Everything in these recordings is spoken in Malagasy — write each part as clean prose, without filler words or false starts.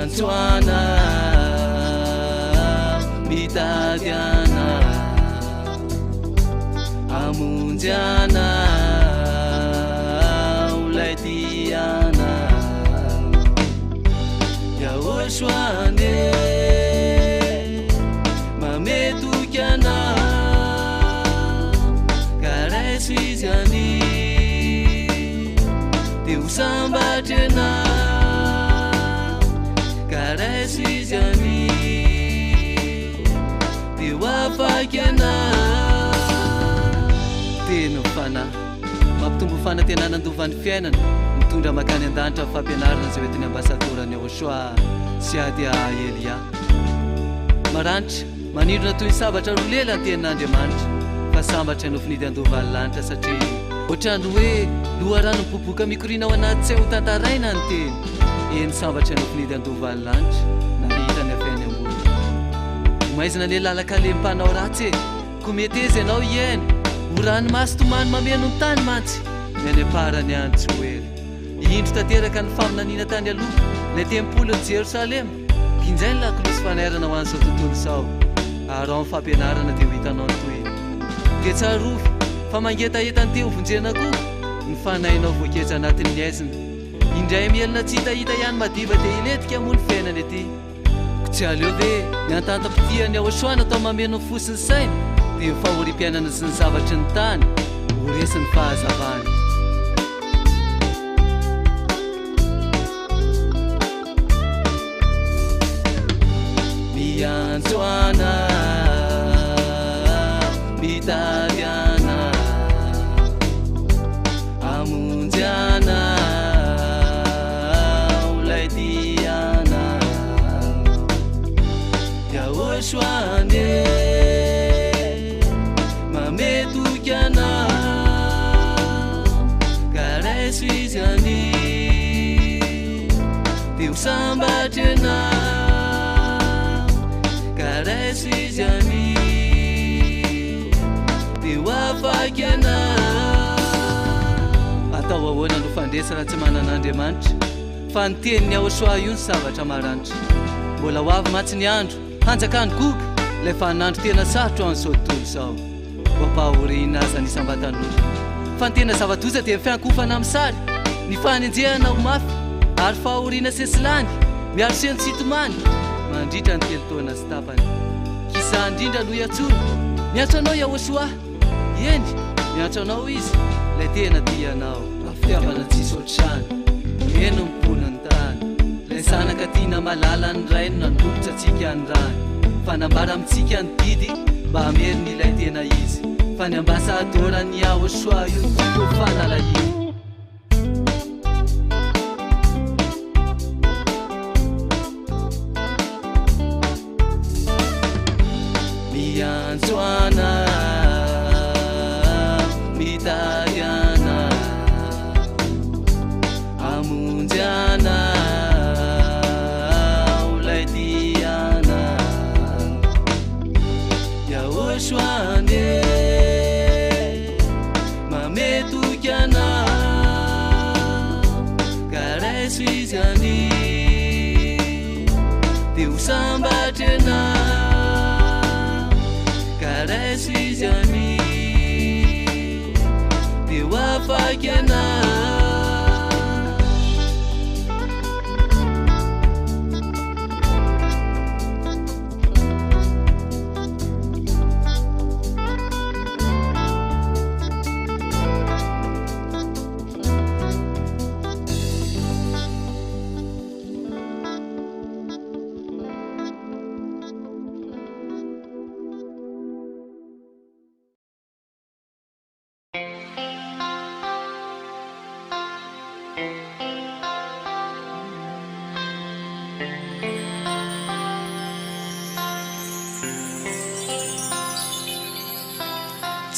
miantsoana mitadiana amunjana ulaitiana YAHOSHUAH mametukana karesizani teusambatena karesizani tewafakana teno fana mampitombo fanantenanandovan'ny fiainana mitondra makany an-danitra fampianarana zay hoetiny ambasadorany YAHOSHUAH sy ady Elia maranitra manindrona toy ny sabatra roa lela ny tenin'Andriamanitra fa sambatra nofinidy andovaly lanitra satria ohatrany hoe loharano mipoboka mikorina ao anaty tsy ho tantaraina ny teny eny sambatra nofinidy andovaly lanitra nahitany afiany ambony omaizina le lalaka-lempanao ratsy ko mety eza ianao iaina ho ranomasy tomany mameno ny tany mantsy miany aparany any tsy hoely indro tanteraka ny faminaniana tany aloha lay tempolo ny Jerosalema kinjay ny lakolosy fanairana ho an'izao tontolo sao ary ao amin'ny fampianarana dia ho hitanao ny toy dia tsarovy fa mangetaheta ny teo vonjena koa ny fanahinao voaketsa anatin'ny aizina indray mielina tsy hitahita ihany madiva dia iletika moa ny fiainana ety ko tsy aleo ve ny antantam-pitiany YAHOSHUAH natao mameno ny fosiny saina dia ny fahorim-piainana sy ny zavatry ny tany ho resy ny fahazavany miantsoana mitadiana amunjana ulaitiana YAHOSHUAH mametukana karesizani teusambatena karesizani tewafakana atao ahoana no fandresana tsy manan'Andriamanitra fa ny teniny YAHOSHUAH io ny zavatra maranitra mbola ho avy matsy ny andro hanjakany goga lay fanandro tena sarotro an'izao tontolo zao mampahorina aza nisambatan'olona fa ny tena zava-doza dia mifiankofana amin'ny sary ny fanenjehana ho mafy ary fahoriana sesilany miaro seno tsy hitomany mandritra ny telo taona sy tapany kisa indrindra no iatsona miantso anao YAHOSHUAH eny miantso anao izy lay tena tianao afitiavana tsisy ohatrany meno mipona ny tany lay zanaka tiana malala ny raino nanolotra antsika ny rany fanambara amintsika ny didy mba hameriny ilay tena izy fa ny ambasadorany YAHOSHUAH io toko fanalahiny miantsoana mitadiana amunjana ulaitiana YAHOSHUAH mametukana karesizani teusambatena karesizani tewafakana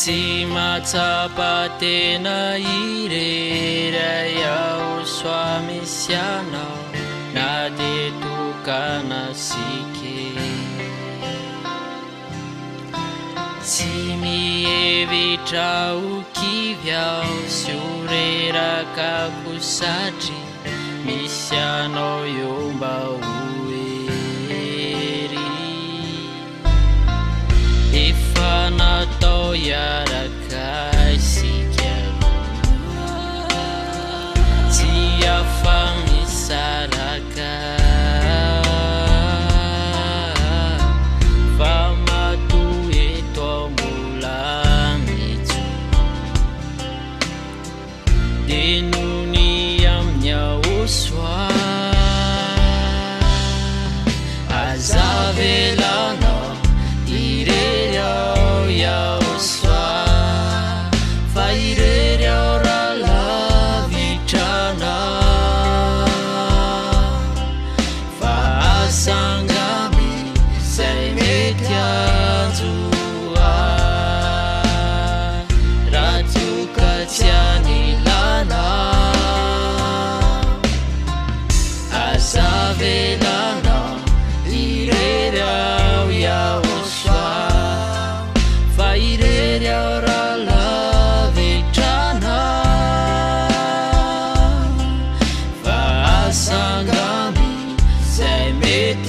Tsy mahatsapa tena irery YAHOSHUAH misy anao na dia tokana sike tsy mihevitra ho kivy aho sy ho reraka ko satria misy anao eo mba ho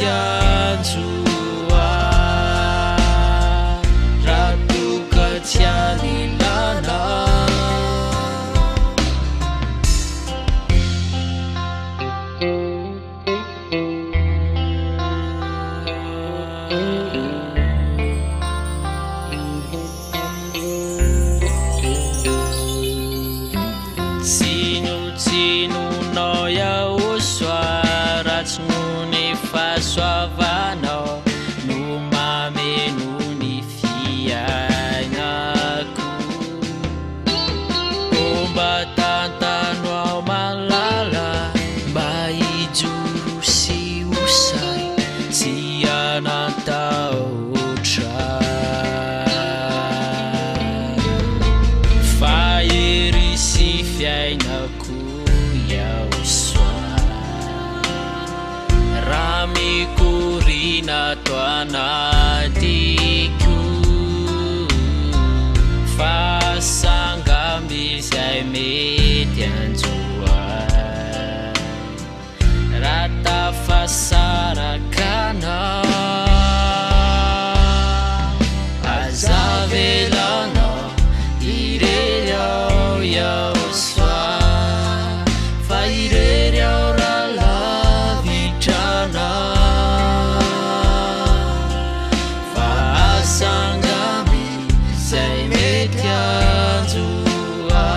mety anjoa raha toka tsy anilana Tsinonao YAHOSHUAH raha tsy nony fahasoavanao no mameno ny fiainako mba tantanoao malala mba hijoro sy hosay tsy anatahotra fahery sy fiainako YAHOSHUAH raha mikorina ato anatiko fahasangamby izay mety anjoa raha tafasaraka anao azavelana irery ao YAHOSHUAH fa irery ao raha lavitrana fa asangamby izay mety anjoa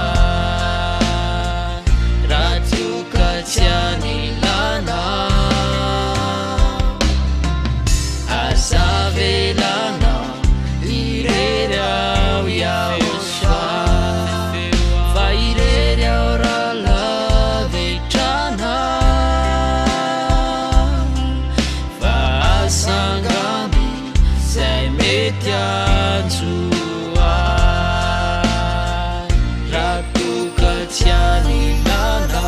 raha toka tsy anilana azavelana irery ao YAHOSHUAH fa irery ao raha lavitrana fa asangamby izay mety anjoa raha toka tsy anilana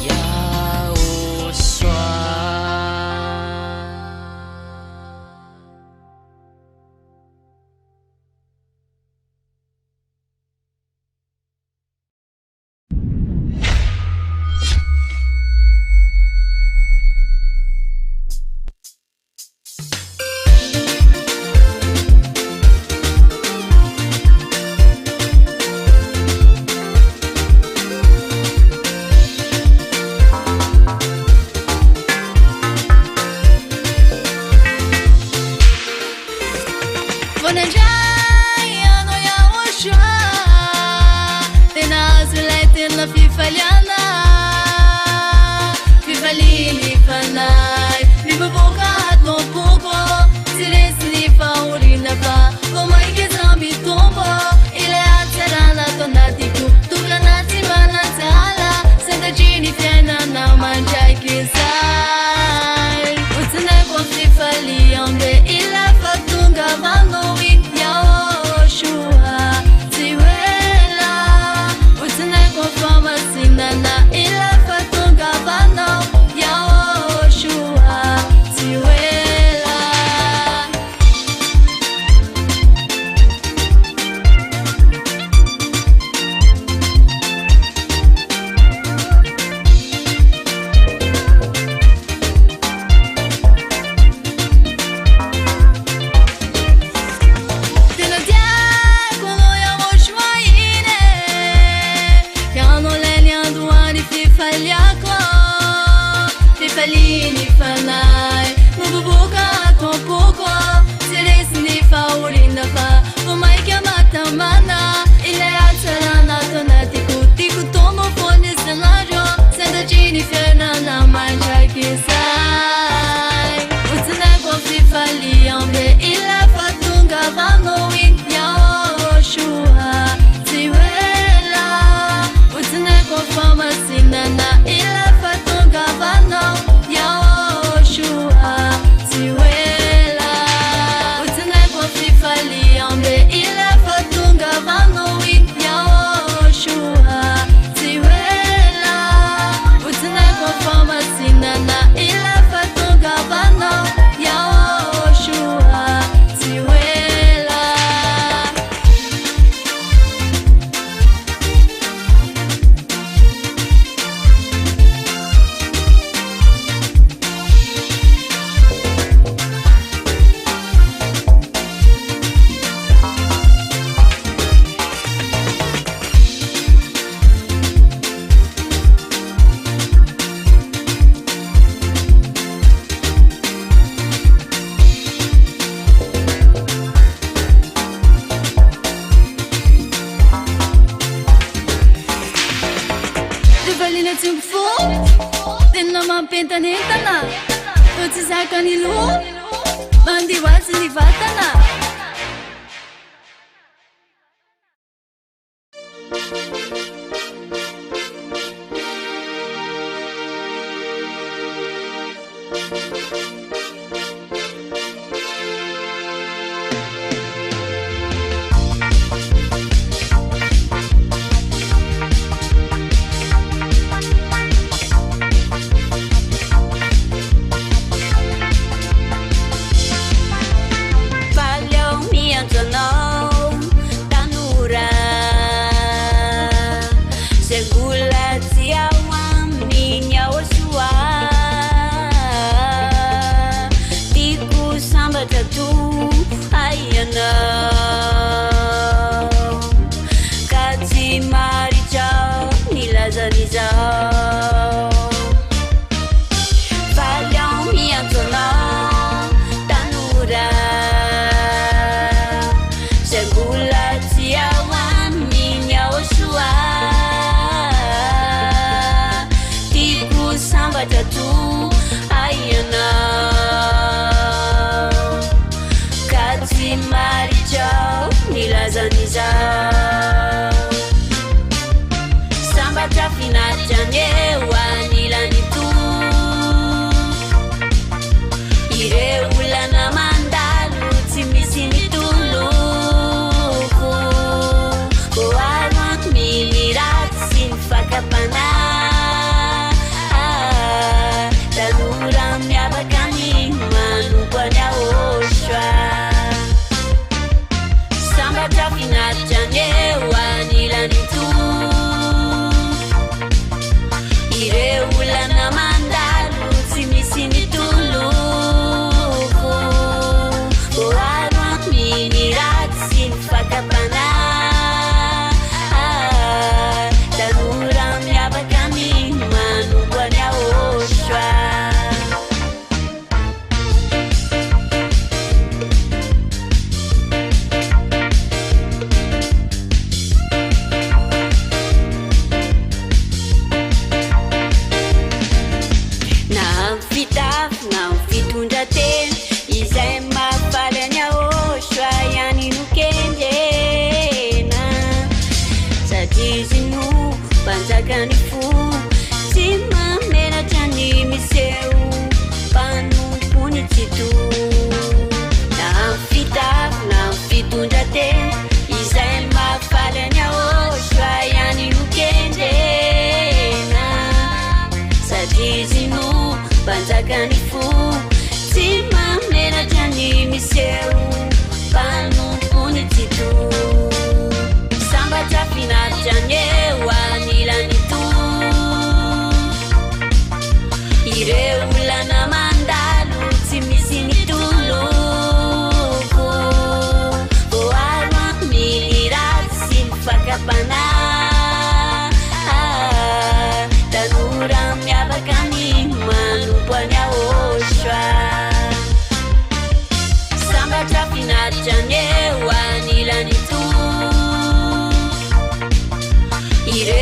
YAHOSHUAH Vanandraiano YAHOSHUAH tena azo ilay tena fifaliana fifaliny fanay miboboka atompoko tsy resy ny fahorina fa vao maika zamby tombo ilay atsarana ato anatiko tokana tsy mananjala sandatriny fiainana mandraiky izay otsinako fifali ambe ila fahatongavanao YAHOSHUAH tsy hoela otsinako famasinana ila fahatongavanao YAHOSHUAH tsy hoela tena tiako no YAHOSHUAH ine ianao lay niandohany fifaliako fifaliny fanay miboboka atompoko tsy resy ny fahorina fa vao maika matamana ilay atsarana ato anatiko tiko tono fony isanandro sandatriny fiainana mandraiky izay otsinako fifali ambe ila fahatongavanao YAHOSHUAH tsy hoela otsinako famasinana ila fahatongavanao YAHOSHUAH Tsy zakany loha mandeha hoazy ny vatana. Ire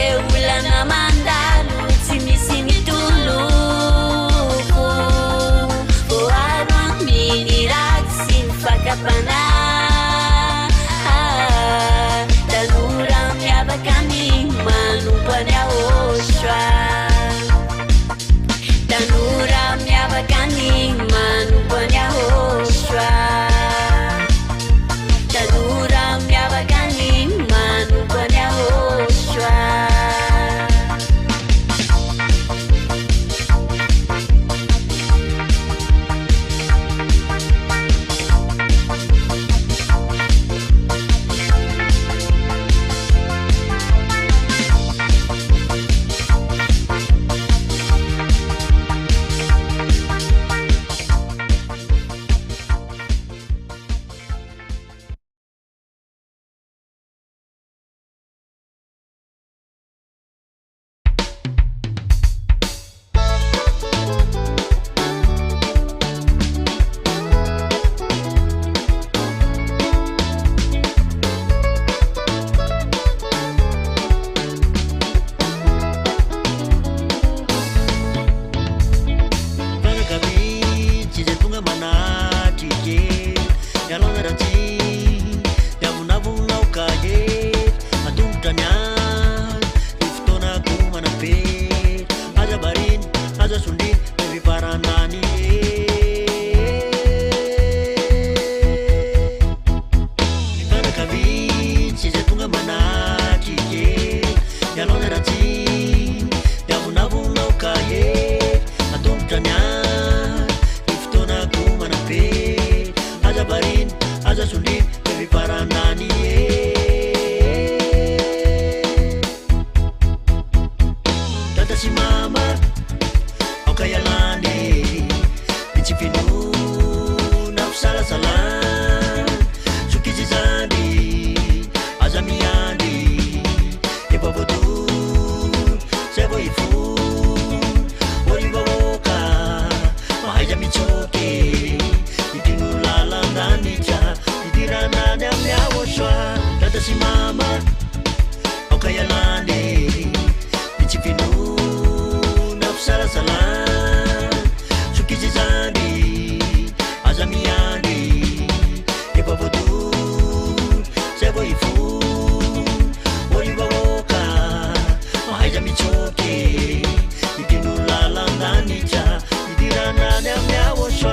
aza sondry miparanany tata sy mama aoka ialany mitsy finona fisalasala sokizy zany aza miandry efa voadoro zay vo ifo orivaoka mahaiza mitsoky idino lalandanitra idiranany amin'ny YAHVAH tata sy mama aoka ialany mitsy finona fisalasala sokizy zany aza miandry efa voadoro zay vo ifo orivaoka mahaiza mitsoky idino lalandanitra idiranany amin'ny YAHVAH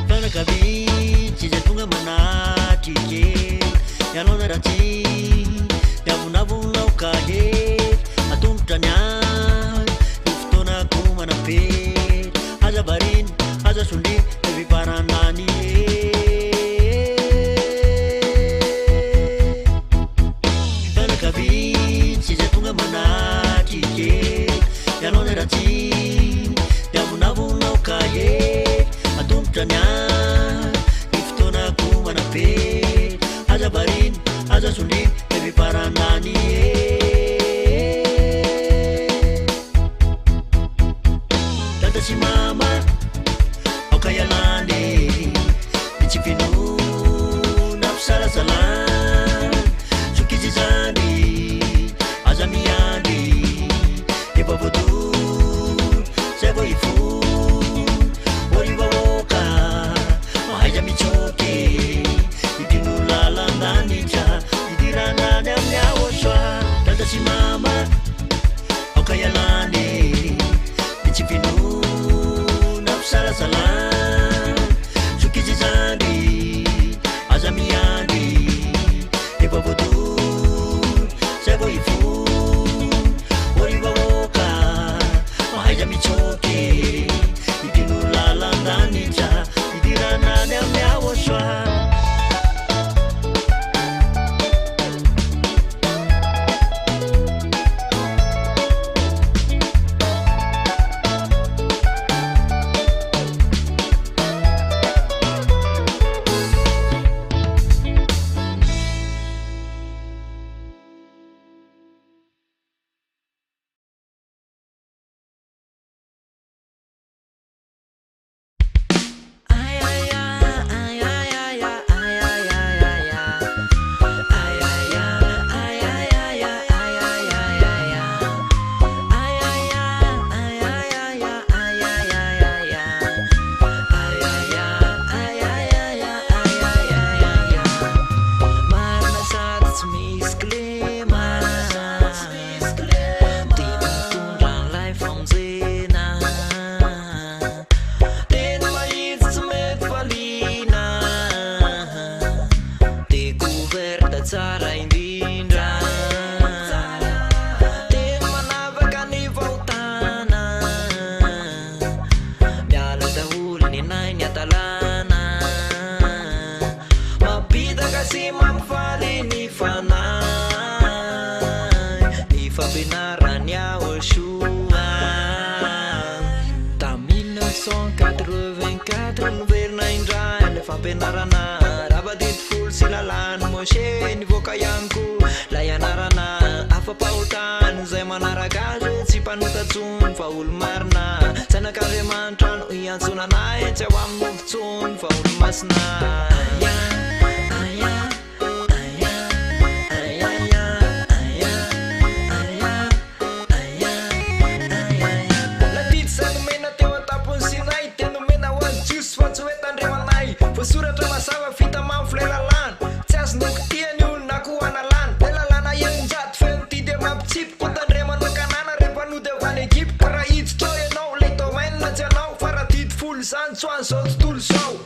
fanakavitsy zay tonga manatrike ialona ratsy diavonavolaoka atombotrany io fotoanako manapery aza variny aza sondry miparanany fanakavitsy zay tonga manatrike ialona ratsy diavonavolaoka atombotrany io fotoanako manapery aza variny aza sondry miparanany tata sy mama aoka ialany mitsy finona fisalasala sokizy zany aza miandry efa voadoro zay vo ifo orivaoka mahaiza mitsoky idino lalandanitra idiranany amin'ny YAHVAH tata sy mama aoka ialany mitsy finona fisalasala sokizy zany aza miandry efa voadoro zay vo ifo orivaoka mahaiza mitsoky idino lalandanitra idiranany amin'ny YAHVAH Fampianaran YAHHOSHUA ta 1984 noverina indray le fampianarana rabadito folo sy lalany moshe nivoaka ihany koa la ianarana afa-pahotany zay manaraka azy tsy mpanotatsony fa olo marina tsanak'Andriamanitra no iantsonanay tsy ao amin'ny mofotsony fa olo masina Suratra masava fita manfle lalan Tias nuk tian yun naku analan Lelalana yang jat fenti de mapchip Kutan reman makanana repanu de van ekip Para it's joy no leto men na janau Faratit full san chuan sot tul show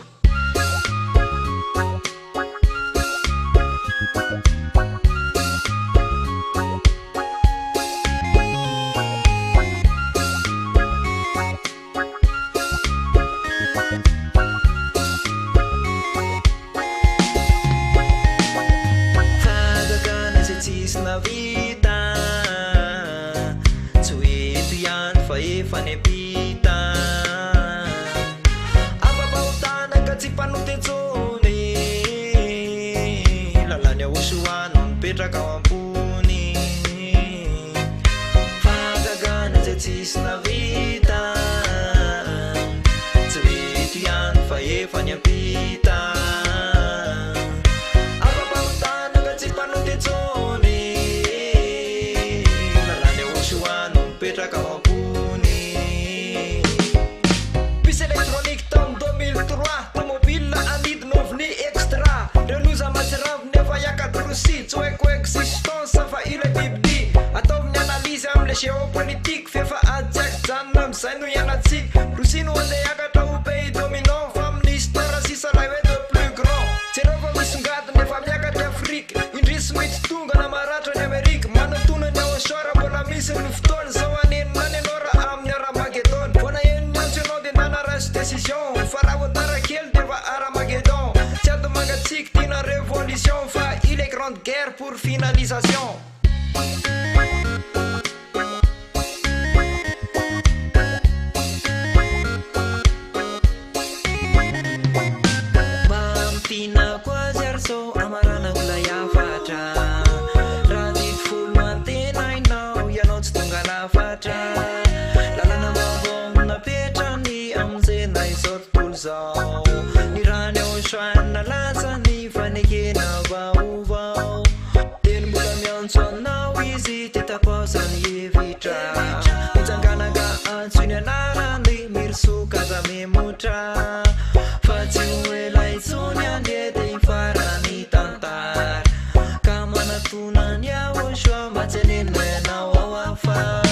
mipetraka ao ambony fangagana zay tsisy navita tsy mety ihany fa efa niampita afa-pahotana tsy mpanoty etsony lalany YAHOSHUAH no mipetraka ao ambony bus électronique tamin'ny 2003 tomobile anidy novony extra reloza matsiravy nefa iakadrosy tsy haiko existence fa ilay bibidi ataoviny analyse am'le géopolitique fefa ajiaky-janona am'izay no ianatsika Rosia no andeha iakatra ho pays dominant fa amin'ny histoire sisa raha hoe de plus grand tsereo fa misongadiny efa miakatra Afrique indrisy mety tonga na maratra ny Amerika manatonany YAHOSHUAH raha mbola misy ny fotoana zao anenina ny anao raha amin'ny Armageddon vona eniny antso ianao dia nana race décision fa raha voatara kely dia fa Armageddon tsy ady mangatsiaka tiana révolution fa il est grande guerre pour finalisation Mampina quasi arso amarana la YAHVAH raha dit folo antena hainao ianao tsy tonga lafatra lalana vaovao napetrany am'izay izao tontolo zao ny rany YAHOSHUAH nalatsany fanekena vaovao teny mbola miantso anao izy tetapaosany hevitra mitsanganaka antsoiny anarany mirosoka za memotra fa tsy hoela itsony andede ifarany tantara ka manatonany YAHOSHUAH matsy anenina ianao ao afara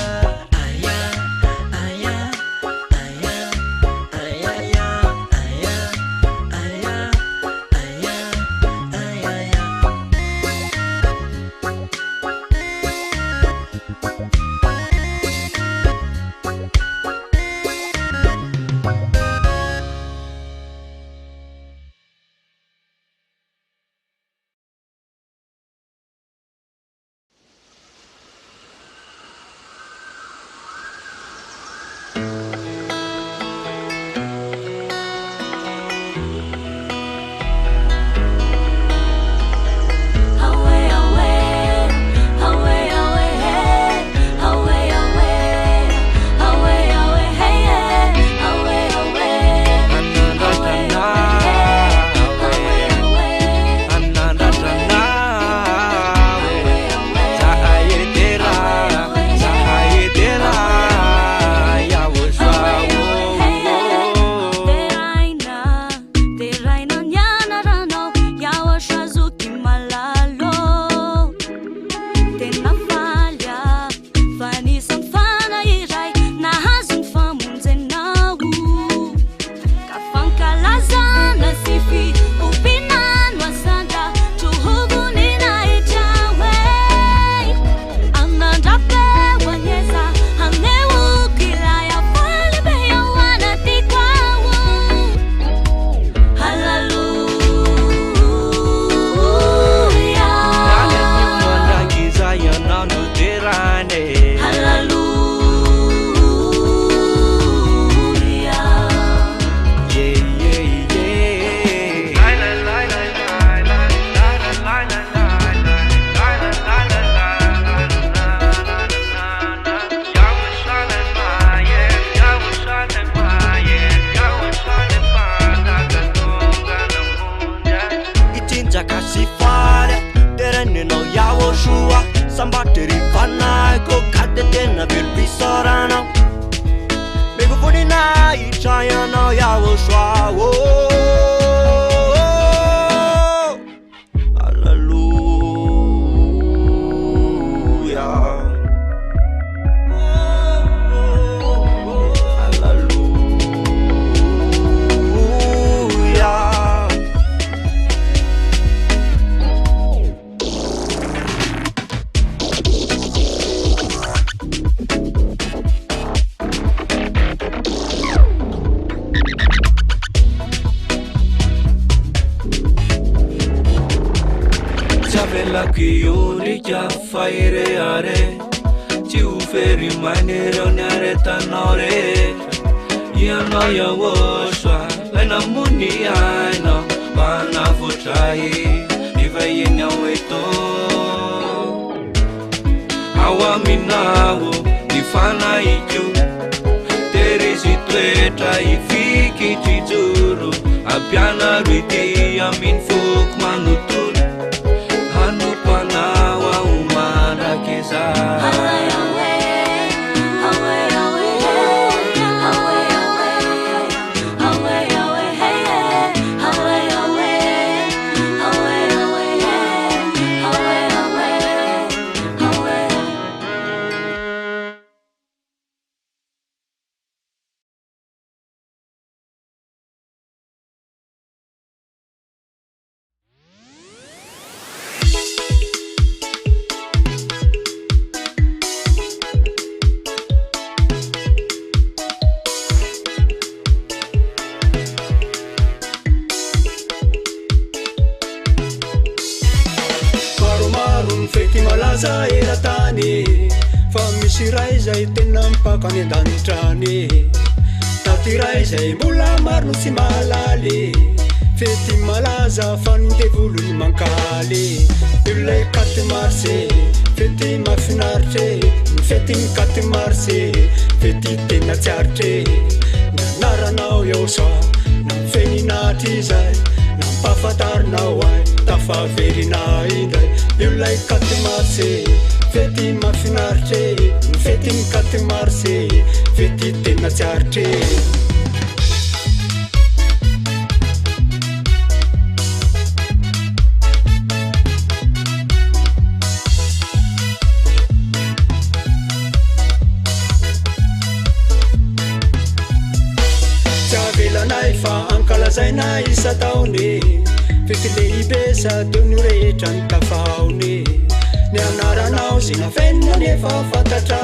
YAHOSHUAH, ivayenyaoeto ao aminao ifanaikio terezy toetra ifikitry joro ampianaro ity aminy foko manontolo hanompanao ao mandraky malaza eratany fa misy ray zay tena mipakany an-danitrany taty ray zay mbola maro no tsy malaly fety malaza fa nondevolony mankaly ilay 4 marse fety mafinaritra ny fety ny 4 marse fety tena tsiaritra nanaranao YAHOSHUAH na feninatry zay na mpafantarinao ay tafaverina indray ilay 4 marse fety mafinaritra ny fety ny 4 marse fety tena tsiaritra fa ankalazaina isa-taony fety lehibe sady rehetra ny tafaony ny anaranao sy nafenina nefa fantatra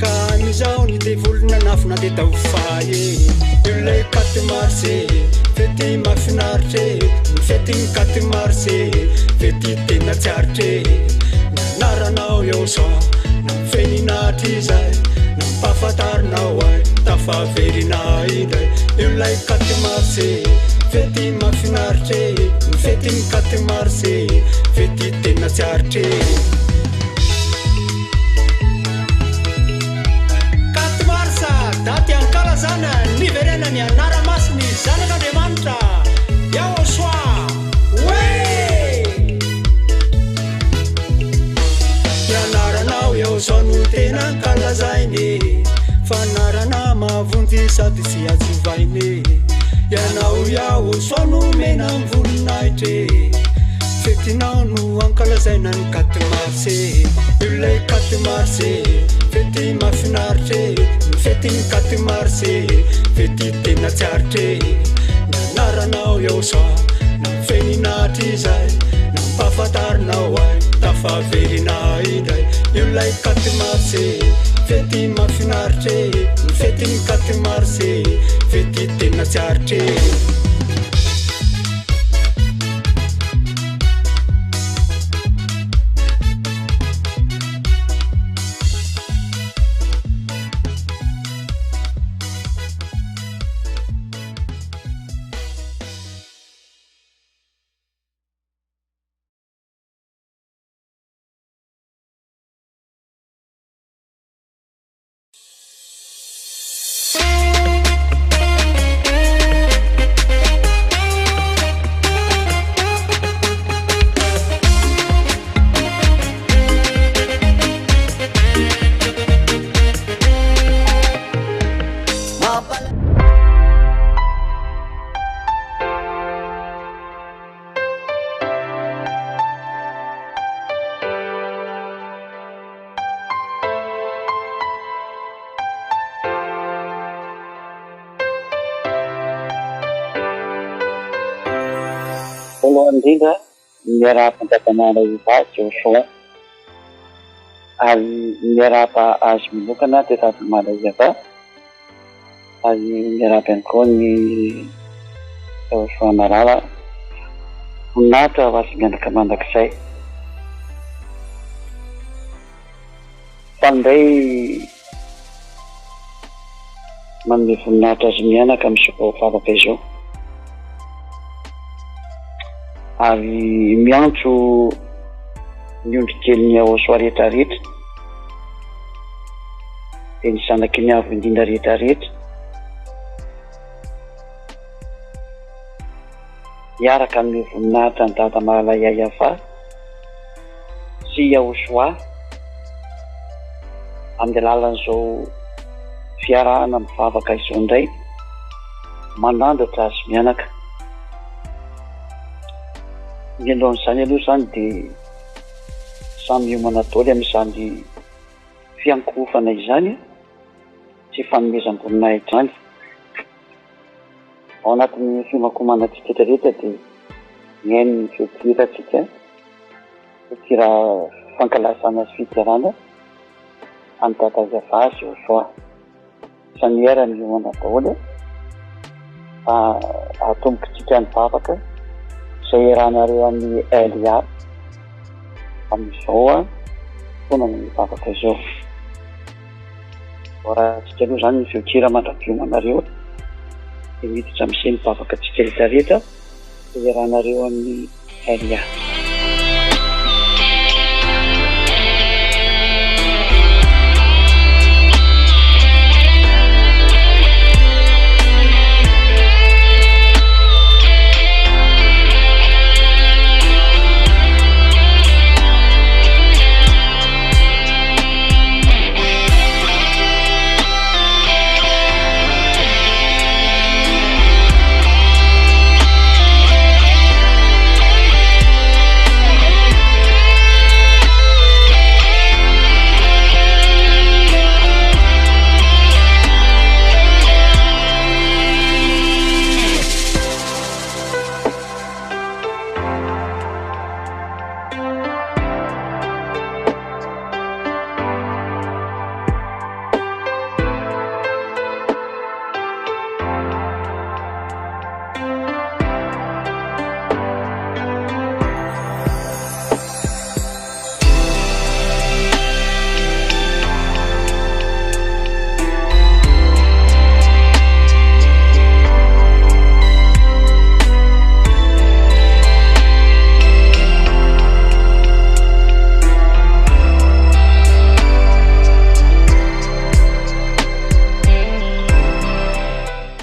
ka amizao ny devolona nafina de taofay ilay 4 marse fety mafinaritra ny fety ny 4 marse fety tena tsiaritra ny anaranao YAHOSHUAH na feninatry zay na mpafantarinao ay tafaverina indray ilay 4 marse fety mafinaritra ny fety ny 4 marse fety tena tsiaritra 4 marsa daty ankalazana niverena ny anara-masiny zanak'Andriamanitra YAHOSHUAH anaranao YAHOSHUAH no tena ankalazainy fanarana mavonjy sady tsy ajovainy ianao YAHOSHUAH no mena mvoninahitra fetinao no ankalazaina ny 4 marse ilay 4 marse fety mafinaritra ny fety ny 4 marse fety tena tsiaritra ny anaranao YAHOSHUAH na feninatry zay na mpafantarinao ay tafaverina indray ilay 4 marse fety mafinaritra ny fety ny 4 marse fety tena tsiaritra indrindra miara-pantatanana YAHVAH YAHOSHUAH ary miarapa azy manokana tetatymana YAHVAH ary miarapa ihany koa ny YAHOSHUAH marara voninahitra ho azy mianaka mandrakizay fandray manome voninahitra azy mianaka amin'ny soko farabe zao ary miantso ny ondrikely ny YAHOSHUAH rehetrarehetra dia ny zanaky ny avo indrindra rehetrarehetra miaraka amin'ny voninahitra ny dada mahalay YAHVAH sy YAHOSHUAH amin'ny alalan'izao fiarahana mivavaka izao indray manandratra azy mianaka. Ny alohan'izany aloha zany dia samy homana daholo amin'izany fiankorofana izany sy fanomezam-boninahitra izany. Ao anatin'ny fimakomanantsika rehetra dia mihaino ny feonkiratsika, feonkira fankalazana sy fitiarana amin'ny dada YAHVAH sy YAHOSHUAH. Isany era ny homana daholo atombokitsika ny vavaka izay iarahanareo amin'ny LIA amin'izao foana ny vavaka izao. Raha tsika aloha zany ny feonkira mandra-piomanareo dia miditra amin'izay mivavaka tsika rehetrarehetra izay iarahanareo amin'ny LIA.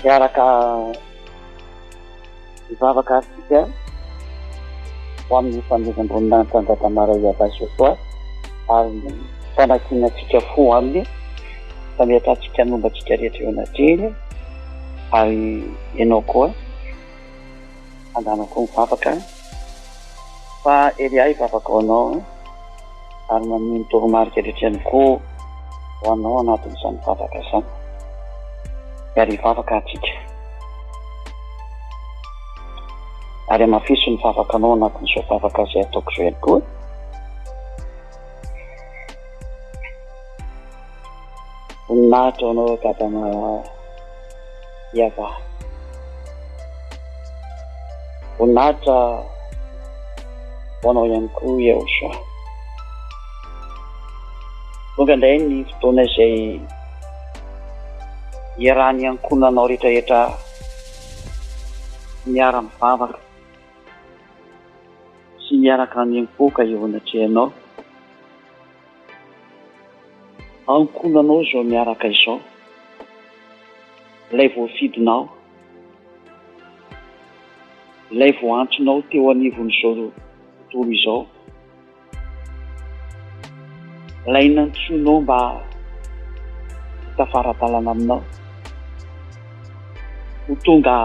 Miaraka mivavaka asika ho amin'ny fanomezam-boninahitra ny dada mahalay YAHVAH sy YAHOSHUAH ary fanakinantsika fo aminy famiatantsika ny momba antsika rehetra eo anatrehany ary ianao koa andanako mivavaka fa LIA hivavaka ho anao ary mamino toromarika rehetra ihany koa ho anao anatin'izany mivavaka izany. Ary hivavaka atsika ary amafiso ny vavakanao anatin'izao vavaka izay ataoko izao ihany koa. Voninahitra anao dada YAHVAH, voninahitra ho anao ihany koa YAHOSHUAH. Tonga indray ny fotoana izay iarahan'ny ankonanao rehetrarehetra miara-mivavaka sy miaraka miampoka eo anatrehanao. Ankonanao izao miaraka izao, ilay voafidinao, ilay voantsonao teo anivon'izao tontolo izao, ilay nantsoinao mba tafara-dalana aminao, ho tonga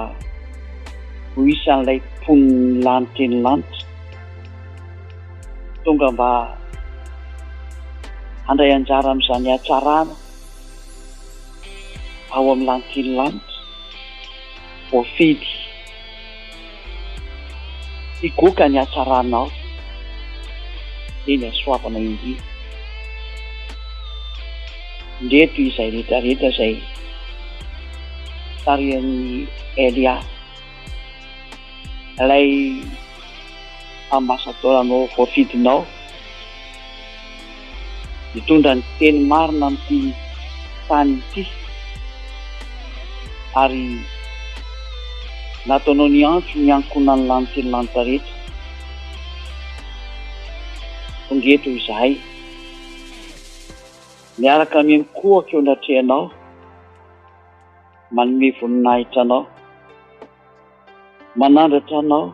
ho isan'ilay mponiny lanitra eny lanitra, tonga mba handray anjara amin'izany hatsarana ao amin'ny lanitra eny lanitra, voafidy higoaka ny hatsaranao eny asoavana indrindra. Ndreto izay rehetrarehetra izay tarihan'ny LIA, ilay ambasadôranao voafidinao mitondra ny teny marina amin'ity tany ity ary nataonao ny antso ny ankonan'ny lanitra ny lanitra rehetra tongeto izahay miaraka miankohako eo natrehanao manome voninahitra anao manandratra anao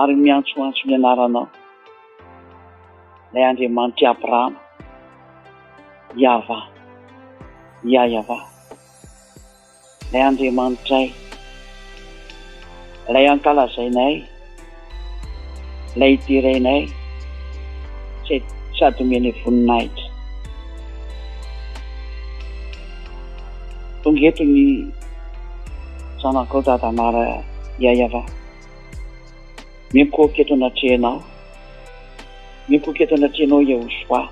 ary miantsoantso ny anaranao ilay Andriamanitra Abrahama YAHVAH YAHVAH ilay Andriamanitray ilay ankalazainay ilay itirainay sady omeny voninahitra tongeto ny zanakao dadamara YAHVAH miankohako eto anatrehanao miankohako eto anatrehanao YAHOSHUAH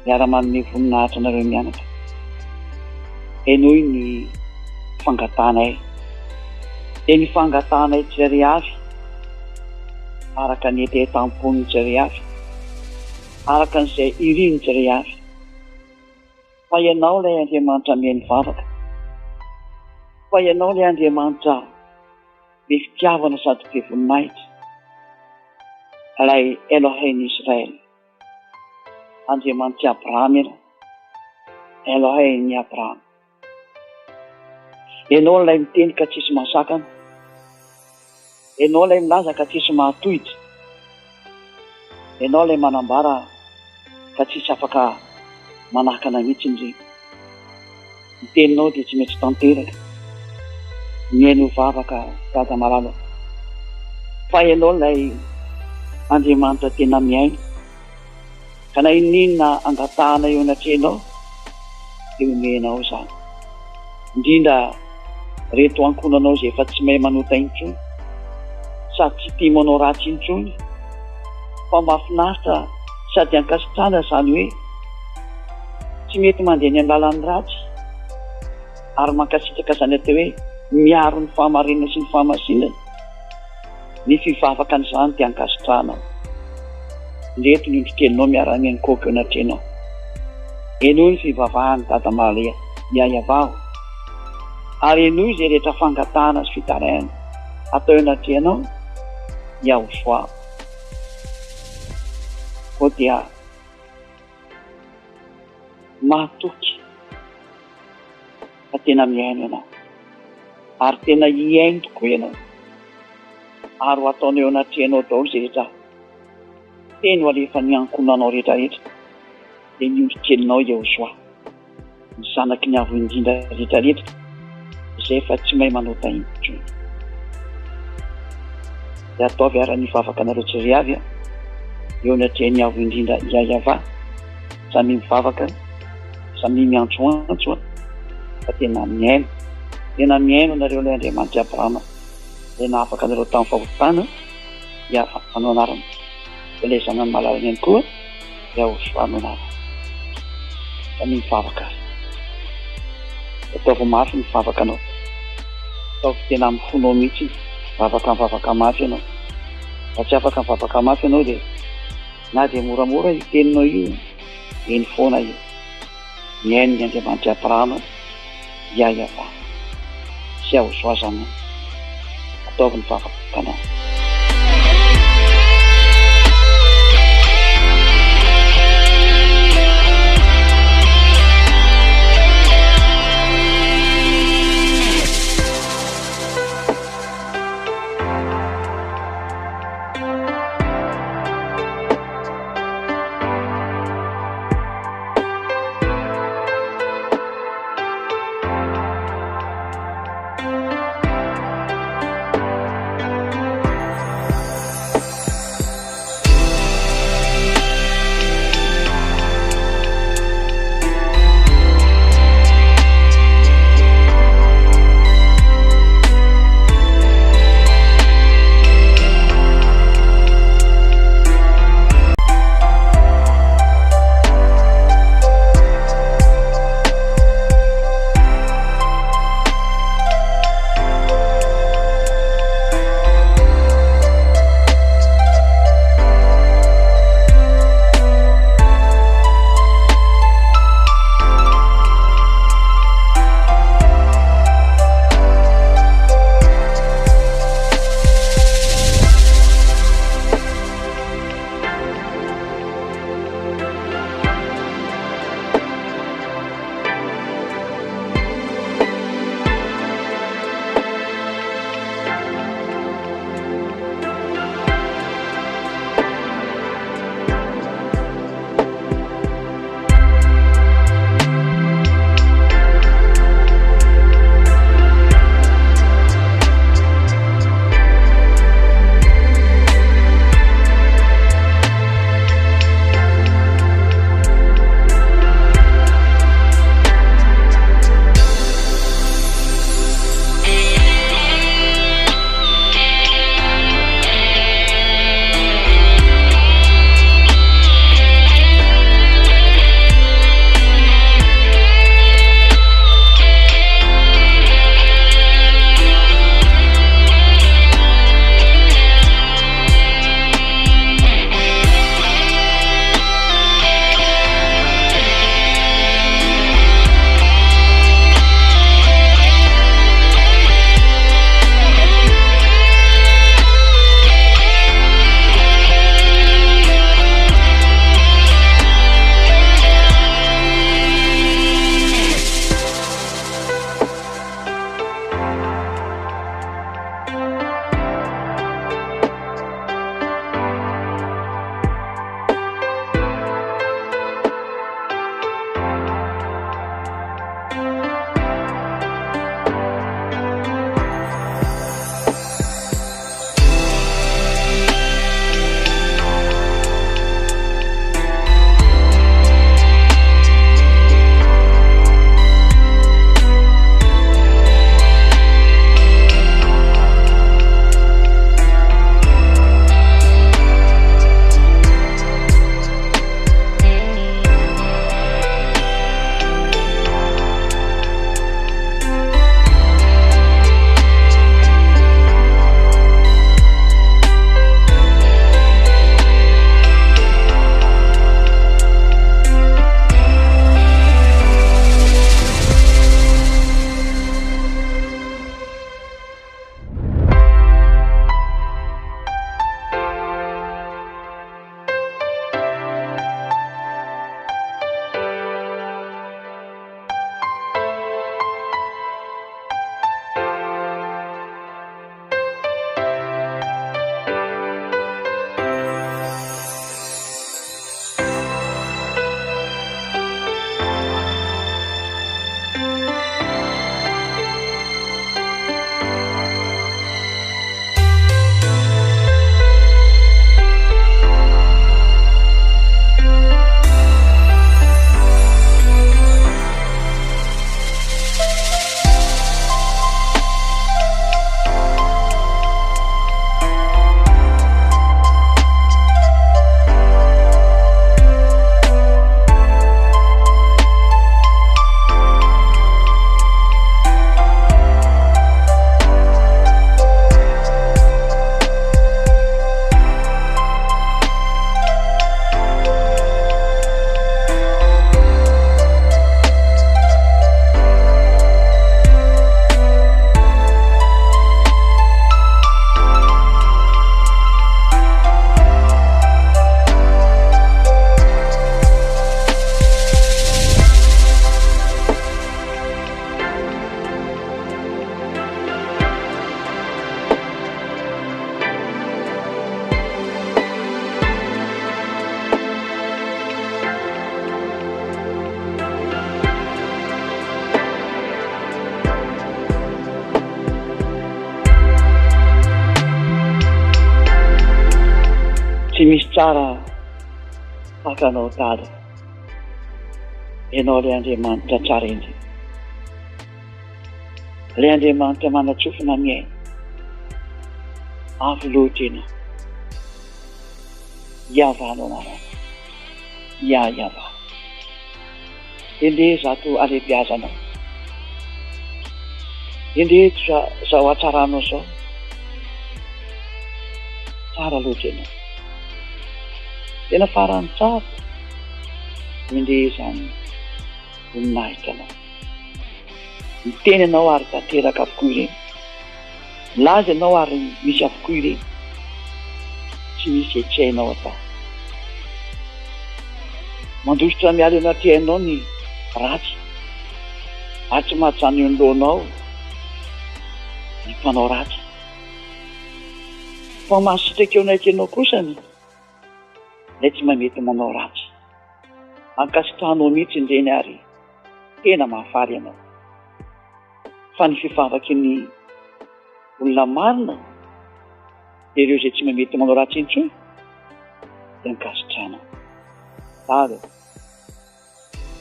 miara-manome voninahitra nareo mianatra enoy ny fangatanay ny fangatanay tsary avy araka ny etetam-pony tsary avy araka n'izay iriny tsary avy fa ianao ilay Andriamanitra meny vavaka fa ianao ilay Andriamanitra be fitiavana sady be voninahitra ilay Eloheny Israel Andriamanitra Abrahama Eloheny Abrahama ianao ilay miteny ka tsisy mahasakana ianao ilay milaza ka tsisy mahatohitra ianao ilay manambara ka tsisy afaka manakana mihitsy indray miteninao dia tsy mety tanteraka miaino vavaka dada malala fa ianao ilay Andriamanitra tena miaina ka na ininona angatahana eo anatrehanao dia omenao izany indrindra reto ankonanao izay efa tsy mahay manota intsony sady tsy tia manao ratsy intsony fa mahafinaritra sady ankasitrana izany hoe tsy mety mandeha ny an-lalany ratsy ary mankasitraka izany atao hoe miaro ny fahamarinana sy ny fahamasinana ny fivavaka an'izany dia ankasitranao reto ny indrikelinao miara-miankohako eo anatrehanao enoy ny fivavahany dadamala YAHVAH ary enoy izay rehetra fangatahana sy fitaraina atao eo anatrehanao YAHOSHUAH koa dia mahatoky fa tena miaino ianao ary tena hiaino tokoa ianao ary ho ataonao eo anatrehanao daholo izay rehetra teny ho alefa ny ankonanao rehetrarehetra dia miondrikelinao YAHOSHUAH ny zanaky ny avo indrindra rehetrarehetra izay efa tsy mahay manota intsony dia ataovy ara-ny vavaka nareo tsary avy eo anatrehan'ny avo indrindra YAHVAH samy mivavaka samy miantsoantso fa tena miaino nareo ilay Andriamanitra Abrahama ilay nahafaka nareo tamin'ny fahotana YAHVAH anao anarana ilay zanany malala ihany koa YAHOSHUAH anao anarana samy mivavaka ataovy mafy mivavaka anao ataovy tena mifonao mihitsy mivavaka mafy ianao fa tsy afaka mivavaka mafy ianao dia na dia moramora iteninao io eny foana io miaino ny Andriamanitra Abrahama YAHVAH sy YAHOSHUAH zany ataovy mivavaka anao tsy misy tsara takanao tady ianao le Andriamanitra tsara indrindra, le Andriamanitra manatsofina miaina avy loatra ianao. YAHVAH anarana, YAHVAH. Ende zato alehibiazanao, ende zao atsaranao zao, tsara loatra ianao, tena farany tsara. Ende zany voninahitra anao, miteny anao ary tanteraka avokoa ireny, milaza anao ary misy avokoa ireny, tsy misy etsainao atao. Mandositra miala anaty ainao ny ratsy, ary tsy mahatsany eo anoloanao ny mpanao ratsy. Fa mahasitraka eo anaiky ianao kosany ilay tsy mamety manao ratsy, ankasitrahanao mihitsy indreny ary tena mahafaly ianao. Fa ny fifavaky ny olona marina ireo zay tsy mamety manao ratsy intsony dia mikasitrana.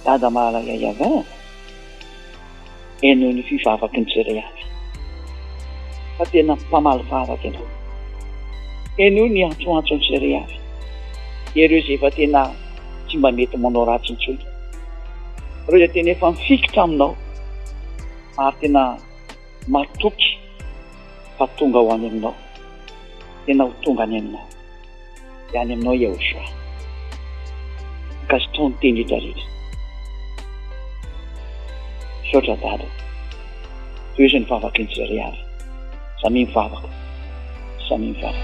Dada mahalala YAHVAH, hainao ny fivavaky ny tsirairay avy, fa tena mpamaly vavaky ianao. Hainao ny antsoantso ny tsirairay avy, ireo zay efa tena tsy mba mety manao ratsy intsony, ireo zay tena efa mifikitra aminao ary tena matoky fa tonga ho any aminao, tena ho tonga any aminao, dia any aminao YAHOSHUAH. Mikasitrao ny teny rehetrarehetra. Saotra dada, toy izay ny vavaky ny tsirairay avy, samy mivavaka, samy mivavaka.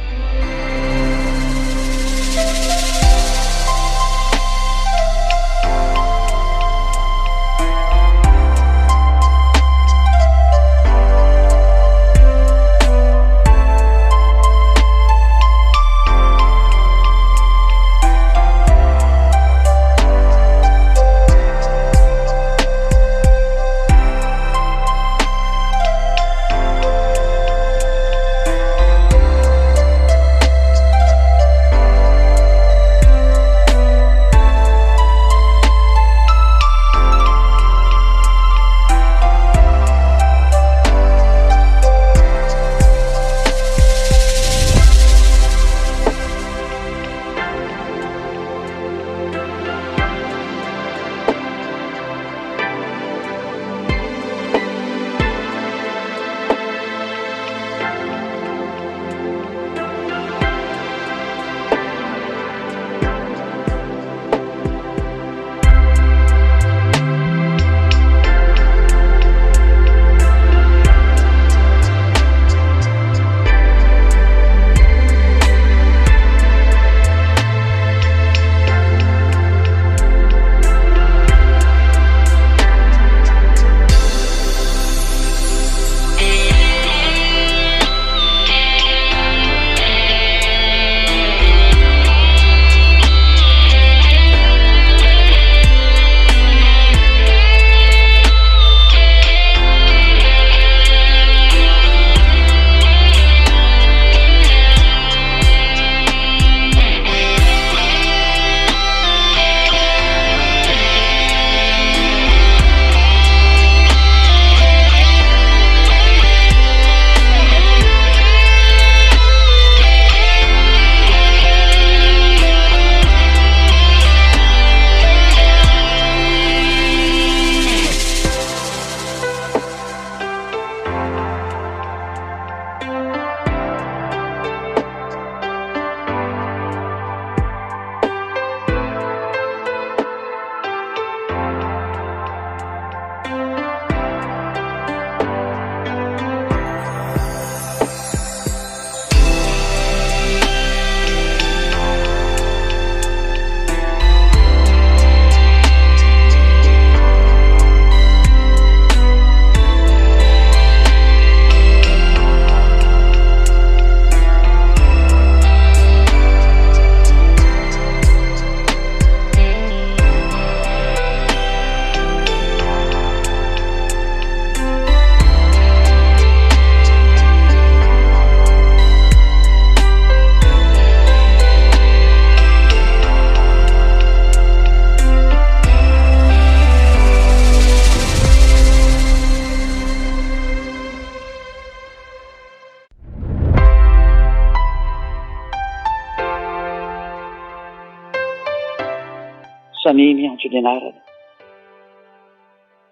samy miantso ny anarana,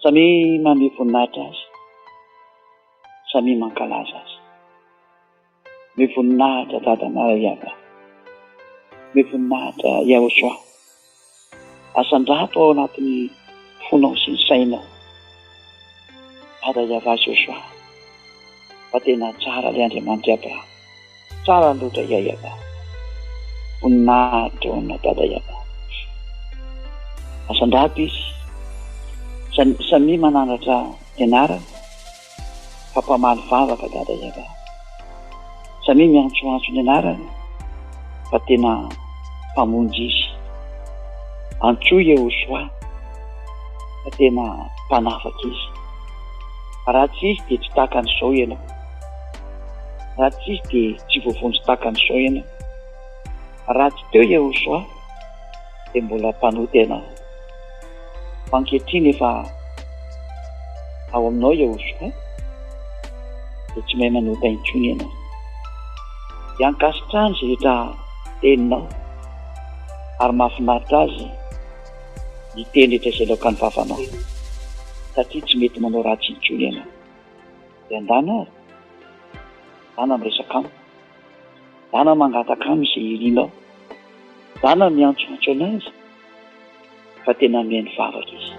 samy manome voninahitra azy, samy mankalaza azy. Mivoninahitra dadanay YAHVAH, mivoninahitra YAHOSHUAH, asan-drato ao anatin'ny fonao sy ny sainao. Dada YAHVAH YAHOSHUAH, fa tena tsara ilay Andriamanitra Abraham, tsara loatra YAHVAH, voninahitra ao amina dada YAHVAH. Asan-drato izy, samy mananatra ny anarana, fa mpamaly vavaka dada YAHVAH. Samy miantsoantso ny anarana, fa tena mpamonjy izy. Antsoa YAHOSHUAH, fa tena mpanafaka izy. Raha tsy izy dia tsy tahaka an'izao ianao, raha tsy izy dia tsy voavonjy tahaka an'izao ianao. Raha tsy teo YAHOSHUAH dia mbola mpanoty ianao. Fa ankehitriny efa ao aminao YAHOSHUAH dia tsy mahay manoty intsony ianao. Dia ankasitrany izay rehetra teninao, ary mahafinaritra azy ny teny rehetra izay laoka ny vavanao, satria tsy mety manao ratsy intsony ianao. Dia andana ary, dana miresaka amiko, dana mangataka aminy izay irianao, dana miantsoantso anazy, fa tena mihaino vavaka izy.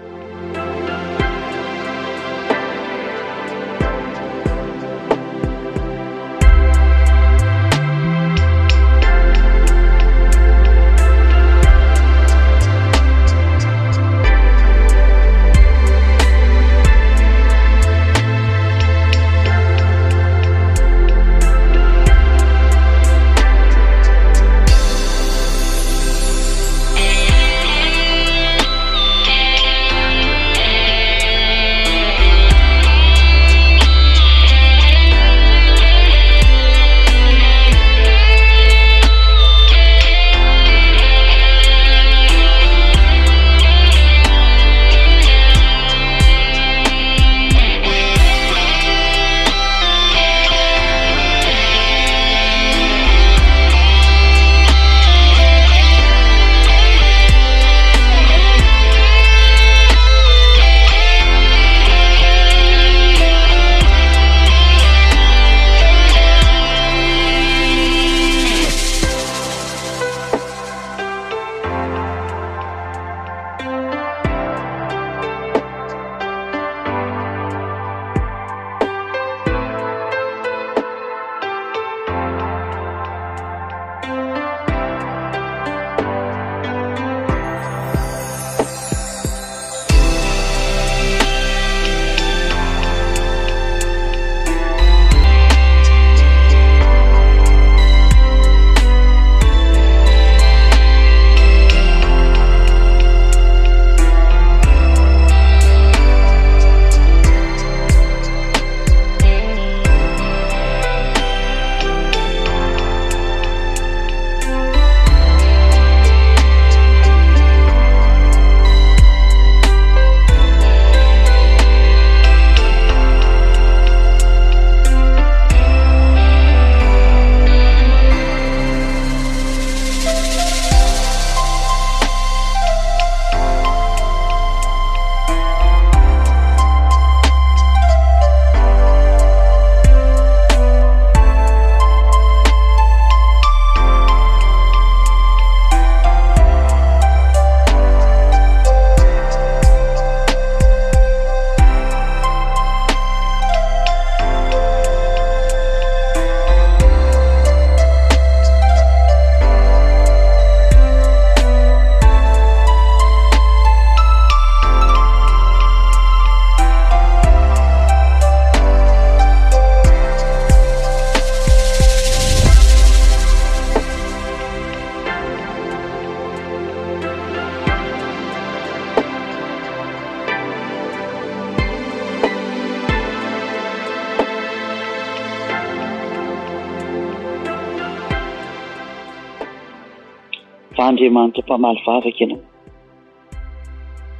fa Andriamanitra mpamaly vavaka ianao,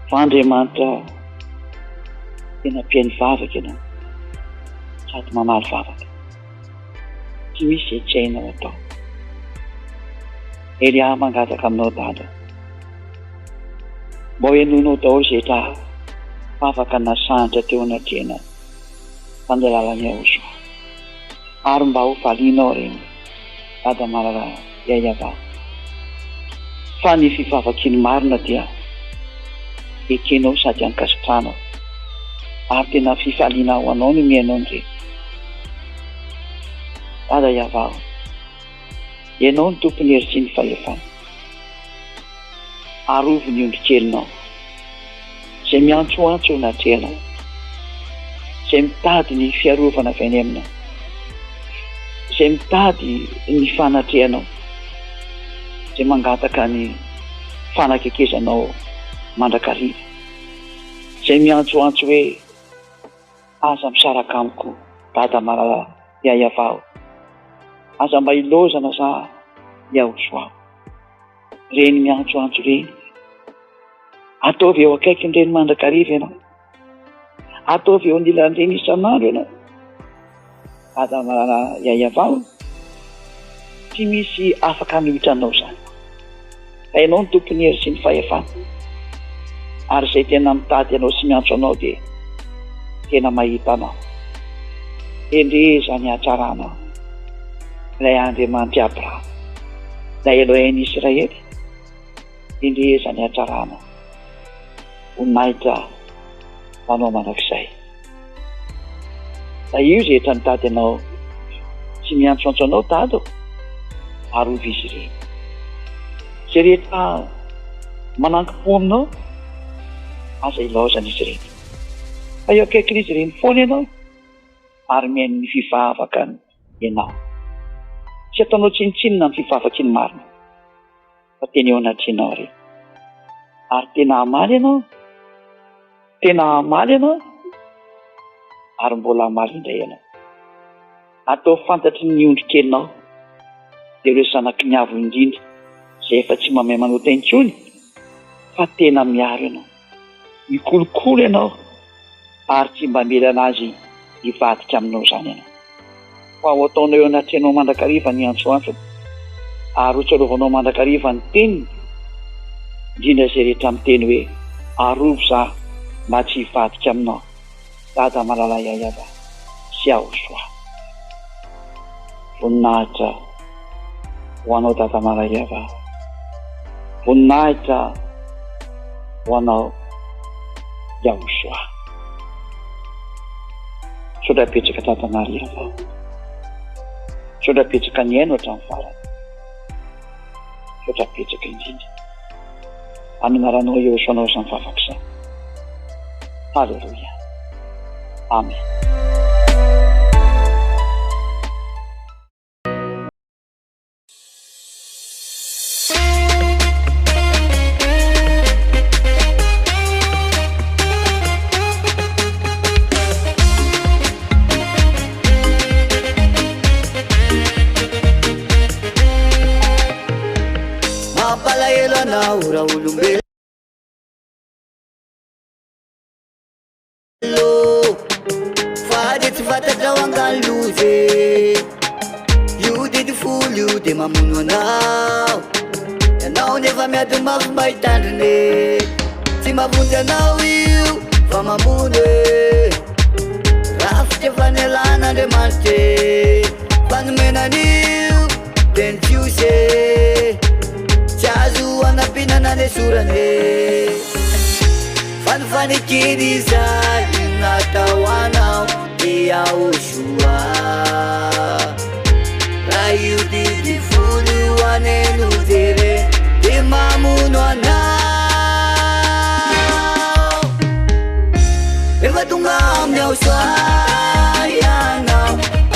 fa Andriamanitra tena mpihaino vavaka ianao sady mamaly vavaka, tsy misy izay tsy hainao atao. Ery aho mangataka aminao Dada, mba hoenonao daholo zay ta afaka nasahatra teo anatrena fandalalany YAHOSHUA ary mba ho valinao reny dada marara YAHVAH fa ny fifavakiny marina dia ekenao sady ankasitranao ary tena fifaliana ho anao no mihainao ndre dada YAHVAH ianao ny tompony hery sy ny fahefana arovy ny ondrikelinao izay miantsoantso natrenao izay mitady ny fiarovana avy any aminao izay mitady ny fanatrehanao izay mangataka ny fanakekezanao mandrakariva izay miantsoantso hoe aza misaraka amiko dada marara YAHVAH aza mba ilozana za YAHOSHUAH reny miantsoantso reny ataovy eo akaiky reny mandrakariva ianao ataovy eo nilan'ireny isan'andro ianao dada marara YAHVAH tsy misy afaka mihitranao zany fa ianao ny tompony hery sy ny fahefana ary izay tena mitady ianao sy miantso anao dia tena mahita anao endrezany hatsaranao ilay Andriamanitra Abrahama ilay Eloheny Israely endrezany hatsaranao ho nahitra manao manakizay da io rehetra nitady anao sy miantsoantso anao dado ary ovy izy ireny zay rehetra manankim-po aminao aza ilaozana izy ireny fa eo akaiky izy ireny foana ianao ary mihaino ny fivavakany ianao tsy ataonao tsinitsinina ny fivavakiny marina fa tena eo anatrinao reny ary tena hamaly ianao ary mbola hamaly indray ianao atao fantatry ny ondrikelinao dia ireo zanaky ny avo indrindra izay efa tsy mamay manota intsony fa tena miaro ianao mikolokolo ianao ary tsy mba melana azy hivadika aminao zany ianao fa ho ataonao eo anatrenao mandrakariva ny antsoantso ary ho tsarovana mandrakariva ny teniny indrindra izay rehetra miteny hoe arovy za mba tsy hivadika aminao dada marara YAHVAH sy YAHOSHUAH voninahitra ho anao dada marara YAHVAH voninahitra ho anao YAHOSHUAH sodrapetraka dada marara YAHVAH sodrapetraka ny aino hatramin'ny farany sodrapetraka indrindra amin'aranao YAHOSHUAH izany fafakizany halleluja amen ora olombello fady tsy fantatra angaloze io de ty folo io de mamono anao ianao nefa miady mafy mba hitandrine tsy mavonjy anao io fa mamono e rafitry efa nialana Andriamanitry fanomenan'io de nitsiose tsy azo anapinana ny sorane fanifanikiny izay natao anao di YAHOSHUAH raha io didi folo aneno jere di mamono anao rehefa tonga amin'ny YAHOSHUAH ianao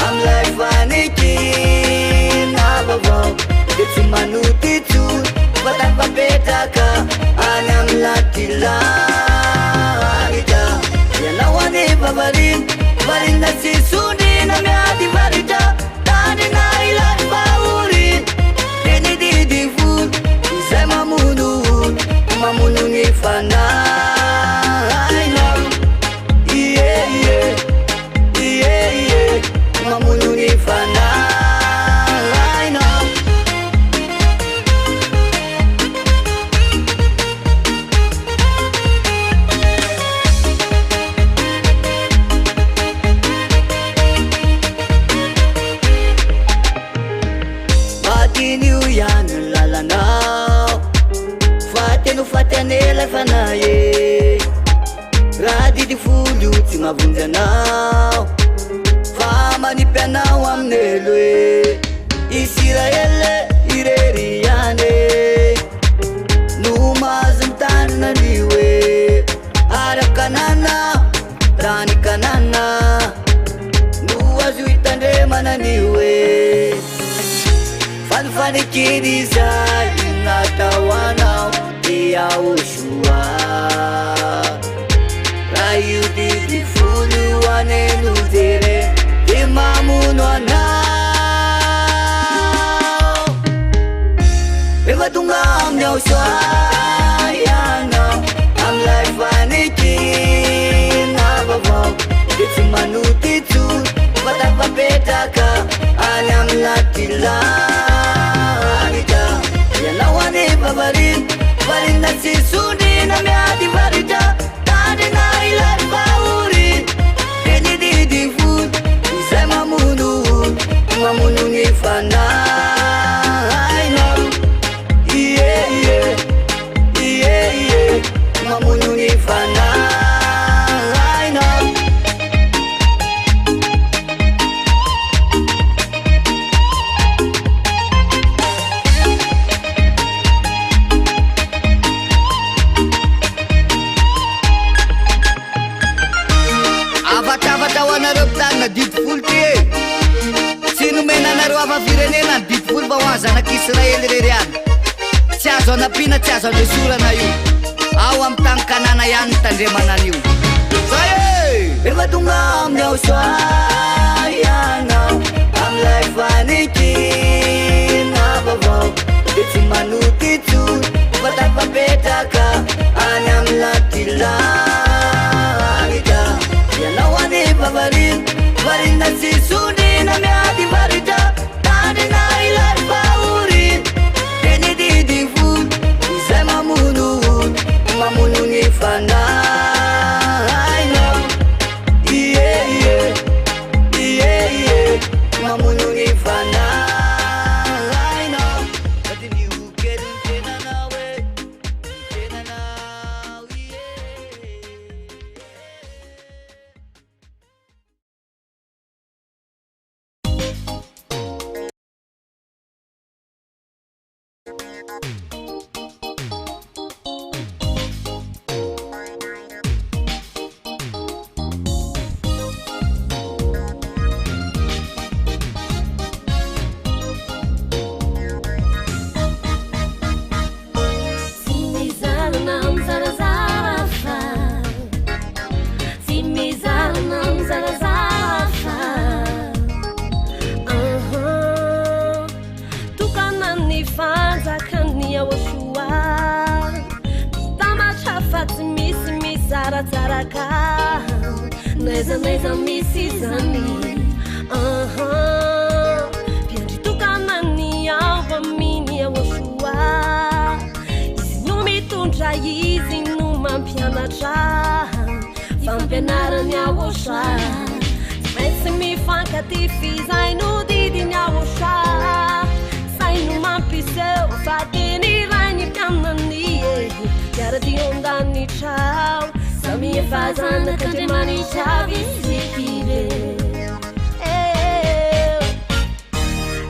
amilay fanikina vaovao de tsy manoty tsony fa tafapetraka any amin'ny latilahita ianao anefa varina tsy sonina miady varitra tandrina ilany vaoriny teny didi folo izay mamono ny fanahinao ie mamono ny fanahinao fampianarana e raha didi folo tsy mavonjy anao fa manimpianao amin'elo e Israele ireriane no mahazo mitanana anio e arakanana ranikanana no azo hitandremana anio e fanifanikiny izay natao anao YAHOSHUA raha io didi folo aneno jere de mamono anao rehefa tonga amin'ny YAHOSHUA ianao amilay fanikina vaovao de tsy manoty tsony fa tafapetraka any amin'ny latilanyta ianao anefa varina tsy sondrina miady varitra tandrina ilay vaoriny eny didi folo izay mamono ny fanahinao mamono ny fanahinao avatavata ho anareo mpitanina didi folo ty e tsy nomena anareo ava-firenena ny didi folo fa ho any zanak'Israely reriany tsy azo anapina tsy azo anesorana io ao amin'ny tany kanana ihany mitandremana an'io zay e rehefa tonga amin'ny YAHOSHUA ianao amilay fanikina vaovao de tsy manoty tsony fa tafapetraka any amin'ny latilanyta ianao anefa varina tsy sondrina miady varitra tandrina ilay vaoriny eny didi folo izay mamono ny fanahinao mamono ny fanahinao sady niokely ny tenanao e tenanao neza misizani piandritokanany avaminy YAHOSHUA izy no mitondra izy no mampianatra fampianarany YAHOSHUA tsy maintsy mifankatify zay no didiny YAHOSHUA sai no mampiseho fa teny ray ny mpianany miara-diondany trao samy efazanak'Andriamanitra visikire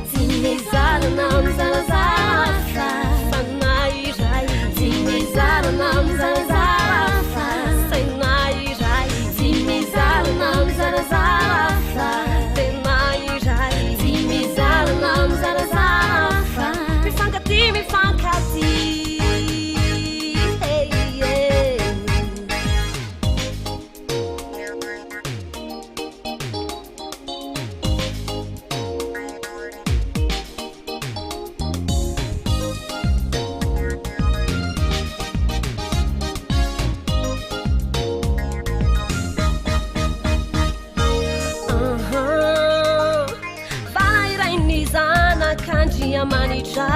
tsy mizarana mizarazafa fanahy iray tsy mizarana mizarazafa sainahy iray tsy mizarana mizarazafa tenahy iray tsy mizarana mizarazafa mifankaty manitra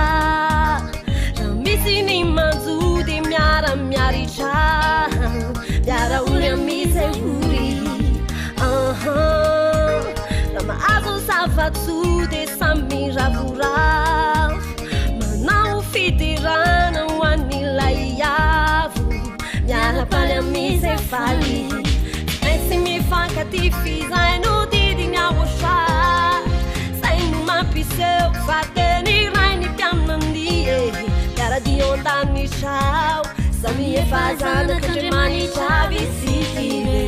raha misy ny manjody miara-miaritra miara ory amizay ory raha mahazo zava-tsody samy ravoravo manao fidirana ho an'ilay avo fizaino didiny YAHOSHUAH saino mampiseo fateny rainy mpiaminan'ie miaradion-tamisao samie fazanaka andriamanitra visitine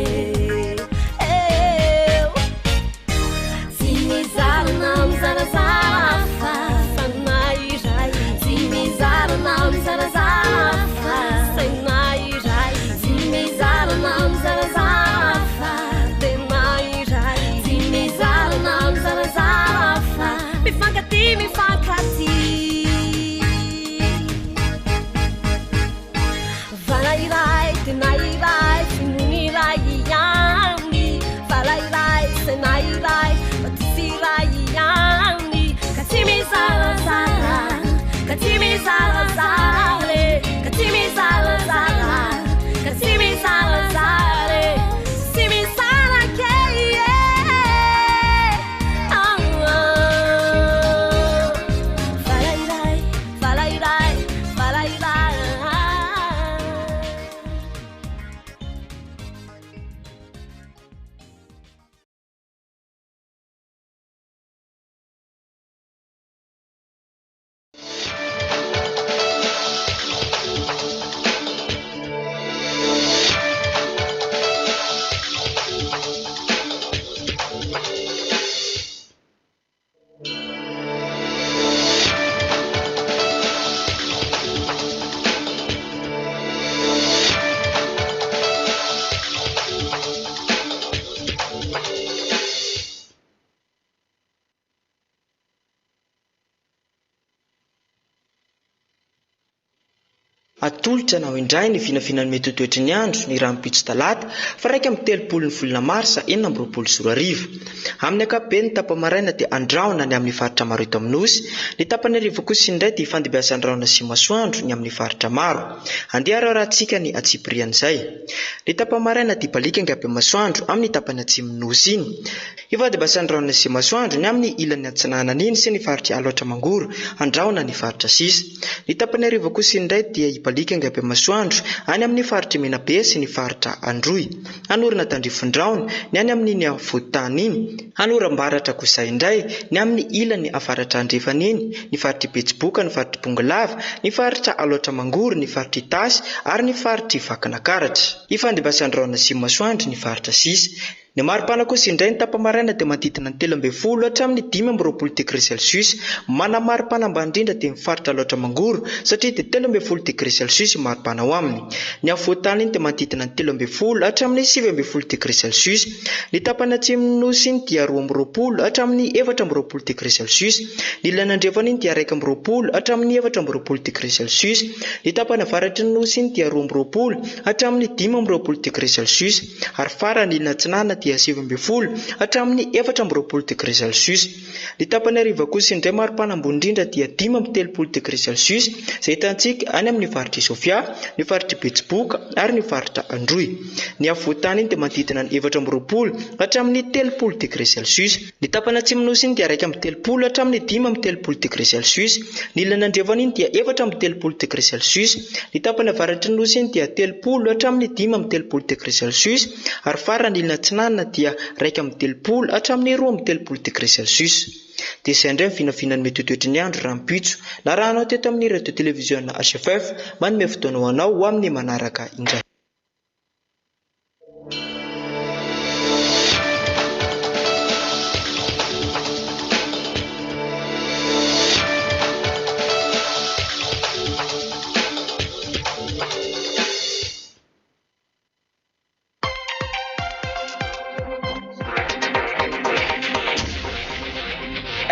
tsy mizarana mizarazafa fanairay tsy mizarana mizarazafa sainairay tsy mizarana mizarazafa tenairay tsy mizarana mizarazafa mifankaty mifankaty valairay tenairay finoniray iany valairay senairay batisiray iany ka tsy mizarazara ka tsy mizarazare ka tsy mizarazara ka tsy mizarazare tsy mizarake valairay valairay valairay atolotra na ho indray ny vinavinany mety ho toetry ny andro ny rahampitso talata fa raika amin'ny telopolo ny volana marsa 2024 amin'ny ankapobeny ny tapa-maraina dia andraona ny amin'ny faritra maro eto amin'osy ny tapany arivo kosa indray dia fandebiasa andraona sy masoandro ny amin'ny faritra maro andeha raharantsika ny atsiprian'izay ny tapa-maraina dia balika ngaby masoandro amin'ny tapany atsimon'osy iny ifandebiasa andraona sy masoandro ny amin'ny ilan'ny antsinanana iny sy ny faritra aloatra mangoro andraona ny faritra sisa ny tapany arivo kosa indray dia balika ngaby masoandro any amin'ny faritra menabe sy ny faritra androy anorina tandrifondraona ny any amin'ny avotany iny anoram-baratra kosa indray ny amin'ny ilan'ny afaratra andrefana iny ny faritra betsiboka ny faritra bongalava ny faritra aloatra mangoro ny faritra itasy ary ny faritra vakanakaratra ifandebiasa andraona sy masoandro ny faritra sisa ny maripana kosa indray ny tapa-maraina dia manodidina ny 12 hatramin'ny 15 degré celsius mana maripana ambany indrindra dia mifaritra loatra mangoro satria dia 12 degré celsius maripana ao aminy ny avoatany iny dia manodidina ny 13 hatramin'ny 17 degré celsius ny tapany atsimon'osy iny dia 12 hatramin'ny 14 degré celsius ny ilany andrefana iny dia 1 hatramin'ny 14 degré celsius ny tapany avaratry ny nosy iny dia 12 hatramin'ny 15 degré celsius ary farany ilany atsinana dia 17 hatramin'ny 14 degré celsius ny tapany ariva kosa indray maripana ambony indrindra dia 13 degré celsius izay hitantsika any amin'ny faritra Sofia ny faritra betsiboka ary ny faritra androy ny avoatany iny dia manodidina ny 14 hatramin'ny 30 degré celsius ny tapany atsimon'osy iny dia 1 hatramin'ny 15 degré celsius ny ilany andrefana iny dia 4 degré celsius ny tapany avaratry ny nosy iny dia 30 hatramin'ny 15 degré celsius ary farany ilany atsinana dia 1 hatramin'ny 2 degré celsius dia izay indray vinavinany mety toetry ny andro rahampitso na raha anao teto amin'ny radio televiziona HFF manome fotoana ho anao ho amin'ny manaraka indray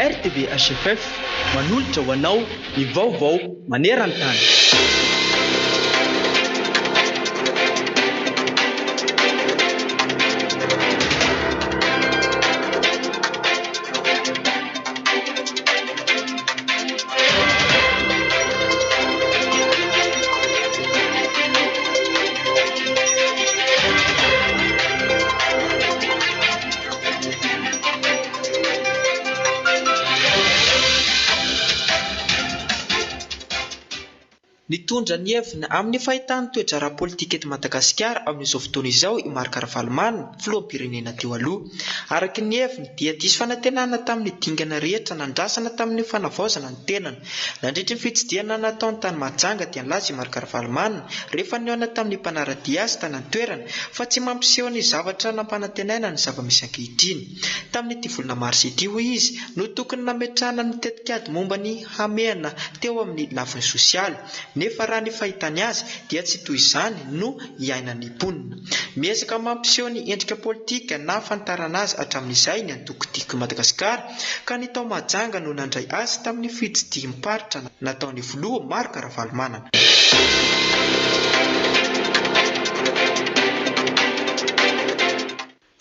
RTV HFF manolotra ho anao ny vaovao maneran-tany. nitondra ny heviny amin'ny fahitany toedrara politika eto Madagasikara amin'izao fotoana izao i Marc Ravalomanana filoham-pirenena teo aloha. Araky ny heviny dia diso fanantenana tamin'ny dingana rehetra nandrasana tamin'ny fanavaozana ny tenany. Nandritra ny fitsidihana nataony tany Mahajanga dia nilaza i Marc Ravalomanana rehefa nihaona tamin'ny mpanaradia azy tany an-toerana fa tsy mampiseho ny zavatra nampanantenaina ny zava-misy ankehitriny. Tamin'ny ity volana mars ity hoy izy no tokony nametrahana ny tetikady momba ny hamehana teo amin'ny lafiny sosialy. Nefa raha ny fahitany azy dia tsy toy izany no iainany mponina. Miezaka mampiseho ny endrika politika na fantarana azy hatramin'izay ny antoko-tiako Madagasikara ka ny tao Mahajanga no nandray azy tamin'ny fitsidiham-paritra nataony filoha Marc Ravalomanana.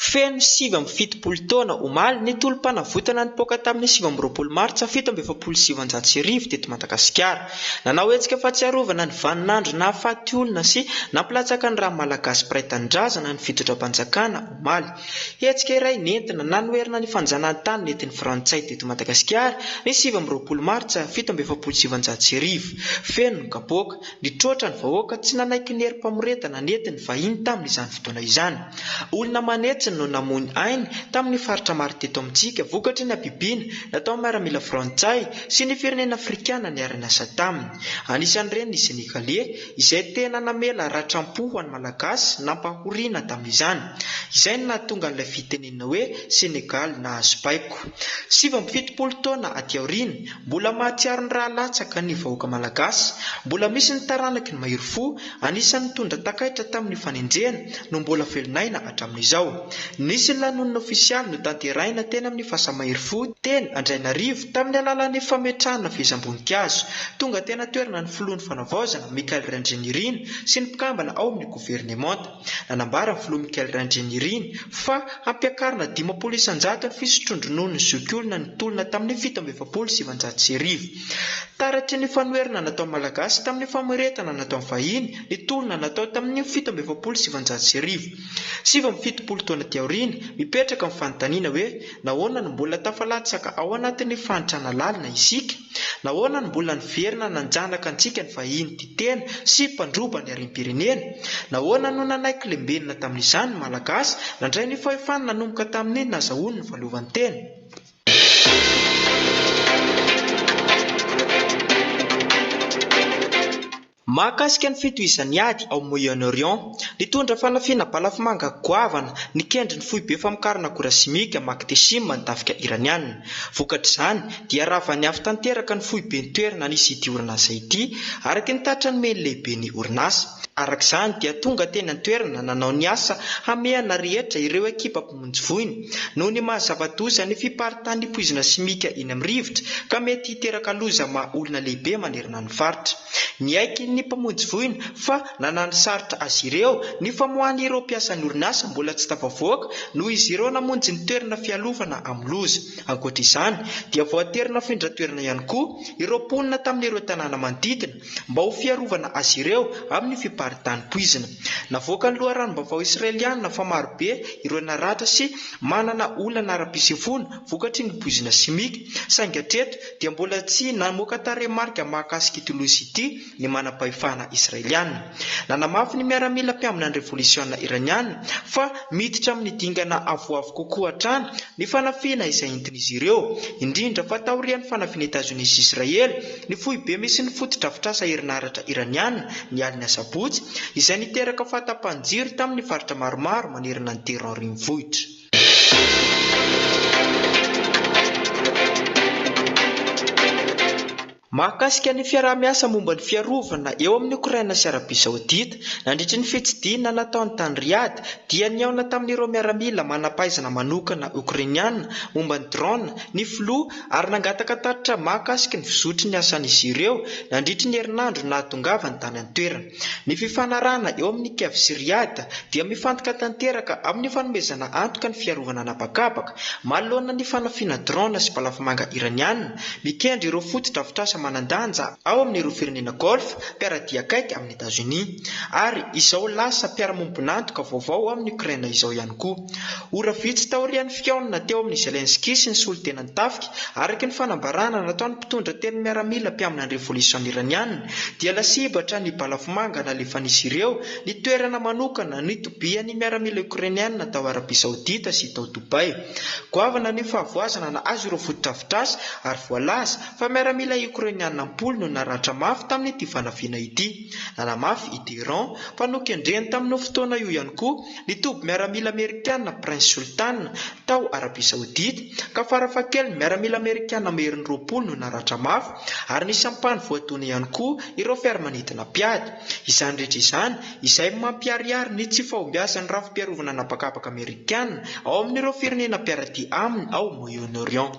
Feno 7 taona omaly ny tolom-panavotana nipoaka tamin'ny 7 martsa 1777 teto Madagasikara. Nanao hetsika fahatsiarovana ny vaninandro nahafaty olona sy nampilatsaka ny raha malagasy piraitandrazana ny fitondram-panjakana omaly. Hetsika iray nentina nanoherina ny fanjanahantany nentin'ny FRANÇAIS teto Madagasikara ny 17 martsa 1777. Feno ny kapoaka, nitroatra ny vahoaka tsy nanaiky ny herim-pamoretana nentin'ny vahiny tamin'izany fotoana izany. Olona manetsy no namony ainy tamin'ny faritra maro teto amintsika vokatry ny abibiana natao miaramila frantsay sy ny firenena afrikana ny arana-asa taminy. Anisan'ireny ny Senegalais izay tena namela ratram-po ho an'ny malagasy nampahoriana tamin'izany. Izay no nahatonga an'ilay fitenenina hoe Senegal na Azobaiko. 70 taona aty aoriana mbola mahatsiaro ny raha latsaka ny vahoaka malagasy, mbola misy ny taranaky ny mahery fo, anisan'ny tondra takaitra tamin'ny fanenjena no mbola velonaina hatramin'izao. Nisy lanonana ofisialy no tanteraina teny amin'ny fahasamahery fo teny Andrainarivo tamin'ny alalan'ny fametrahana fehezam-boninkazo. Tonga tena toerana ny filohan'ny fanavaozana Michael Randjenirina sy ny mpikambana ao amin'ny gouvernemanta. Nanambara ny filoha Michael Randjenirina fa hampiakarina 10 isan-jato ny fisotrondronoana ny zokiolona ny tolona tamin'ny 1777. Taratry ny fanoherana natao malagasy tamin'ny famoretana natao vahiny ny tolona natao tamin'ny 1777. 70 taona ty aoriana mipetraka amin'ny fanontaniana hoe nahoana no mbola tafalatsaka ao anatin'ny fanitrana lalina isika, nahoana no mbola niverina nanjanaka antsika ny vahiny ty tena sy mpandroba ny arim-pirenena, nahoana no nanaiky lembenina tamin'izany malagasy nandray ny fahefana nanomboka tamin'ny nazahoany ny valovan'ny tena. Mahakasika ny fitohizan'ny ady ao Moyen-Orient, nitondra fanafiana balafimanga goavana nikendry ny foibe famokarana akora simika maktesima ny tafika iranianina. Vokatr'izany dia ravany avy tanteraka ny foibe ny toerana nisy ity orinasa ity araky ny tatra ny meny lehibe ny orinasa. Arak'izany dia tonga teny an-toerana nanao ny asa hamehana rehetra ireo ekipa mpamonjy voiny noho ny mahazava-doza ny fiparitany poizina simika eny amin'ny rivotra ka mety hiteraka loza maha olona lehibe manerana ny faritra. Niaiky ny mpamonjy voiny fa nanany sarotra azy ireo ny famoahany ireo mpiasan'ny orinasa mbola tsy tafavoaka noho izy ireo namonjy ny toerana fialovana amin'ny loza. Ankoatr'izany dia voaterina findratoerana ihany koa ireo mponina tamin'ireo tanàna manodidina mba ho fiarovana azy ireo amin'ny fiparitany poizina. Navoaka ny loharanom-baovao israeliana fa marobe ireo naratra sy manana olana ara-pisevoana vokatry ny poizina simika, saingy hatreto dia mbola tsy namoaka tarehimarika mahakasika ity loza ity ny manam-pahefana israeliana. Nanamafy ny miaramila mpiambina ny revolisiona iraniana fa miditra amin'ny dingana avoavo kokoa hatrany ny fanafiana izay entin'izy ireo, indrindra fa taorian'ny fanafiana Etazonia sy Israely ny foibe misy ny foto-drafitrasa herinaratra iraniana ny alina sabotsy izay niteraka fahatapanjiro tamin'ny faritra maromaro manerana ny Teheran renivohitra. Mahakasika ny fiaraha-miasa momba ny fiarovana eo amin'ny Ukraina sy Arabia Saodita nandritra ny fitsidiana nataony tany Riyadh dia niaona tamin'ireo miaramila manam-pahaizana manokana Ukrainiana momba ny drone ny filoha ary nangataka taritra mahakasika ny fizotry ny asan'izy ireo nandritra ny herinandro nahatongavany tany an-toerana. Ny fifanarahana eo amin'ny Kiev sy Riyadh dia mifantoka tanteraka amin'ny fanomezana antoka ny fiarovana anabakabaka manoloana ny fanafiana drone sy balafimanga iraniana mikendry ireo foto-drafitrasa manandanja ao amin'ireo firenena golf mpiaradia akaiky amin'ny États-Unis ary izao lasa mpiara-mombonantoka vaovao amin'ny Ukraine izao ihany koa. Ora vitsy taorian'ny fiaonana teo amin'ny Zelensky sy ny solotenany tafika araky ny fanambarana nataon'ny mpitondra teny miaramila mpiamina ny revolution iraniana dia lasibatra ny balafomanga nalefa nisy ireo ny toerana manokana ny tobian'ny miaramila ukrainiana tao Arabia Saodita sy tao Dubai. Goavana ny fahavoazana na azo ireo fotodrafitrasa ary voalaza fa miaramila ukrainiana ampoly no naratra mafy tamin'ity fanafina ity. Nanamafy ity Iran fa nokendreny tamin'ny fotoana io ihany koa ny toby miaramila amerikana Prince Sultan tao Arabia Saodita ka farafakely miaramila amerikana merin'ny roapolo no naratra mafy ary ny sampany voatony ihany koa ireo fiaramanidina piady. Izany rehetra izany izay mampiariary ny tsy fahombiazan'ny rafim-piarovana napakapaka amerikana ao amin'ireo firenena mpiaradia aminy ao Moyen-Orient.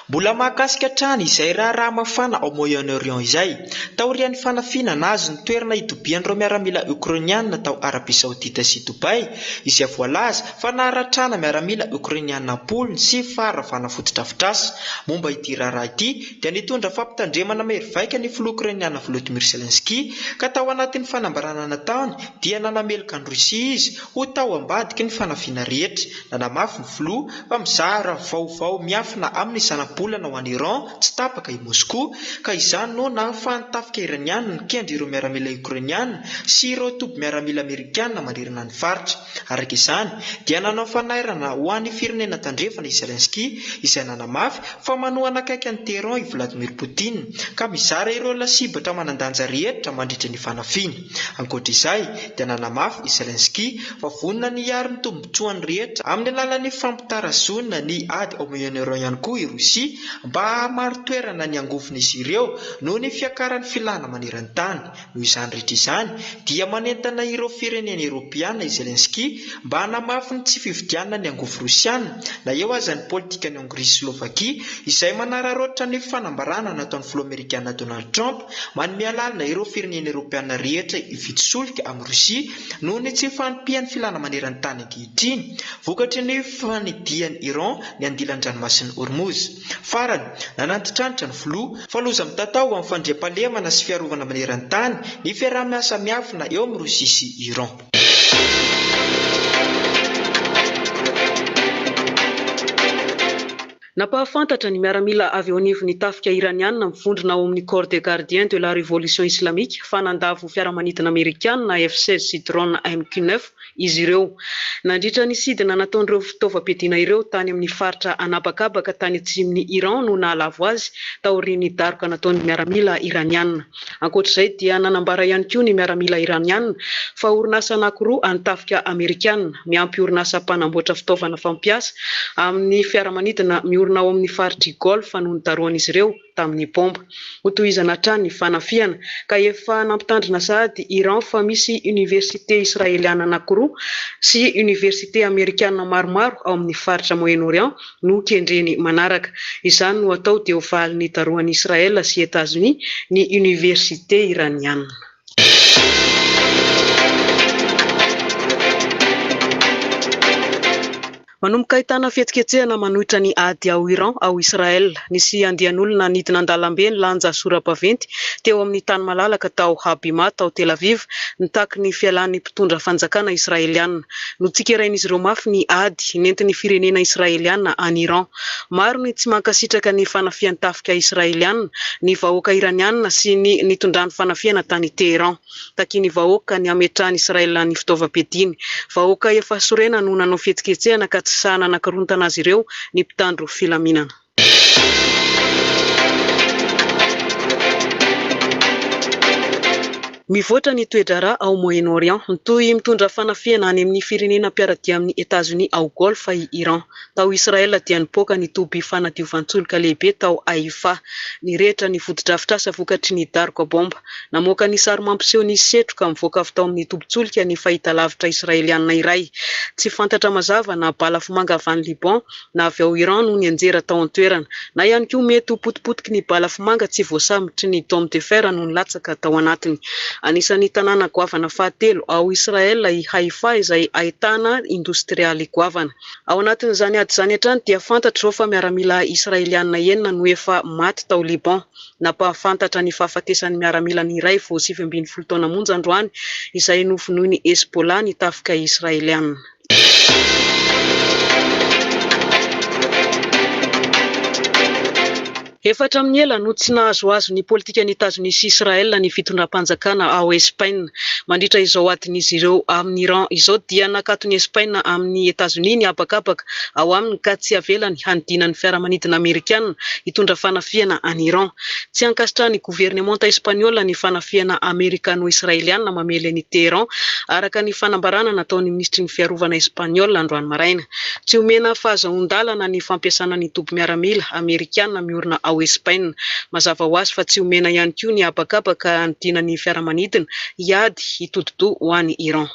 Mbola mahakasika trany izay raha mafana ao Moyen-Orient izay taorian'ny fanafina nazy ny toerana itobian'ireo miaramila ukrainiana tao Arabia Saodita sy Dubai izay voalaza fa naharatrana miaramila ukrainiana ampolony sy faravana fotodrafitrasa. Momba ity raha ity dia nitondra fampitandremana merivaika ny filoha ukrainiana Volodymyr Zelensky ka tao anatin'ny fanambarana nataony dia nanameloka ny Rosia izy ho tao ambadiky ny fanafina rehetra. Nanamafy ny filoha fa mizara vaovao miafina amin'ny bolana ho an'i Iran tsy tapaka i Moscou ka izany no nahafahan'ny tafika iraniana ny kendry ireo miaramila ukrainiana sy ireo toby miaramila amerikana manerana ny faritra. Araka izany dia nanao fanairana ho an'ny firenena tandrefana i Zelensky izay nanamafy fa manohana akaiky an'i Teheran i Vladimir Poutine ka mizara ireo lasibatra manandanja rehetra mandritra ny fanafina. Ankoatr'izay dia nanamafy i Zelensky fa vonona ny hiary ny tombotsoany rehetra amin'ny alalan'ny fampitarazona ny ady ao Moyen-Orient ihany koa i Rosia mba maro toerana ny angofon'izy ireo noho ny fiakaran'ny filana maneran-tany. Noho izany rehetra izany dia manentana ireo firenena Eropeana i Zelensky mba hanamafy ny tsy fifidianana ny angofo Rosiana na eo aza ny politika ny Hongrie sy Slovakia izay manararoatra ny fanambarana nataon'ny filoha Amerikana Donald Trump manome alalina ireo firenena Eropeana rehetra ifitsolika amin'ny Rosia noho ny tsy fanompian'ny filana maneran-tany ankehitriny vokatry ny fanidian'ny Iran ny andilan-dranomasin'ny Hormuz. Farany nanantitrantitra ny filoha fa loza mitatao amin'ny fandriam-pahalemana sy fiarovana maneran-tany ny fiaraha-miasa miafina eo amin'ny Rosia sy Iran. Napahafantatra ny miaramila avy ao anivon'ny tafika iraniana mivondrona ao amin'ny corps des gardiens de la révolution islamique fa nandavo fiaramanidina amerikana F-16 sy drone MQ-9 izy ireo. Nandritra ny sidina nataon'ireo fitaovam-piadiana ireo tany amin'ny faritra anabakabaka tany atsimon'ny Iran no nahalavo azy taorian'ny daroka nataon'ny miaramila iraniana. Ankoatr'izay dia nanambara ihany koa ny miaramila iraniana fa orinasa anankiroa antafika amerikana miampy orinasa mpanamboatra fitaovana fampiasa amin'ny fiaramanidina miorina ao amin'ny faritry golf no nitaroan'izy ireo tamin'ny bomba. Hotohizana hatrany ny fanafiana ka efa nampitandrina sahady Iran fa misy université israeliana anankiroa sy université amerikana maromaro ao amin'ny faritra Moyen-Orient no kendreny manaraka. Izany no atao dia ho valin'ny taroan'i Israel sy États-Unis ny université iraniana. Manomboka ahitana fihetsiketsehana manohitra ny ady ao Iran ao Israel. Nisy andian'olona nidina an-dalambe ny lanja sora-baventy teo amin'ny tany malalaka tao Habima tao Tel Aviv nitaky ny fialan'ny mpitondra fanjakana israeliana. Notsikerain'izy ireo mafy ny ady nentin'ny firenena israeliana any Iran. Maro ny tsy mankasitraka ny fanafian'ny tafika israeliana, ny vahoaka iraniana sy ny nitondran'ny fanafiana tany Teheran. Taky ny vahoaka ny ametrahany Israel ny fitaovam-piadiana. Vahoaka efa sorena no nanao fihetsiketsehana ka tsy saana nakarontana azy ireo ny mpitandro filaminana. Mivoatra ny toedrara ao Moyen-Orient, nitoy mitondra fanafiana any amin'ny firenena mpiaradia amin'ny États-Unis ao Golf i Iran. Tao Israel dia nipoaka ny toby fanadiovantsoloka lehibe tao YAHVAH, ny rehetra ny fotodrafitrasa vokatry ny daroka bomba. Namoaka ny sary mampiseho ny setroka mivoaka avy tao amin'ny tobin-tsolika ny fahitalavitra israeliana iray. Tsy fantatra mazava na balafomanga avy any Liban na avy ao Iran no ny anjera tao an-toerana, na ihany koa mety ho potipotiky ny balafomanga tsy voasamotry ny dôme de fer no nilatsaka tao anatiny. Anisan'ny tanàna goavana fahatelo ao Israel i YAHVAH izay ahitana industrialy goavana. Ao anatin'izany ady izany hatrany dia fantatro fa miaramila Israeliana enina no efa maty tao Liban. Napahafantatra ny fahafatesan'ny miaramila iray vao 27 taona monja androany izay nofonoiny Hezbollah ny tafika Israeliana. Efatra amin'ny ela no tsy nahazoazo ny politika ny États-Unis sy Israel ny fitondram-panjakana ao Espagne. Mandritra izao atin'izy ireo amin'ny Iran izao dia nakatony Espagne amin'ny États-Unis ny abakabaka ao aminy ka tsy avelany hanidina ny fiaramanidina Amerikana hitondra fanafiana any Iran. Tsy ankasitra ny gouvernemanta Espaniola ny fanafiana Amerikano-Israeliana mamely ny Teheran araka ny fanambarana nataon'ny ministry ny fiarovana Espaniola androany maraina. Tsy omena fahazahon-dalana ny fampiasana ny dobo miaramila Amerikana miorina ao Espagne. Mazava ho azy fa tsy omena ihany koa ny abakabaka hanidina ny fiaramanidina hiady hitododo ho an'ny Iran.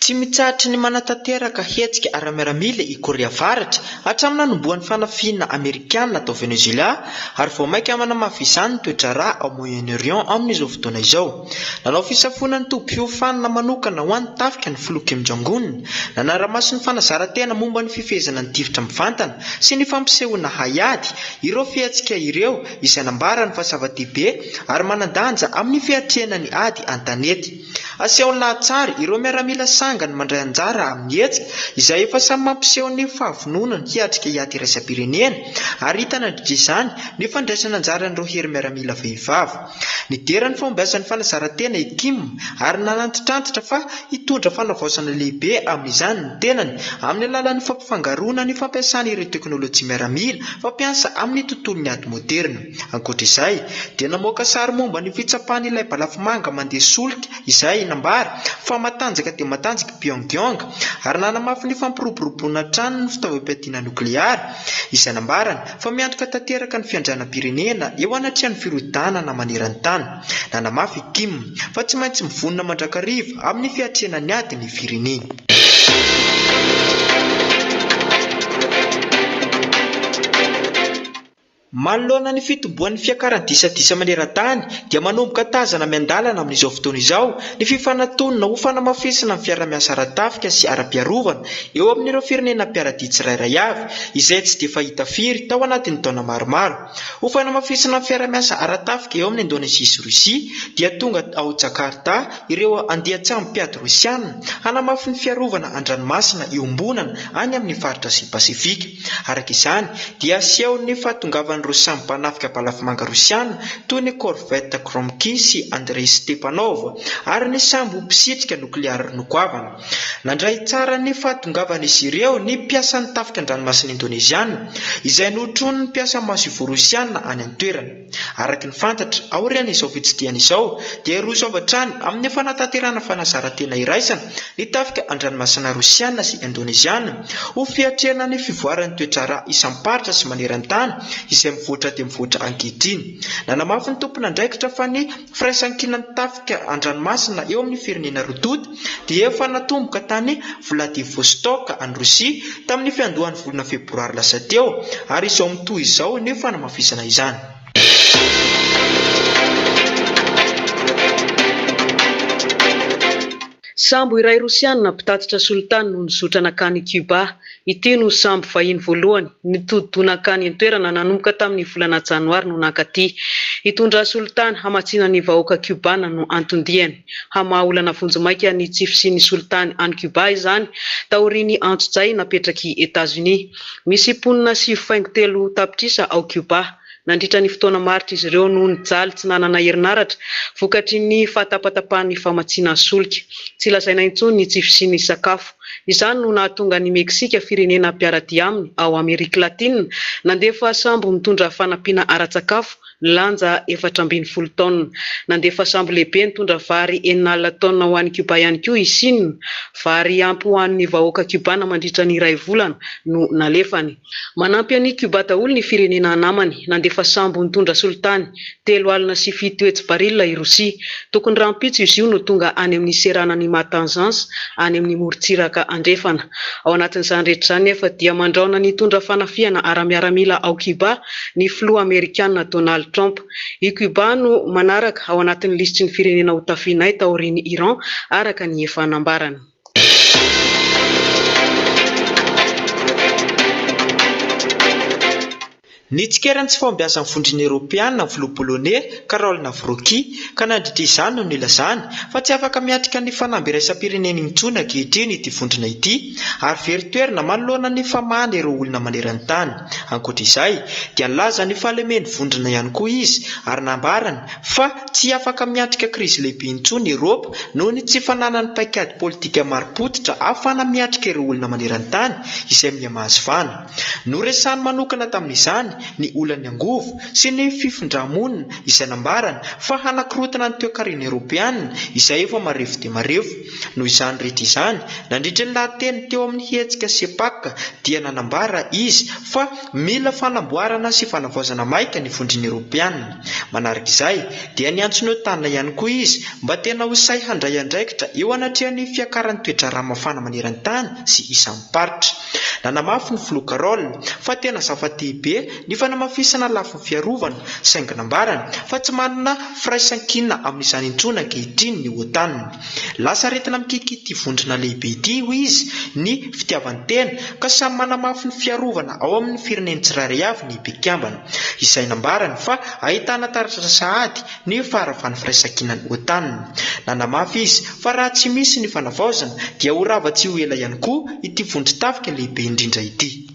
Tsy mitsahatra ny manatanteraka hetsika ara-miaramila i Korea Avaratra hatramin'ny nanomboan'ny fanafiana Amerikana tao Venezuela ary vao maika manamafy izany ny toetra ao Moyen-Orient amin'izao fotoana izao. Nanao fisafoana ny tobi-piofanana manokana ho an'ny tafika ny filoha Kim Jong-un, nanara-maso ny fanazara-tena momba ny fifehezana ny tivitra mivantana sy ny fampisehoana haiady ireo fihetsika ireo izay nambarany fa zava-dehibe ary manandanja amin'ny fiatrehana ny ady an-tanety. Aseho lahatsara ireo miaramila sangany mandray anjara amin'ny hetsika izay efa samy mampiseho ny fahavonona ny hiatrika hiady iraisam-pirenena ary hitana izany ny fandraisana anjaran'ireo hery miaramila vehivavy. Niderany fombaizan'ny fanazara-tena i Kim ary nanantitrantitra fa hitondra fanavaozana lehibe amin'izany ny tenany amin'ny alalan'ny fampifangaroana ny fampiasana ireo teknôlôjia miaramila fampiasa amin'ny tontolon'ny ady moderna. Ankoatr'izay dia namoaka sary momba ny fitsapan'ilay balafomanga mandeha solika izay nambara fa matanjaka dia matanjaka Pyongyang ary nanamafy ny fampiroboroboana trano ny fitaovam-piadiana nukleara izay nambarany fa miantoka tanteraka ny fiandrianam-pirenena eo anatrehan'ny firodana maneran-tany. Nanamafy Kim fa tsy maintsy mivonona mandrakariva amin'ny fiatrehana ny ady ny firenena. Manoloana ny fitomboan'ny fiakaran-disadisa maneran-tany dia manomboka tazana miandalana amin'izao fotoana izao ny fifanantonana ho fanamafisana amin'ny fiara-miasa ara-tafika sy ara-piarovana eo amin'ireo firenena mpiaradia tsirairay avy izay tsy dia fahita firy tao anatin'ny taona maromaro. Ho fanamafisana amin'ny fiara-miasa ara-tafika eo amin'ny Indonezia sy Rosia dia tonga ao Jakarta ireo andian-tsamby-piady Rosiana hanamafy ny fiarovana an-dranomasina iombonana any amin'ny faritra sy Pasifika. Araka izany dia asehony fahatongavana ireo samby mpanafika balafomanga Rosiana toy ny Corvette Kromky sy Andrei Stepanov ary ny samby mpisitsika nukleara nogoavana. Nandray tsara ny fahatongavana izy ireo ny mpiasa ny tafika an-dranomasina Indoneziana izay notrony ny mpiasa maso Rosiana any an-toerana. Araka ny fantatra aorian'izao fitsidihana izao dia roso avy hatrany amin'ny fanatanterana fanazara-tena iraisana ny tafika an-dranomasina Rosiana sy Indoneziana ho fiatrehana ny fivoaran'ny toetrara isam-paritra sy maneran-tany izay mivoatra dia mivoatra ankehitriny. Nanamafy ny tompona andraikitra fa ny firaisan-kinan'ny tafika an-dranomasina eo amin'ny firenena rototo dia efa natomboka tany Vladivostok any Rosia tamin'ny fiandohan'ny volana febroary lasa teo ary izao mitohy izao ny fanamafisana izany. Sambo iray Rosiana mpitatitra solitany no nizotra nakany Cuba. Ity no sambo vahiny voalohany nitodona nakany an-toerana nanomboka tamin'ny volana Janoary no nankaty. Hitondra solitany hamatsiana ny vahoaka Cubana no antondihany. Hamaolana vonjomaika ny tsify sy ny solitany any Cuba izany taoriany antso-jay napetraky États-Unis. Misy mponina 7 tapitrisa ao Cuba. Nandritra ny fotoana maritra izy ireo no nijaly tsy nanana herinaratra vokatry ny fahatapatapahan'ny famatsiana solika. Tsy lazaina intsony ny tsify sy ny sakafo. Izany no nahatonga ny Meksika firenena mpiaradia aminy ao Amerika Latina nandefa sambo mitondra fanampiana ara-tsakafo lanja 420 taona. Nandefa sambo lehibe nitondra vary 9 taona ho an'ny Cuba ihany koa isinina. Vary ampy ho an'ny vahoaka Cubana mandritra ny 2 volana no nalefany. Manampy an'ny Cuba daholo ny firenena namany. efa sambo nitondra solitany 3 alina sy 7 hetsy barila i Rosia. Tokony rampitso izy io no tonga any amin'ny seranany Matanzans any amin'ny morontsiraka andrefana. Ao anatin'izany rehetra izany nefa dia mandraona nitondra fanafiana ara-miaramila ao Cuba ny filoha Amerikanina Donald Trump. I Cuba no manaraka ao anatin'ny lisitry ny firenena ho tafianay taorian'i Iran araka ny efa nambarany. Nitsikeran tsy fampiasa fondriny Europeana filoha Polonais Karol Nawrocki ka nandritra izany no nilazany fa tsy afaka miatrika ny fanamberaisam-pireneny intsony ankehitriny ity vondrona ity ary very toerana manoloana ny famahana ireo olona maneran-tany. Ankoatra izay dia nilaza ny fahalemeny vondrona ihany koa izy ary nambarany fa tsy afaka miatrika krizy lehibe intsony Eropa noho ny tsy fananany paikady politika maro-potitra ahafahana miatrika ireo olona maneran-tany izay mihamahazivana. Noresahany manokana tamin'izany ny olany angovo sy ny fifindramonina izay nambarana fa hanakrotana ny toe-karena Europeana izay efa marevo dia marevo. Noho izany rehetra izany nandritra ny lahateny teo amin'ny hetsika sepaka dia nanambara izy fa mila fanamboarana sy fanavaozana maika ny vondriny Europeana. Manaraka izay dia niantsony ho tanina ihany koa izy mba tena ho say handray andraikitra eo anatrehan'ny fiakaran'ny toedrara mafana maneran-tany sy isamparitra. Nanamafy ny filoha Karol fa tena zava-dehibe ny fanamafisana lafiny fiarovana saingy nambarana fa tsy manana firaisan-kina amin'izany intsony ankehitriny ny OTAN. Lasa retina mikikity vondrona lehibe ity ho izy ny fitiavan-tena ka samy manamafy ny fiarovana ao amin'ny fireneny tsirairay avy ny bekambana. Izay nambarana fa ahitana taratra sahady ny faharavany firaisan-kina ny OTAN. Nanamafy izy fa raha tsy misy ny fanavaozana dia ho rava tsy ho ela ihany koa ity vondron-tafika lehibe indrindra ity.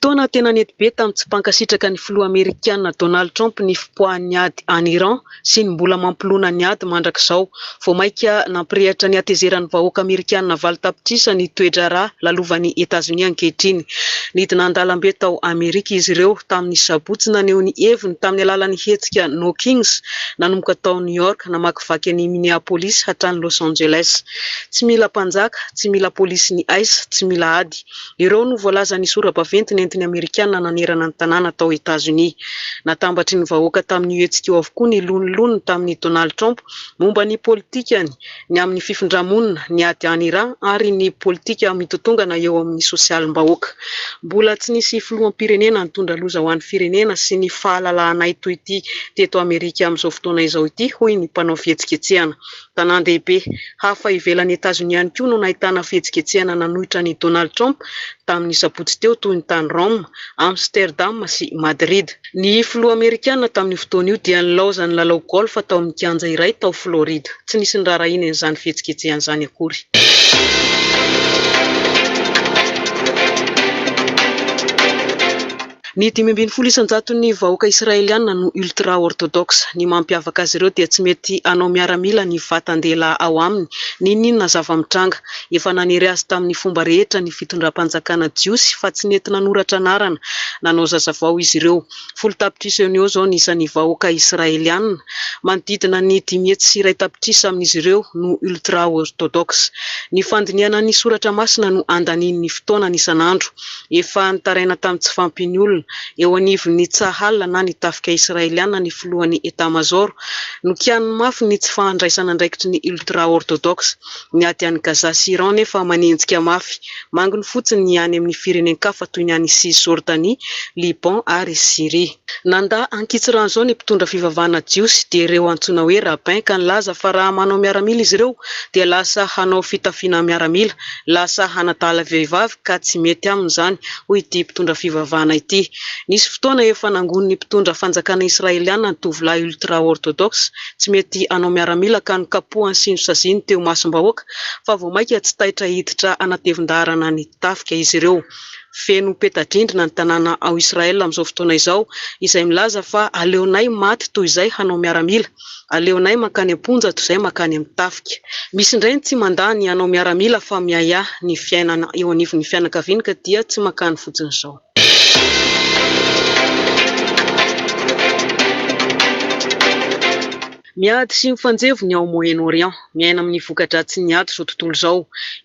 Fotoana tena nety be tamin'ny tsy mpankasitraka ny filoha Amerikanina Donald Trump ny fipoahan'ny ady any Iran sy ny mbola mampilona ny ady mandrakizao. Vao maika nampirehatra ny atezeran'ny vahoaka Amerikanina valy tapitrisa ny toe-draharaha lalovan'ny Etazonia ankehitriny. Nidina an-dalambe tao Amerika izy ireo tamin'ny sabotsy naneho ny heviny tamin'ny alalan'ny hetsika No Kings nanomboka tao New York namakivaky any Minneapolis hatrany Los Angeles. Tsy mila mpanjaka, tsy mila polisy ny aisa, tsy mila ady. Ireo no voalaza ny sora-baventy nentin'ny Amerikanina nanerana ny tanàna tao Etazonia. Natambatry ny vahoaka tamin'ny hetsika eo avokoa ny loniloniny tamin'ny Donald Trump momba ny politikany, ny amin'ny fifindramonina, ny ady any Iran ary ny politika mitotongana eo amin'ny sosialim-bahoaka. Mbola tsy nisy filoham-pirenena nitondra loza ho an'ny firenena sy ny fahalalahana ito ity teto Amerika amin'izao fotoana izao ity hoy ny mpanao fihetsiketsehana. Tanan-dehibe hafa ivelan'ny Etazonia ihany koa no nahitana fihetsiketsehana nanohitra ny Donald Trump tamin'ny sabotsy teo toy ny tany Rome, Amsterdam sy Madrid. Ny filoha Amerikanina tamin'ny fotoana io dia nilaoza ny lalao golf tao amin'ny kianja iray tao Florida. Tsy nisy ny raharaina izany fihetsiketsehana izany akory. Ny 520 isan-jaton'ny vahoaka Israeliana no ultra orthodoxe. Ny mampiavaka azy ireo dia tsy mety anao miaramila ny vatan-dehilahy ao aminy ninona zava-mitranga. Efa nanery azy tamin'ny fomba rehetra ny fitondram-panjakana jiosy fa tsy nety nanoratra anarana. Nanao zazavao izy ireo. 10 tapitrisa eo zao ny isan'ny vahoaka Israeliana. Manodidina ny 10 hetsy sy 1 tapitrisa amin'izy ireo no ultra orthodoxe. Ny fandiniana ny soratra masina no andanin'ny fotoana isan'andro. Efa nitaraina tamin'ny tsy fampiny olona eo anivon'ny Tsahal na ny tafika Israeliana ny filohan'ny etat-major no kian'ny mafy ny tsy fahandraisana andraikitry ny ultra orthodoxe. Ny ady any Gaza sy Iran nefa manenjika mafy. Manginy fotsiny ny any amin'ny firenenkafa toy ny any Cisjordanie, Liban ary Syrie. Nanda ankitsirany zao ny mpitondra fivavahana jiosy dia ireo antsoina hoe rabbin ka nilaza fa raha manao miaramila izy ireo dia lasa hanao fitafiana miaramila, lasa hanadala vehivavy ka tsy mety aminy izany hoy ity mpitondra fivavahana ity. Nisy fotoana efa nangon'ny mpitondra fanjakana Israeliana ny tovolahy ultra orthodoxe tsy mety anao miaramila ka nikapohany sy nosaziny teo masom-bahoaka fa vao maika tsy taitra hiditra anatevin-daharana ny tafika izy ireo. Feno petadrindrina ny tanàna ao Israel amin'izao fotoana izao izay milaza fa aleonay maty toy izay hanao miaramila, aleonay makany amponja toy izay makany amin'ny tafika. Misy indray tsy mandany hanao miaramila fa miaya ny fiainana eo anivon'ny fianakaviana ka dia tsy makany fotsiny izao. Miady sy mifanjevo ny ao Moyen-Orient, miaina amin'ny voka-dratsy ny ady zao tontolo izao,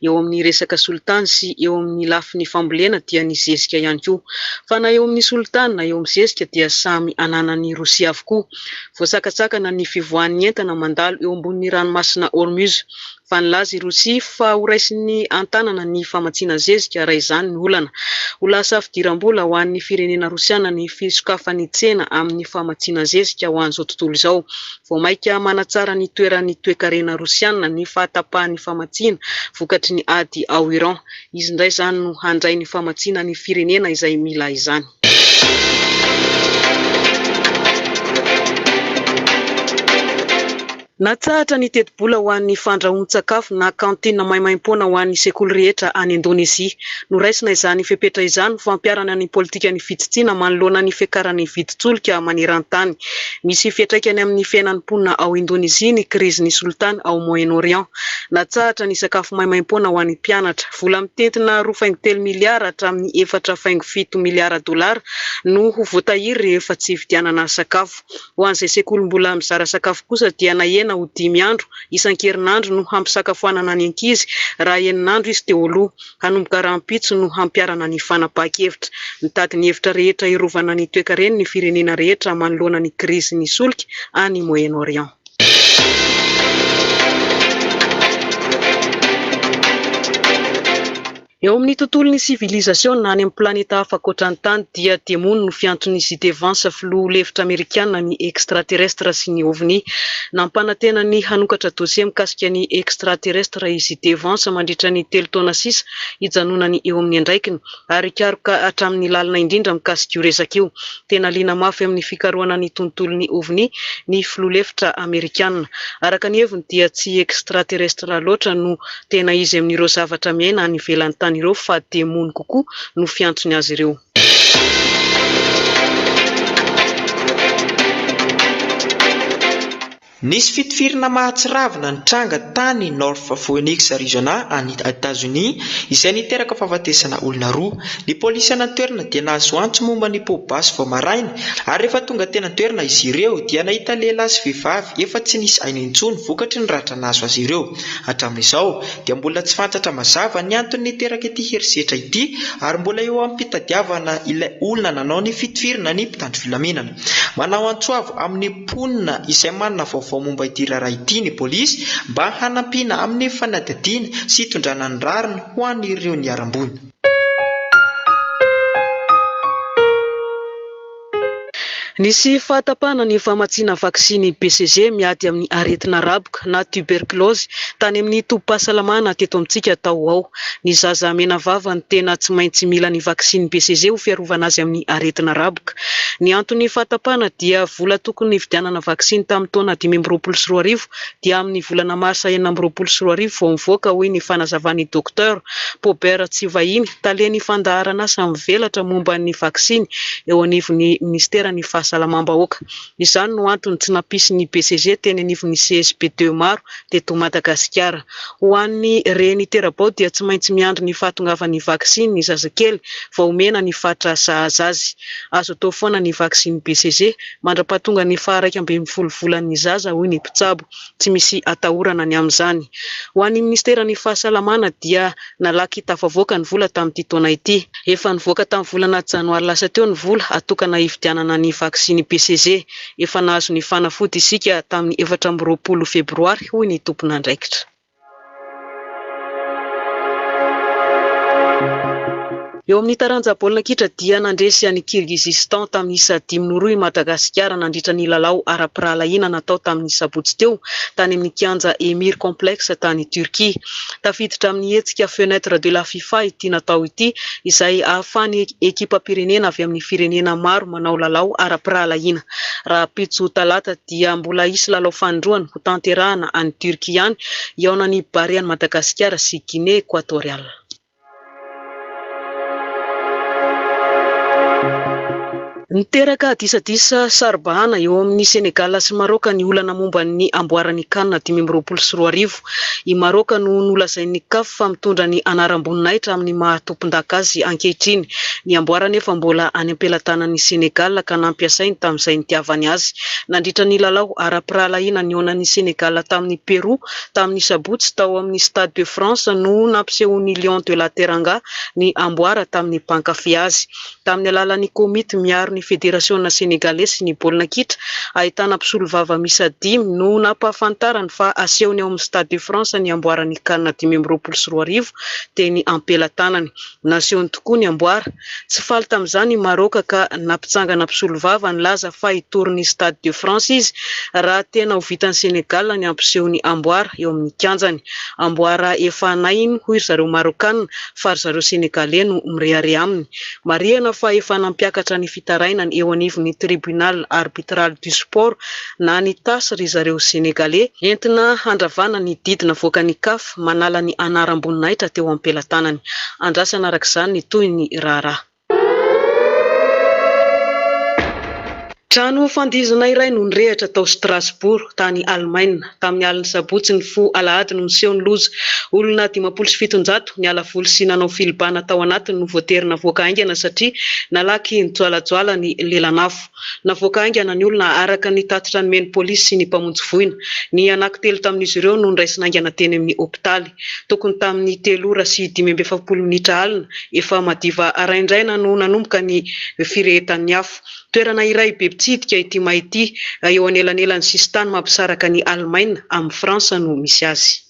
eo amin'ny resaka solitany sy eo amin'ny lafin'ny fambolena dia ny zezika ihany koa. Fa na eo amin'ny solitany na eo amin'ny zezika dia samy ananan'ny Rosia avokoa. Voasakatsakana ny fivoahan'ny entana mandalo eo ambonin'ny ranomasina Hormuz. Fa nilaza i Rosia fa ho raisin'ny antanana ny famatsiana zezika raha izany ny olana. Ho lasa fidiram-bola ho an'ny firenena Rosiana ny fisokafan'ny tsena amin'ny famatsiana zezika ho an'izao tontolo izao. Vao maika manatsara ny toeran'ny toe-karena Rosiana ny fahatapahan'ny famatsiana vokatry ny ady ao Iran. Izy indray izany no handray ny famatsiana ny firenena izay mila izany. Natsahatra ny teti-bola ho an'ny fandrahoan-tsakafo na kantina maimaim-poana ho an'ny sekoly rehetra any Indonezia. Noraisina izany fepetra izany fampiarana ny politika ny fitsintsiana manoloana ny fiakaran'ny vidin-tsolika maneran-tany. Misy fiantraikany amin'ny fiainan'ny mponina ao Indonezia ny krizin'ny solitany ao Moyen-Orient. Natsahatra ny sakafo maimaim-poana ho an'ny mpianatra. Vola mitentina 2.3 miliara hatramin'ny 4.7 miliara dolara no ho voatahiry rehefa tsy vidianana sakafo. Ho an'izay sekoly mbola mizara sakafo kosa dia nahena ho 5 andro isan-kerinandro no hampisakafoanana ny ankizy, raha eninandro izy teo aloha. Hanomboka rahampitso no hampiarana ny fanapahan-kevitra. Mitady ny hevitra rehetra irovana ny toe-karena ny firenena rehetra manoloana ny krizin'ny solika any Moyen-Orient. Eo amin'ny tontolon'ny civilisation na any amin'ny planeta hafa ankoatran'ny tany dia demono no fianton'ny J.D. filoha lefitra Amerikana ny extraterrestre sy ny ovni. Nampanantena ny hanokatra dosie mikasika ny extraterrestre i J.D. mandritra ny 3 taona sisa hijanonany eo amin'ny andraikiny ary karoka hatramin'ny lalina indrindra mikasika io resaka io. Tena liana mafy amin'ny fikarohana ny tontolon'ny ovni ny filoha lefitra Amerikana. Araka ny heviny dia tsy extraterrestre loatra no tena izy amin'ireo zavatra miaina any ivelan'ny tany ireo fa demono kokoa no fiantsony azy ireo. Nisy fitifirana mahatsiravina nitranga tany North Phoenix Arizona any États-Unis izay niteraka fahafatesana olona roa. Ny polisy ana toerana dia nahazo antso momba ny pobasy vao maraina ary rehefa tonga tena toerana izy ireo dia nahita lehilahy sy vehivavy efa tsy nisy aina intsony vokatry ny ratra nahazo azy ireo. Hatramin'izao dia mbola tsy fantatra mazava ny antony niteraka ity herisetra ity ary mbola eo am-pitadiavana ilay olona nanao ny fitifirana ny mpitandro filaminana. Manao antsoavo amin'ny mponina izay manana vaovao momba ity raharaha ity ny polisy mba hanampiana amin'ny fanadihadiana sy hitondrana ny rariny ho an'ireo niarambony. Nisy fahatapana ny famatsiana vaksiny BCG miady amin'ny aretina raboka na tuberculose tany amin'ny tobim-pahasalamana teto amintsika tao ao. Ny zaza mena vava ny tena tsy maintsy mila ny vaksiny BCG ho fiarovana azy amin'ny aretina raboka. Ny antony fahatapana dia vola tokony vidianana vaksiny tamin'ny taona 2024 dia amin'ny volana marsa 2024 vao mivoaka hoy ny fanazavan'ny dokotera Pobert Tsivahiny taleny fandaharana asa mivelatra momba ny vaksiny eo anivon'ny ministera ny fahasalamam-bahoaka. Izany no antony tsy nampisy ny BCG teny anivon'ny CSP2 maro teto Madagasikara. Ho an'ny reny terabao dia tsy maintsy miandry ny fahatongavan'ny vaksiny ny zazakely vao omena ny fatra sahaza azy. Azo atao foana ny vaksiny BCG mandra-pahatonga ny 12 volan'ny zaza hoy ny mpitsabo, tsy misy atahorana ny amin'izany. Ho an'ny ministera ny fahasalamana dia nalaky tafavoaka ny vola tamin'ity taona ity. Efa nivoaka tamin'ny volana janoary lasa teo ny vola atokana hividianana ny vaksiny BCG. Efa nahazo ny fanafody isika tamin'ny 20 febroary hoy ny tompon'andraikitra. Eo amin'ny taranja baolina kitra dia nandresy any Kirgizistan tamin'ny isa 5 Madagasikara nandritra ny lalao ara-pirahalaina natao tamin'ny sabotsy teo tany amin'ny kianja Emir Complex tany Turquie. Tafiditra amin'ny hetsika fenêtre de la FIFA ity natao ity izay ahafahan'ny ekipa pirenena avy amin'ny firenena maro manao lalao ara-pirahalaina. Raha pitso talata dia mbola isy lalao fanindroany ho tanterahana any Turquie any iaonany Bariany Madagasikara sy Guinée Équatoriale. Niteraka disadisa saribahana eo amin'ny Senegal sy Maroc ny olana momba ny amboarany CHAN 2024. I Maroc no nolazain'ny CAF fa mitondra ny anaram-boninahitra amin'ny mahatompon-daka azy ankehitriny. Ny amboarany efa mbola any am-pelatanan'ny Senegal ka nampiasainy tamin'izay nitiavany azy. Nandritra ny lalao ara-pirahalaina ny onan'ny Senegal tamin'ny Peroa tamin'ny sabotsy tao amin'ny Stade de France no nampisehoan'ny Lion de la Teranga ny amboara tamin'ny mpankafy azy. Tamin'ny alalan'ny komity miaro ny Fédération Sénégalaise ny baolina kitra, ahitana mpisolovava misa 5 no nampahafantarany fa asehony ao amin'ny Stade de France ny amboarany CHAN 2024 teny ampelatanany. Nasehony tokoa ny amboara. Tsy faly tamin'izany Maroc ka nampitsangana mpisolovava nilaza fa hitory Stade de France izy raha tena ho vitan'ny Senegal ny ampiseho ny amboara eo amin'ny kianjany. Amboara efa nainy hoy zareo Marocanina fa zareo Senegalais no mirehare aminy. Marihana fa efa nampiakatra ny fitarainany eo anivon'ny tribunal arbitral du sport na ny tasy ry zareo Senegalais entina handravana ny didina voakan'ny CAF manala ny anaram-boninahitra teo ampelatanany. Andrasana arak'izany ny toy ny raharaha. Trano fandizana iray no nirehatra tao Strasbourg tany Allemagne tamin'ny alina sabotsy ny fo alahady no niseho ny loza. Olona 570 ny ala voly sy nanao filibana tao anatiny no voaterina voaka aingana satria nalaky nijoalajoala ny lelanafo. Navoaka aingana ny olona araka ny tatitra nomeny polisy sy ny mpamonjy voina. Ny anankitelo tamin'izy ireo no niraisina aingana teny amin'ny hopitaly. Tokony tamin'ny 3 sy 7 minitra alina efa madiva araindraina no nanomboka ny firehetan'ny afo. Toerana iray be pitsidika ity mahity eo anelanelan'ny sistany mampisaraka ny Allemagne amin'ny Fransa no misy azy.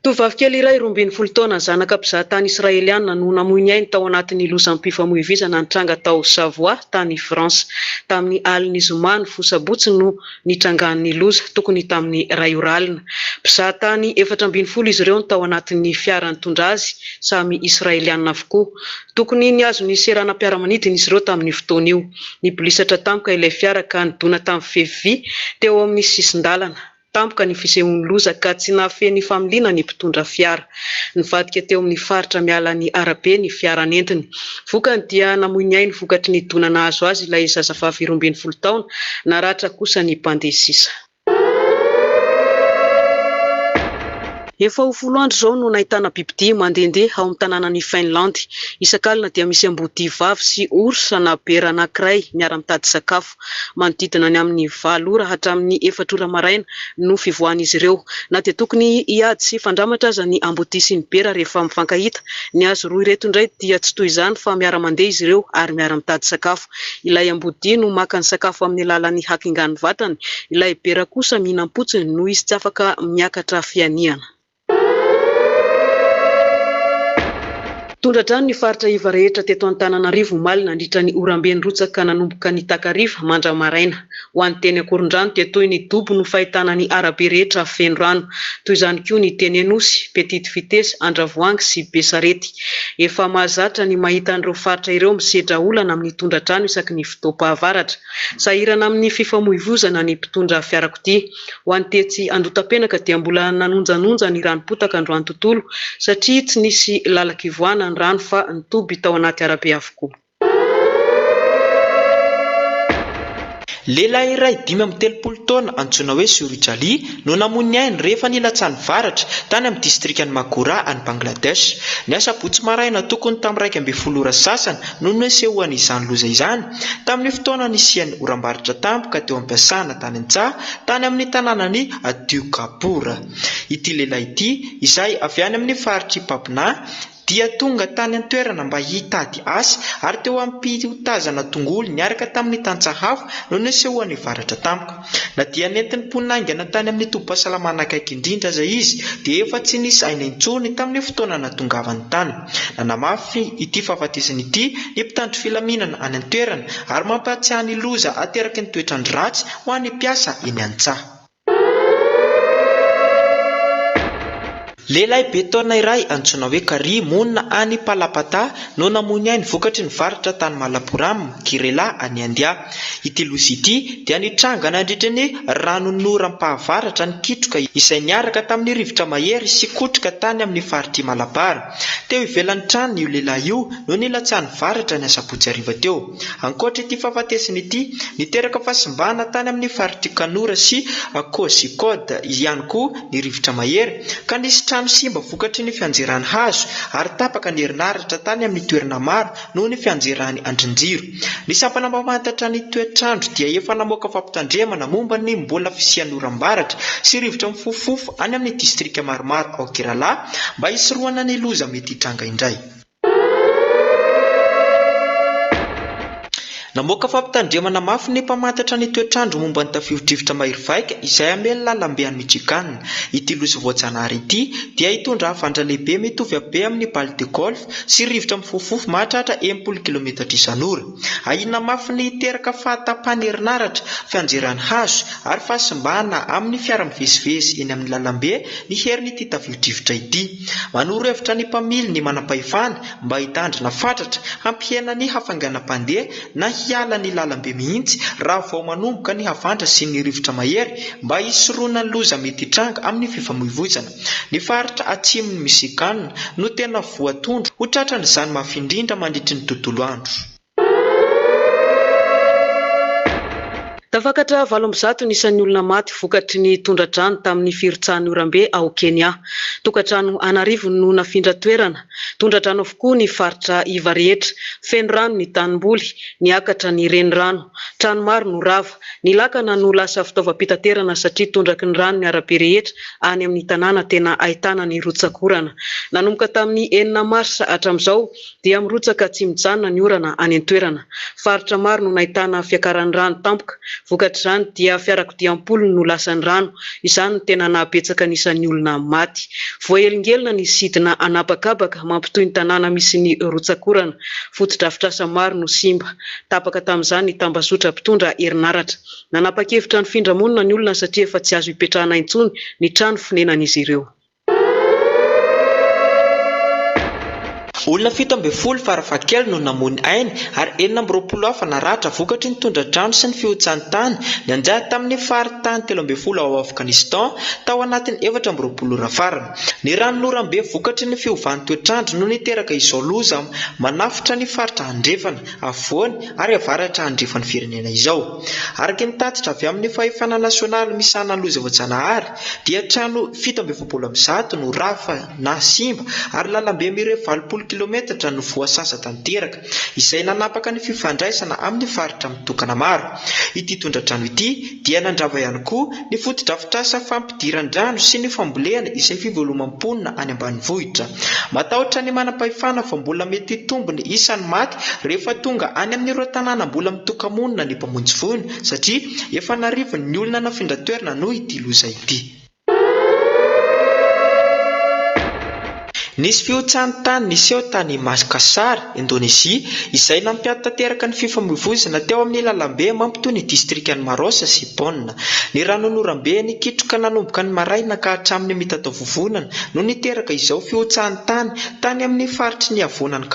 Tovovavy kely iray 12 taona zanaka mpizahatany Israeliana no namoy ny ainy tao anatin'ny lozam-pifamoivoizana nitranga tao Savoie tany France. Tamin'ny alina zoma ny fosabotsy no nitrangan'ny loza tokony tamin'ny ray oralina. Mpizahatany 420 izy ireo tao anatin'ny fiara nitondra azy samy Israeliana avokoa. Tokony niazo ny serana mpiara-manidina izy ireo tamin'ny fotoana io. Nibolisatra tampoka ilay fiara ka nidona tamin'ny fefy teo amin'ny sisin-dalana. Tampoka ny fisehon'ny loza ka tsy nahafehy ny familiana ny mpitondra fiara. Nivadika teo amin'ny faritra miala ny arabe ny fiara nentiny. Vokany dia namoy ny ainy vokatry ny donana azo azy ilay zazavavy 12 taona naratra kosa ny mpandeha sisa. Efa ho 10 andro zao no nahitana bibidia mandehandeha ao amin'ny tanànan'ny Finlande. Isan-kalina dia misy ambodia vavy sy orsa na bera anankiray miara-mitady sakafo. Manodidina ny amin'ny 9 ora hatramin'ny 4 ora maraina no fivoahan'izy ireo. Na dia tokony hiady sy fandramatra aza ny ambodia sy ny bera rehefa mifankahita. Ny azo roa ireto indray dia tsy toy izany fa miara-mandeha izy ireo ary miara-mitady sakafo. Ilay ambodia no maka ny sakafo amin'ny alalan'ny hakingan'ny vatany. Ilay bera kosa mihinam-potsiny no izy tsy afaka miakatra fianiana. Tondradrano ny faritra iva rehetra teto Antananarivo omaly nandritra ny orambe nirotsaka nanomboka ny takariva mandra-maraina. Ho an'ny teny Akorondrano dia toy ny dobo no fahitana ny arabe rehetra feno rano. Toy izany koa ny teny Anosy, Petite Vitesse, Andravoahangy sy Besarety. Efa mahazatra ny mahita an'ireo faritra ireo misedra olana amin'ny tondradrano isaky ny fotoam-pahavaratra. Sahirana amin'ny fifamoivoizana ny mpitondra fiarakodia. Ho an'ny tetsy Andotapenaka dia mbola nanonjanonja ny ranom-potaka androany tontolo satria tsy nisy lalakivoana rano fa nitoby tao anaty arabe avokoa. Lehilahy iray 5 taona antsoina hoe Surijali no namoy ny ainy rehefa nilatsany varatra tany amin'ny distrikan'ny Magora any Bangladesh. Ny asabotsy maraina tokony tamin'ny 12 ora sasany no nisehoany izany loza izany tamin'ny fotoana nisian'ny oram-baritra tampoka teo am-piasana tany Antsaha tany amin'ny tanànany Diukapura. Ity lehilahy ity izay avy any amin'ny faritry Papna dia tonga tany an-toerana mba hitady asa ary teo ampitazana tongolo niaraka tamin'ny tantsahafo no nisehoany varatra tampoka. Na dia nentin'ny mponaingana tany amin'ny tobi-pahasalamana akaiky indrindra aza izy dia efa tsy nisy aina intsony tamin'ny fotoana natongavany tany. Nanamafy ity fahafatesany ity ny mpitandro filaminana any an-toerana ary mampatsiahy ny loza ateraky ny toetrandro ratsy ho an'ny mpiasa eny Antsaha. Lehilahy be taona iray antsoina hoe Kary monina any Palapata no namony ainy vokatry ny varitra tany Malaporam Kirela any Andia. Ity loza ity dia nitranga nandritra ny ranon'oram-pahavaratra ny kitroka izay niaraka tamin'ny rivotra mahery sy kotroka tany amin'ny faritra Malabara. Teo ivelan'ny trano io lehilahy io no nilatsahany varatra ny asabotsy hariva teo. Ankoatra ity fahafatesiny ity, niteraka fahasimbana tany amin'ny faritra Kanora sy Kozhikode ihany koa ny rivotra mahery ka nisy trano simba vokatry ny fianjerany hazo ary tapaka ny herinaratra tany amin'ny toerana maro noho ny fianjerany andrinjiro. Ny sampana mamantatra ny toetrandro dia efa namoaka fampitandremana momba ny mbola fisian'ny oram-baratra sy rivotra mifofofo any amin'ny distrika maromaro ao Kerala mba hisorohana ny loza mety hitranga indray. Namoaka fampitandremana mafy ny mpamantatra ny toetrandro momba ny tafio-drivotra mahery vaika izay amin'ny lalambe any Michigan. Ity loza voajanahary ity dia hitondra havandra lehibe mitovy habe amin'ny balle de golf sy rivotra mifofofo mahatratra 10 km isan'ora. Ahina mafy ny hiteraka fahatapany herinaratra, fianjerany hazo ary fahasimbana amin'ny fiara mivezivezy eny amin'ny lalambe ny herin'ity tafio-drivotra ity. Manoro hevitra ny mpamily ny manam-pahefana mba hitandrina fatratra hampihena ny hafainganam-pandeha na hiala ny lalambe mihitsy raha vao manomboka ny havandra sy ny rivotra mahery mba hisoroana ny loza mety hitranga amin'ny fifamoivoizana. Ny faritra atsimon'ny Michigan no tena voatondro ho tratran'izany mafy indrindra mandritry ny tontolo andro. Tafakatra 17 nisan'ny olona maty vokatry ny tondradrano tamin'ny firitsahan'ny orambe ao Kenya. Tokantrano anarivo no nafindra toerana. Tondradrano avokoa ny faritra iva rehetra. Feno rano ny tanimboly, niakatra ny renirano. Trano maro no rava. Ny lakana no lasa fitaovam-pitaterana satria tondraky ny rano ny arabe rehetra any amin'ny tanàna tena ahitana ny rotsakorana. Nanomboka tamin'ny 9 marsa hatramin'izao dia mirotsaka tsy mijanona ny orana any an-toerana. Faritra maro no nahitana fiakaran'ny rano tampoka. Vokatr'izany dia fiarakodiam-polo no lasan'ny rano. Izany no tena nahabetsaka nisan'ny olona maty. Voahelingelina ny sidina anabakabaka mampitoy ny tanàna misy ny rotsakorana. Fotodrafitrasa maro no simba. Tapaka tamin'izany ny tambazotra mpitondra herinaratra. Nanapa-kevitra ny findramonina ny olona satria efa tsy azo hipetrahana intsony ny trano fonenan'izy ireo. Olona 17 farafahakeliny no namony ainy ary 20 hafa naratra vokatry ny tondradrano sy ny fiotsan'ny tany nanjary tamin'ny faritany 13 ao Afghanistan tao anatin'ny 14 ora farany. Ny ranon'orambe vokatry ny fiovan'ny toetrandro no niteraka izao loza manafitra ny faritra andrefana, afovoany ary avaratra andrefan'ny firenena izao. Araka ny tatitra avy amin'ny fahefana nasionaly misahana loza voajanahary dia trano 17 no rafa na simba ary lalambe mire 20 kilometatra no voasasa tanteraka izay nanapaka ny fifandraisana amin'ny faritra mitokana maro. Ity tondradrano ity dia nandrava ihany koa ny fotodrafitrasa fampidiran-drano sy ny fambolena izay fivelomam-ponina any ambanivohitra. Matahotra ny manam-pahefana fa mbola mety hitombo ny isan'ny maty rehefa tonga any amin'ny ireo tanàna mbola mitoka-monina ny mpamonjy voiny satria efa narivony ny olona nafindra toerana noho ity loza ity. Nisy fiotsan'ny tany niseho tany Makassar, Indonezia, izay nampiatanteraka ny fifamoivoizana teo amin'ny lalambe mampitoy ny distrikan'ny Marosa sy Bonne. Ny ranon'orambe nikitroka nanomboka ny maraina ka hatramin'ny mitatao vovonana no niteraka izao fiotsan'ny tany amin'ny faritry ny avonan'ny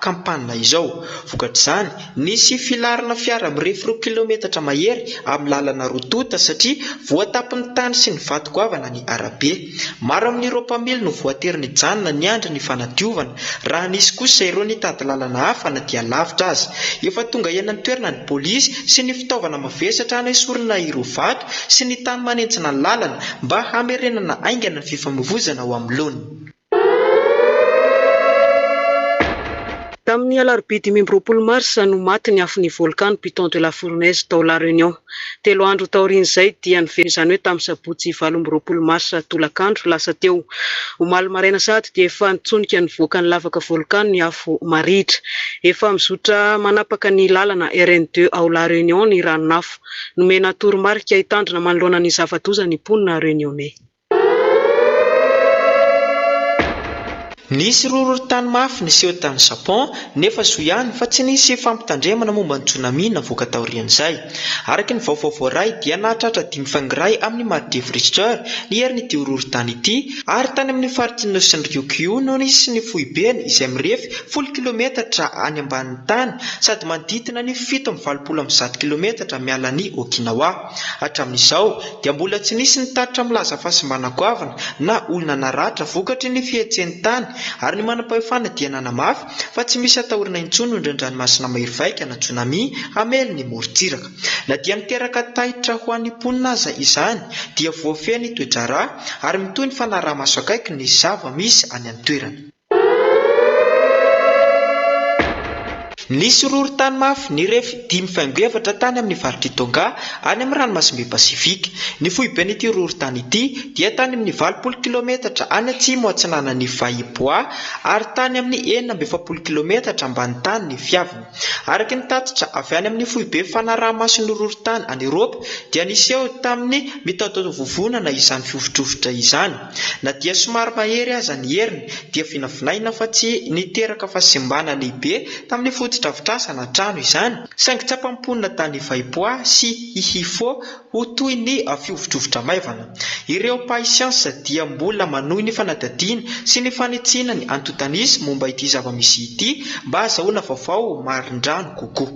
Kampanina izao. Vokatr'izany, nisy filarana fiara mirefy 10 kilometatra mahery amin'ny lalana rotota satria voatapin'ny tany sy ny vato-goavana ny arabe. Maro amin'ireo mpamily no voatery janona ny andro ny fanadiovana raha nisy kosa ireo nitady lalana hafa na dia lavitra azy. Efa tonga eny amin'ny toerana ny polisy sy ny fitaovana mavesatra hanesorana ireo vato sy ny tany manentsina ny lalana mba hamerenana aingana ny fifamoivoizana ao amin'ny laony. Tamin'ny alarobia 20 marsa no maty ny afon'ny volcan Piton de la Fournaise tao La Réunion. 3 andro taorian'izay dia izany hoe tamin'ny sabotsy 20 marsa tolakandro lasa teo. Omaly maraina sady dia efa nitsonika ny voaka ny lavaka volcan ny afo maritra. Efa mizotra manapaka ny lalana RN2 ao La Réunion ny ranon'afo. Nomena toromarika hitandrina manoloana ny zava-doza ny mponina Réunionnais. Nisy rororon-tany mafy niseho tany Japon nefa zo ihany fa tsy nisy fampitandremana momba ny tsunami navoaka taorian'izay. Araka ny vaovao voaray dia nahatratra 5 fangiray amin'ny mardi frigidaire ny herin'ity hororon-tany ity ary tany amin'ny faritra ny Ocean Ryukyu no nisy ny fohibeny izay mirefy 10 kilometatra any ambanin'ny tany sady manodidina ny 720 kilometatra miala ny Okinawa. Hatramin'izao dia mbola tsy nisy nitatitra milaza fahasimbana goavana na olona naratra vokatry ny fihetsen'ny tany ary ny manam-pahefana dia nanamafy fa tsy misy atahorana intsony indran-dranomasina mahery vaika na tsunami hamely ny morontsiraka. Na dia niteraka tahitra ho an'ny mponina aza izany dia voafeny toejara ary mitohy ny fanaraha-maso akaiky ny zava-misy any an-toerana. Nisy rororon-tany mafy nirefy 5.7 tany amin'ny faritra Tonga any amin'ny ranomasimbe Pasifika. Ny fohiben'ity rororon-tany ity dia tany amin'ny 20 kilometatra any atsimo atsinanan'ny YAHVAH ary tany amin'ny 770 kilometatra ambany tany ny fiaviny. Araka ny tatitra avy any amin'ny fohibe fanaraha-mason'ny rororon-tany any Eropa dia niseho tamin'ny mitaotao vovonana izany fihovitrovitra izany. Na dia somary mahery aza ny heriny dia vinavinaina fa tsy niteraka fahasimbana lehibe tamin'ny fototra-vitrasana trano izany saingy tsapamponina tany YAHVAH sy hihifo ho toy ny fihovitrovitra maivana. Ireo mpaisiansa dia mbola manohy ny fanadadiana sy ny fanitsina ny antotanisy momba ity zava-misy ity mba azahoana vaovao marindrano kokoa.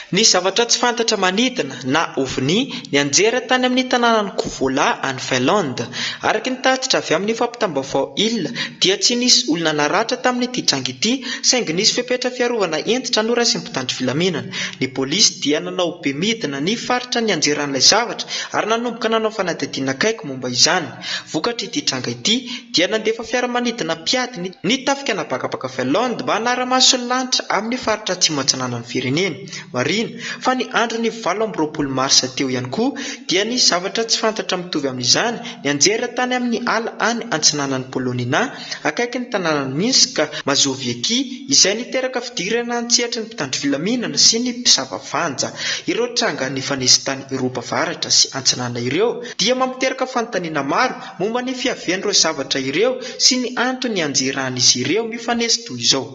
Ny zavatra tsy fantatra manidina na ovni ny anjera tany amin'ny tanànan'ny Kovola any Finlande. Araka ny tatitra avy amin'ny fampitam-baovao IL dia tsy nisy olona naratra tamin'ity trango ity saingy nisy fepetra fiarovana entitra norasy ny mpitandro filaminana. Ny polisy dia nanao be midina ny faritra ny anjeran'ilay zavatra ary nanomboka nanao fanadadiana akaiky momba izany. Vokatry ity tranga ity dia nandefa fiaramanidina piady ny tafika anabakabaka Finlande mba hanara-maso ny lanitra amin'ny faritra atsimo atsinanan'ny firenena. Fa ny andro ny 20 marsa teo ihany koa dia ny zavatra tsy fantatra mitovy amin'izany ny anjera tany amin'ny ala any antsinanan'ny Polonina akaiky ny tanànan'ny Minsk Mazoviaky izay niteraka fidirana antsihatra ny mpitandro filaminana sy ny mpisavavanja. Ireo tranga nifanesy tany Eropa avaratra sy antsinana ireo dia mampiteraka fanontaniana maro momba ny fiavian'ireo zavatra ireo sy ny antony anjeran'izy ireo mifanesy toy izao.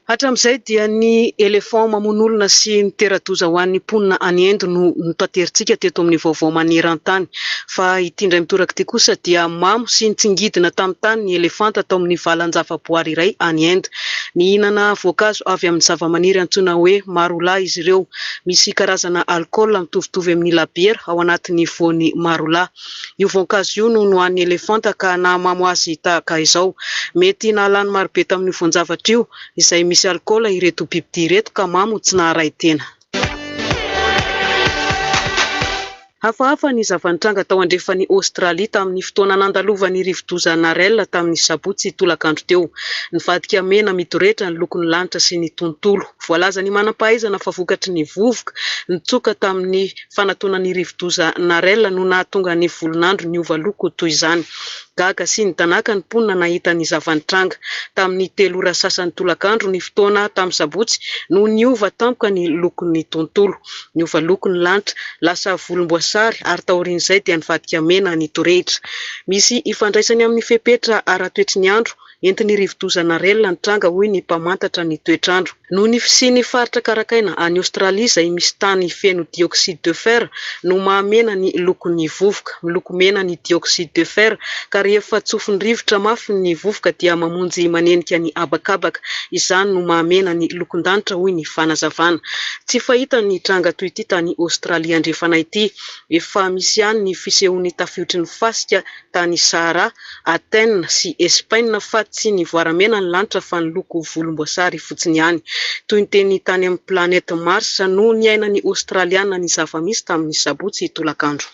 Hatramin'izay dia ny éléphant mamono olona sy ny tera-doza ho an'ny mponina any Inde no tanteritsika teto amin'ny vaovao maneran-tany. Fa ity indray mitoraka ity kosa dia mamo sy nitsingidina tamin'ny tany ny elefanta tao amin'ny valan-javaboary iray any Inde. Nihinana voankazo avy amin'ny zava-maniry antsoina hoe marola izy ireo. Misy karazana alcool mitovitovy amin'ny labiera ao anatin'ny voany marola. Io voankazo io no nohan'ny elefanta ka nahamamo azy tahaka izao. Mety nahalany marobe tamin'ny voan-javatra io izay misy alcool ireto bibidia ireto ka mamo tsy naharay tena. Hafahafa ny zava-nitranga tao andrefany Aostralia tamin'ny fotoana nandalovan'ny rivo-doza Narelle tamin'ny sabotsy tolakandro teo. Nivadika mena midorehitra ny lokon'ny lanitra sy ny tontolo. Voalaza ny manam-pahaizana fa vokatry ny vovoka nitsoka tamin'ny fanatoanan'ny rivo-doza Narelle no nahatonga ny volonandro niova loko toy izany. Gaga sy ny tanaka ny mponina nahita ny zava-nitranga. Tamin'ny 3 ora sasan'ny tolakandro ny fotoana tamin'ny sabotsy no niova tampoka ny lokon'ny tontolo. Niova lokon'ny lanitra lasa volomboasary ary taorian'izay dia nivadika mena ny dorehitra. Misy ifandraisany amin'ny fepetra ara-toetry ny andro entin'ny rivo-doza Narelle ny tranga hoy ny mpamantatra ny toetrandro. Noho ny fisian'ny faritra karakaina any Aostralia izay misy tany feno dioxyde de fer no mahamena ny lokon'ny vovoka. Miloko mena ny dioxyde de fer ka rehefa tsofin'ny rivotra mafy ny vovoka dia mamonjy manenika ny abakabaka. Izany no mahamena ny lokon-danitra hoy ny fanazavana. Tsy fahita ny tranga toy ity tany Aostralia andrefana ity. Efa misy ihany ny fisehoan'ny tafiotry ny fasika tany Sahara, Athènes sy Espagne fa tsy ny voaramena ny lanitra fa ny loko volomboasary fotsiny ihany. Toy ny teny tany amin'ny planète Mars no niainan'ny Australiana ny zava-misy tamin'ny sabotsy tolakandro.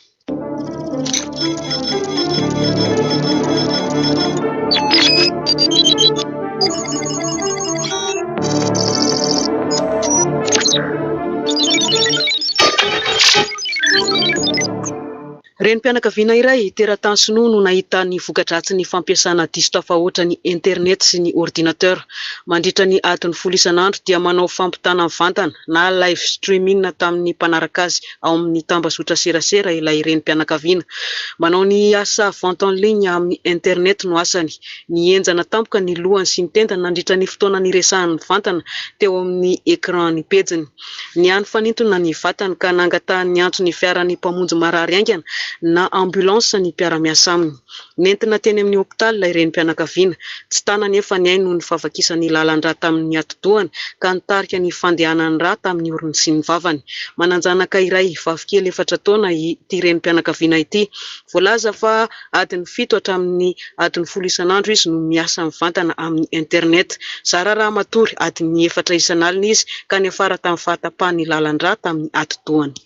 Renim-pianakaviana iray teratany Sinoa no nahita ny voka-dratsy ny fampiasana diso tafahoatra ny internet sy ny ordinateur. Mandritra ny adiny 10 isan'andro dia manao fampitana mivantana na live streaming tamin'ny mpanaraka azy ao amin'ny tambazotra serasera ilay renim-pianakaviana. Manao ny asa vente en ligne amin'ny internet no asany. Ny enjana tampoka ny lohany sy ny tendany nandritra ny fotoana niresahany mivantana teo amin'ny écran ny pejiny. Ny any fanintona ny vatany ka nangatahany ny antso ny fiaran'ny mpamonjy marary aingana na ambulance ny mpiara-miasa aminy. Nentina teny amin'ny hôpitaly ilay renim-pianakaviana. Tsy tana nefa ny ainy noho ny favakisan'ny lalan-drà tamin'ny atidohany ka nitarika ny fandehanany rà tamin'ny orony sy ny vavany. Mananjanaka iray vavikely 4 taona ity renim-pianakaviana ity. Voalaza fa adiny 7 hatramin'ny adiny 10 isan'andro izy no miasa mivantana amin'ny internet. Zara raha matory adiny 4 isan'alina izy ka ny afara tamin'ny fahatapahany lalan-drà tamin'ny atidohany.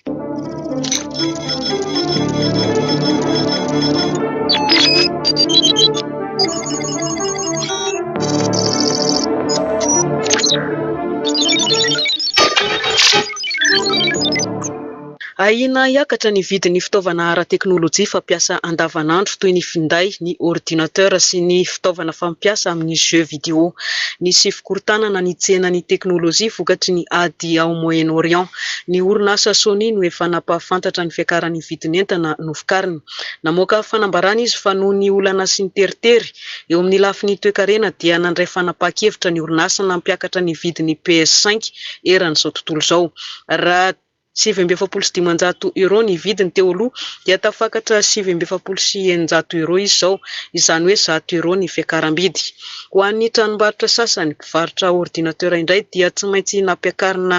Aina hiakatra ny vidin'ny fitaovana ara-teknôlôjia fampiasa andavanandro toy ny finday, ny ordinateur sy ny fitaovana fampiasa amin'ny jeux vidéo. Nisy fikorontanana ny tsenan'ny teknôlôjia vokatry ny ady ao Moyen-Orient. Ny orinasa Sony no efa napahafantatra ny fiakaran'ny vidin'entana novokariny. Namoaka fanambarana izy fa noho ny olana sy ny teritery eo amin'ny lafiny toe-karena dia nandray fanapahan-kevitra ny orinasa nampiakatra ny vidin'ny PS5 eran'izao tontolo izao. Raha 7,500 euro ny vidiny teo aloha dia tafakatra 7,500 euro izy izao, izany hoe 100 euro ny fiakaram-bidy. Ho an'ny tranombarotra sasany mpivarotra ordinateur indray dia tsy maintsy nampiakarina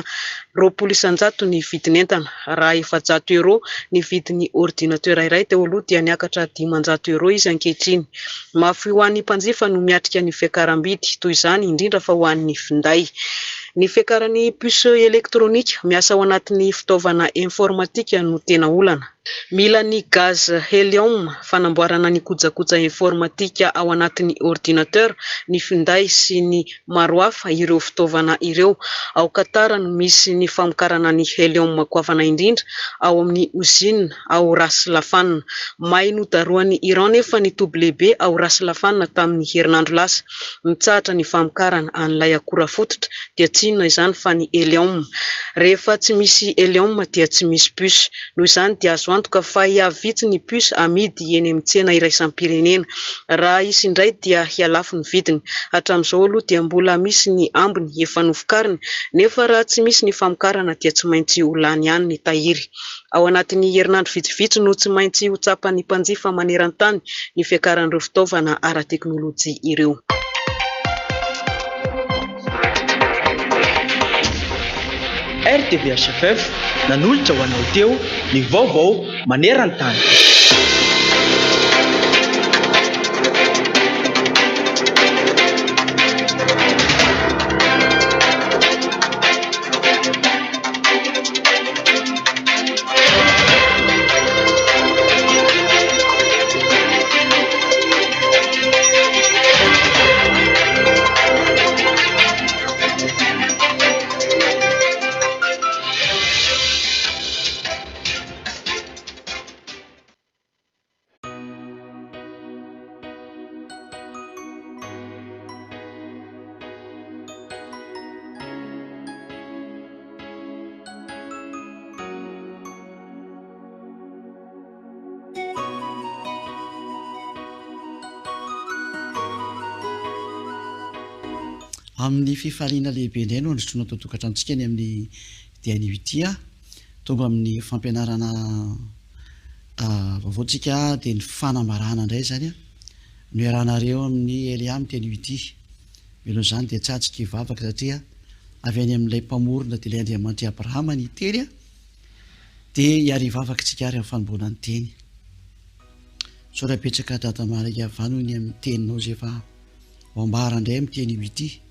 20,000 ny vidin'entana. Raha 700 euro ny vidin'ny ordinateur iray teo aloha dia niakatra 500 euro izy ankehitriny. Mafy ho an'ny mpanjifa no miatrika ny fiakaram-bidy toy izany indrindra fa ho an'ny finday. Ny fiakaran'ny puce elektronika miasa ao anatin'ny fitaovana informatika no tena olana. Mila ny gaz helium fanamboarana ny kojakoja informatika ao anatin'ny ordinateur, ny finday sy ny maro hafa ireo fitaovana ireo. Ao Qatar no misy ny famokarana ny helium goavana indrindra ao amin'ny usine ao Ras Laffan. May nodaroan'ny Iran nefa ny toby lehibe ao Ras Laffan tamin'ny herinandro lasa. Mitsahatra ny famokarana an'ilay akora fototra dia tsy inona izany fa ny helium. Rehefa tsy misy helium dia tsy misy puce. Noho izany dia azo antoka fa hiavitsy ny puce amidy eny amin'ny tsena iraisam-pirenena. Raha isy indray dia hialafo ny vidiny. Hatramin'izao aloha dia mbola misy ny ambiny efa novokariny, nefa raha tsy misy ny famokarana dia tsy maintsy ho lany ihany ny tahiry. Ao anatin'ny herinandro vitsivitsy no tsy maintsy ho tsapan'ny mpanjifa maneran-tany ny fiakaran'ireo fitaovana ara-teknôlôjia ireo. RTVHFF nanolotra ho anao teo ny vaovao maneran-tany. Amin'ny fifaliana lehibe indray no androtrona totokatranotsika ny amin'ny dia tonga amin'ny fampianarana vaovaotsika dia ny fanambarana indray zany no iarahanareo amin'ny eliam teny ity. Melo izany dia tsatsika hivavaka satria avy any amin'ilay mpamorona dia ilay Andriamanitra Abrahama ny teny dia hiary hivavaka tsika ary amin'ny fanomboana ny teny. So raha betsaka datamara YAHVAH noho ny amin'ny teninao zay efa ho ambara indray amin'ny teny ity.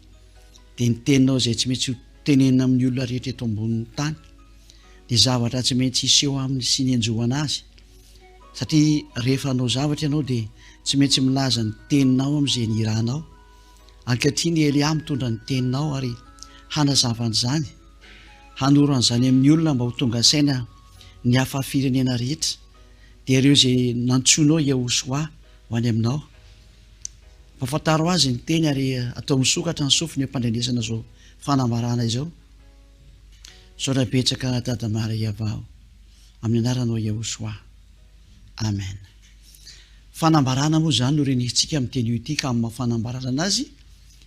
Dia ny teninao izay tsy maintsy tenenina amin'ny olona rehetra eto ambonin'ny tany, dia zavatra tsy maintsy hiseho aminy sy ny anjoana azy, satria rehefa hanao zavatra ianao dia tsy maintsy milaza ny teninao amin'izay ny irahanao. Ankehitriny ny Elia mitondra ny teninao ary hanazava an'izany, hanoro an'izany amin'ny olona mba ho tonga saina ny hafa firenena rehetra dia ireo zay nantsoinao YAHOSHUAH ho any aminao. Fafantaro azy ny teny ary atao misokatra ny sofiny ampandrenesana zao fanambarana izao. Saora betsaka Dada Mary YAHVAH amin'ny anaranao YAHOSHUAH. Amen. Fanambarana moa zany no renisitsika amin'ny teny io ity ka amin'ny fanambarana anazy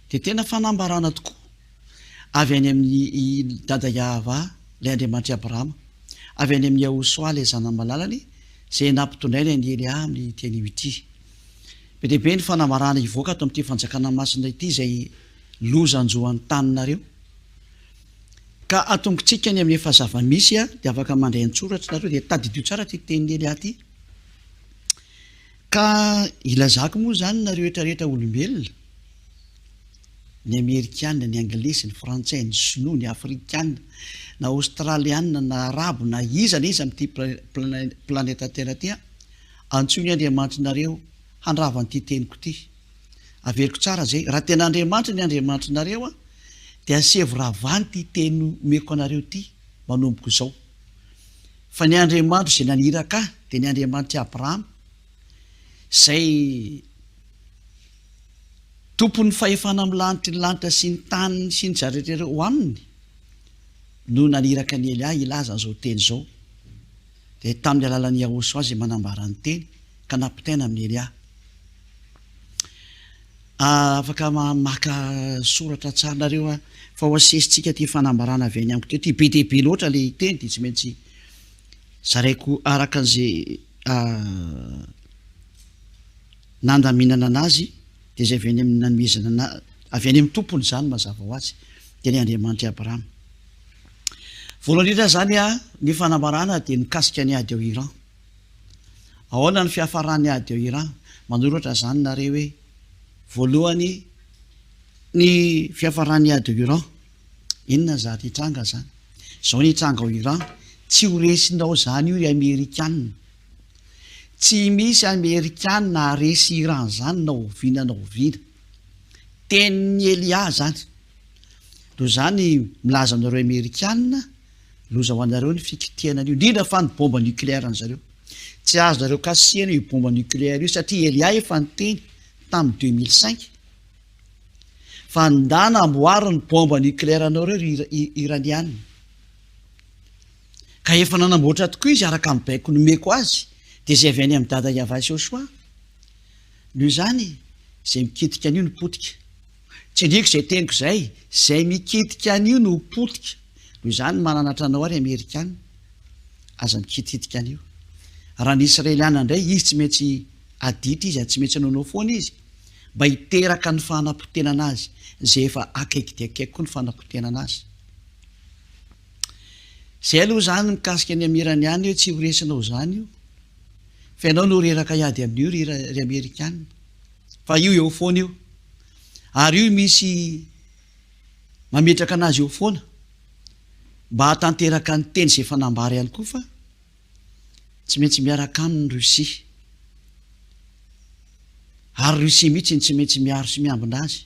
dia tena fanambarana tokoa. Avy any amin'ny Dada YAHVAH ilay Andriamanitra Abrahama, avy any amin'ny YAHOSHUAH ilay zanamalalany izay nampitondrainy ny Elia amin'ny teny io ity. Be dia be ny fanambarana hivoaka ato amin'ity fanjakana masina ity izay lozanjoan'ny taninareo. Ka atongotsika ny amin'ny efa zava-misy dia afaka mandray an-tsoratra nareo dia tadidio tsara ty tenin'ny Elia ty. Ka ilazako moa zany nareo rehetrarehetra olombelona, ny Amerikana, ny Anglisy, ny Frantsay, ny Chinois, ny Afrikana, na Australiana, na Arabo, na iza amin'ity planeta Terre ty, antsoiny Andriamanitra nareo handrava an'ity teniko ty. Averiko tsara zay, raha tena Andriamanitra ny Andriamanitra nareo dia asevravany ty teny meko anareo ty manomboko izao. Fa ny Andriamanitra izay naniraka dia ny Andriamanitra Abrahama izay tompon'ny fahefana amin'ny lanitra ny lanitra sy ny tany sy ny zaretrareo ho aminy no naniraka ny Elia ilaza an'izao teny izao. Dia tamin'ny alalan'ny YAHOSHUAH izay manambara ny teny ka nampitaina amin'ny Elia. Afaka maka soratra tsarnareo fa ho asesitsika ty fanambarana avy any amiko ty be dia be loatra le teny dia tsy maintsy zaraiko araka an'izay nandaminana anazy dia zay avy any amin'ny nanomezana avy any amin'ny tompony zany mazava ho azy dia ny Andriamanitra Abrahama. Voalohany indrindra zany ny fanambarana dia nikasika ny ady ao Iran. Ahoana ny fiafarany ady ao Iran? Manoratra zany nareo hoe voalohany ny fiafarany ady ao Iran. Inona zany hitranga zany? Zao ny hitranga ao Iran, tsy ho resinao zany io Amerikanina. Tsy misy Amerikanina resy Iran zany na oviana na oviana. Tenin'ny Elia zany. Noho zany milaza anareo Amerikanina, loza ho anareo ny fikitiana an'io, indrindra fa ny bomba nucléaire an'zareo. Tsy azo nareo kasihana io bomba nucléaire io satria Elia efa niteny tamin'ny 2005 fa ndana amboary ny bomba nucléaire anareo iraniana. Ka efa nanamboatra tokoa izy araka amin'ny baiko nomeko azy dia izay avy any amin'ny Dada YAHVAH YAHOSHUAH. Noho zany izay mikitika an'io no potika. Tsy ndriko izay teniko izay, izay mikitika an'io no potika. Noho zany mananatra anao ary Amerikana aza mikitikitika an'io. Raha ny Israeliana indray izy tsy maintsy aditra izy, tsy maintsy anao foana izy mba hiteraka ny fanapotena anazy izay efa akaiky dia akaiky koa ny fanapotena anazy. Izay aloha zany mikasika ny amiraniana io tsy horesinao zany io fa ianao no reraka iady amin'io ry Amerikana fa io eo foana io ary io misy mametraka anazy eo foana mba hatanteraka ny teny izay fanambara ihany koa fa tsy maintsy miaraka amin'ny Russie. Ary Russie mihitsy tsy maintsy miaro sy miambina azy.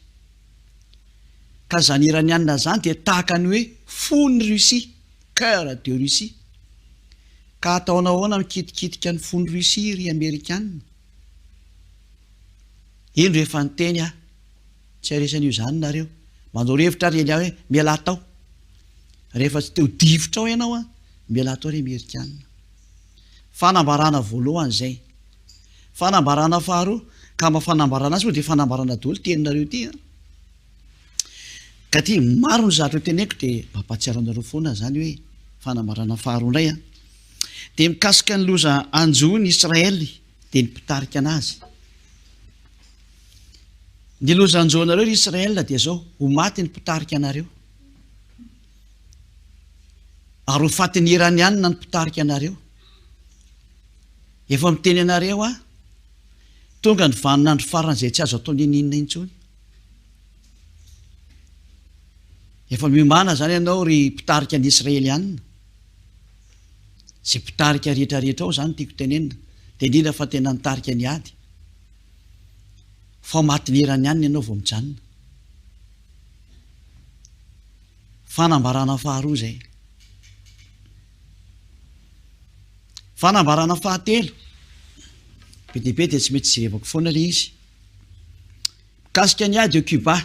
Ka zany iraniana zany dia tahaka ny hoe fon'ny Russie, cœur de Russie. Ka ataonao ahoana mikitikitika ny fon'ny Russie ry Amerikana? Ino rehefa niteny tsy aresan'io zany nareo. Manao revitra ry Elia hoe miala tao. Rehefa tsy teo difotra ao ianao miala tao ry Amerikana. Fanambarana voalohany zay. Fanambarana faharoa ka mafanambarana azy moa dia fanambarana daholo teninareo ty. Ka ty maro ny zatra teneko dia mampatsiaro anareo foana zany hoe fanambarana faharoa indray dia mikasika ny loza anjoiny Israely dia ny mpitarika anazy. Ny loza anjoinareo ry Israely dia zao ho maty ny mpitarika anareo. Ary ho fatin'ny iraniana ny mpitarika anareo. Efa miteny anareo tonga ny vaninandro farany izay tsy azo atao ninina intsony. Efa miomana zany ianao ry mpitarika ny Israeliana. Izay mpitarika rehetrarehetra ao zany tiako tenenina dia indrindra fa tena nitarika ny ady. Fa maty ny iraniana ianao vao mijanona. Fanambarana faharoa zay. Fanambarana fahatelo be dehibe dia tsy mety jerevako foana le izy mikasika ny ady eo Cuba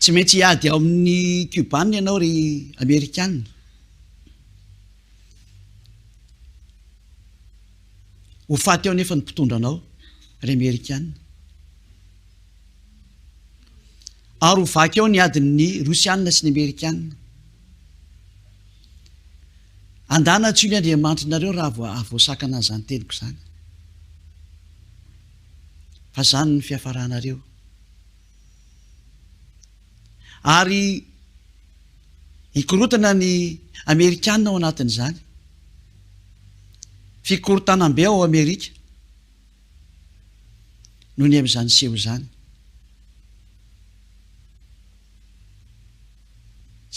tsy maintsy hiady ao amin'ny Cubanina ianao ry Amerikanina ho faty ao nefa ny mpitondra anao ry Amerikanina ary ho vaky ao ny adin'ny Rosianina sy ny Amerikanina andana tsy ny Andriamanitrareo raha voasakana zany teniko zany fa zany ny fiafaranareo ary ikorotana ny Amerikanina ao anatin'izany fikorotanam-be ao Amerika noho ny amin'izany seho zany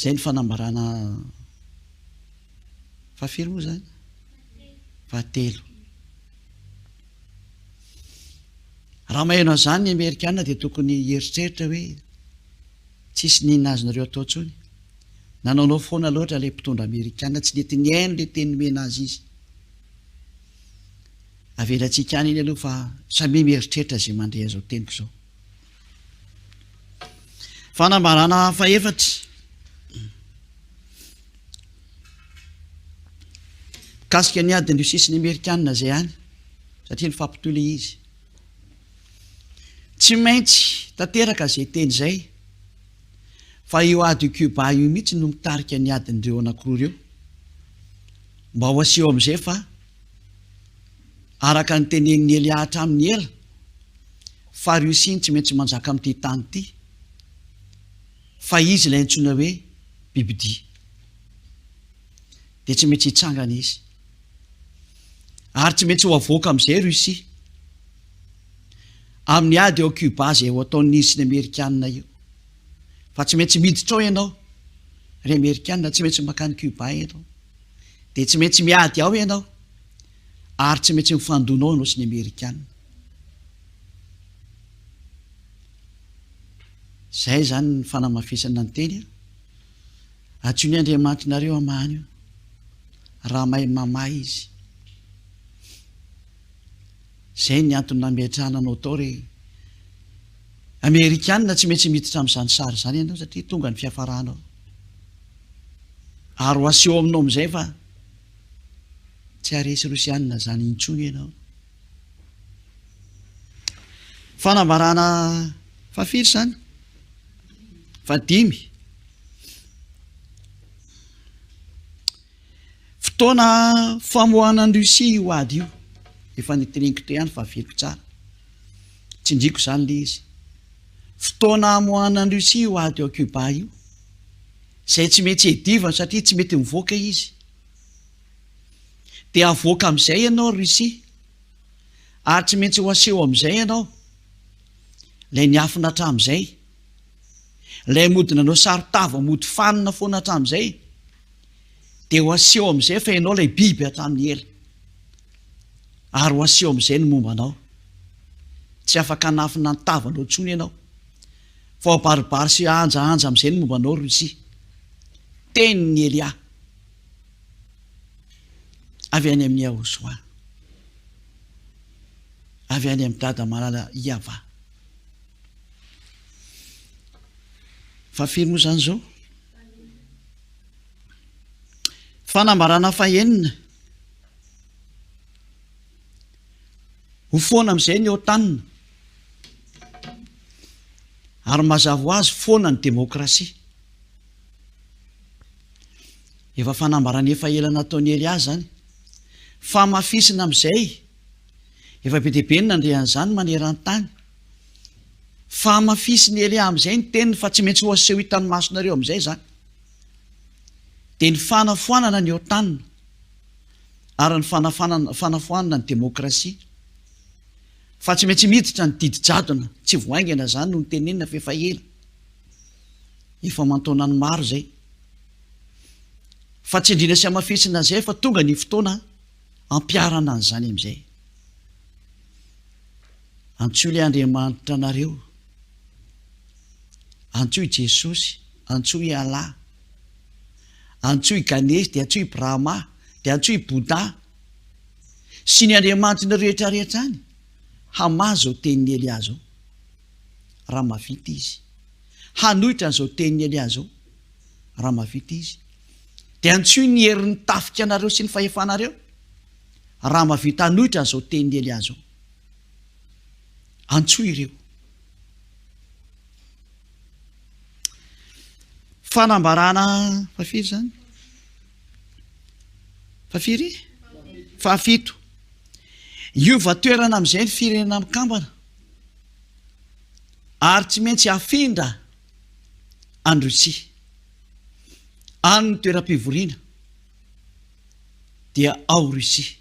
zay ny fanambarana fahafiry moa zany fahatelo raha maheno an'izany ny Amerikanina dia tokony hieritreritra hoe tsisy nina azonareo atao ntsony nanaonao foana loatra ilay mpitondra Amerikanina tsy nety ny haino le teny mena azy izy avelantsika any iny aloha fa samy mieritreritra zay mandray azao teniko zao fanambarana faefatra kasika ny adiny io sisiny Amerikanina zay any satria ny fampitoly izy tsy maintsy tanteraka zay teny zay fa io ady Cuba io mihitsy no mitarika ny adin'ireo anankiroa ireo mba ho aseho amin'izay fa araka ny teneniny Elia hatramin'ny ela fa Russie tsy maintsy manjaka amin'ity tany ity fa izy ilay antsoina hoe bibidia dia tsy maintsy hitsangana izy ary tsy maintsy ho avoaka amin'izay Russie amin'ny ady eo Cuba zay ho ataon'ny izy sy ny Amerikanina io fa tsy maintsy miditra ao ianao ry Amerikanina tsy maintsy makany Cuba ianao dia tsy maintsy miady ao ianao ary tsy maintsy mifandonao ianao sy ny Amerikanina zay zany ny fanamafisana ny teny atso ny Andriamanitrareo amany io raha mahay mamahy izy zay ny antony nametrahana anao tao re Amerikanina tsy maintsy miditra amin'izany sary zany ianao satria tonga ny fiafaranao ary ho aseho aminao amin'izay fa tsy haresy Rosianina zany intsony ianao fanambarana fahafiry zany fadimy fotoana famohanan'ny Russie io ady io efa niteneniko teo ihany fahaviriko tsara tsy indriko zany le izy fotoana amohanan'ny Russie io ady eo Cuba io zay tsy maintsy edivana satria tsy mety mivoaka izy dia avoaka amin'izay ianao Russie ary tsy maintsy ho aseho amin'izay ianao lay niafina hatramin'izay lay modina anao sarotava mody fanina foana hatramin'izay dia ho aseho amin'izay fa ianao lay biby hatramin'ny ela ary ho aseho amin'izay ny momba anao tsy afaka nafina ny tavanao ntsony ianao fa ho baribary sy anjaanja amin'izay ny momba anao Russie tenyny Elia avy any amin'ny YAHOSHUAH avy any amin'ny dada malala YAHVAH fa firy moa zany zao fanambarana fahenina ho foana amin'izay ny otanina ary mazava ho azy foana ny demokrasia efa fanambarana efa ela nataon'ny Elia zany fa mafisina amin'izay efa be dehibe ny nandrehan'izany maneran-tany fa mafisiny Elia amin'izay ny teniny fa tsy maintsy ho aseho hitan'ny masonareo amin'izay zany dia ny fanafoanana ny otanina ary ny fanafoanana ny demokrasia fa tsy maintsy miditra ny didi-jadona tsy voaingana zany no ny tenenina fa efa ela efa mantaona ny maro zay fa tsy indrina sy amafisina zay fa tonga ny fotoana ampiarana an'izany amin'izay antsoy ilay Andriamanitra anareo antsoy Jesosy antsoy Allah antsoy Ganesy dia antsoy Brahma dia antsoy Bouddha sy ny andriamanitra rehetrarehetra any hamazo zao tenin'ny Elia zao raha mavita izy, hanohitra n'izao tenin'ny Elia zao raha mavita izy, dia antsoy ny herin'ny tafika anareo sy ny fahefanareo raha mavita hanohitra n'izao tenin'ny Elia zao, antsoy ireo. Fanambarana fafiry zany, fafiry fahafito, iova toerana amin'izay ny firenena mikambana ary tsy maintsy hafindra any Rosia, any ny toeram-pivoriana dia ao Rosia,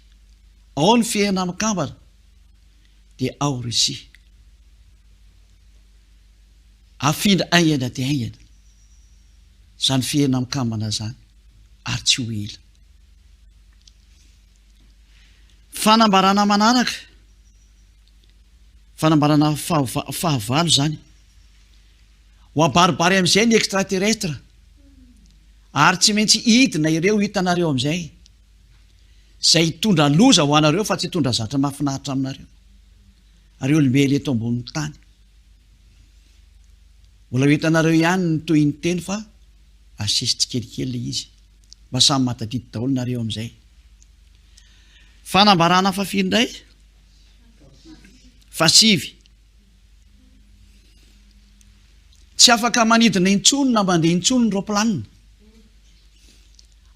ao ny firenena mikambana dia ao Rosia, hafindra aingana dia aingana zany firenena mikambana zany ary tsy ho ela. Fanambarana manaraka, fanambarana fahavalo zany, ho abaribary amin'izay ny extraterrestre ary tsy maintsy hidina ireo hitanareo amin'izay, zay hitondra loza ho anareo fa tsy hitondra zatra mahafinaritra aminareo, ary olombelo eto ambonin'ny tany. Mbola hitanareo ihany ny toy ny teny fa asisy tsikelikely le izy mba samy matadity daholo nareo amin'izay. Fanambarana fafiry indray, fasivy, tsy afaka manidina intsony na mandeha intsony ny roplanina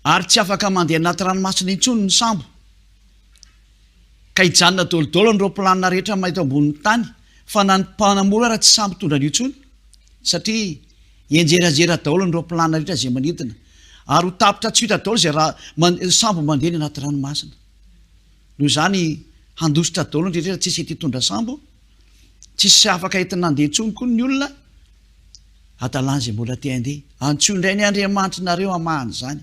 ary tsy afaka mandeha anaty ranomasina intsony ny sambo, ka hijanona dolodolo ny roplanina rehetra mahita ambonin'ny tany fa na ny mpanamora raha tsy sambo tondra an'intsony, satria enjerajera daholo ny roplanina rehetra zay manidina ary ho tapitra tsy hita daholo zay raha sambo mandeha ny anaty ranomasina. Noho zany handositra daholo ny rehetra tsisy ety hitondra sambo, tsisy afaka entina nandeha intsony koa ny olona, adalany zay mbola te handeha. Antsoy indray ny Andriamanitra nareo amahany zany,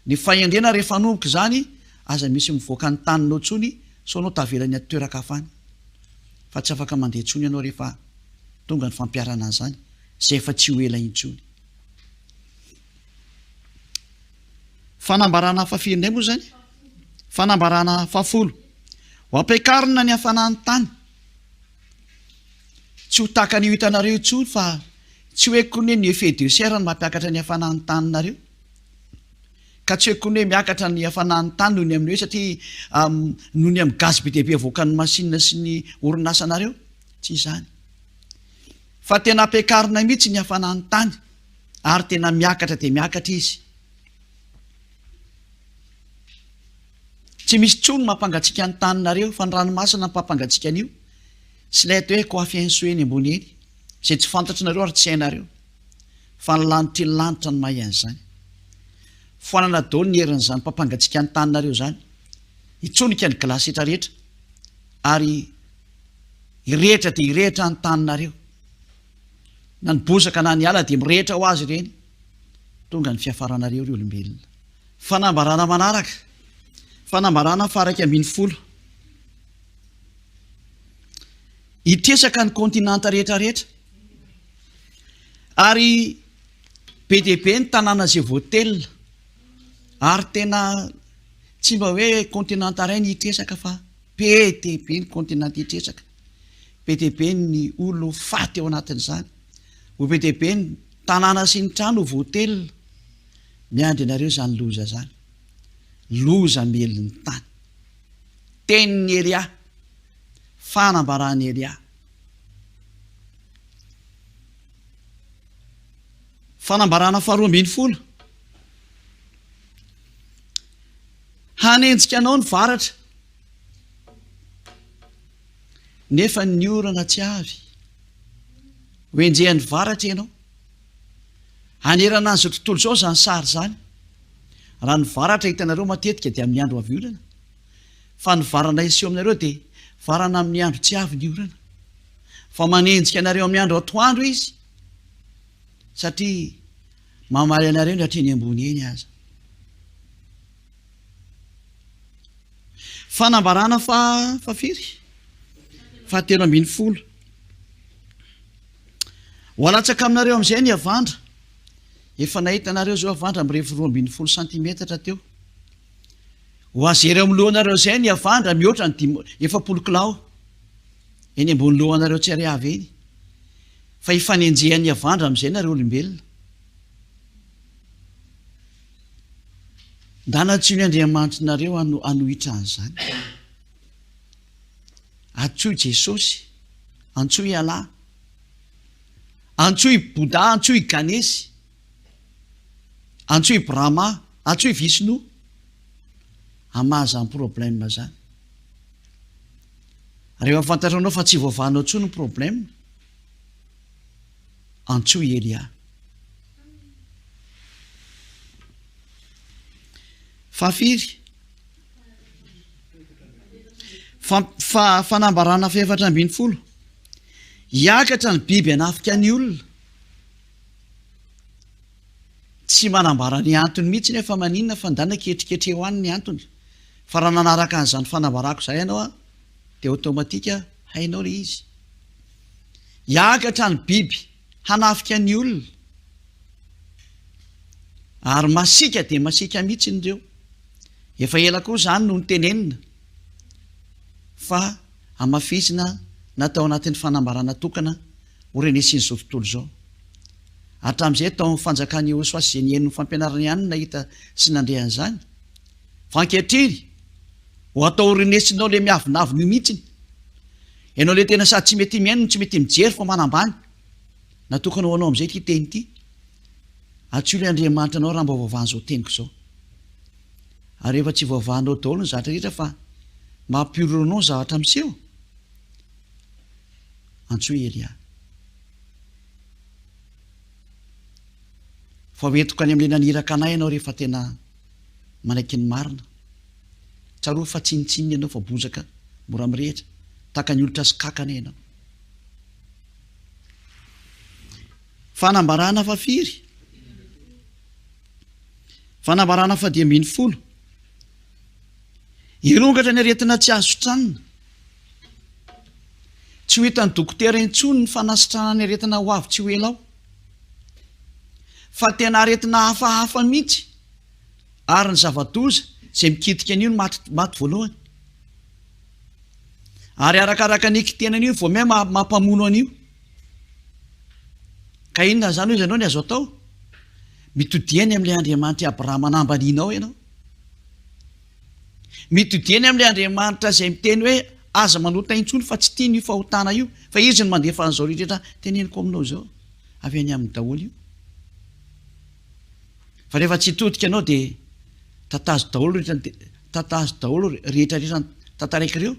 ny fahendrena rehefa nomboka zany aza misy mivoaka ny taninao tsony so anao tavelany toeran-kafany, fa tsy afaka mandeha intsony ianao rehefa tonga ny fampiarana zany zay efa tsy ho ela intsony. Fanambarana fafiry indray moa zany, fanambarana fafolo, ho ampiakarina ny hafanan'ny tany, tsy ho taka ny hitanareo intsony fa tsy hoe kone ny FDCR ny mampiakatra ny hafanan'ny taninareo, ka tsy hoe kone miakatra ny hafanan'ny tany noho ny amin'ny hoe satria noho ny amin'ny gaz be dia be avoakan'ny masinina sy ny orinasanareo, tsy izany, fa tena ampiakarina mihitsy ny hafanan'ny tany ary tena miakatra dia miakatra izy. Tsy misy tsony mampangatsika ny taninareo fa ny ranomasina mampangatsika an'io, sy ilay atao hoe coiffenso eny ambony eny zay tsy fantatrinareo ary tsy hainareo, fa ny lanitra ny lanitra ny mahay an'izany. Foanana daholo ny herin'izany mampangatsika ny taninareo zany, hitsonika ny glasy rehetra rehetra ary irehetra dia irehetra ny taninareo, na ny bozaka na ny ala dia mirehetra ho azy ireny, tonga ny fiafaranareo ry olombelona. Fanambarana manaraka, fanambarana faraka ambin'ny folo, hitresaka ny kontinanta rehetra rehetra ary be dia be ny tanàna zay voatelina ary tena tsy mba hoe kontinanta iray ny hitresaka fa be dia be ny kontinanta hitresaka, be dia be ny olo faty ao anatin'izany, ho be dia be ny tanàna sy ny trano voatelina. Miandry anareo zany loza zany, loza melin'ny tany, tenin'ny Elia, fanambarany Elia. Fanambarana faharoa ambin'ny folo, hanenjika anao ny varatra nefa ny orana tsy avy, hoenjehan'ny varatra ianao, hanerana an'izao tontolo zao zany sary zany. Raha ny varatra hitanareo matetika dia amin'ny andro avy orana, fa ny varana iseho aminareo dia varana amin'ny andro tsy avy ny orana, fa manenjika anareo amin'ny andro atoandro izy, satria mamaly anareo ny hatreny ambony eny aza. Fanambarana fafiry, fahatelo ambin'ny folo, ho alatsaka aminareo amin'izay ny avandra, efa nahita anareo zao avandra amin'ny 2.20 cm teo, ho azery milohanareo zay ny avandra mihoatra ny 7 kilao eny ambony lohanareo tsy ary avy eny fa ifanenjehan'ny avandra am'izay nareo olombelona ndanatsy ny andriamanitrinareo anohitra an'izany antsoy jesosy antsoy alahy antsoy boda antsoy ganesy antsoy brahma antsoy visno amazany problème zany rehefa fantatranao fa tsy voavanao tsoa ny problème antsoy Elia fafiry fanambarana faefatra ambin'ny folo hiakatra ny biby anafika ny olona tsy manambara ny antony mihitsy nefa maninona fa ndana ketriketre ho any ny antony fa raha nanaraka an'izany fanambarako zay ianao a de automatika hainao le izy hiakatra ny biby hanafika ny olona ary masika de masika mihitsy nireo efa ela koa zany no nytenenina fa amafisina natao anatin'ny fanambarana tokana orenesiny zao tontolo zao hatram'izay tao fanjakany YAHOSHUAH sy ny fampianarana ihany nahita sy nandrehan'izany fa ankehitriny ho atao orenesinao le miavinavy mio mihitsiny ianao le tena sady tsy mety miaino no tsy mety mijery fa manambany natokana ho anao am'izay ty teny ity atsyo le andriamanitra anao raha mba vaovany zao teniko zao ary efa tsy vaovanao daholo ny zavatra rehetra fa mampiororonao ny zavatra miseho antsoy Elia fa hoentiko any am'le naniraka anay ianao rehefa tena manaiky ny marina tsaroa fa tsinitsininy ianao fa bozaka mora mirehetra taka ny olotra sy kakana ianao fanambarana fafiry fanambarana fa 10 irongatra ny aretina tsy azo tranona tsy ho hitan'ny dokotera intsony ny fanasitrana ny aretina ho avy tsy ho elao fa tena aretina hafahafa mihitsy ary ny zava-doza zay mikitika an'io ny maty voalohany ary arakaraka ny kitena an'io vo may mampamono an'io ka inona zany ho izy anao ny azo atao mitodiany am'le andriamanitra Abrahama nambaninao ianao mitodiany am'le andriamanitra zay miteny hoe aza manota intsony fa tsy tiany io fahotana io fa izy ny mandefa an'izao rehetra teneniko aminao zao avy any amin'ny daholo io fa rehefa tsy hitodika anao de tatazo daholo rehetrarehetra tantaraiky ireo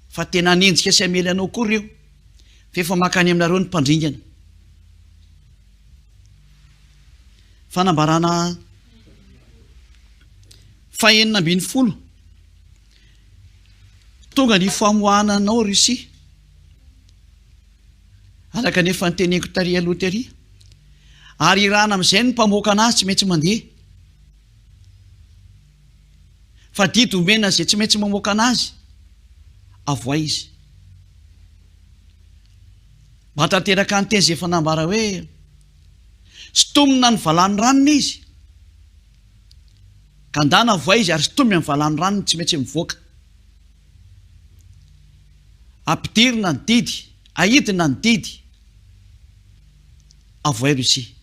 fa tena nenjika sy amely anao koa ireo fa efa makany aminareo ny mpandringana fanambarana 9 tonga ny famohananao Russie araka nefa nyteneniko tary aloha tery ary irana am'izay ny mpamoaka anazy tsy maintsy mandeha fa didy omena zay tsy maintsy mamoaka anazy avoa izy mba tanteraka ny teny zay fanambara hoe sitomina ny valany ranony izy ka ndana avoa izy ary sitomina ny valany ranony tsy maintsy mivoaka ampidirina ny didy ahidina ny didy avoay Russie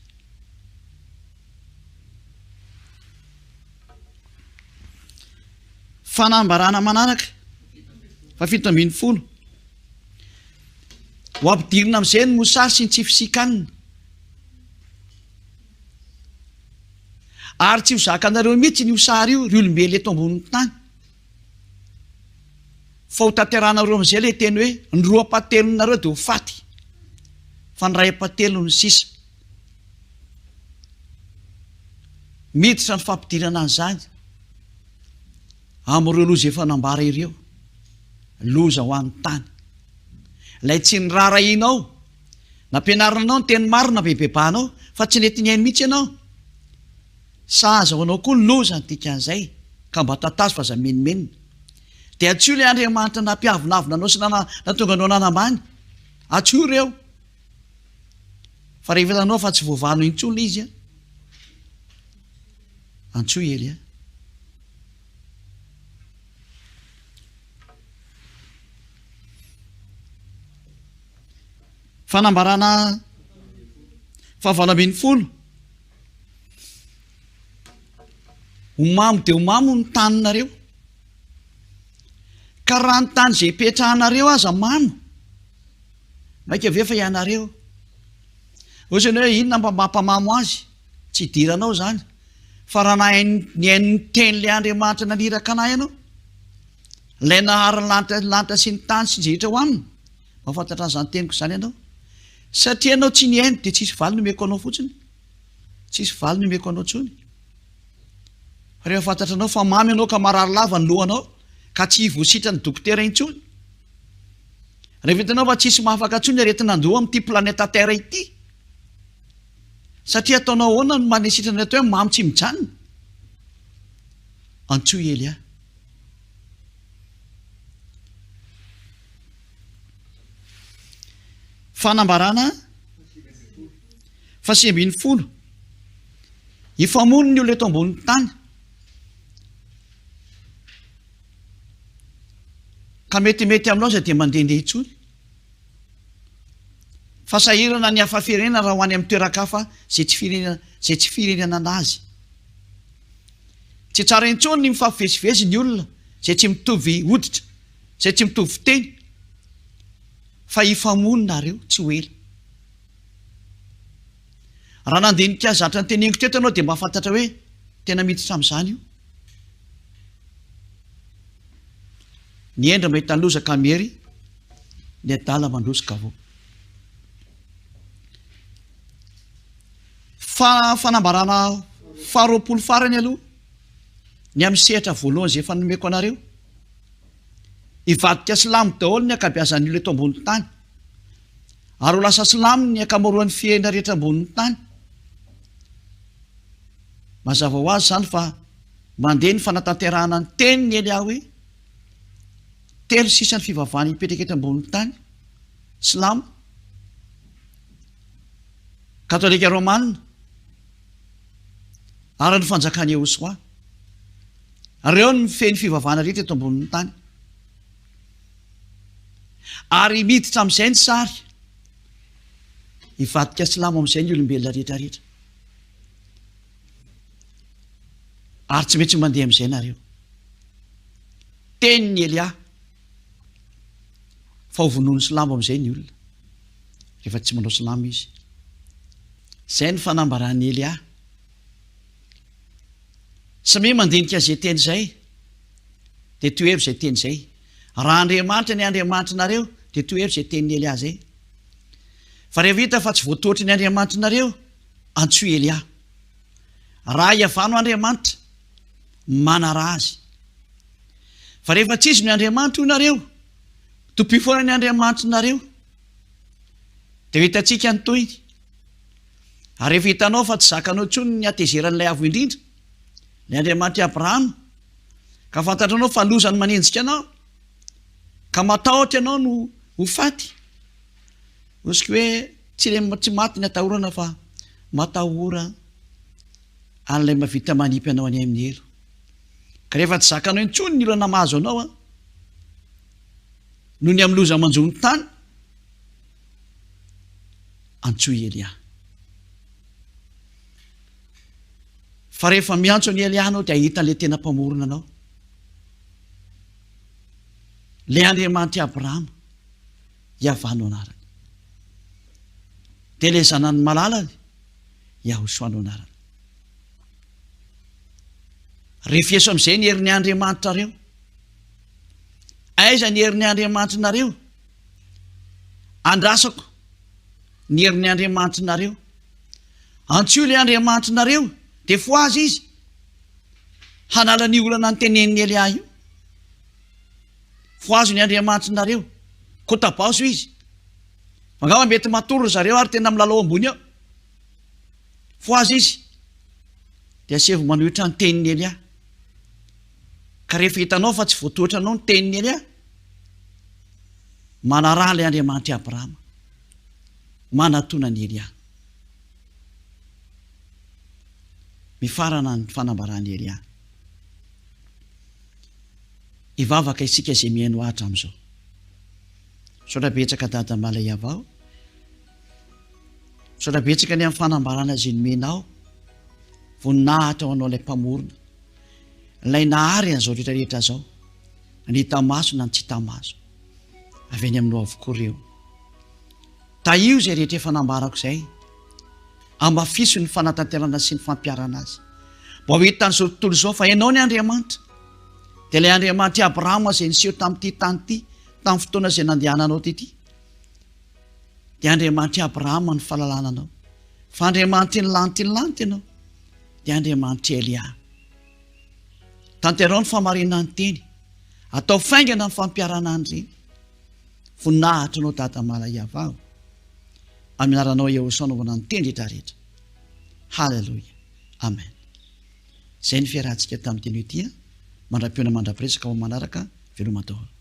fanambarana manaraka fa 17 ho ampidirina am'izay ny mosary sy ny tsy fisikanina ary tsy ho zakanareo mihitsy ny osary io ry olombelo eto ambonin'ny tany fa ho tanteranareo am'izay le teny hoe ny roa patelonareo de ho faty fa ny ray patelo ny sisa miditra ny fampidirana an'izany am'ireo loza efa nambara ireo loza ho an'ny tany lay tsy ny rarahinao nampianarinanao ny teny marina bebebanao fa tsy nety ny hainy mihitsy ianao sahaza ho anao koa ny loza ny dikan'izay ka mba tatazo fa za menimenina de atsio le andriamanitra nampiavinavina anao sy natonga anao nanambany atsio reo fa rehefa hitanao fa tsy voavano intsony izy antsoy Elia fanambarana fahavalambin'ny folo homamo de homamo ny taninareo ka raha ny tany zay petrahanareo aza mamo maika avefa ianareo ohatrany hoe inona mba mampamamo azy tsy idiranao zany fa raha ny ain'ny teny le Andriamanitra naniraka anay ianao lay nahary lanitra sy ny tany sy jehetra ho aminy mahafantatra an'izany teniko zany ianao satria anao tsy ny hainy de tsisy valy nomeko anao fotsiny tsisy valy nomeko anao tsony rehefa fantatra anao fa mamy anao ka marary lava ny lohanao ka tsy voasitra ny dokotera intsony rehefa hitanao fa tsisy mahafaka tsony aretin'andoha amin'ity planeta terre ity satria ataonao ahoana no manesitrana atao hoe mamy tsy mijanona antsoy Elia fanambarana fahasembin'ny folo hifamono ny olona eto ambonin'ny tany ka metimety aminao zay de mandehandeha itsony fasahirana ny hafa firenena raha ho any amin'ny toerakafa zay tsy firenena anazy tsy tsara intsony ny mifampivezivezy ny olona zay tsy mitovy hoditra zay tsy mitovy teny fa hifamononareo tsy ho ela raha nandinika zatra ny teneniko teto anao de mahafantatra hoe tena miditra amin'izany io ny endra mahita ny lozaka mery ny adala mandrosika avao fanambarana faharoapolo farany aloha ny amin'ny sehatra voalohany zay efa nomeko anareo hivadika silamo daholo ny akabiazan'ny olona eto ambonin'ny tany ary ho lasa silamo ny akamaroan'ny fiaina rehetra ambonin'ny tany mazava ho azy zany fa mandeha ny fanatanterahana ny teny ny Elia hoe telo sisany fivavahany hipetraka eto ambonin'ny tany silamo katolika romanina ary ny fanjakany YAHOSHUAH reo ny feny fivavahana rehetra eto ambonin'ny tany ary miditra amin'izay ny sary hivadika silamo amin'izay ny olombelona rehetrarehetra ary tsy maintsy mandeha amin'izay nareo teny ny Elia fa ho vonoany silamo amin'izay ny olona rehefa tsy manao silamo izy zay ny fanambarany Elia sy me mandinika zay teny zay de toery zay teny zay raha Andriamanitra ny Andriamanitrareo de toery zay teny Elia zay fa rehefa hita fa tsy voatotry ny Andriamanitrareo antsoy Elia raha YAHVAH no Andriamanitra manara azy fa rehefa tsisy ny Andriamanitra io nareo tompifoana ny Andriamanitrareo de hitantsika ny toyny ary rehefa hitanao fa tsy zakanao tsony ny atezeran'ilay avo indrindra ny Andriamanitra Abrahama ka fantatranao fa lozany manenjika anao ka matahotra ianao no ho faty oska hoe tsy maty ny atahorana fa matahora an'ilay mavita manipy anao any amin'ny elo ka rehefa tsy zakanao intsony ny olana mahazo anao no ny amin'ny loza manjony tany antsoy Elia fa rehefa miantso ny Elia anao de ahita le tena mpamorona anao le Andriamanitra Abrahama YAHVAH no anarany de le zanany malalany YAHOSHUAH no anarany rehefa eso amin'izay ny herin'ny Andriamanitra reo aiza ny herin'ny Andriamanitra nareo andrasako ny herin'ny Andriamanitra nareo antsoy le Andriamanitra nareo de fo azy izy hanala ny olana ny tenen'ny Elia io fo azo ny Andriamanitra nareo kotabaso izy mangamba mety matoro zareo ary tena milalao ambony ao fo azy izy de asevo manohitra ny tenin'ny Elia ka rehefa hitanao fa tsy voatotra anao ny tenin'ny Elia manaraha le Andriamanitra Abrahama manatona ny Elia mifarana ny fanambarany Elia hivavaka isika zay mihaino ahatra amin'izao saotra betsaka dada mala YAHVAH misaotra betsaka ny amin'ny fanambarana zay nomenao voninahitra ho anao ilay mpamorona ilay nahary an'izao rehetrarehetra zao ny tamaso na ny tsy tamaso avy any aminao avokoa ireo taio zay rehetra efa nambarako zay amafiso ny fanatanterana sy ny fampiarana azy mba ho hita n'izao tontolo izao fa ianao ny Andriamanitra dia ilay Andriamanitra Abrahama zay niseho tamin'ity tany ity tamin'ny fotoana izay nandehananao tyty dia Andriamanitra Abrahama ny fahalalànanao fa Andriamanitra ny lanity ianao dia Andriamanitra Elia tanterao ny famarinana ny teny atao faingana ny fampiarana andreny voninahitra anao dada mala YAHVAH amin'ny anaranao YAHOSHUAH naovana ny teny rehetrarehetra halleloia amen zay ny fiarahantsika tamin'ny teny ity mandra-piona mandra-piresaka ao manaraka velomadaholo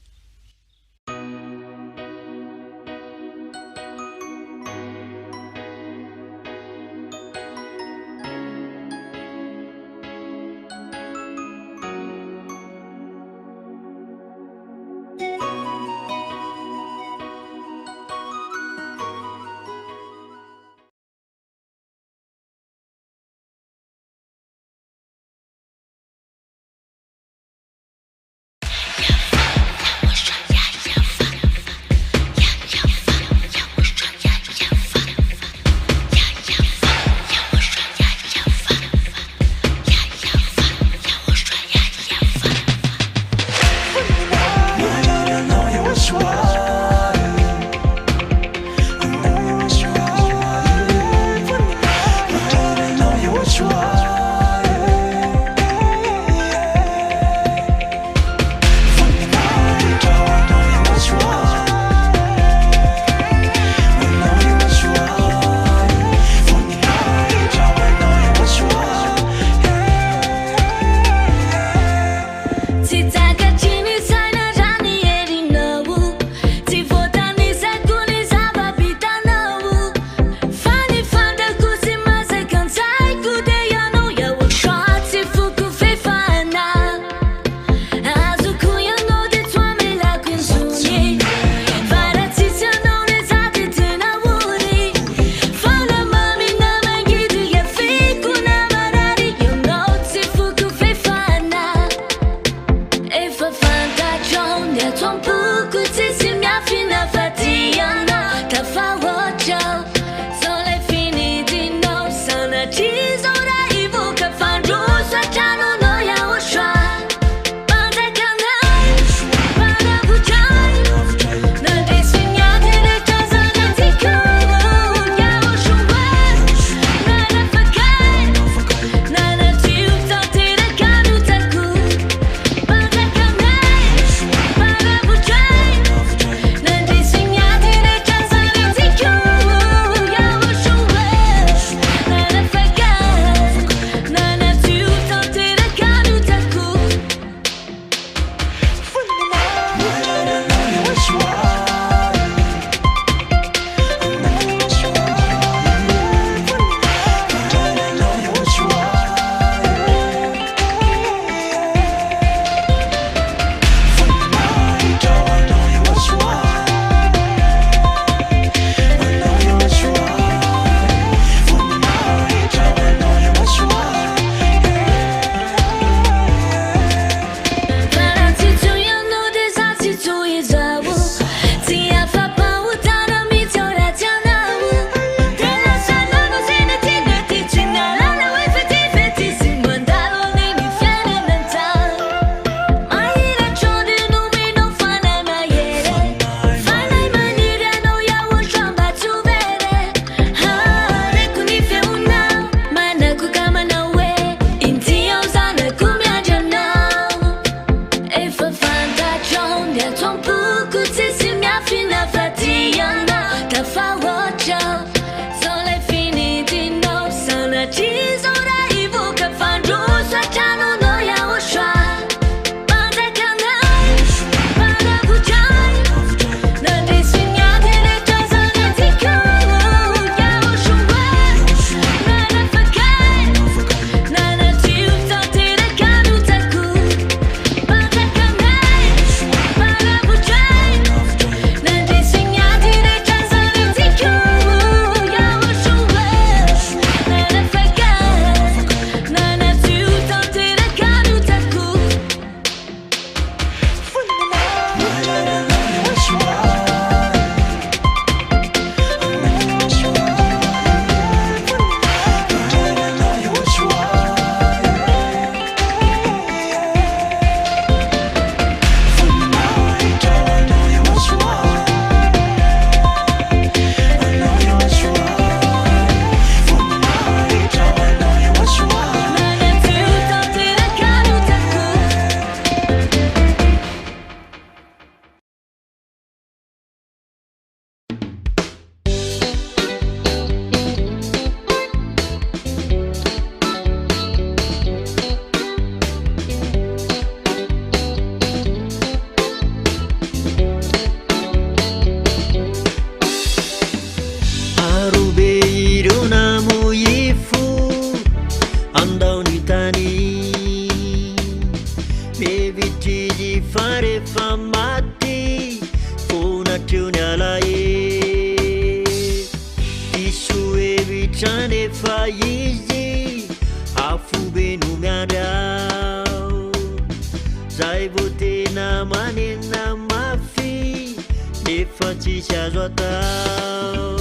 tsisy azo atao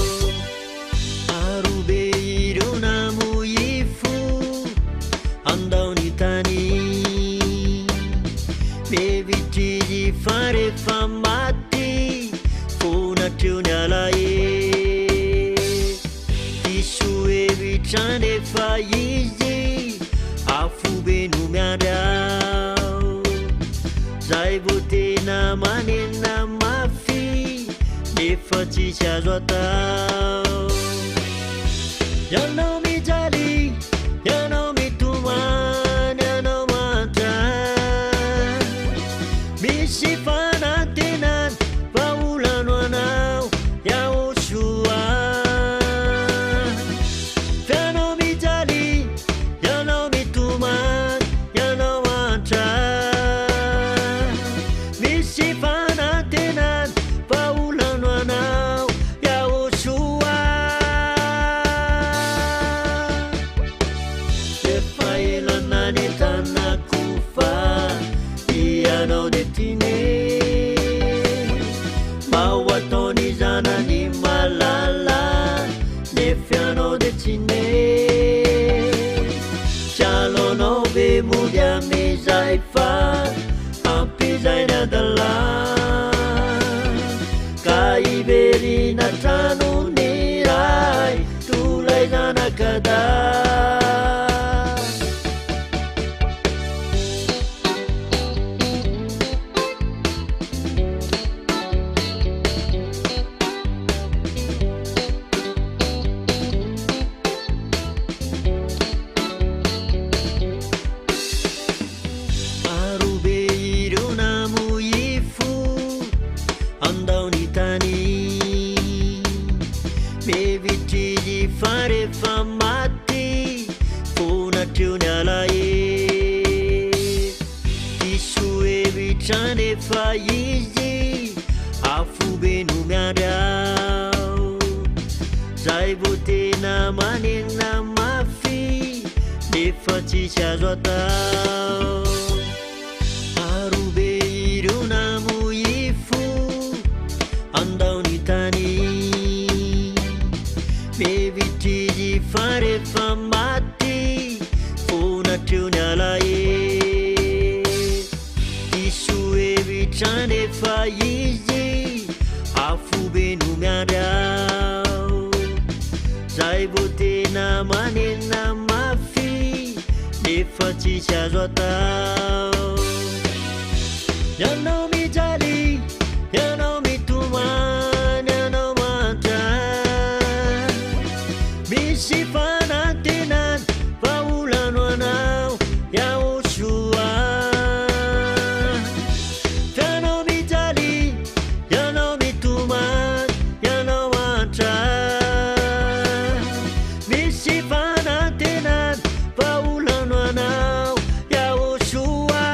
arobe ireo namoifo andaony tany mevitry fa rehefa maty fonatreo ny alae disohevitrandefa izy afobe no miandrao zay vo tena manena mafy nefa tsisy azo atao ianao mijaly ianao mitomany ianao manta misy fanantenany vaolano anao YAHOSHUAH fianao mijaly ianao mitomany ianao manta misy fanantenany vaolano anao YAHOSHUAH efa elanany tanakofa ianao de tine mao ataony zanany malala nefianao de tsine salonao be mody amizay fa ampizay ny adala ka iverina tranony ray tolay zanakada arobe ireo namoifo andaony tany mevitry fa rehefa maty fonatreo ny alae disohevitrandefa izy afobe no miandrao zay vo tena manena mafy nefa tsisy azo atao arobe ireo namoifo andaony tany mevitry fa rehefa maty fonatreo ny alae disohevitrandefa izy afobe no miandrao zay vo tena manena mafy nefa tsisy azo atao ianao mijaly ianao mitomany ianao manta misy fanantenany vaolano anao YAHOSHUAH fianao mijaly ianao mitomany ianao manta misy fanantenany vaolano anao YAHOSHUAH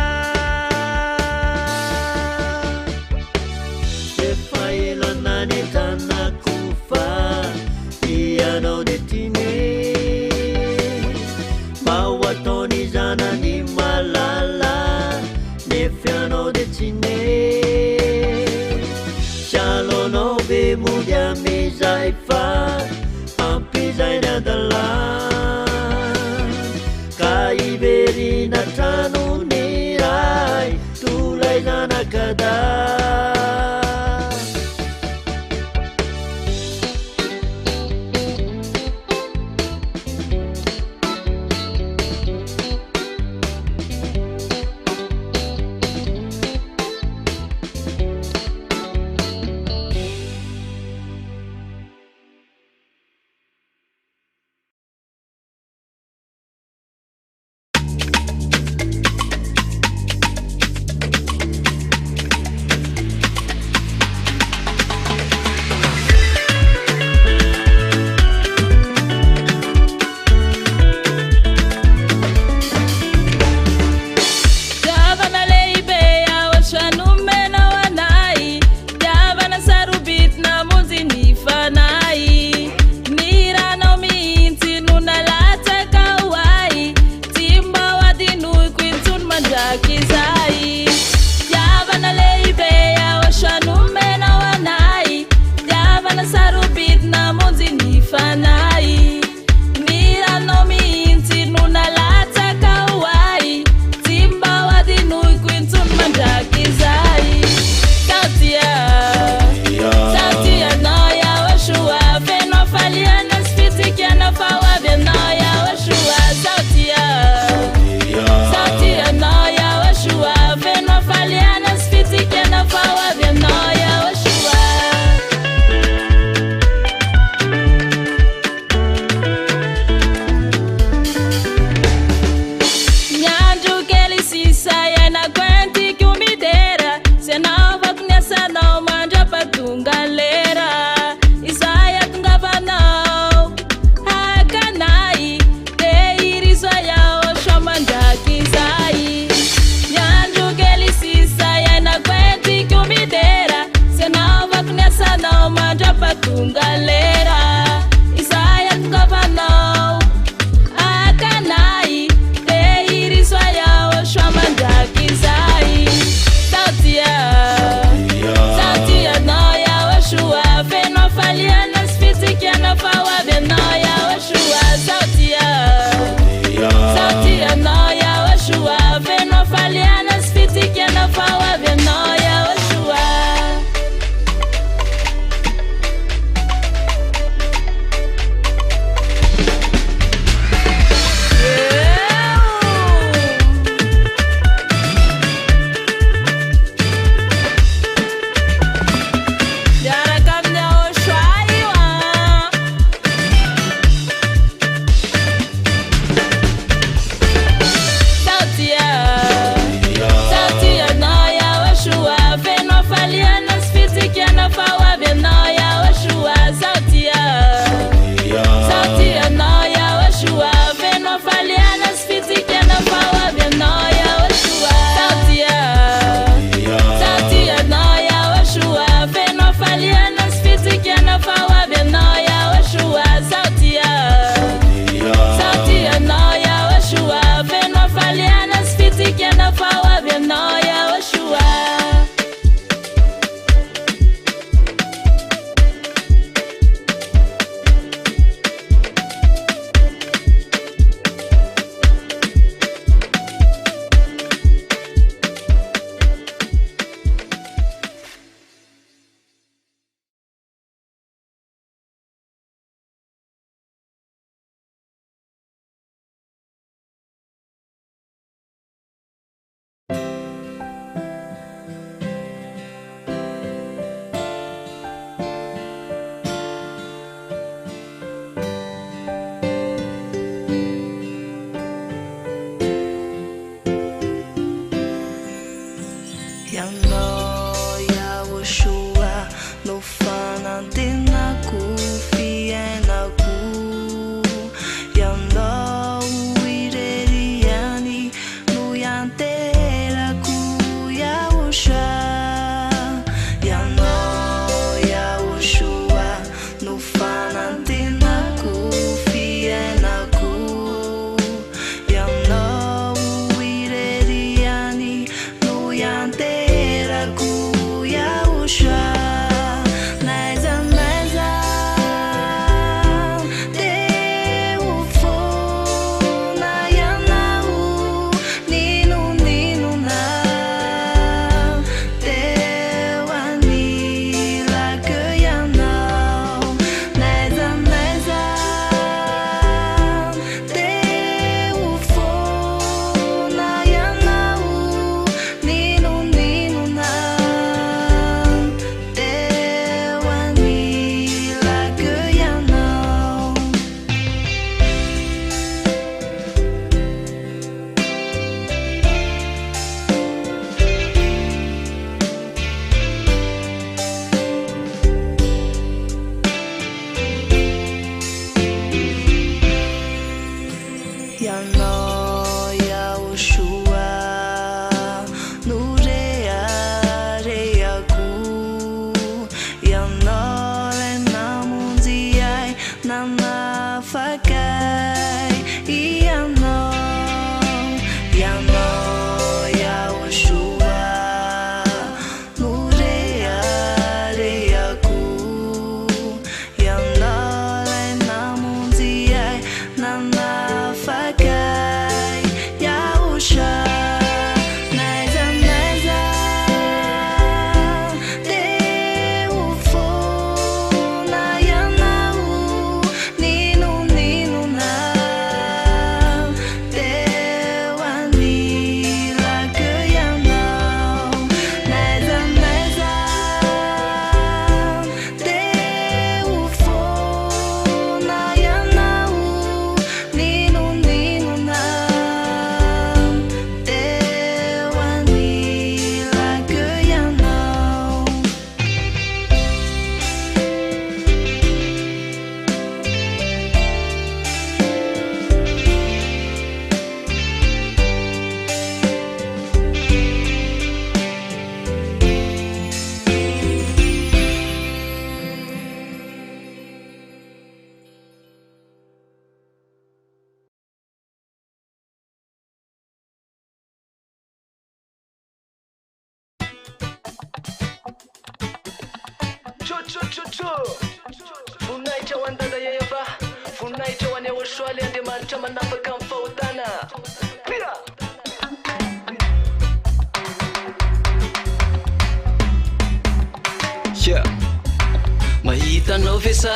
efa elanany tanakofa ianao de tine mao ataony zanany malala nefianao de tsine salonao be mody amizay fa ampizay ny adala ka iverina tranony ray tolay zanakada Voninahitra ho an'i dada YAHVAH, voninahitra ho an'i YAHOSHUAH, ilay Andriamanitra manapaka amin'ny fahotana. Pira! Yeah. Mahitanao ve sa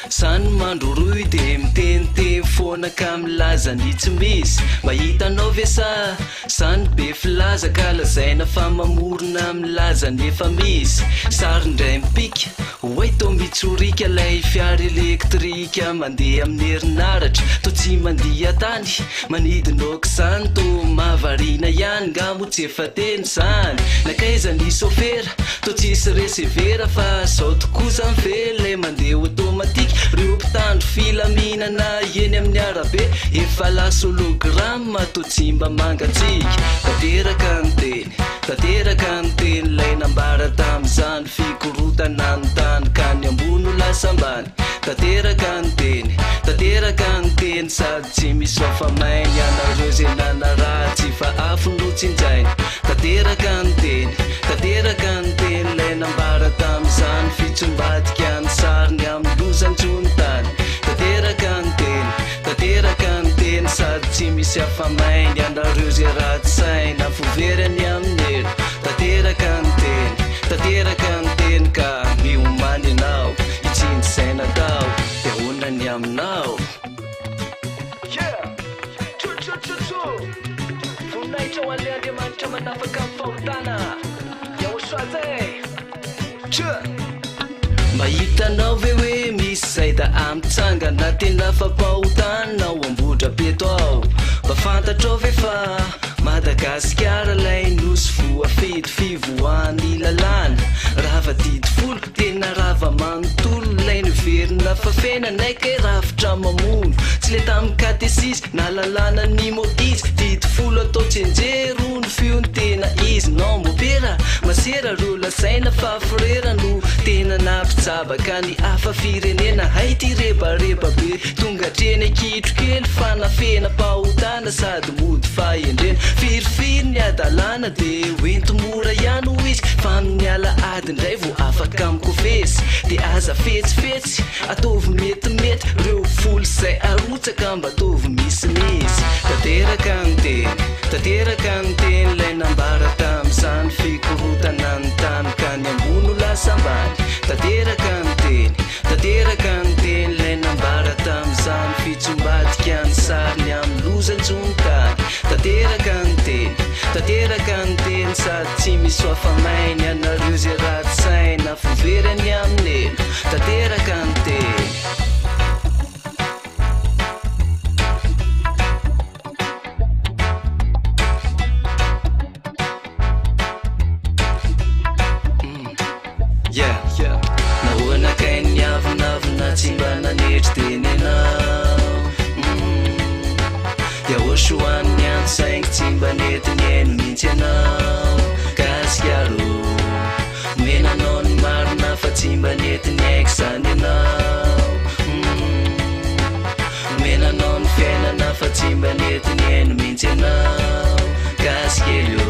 zany mandro roy de miteniteny foana ka milaza ny tsy misy. Mahitanao ve sa zany be filaza ka lazaina fa mamorona milaza nefa misy. Sarindray mipika hoay to mitsorika lay fiara elektrika mandeha amin'ny herinaratra, to tsy mandia tany manidinoko zany to mahavariana ihany nga mo tsy efa teny zany. Nakaiza ny sofera to tsisy resevera fa zao tokoa zany lay mandeha automatique. Reo mpitandro filaminana eny amin'ny arabe efa lasa hologramma to tsy mba mangatsika. Tanteraka ny teny, tanteraka ny teny lay nambara tam'izany fikorotana ny tany ka ny ambony ho lasa ambany. Tanteraka ny teny, tanteraka ny teny sady tsy misy fafamainy anareo zay nanaratsy fa afo no tsinjainy. Tanteraka ny teny, tanteraka ny teny lay nambara tam'izany fitsombatika ny sariny amin'ny lozantsony tany. Tanteraka ny teny, tanteraka ny teny sady tsy misy afamainy anareo zay ratsy saina foverany amin'ny elo. Tanteraka ny teny, tanteraka ny teny ka miomany anao itsindy saina tao de honany aminao. Voninahitra ho an'ilay Andriamanitra manapaka amin'ny fahotana. YAHOSHUAH zay. Mahitanao ve hoe misy zay da amitsangana tena fampahotana ao Ambodrapeto ao. Mba fantatrao ve fa Madagasikara lay nosy voafety fivoahany lalàna. Rava didifolo tena rava manontolo lay niverina fafena naika rafitra mamono. Tsy le tamin'ny katesisy na lalàna ny moizy didifolo atao tsenjero ny fio ny tena izy. No mopera masera ro lasaina fa frera no tena napitsabaka ny hafa firenena. Haity rebareba be tonga treny akitro kely fanafena pahotana sady mody fahendrena. Firifiry ny adalana de hoento mora ihany ho izy fa amin'ny ala ady indray vo afaka mikofesy. De aza fetsifetsy ataovy metimety reo folo zay arotsaka mba ataovy misimisy. Tanteraka ny teny, tanteraka ny teny lay nambara tam'izany fikorotana ny tany ka ny ambony ho lasa ambany. Tanteraka ny teny, tanteraka ny teny lay nambara tam'izany fitsombatika ny sariny amin'ny lozantsony tany. Tanteraka ny teny, tanteraka ny teny sady tsy misy afamainy anareo zay ratsy saina foverany amin'ny elo. Tanteraka ny teny. Nahoana kay ny avinavina tsy mba nanetry teny anao. YAHOSHUAH ny antsaingy tsy mba nety ny eny mihitsy anao. Kasiaro menanao ny marina fa tsy mba nety ny aiky zany anao. Menanao ny fiainana fa tsy mba nety ny eny mihitsy anao. Kasikely io.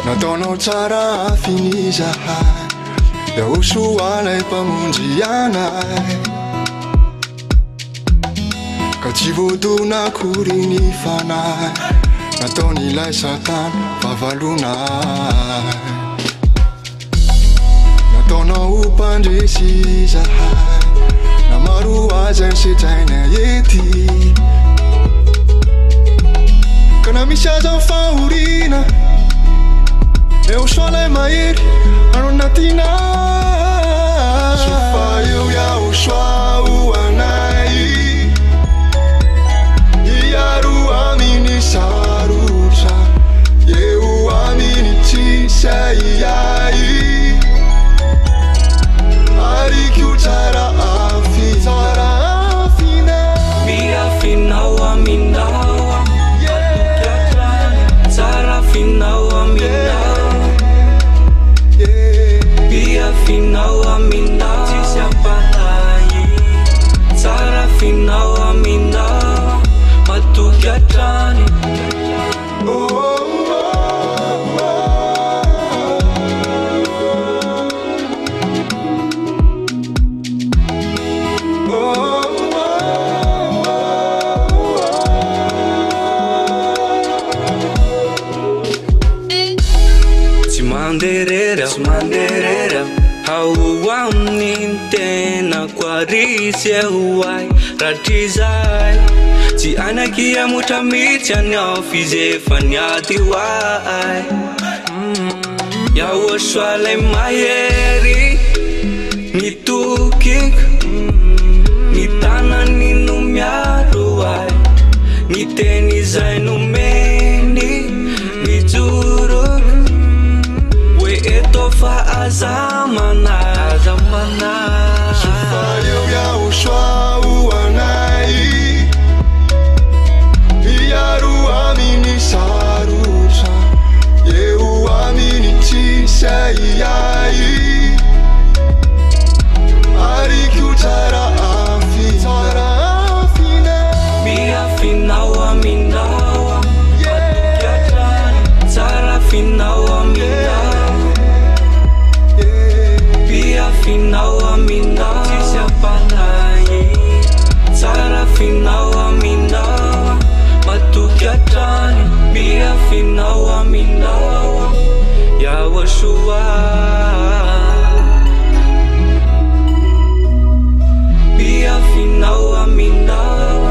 Nataonao tsara finizahay YAHOSHUAH lay mpamonjy anay. Ka tsy voadona akory ny fanahy nataon'ilay satana vavalonay. ataonao mpandresy zahay na maro azy ansetraina ety ka na misy aza fahoriana YAHOSHUAH lay mahery ano anatina sofa eo YAHOSHUAH ho anay iaro aminy sarotra eo aminy tsisy iay ariko tsara afina miafinao aminao tsara finao aminao biafinao aminao tsisy ampalay tsara finao aminao matoky atrany manderera hau amnin tena kwarisy huai ratizai ti anakia mutamiti ao fizefaniati wai YAHOSHUAH lay mahery nitukik nitanany no miaro ai niteny zay nomeny nijuro eto azamana sofa eo YAHOSHUAH ho anay iaro aminy sarotra eo aminy tsisy iay ariko tsara afina miafinao aminao tsara finao aminao finao aminao tsisy ampalay tsara finao aminao matoky atrany miafinao aminao YAHOSHUAH miafinao aminao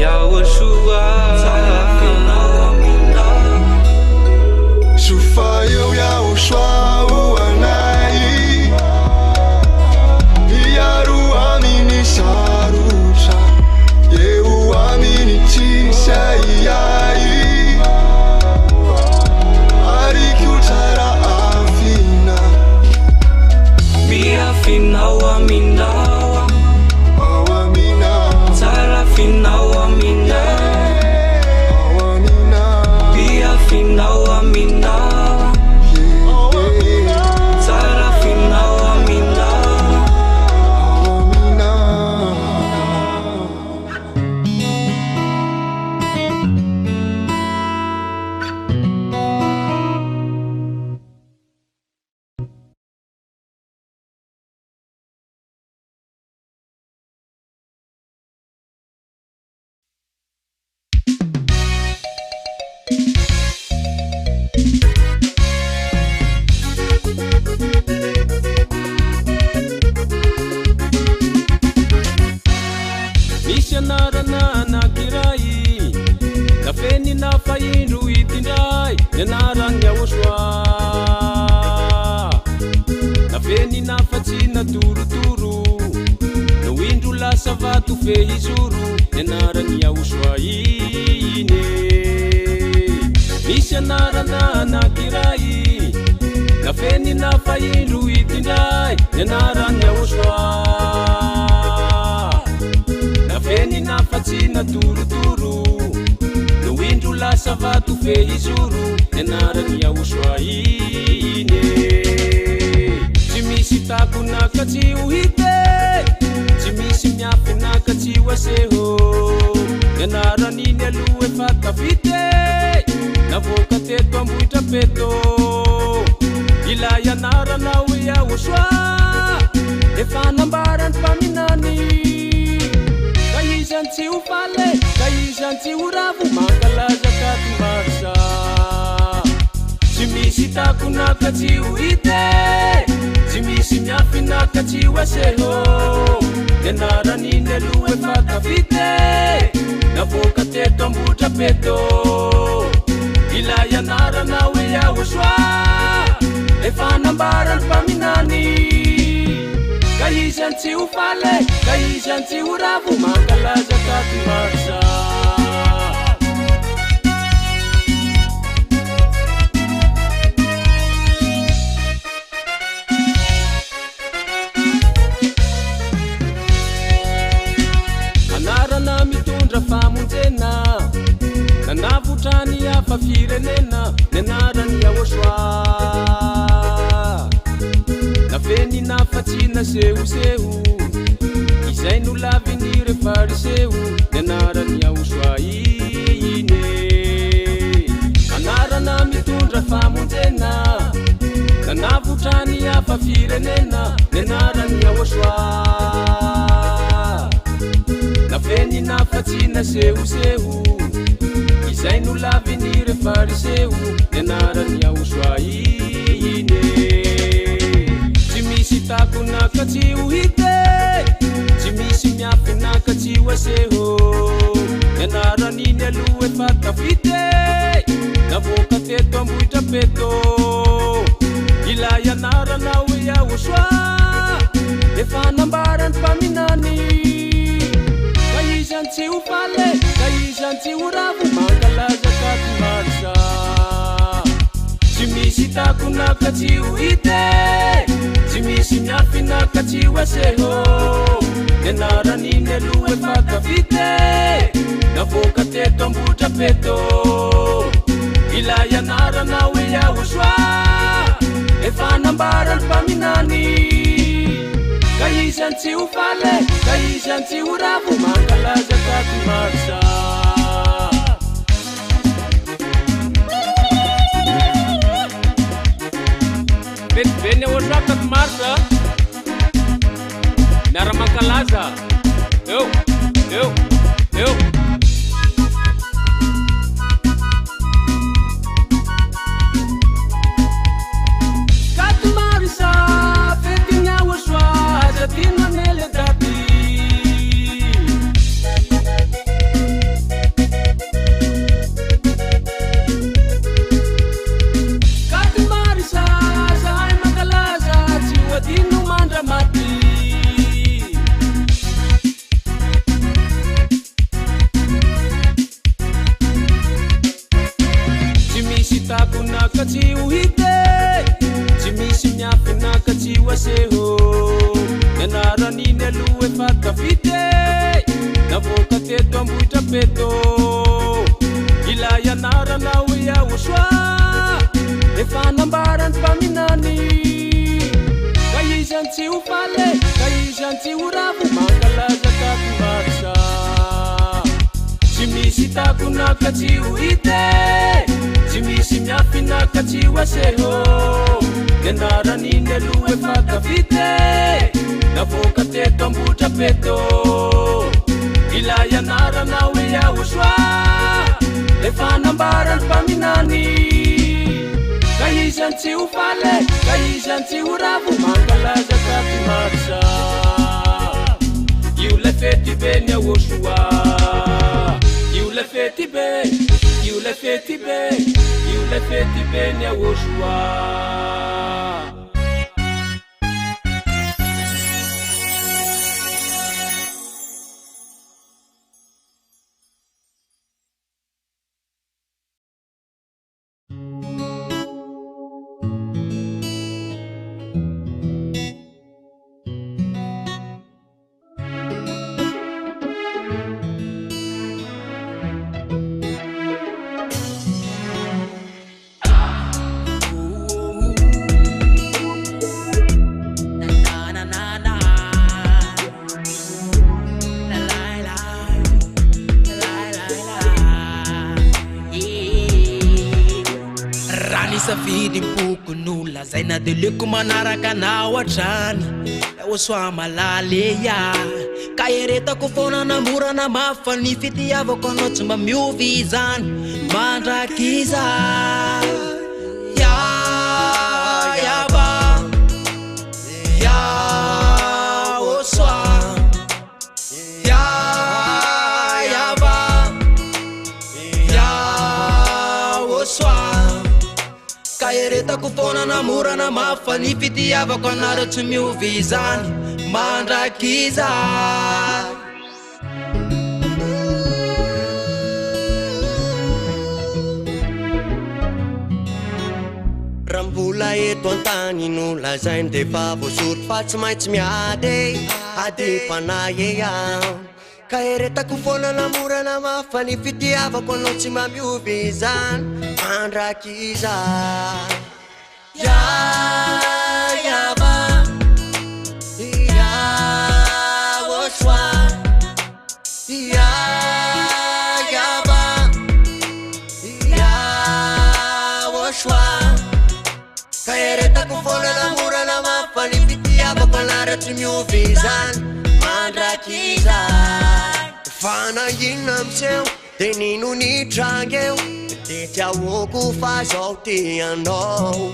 YAHOSHUAH tsara finao aminao sofa eo YAHOSHUAH ho anay iaro aminy sarotra eo aminy tsisy iay ariko tsara afina miafinao aminao ao aminao tsara finao aminao ao aminao miafinao aminao tsara finao aminao Maneran YAHOSHUAH nafeny nafatsina turuturu no indro lasa vato fehizoro maneran YAHOSHUAH ine misy anarana anakiray nafeny nafaindro itindray maneran YAHOSHUAH nafeny nafatsina turuturu no indro lasa vato fehizoro maneran YAHOSHUAH ine tsy misy takonaka tsy ho hite tsy misy miafinaka tsy ho aseho maneran'iny aloha efa tafite navoaka teto ambohitra peto ilay anaranao YAHOSHUAH efa nambarany mpaminany ka izany tsy ho fale ka izany tsy ho ravo mankalaza katombarisa tsy misy takonaka tsy ho hite tsy misy miafinaka tsy oaseho nianaran'iny aloha efa tafite navoaka teto ambotra peto ila ianarana hoe YAHVAH efa nambarany mpaminany ka izany tsy ho faly ka izany tsy ho ravo mankalaza taty marsa anarana mitondra famonjena nanavotrany hafa firenena nianarany YAHVAH nafeny nafatsina sehoseho izay no lavinire fariseho nianarany YAHVAH ine anarana mitondra famonjena nanavotrany hafa firenena nianarany YAHVAH nafeny nafatsina sehoseho izay no lavinire fariseho nianarany YAHVAH ine tsy misy takonaka tsy ho hite tsy misy miafinaka tsy oaseho nianaran'iny aloha efa tafite navoaka teto ambohitra peto ila ianarana hoe YAHVAH efa nambarany mpaminany ka izany tsy ho faly ka izany tsy ho ravo mankalaza taty marsa tsy misy takonaka tsy ho hite tsy misy miafinaka tsy oaseho nianaran'iny aloha efa tafite navoaka teto ambotra peto ila ianarana hoe YAHVAH efa nambarany mpaminany ka izany tsy ho faly ka izany tsy ho ravo mankalaza taty marsa betibeny YAHVAH taty marsa miara mankalaza eo eo eo katy marsa fetiny YAHVAH zatina mele daty katy marsa zahay mankalaza tsy ho adino mandra maty tsy misy takonaka tsy ho hite tsy misy miafinaka tsy oaseho nianaran'iny aloha efa tafite navoaka teto ambohitra peto ila ianarana hoe YAHVAH efa nambarany mpaminany ka izany tsy ho faly ka izany tsy ho ravo mankalaza taty marsa tsy misy takonaka tsy ho hite tsy misy miafinaka tsy oaseho nianaran'iny aloha efa tafite navoaka teto ambotra peto ila ianarana hoe YAHVAH efa nambarany mpaminany ka izany tsy ho faly ka izany tsy ho ravo mankalaza taty marsa io le fety be ny YAHOSHUAH io le fety be io le fety be io le fety be ny YAHOSHUAH safidy mpokon'olona zay na de leko manaraka anao atrany YAHOSHUAH malaly ka eretako foana namorana mafa ny fitiavako anao tsy mba miovy izany mandrakiza YAHVAH YAHOSHUAH YAHVAH YAHOSHUAH Kaeretako foana namorana mafy ny fitiavako anareo tsy miovy izany mandraky izay Rambola eto an-tany no lazainy defa voasoro fa tsy maintsy miady panahy ka eretako foana namorana mafy ny fitiavako anao tsy mamiovy izany mandraky izay YAHVAH YAHOSHUAH YAHVAH YAHOSHUAH ka eretako foana namorana mafy ny fitiavako anareo tsy miovy izany mandraky izay fanahinona amseo de nino ny trangeo de tiaoko fa zao tianao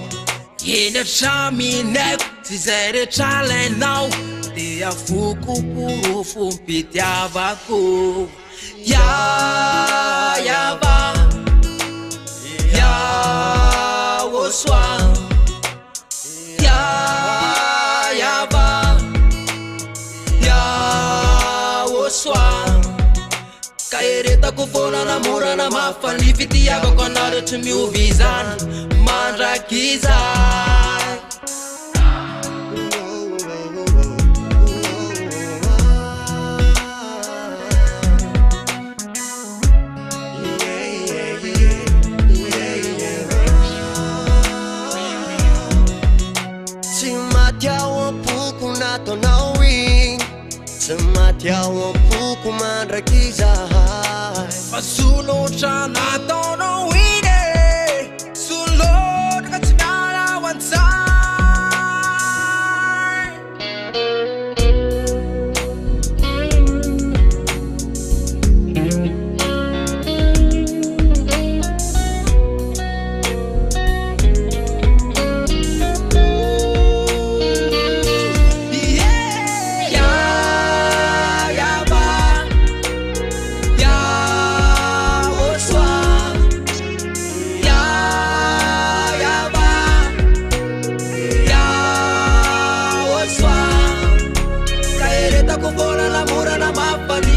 Rehetra mineko tsy zay rehetra lainao dia afoko porofo mpitiavako YAHVAH YAHOSHUAH YAHVAH YAHOSHUAH ka eretako foana namorana mafy ny fitiavako anareo tsy miovy izany mandraky izay tsy matiao ampoko nataonao igny tsy matiao ampoko mandraky izahay fa solotra nataonao iny solotra ka tsy miala ho an-tsay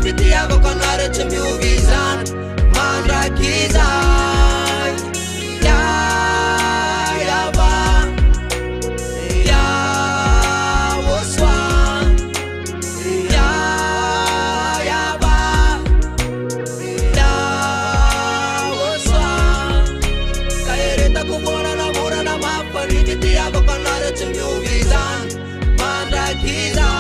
fitiavako anareo tsy miovy izany mandraky izay YAHVAH YAHOSHUAH YAHVAH YAHOSHUAH ka eretako foana namorana mafy ny fitiavako anareo tsy miovy izany mandraky izay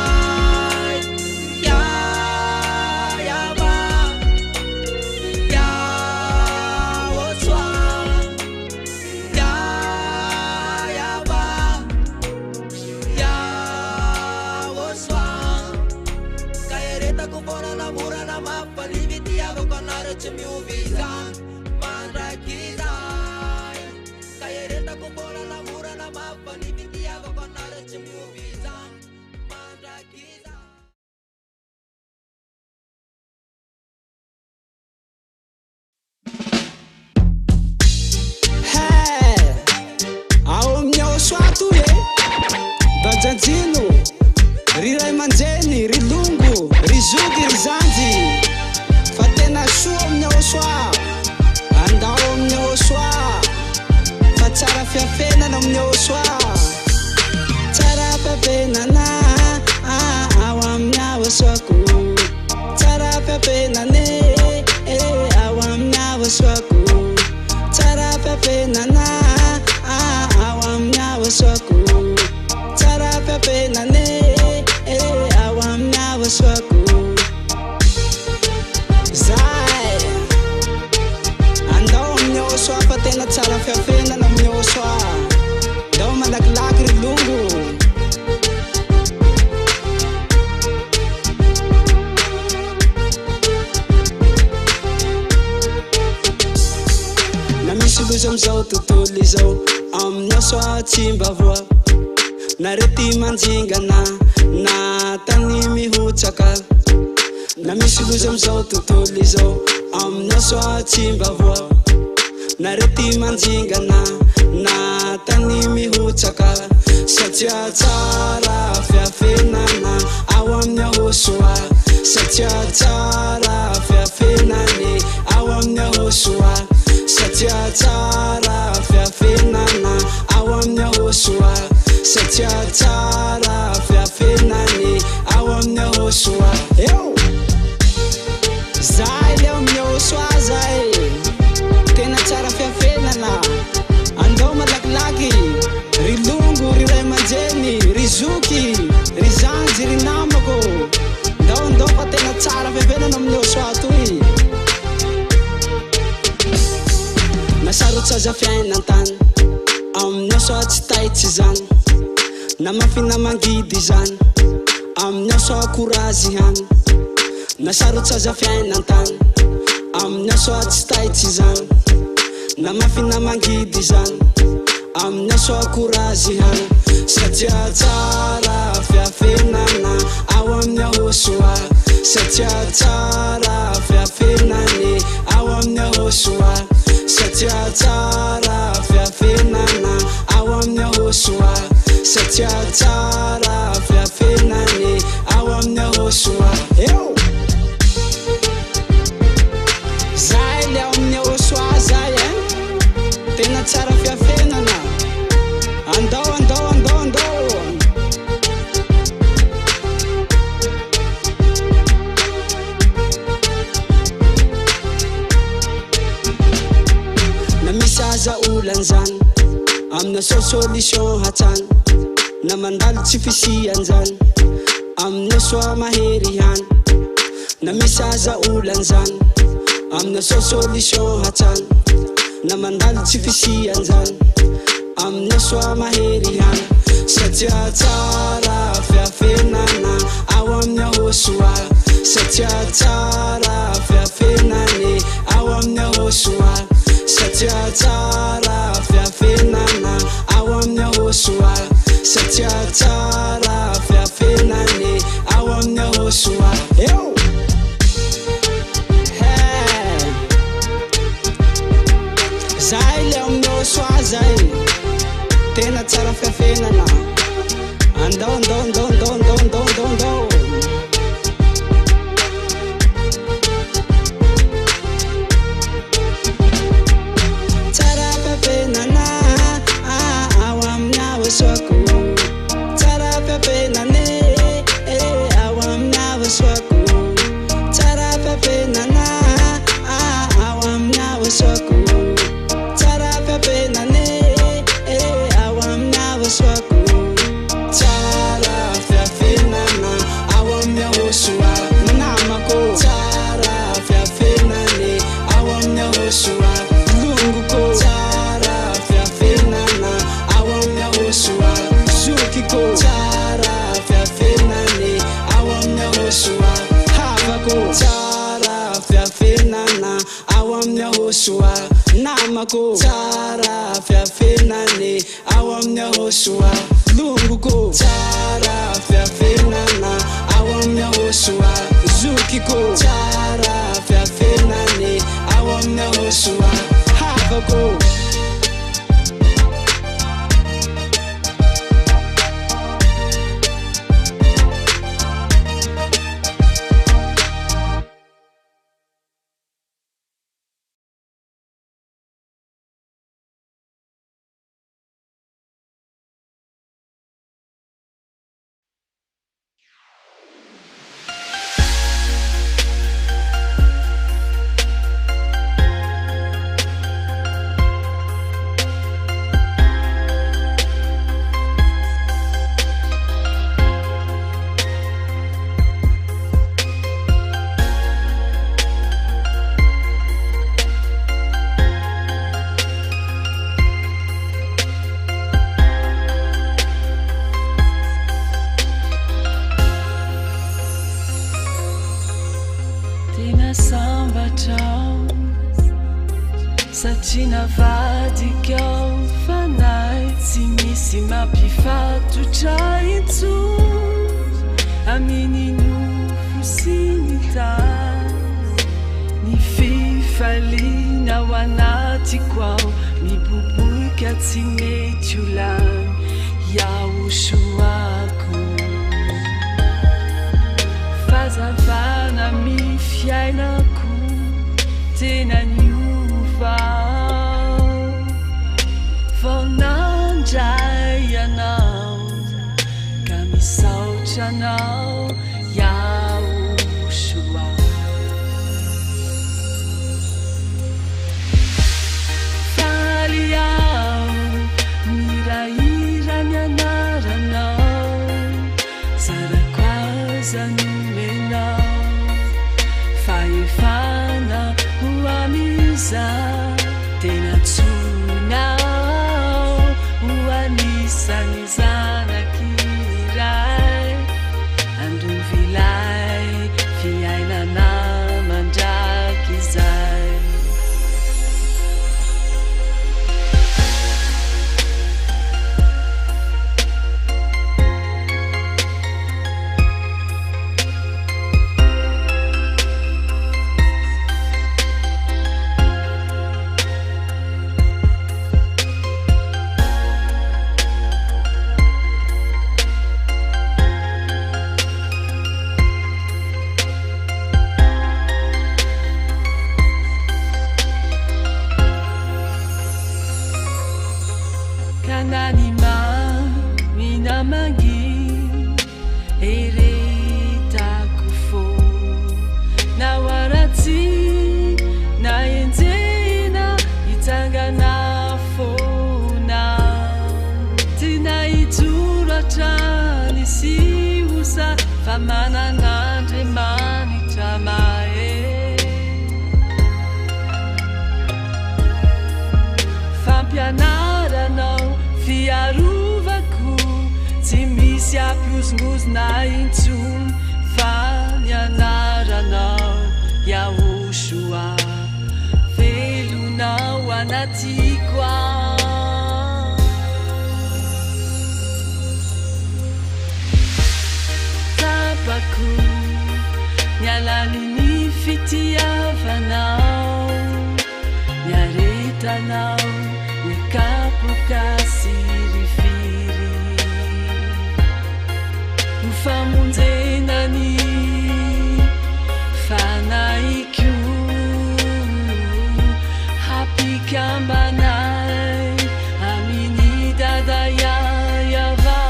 tsy miovy izany mandraky izay ka eretako foana namorana mafy ny fitiavako anareo tsy miovy izany mandraky izay ao amin'ny YAHOSHUAH toy bajanjino ry ray aman-dreny ry longo ry zogy ry zanjy fa tena soa amin'ny YAHOSHUAH andao amin'ny YAHOSHUAH fa tsara fiafenana amin'ny YAHOSHUAH tsara fiafenana ao amin'ny YAHOSHUAHko tsara fiafenana ao amin'ny YAHOSHUAHko tsara fiafenana ao amin'ny YAHOSHUAHko tsara fiafenana ao amin'ny YAHOSHUAHko zay andao amin'ny YAHOSHUAH fa tena tsara fiafenana amin'ny YAHOSHUAH ndao malakilaky ry longo na misy loza amizao tontolo izao amin'ny YAHOSHUAH tsy mba voa narety manjingana na tany mihotsaka na misy loza amizao tontolo izao amin'asoa tsy mba voa narety manjingana na tany mihotsaka satria tsara fiafenana ao amin'ny YAHOSHUAH satria tsara fiafenany ao amin'ny YAHOSHUAH satria tsara fiafenana ao amin'ny YAHOSHUAH satria tsara fiafenany ao amin'ny YAHOSHUAH eo zay le amin'ny YAHOSHUAH zay tena tsara fiafenana andao malakilaky ry longo ry ray aman-dreny ry zoky ry zanjy ry namako ndao fa tena tsara fiafenana amin'ny YAHOSHUAH toy nasarotsaza fiainan-tany amin'ny YAHOSHUAH tsy taitsy zany na mafina mangidy zany amin'ny YAHOSHUAH korazy hany nasarotsaza fiainan-tany amin'ny YAHOSHUAH tsy taitsy zany na mafina mangidy zany amin'ny YAHOSHUAH korazy hany satria tsara fiafenana ao amin'ny YAHOSHUAH satria tsara fiafenany ao amin'ny YAHOSHUAH satria tsara fiafenana ao amin'ny YAHOSHUAH satria tsara fiafenany ao amin'ny YAHOSHUAH eo zay le ao amin'ny YAHOSHUAH zay tena tsara fiafenana andao na misy aza olan'zany amina sao solution hatsany na mandalo tsy fisian'zany amina soa mahery hany na misy aza olan'zany amina sao solution hatsany na mandalo tsy fisian'zany amina soa mahery hany satria tsara fiafenana ao amin'ny YAHOSHUAH satria tsara fiafenany ao amin'ny YAHOSHUAH satria tsara fiafenana ao amin'ny YAHOSHUAH satria tsara fiafenany ao amin'ny YAHOSHUAH eo zay le amin'ny YAHOSHUAH zay tena tsara fiafenana andao tsara fiafenana ao amin'ny YAHOSHUAH tsara fiafenana ao amin'ny YAHOSHUAH tsara fiafenana ao amin'ny YAHOSHUAH tsara fiafenana ao amin'ny YAHOSHUAH tsara fiafenana ao amin'ny YAHOSHUAH namako tsara fiafenana ao amin'ny YAHOSHUAH longoko tsara fiafenana ao amin'ny YAHOSHUAH zokiko tsara fiafenana ao amin'ny YAHOSHUAH havako tsara fiafenana ao amin'ny YAHOSHUAH namako tsara fiafenana ao amin'ny YAHOSHUAH longoko tsara fiafenana ao amin'ny YAHOSHUAH zokiko tsara fiafenana ao amin'ny YAHOSHUAH havako Satria navadiky ao fanahy tsy misy mampifatotra intsony amin'ny nofo sy ny tany ny fifaliana ao anatiko ao miboboka tsy mety ho lany YAHOSHUAHko fazavana mifiainako tena niova vao nandray anao ka misaotra anao YAHOSHUAH faly aho miraira ny anaranao zarako aza nomenao fahefana ho amiza tena tsonao ho anisany zanakiray andro vilay fiainana mandraky izay kananima minamangi eretako fo nawaratsy naenjena itsangana fona tsy nahitsoratra ny sihosa fa manan'Andriamanitra mahe fampianaranao fiarovako tsy misy ampiozongozona intsony fa ny anaranao YAHOSHUAH velonao anatiko ao tapako ny alaliny fitiavanao ny aretanao ny kapoka sy rifiry ho famonjenany fanaiko hapikambanay amin'ny dada YAHVAH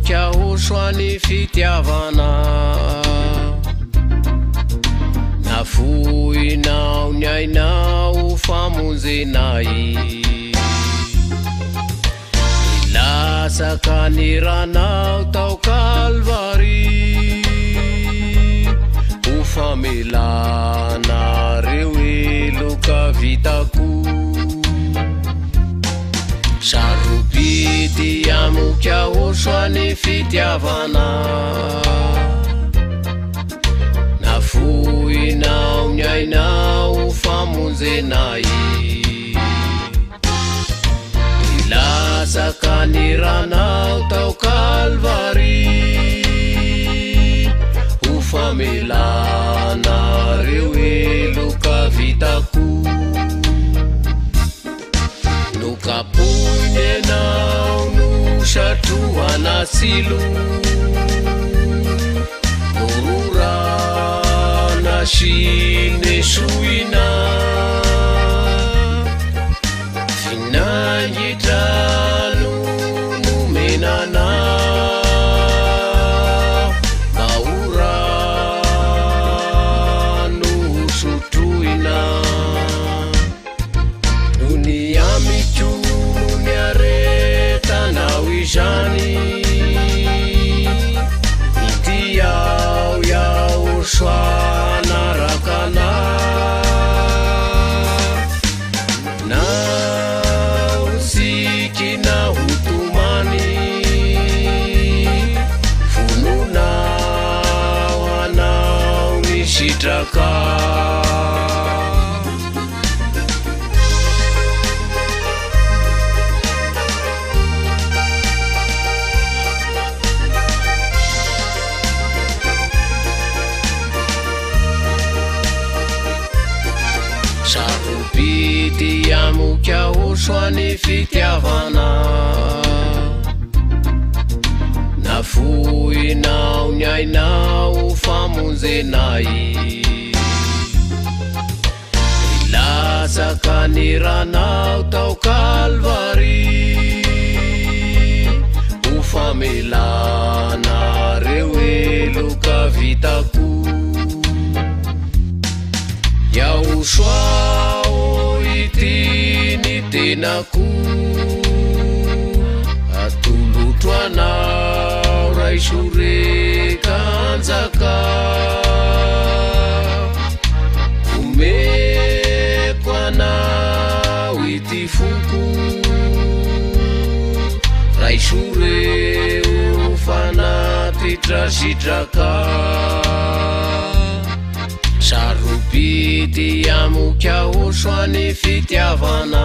YAHOSHUAH ny fitiavana nafoinao ny ainao famonjenay ilasaka ny ranao tao Kalvary ho famelana reo eloka vitako sarobity amoko YAHOSHUAH ny fitiavana nafoinao ny ainao famonjenay ilasaka ny ranao tao Kalvary ho famelana reo eloka vitako no kapo masilo nororana shine soina finangitrano nomenana maorano sotroina nony amiko ny aretanao izany itiao Yahoshua narakana na usikina hutumani fununa wanao nishitraka sarupiti amoko Yahoshua ny fitiavana nafoinao ny ainao famonjenay ilasaka ny ranao tao Kalvary ho famelana reo eloka vitako Yahoshua o ity ny tenako atolotro anao raisoreka anjaka omeko anao ity foko raisoreo fanatitrasitraka sarupiti amoko Yahoshua ny fitiavana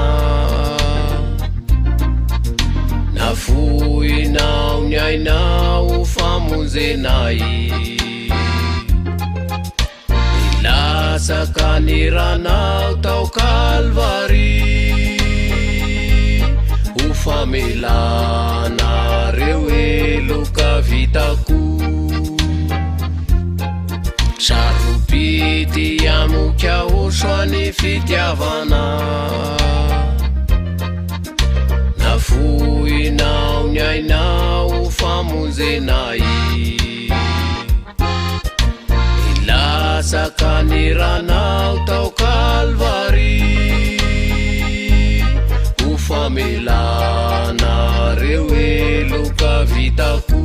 nafoinao ny ainao famonjenay ilasaka ny ranao tao Kalvary ho famelana reo eloka vitako sarupiti amoko Yahoshua ny fitiavana nafoinao ny ainao famonjenay ilasaka ny ranao tao Kalvary ho famelana reo eloka vitako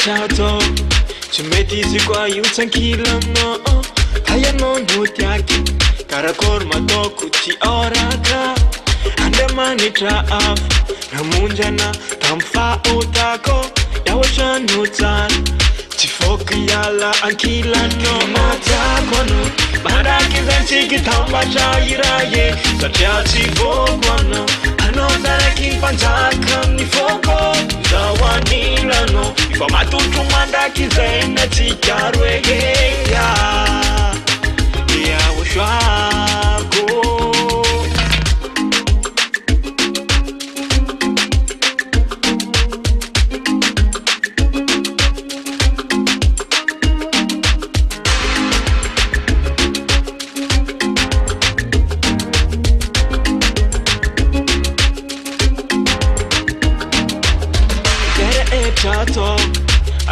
rehetra tsy mety izy koa io tsankilanao hayanao notiaky karakory mataoko ty oraka andemanitra afo namonjana tamy fahotako yahoshua no tsara tsy foky iala ankilanao matiako anao mandraky zantsiky tambatra iraye satria tsy foko anao anao zaraky mpanjaka amin'ny foko zao anilanao ifa matotro mandraky zay na tsikaro eheya YAHOSHUAH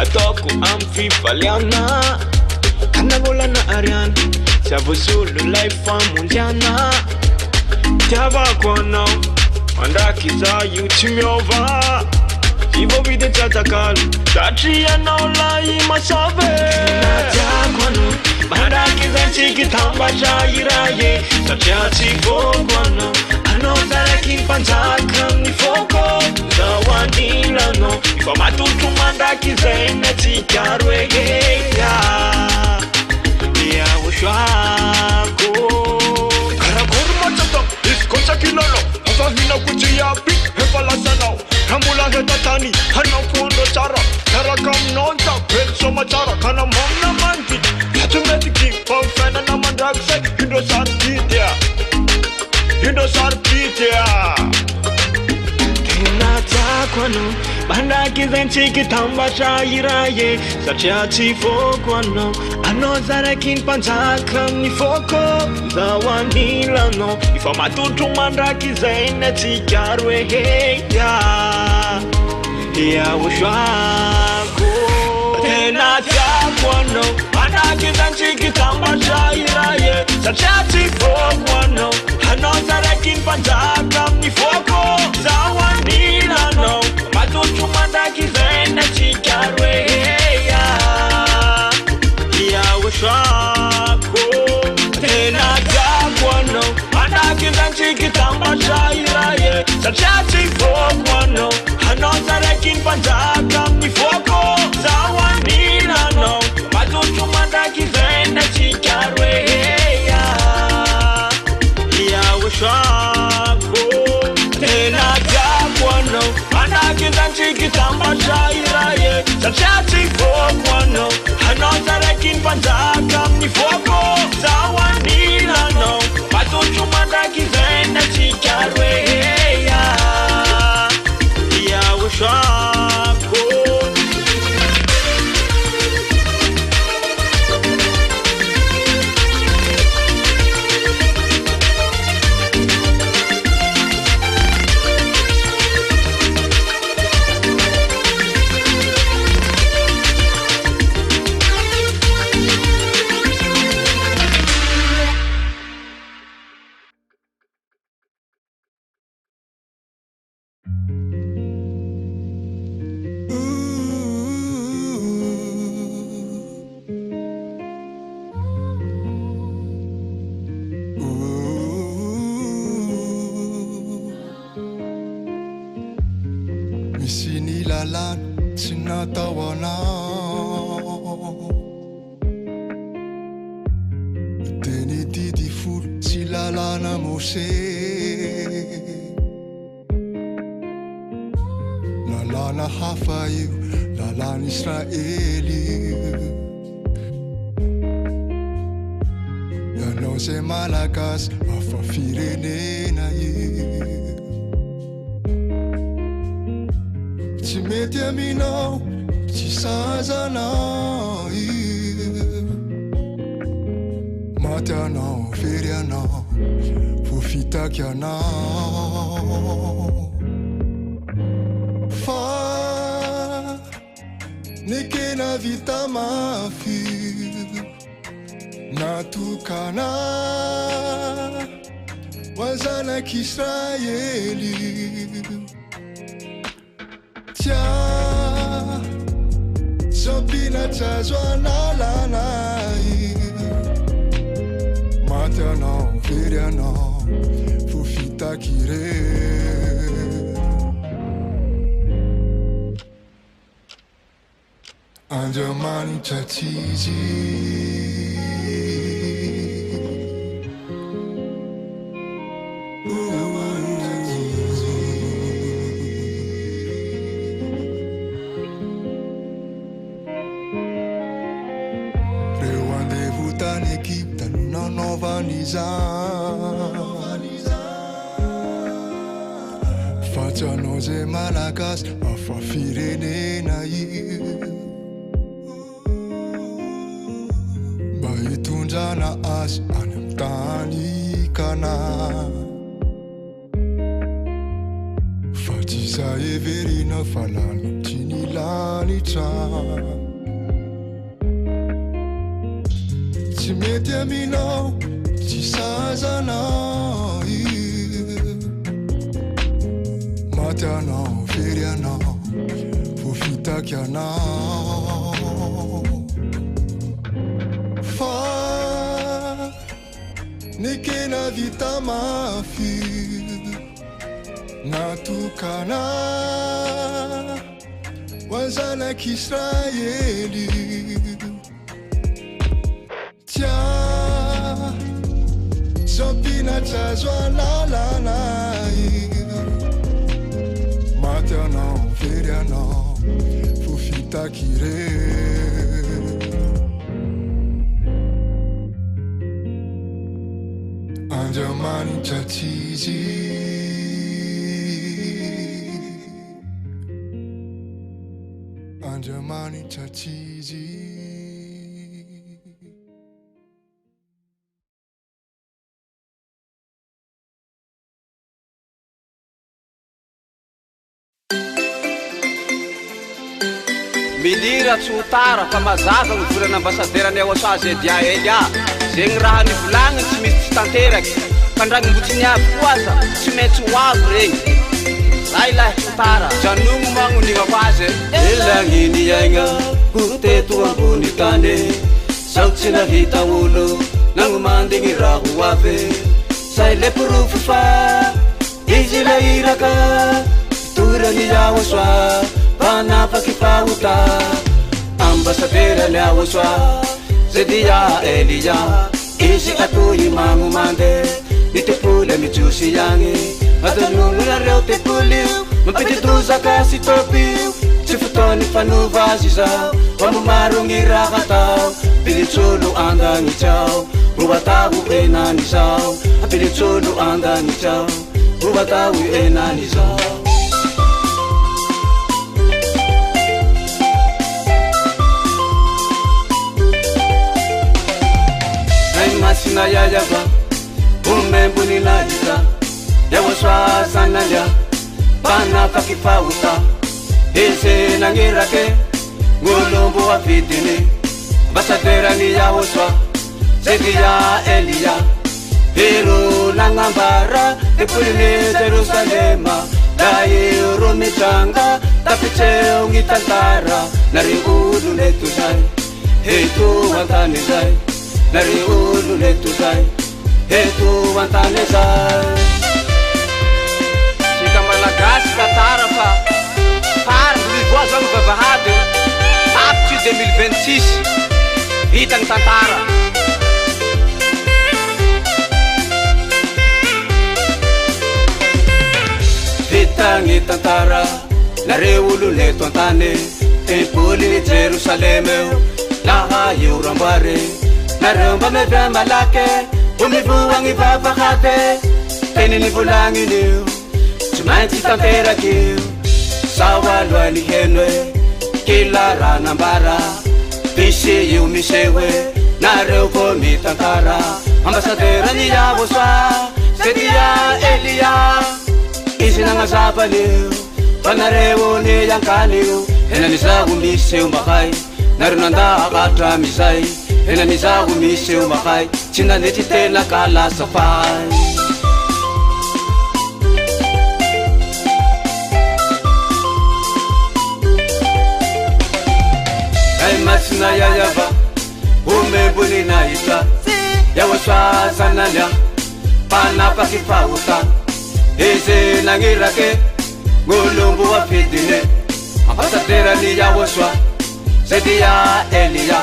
ataoko am fifaliana kana volana ariana tsy avosolo lay famonjana tiavako anao mandraky za io tsy miova ivovidy tsatakalo satria anao lay masove natiako anao mandraky zantsiky tambatra iraye satria tsy foko anao anao zaraky mpanjaka amin'ny foko zao anilanao ifa matotro mandraky zay na tsikaro eheya YAHOSHUAH karakory matsatao izy ko tsakilalo afahinako jiaby efa lasanao rambola hetatany hanao fondo tsara karaka aminao ntabelosoma tsara kana mamina mandidy tsy metiky famfiainana mandraky zay indro saripitya indro saripitya tena tiako anao mandraky zantsiky tambatra iraye satria tsy foko anao anao zaraky mpanjaka amin'ny foko zao anilanao ifa matotro mandraky zay na tsikaro eheya YAHOSHUAH tena tiako anao mandraky zantsiky tambatra iraye satria tsy foko anao anao zaraky mpanjaka amin'ny foko zao anilanao matotro mandraky zay na tsikaro eheya YAHOSHUAH tena tiako anao mandraky zantsiky tambatra iraye satria tsy foko anao anao zaraky mpanjaka amin'ny foko zao anilanao matotro mandraky zay na tsikaro eheya YAHOSHUAH tena tiako anao mandraky zantsiky tambatra iraye satria tsy foko anao anao zaraky mpanjaka amin'ny foko zao anilanao matotro mandraky zay na tsikaro eheya YAHOSHUAH tsy natao anao teny didy folo tsy lalana Mose lalana hafa io lalana Israely ianao zay malagasy afa firenena io tsy mety aminao tsy sazanao maty anao fery anao vofitaky anao fa nekena vita mafy natokana wazanak'Israely tia Sopina tazwanalanahy maty anao very anao fo fitakire Andriamanitra tsisy reo andevo tany Egypta no nanaovany izany fa tsy anao zay malagasy afa firenena io mba hitondrana azy any amin'ny tany kana fa tsy zay everina fa lany tsy nilanitra tsy mety aminao tsy sazanao maty anao very anao fo fitaky anao fa nikena vita mafy natokana hoanzanak'Israely tia zampinatrazo alalanahy maty anao very anao fo fitakire Andriamanitra tsisy Andriamanitra tsisy Milira tsy ho tara fa mazava ny volana ambasaderany YAHVAH dia Elia zegny raha nivolagniny tsy misy tsy tanteraky fandragny mbo tsy niavy koasa tsy maintsy ho avy regny zay lahy tsy tara janogno magnonigako azy elagniny aigna ho teto ambony tany zaho tsy nahita olo nagnomandigny raha ho avy zay le porofo fa izy la iraka torany YAHVAH panafaky fahota ambasadera le YAHVAH zay dia Elia izy atoy magnomande ny tepolo mijosy agny adanogno nareo tepolo mampitidozaka sy topio tsy fotoany fanova azy zao mamomarogny raha atao pilitsolo andagny tsao ro atao enany zao pilitsolo andagny tsao ro atao enany zao masina YAHVAH umembuni nalita YAHVAH sanalya panafaky fahota ese nangirake ngolombo avidiny ambasaderany YAHVAH zay dia Elia ero nagnambara tepolone Jerusalema la ero mitranga tapitseo gny tantara nare olo leto zay eto antany zay nare olo leto zay eto antany zay sika malagasy tantara fa fary mivoa zao mivavahady tapitry 2026 vitany tantara vitagny tantara nare olo leto antany tempoly Jerusalema eo laha eo ramboary nareo mba mevy malake omivoagny vavahady teniny volagniny io tsy maintsy tanteraky io sao aloany heno e kila raha nambara misy io misy hoe nareo vo mitantara ambasaderany YAHVAH zay dia Elia izy nagnazavany io fa nareo ny ankany io henanizaho misy eo mbakay nareo nandahakatra mizay henanizaho misy eo mbakay tsy nanetry tena ka lasa fay na YAHVAH umebunina ita YAHOSHUAH sananya panapaky fahota izy nagnirake ngolombo afidine ambasaderany YAHOSHUAH zay dia Elia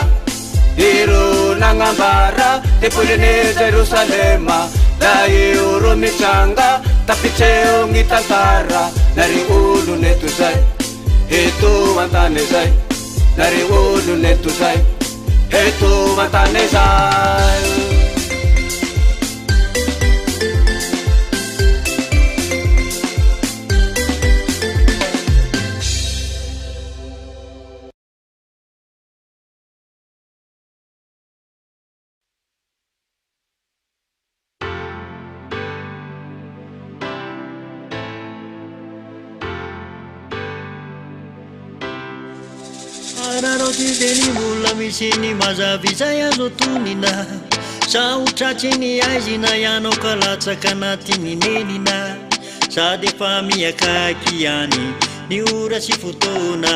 iro nagnambara tepolene Jerusalema la io ro mitranga tapitseo gny tantara nary olo neto zay eto antany zay nary olo neto zay eto antany zay Ararotideni mula misini mazavizay azo tonina saotratsiny aizina ianao kalatsaka anatiny nenina sady efa miakaiky ihany ny ora sy fotoana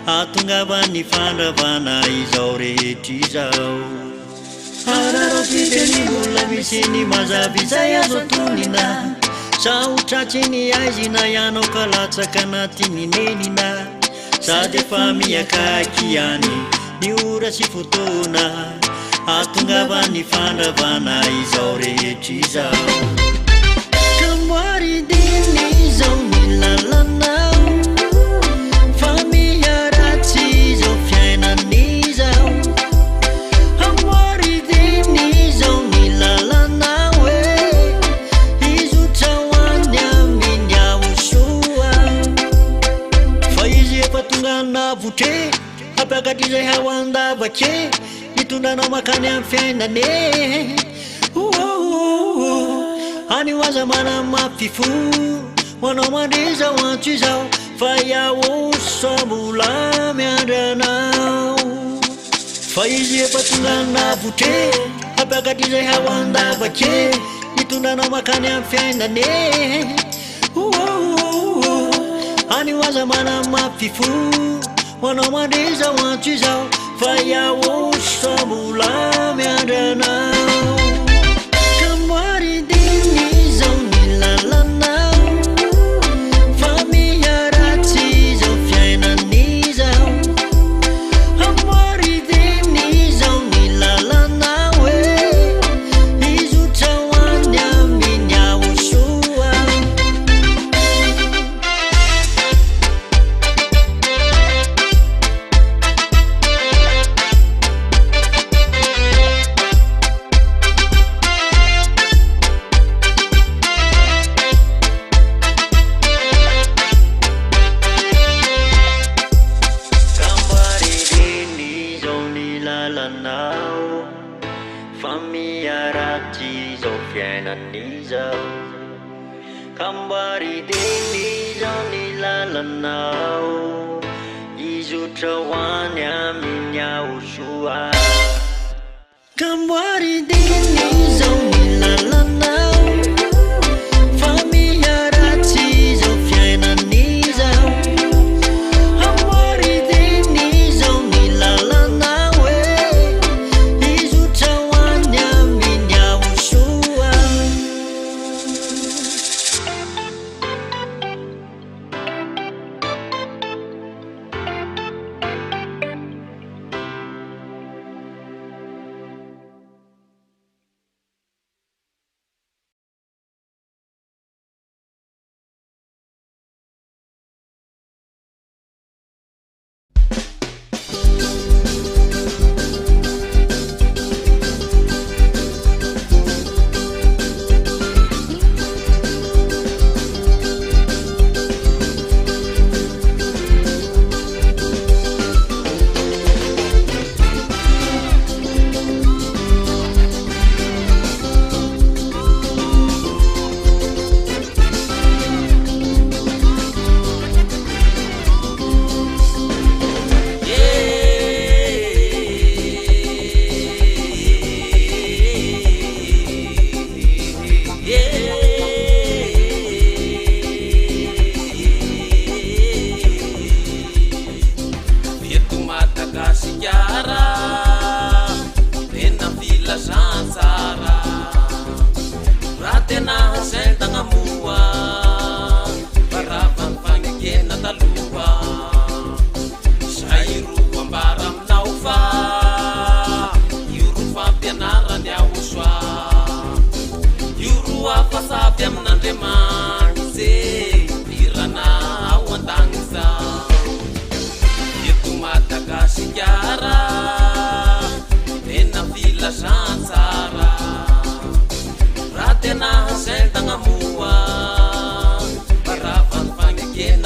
atongava ny fandravana izao rehetra izao ararotideni mula misiny mazavizay azo tonina saotratsiny aizina ianao kalatsaka anatiny nenina sady efa miakaiky ihany ny ora sy fotoana atongava ny fandravana izao rehetra izao kamboaridiny izao ny lalanao fa miharatsy izao fiainan'izao amboaridiny izao ny lalanao izotra hoany amin'ny YAHOSHUAH fa izy efa tonga navotre apakatrizay haoandavake itondranao makany amin'ny fiainane anio aza mana mafifo hoanao mandre zao antso izao fa YAHOSHUAH mbola miandranao fa izy efa tonga navotre apakatrizay haoandavake itondranao makany amin'ny fiainane anio aza mana mafifo hoanao mandre zao antso izao fa YAHOSHUAH mbola miandranao kamboaridiny izao ny lalanao fa miharatsy izao fiainan'izao amboaridiny izao ny lalanao izotra hoany amin'ny YAHOSHUAH kamboaridiny izao ny lalanao izotra hoany amin'ny YAHOSHUAH kamboaridiny izao ny lalanao fa miharatsy izao fiainan'izao amboaridiny izao ny lalanao izotra hoany amin'ny YAHOSHUAH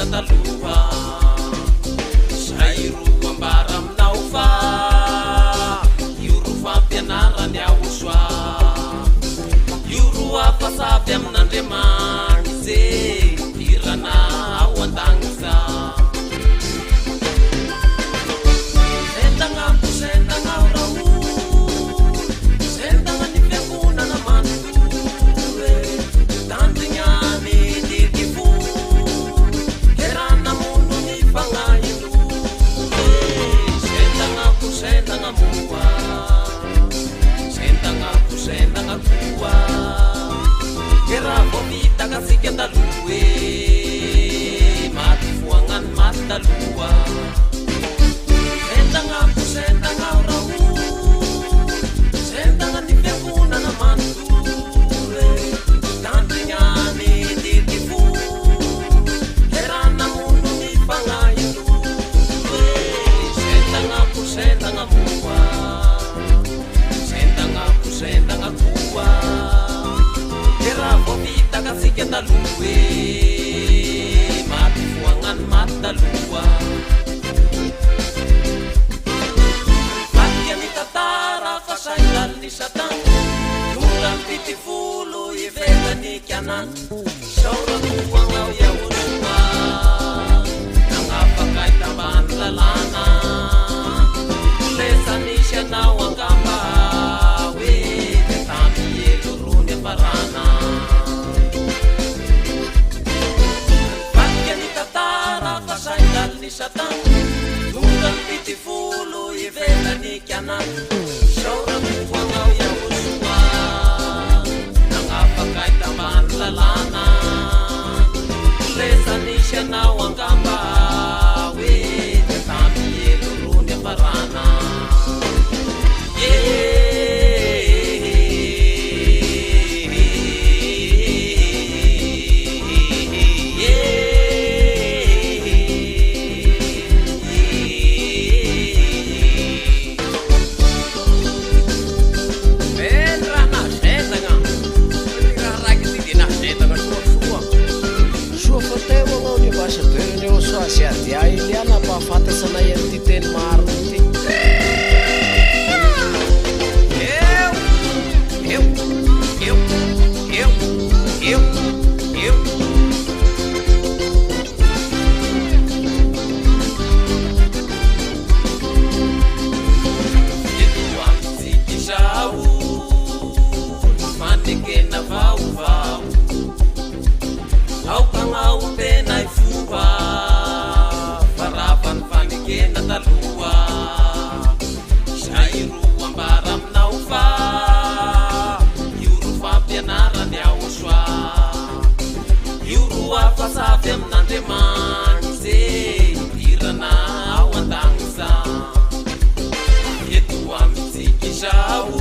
kena taloha Zay ro ambara aminao fa Io ro fampianarana YAHOSHUAH Io ro afasavy amin'Andriamanitra Zay irana ao an-dagnisa Sendagna ampo sendagna ao rao Sendagna ny fiangonana manontolo Tandrignany dirty fo Kerana mono ny fagnaino Sendagna ampo sendagna moa Sendagna ampo sendagna koa Kera vo vita kasika taloha Maty foagnany maty taloha Sendagna ampo sendagna ao rao Sendagna ny fiangonana manontolo Tandrignany dirty fo Kerana mono ny fagnaino Sendagna ampo sendagna moa Sendagna ampo sendagna koa Kera vo vita kasika taloha Maty foagnany maty taloha Faty ny tantara fa sailal ny Satan Ora pity folo ivelany kianany Saora toagnao YAHOSHUAH Nagnafaka itambany lalana Lesa nisy anao angamba Hoe tetamy elo rony aparana Faty ny tantara fa sailal ny Satan Ora pity folo ivelany kianany Saora toagnao YAHOSHUAH Nagnafaka itambany lalana Lesa nisy anao angamba Hoe tetamy elo rony aparana Sy adia iliana mpahafantasana eny ty teny maro ty Eto amitsika zao Fanekena vaovao Aokagnao tena ifoha Faravany fanekena taloha Zay ro ambara aminao fa Io ro fampianarana YAHOSHUAH Io ro afasavy amin'Andriamanitra Zay irana ao an-dagnisa Eto amitsika zao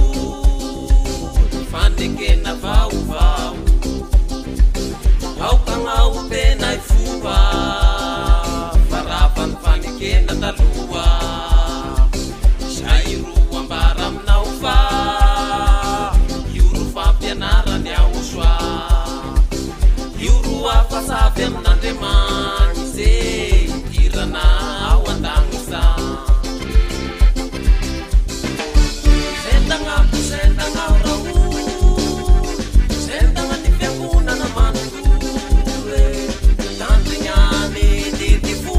Fanekena vaovao Aokagnao tena ifoha Faravany fanekena taloha Zay ro ambara aminao fa Io ro fampianarana YAHOSHUAH Io ro afasavy amin'Andriamanitra Zay irana ao an-dagnisa Sendagna ampo sendagna ao rao Sendagna ny fiangonana manontolo Tandrignany dirty fo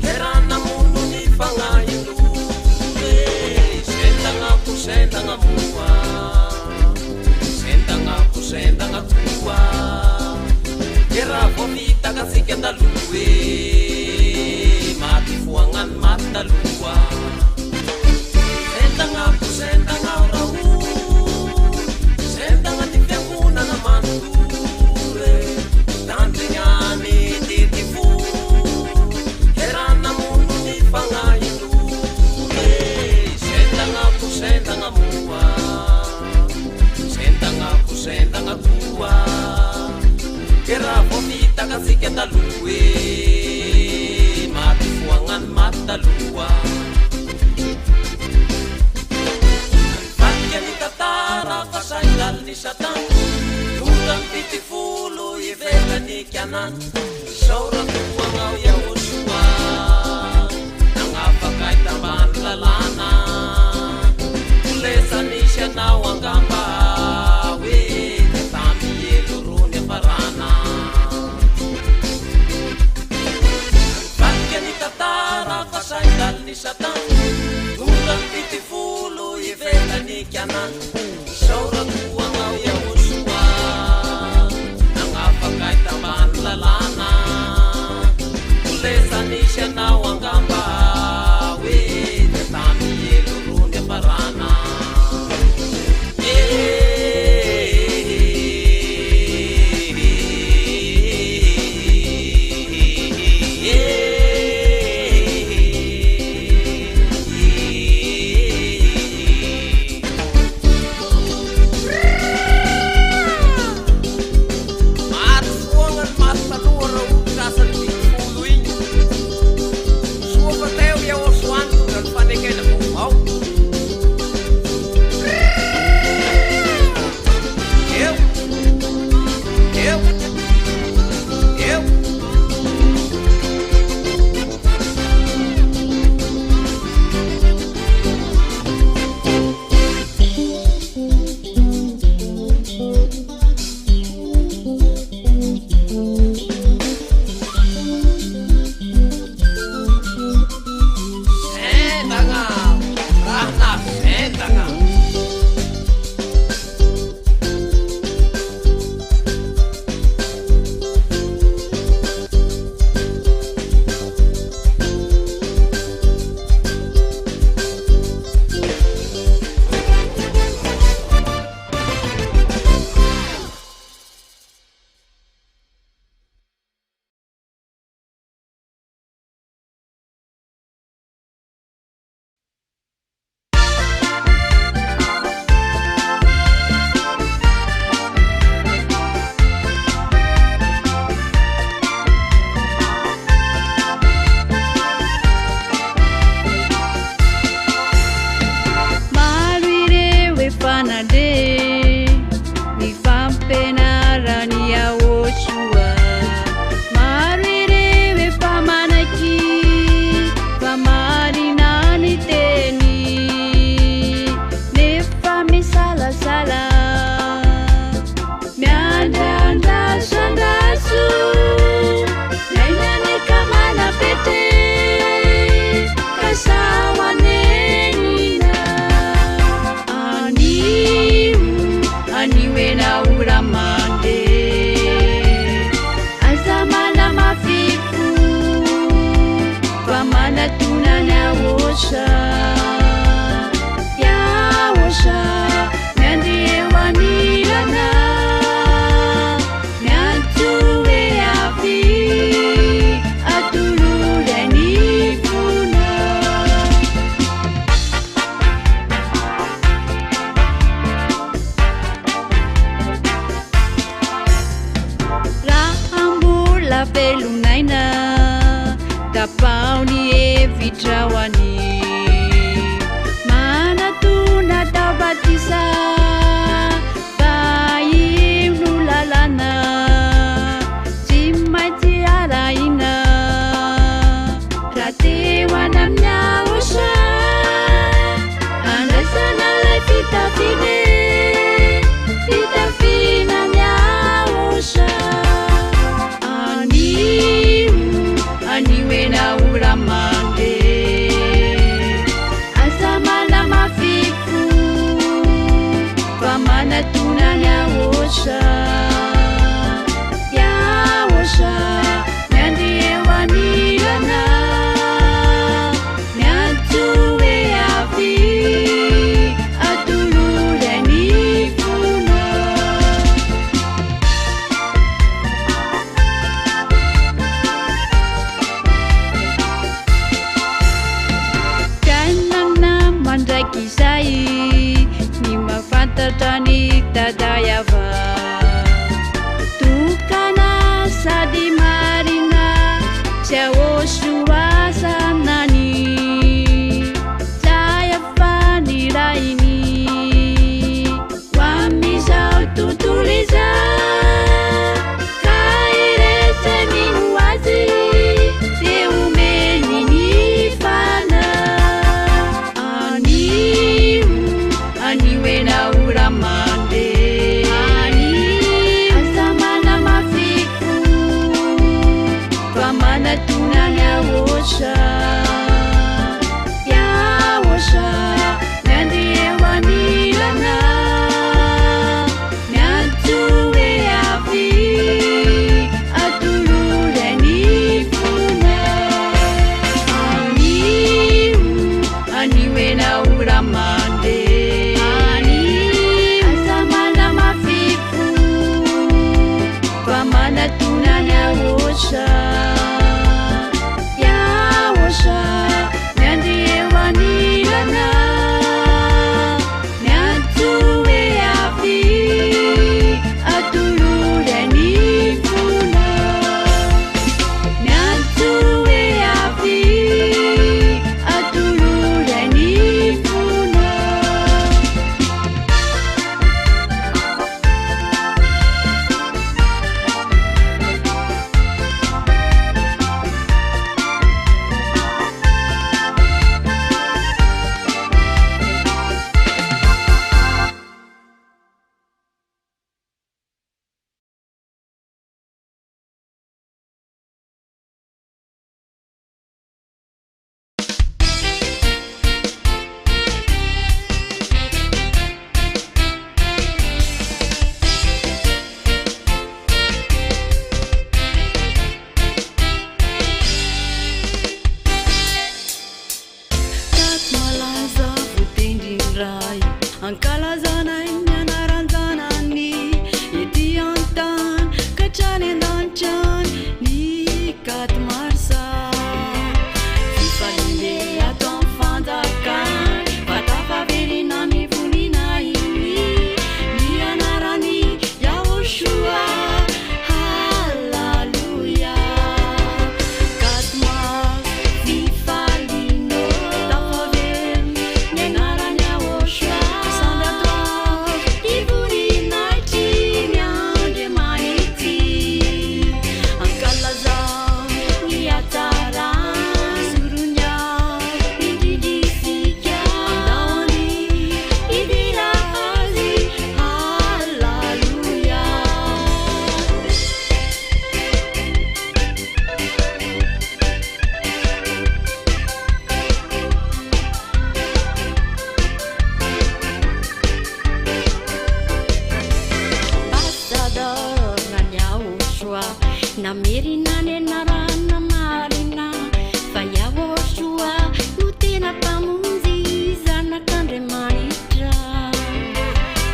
Kerana mono ny fagnaino Sendagna ampo sendagna moa Sendagna ampo sendagna koa Kera vo vita kasika taloha Maty foagnany maty taloha Sendagna ampo sendagna ao rao Sendagna ny fiangonana manontolo Tandrignany dirty fo Kerana mono ny fagnaino Sendagna ampo sendagna moa Sendagna ampo sendagna koa Kera vo vita kasika taloha Maty foagnany maty taloha Faty ny tantara fa sailal ny Satan Ora pity folo ivelany kianany sauratuanao YAHOSHUAH nagnafakay tambany lalana lesanisy anao angamba hoe tamy elo rony afarana vatika ny tantara fa saindal ny satana olany pitifolo ivelany kianana sauratuanao YAHOSHUAH nagnafakay tambany lalana lesanisy anao angamba hoe tamy elo rony afarana namerina ny anarana marina fa YAHVAH no tena mpamonjy zanak'Andriamanitra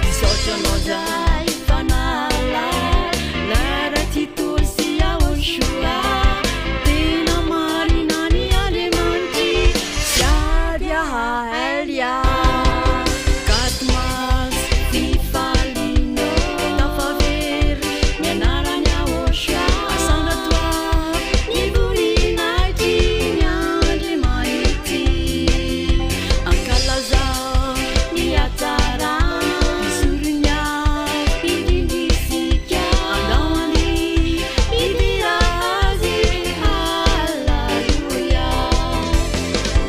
misaotra anao zay fanala lara-titoly sy YAHVAH tena marina ny Andriamanitry sady ahalia Katmas fifalino tafavery ny anarany YAHVAH asangatoa ny voninahitry ny Andriamanitry ankalaza ny atsara misoronya indrindrisika andaony idira azy haleluya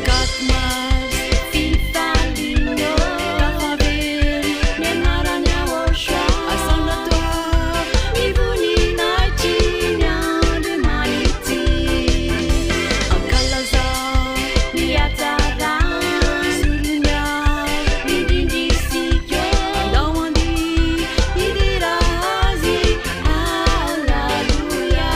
Katmas fifalino tafavery ny anarany YAHVAH asangatoa ny voninahitry ny Andriamanitry ankalaza ny atsara misoronya indrindrisika andaony idira azy haleluya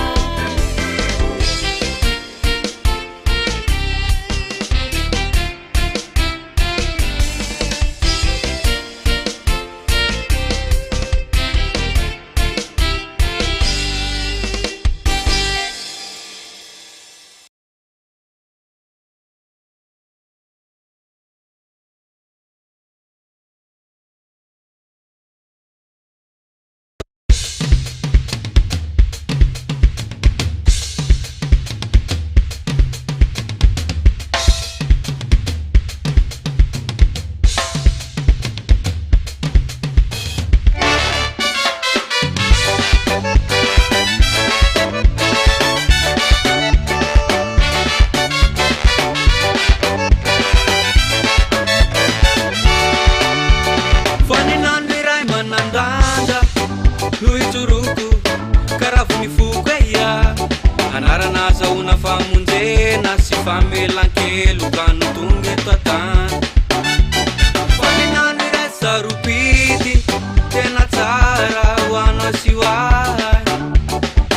Faninano iray manandanja loitsoroko karavony foko eia anarana azahoana famonjena sy famelan-kelo ka no tonga eto an-tany faninano iray sarobidy tena tsara ho anao sy ho ahy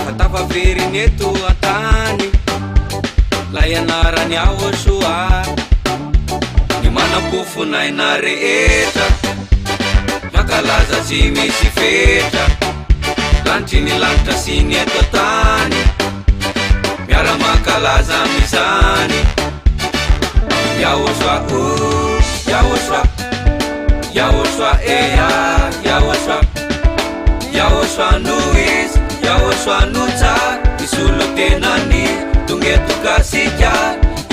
fa tafaveriny eto an-tany lay anarany YAHVAH ny manam-pofonaina rehetra makalaza tsy misy fetra lanitry ny lanitra sy ny eto an-tany miara makalaza amizany YAHVAH YAHVAH YAHVAH eya YAHVAH YAHVAH no izy YAHVAH no tsara isolo tenany tongeto kasika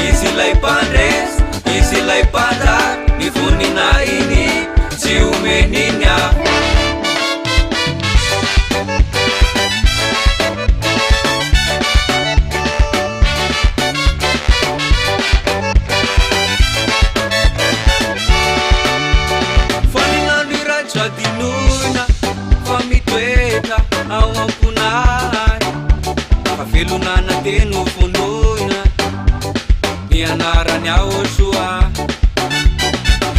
izy lay mpandresy izy lay mpanjaka ny voninahiny tsy omeniny faninano iray tsadinoina fa mitoetra ao amponary fa velonana teno vonoina ny anarany YAHVAH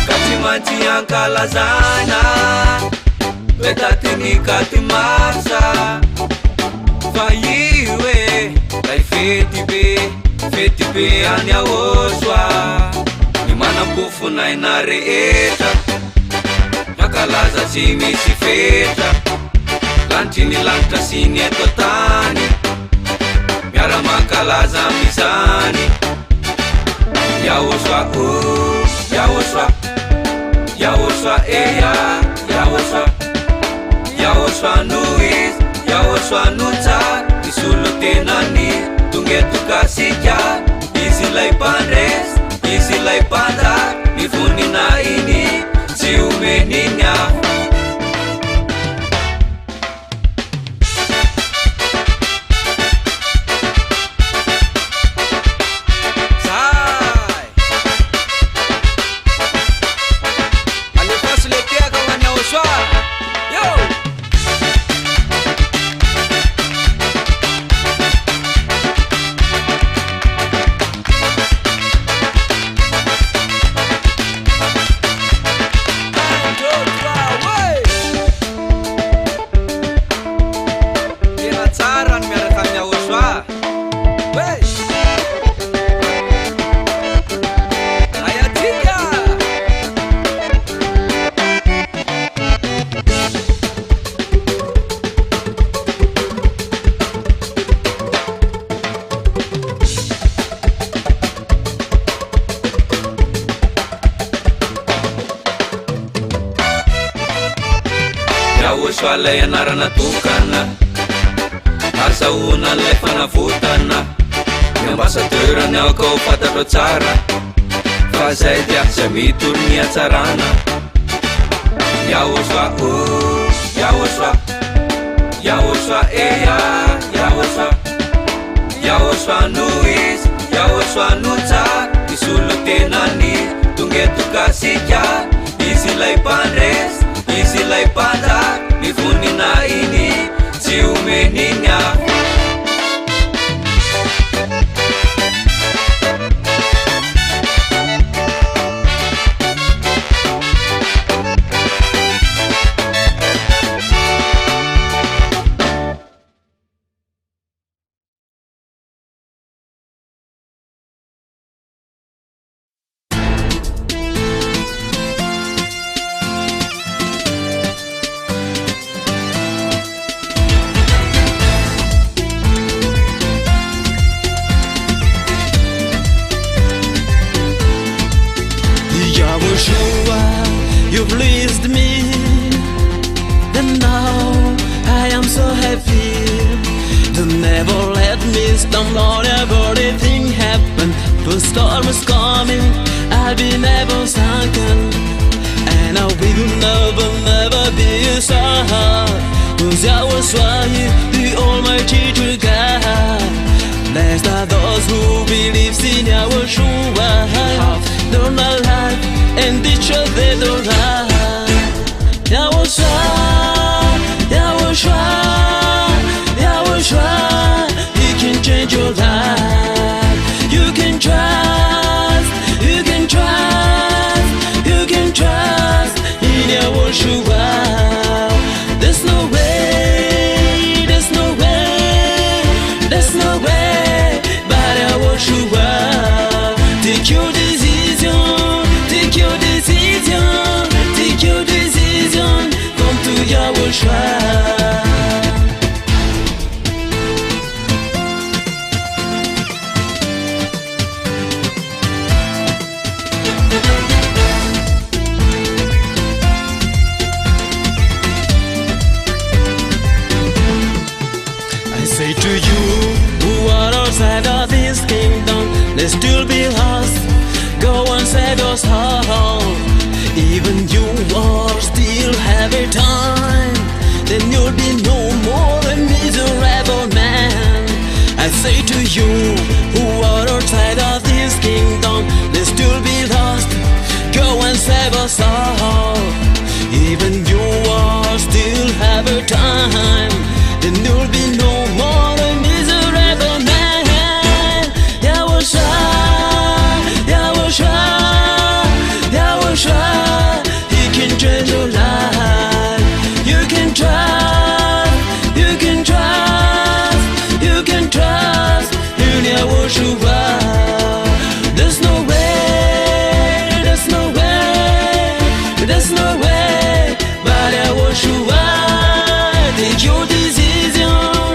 ka tsy maintsy ankalazana metaty katy marsa fa io e lay fety be any YAHVAH ny manam-pofonaina rehetra makalaza tsy misy fetra lanitry ny lanitra sy ny eto an-tany miara makalaza amizany YAHVAH YAHVAH eya YAHVAH no izy YAHVAH no tsara isolo tenany tongeto kasika izy lay mpandresy izy lay mpanjaka ny voninahiny tsy omeniny Wow! YAHOSHUAH lay anarana tokana azahoana lay fanavotana ny ambasadeurany akao fantatro tsara fa zay dia zay mitory ny hatsarana YAHOSHUAH oh YAHOSHUAH YAHOSHUAH eya YAHOSHUAH YAHOSHUAH no izy YAHOSHUAH no tsara isy olo tenany tongetokasika izy lay mpandresy izy lay mpanjaka ny vonina iny tsy omeniny aho You've pleased me, and now I am so happy. To never let me stumble, everything happen. The storm is coming, I'll be never sunken, and I will never, never be sad. 'Cause YAHOSHUAH, the Almighty true God. Blessed are those who believe in YAHOSHUAH. They're not life and each other don't lie. YAHOSHUAH, YAHOSHUAH, YAHOSHUAH, He can change your life. You can trust, you can trust, you can trust in YAHOSHUAH. There's no way, there's no way, there's no way but YAHOSHUAH. Take your decision, take your decision, take your decision. Come to YAHOSHUAH. I say to you who are outside of this kingdom, let's still be lost. Go and set us home. Even you are still have a time. Then you'll be no more a miserable man. I say to you who are outside of this kingdom, let's still be lost. Go and save us all. Even you are still have a time. Then you'll be no more a miserable man. YAHOSHUAH, YAHOSHUAH, YAHOSHUAH, He can change your life. You can trust, you can trust, you can trust in YAHOSHUAH. There's no way, there's no way, there's no way but YAHOSHUAH. Take your decision,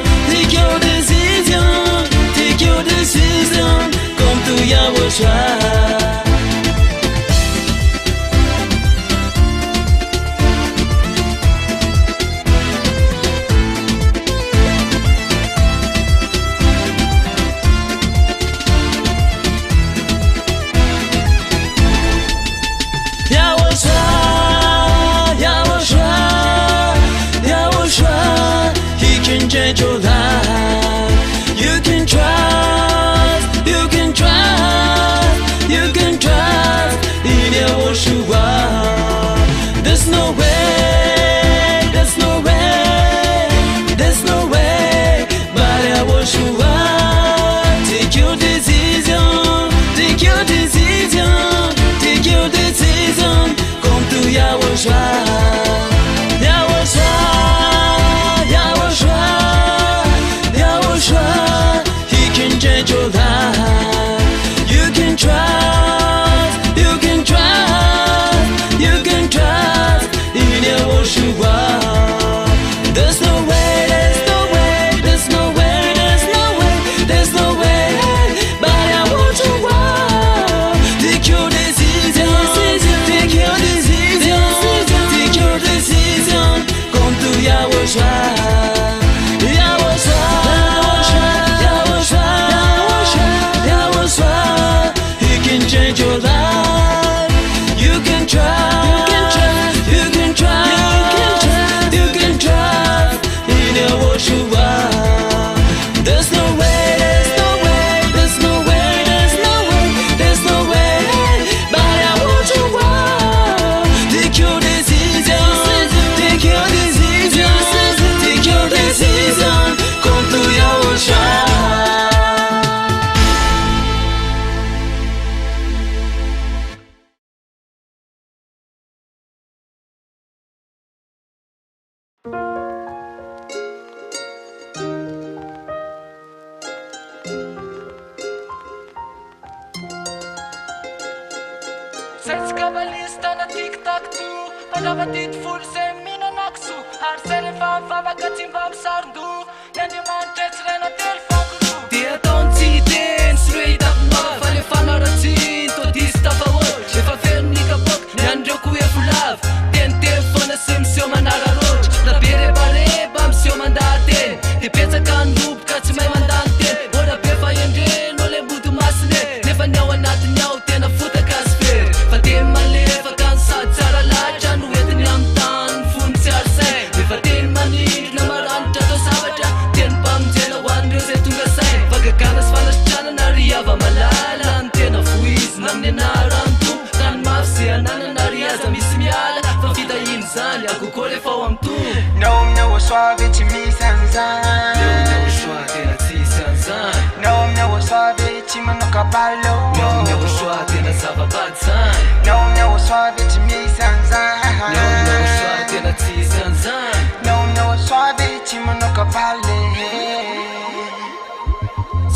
listana tiktak tu Palava dit full se mina naksu Arsene fa vakatimba msardu Nandi man tetrena telfakru Dia tonzi den straight up ma Fale fanaratin to dista favor Efa ferni kapok Nandro ku e fulav Den telefona sim sio manara roj La bere bareba msio mandate Te pensa kan lup ka tsy mai mandante Ora befa endre no le budu masne Nefa nyao anaty nyao tena futa kasfer Fa te malefa kan sa tsara latra No etiny am tan fun tsy arsay Nefa ten maniry na maranitra to sabatra Ten pamjela hoandreo zay tonga say Vagaganas fanasitrana na riava malala Ny tena fuizy na amin'ny anaranto Tany mafy se anana na riaza misy miala Fa vita iny zany akoko refa ao am to Não me YAHOSHUAH te me sanzan Não me YAHOSHUAH tena tsy sanzan Não me YAHOSHUAH te mano cavalo Não me YAHOSHUAH tena zava-bady zany Não me YAHOSHUAH te me sanzan Não me YAHOSHUAH tena tsy sanzan Não me YAHOSHUAH te mano cavalo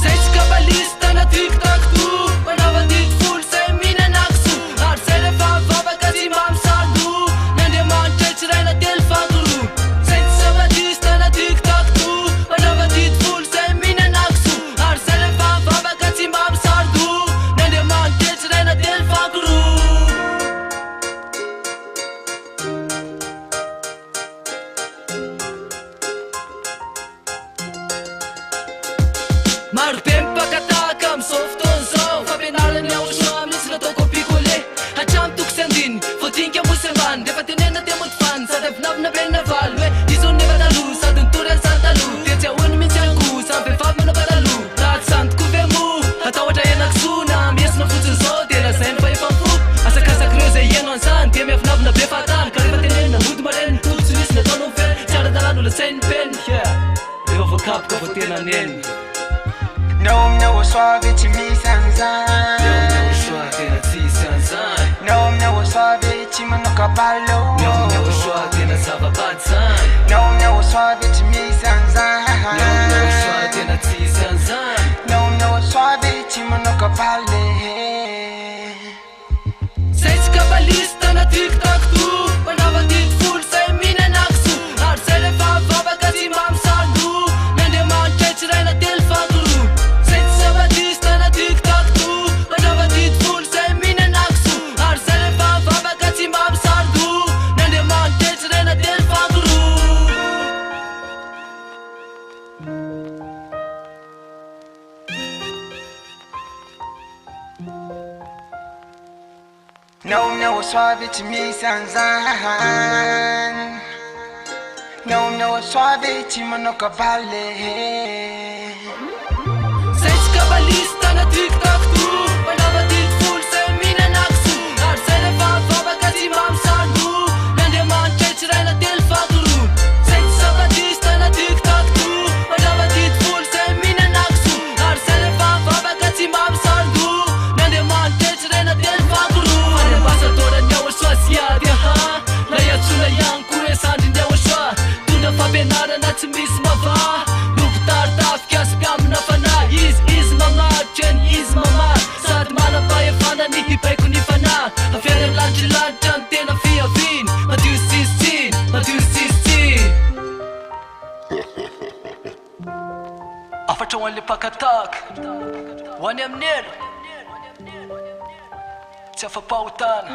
Say tsy kabalista na tiktak tu Manava dit full say mina naksu Arsene fa vavaka tsy mamsardu Nandiamanitra tsy raina telfakru Say tsy sabadista na tiktak tu Manava dit full say mina naksu Arsene fa vavaka tsy mamsardu Nandiamanitra tsy raina telfakru Maro be mipakataka amin'izao fotoan'izao Fampianaran'ny YAHOSHUAH misy natao kopikole Hatramy toko sy andiny voadinka mosy ambany Rehefa tenena te motifany sady avinavina be navaly Hoe izo nefa taloha sady nitory any sady taloha Dia tsy ahoany mihitsy ankoho samy vehivavy manao paraloha Raha tsy sandoko ve mo atahotra enakisoa Na miesina fotsiny zao dia lazainy fa efa mifoko Asakasakireo zay iano an'izany dia miavinavina be fatany Ka rehefa tenena mody mareny toto tsy misy nataonao feny Tsara dalano lasainy peny Rehefa voakapoka vo tena neny Não me YAHOSHUAH te me sanzan Não me YAHOSHUAH tena tsy sanzan Não me YAHOSHUAH te mano cavalo Não me YAHOSHUAH tena zava-bady zany Não me YAHOSHUAH te me sanzan Não me YAHOSHUAH tena tsy sanzan Não me YAHOSHUAH te mano cavalo Say tsy kabalista na tiktak tu Manava dit full say mina naksu Arsene fa vavaka tsy mamsardu Nandiamanitra tsy raina telfakru Say tsy sabadista na tiktak tu Manava dit full say mina naksu Arsene fa vavaka tsy mamsardu Nandiamanitra tsy raina telfakru Não me YAHOSHUAH te me sanzan Não me YAHOSHUAH te mano cavalo Say tsy kabalista na tiktak tu Manava dit full say mina naksu Arsene fa vavaka tsy mamsardu Nandiamanitra tsy raina telfakru Say tsy sabadista na tiktak tu Manava dit full say mina naksu Arsene fa vavaka tsy mamsardu Nandiamanitra tsy raina telfakru Any ambasadoran'ny YAHOSHUAH sy YAHVAH La iatsona ihany koa hoe sandrin'ny YAHOSHUAH Tondra fampianarana tsy misy mavah Loko taritafika sy mpiamina fanahy Izy mamaritra ny izy mamahy Sady manam-pahefana ny hibaiko ny fanahy Afiarany lanitry ny tena fiaviany Madio sisitsiny, madio sisitsiny Afatra ho an'le pakataka Ho any amin'ela Tsy afa-pahotana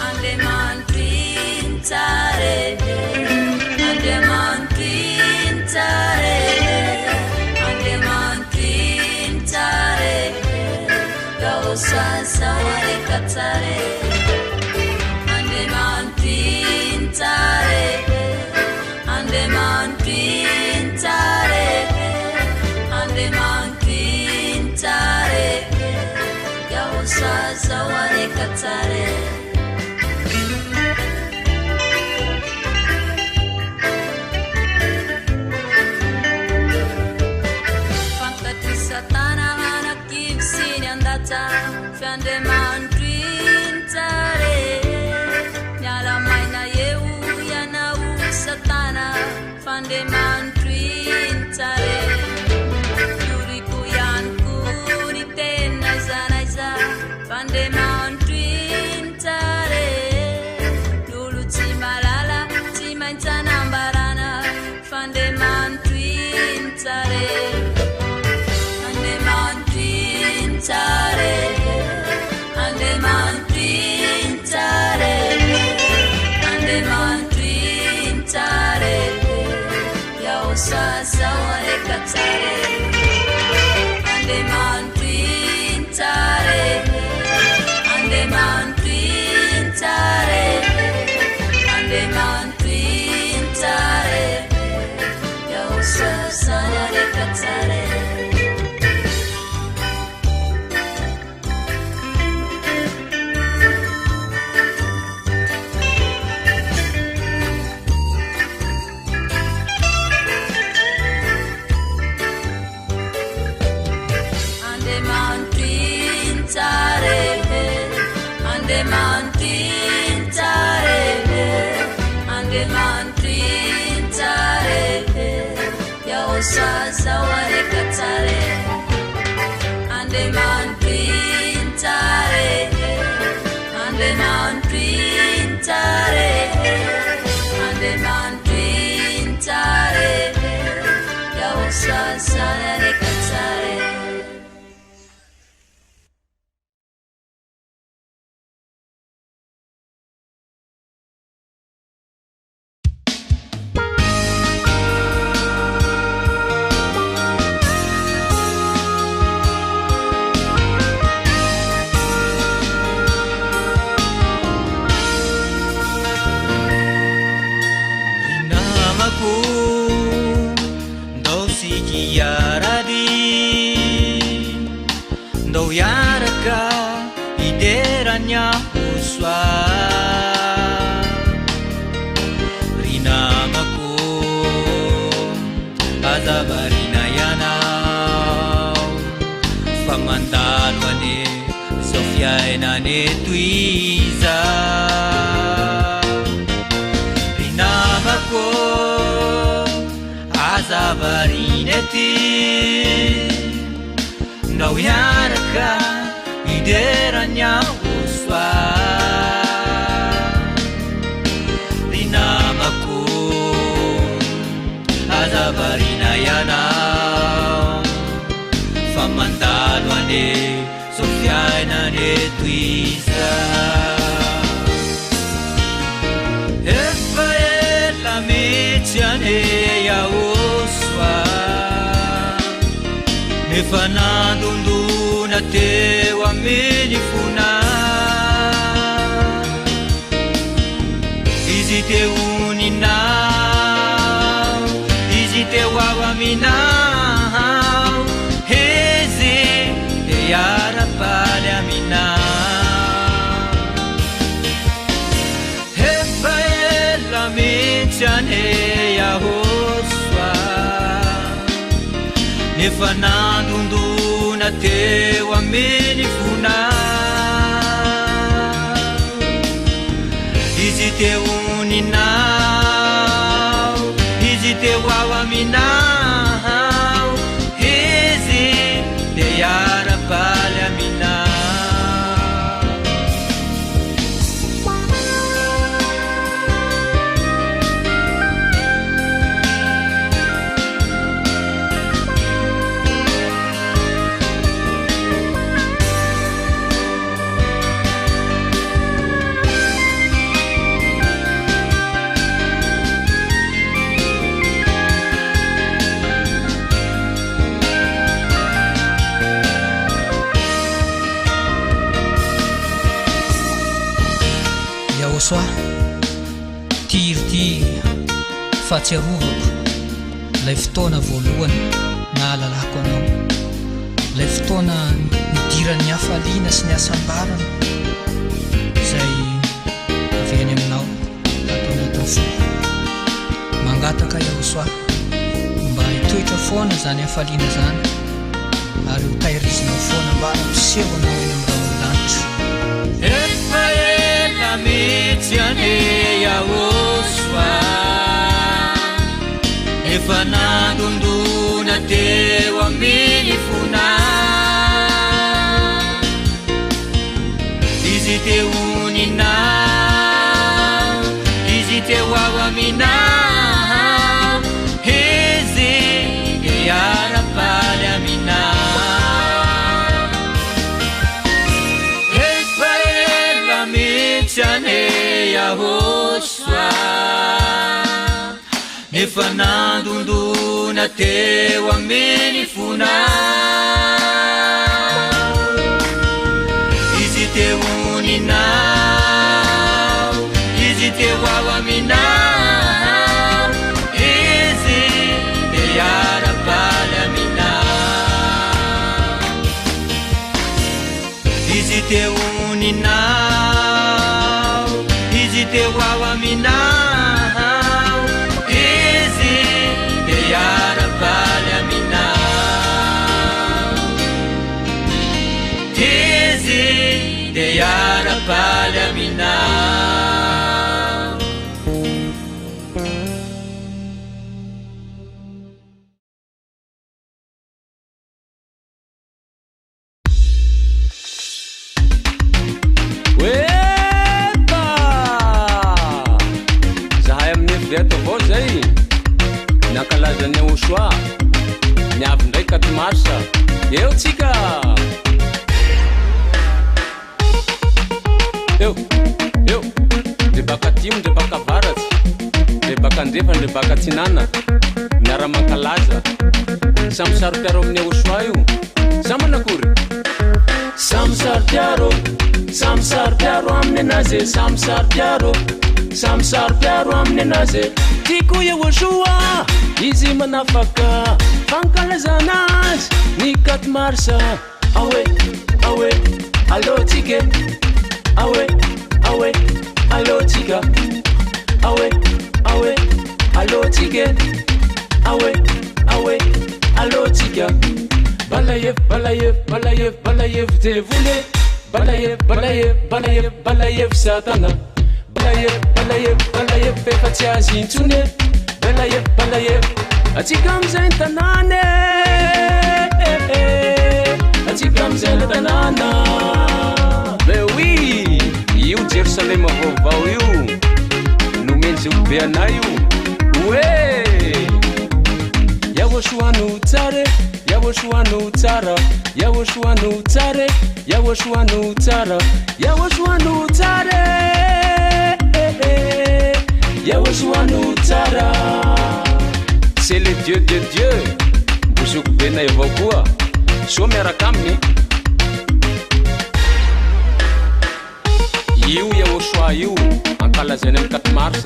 Andeman twin tare tsare fantatrisatana hanakivy siny andaja fiandriamanitro iny tsare miala maina eo ianao satana fandriamanitro iny tsare ioriko ihany koa ny tena zanaiza fandriamanitro iny tsare ny olo tsy malala tsy maintsy anambarana fandriamanitro iny tsare andriamanitro iny tsare andriamanitro iny tsare andriamanitro iny tsare YAHOSHUAH saoareka tsare andriamanitro iny tsare andriamanitro iny tsare andriamanitro iny tsare YAHOSHUAH saoareka tsare andriamanitro iny tsare andriamanitro iny tsare andriamanitro iny tsare YAHOSHUAH saoareka tsare andriamanitro iny tsare andriamanitro iny tsare andriamanitro iny tsare YAHOSHUAH saoareka tsare Ndao yaraka iderany YAHOSHUAH rinamako azavarina ianao fa mandalo ane zao fiainany eto iza rinamako azavarina ety ndao yaraka iderany YAHOSHUAH rinamako azavarina ianao fa mandalo ane zao fiainany eto iza efa ela mitsy ane YAHOSHUAH efa nandondona teo amin'ny fona izy teo ninao izy teo ao aminao izy te hiara-paly aminao efa ela mitsy ane YAHOSHUAH efa nandondona teo amin'ny fona izy teo ninao izy teo ao aminao izy te hiara-paly aminao YAHOSHUAH tiry ty fahatsiarovako lay fotoana voalohany nahalalako anao lay fotoana nidiran'ny hafaliana sy ny hasambarana mangataka YAHOSHUAH mba hitoetra foana zany hafaliana zany ary ho tahirizina foana mba miseho anao eny amin'ny raha lanitra. Efa ela mihitsy ane YAHOSHUAH efa nandondona teo amin'ny fona izy teo ninao izy teo ao aminao izy iara-paly aminao efa ela mihitsy ane YAHOSHUAH efa nandondona teo amin'ny fona izy teo ninao izy teo ao aminao izy iara-paly aminao izy teo ninao izy teo ao aminao izy iara-paly aminao izy iara-paly aminao. Zahay amin'ny FRANÇAIS avao zay nankalaza ny YAHOSHUAH niavy ndraiky 4 mars eo tsika eo de baka atimo de baka avaratsy de baka andrefa de baka atsinana miara-mankalaza samy saro-piaro amin'ny YAHOSHUAH io samy manakory samy saro-piaro amin'ny anazy samy saro-piaro amin'ny anazy tiako YAHOSHUAH izy manafaka fankalazana azy ny 4 mars awe allo tsika awe allo tsika awe allo tsika awe allo tsika balayev devule balayev satana balayev fefa tsy azy intsony balayev atsika amizay tanane atsika amizay tanana be oui io Jerusalem vaovao io nomeny zay be anay io oe YAHOSHUAH no tsara YAHOSHUAH no tsara YAHOSHUAH no tsara YAHOSHUAH no tsara YAHOSHUAH no tsara YAHOSHUAH no tsara c'est le Dieu de Dieu bozoko be nay avao koa soa miaraka aminy io YAHOSHUAH io ankalazany amin'ny 4 mars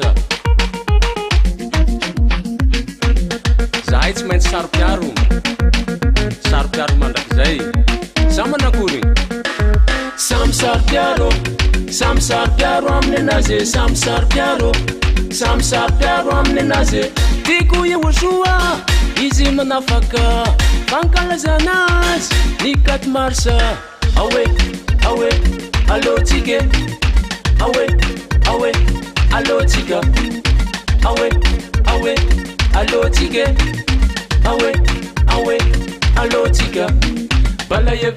zahay tsy maintsy saro-piaro mandrakizay samy manakory samy saro-piaro amin'ny anazy samy saro-piaro amin'ny anazy tiako YAHOSHUAH izy manafaka fankalazana azy ny 4 mars awe allo tsika awe allo tsika awe allo tsika awe allo tsika balayev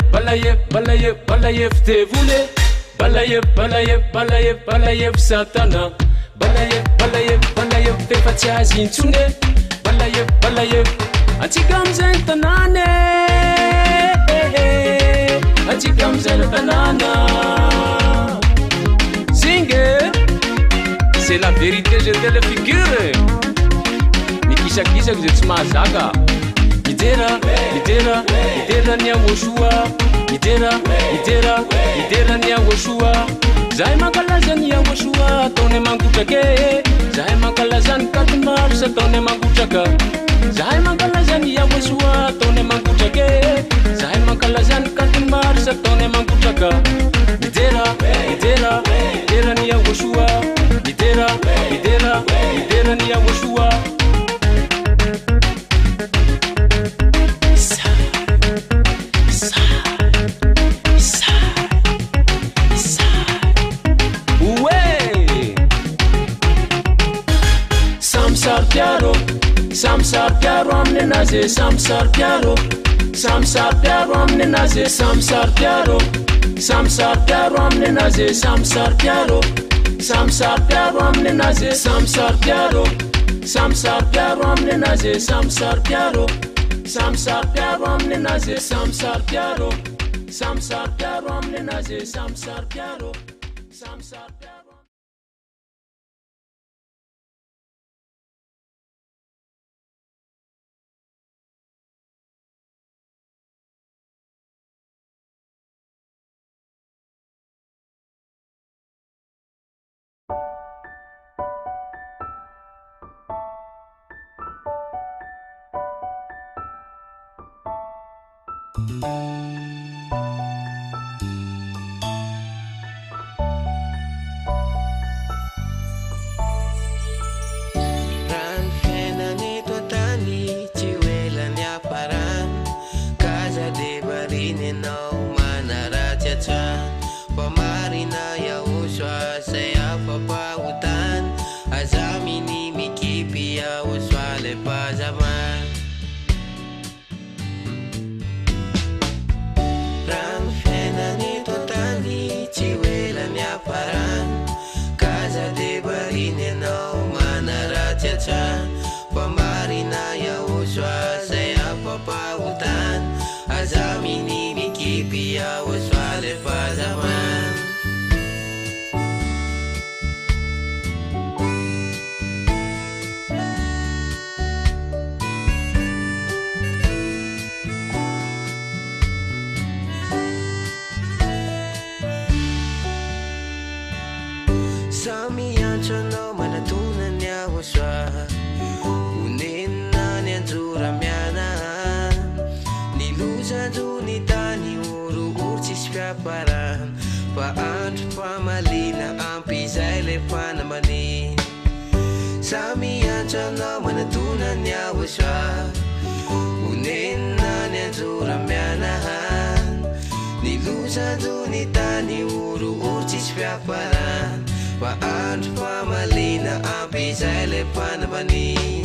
devule balayev satana balayev fefa tsy azy intsony balayev atsika amizay tanane atsika amizay tanana zinge c'est la vérité je te le figure mikisakisako zay tsy mahazaka idera ny YAHOSHUAH idera ny YAHOSHUAH zahay mankalaza ny YAHOSHUAH ataony mangotraka zahay mankalaza ny 4 mars ataony mangotraka zahay mankalaza ny YAHOSHUAH ataony mangotraka zahay mankalaza ny 4 mars ataony mangotraka idera ny YAHOSHUAH idera ny YAHOSHUAH naze samsar piaro amne naze samsar piaro amne naze samsar piaro amne naze samsar piaro amne naze samsar piaro amne naze samsar piaro amne naze samsar piaro Pamarina Yahushua saya papautan azamini mikipi Yahushua lepas zaman Rang fenani totani ciwelan ya paran kaza de barine no manaraja chan Pamarina Yahushua saya papautan azamini mikipi Yahushua lepas zaman Sami yang chono manatunan YAHVAH unin na nianzura miana niluza dunitani uru urcis piaparan paantro pamalina ampizay le panamani Sami yang chono manatunan YAHVAH unin na nianzura miana niluza dunitani uru urcis piaparan paantro pamalina ampizay le panamani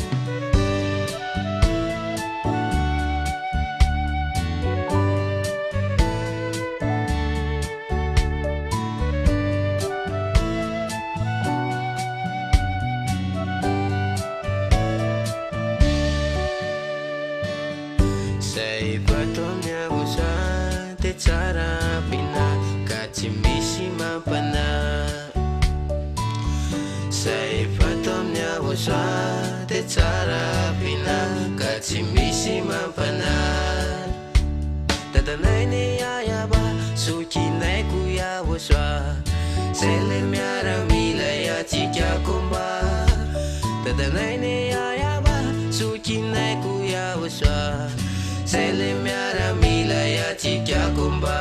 Say batom YAHVAH te tsara pina kachi misi mampana Say batom YAHVAH te tsara pina kachi misi mampana Tatanay ni YAHVAH sukinay ku YAHVAH Sele miaramila ya chikya kumba Tatanay ni YAHVAH sukinay ku YAHVAH Sele miaramila ya chikya kumba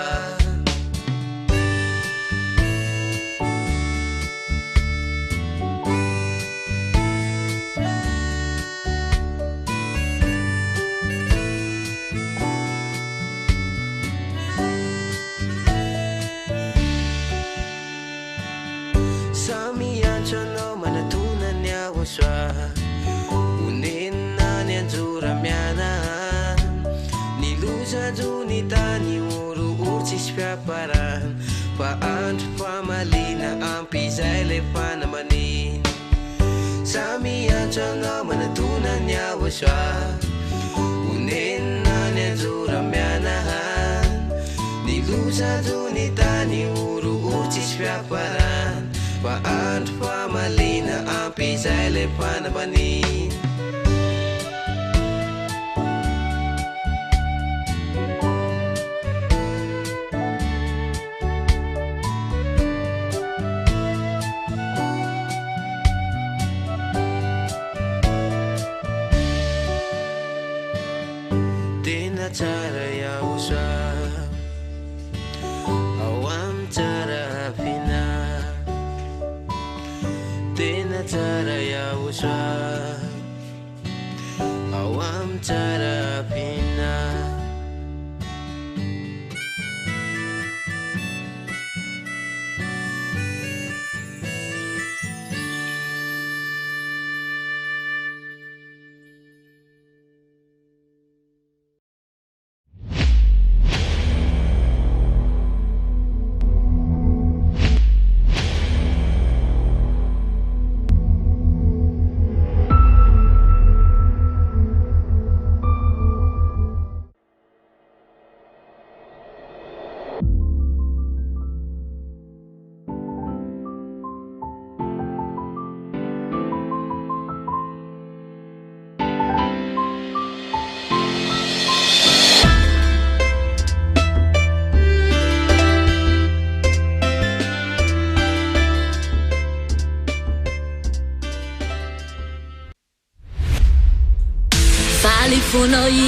Sami yang chono manatunan YAHVAH unin na nianzura miana niluza dunitani uru urcis piaparan paantro pamalina ampizay le panamani Sami yang chono manatunan YAHVAH unin na nianzura miana niluza dunitani uru urcis piaparan paantro pamalina ampizay le panamani Tena cara YAHVAH awam cara pina Tena cara YAHVAH awam cara pina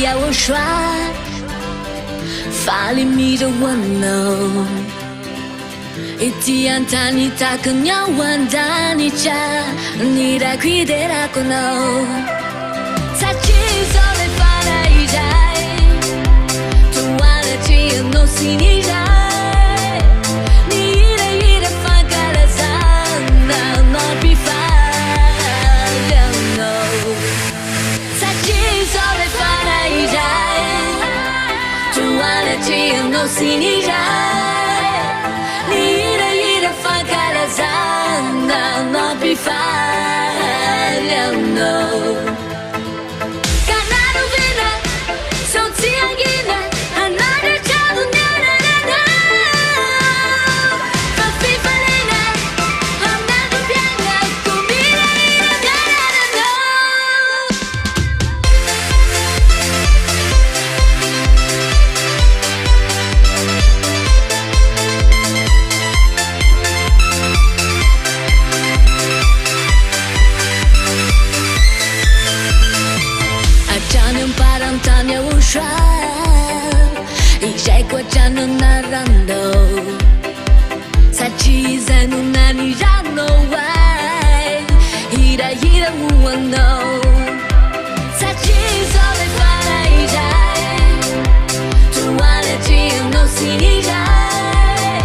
YAHVAH faly mirahoanao ity antany takany ao andanitra ny rako iderako anao satria zao rehefa iray toanatrianao sy ny iray ny hirahira fankalazana mampifaly anao satria zao rehefa iray toanatrianao sy ny iray ny hirahira fankalazana mampifaly anao Tanya YAHOSHUAH izay koatrano naranao satria izay no naniranao ay hirahira ho anao satria izao rehefa iray toanatrianao sy ny iray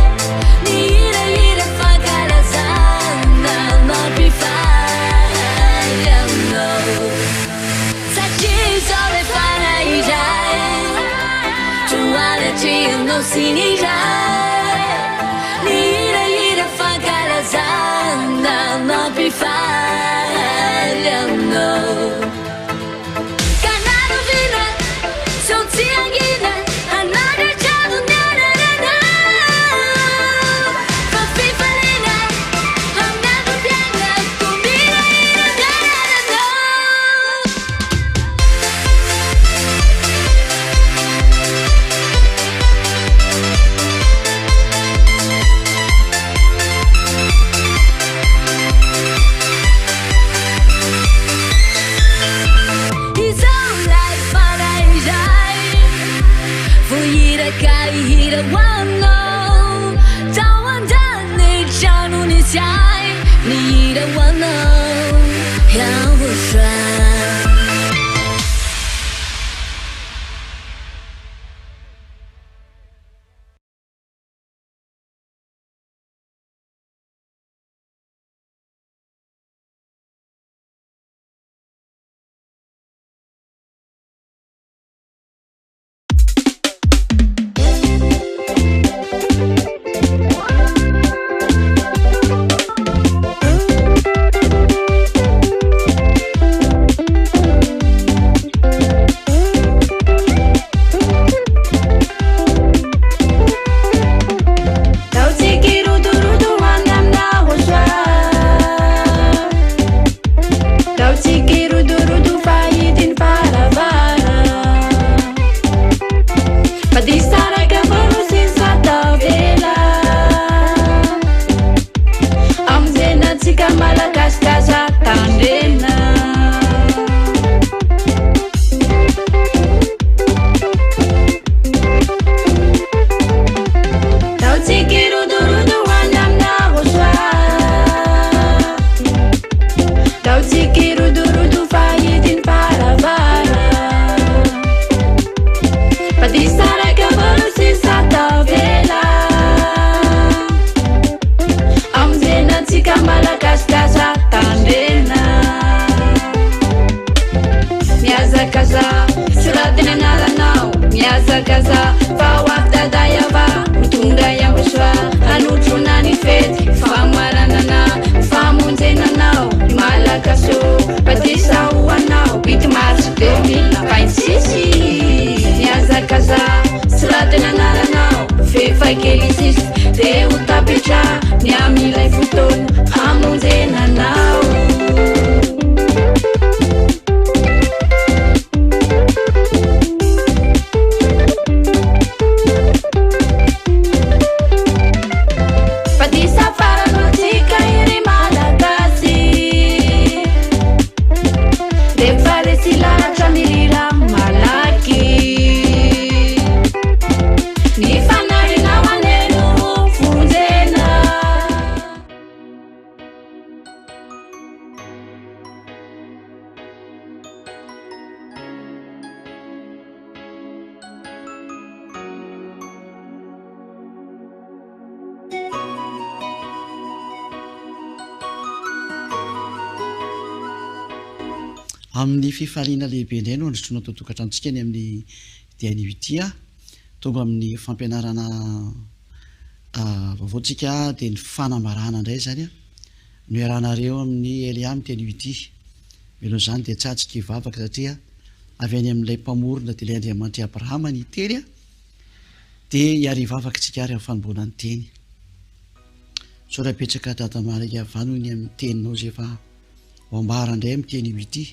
ny hirahira fankalazana mampifaly anao satria izao rehefa toanatrianao sy ny iray ny hirahira fankalazana mampifaly anao kanarovina sao tsy angina anadratrano ny arahanao fa fifaliana amin'ny androm-piainako mirahira ny arahanao hira wanao tawandane chanu ni sai ni hira wanao YAHVAH Defa resilatra mirira malaki amin'ny fifaliana lehibe indray no androtrona totokatrantsika ny amin'ny dianivitia tonga amin'ny fampianarana vaovaotsika dia ny fanambarana indray zany a no iarahanareo amin'ny eliam dianiviti melo zany dia tsatsika ivavaka satria avy any amin'ilay mpamorona dia ilay andriamanitra abrahama ny teny a dia hiary ivavaka tsika ary amin'ny fanomboana ny teny so raha petsaka tatamarika vanony amin'ny teninao zay efa oambara indray amin'ny teny huiti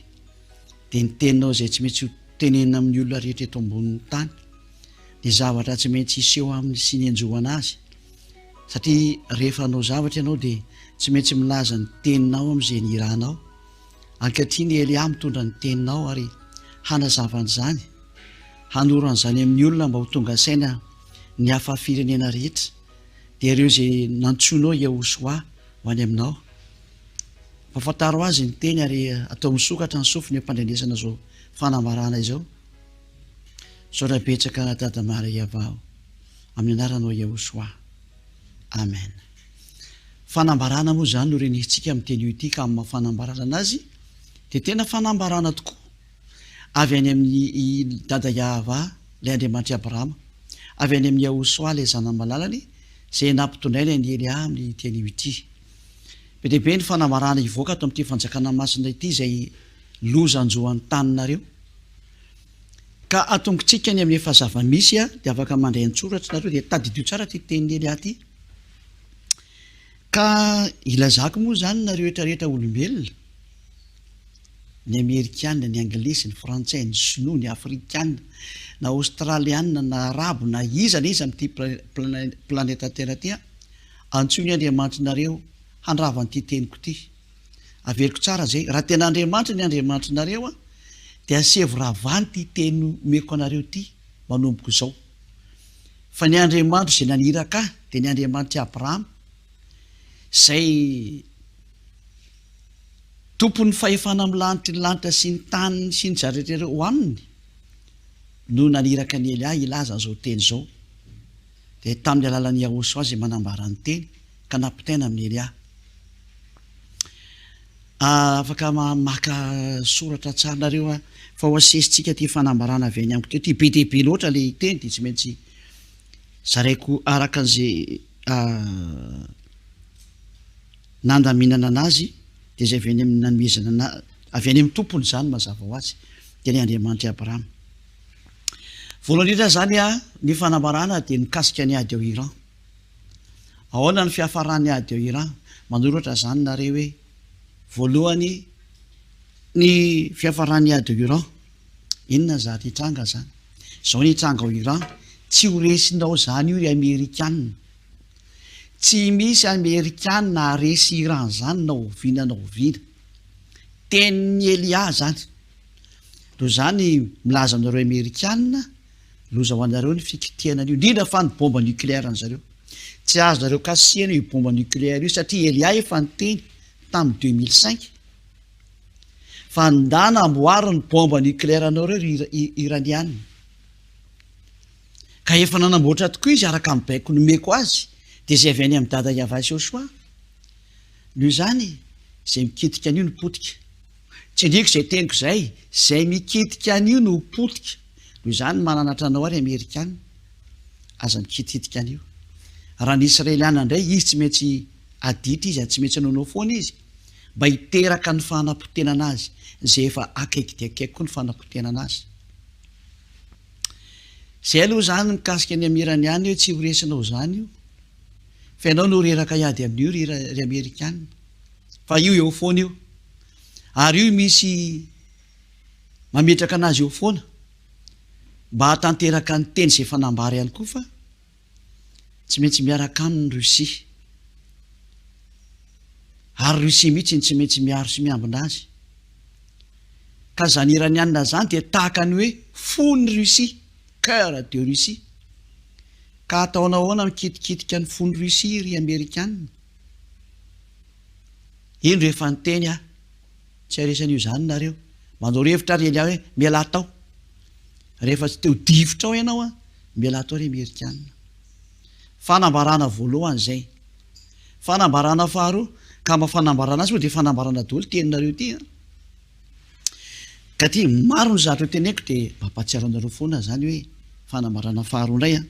dia ny teninao zay tsy maintsy tenenina amin'ny olona rehetra eto ambonin'ny tany ny zavatra tsy maintsy iseho amin'ny sy ny anjoana azy satria rehefa anao zavatra ianao dia tsy maintsy milaza ny teninao amin'izay ny irahanao ankehitriny ny Elia mitondra ny teninao ary hanazavany zany hanoran'izany amin'ny olona mba ho tonga saina ny hafa firenena rehetra dia ireo zay nantsoinao YAHOSHUAH ho any aminao mpafantaro azy ny teny ary atao misokatra ny sofiny ampandrenesana zao fanambarana izao so raha betsaka tadamara YAHVAH amin'ny anaranao YAHOSHUAH amen. Fanambarana moa zany no renisitsika amin'ny teny ity ka amin'ny fanambarana anazy dia tena fanambarana tokoa avy any amin'ny dada YAHVAH ilay andriamanitra Abrahama avy any amin'ny YAHOSHUAH ilay zanany malalany zay nampitondraina ny Elia amin'ny teny ity be dehibe ny fanambarana ivoaka ato amin'ity fanjakana masina ity zay lozanjoan'ny taninareo ka atongitsika ny amin'ny efa zava-misy a dia afaka mandray an-tsoratra nareo dia tadidio tsara ty tenin'ny Elia ty ka ilazako moa zany nareo rehetrarehetra olombelona ny amerikana ny anglisy ny frantsay ny chinois ny afrikana na australiana na arabo na iza na iza amin'ity planeta terre ty antsoiny andriamanitrinareo handravanyity teniko ty averiko tsara zay raha tena andriamanitra ny andriamanitrinareo a dia asevo ravany ty teny meko anareo ty manomboko zao fa ny andriamanitra zay naniraka dia ny andriamanitra Abrahama zay tompon'ny fahefana amin'ny lanitra ny lanitra sy ny tany sy ny zaretrareo ho aminy no naniraka ny Elia ilaza zao teny zao dia tamin'ny alalan'ny YAHOSHUAH zay manambara ny teny ka nampitaina amin'ny Elia afaka maka soratra tsarnareo fa ho asesitsika ty fanambarana avy any amiko teo ty be dehibe loatra le teny dia tsy maintsy zaraiko araka an'izay nandaminana anazy dia zay avy any amin'ny nanomezana avy any amin'ny tompony zany mazava ho azy dia ny andriamanitra Abrahama voalohany indrindra zany a ny fanambarana dia mikasika ny ady ao Iran ahoana ny fiafarany ady ao Iran manoratra zany nareo hoe voalohany ny fiafarany ady ao Iran inona zany hitranga zany zao ny hitranga ao Iran tsy ho resinao zany io ry amerikanina tsy misy amerikanina aresy Iran zany na oviana na oviana tenin'ny Elia zany ro zany milaza aminareo amerikanina loza ho anareo ny fikitianan'io indrindra fa ny bomba nucléaire an'zareo tsy azo nareo kasihana io bomba nucléaire io satria Elia efa niteny tamin'ny 2005 fa ndana amboary ny bomba nucléaire anareo iraniana ka efa nanamboatra tokoa izy araka amin'ny baiko nomeko azy dia zay avy any amin'ny dada YAHVAH YAHOSHUAH noho zany zay mikitika an'io no potika tsy ndriko zay teniko zay zay mikitika an'io no potika noho zany mananatra anao ary amerikana aza mikitikitika an'io raha ny israeliana indray izy tsy maintsy aditra izy tsy maintsy anaonao foana izy mba hiteraka ny fanampotenana azy zay efa akaiky dia akaiky koa ny fanampotenana azy zay aloha zany mikasika ny amiraniany hoe tsy horesinao zany io fa ianao no reraka iady amin'io ry amerikana fa io eo foana io ary io misy mametraka anazy eo foana mba hatanteraka ny teny zay fanambara ihany koa fa tsy maintsy miaraka amin'ny Russie ary Russie mihitsy tsy maintsy miaro sy miambina azy ka zany iranianina zany dia tahaka ny hoe fony Russie cœur de Russie ka ataonao ahoana mikitikitika ny fony Russie ry amerikana ino rehefa nyteny tsy aresan'io zany nareo manao revitra ry Elia hoe miala tao rehefa tsy teo difotra ao ianao miala tao ry amerikana fanambarana voalohany zay fanambarana faharoa ka mafanambarana azy moa dia fanambarana daholo teninareo ty ka ty maro ny zatra teneko dia mampatsiaro anareo foana zany hoe fanamarana faharoa indray a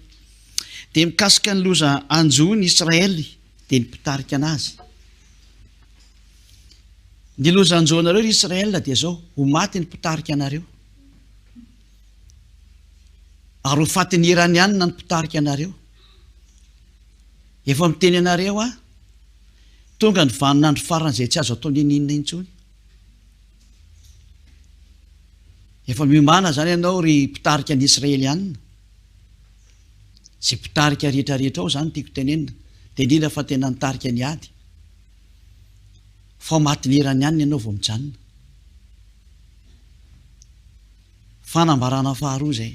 dia mikasika ny loza anjony Israely dia ny mpitarika anazy. Ny loza anjoanareo ry Israela dia zao ho maty ny mpitarika anareo ary ho fatin'ny iranianina ny mpitarika anareo. Efa miteny anareo a tonga ny vaninandro faran'izay tsy azo atao ninina intsony. Efa mimana zany ianao ry mpitarika ny Israelianina, sy mpitarika rehetrarehetra ao zany tiako tenenina, dia indrindra fa tena nitarika ny ady fa matin'ny iranianina ianao vao mijanona. Fanambarana faharoa zay.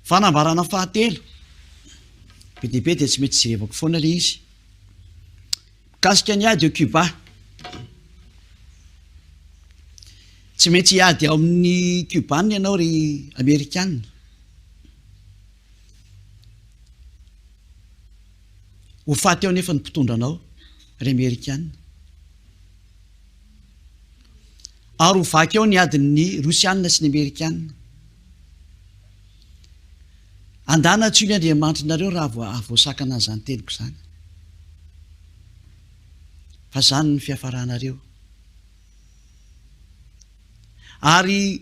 Fanambarana fahatelo, be dia be dia tsy mety jerevako foana le izy. Mikasika ny ady ao Cuba, tsy maintsy hiady ao amin'ny Cubanina ianao ry Amerikanina. Ho faty ao nefa ny mpitondranao ry Amerikanina. Ary ho vaky ao ny adin'ny Rosianina sy ny Amerikanina. Andana tsy ny Andriamanitra nareo raha voasakana zany teniko zany. Fa zany ny fiafaranareo. Ary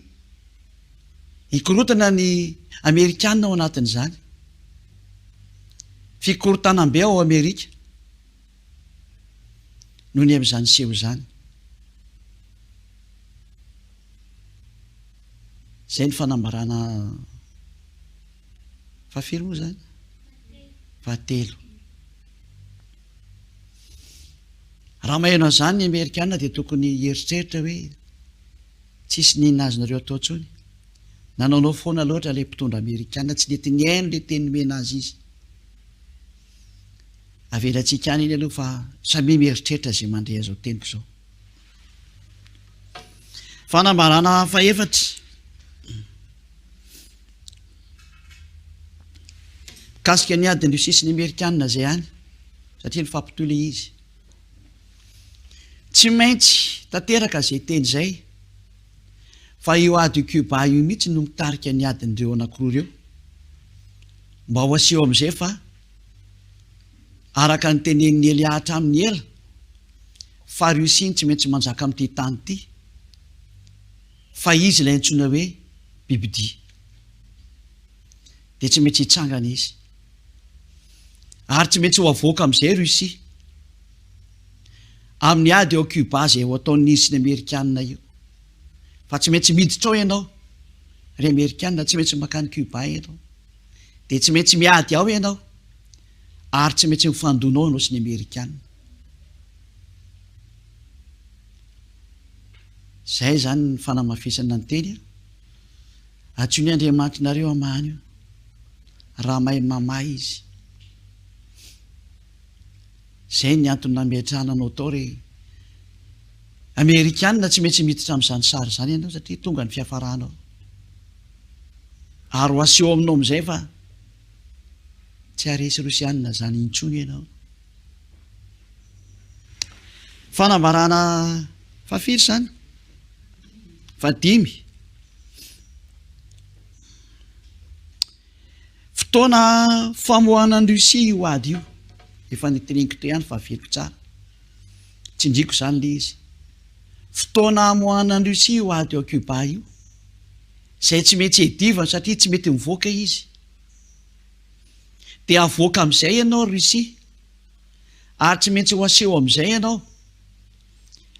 hikorotana ny Amerikanina ao anatin'izany. Fikorotanam-be ao Amerika noho ny amin'izany seho zany. Zay ny fanambarana fahafiry moa zany, fahatelo. Raha maheno an'izany ny Amerikanina dia tokony hieritreritra hoe tsisy ninona azonareo atao ntsony. Nanaonao foana loatra ilay mpitondra Amerikanina, tsy nety ny haino ilay teny mena azy izy. Avelantsika any iny aloha fa samy mieritreritra izay mandray azao teniko zao. Fanambarana fahaefatra, mikasika ny adin'ny Rosia sy ny Amerikanina zay hany, satria ny fampitohy ilay izy. Tsy maintsy tanteraka izay teny zay fa io ady Cuba io mihitsy no mitarika ny adin'ireo anankiroa ireo, mba ho aseho amin'izay fa araka ny tenen'ny Elia hatramin'ny ela fa Rosia tsy maintsy manjaka amin'ity tany ity, fa izy ilay antsoina hoe bibidia, dia tsy maintsy hitsangana izy. Ary tsy maintsy ho avoaka amin'izay Rosia amin'ny ady ao Cuba zay ho ataon'izy ny Amerikanina io. Fa tsy maintsy miditra ao ianao ry Amerikanina, tsy maintsy makany Cuba ianao, dia tsy maintsy miady ao ianao, ary tsy maintsy mifandonao ianao sy ny Amerikanina. Zay zany ny fanamafisana ny teny. Atso ny Andriamanitra nareo amahany io raha mahay mamahy izy. Zay ny antony nametrahana tao ry Amerikanina, tsy maintsy miditra amin'izany sary zany ianao satria tonga ny fiafaranao. Ary ho aseho aminao amin'izay fa tsy haresy Rosianina zany intsony ianao. Fanambarana fahafiry zany, fahadimy. Fotoana famohanan'ny Rosia io ady io, efa niteneniko teo ihany fahafiliko tsara, tsy indriko zany le izy. Fotoana hamohanan'ny Rosia io ady ao Cuba io, izay tsy maintsy edivana satria tsy mety mivoaka izy. Dia avoaka amin'izay ianao Rosia, ary tsy maintsy ho aseho amin'izay ianao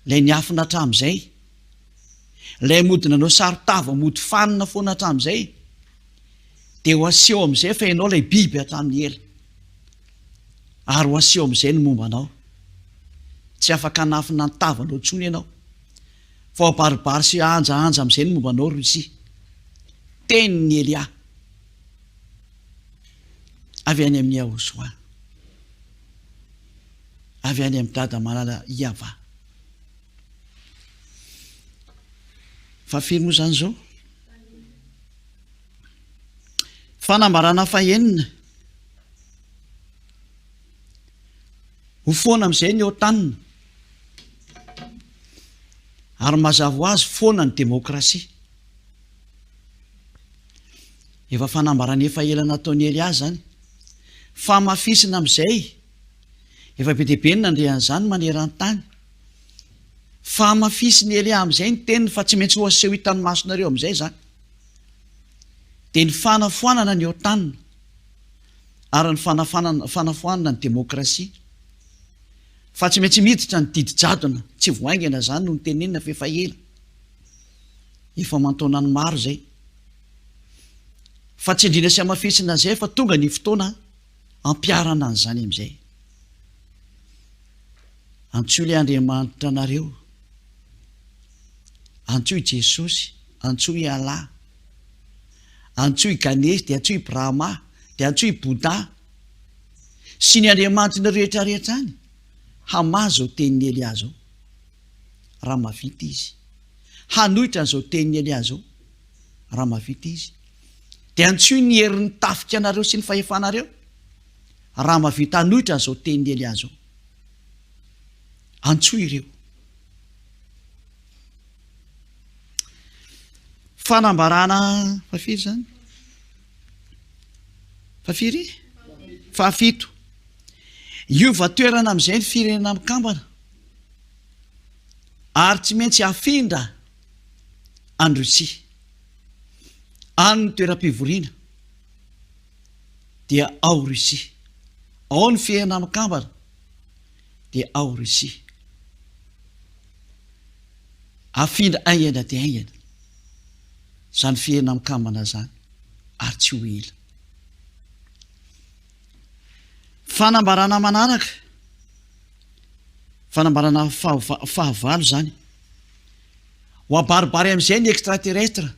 lay niafina hatramin'izay, lay modina anao sarotava mody fanina foana hatramin'izay, dia ho aseho amin'izay fa ianao lay biby hatramin'ny ela, ary ho aseho amin'izay ny mombanao. Tsy afaka hanafina ny tavanao intsony ianao, fa ho baribary sy hanjaanja amin'izay ny mombanao Rosia. Tenin'ny Elia avy any amin'ny YAHOSHUAH, avy any amin'ny dada malala YAHVAH. Fa firy moa zany zao. Fanambarana fahaenina, ho foana amin'izay ny ao tanina, ary mazava ho azy foana ny demokrasia. Efa fanambarana efa ela nataony Elia zany fa mafisina amin'izay efa be deaibe ny nandrehan'izany maneran-tany fa mafisiny Elia amin'izay ny teniny fa tsy maintsy ho aseho hitan'ny masonareo amin'izay zany dia ny fanafoanana ny eo tanina ary ny fanafoanana ny demokrasia fa tsy maintsy miditra ny didi-jadona tsy voaingana zany no ny tenenina fa efa ela efa mantona ny maro zay fa tsy indrina sy amafisina zay fa tonga ny fotoana ampiarana an'izany amin'izay. Antsoy ilay Andriamanitra anareo, antsoy Jesosy, antsoy Allah, antsoy Ganesy, dia antsoy Brahma, dia antsoy Bouddha sy ny Andriamanitra rehetrarehetra any hamazy zao tenin'ny Elia zao raha mavita izy, hanohitra n'izao tenin'ny Elia zao raha mavita izy, dia antsoy ny herin'ny tafika anareo sy ny fahefanareo raha mavita hanohitra n'izao tenin'ny Elia zao. Antsoy ireo. Fanambarana fafiry zany, fafiry fahafito, iova toerana amin'izay ny firenena mikambana ary tsy maintsy hafindra any Rosia, any ny toeram-pivoriana dia ao Rosia, ao ny firenena mikambana dia ao Rosia, hafindra aingana dia aingana zany firenena mikambana zany ary tsy ho ela. Fanambarana manaraka, fanambarana fahavalo zany ho abaribary amin'izay ny extraterrestre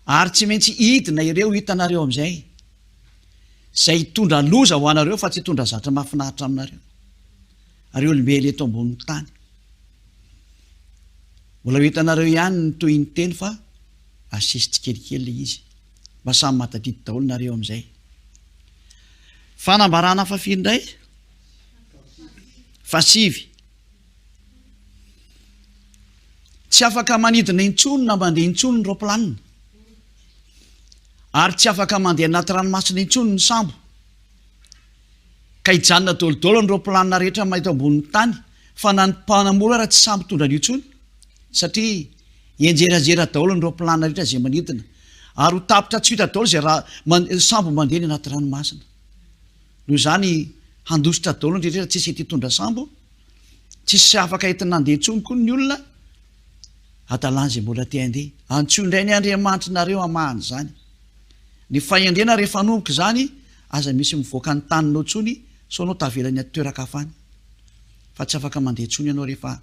ary tsy maintsy hidina ireo hitanareo amin'izay zay hitondra loza ho anareo fa tsy hitondra zatra mahafinaritra aminareo ary olombelo eto ambonin'ny tany. Mbola ho hitanareo ihany ny toy ny teny fa asisy tsikelikely le izy mba samy matadity daholo nareo amin'izay. Fanambarana fafiry indray, fasivy, tsy afaka manidina intsony na mandeha intsony ny roplanina ary tsy afaka mandeha anaty ranomasina intsony ny sambo ka hijanona dolodolo ny roplanina rehetra mahita ambonin'ny tany fa na ny mpanamora raha tsy sambo tondra ny intsony satria enjerajera daholo ny roplanina rehetra zay manidina ary ho tapitra tsy hita daholo zay raha sambo mandeha ny anaty ranomasina. Noho izany handositra daholo ny rehetra tsisy ety hitondra sambo, tsisy afaka entina nandeha intsony koa ny olona adalany zay mbola te handeha. Antsoy indray ny Andriamanitra nareo amahany zany. Ny fahendrena rehefa nomboka zany aza misy mivoaka ny taninao tsony so anao tavelany toeraka hafany fa tsy afaka mandeha intsony ianao rehefa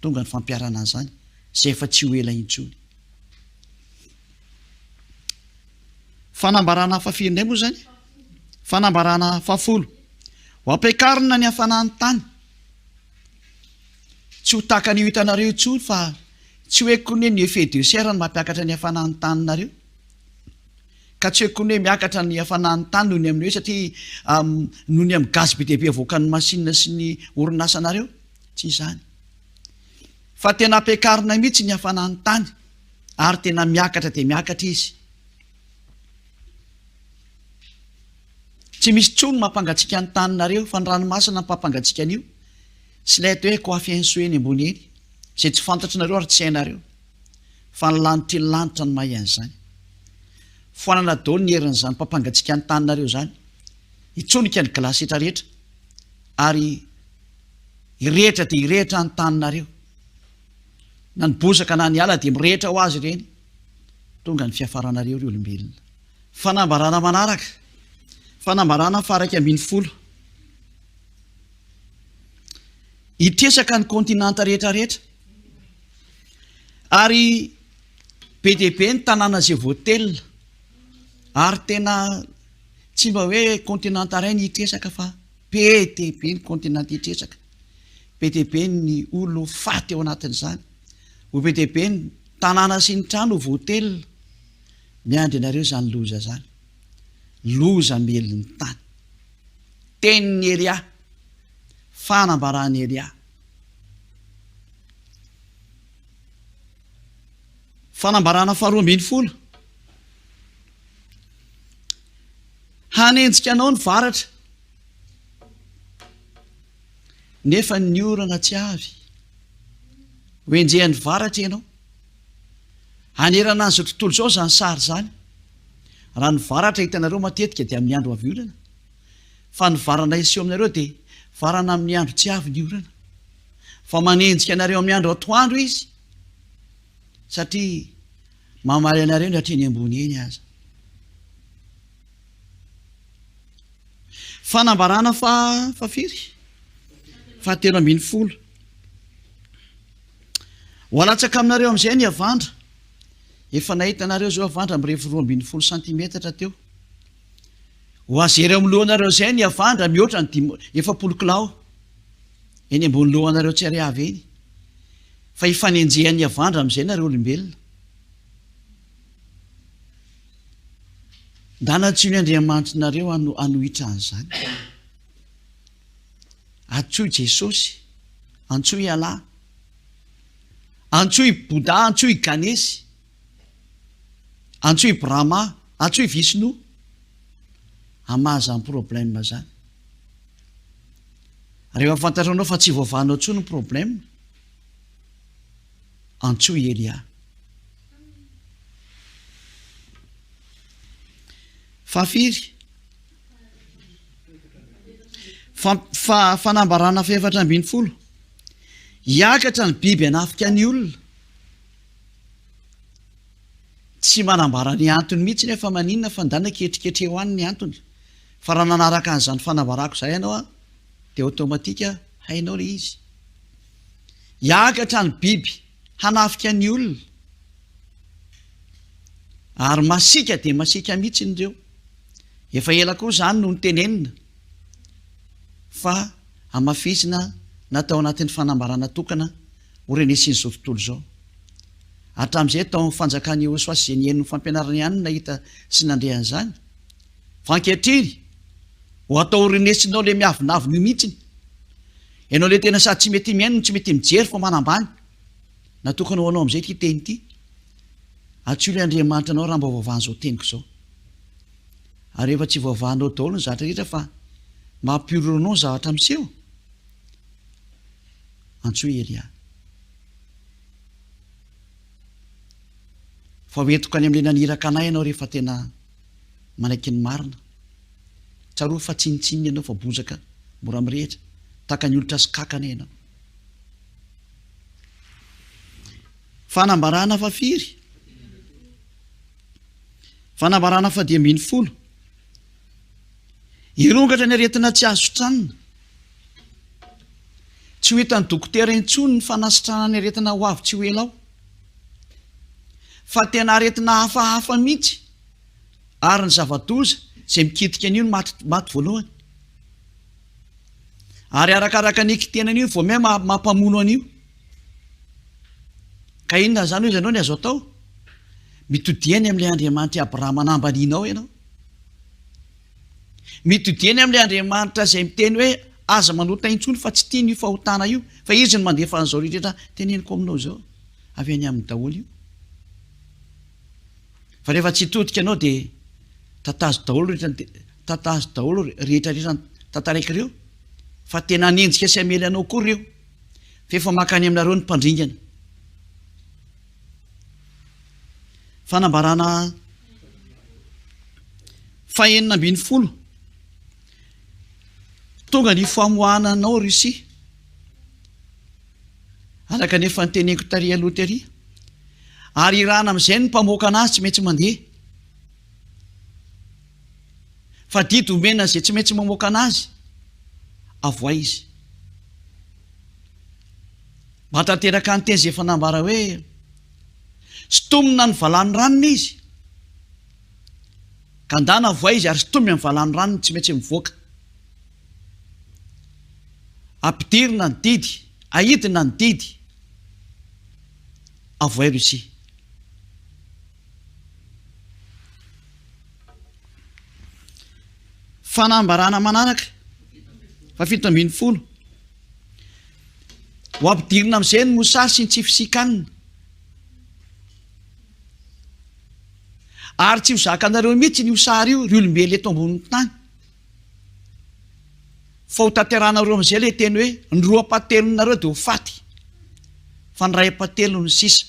tonga ny fampiarana zany zay efa tsy ho ela intsony. Fanambarana fafiry indray moa zany, fanambarana fafolo, ho ampiakarina ny hafanany tany, tsy ho tahaka ny hitanareo intsony fa tsy hoe kone ny FDCR ny mampiakatra ny hafanany taninareo ka tsy hoe kone miakatra ny hafanany tany noho ny amin'ny hoe satria noho ny amin'ny gazy be deaibe avoakan'ny masinina sy ny orinasanareo, tsy izany fa tena ampiakarina mihitsy ny hafanany tany ary tena miakatra dia miakatra izy. Tsy misy tsony mampangatsika ny taninareo fa ny ranomasina mampangatsika an'io sy ilay atao hoe coiffensoe ny ambony eny zay tsy fantatrinareo ary tsy hainareo fa ny lanitra ny lanitra ny mahay an'izany. Foanana daholo ny herin'izany mampangatsika ny taninareo zany, hitsonika ny glasy rehetrarehetra ary hirehitra dia hirehitra ny taninareo, na ny bozaka na ny ala dia mirehitra ho azy ireny, tonga ny fiafaranareo ry olombelona. Fanambarana manaraka, fanambarana faraka ambin'ny folo, hitresaka ny kontinanta rehetrarehetra ary be dia be ny tanàna zay voatelina ary tena tsy mba hoe kontinanta iray ny hitresaka fa be dia be ny kontinanta hitresaka, be dia be ny olo faty ao anatin'izany, ho be dia be ny tanàna sy ny trano voatelina. Miandry anareo zany loza zany, loza melin'ny tany, tenin'ny Elia, fanambarany Elia. fanambarana faharoa ambin'ny folo. Hanenjika anao ny varatra nefa ny orana tsy avy. Hoenjehan'ny varatra ianao. Hanerana an'izao tontolo izao zany sary zany. Raha ny varatra hitanareo matetika dia amin'ny andro avy orana. Fa ny varana iseo aminareo dia varana amin'ny andro tsy avy ny orana. Fa manenjika anareo amin'ny andro atoandro izy. Satria mamaly anareo ny hatreny ambony eny aza. Fanambarana fahafiry. Fahatelo ambin'ny folo. Ho alatsaka aminareo amin'izay ny avandra. Efa nahita anareo zao avandra mirefy 2.20 cm teo. Ho azery amin'ny lohanareo izay ny avandra mihoatra ny 10 kilao. Eny ambony lohanareo tsy ary avy eny. Fa hifanenjehan'ny avandra amin'izay nareo olombelona. Dana tsy ny Andriamanitrareo anohitra an'izany. Antsoy Jesosy, antsoy Allah, antsoy Bouddha, antsoy Ganesy, antsoy Brahma, antsoy Vishnu. Amaza ny problème zany. Rehefa fantatranao fa tsy voavahanao intsony ny problème, antsoy Elia. Fahafiry. Fanambarana faefatra ambin'ny folo. Hiakatra ny biby hanafika ny olona. Tsy manambara ny antony mihitsy nefa maninona fa ndana ketriketre ho any ny antony. Fa raha nanaraka an'izany fanambarako izay ianao dia automatika hainao le izy. Hiakatra ny biby hanafika ny olona. Ary masika dia masika mihitsy indreo. Efa ela koa zany no nitenenina fa amafisina natao anatin'ny fanambarana tokana orenesiny izao tontolo izao. Hatramin'izay tao fanjakany YAHOSHUAH sy ny eniny fampianarana ihany nahita sy nandrehan' izany. Fa ankehitriny ho atao orenesinao le miavinaviny mihitsiny. Ianao le tena sady tsy mety miaino no tsy mety mijery fa manambany. Natokana ho anao amin'izay ity teny ity. Atsoy le Andriamanitra anao raha mba vaovany izao teniko izao. Ary efa tsy voavahanao daholo ny zavatra rehetra fa mampiororonao ny zavatra miseho. Antsoy Elia. Fa hoentiko any amin'ilay naniraka anay ianao rehefa tena manaiky ny marina. Tsaroa fa tsinitsininy ianao fa bozaka mora mirehitra. Taka ny olotra sy kakana ianao. Fanambarana fahafiry. Fanambarana faha-10 Irongatra ny aretina tsy azo tranona. Tsy ho hitan'ny dokotera intsony ny fanasitrana ny aretina ho avy tsy ho elao. Fa tena aretina hafahafa mihitsy. Ary ny zava-doza izay mikitika an'io maty voalohany. Ary arakaraka ny kitenan'io vao may mampamono an'io. Ka inona zany hoe ianao ny azo atao? Mitodiany amin'ilay Andriamanitra Abrahama nambaninao ianao. Mitodiany amin'ilay Andriamanitra izay miteny hoe aza manota intsony fa tsy tiany io fahotana io. Fa izy ny mandefa an'izao rehetra teneniko aminao zao. Avy any amin'ny daholo io. Fa rehefa tsy hitodika anao dia tatazo daholo rehetra tantaraiky ireo. Fa tena hanenjika sy hamely anao koa ireo. Fa efa makany aminareo ny mpandringana. Fanambarana faha-20. Tonga ny famoahananao Russia. Alaka nefa nyteneniko tary aloha tery. Ary irana amin'izay ny mpamoaka anazy tsy maintsy mandeha. Fa didy omena izay tsy maintsy mamoaka anazy. Avoa izy. Mba tanteraka ny teny izay fanambara hoe sitomina ny valan'ny ranony izy. Ka ndana avoa izy ary sitomina ny valan'ny ranony tsy maintsy mivoaka. Ampidirina ny didy, ahidina ny didy. Avoa Russia. Fanambarana manaraka faha-17. Ho ampidirina amin'izay ny mosary sy ny tsifisikanina. ary tsy ho zakanareo mihitsy ny ho sary io ry olombelo eto ambonin'ny tany fa ho tanteranareo am'izay le teny hoe ny roa apatelonareo dia ho faty fa ny ray apatelo ny sisa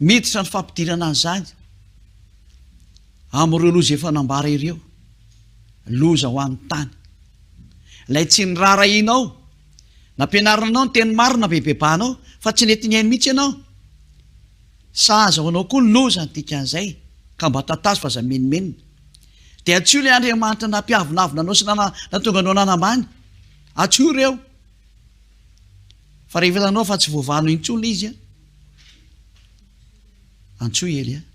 miditra ny fampidirana an'izany amin'ireo loza efa nambara ireo loza ho an'ny tany lay tsy ny rarahinao nampianaranao ny teny marina bebebanao fa tsy nety ny hainy mihitsy ianao sahaza ho anao koa ny loza ny dikan'izay ka mba tatazo fa za menimenina dia atsio ilay Andriamanitra nampiavinavina anao sy natonga anao nanambany atsio ireo fa rehefa hitanao fa tsy voavano intsony izy a antso ely a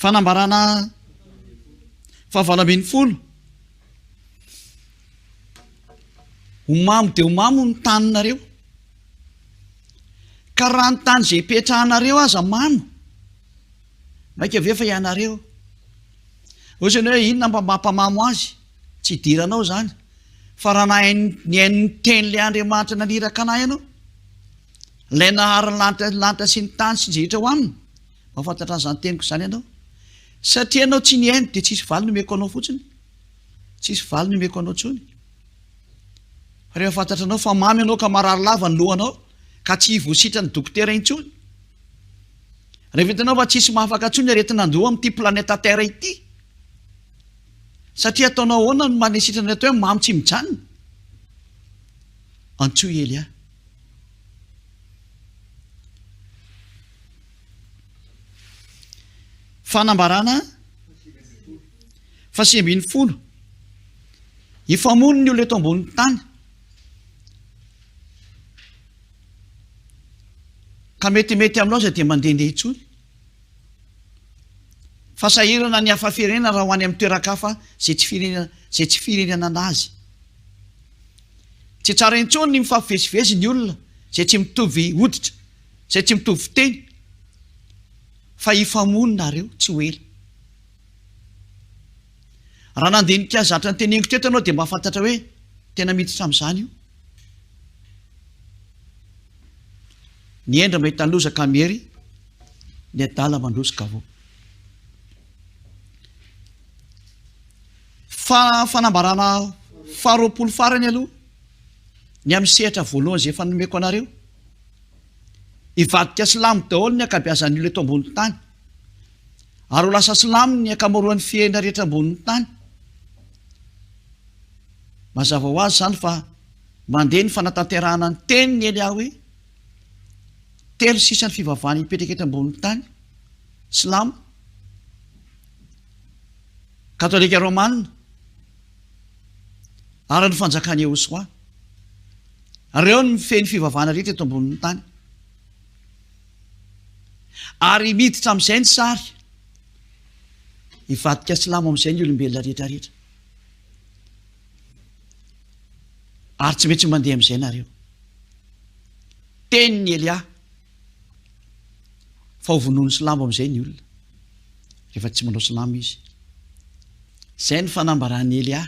fanambarana fahavalambin'ny folo homamo dia homamo ny taninareo ka raha ny tany izay hipetrahanareo aza mamo maika ave fa ianareo ohatrany hoe inona mba mampamamo azy tsy hidiranao zany fa raha ny hain'ny teny le Andriamanitra naniraka anay ianao lay nahary lanitra sy ny tany sy jehetra ho aminy mahafantatra an'izany teniko izany ianao satria ianao tsy ny hainy dia tsisy valy nomeko anao fotsiny tsisy valy nomeko anao tsony fa rehefa fantatra anao fa mamy ianao ka marary lava ny lohanao ka tsy hivositra ny dokotera intsony rehefa hitanao fa tsisy mahafaka ntsony aretina andoha amin'ity planeta terre ity satria ataonao ahoana no manesitrana atao hoe mamy tsy mijanona antso ely a fanambarana fasiambin'ny folo hifamono ny olo eto ambonin'ny tany ka metimety aminao za dia mandehandeha intsony fa sahirana ny hafa firenena raha ho any amin'ny toeran-kafa zay tsy firenena anazy tsy tsara intsony ny mifampivezivezy ny olona zay tsy mitovy hoditra zay tsy mitovy fiteny fa hifamononareo tsy ho ela raha nandinika zatra ny teneniko teto anao dia mahafantatra hoe tena miditra amin'izany io ny endra mahita ny lozaka mery ny adala mandrosika avao fa fanambarana faharoapolo farany aloha ny amin'ny sehatra voalohany zay efa nomeko anareo hivadika silamo daholo ny akabeazan'ny olo eto ambonin'ny tany ary ho lasa silamo ny akamaroan'ny fiaina rehetra ambonin'ny tany mazava ho azy zany fa mandeha ny fanatanterahana ny teny ny ely aho hoe telo sisa ny fivavahany hipetraka eto ambonin'ny tany silamo katolika romanina ary ny fanjakany YAHOSHUAH reo ny mifeny fivavahana rehetra eto ambonin'ny tany ary miditra amin'izay ny sary hivadika silamo amin'izay ny olombelona rehetrarehetra ary tsy mety mandeha amin'izay nareo teny ny Elia fa ho vonoany silamo amin'izay ny olona rehefa tsy manao silamo izy izay ny fanambaran'ny Elia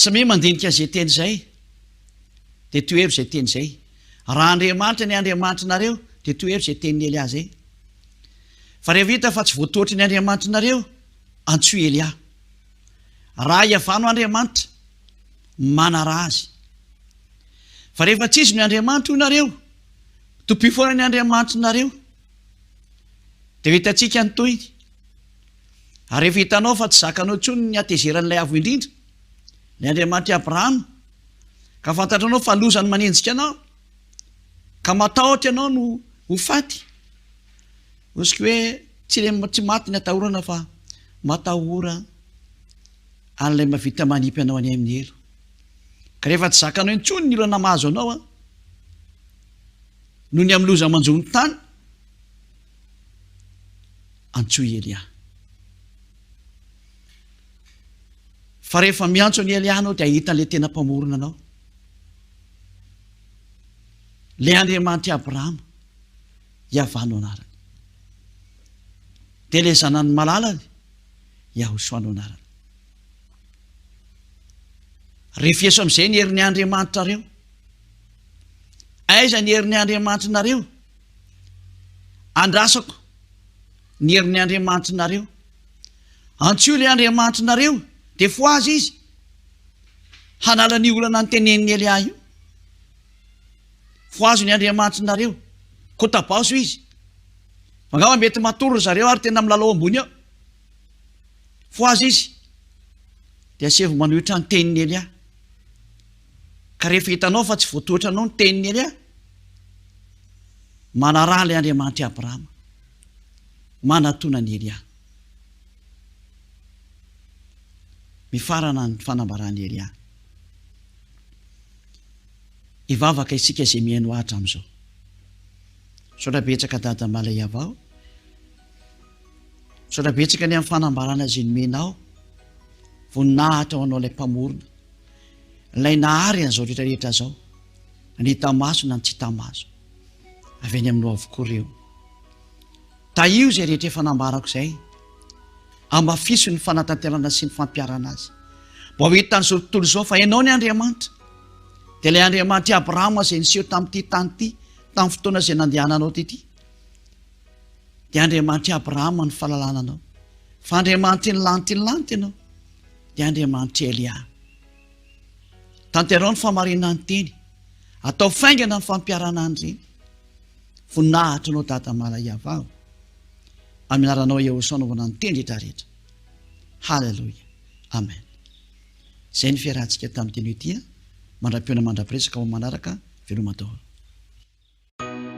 samy mandinika zay teny zay dia toery zay teny zay raha Andriamanitra ny Andriamanitra nareo dia toery zay tenin'ny Elia zay fa rehefa hita fa tsy voatoatry ny Andriamanitra nareo antso Elia raha YAHVAH Andriamanitra manara azy fa rehefa tsy izy ny Andriamanitra io nareo tompifoana ny Andriamanitra nareo dia hitantsika ny toy ary rehefa hitanao fa tsy zakanao intsony ny atezeran'ilay avo indrindra ny Andriamanitra Abrahama ka fantatranao fa lozany manenjika anao ka matahotra ianao no ho faty oziky hoe tsy maty ny atahorana fa matahora an'ilay mavita manipy anao any amin'ny elo ka rehefa tsy zakanao intsony ny olana mahazo anao a no ny amin'ny loza manjony tany antso Elia fa rehefa miantso ny Elia anao dia ahitan'ilay tena mpamorona anao le Andriamanitra Abrahama YAHVAH no anarany dia le zanany malalany YAHOSHUAH no anarany rehefa eso amin'izay ny herin'ny Andriamanitra reo. Aiza ny herin'ny Andriamanitra nareo? Andrasako ny herin'ny Andriamanitra nareo. Antsoa ilay Andriamanitra nareo dia fo azy izy hanala ny olana ny tenenin'ny Elia io. Fo azy ny Andriamanitra nareo kotabaso izy. Angamba mety matoro zareo ary tena milalao ambony ao. Fo azy izy dia asevo manohitra ny tenin'ny Elia. Ka rehefa hitanao fa tsy voatoatra anao ny tenin'ny Elia, manaraha ilay Andriamanitra Abrahama, manatona ny Elia. Mifarana ny fanambarany Elia. Hivavaka isika izay mihaino ahatra amin'izao. Saotra betsaka dada mala YAHVAH. Saotra betsaka ny amin'ny fanambarana izay nomenao, voninahitra ho anao ilay mpamorona, ilay nahary an'izao rehetrarehetra zao, ny tamaso na ny tsy tamaso, avy any aminao avokoa ireo. Taio izay rehetra efa nambarako izay, amafiso ny fanatanterana sy ny fampiarana azy. Mba ho hita n'izao tontolo izao fa ianao ny Andriamanitra, dia ilay Andriamanitra Abrahama izay niseho tamin'ity tany ity, tamin'ny fotoana izay nandehananao tyty, dia Andriamanitra Abrahama ny fahalalànanao, fa Andriamanitra ny lanty ianao, dia Andriamanitra Elia. Tanterao ny famarinana ny teny, atao faingana ny fampiarana andreny. Voninahitra anao dada mala YAHVAH, aminaranao YAHOSHUAH anaovana ny teny rehetrarehetra. Halleluja, amen. Izay ny fiarahantsika tamin'ny teny ity, mandra-piona mandra-piresaka ho manaraka velomadaholo. Come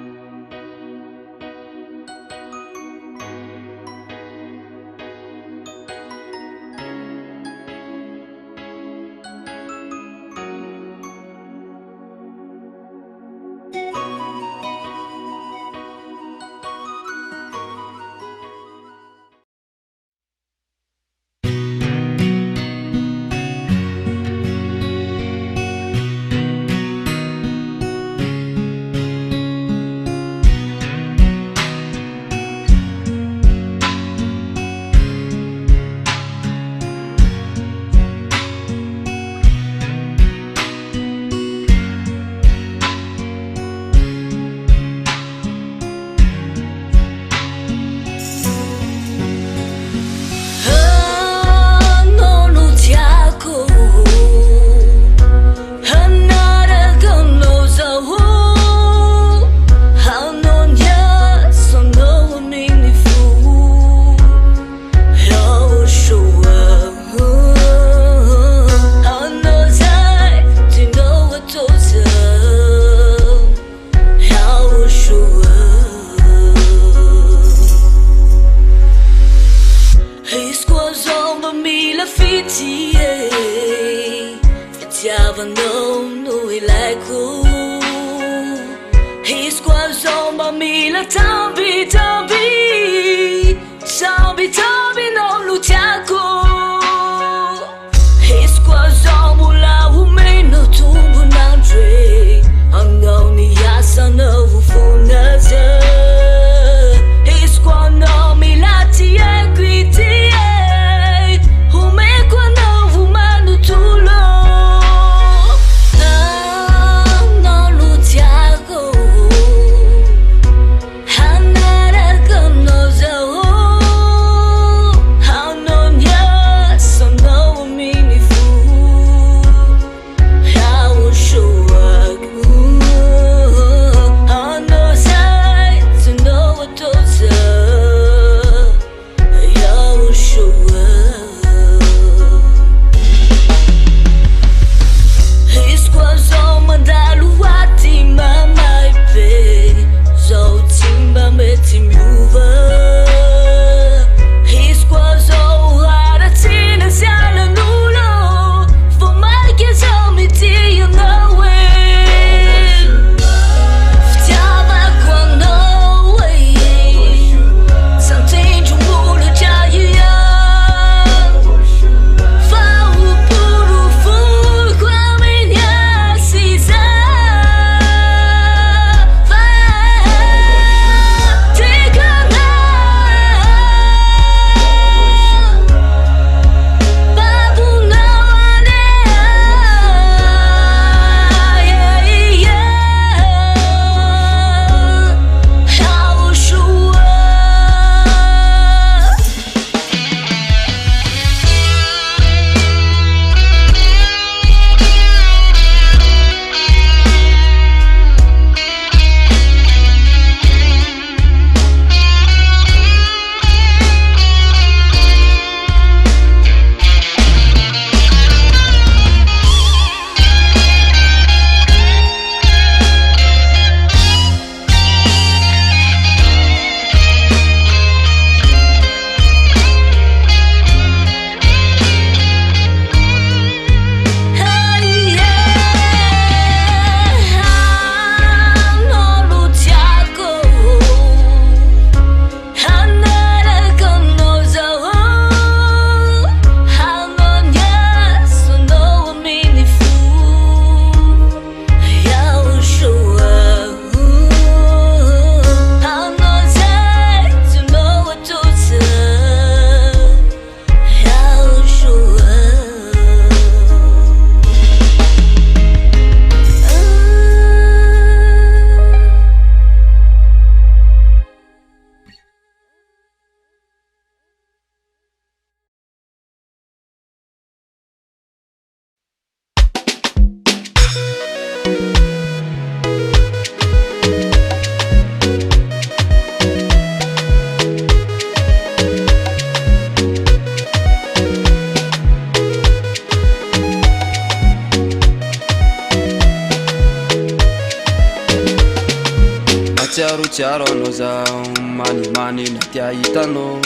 tsiarotsiaro anao zao manimany na tia hitanao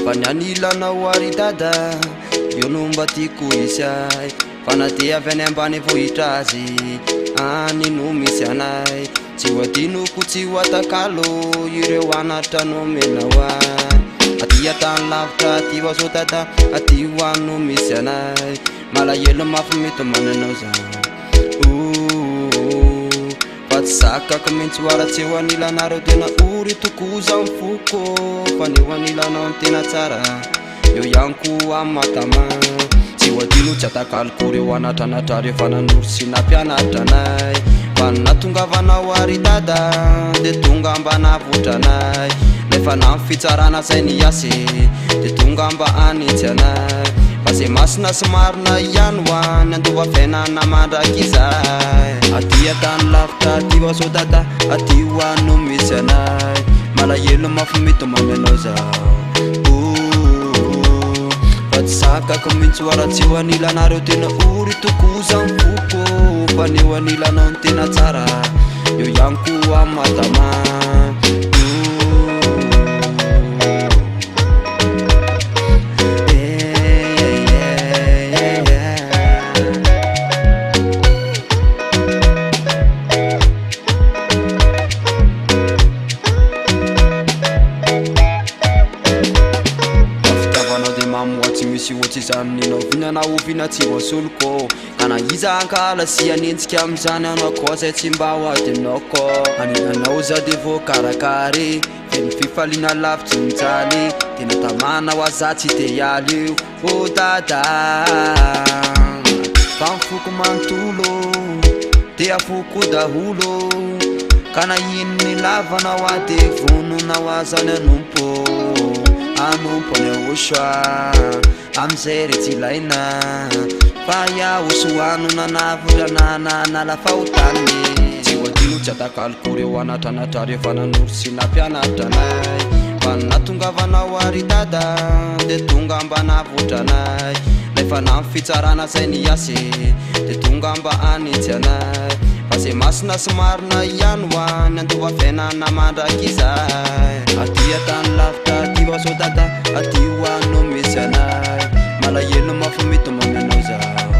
fa ny anilanao ary dada io no mba tiako isy ay fa na tia avy any ambany vohitra azy any no misy anay tsy hoadinoko tsy ho atakalo ireo anatra no menao ay aty atany lavitra aty ho azo dada aty ho ano misy anay malahelo mafy mety mananao zao fa tsy zakako mihitsy hoaratsy eo anilanareo tena ory toko zao mifoko fa ny eo anilanao ny tena tsara eo ihany ko amatama tsy hoadino tsy atakalokory eo anatranatra rehefa nanoro sy nampianatra anay fa natongavanao ary dada de tonga mba navotranay nefa namy fitsarana zay ny asy de tonga mba anitsy anay fa se masina sy marina ihany hoany andova fiainana mandraky izay aty atany lavitra aty ho azo dada aty ho ano misy anay malahelo mafy mety mamenao zao fa tsy zakako mihitsy hoaratsy eo anilanareo tena ory toko zao mifoko fa ny eo anilanao ny tena tsara eo ihany ko amatama ninao vinana ovina tsy voasoloko kana iza ankala sy anentsika am'izany anao koa zay tsy mba ho adinao koa aninanao za de voakarakary feny fifaliana lavitsy mijany tena tamana ho aza tsy te hialy io o dada fa mifoko mantolo te afoko daholo kana iny ny lavanao a de vononao azany anompo any YAHOSHUAH amizay rehetra ilaina fa YAHOSHUAH no nanavoranana nalafa ho tany tsy hoadino tsy atakalokory eo anatranatra rehefa nanoro sy nampianatra anay fa natongavanao ary dada de tonga mba navotranay nefa namy fitsarana zay ny asy de tonga mba anitsy anay fa se masina sy marina ihany hoany andova fiainana mandraky izay aty atany lavitra aty ho azo dada aty ho ano misy anay malahelo mafy mety mamenao zao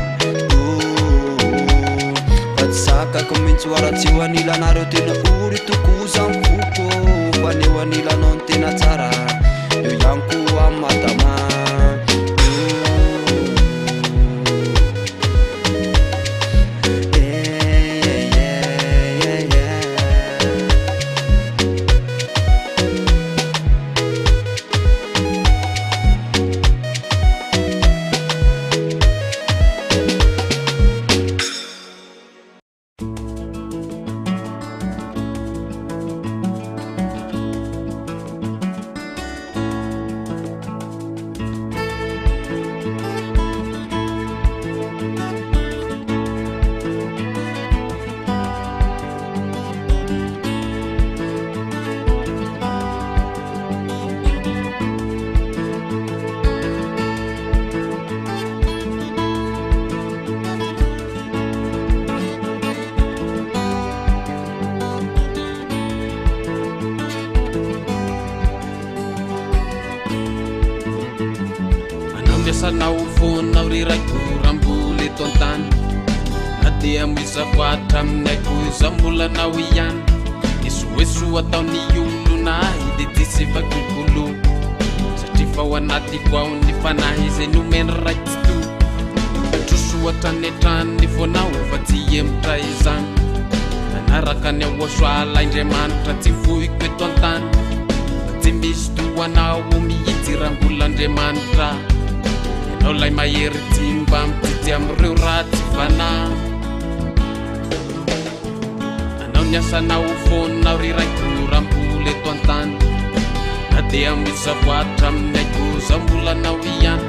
fa tsy zakako mihitsy hoaratsy eo anilanareo tena ory toko zao mifoko fa ny eo anilanao ny tena tsara eo ihany ko amatama Sanao vonao riraiko rambola eto antany na dia mizako hatraminayko zambolanao ihany esoeso ataony olonay de tsisy vakokolo satria fa ao anatiko ao ny fanahy izay nomeny raiky to trosoatra netrany vonao fa tsy emitra izany manaraka ny YAHOSHUAH laindriamanitra tsy vohiko eto antany tsy misy toanao mihitsy rambolandriamanitra nao lay mahery timba mitity am'ireo ratsy fanahy anao ny asanao fononao riraiko rambola eto antany na dia mizavoatra aminaiko zambolanao ihany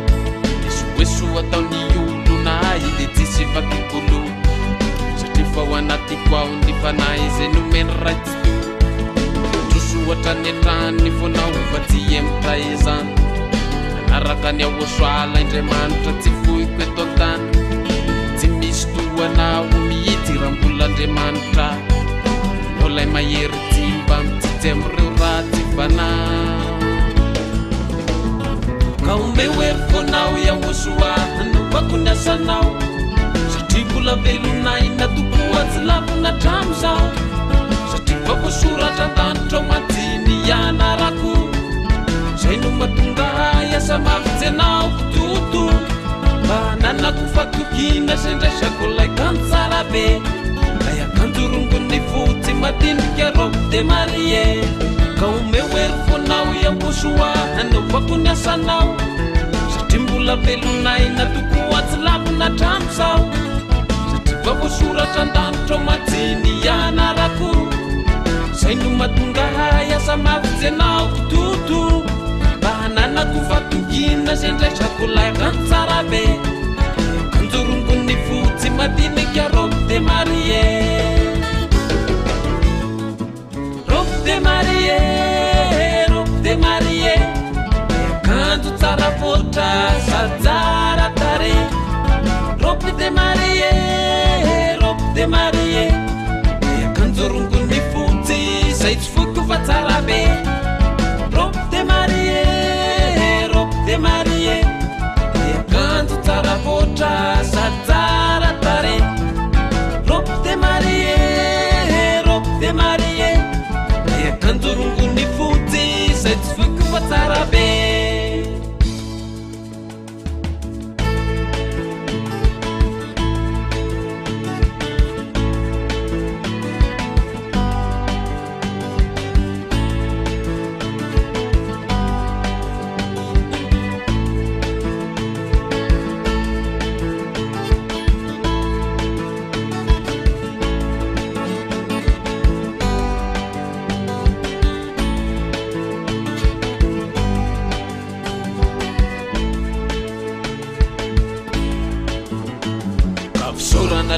esoeso ataony olonay de tsisy vakokolo satria fa ao anatiko ao ny fanahy izay nomeny raitsy to trosoatra netrany vonao fa tsy emitra izany araka ny YAHOSHUAH laindriamanitra tsy vohiko eto antany tsy misy toanao mihitsy rambolandriamanitra nao lay mahery tsimba bakoniasanao satria mbola velonay natokoa tsy lavina trano zao satria vakosoratra an-danitra matiny ianarako zay no mahatonga iasa mavitsy anao kototo mba nanako fatokina zay ndraisako lay kantsara be lay akanjo rongony fotsy madinika robe de marie ka omeo hery fonao YAHVAH anaovako ny asanao satria mbola velonay natokoa tsy lavina trano zao satria vakosoratra an-danitra matiny ianarako zay no mahatonga iasa mavitsy anao kototo mba nanako fatokina zay ndraisako lay akantsara be akanjo rongony fotsy madinika robe de marie robe de marie robe de marie akanjo tsara foritra sadzara tare robe de marie robe de marie akanjo rongony fotsy zay tsy foiko fa tsara be robe de marie robe de marie akanjo tsara foritra sadzara tare robe de marie robe de marie akanjo rongony fotsy zay tsy foiko fa tsara be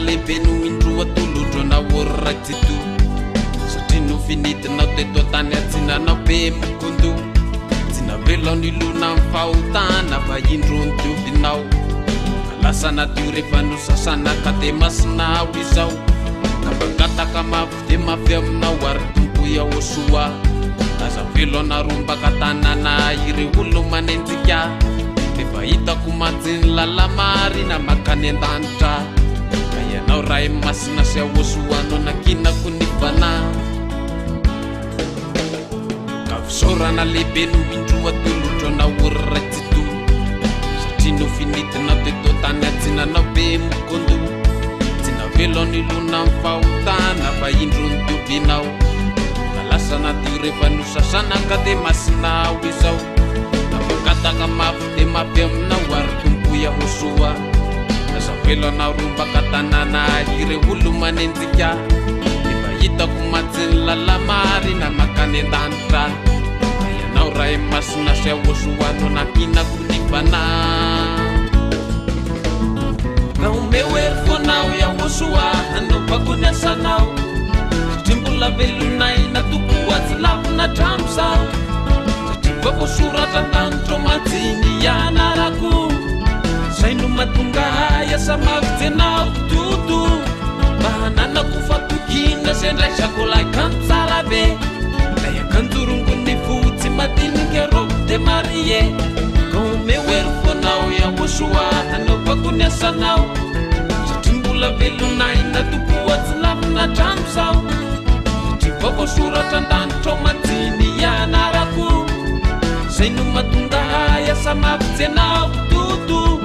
lehibe no indroa tolotro na orraty to satria no finitinao teto tany atsinanao be mikondo tsy navelao ny lona amin'ny fahotana fa indrony diovinao lasa natio rehefa no sasana ka de masinao izao ka bangataka mafy de mafy aminao ary tompo YAHVAH aza velo anarombaka tanana ireo olo manenjika efa hitako majiny lala marina makany an-danitra ianao ray masina sy YAHVAH anao nakinako ny bana ka fisaorana lehibe no indroa tolotro na orraty to satria no finitinao teto tany atsinanao be mikondo tsy navelao ny lona amin'ny fahotana fa indrony diovinao na lasa natio rehefa no sasana ka de masinao izao nafangataka mafy de mafy aminao ary tompo YAHVAH aza velo anarombaka tanana ireo olo manenjika efa hitako majiny lala marina makany an-danitra ianao ray masina sy YAHVAH anao nakinako ny bana ka omeo hery fonao YAHVAH anaovako ny asanao satria mbola velonay natokoa tsy lavina trano zao satria vakosoratra an-danitra majiny ianarako zay no mahatonga iasa mavitsy anao kototo mba nanako fatokina zay ndraisako lay kantsara be lay akanjo rongony fotsy madinika robe de marie ka omeo hery fonao YAHVAH anaovako ny asanao satria mbola velonay natokoa tsy lavina trano zao satria vakosoratra an-danitra majiny ianarako zay no mahatonga iasa mavitsy anao kototo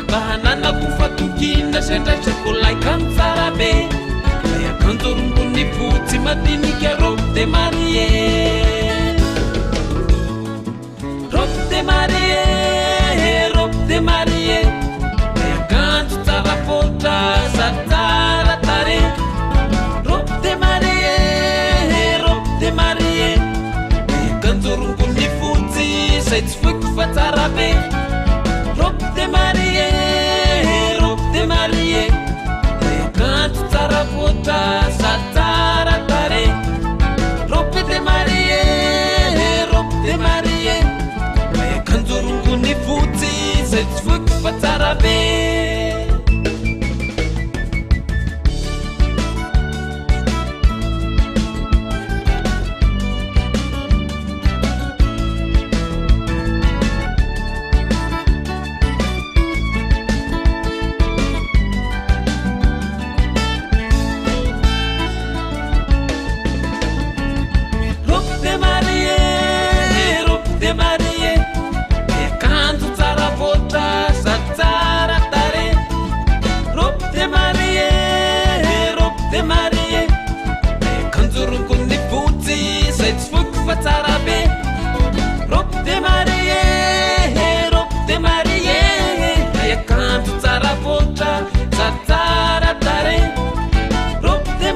mba nanako fatokina zay ndraisako lay kantsara be lay akanjo rongony fotsy madinika robe de marie robe de marie robe de marie lay akanjo tsara foritra sadzara tare robe de marie robe de marie lay akanjo rongony fotsy zay tsy foiko fa tsara be robe de marie robe de marie akanjo tsara foritra sadzara tare robe de marie de marié kanjoroko ny fotsy zay tsy foky fa tsara be robe de marié ayakanjo tsara voatra tsara tare robe de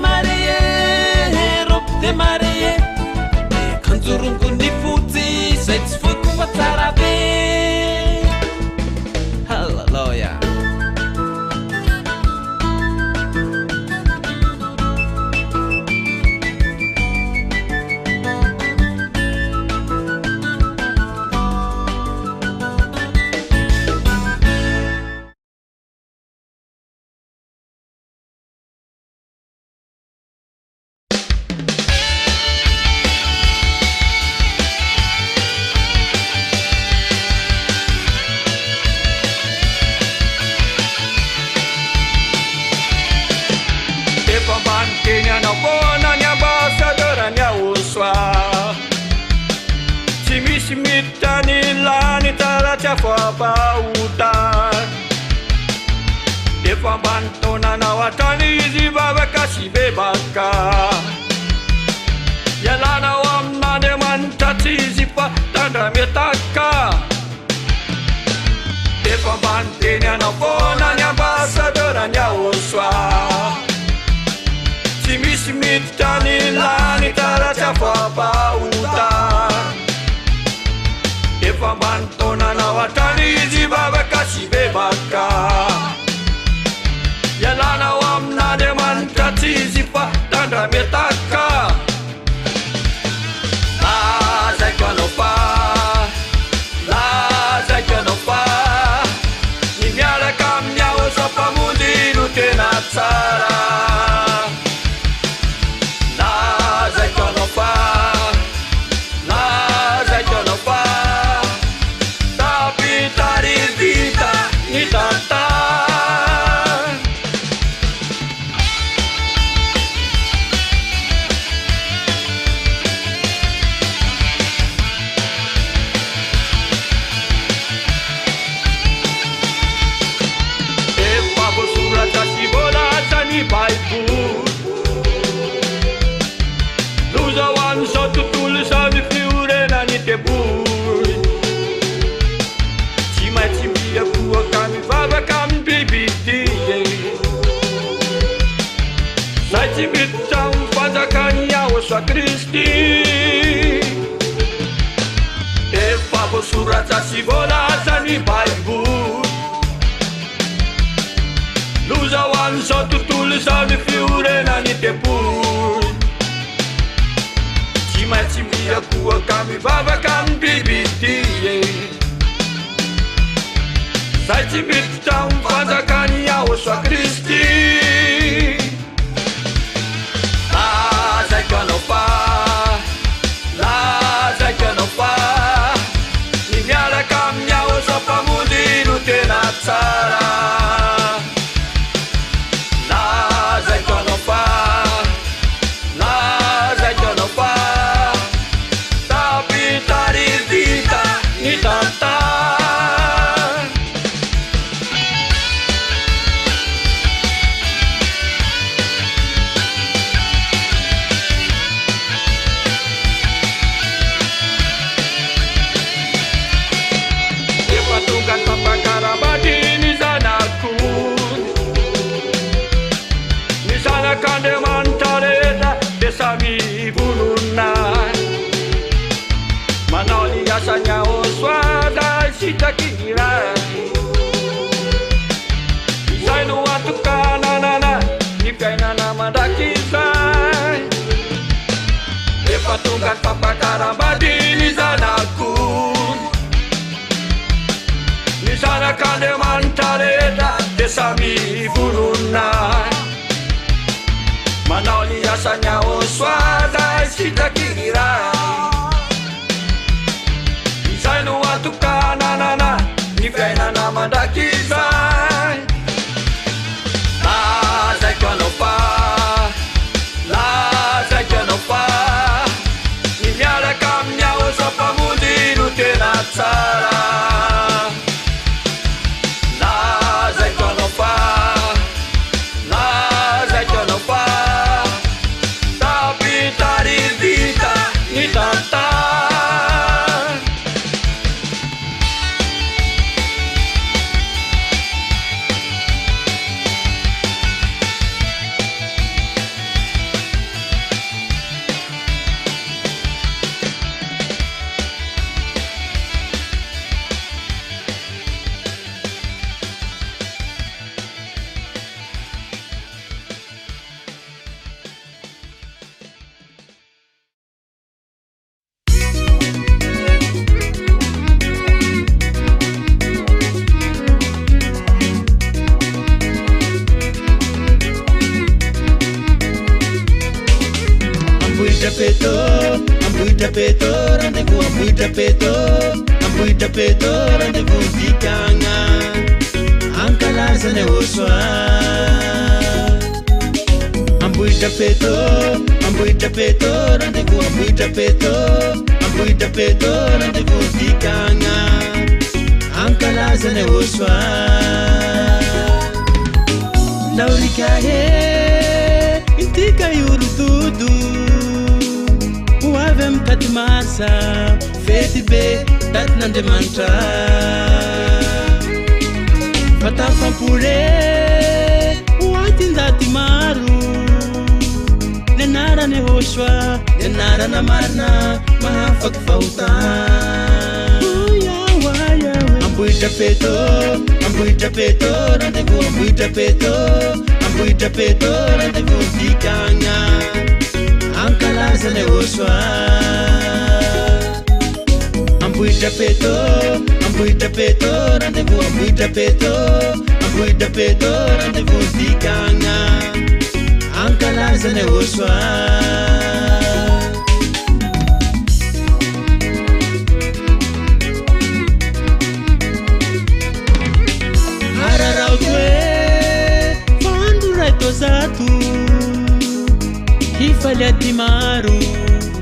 marié kanjoroko ny fotsy zay tsy foky fa tsara be hallelujah. Tsy misy miditra ny lany tsara tsy Vaovao efa ambany taonanao hatrany izy vavaka sy bebaka ialanao amin'Andriamanitra tsy izy fa tandrametaka efa ambany teny anao foana ny ambassadeur ny YAHOSHUAH tsy misy miditra ny lany tsara tsy Vaovao efa ambany taonanao hatrany izy vavaka sy bebaka ialanao amin'Andriamanitra tsy izy fa tandrametaka lazaiko anao fa ny miaraka amin'ny YAHOSHUAH mpamonjy no tena tsara lazaiko anao fa tapitarizita ny tantara efa voasoratra sy voalaza ny Baiboly loza ho an'izao tontolo samy fiorenany teboly tsy maintsy miakoaka mivavaka amin'ny bibidy zay tsy miditra amin'ny fanjakany YAHOSHUAH Kristy efa voasoratra sy voalaza ny Baiboly loza ho an'izao tontolo samy fiorenany teboly tsy maintsy miakoaka mivavaka amin'ny bibidy zay tsy miditra amin'ny fanjakany YAHOSHUAH Kristy lazaiko anao fa ny miaraka amin'ny YAHOSHUAH mpamonjy no tena tsara lazaiko anao fa tapitarizita ny tantara efa tonga tampakarabadiny zanako ny zanak'Andriamanitra rehetra de samy vonona manao ny asany YAHOSHUAH zay sitaky ny ray izay no atokanana ny fiainana mandrakizay efa tonga ny fampakarambadiny zanako ny zanak'Andriamanitra rehetra de samy vonona manao ny asany YAHOSHUAH zay sitaky ny ray izay no atokanana ny fiainana mandrakizay lazaiko anao fa ny miaraka amin'ny YAHOSHUAH mpamonjy no tena tsara lazaiko anao fa peto, ambuita peto, rendezvous ambuita peto, ambuita peto, rendezvous dikagna, ankalazana YAHOSHUAH. Ambuita peto, rendezvous ambuita peto, ambuita peto, rendezvous dikagna, ankalazana YAHOSHUAH. Laurikahe, intika yuru tudo, uavem katimasa, feti be, dat nandemanta. Fata fampure, uatinda maru, nenara ne YAHOSHUAH, nenara na marna, mahafak fauta. Ambuita peto, rendezvous ambuita peto, ambuita peto, rendezvous dikagna, ankalazana YAHOSHUAH. Ambuita peto, rendezvous ambuita peto, ambuita peto, rendezvous dikagna, ankalazana YAHOSHUAH. Zato hifalia timaru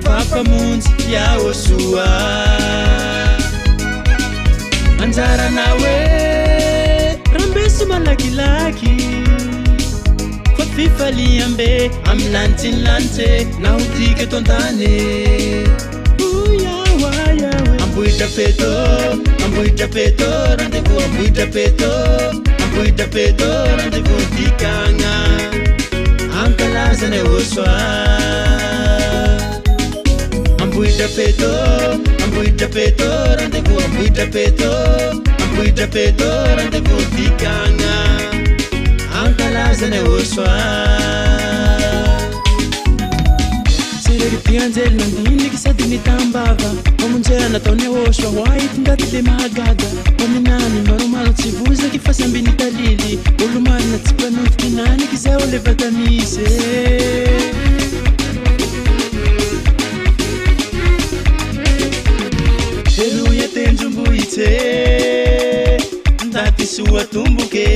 fapamunzi YAHOSHUAH. Anjara nawe rambesu malakilaki fafifaliambe amlantinlante nautike tondane. Ambuita peto, rendezvous ambuita peto, ambuita peto, rendezvous dikagna, ankalazana YAHOSHUAH. Ambuita peto, rendezvous ambuita peto, ambuita peto, rendezvous dikagna, ankalazana YAHOSHUAH. Sereripianjeli nandiniky sady nitambava, omunjera nataony YAHOSHUAH hoaity ndaty le mahagaga, ominany maromaro tsy vozaky fa samby nitalily, olo marina tsy mpanofiky naniky zay o le vatamise. Eloya tenjombohitse ndaty soa tomboke,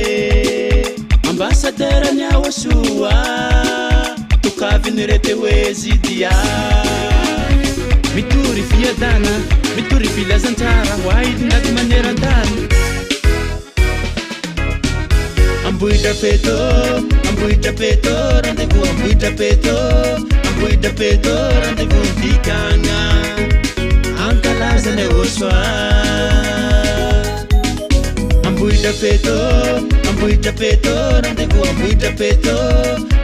ambassadeur ny YAHOSHUAH, tukavinireto ezidia. Mitury fiadana, mitury filazantsara, hoaity ndaty maneran-tany. Ambuita peto, rendezvous ambuita peto, ambuita peto, rendezvous dikagna, ankalazana YAHOSHUAH. Ambuita peto, rendezvous ambuita peto,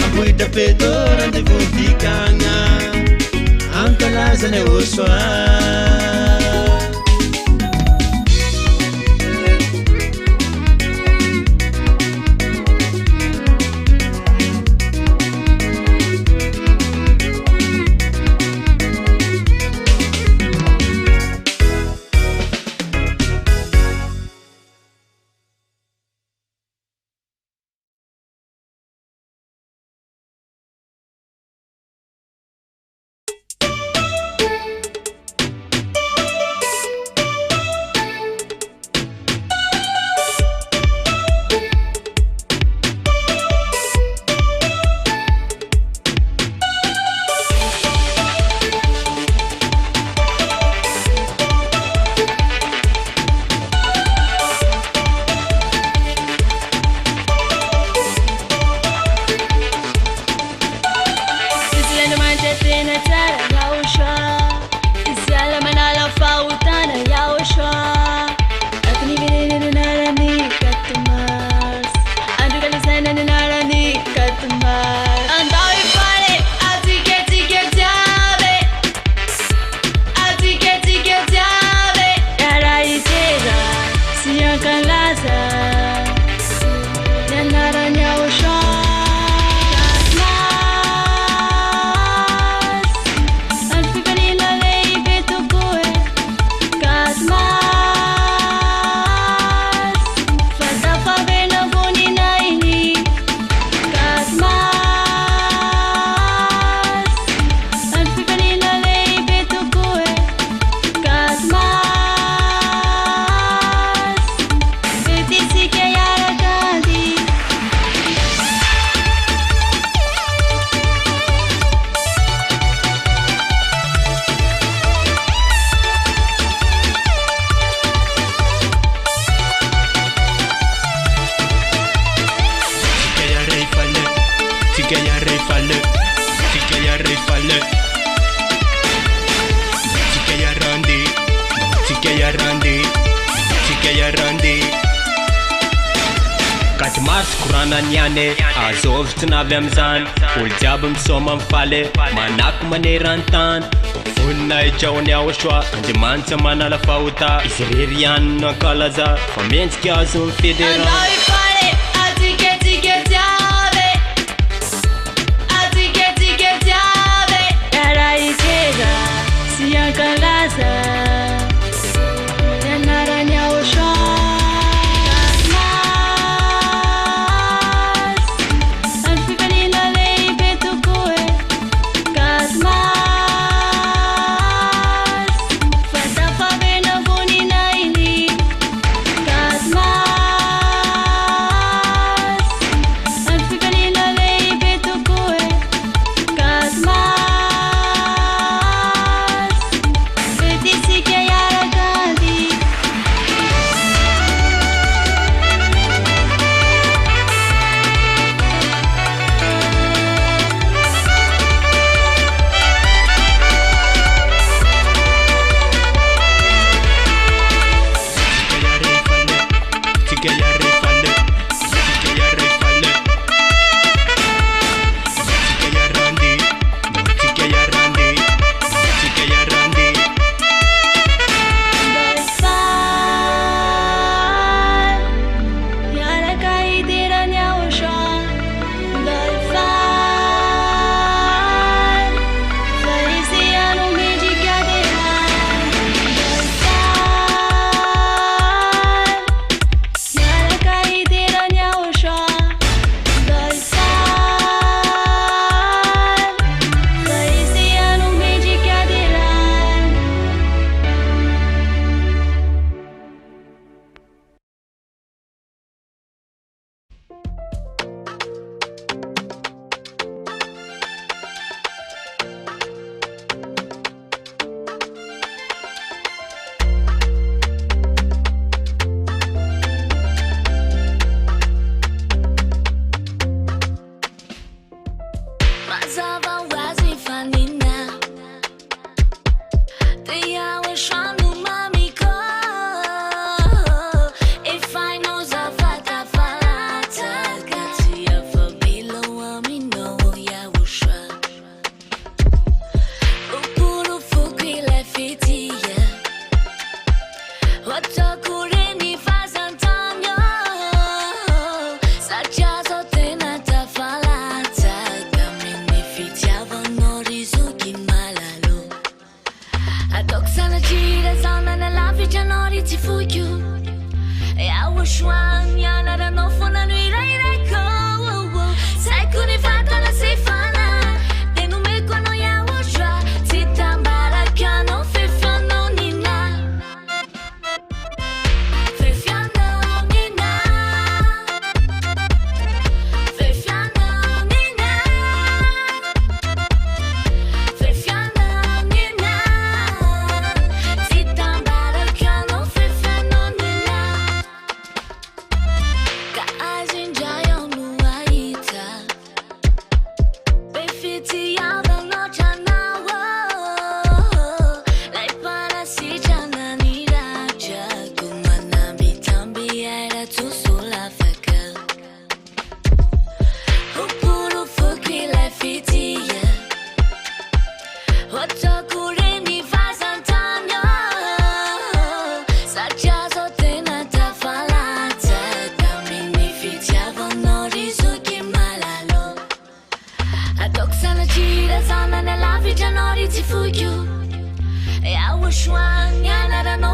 ambuita peto, rendezvous dikagna, ankalazana YAHOSHUAH. Tika ya refale, tika ya refale, tika ya randi, tika ya randi, tika ya randi. Kati mars kurana nyane, azov tunavy amizany. Olo jiaby misoma mifaly, manako maneran-tany. Vonina itraony YAHVAH, Andriamanitra manala fahota. Izy rery ihany no ankalaza, fa mendrika azo mifederan. YAHVAH, amin'ireto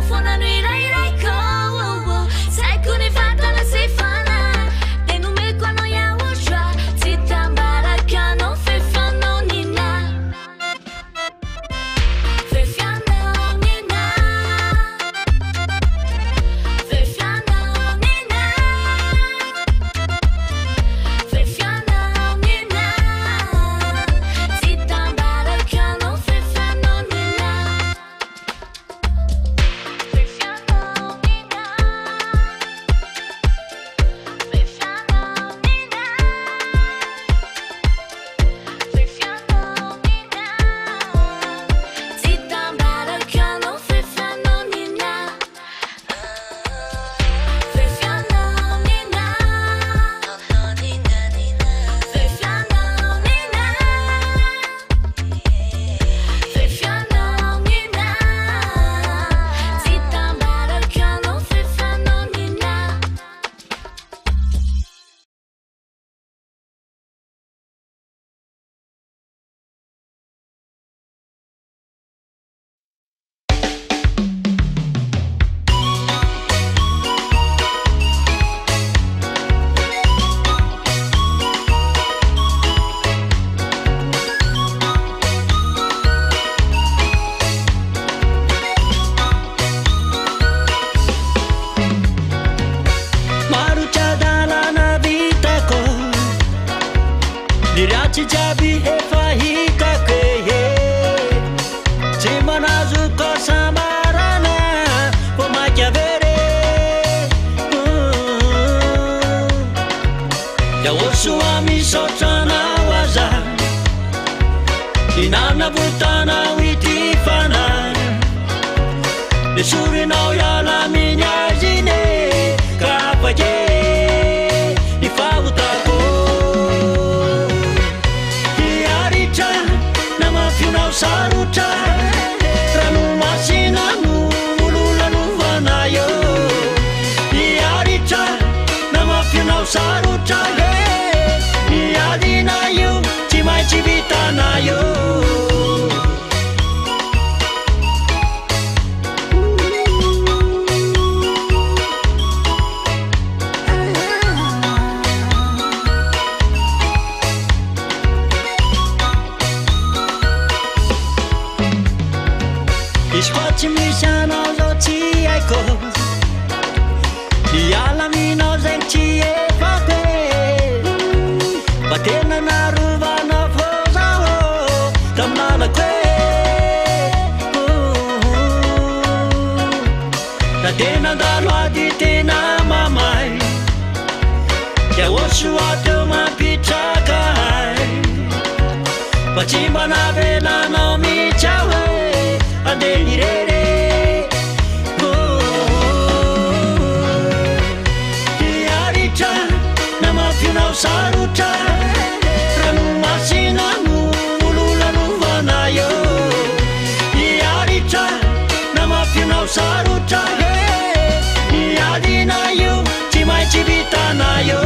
fonano irairaiko. Sai kuni vatana sy fana, de nomeko anao YAHVAH, tsy tambaraka anao fefanao nina. Fefanao nina, fefanao nina, fefanao nina, tsy tambaraka anao fefanao nina. Fefanao Nirachi jabi efahita keye Simanazu kosamarana Pomakiavere Yahoshua misotrana waza Inana vutana witifana Nesurinao yala minyazine Kapake Ifavutako Iarita Namafinao saruta Ranu masinamu Mululanu vanayo Iarita Namafinao saruta Iadinayo Timai chibitanayo Mishanao zoti aiko Ialamino zenchi e fate Patena naruva na fozao Kamala kwe Tatena dalwa di tena mamai Yahoshua tuma pichakai Pachimba na vela no michawe Amin'ireto Iaritra Namafinao sarutra Ranu masinamu Mululanu vanayo Iaritra Namafinao sarutra Iadinayo Timai chibitanayo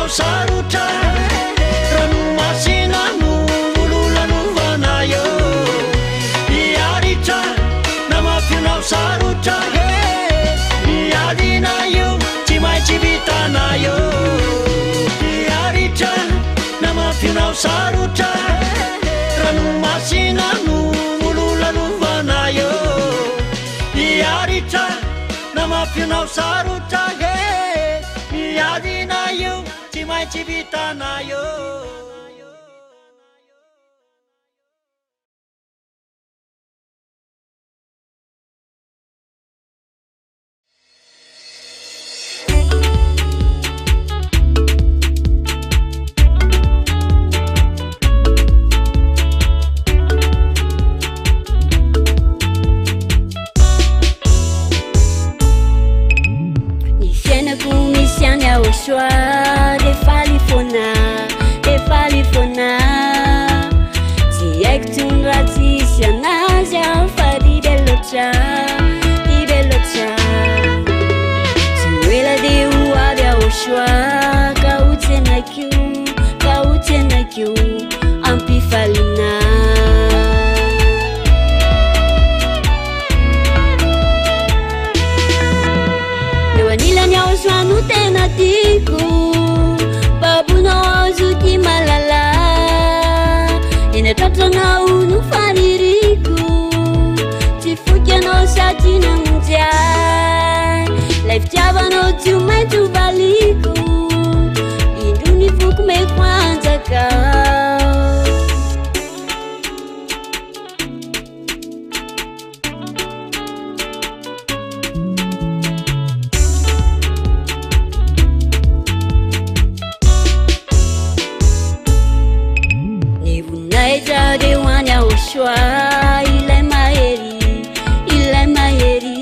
Saruta Ranu masinamu Mululanu vanayo Iarita Namafinao saruta Iadinayo Timai chibitanayo Iarita Namafinao saruta Ranu masinamu Mululanu vanayo Iarita Namafinao saruta Iadinayo Timai chibitanayo Nifiana kumisiana YAHOSHUAH Defalifona Ti haiko tondra tsisy anazy aho fa ribe loatra Tsy ela de ho avy YAHOSHUAH Ka ho tsenakio Ampifaliana Eo anilany YAHOSHUAH no tena tiako Babunao zuki malala Eny atratranao no faririko Tsy foky anao sady namonjay Lay fitiavanao tsy ho maintsy ho valiko Indro ny foko meko anjakao De hoany YAHOSHUAH ilay mahery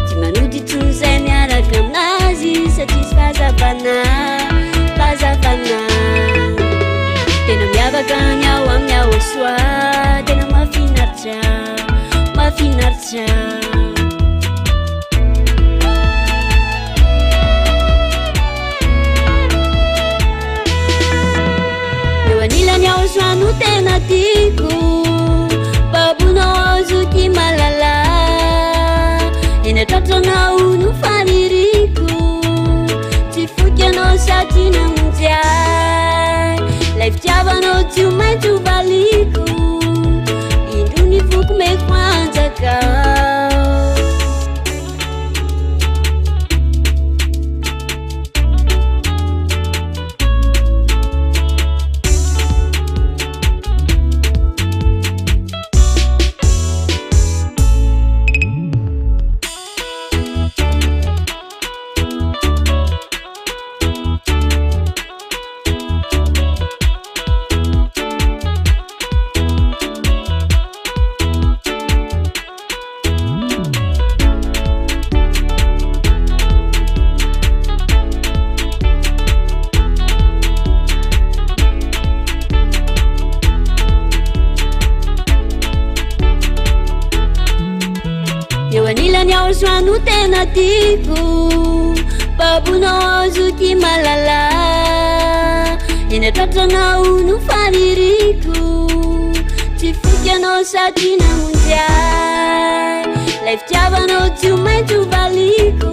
Tsy manody tsonzay miaraka aminazy Satria sy fahazavana Tena miavaka ny ao amin'ny YAHOSHUAH Tena mafinaritra Anilany YAHOSHUAH no tena tiako Babunao zuki malala Eny atratranao tratanao no fanirico tsy foky anao sady namonjay lay fitiavanao tsy ho maintsy ho valiko indro ny voko meko anjakao Sono tena tico babunao azuki malala ina tratranao no fanirico tsy foky anao sady namonjay lay fitiavanao tsy ho maintsy ho valiko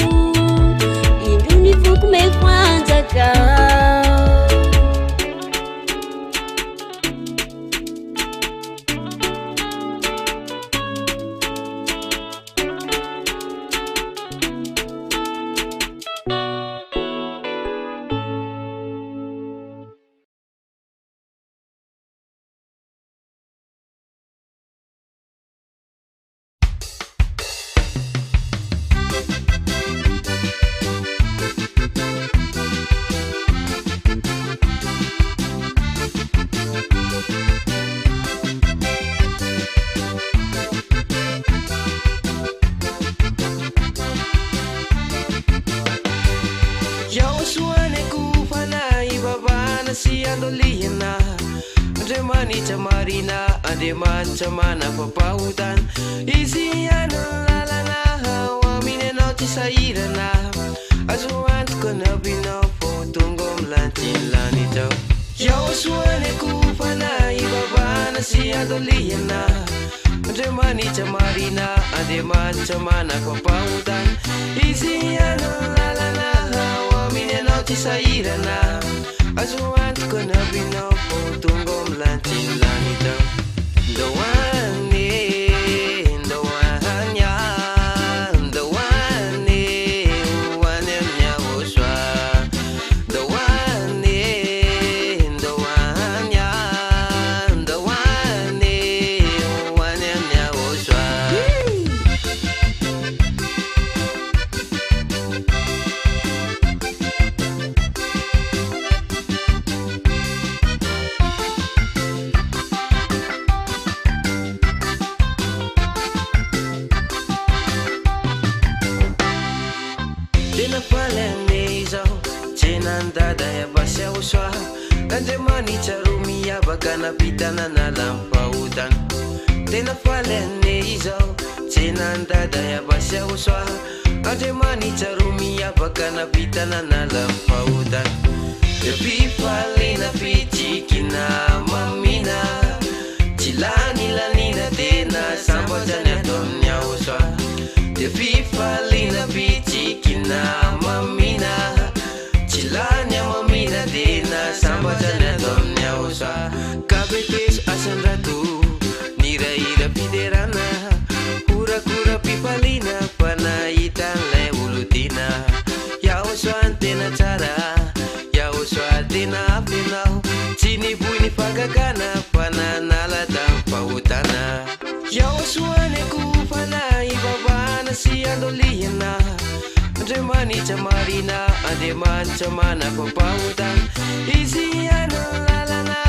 indro ny voko meko anjakao Mancha mana papautan isi ano lalana amin'ireto tsy sahirana azo antoka nabina fotongom lantilanitao YAHOSHUAH nekufana ibabana si adoliana andre manitra marina ande mancha mana papautan isi ano lalana amin'ireto tsy sahirana azo antoka nabina fotongom lantilanitao YAHOSHUAH Kande manitra rumia bakana pitana na lampautan Tena falene izao Tsenandada ya basi YAHOSHUAH Kande manitra rumia bakana pitana na lampautan Pifalina pichikina mamina Chilani lanina tena sambajanya tom YAHOSHUAH Pifalina pichikina mamina Chilanya mamina dina sambajana dom YAHOSHUAH Kabetes asan ratu Nira-ira piderana Kura-kura pipalina Panaitan le ulutina YAHOSHUAH tena cara YAHOSHUAH tena apinau Sini buni pagagana Pananala dan pautana YAHOSHUAH nekufana Ibabana si andoliana Andre manitra marina ande mancha mana papautan isi ano lalana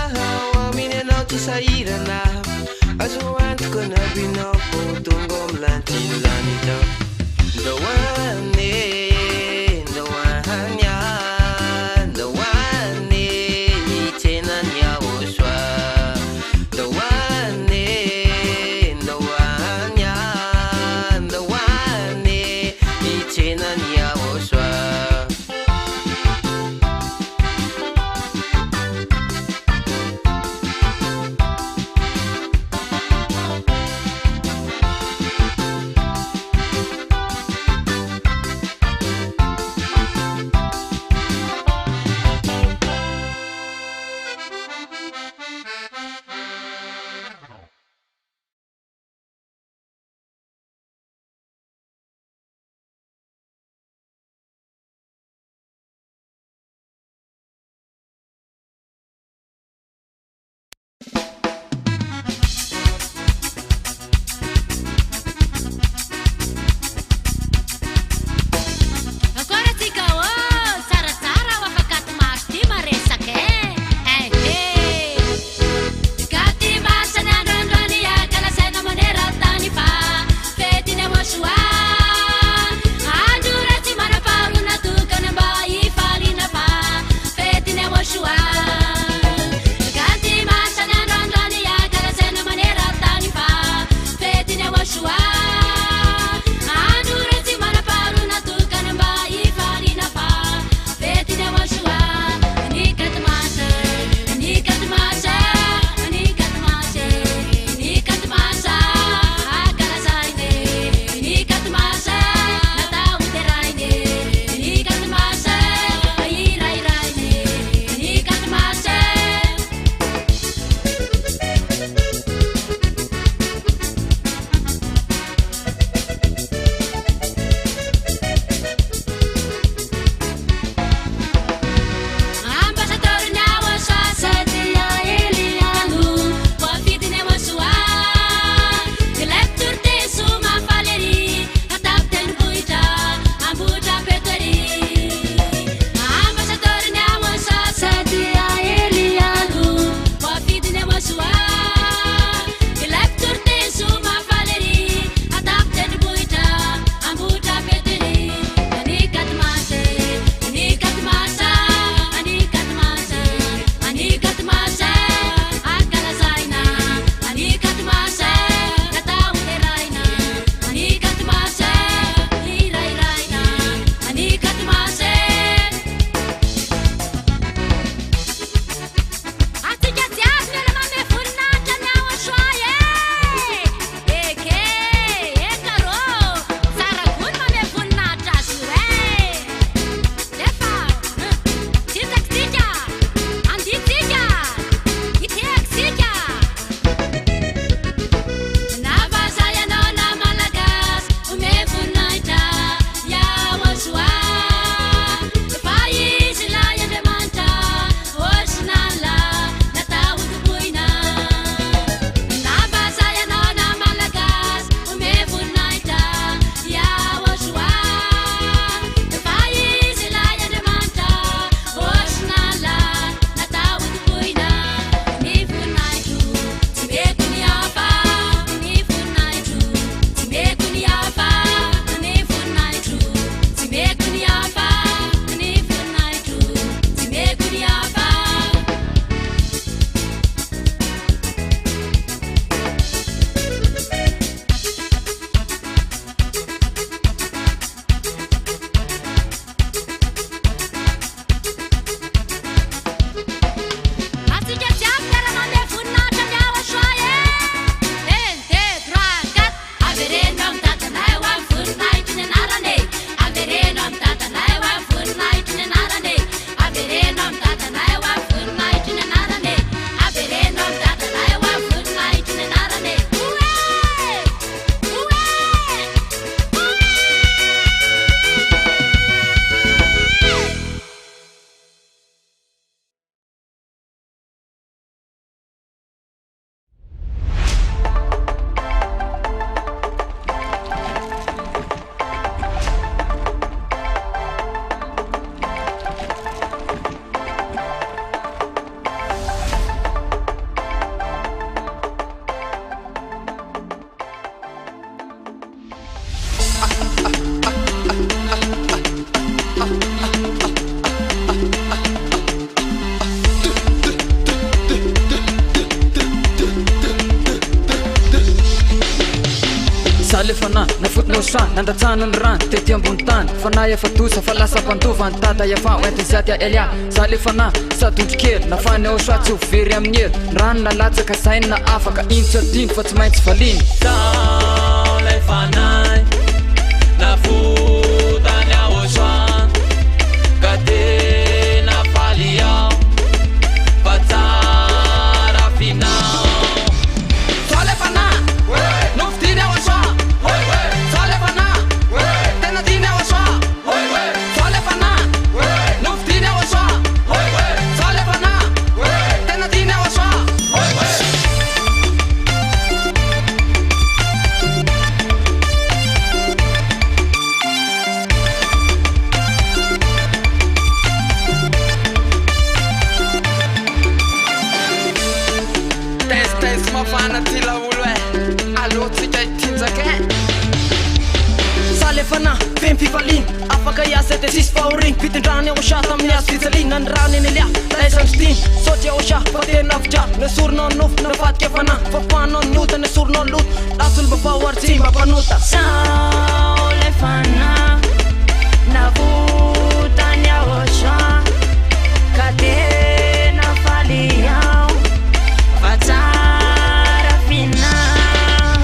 amin'ireto tsy sahirana azo antoka nabinao fotongom lantilanitao Ndawane itenany YAHOSHUAH Ndawane itenany YAHOSHUAH nandatsana ny rano tety ambony tany fanahy efa tosa fa lasa mpandova ny tata efa oentiny ziaty elia za le fanahy sadondrokely nafany YAHOSHUAH tsy ho very amin'ny elo ny rano nalatsaka sainy na afaka iny tsy adiny fa tsy maintsy valiny Sao lay fanahy navotany YAHOSHUAH ka tena faly ao fa tsara finao Sao lay fanahy novidiny YAHOSHUAH Sao lay fanahy tena diny YAHOSHUAH Sao lay fanahy novidiny YAHOSHUAH Sao lay fanahy tena diny YAHOSHUAH Test mafana ty laolo allo tsika itinjaka Sao lay fanahy fempifaliny afaka iasa te sisy fahoriny fitindrany YAHOSHUAH tamin'ny azo fijaliana ny rano eny elia laisany diny sotry YAHOSHUAH fa tena avitra nesoronao nofo nafatika fanahy fafanao ny ota nesoronao loto lasolo vaovao ary tsy mba mpanota Sao lay fanahy navotany YAHOSHUAH ka tena faly ao fa tsara finao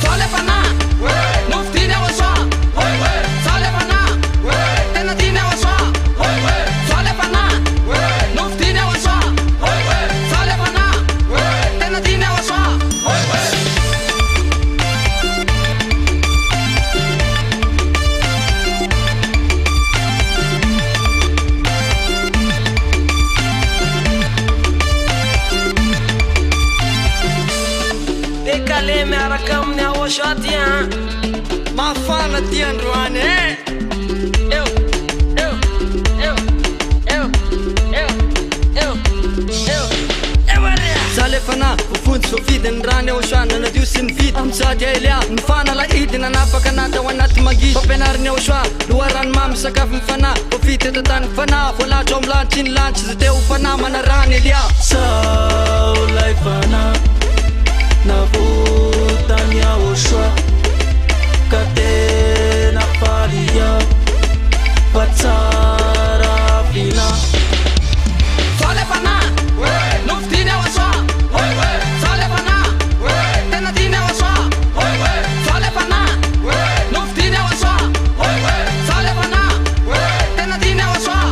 Sao lay fanahy novidiny YAHOSHUAH Sao lay fanahy tena diny YAHOSHUAH Sao lay fanahy novidiny YAHOSHUAH Sao lay fanahy tena diny YAHOSHUAH Dekale miaraka amin'ny YAHOSHUAH ty mafana ty androany eo eo eo eo eo eo eo Sao lay fanahy vofonjy voavidiny rano YAHOSHUAH nanadio sy ny vity amin'sady elia ny fanalahidina nafaka natao anaty mangidy fampianarany YAHOSHUAH loharano sakafo ny fanahy voavity eto tany fanahy voalatro amin'ny lanitry ny lanitry zay teo fanahy manarany elia Sao lay fanahy navotany YAHOSHUAH ka tena faly ao fa tsara finao Sao lay fanahy novidiny YAHOSHUAH Sao lay fanahy tena diny YAHOSHUAH Sao lay fanahy novidiny YAHOSHUAH Sao lay fanahy tena diny YAHOSHUAH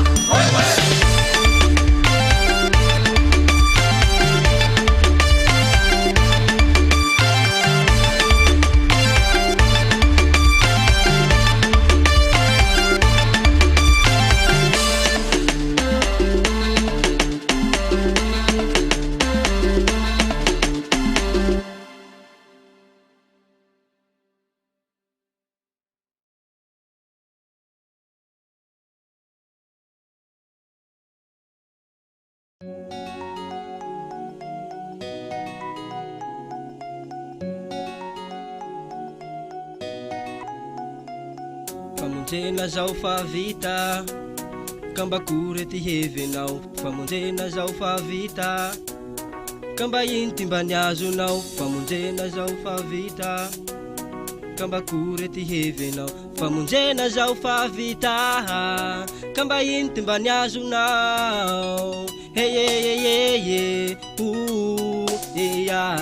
Famonjena zao fa vita kambakory ty hevinao famonjena zao fa vita kamba iny ty mba niazonao famonjena zao fa vita kambakory ty hevinao famonjena zao fa vita kamba iny ty mba niazonao hey hey hey hey yeah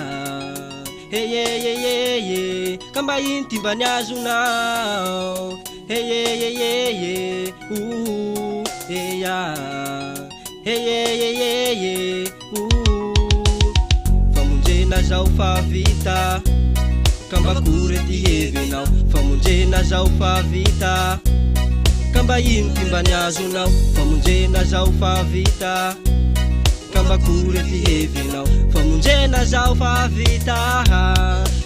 hey hey hey hey kamba iny ty mba niazonao hey hey hey hey yeah hey hey hey hey famonjena zao fa vita kambakory ty hevinao famonjena zao fa vita kamba iny ty mba niazonao famonjena zao fa vita kambakory ty hevinao famonjena zao fa vita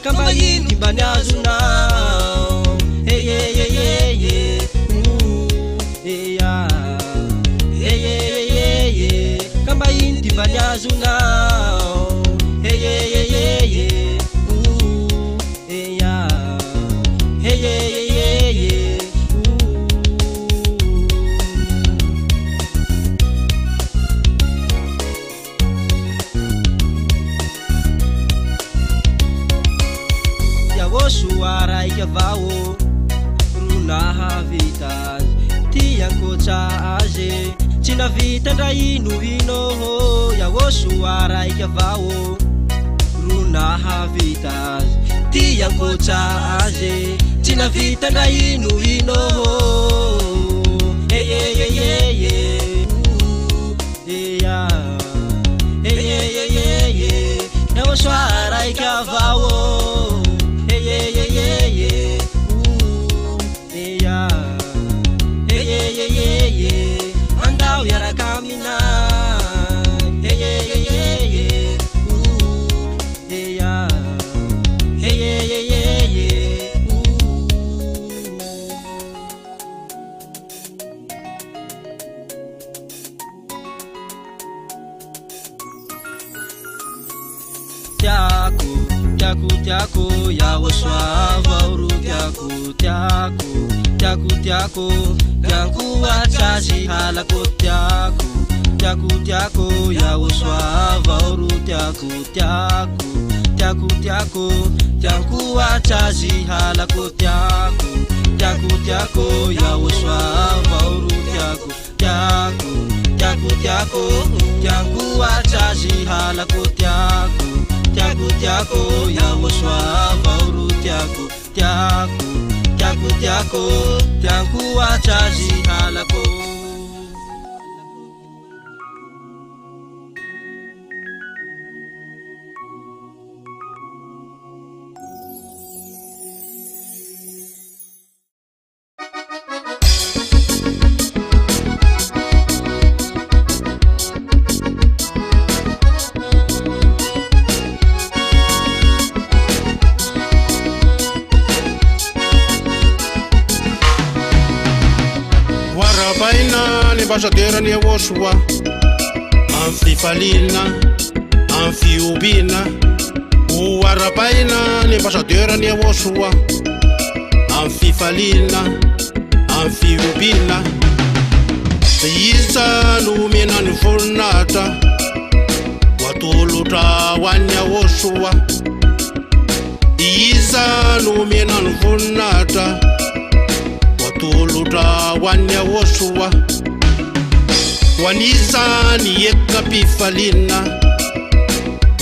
kamba iny ty mba niazonao hey hey hey hey yeah hey hey hey hey kamba iny ty mba niazonao hey hey hey hey yeah hey hey hey hey YAHOSHUAH raika Vaovao vita tiankotra azy tsy navita ndra ino Yahoshua raiky avao ro nahavita tiankotra azy tsy navita ndra ino Yahoshua raiky avao andao iaraka amina Tiako Yahoshua vauru tiako achazi halako tiako Yahoshua vauru tiako achazi halako tiako Yahoshua vauru tiako achazi halako tiako Yahoshua vauru tiako achazi halako Ambassadeur ni Yahoshua Amfifalina Amfiubina Uarapaina ni ambassadeur ni Yahoshua Amfifalina Amfiubina Isa numena nfunata Watuluta wan Yahoshua Isa numena nfunata Watuluta wan Yahoshua Wanisani yekapifalina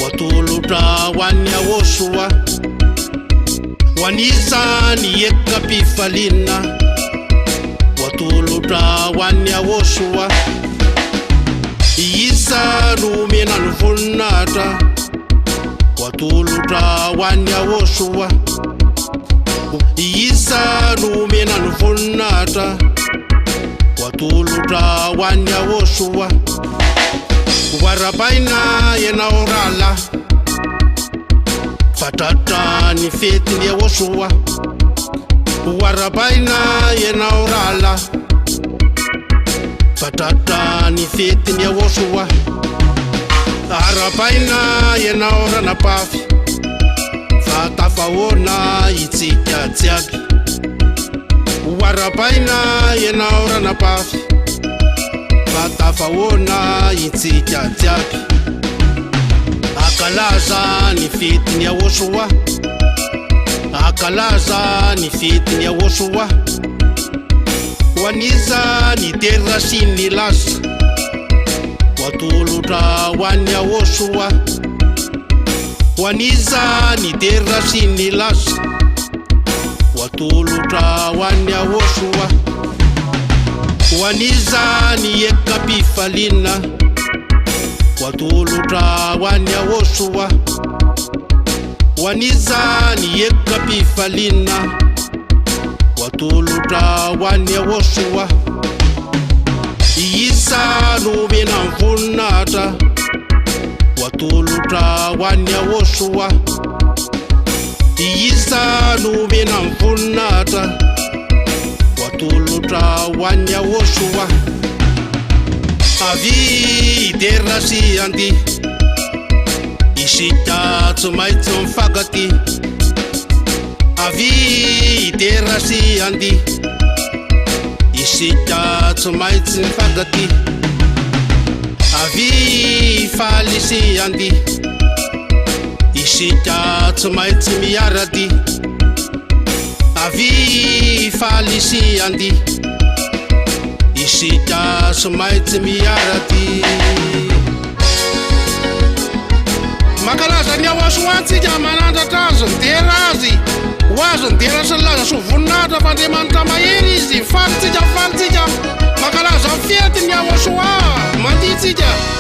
Watuluta wan Yahoshua Wanisani yekapifalina Watuluta wan Yahoshua Isa numena nfunata Watuluta wan Yahoshua Isa numena nfunata Watuluta wan Yahoshua Warapaina yena orala Fatata ni feti ni Yahoshua Warapaina yena orala Fatata ni feti ni Yahoshua Arapaina yena orana pafi Fatafaona itika tsiabi Warapaina yena orana pafi Fatafaona itika tsiabi Akalaza ni fiti ni Yahoshua Akalaza ni fiti ni Yahoshua Waniza ni terasi ni lasa Watuluta wan Yahoshua Waniza ni terasi ni lasa Watuluta wan Yahoshua Waniza ni yekapifalina Watuluta wan Yahoshua Waniza ni yekapifalina Watuluta wan Yahoshua Isa numena nfunata Watuluta wan Yahoshua Isa numena nfunata Watuluta wan Yahoshua Avi terasi andi Isita tsumaitsu mfagati Avi terasi andi Isita tsumaitsu mfagati Avi falisi andi Isita tsumaitsu miaradi Avi falisi andi sika somaitsy miaraty makalaza ny YAHVAH manandratra azo ny dera azy ho azo ny dera sy ny laza so voninahitra fa Andriamanitra mahery izy falitsika makalaza ny fety ny YAHVAH manditsika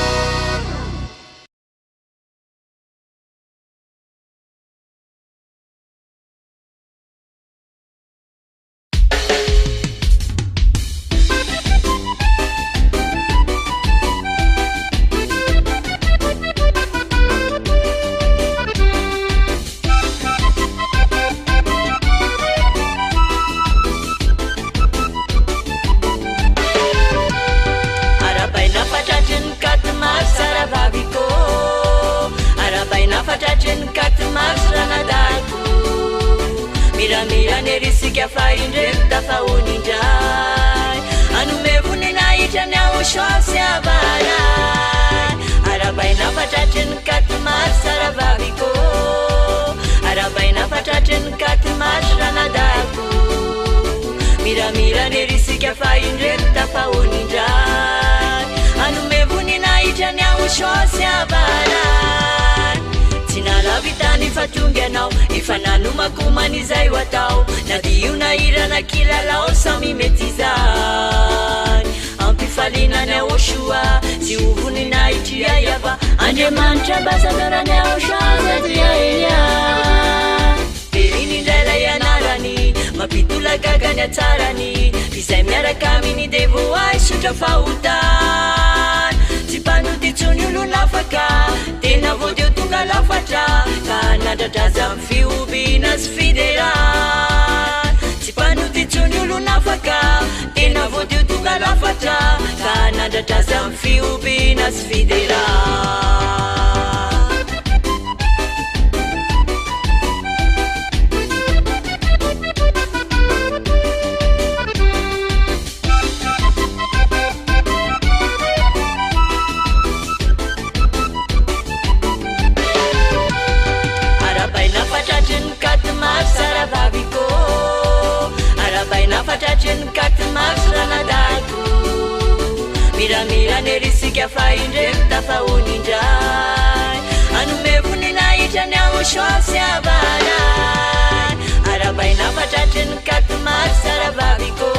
Mira nerisika faindreta faonindray anomevoninaitra ny YAHVAH sy YAHVAH arabaina fatratra ny katomary saravaviko arabaina fatratra ny katomary ranadako mira nerisika faindreta faonindray anomevoninaitra ny YAHVAH sy YAHVAH Tinalavitani fatunganao ifananumako manizay watao nadiuna irana kilalao sami metizai ampifalina na YAHVAH si uvuni na itia YAHVAH Andriamanitra basadora na YAHVAH zatia Perini ndela yanarani mapitula gagany atsarany izay miaraka aminy devoay sutra fahotan tsy mpanoditsony olona afaka tena voadio tonga lafatra ka nandradraza amin'ny fiombiana sy fiderany tsy mpanoditsony olona afaka tena voadio tonga lafatra ka nandradraza amin'ny fiombiana sy fiderany Mira nerisika faindreta faonindray anomevoninaitra ny YAHVAH sy YAHVAH arabaina fatratra ny katomary saravaviko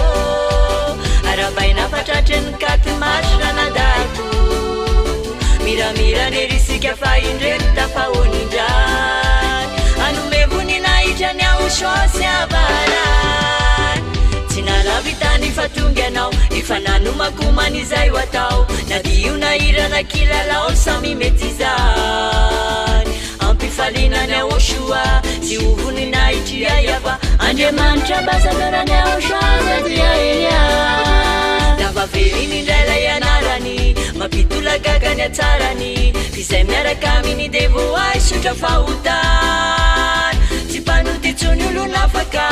arabaina fatratra ny katomary ranadako mira nerisika faindreta faonindray anomevoninaitra ny YAHVAH sy YAHVAH Tinalavitani fatunganao ifananumako manizay watao nadiuna irana kilalao sami metizai ampifalina na YAHVAH si uvuni na itia YAHVAH Andriamanitra basadora na YAHVAH zatia navaverini ndela yanarany mapitula gagany atsarany izay miaraka aminy devoay sutra fahotan tsy mpanoditsony olona afaka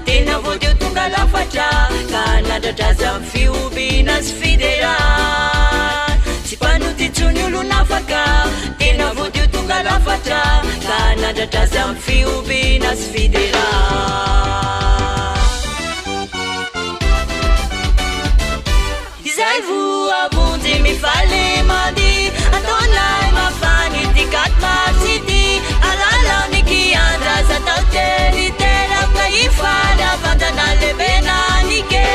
tena voadio tonga lafatra ka nandradraza amin'ny fiombiana sy fiderany tsy mpanoditsony olona afaka tena voadio tonga lafatra ka nandradraza amin'ny fiombiana sy fiderany izay voavonjy mifaly mady ataonay mafany ty katmarsity alalaoniky andraza tao teriteraka ifaly avandana lebenanike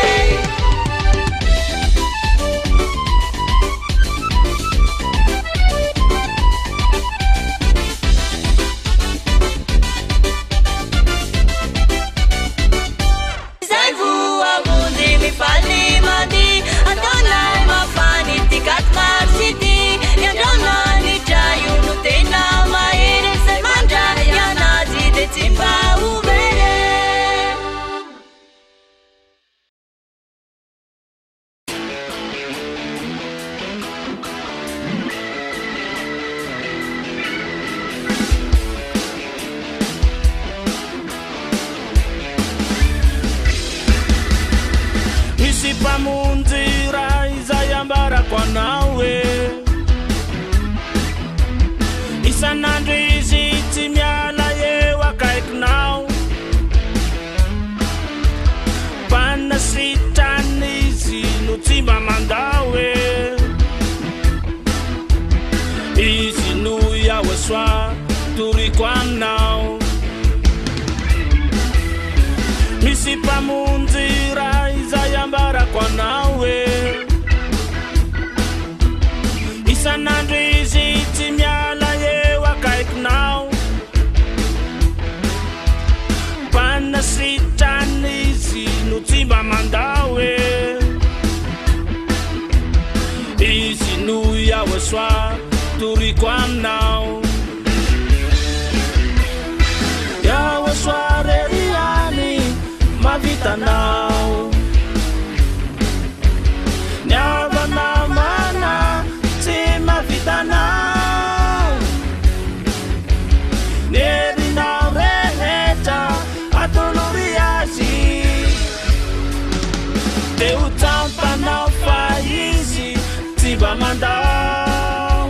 izay voavonjy mifaly mady ataonay mafany ty katmarsity iandronanitra io no tena mahery zay mandray anazy de tsy mba overe misy mpamonjy raha izay ambarako anao isan'andro izy tsy miala eo akaikinao mpanasitrany izy no tsy mba YAHOSHUAH toriko aminao YAHOSHUAH reriany mavitanao ny havanamana tsy mavitanao ny herinao rehetra atolory azy de ho tampanao fa izy tsy mba mandao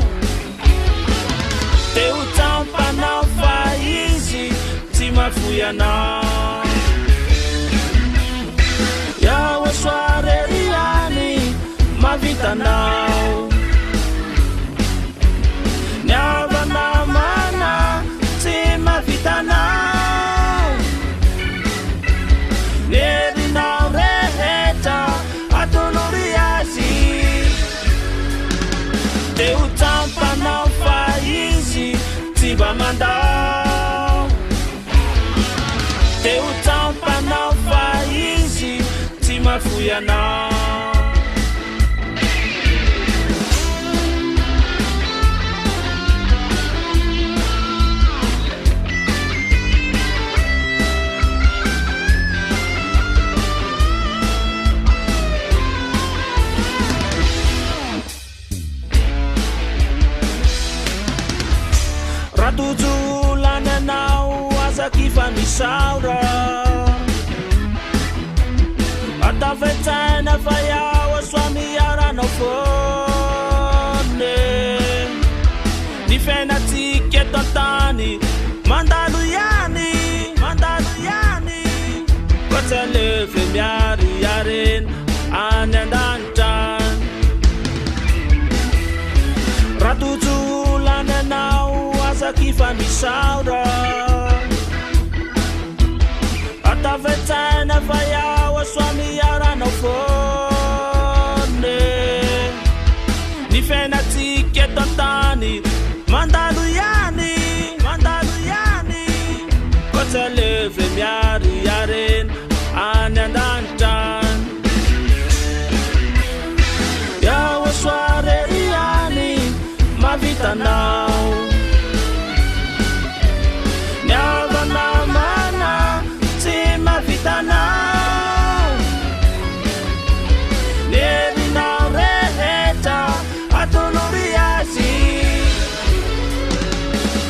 de ho tampanao fa izy tsy mafoy anao YAHOSHUAH reriany mavitanao ny havanamana tsy mavitanao ny herinao rehetra atolory azy de ho tampanao fa izy tsy mba mandao de ho tampanao fa izy tsy mafoy anao Ratujulana anao azaky fa misaora atavetsana fa YAHOSHUAH miaranao fone ny fiainatsika eto an-tany mandalo ihany fa tsy aleve miary arena any an-danitrany ratujulana anao azaky fa misaora atavetsana fa YAHOSHUAH miaranao fone ny fiainatsika eto an-tany mandalo ihany fa tsy aleve miary arena any an-danitrany YAHOSHUAH reriany mavitanao ny havanamana tsy mavitanao ny herinao rehetra atolory azy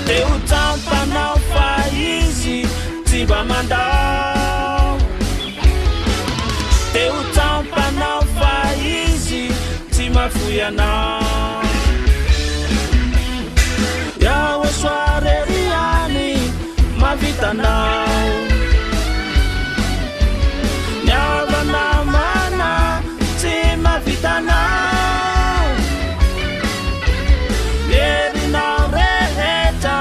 de ho tampanao fa izy tsy mba mandao de ho tampanao fa izy tsy mafoy anao YAHOSHUAH reriany mavitanao ny havanamana tsy mavitanao ny herinao rehetra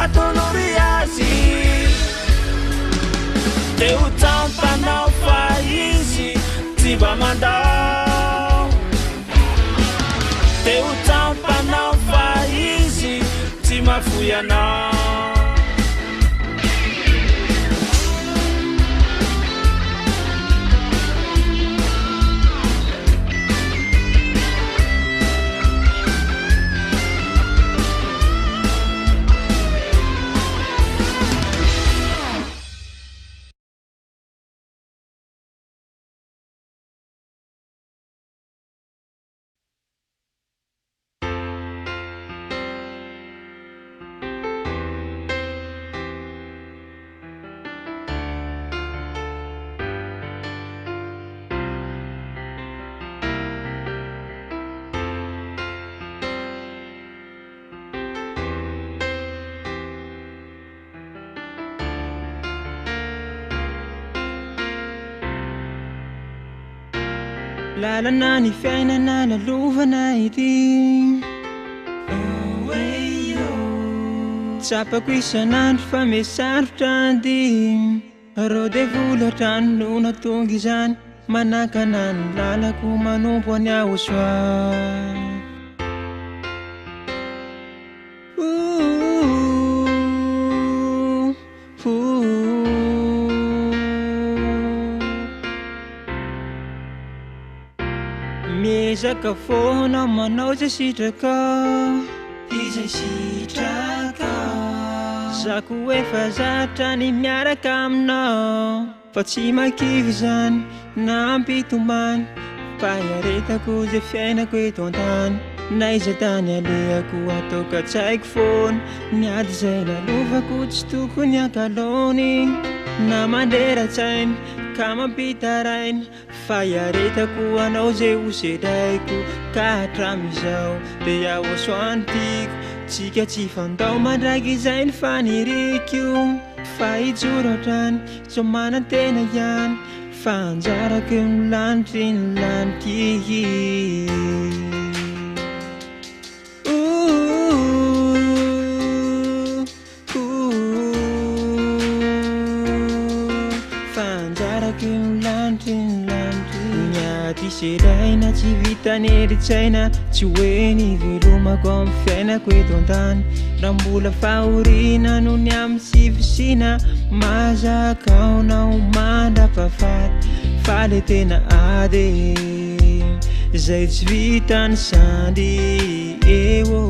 atolory azy de ho tampanao fa izy tsy mba mandao de ho tampanao fa izy tsy mafoy anao lalana ny fiainana lalovana ity tsapako isanandro fa mesarotra andy ro de volatrano no natonga izany manakana ny lalako manompo any YAHOSHUAH miezaka foana manao zay sitraka izay sitraka zako efa zatra ny miaraka aminao fa tsy makivy zany na ampitomany faharetako zay fiainako eto an-tany naiza tany alehako ataoka tsy haiko foana niady zay lalovako tsy tokony ankalony na mandera-tsainy ka mampitaraina faharetako anao zay hosedraiko ka hatramizao de yahosoany tiko tsika tsy fandao mandraiky izay ny faniriko fa ijorotrany so manantena ihany fa anjarako eo ny lanitry ny laniky fa anjarako eo ny lanitry ny laniky niady sedraina tsy vitany eritsaina tsy hoe ny velomako amin'ny fiainako eto an-tany raha mbola fahoriana no ny amin'ny sivisina mazakao nao mandrapafaty fa le tena ady zay tsy vitany sandy eo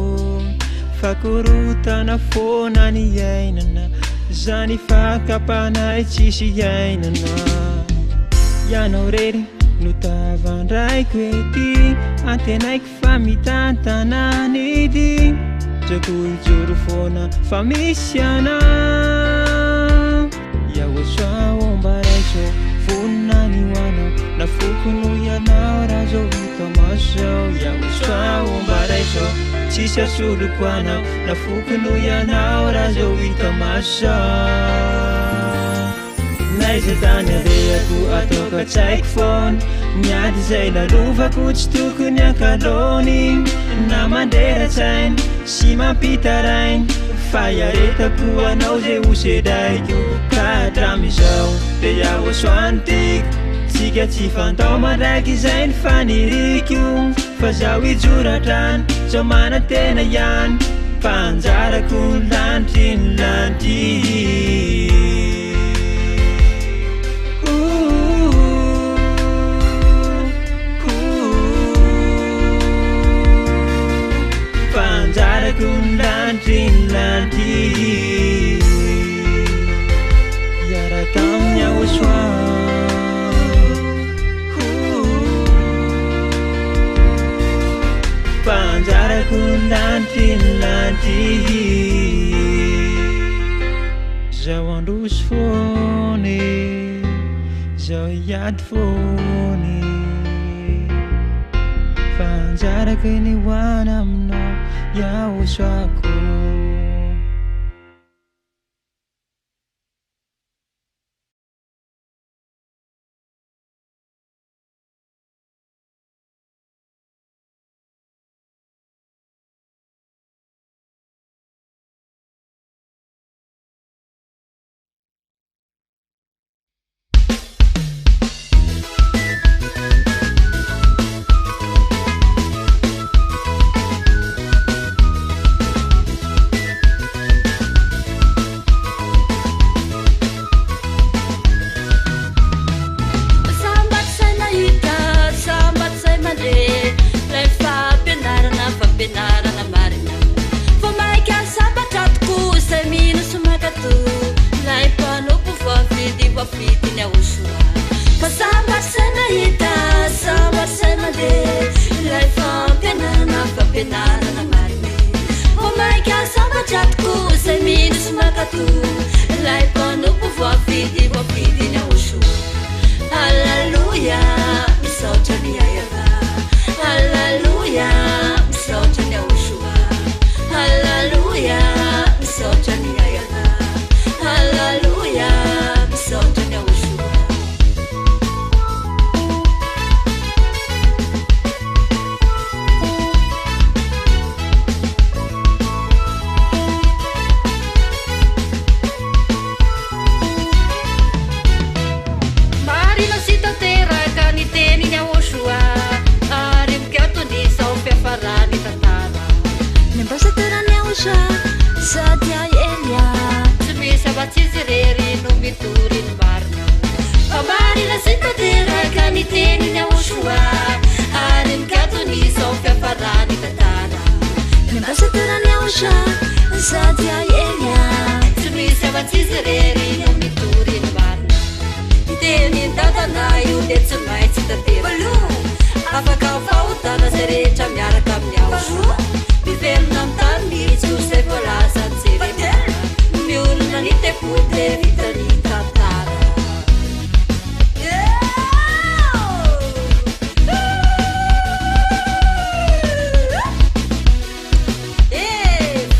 fakorotana foana ny iainana zany fakapanay tsisy iainana ianao rery no tavandraiko ety antenaiko fa mitantananidy zako ijoro foana fa misy ana yahosoah ombaraiso vonina ny hoanao na fokony ianao raha zao hita masao yahosoah ombaraiso tsisy asoloko anao na fokony ianao raha zao hita masao naiza tany alehako ataoka tsy haiko foana niady zay lalovako tsy tokony ankalony na mandera-tsainy sy mampitarainy faharetako anao zay hosedraiko ka hatramizao de yahosoany tiko tsika tsy fandao mandraiky izay ny faniriko fa zaho ijoratrany zao manantena ihany fa anjarako ny lanitry ny laniky Kunlanti yaratamnya uswa panjara kunlanti zawandus fone zawiyad fone panjara kini wanamna YAHOSHUAH Fampianarana marina fa maika sabatra tokoa zay mino somakato lay mpanompo voafidy ny YAHOSHUAH fa sambatry say nahita sambatry say mandeha lay fampianarana marina fa maika sabatra tokoa zay mino somakato lay mpanompo voafidy ny YAHOSHUAH Hallelujah misaotra ny YAHVAH Hallelujah misaotra ny YAHOSHUAH Hallelujah misaotra ny YAHVAH Hallelujah misaotra ny YAHOSHUAH marina sy tanteraka ny teny ny YAHOSHUAH ary mikatonyzao fiafarany tantara Ambassadorany YAHOSHUAH sady aelia tsy misy afa-tsisy rery no mitory ny marina fa marina sy tanteraka ny teny ny YAHOSHUAH ary YAHOSHUAH sady aegna tsy misy avatsisy rery mitoriny marina iteny tatana io de tsy maintsy tatera afaka fahotana zay rehetra miaraka amin'ny YAHOSHUAH mivelona amin'ny tany mihitsy zay voalaza jery miolona ny tepote vitany tantara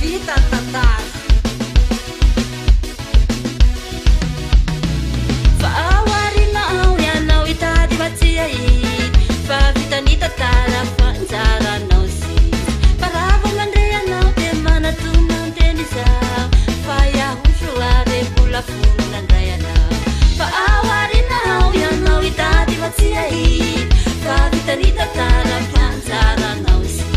vita tantara fa awarinao ianao itady vatsia fa vitany tantara fanjaranao si parava mandreanao de manatonanteny zao fa YAHOSHUAH re mbola fononandray anao fa awarinao ianao itady vatsia fa vitany tantara fanjaranao si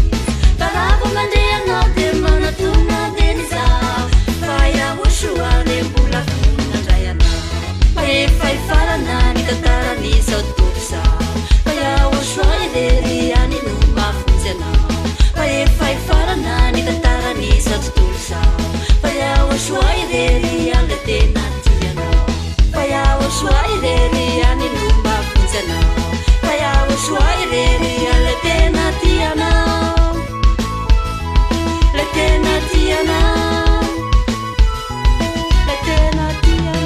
parava mandreanao de manatonanteny zao fa YAHOSHUAH re mbola fononandray anao fa efa ifarana ny tantaran'izao tontolo zao fa YAHOSHUAH irery any no mahafonjy anao fa efa ifarana ny tantaran'izao tontolo zao fa YAHOSHUAH irery any le tena tianao fa YAHOSHUAH irery any no mahafonjy anao fa YAHOSHUAH irery any le tena tianao le tena tianao le tena tianao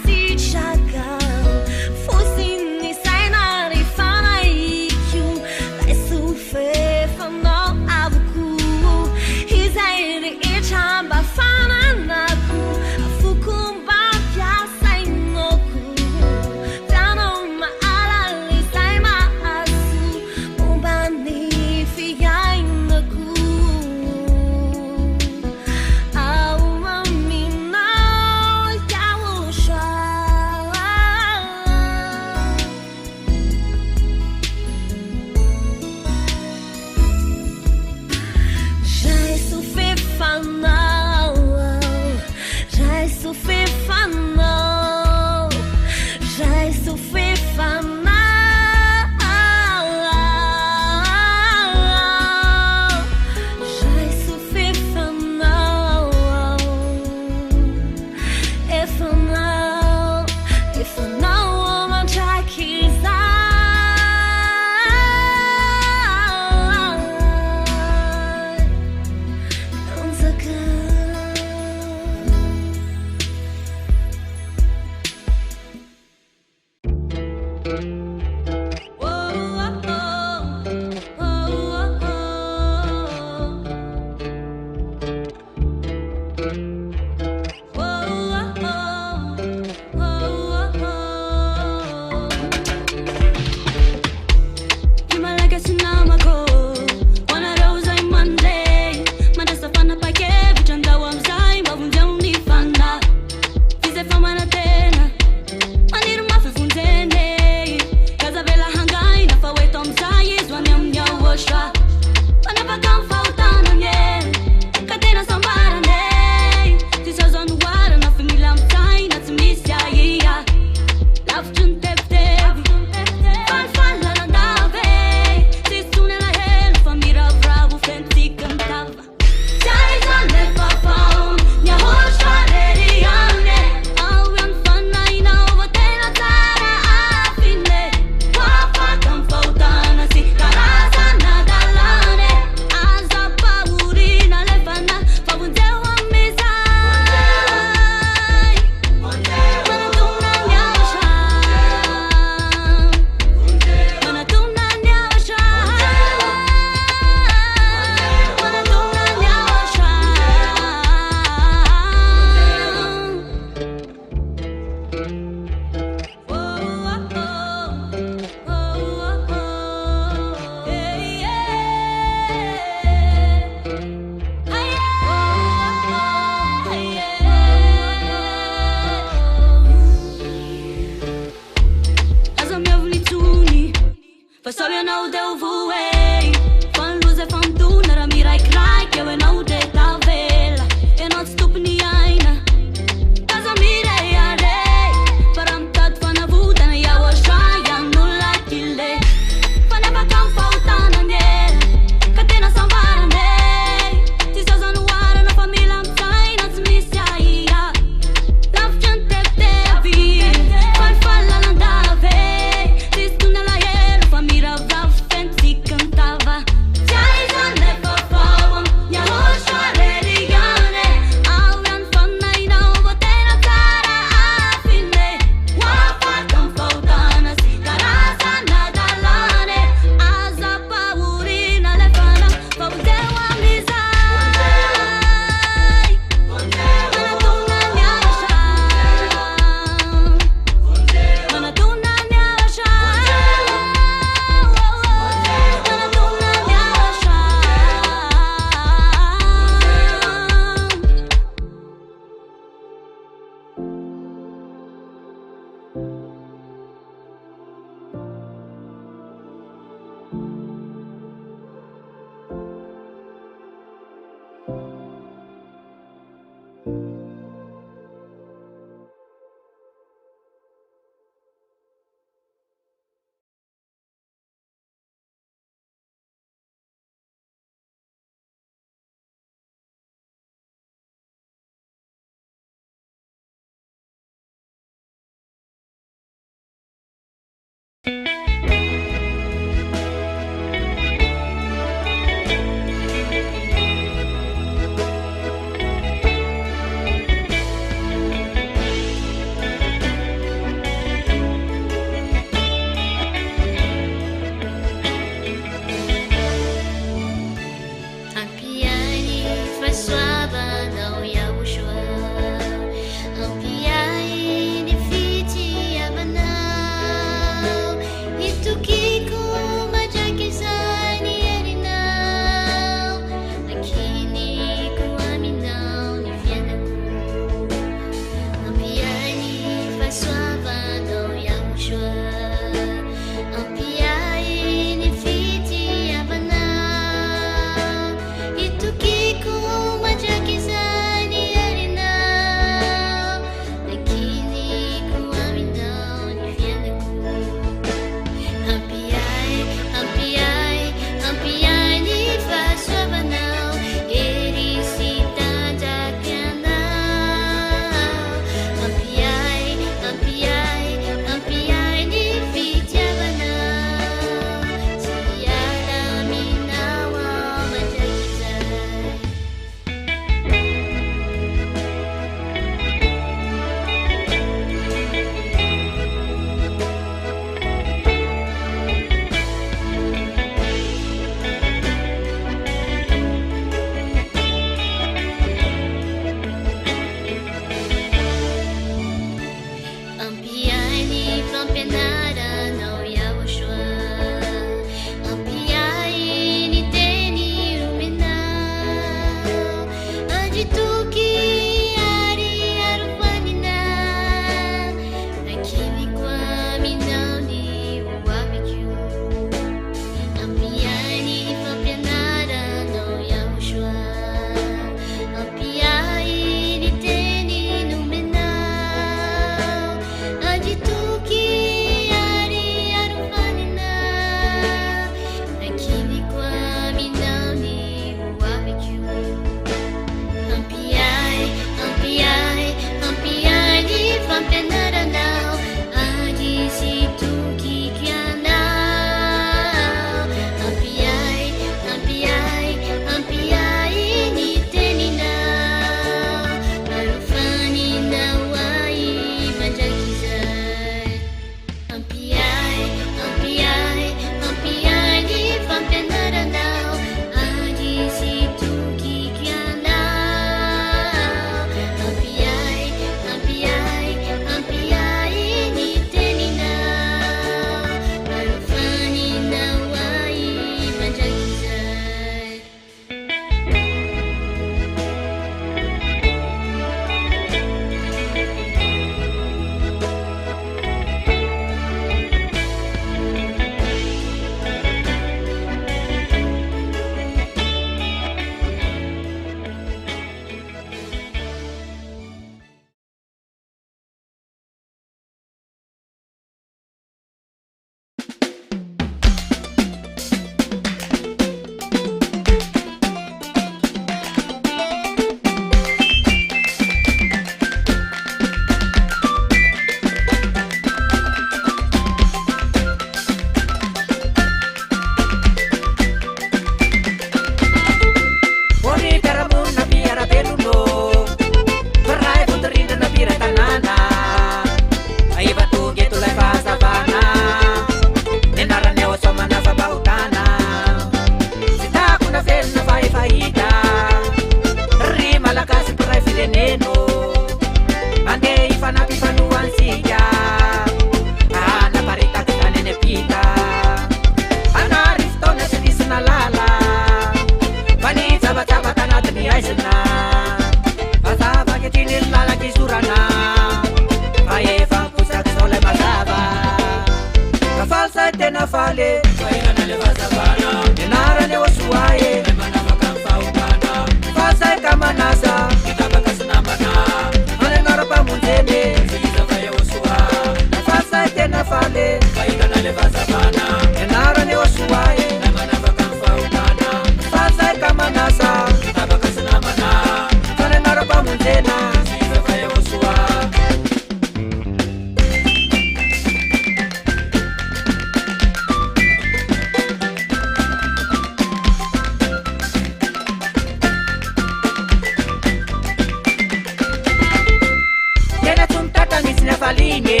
faline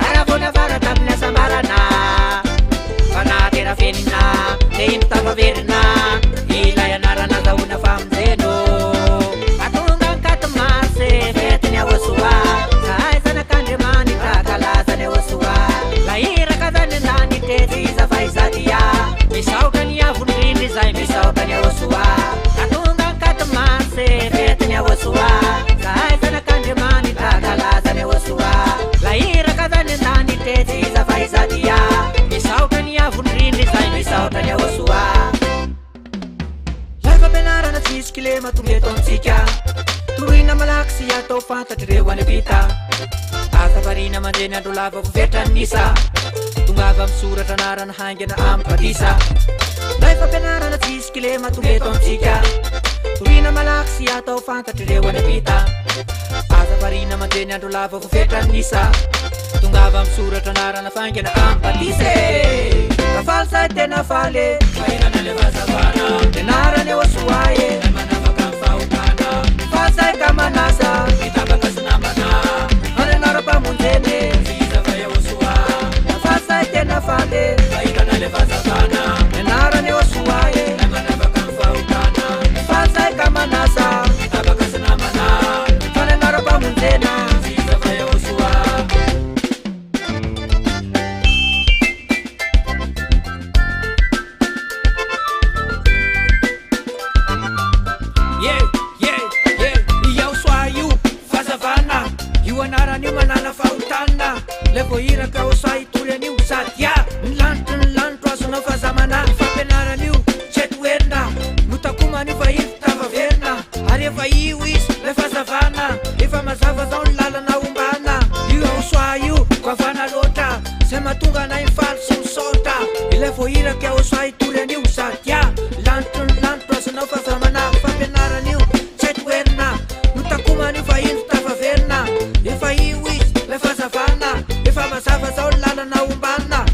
aravonavara tamin'ny asambarana fanatera fenina le ino tafaverina ilay anarana zahoana famonjeno atonga nkatomasy fetiny YAHOSHUAH zahaizanak'andriamanitra kalazany YAHOSHUAH lahiraka zany andany tetsy zafaizadia misaoka ny avony rindry zay misaoka ny YAHOSHUAH atonga nkatomasy fetiny YAHOSHUAH zahaizanak'andriamanitra kalazany YAHOSHUAH lahiraka zany andany tetsy zafaizadia misaoka ny avony rindry zay misaoka ny YAHOSHUAH Fampianarana tsisy le mahatonga eto amintsika toroina malaky sy atao fantatry reo any apita azavarina manjeny andro lava vovetra ny nisa tongava misoratra anarana haingana amin'ny badisa lay fampianarana tsisy le mahatonga eto amintsika toroina malaky sy atao fantatry reo any apita azavarina manjeny andro lava vovetra ny nisa tongava misoratra anarana faingana amin'ny badisa kafaly say tena faly fahirana le vazavana tenarany YAHOSHUAH manavaka amin'ny fahotana fasay ka manasa mitabaka sy namana ananara-pamonjeny zizava YAHOSHUAH kafasay tena faly fahirana le vazavana tenarany YAHOSHUAH manavaka amin'ny fahotana fasay ka manasa mitabaka sy namana ananara-pamonjena zizava YAHOSHUAH anarany manana fahotana le vohiraka YAHOSHUAH itoran'io satria nilanitro azonao fazamana fampianaran'io tsy toerina notakoman'io fa io tavaverina ary efa io izy le fazavana efa mazava zao ny lalana ombana io YAHOSHUAH io koavana loatra zay mahatonga anay mifaly sy misaotra ile vohiraka YAHOSHUAH itoran'io satria lanitro azonao fazamana fampianaran'io tsy toerina notakoman'io fa io tavaverina efa io izy le fazavana efa mazava zao ny lalana ombana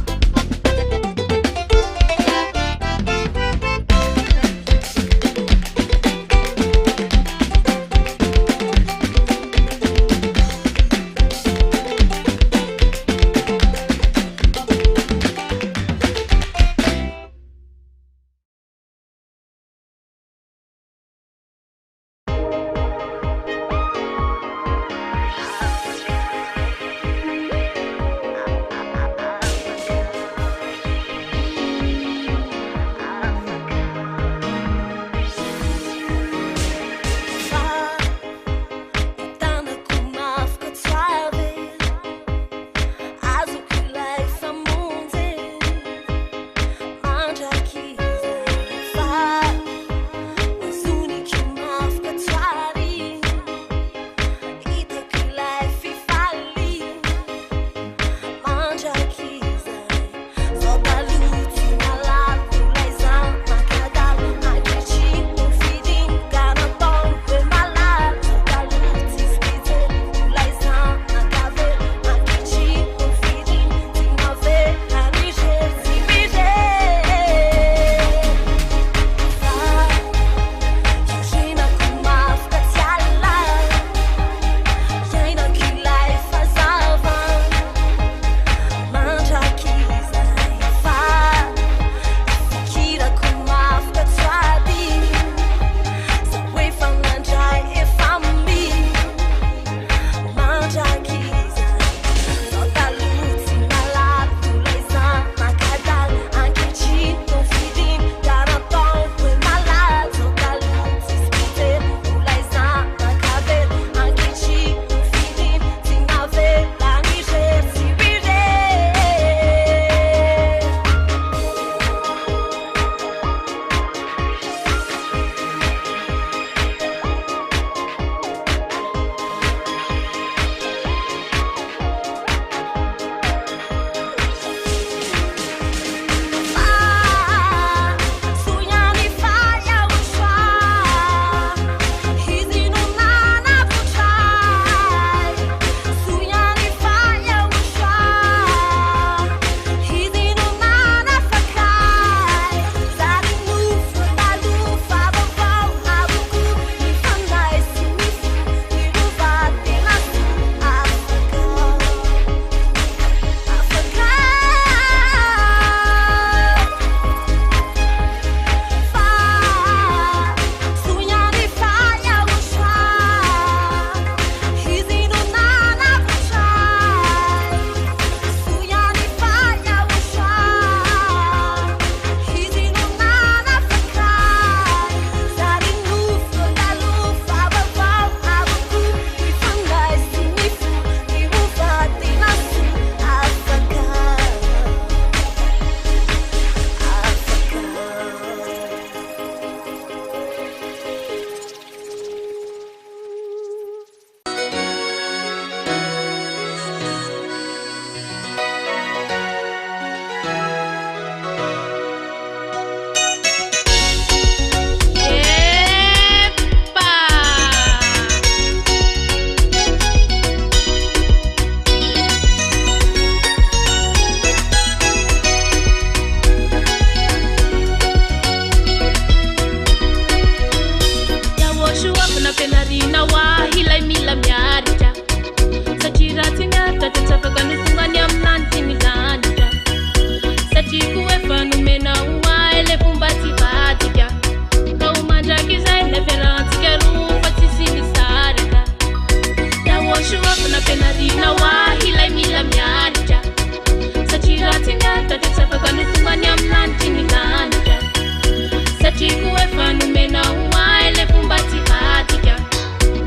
Fachiku efa numena uwaile fumbati atika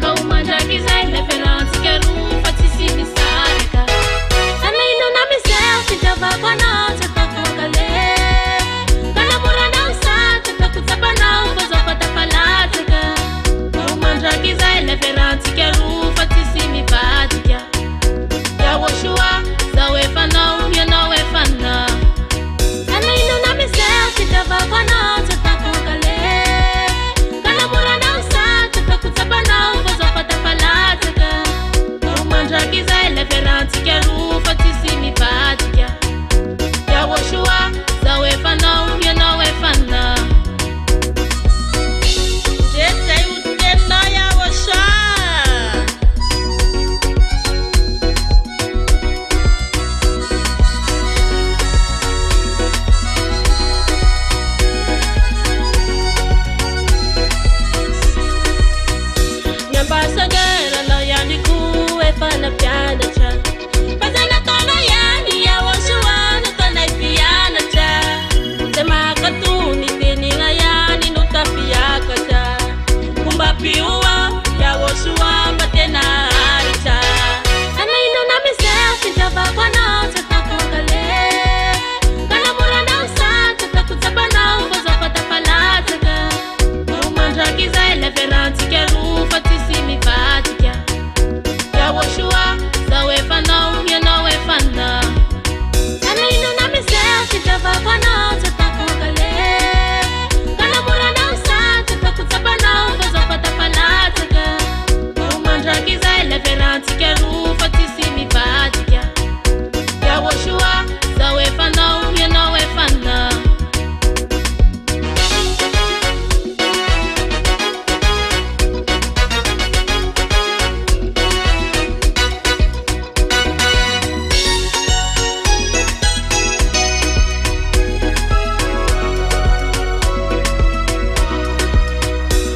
Kaumandrakiza ile ferantika rufa tisini sarika Sana ino na miseo sitava kwa nao tatakuwa kale Kalamura na usata takutapa na ufozo patapalatika Kaumandrakiza ile ferantika rufa tisini patika Yahoshua zawefa na umya na wefana Sana ino na miseo sitava kwa nao tatakuwa kale Kalamura na usata takutapa na ufozo patapalatika Kaumandrakiza ile ferantika rufa tisini patika Yahoshua zawefa na umya na wefana Jete utena Yahoshua Nyambasagara la yani kuwe fana piana cha Pasana tona yani Yahoshua na tona piana cha Sema katuni teni la yani nuta piaka cha Kumba piuwa Yahoshua matena cha Sana ino na miseo sitava kwa nao tatakukale Kalamura na usata takutapa na ufozo patapalatika Kaumandrakiza ile ferantika rufa tisini patika Yahoshua zawefa na umya na wefana Sana ino na miseo sitava kwa nao tatakukale Kalamura na usata takutapa na ufozo patapalatika Kaumandrakiza ile ferantika rufa tisini patika Yahoshua zawefa na umya na wefana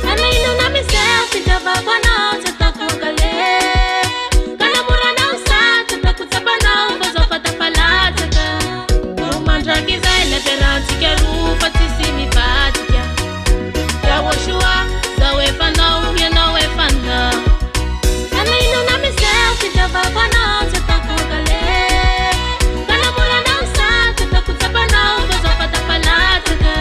Sana ino na miseo sitava kwa nao tatakukale Kalamura na usata takutapa na ufozo patapalatika Kaumandrakiza ile ferantika rufa tisini patika Yahoshua zawefa na umya na wefana Sana ino na miseo sitava kwa nao tatakukale Kalamura na usata takutapa na ufozo patapalatika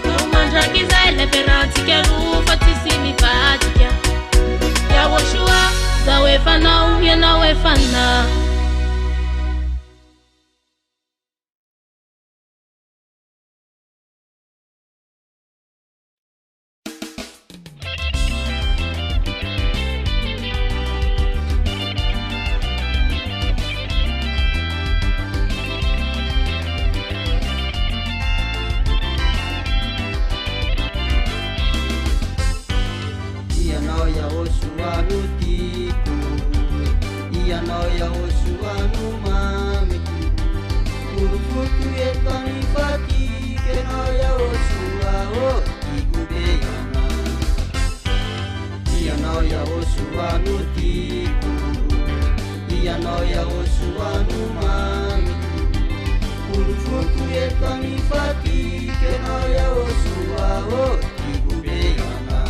Kaumandrakiza ile ferantika rufa tisini patika Yahoshua zawefa na umya na wefana Iyanao Yahoshua nutiku Iyanao Yahoshua numamiku Urufutu etani fati Kenao Yahoshua o ikubeyana Iyanao Yahoshua nutiku Iyanao Yahoshua numamiku Urufutu etani fati Kenao Yahoshua o ikubeyana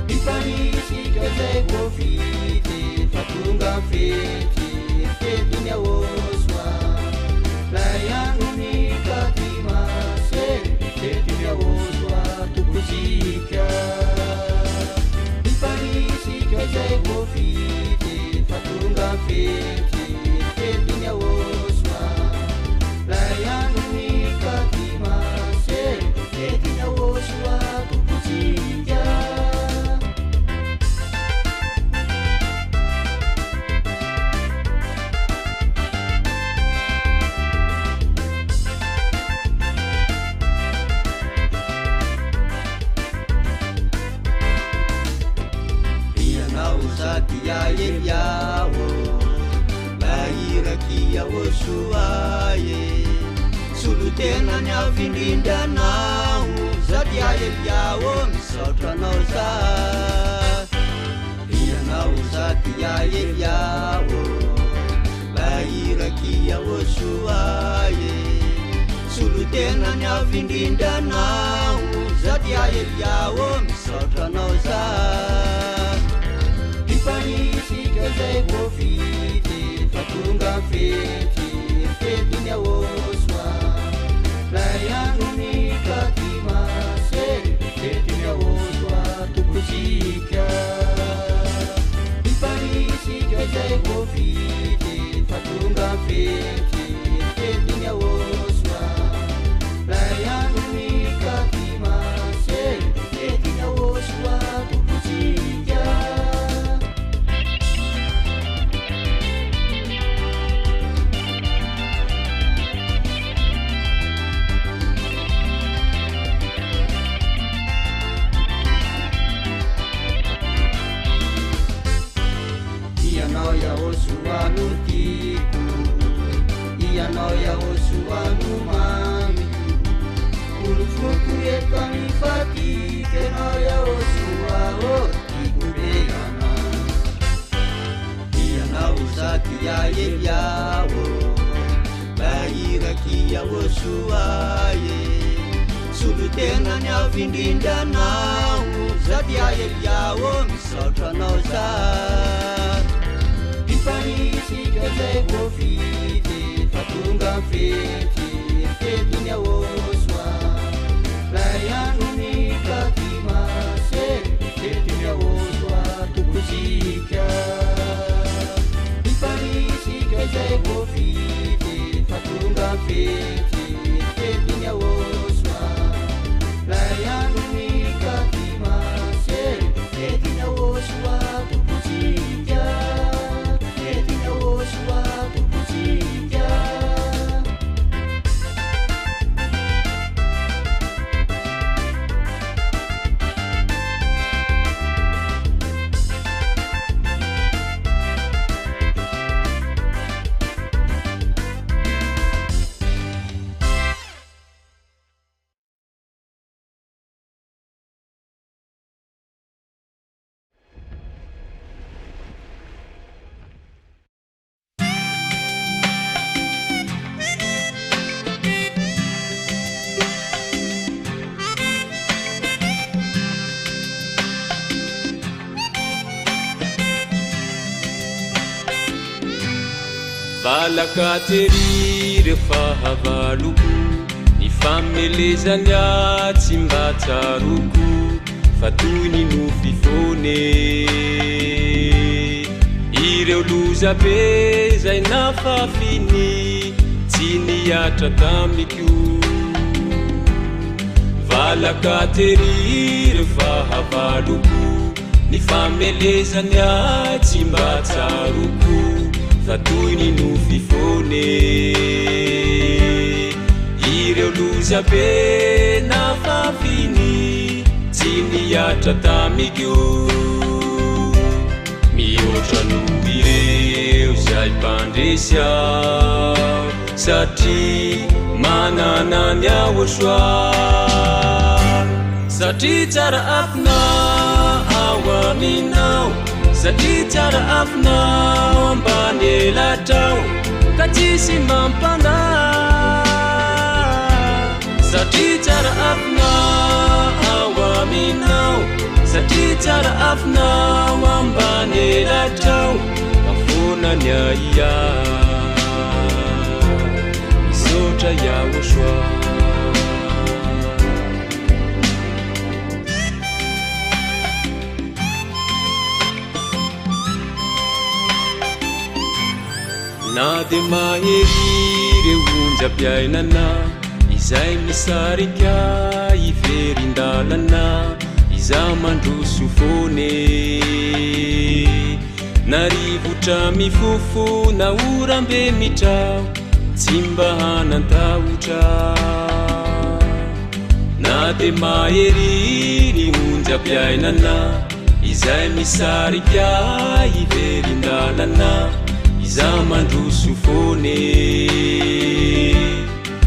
Ipanisi kaze kofite fatunga fete fete Yahoshua Layanu nikatima se fete Yahoshua tukuzika Ipanisi kaze kofite fatunga fete fete Yahoshua Layanu nikatima se fete Yahoshua tukuzika Ya Yaho, lahira ki Yahoshua ye, sulutena nya vindinda nau, zat ya Yaho misautra nau za, ya nau zat ya Yaho, lahira ki Yahoshua ye, sulutena nya vindinda nau. zady aeliao misaotranao za ifanisika zay vovity fa tonga fety fetiny yahoshua lay androny katimase fetiny yahoshua tokozika ifanisika zay vovity fa tonga fety fetiny yahoshua lay androny katimase fetiny yahoshua tokozika ianao yahoshua no tiako ianao yahoshua no mamiko olofoko eto amifatika ianao yahoshua o tiako be ianao ianao zaky yaeliao bahiraky yahoshua e solotenany avy indrindranao zady yaeliao misaotranao za ifanisika zay vovity fa tonga fety fetiny yahoshua lay androny katimase fetiny yahoshua tokozika ifanisika zay vovity fa tonga fety fetiny yahoshua lay androny katimase fetiny yahoshua tokozika fetiny yahoshua tokozika valaka tery rehefa havaloko ny famelezany tsy mba tsaroko fa toy ny nofifone ireo loza be zay nafafiny tsy niatra tamiko valaka tery rehefa havaloko ny famelezany tsy mba tsaroko fa toy ny nofifone ireo loza be nafafiny tsy niatra tamiko mihoatra noho ireo zay mpandresy aho satria manana ny YAHOSHUAH satria tsara afina ao aminao satria tsara afinao ambany elatrao ka tsisy mampanahy satria tsara afinao ao aminao satria tsara afinao ambany elatrao ka fonany aia misaotra YAHOSHUAH na de mahery reo onjam-piainana izay misarika iverindalana iza mandroso fone narivotra mifofo na orambe mitrao tsy mba hanantahotra na de mahery ny onjam-piainana izay misarika iverindalana iza mandroso fone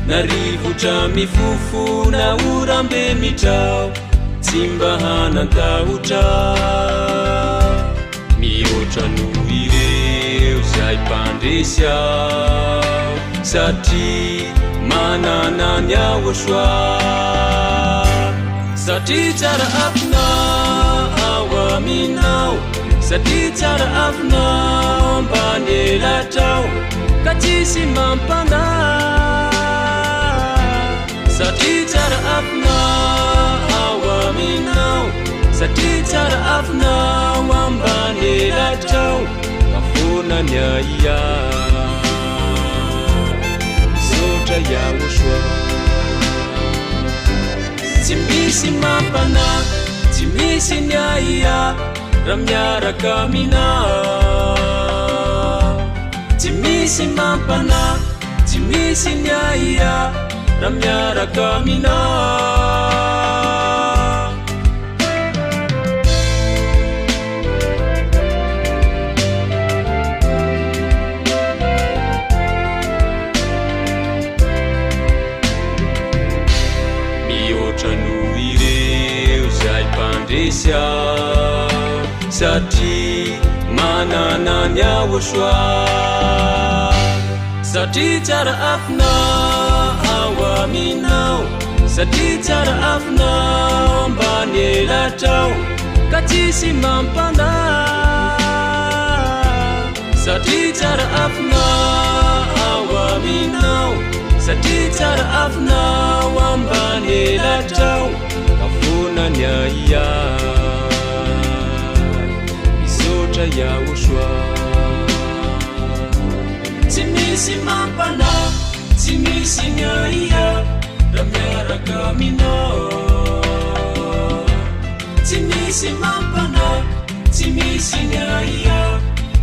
narivotra mifofo na orambe mitrao tsy mba hanantahotra mihoatra noho ireo zay mpandresy aho satria manana ny YAHOSHUAH satria tsara afinao aminao satria tsara afinao ambany elatrao ka tsisy mampanahy satria tsara afinao aminao satria tsara afinao ambany elatrao afonany aia misaotra YAHOSHUAH tsy misy mampanahy tsy misy ny aia raha miaraka aminao tsy misy mampanahy tsy misy ny aia raha miaraka aminao satria manana ny YAHOSHUAH satria tsara afinao aminao satria tsara afinao ambany elatrao ka tsisy mampanahy satria tsara afinao aminao satria tsara afinao ambany elatrao afonany aia misaotra YAHOSHUAH tsy misy mampanahy tsy misy ny aia raha miaraka aminao tsy misy mampanahy tsy misy ny aia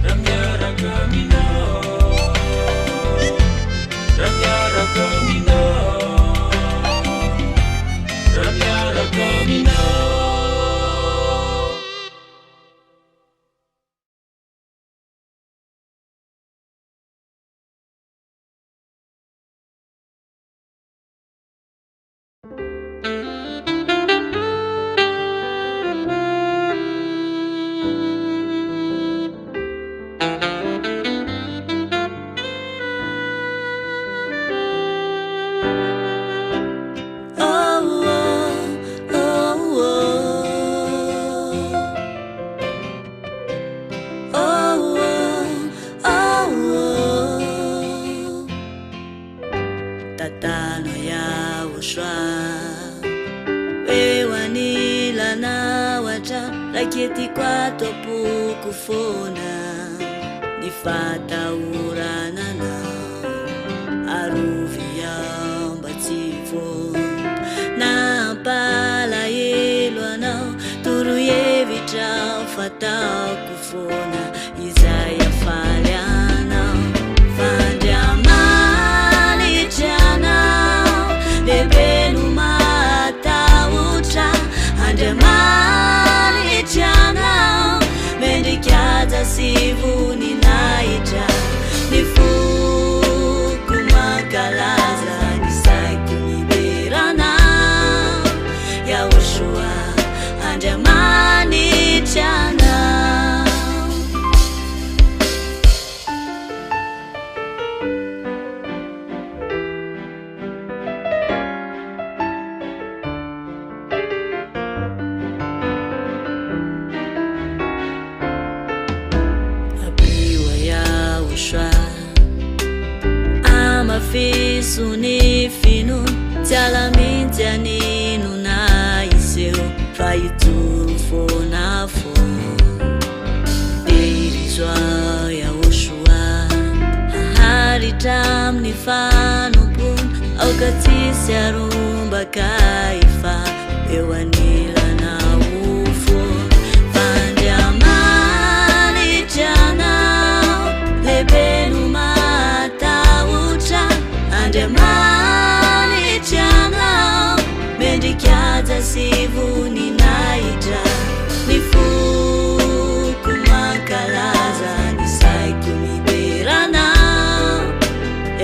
raha miaraka aminao raha miaraka aminao raha miaraka aminao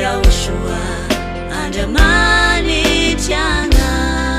YAHOSHUAH andamani chana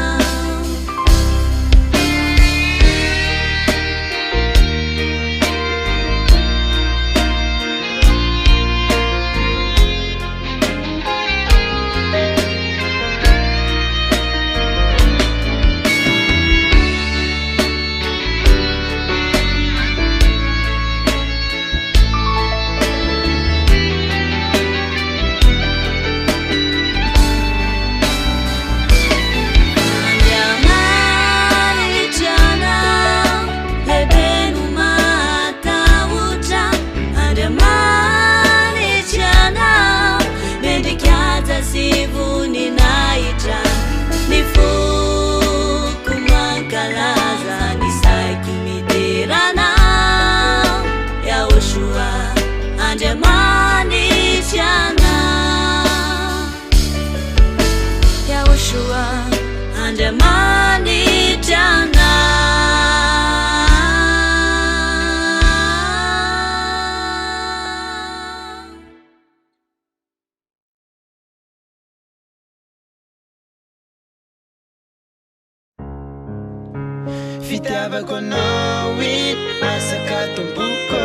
fitiavako anao iny masaka tomboko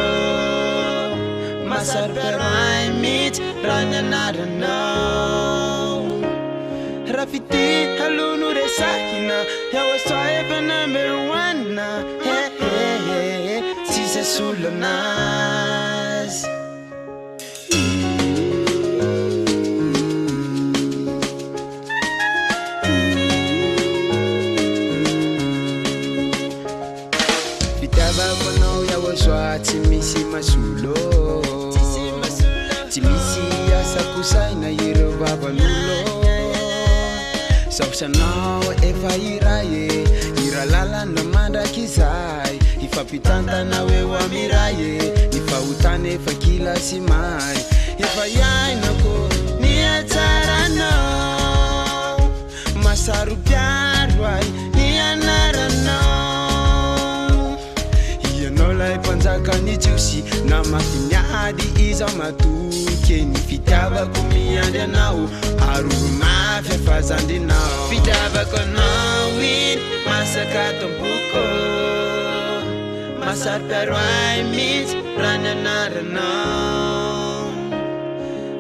masariparahy mihitsy raha ny anaranao raha fity halono resahina YAHOSHUAH efa number 1 na tsisy asolo anazy fitiavako anao YAHOSHUAH tsy misy masolo tsy misy asakosaina ireo vavan'olo saosanao efa iray ira lalana mandraky izay ifampitantana eo amiray ifahotana efa kilasy mary efa iainako ny atsaranao masaropiaro ay ny anaranao ianao lay mpanjakany jiosy na mafiniady izaho matoky ny fitiavako miandry anao aroro mafy afazandrinao fitiavako anao iny masaka tomboko masariparo ay mihitsy raha ny anaranao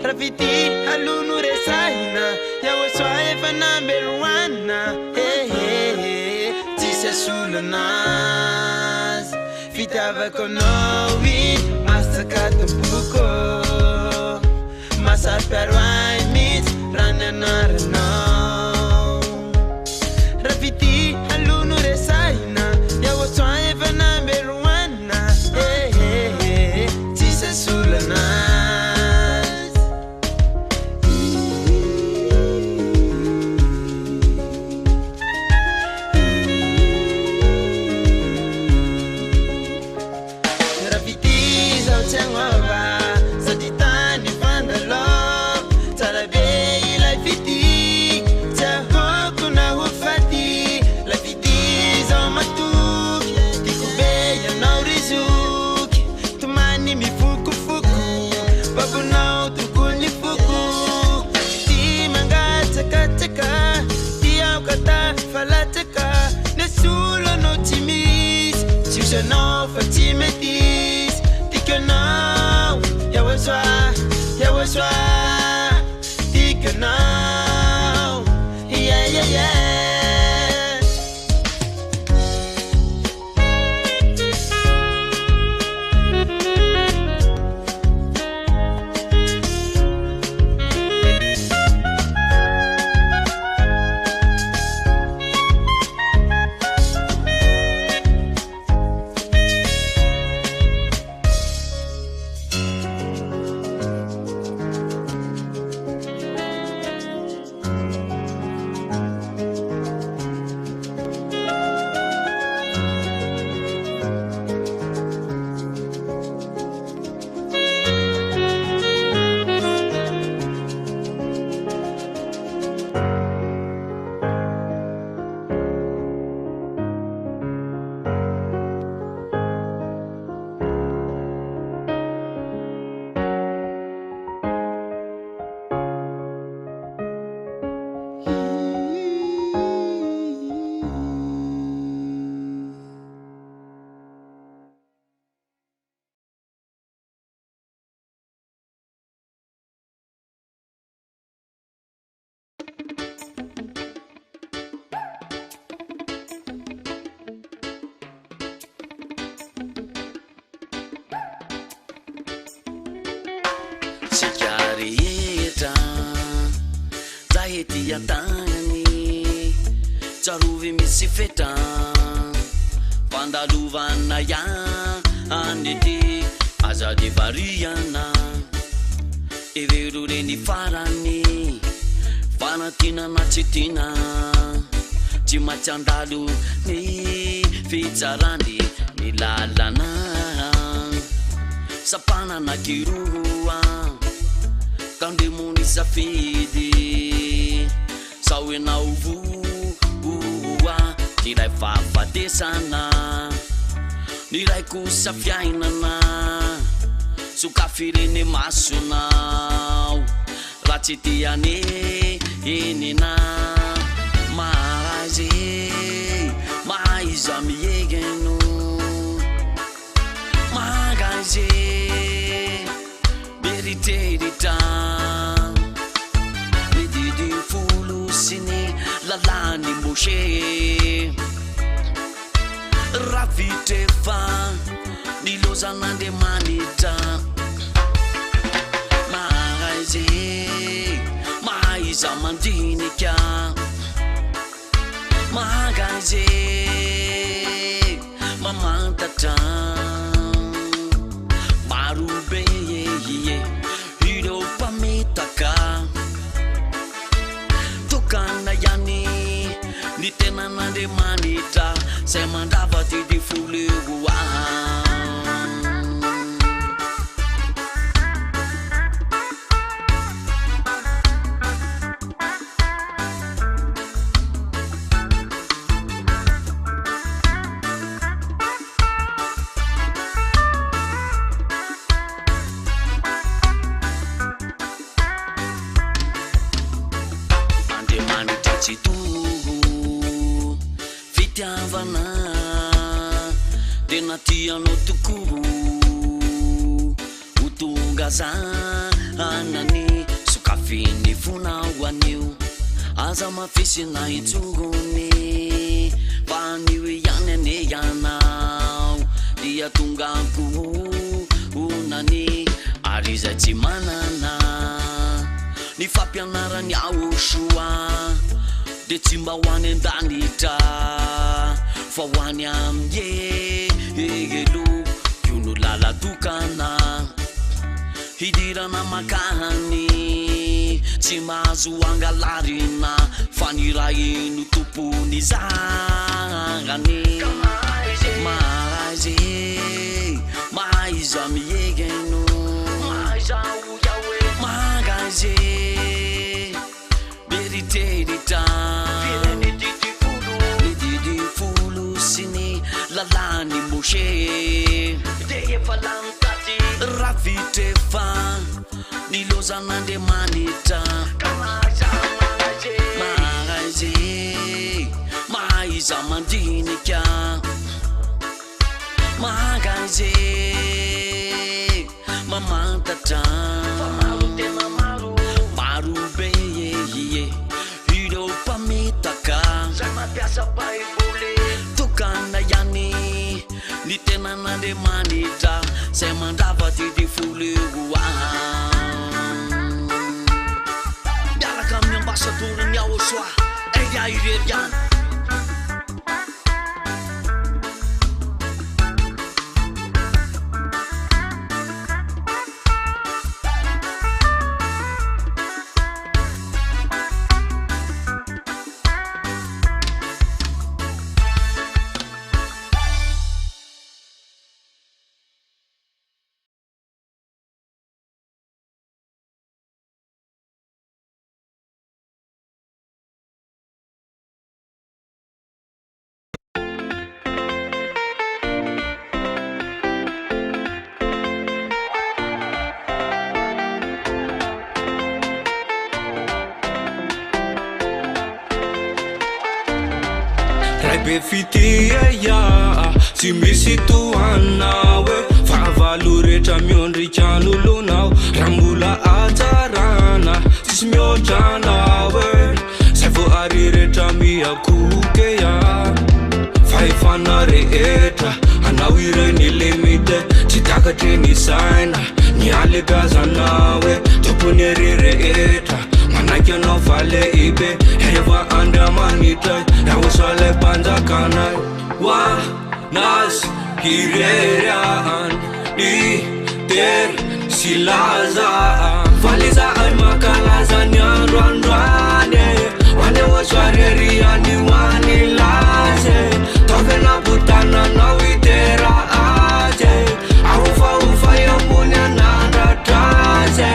raha fity halono resahina YAHOSHUAH efa number 1 na tsisy asolo anazy fitiavako anao iny masaka tomboko masariparo ay mihitsy raha ny anaranao raha fity halono resahina YAHOSHUAH efa number 1 na tsisy asolo anazy raha fity zaho tsy agnoava sady tany vandalo tsara be ilay fity tsy ahoko na ho faty la fity zaho matoky tiako be ianao rizoky tomany mifokofoko babonao tokony ny foko ty mangatsakatsaka ty aoka tafalatsaka nesolo anao tsy misy tsy osanao fa tsy mety izy tiako anao YAHOSHUAH YAHOSHUAH tiako anao yeah. Sika rehetra zahety an-tany tsarovy misy fetra fandalovana andety azady variana evero reny farany fanatinana tsy tina tsy matsy andalo ny fitsarany ny lalana sapanana kiroa kandemony safidy sao enao voa ny ray fahafatesana ny ray kosa fiainana sokafireny masonao raha tsy tiane enina mahazy mahaiza mieg magaze beriterita mididi folo sini lalani moshe ravitefa nilozanande manita magaze maiza mandinika magaze mamantata marube hiro pamitaka tokana yani nitenanande manita semandava tidi fulewa fitiavana tena tianao tokoa utongazanany sokafiny fona ho anio aza mafisina itsongony fa anio ihany ane ianao dia tongako onany ary izay tsy manana ny fampianaran YAHVAH de tsy mba ho any an-danitra fa ho any am'yelo iono lalatokana hidirana makahany tsy mahazo angalarina fa ny rahino tompony zangany mahaze mahaiza miegeno magaze beriterita mididi folo sini lalani moshe ravitefa nilozanande manita magaze maiza mandinika magaze mamantata marube hiro pamitaka tokana yani nitenanande manita semandava tidi fulewa miaraka amin'ny ambasadoriny YAHVAH YAHVAH be fitia ya tsy misy toanawe favalo rehetra miondrikan'olonao raha mbola atsarana tsisy mihoatranawe zay vo ary rehetra miakokeya faefana rehetra anao ireny limite tsy takatreny saina ny alekazanawe tompony ery rehetra manaiky anao vale ibe rehefa andramanitra YAHVAH le panjakanay wa nas hireriaan ni ter silaza valiza ay makalaza ny androandroany wane waswareriani wani laze tavena butana na witera aje aufa yambuni anandratraze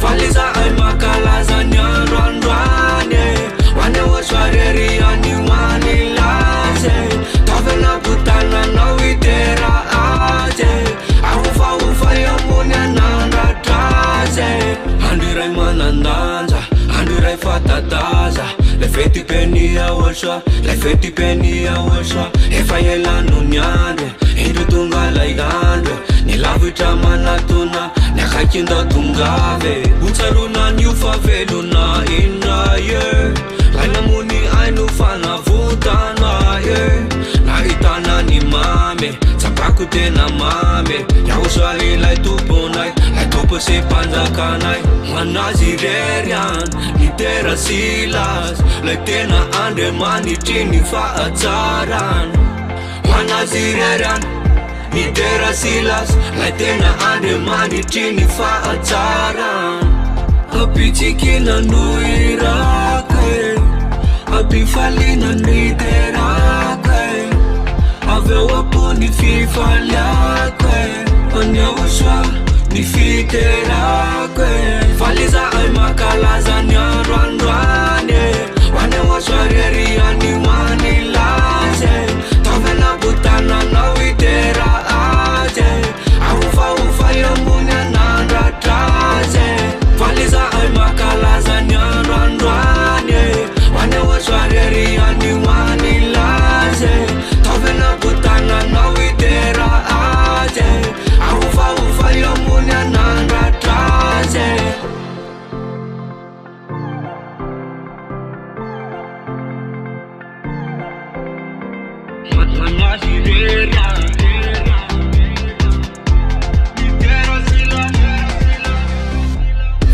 valiza ay makalaza ny androandroany wane waswareriani wani laze tavena butana na witera aje aufa yambuni anandratraze andiray manandanja andiray fatataza le fety peni YAHVAH le fety peni YAHVAH efa elano ny andre lavitra tonga laigandra ny lavitra manatona ny akaikinda tongave utsaruna ny ufavelona inna ye lainamuni aino fanavutana ye nahitana ny mame tsapako tena mame YAHOSHUAH ilay tomponay lay tompo sy mpanjakanay manazy rerian ny tera silas lay tena andriamanitry ny fahatsaran manazy rerian ny tera silas lay tena andriamanitry ny fahatsaran apitsikina no irake apifalina ny terake aveo apo ny fifaliake any YAHOSHUAH ny fiterake faliza ay makalaza ny androandroany any YAHOSHUAH reriany manilaze tavela butananao itera aje ahofahofa iambony anandratraze faliza ay makalaza ny androandroany any YAHOSHUAH reriany manilaze tavela butananao itera aje ahofahofa iambony anandratraze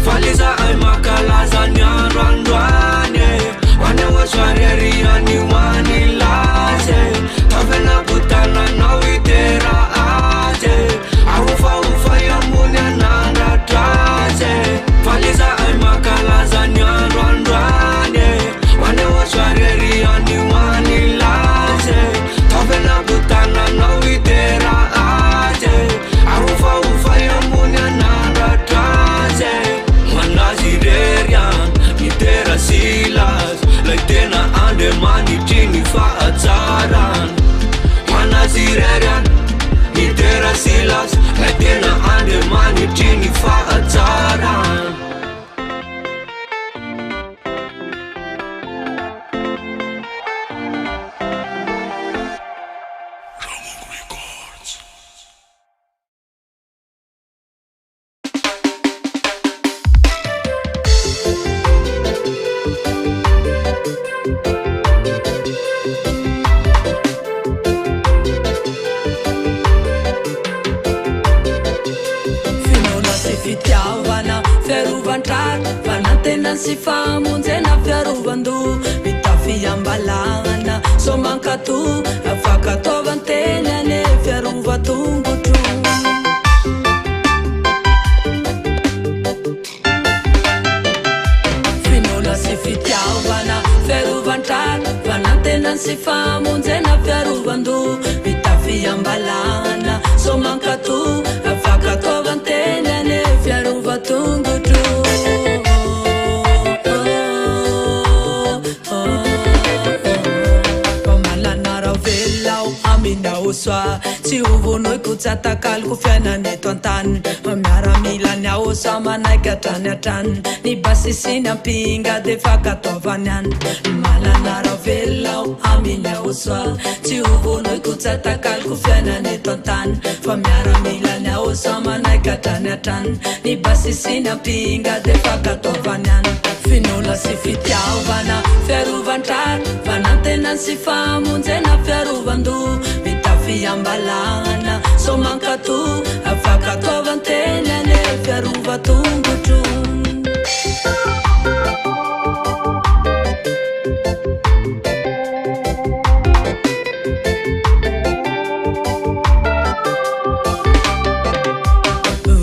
faliza ay makalaza ny androandroany any YAHOSHUAH reriany manilaze tavela butananao itera aje ahofahofa iambony anandratraze faliza ay makalaza ny androandroany any YAHOSHUAH reriany manilaze tavela butananao itera aje ahofahofa iambony anandratraze manazy rerian ny tera silas lay tena andriamanitry ny fahatsaran manazy rerian ny tera silas lay tena andriamanitry ny fahatsaran si famonjena fiarovando mitafiambalana somankatu afaka tovantenane fiarovatongotro finola si fitiavana fiarovantrana fanantenan si famonjena fiarovando mitafiambalana somankatu afaka tovantenane fiarovatongotro YAHOSHUAH tsy ovonoi kotsatakaloko fiainaneto antany miaramila ny YAHOSHUAH manaiky atrany atrany ny basisiny ampinga de fakataovany any malanara velao aminy YAHOSHUAH tsy ovonoi kotsatakaloko fiainaneto antany fa miaramila ny YAHOSHUAH manaiky atrany atrany ny basisiny ampinga de fakataovany any finola sy fitiavana fiarovantrara fanantenany sy famonjena fiarovando mitafiambalana somankatu afaka tovantenane fiarovatongotro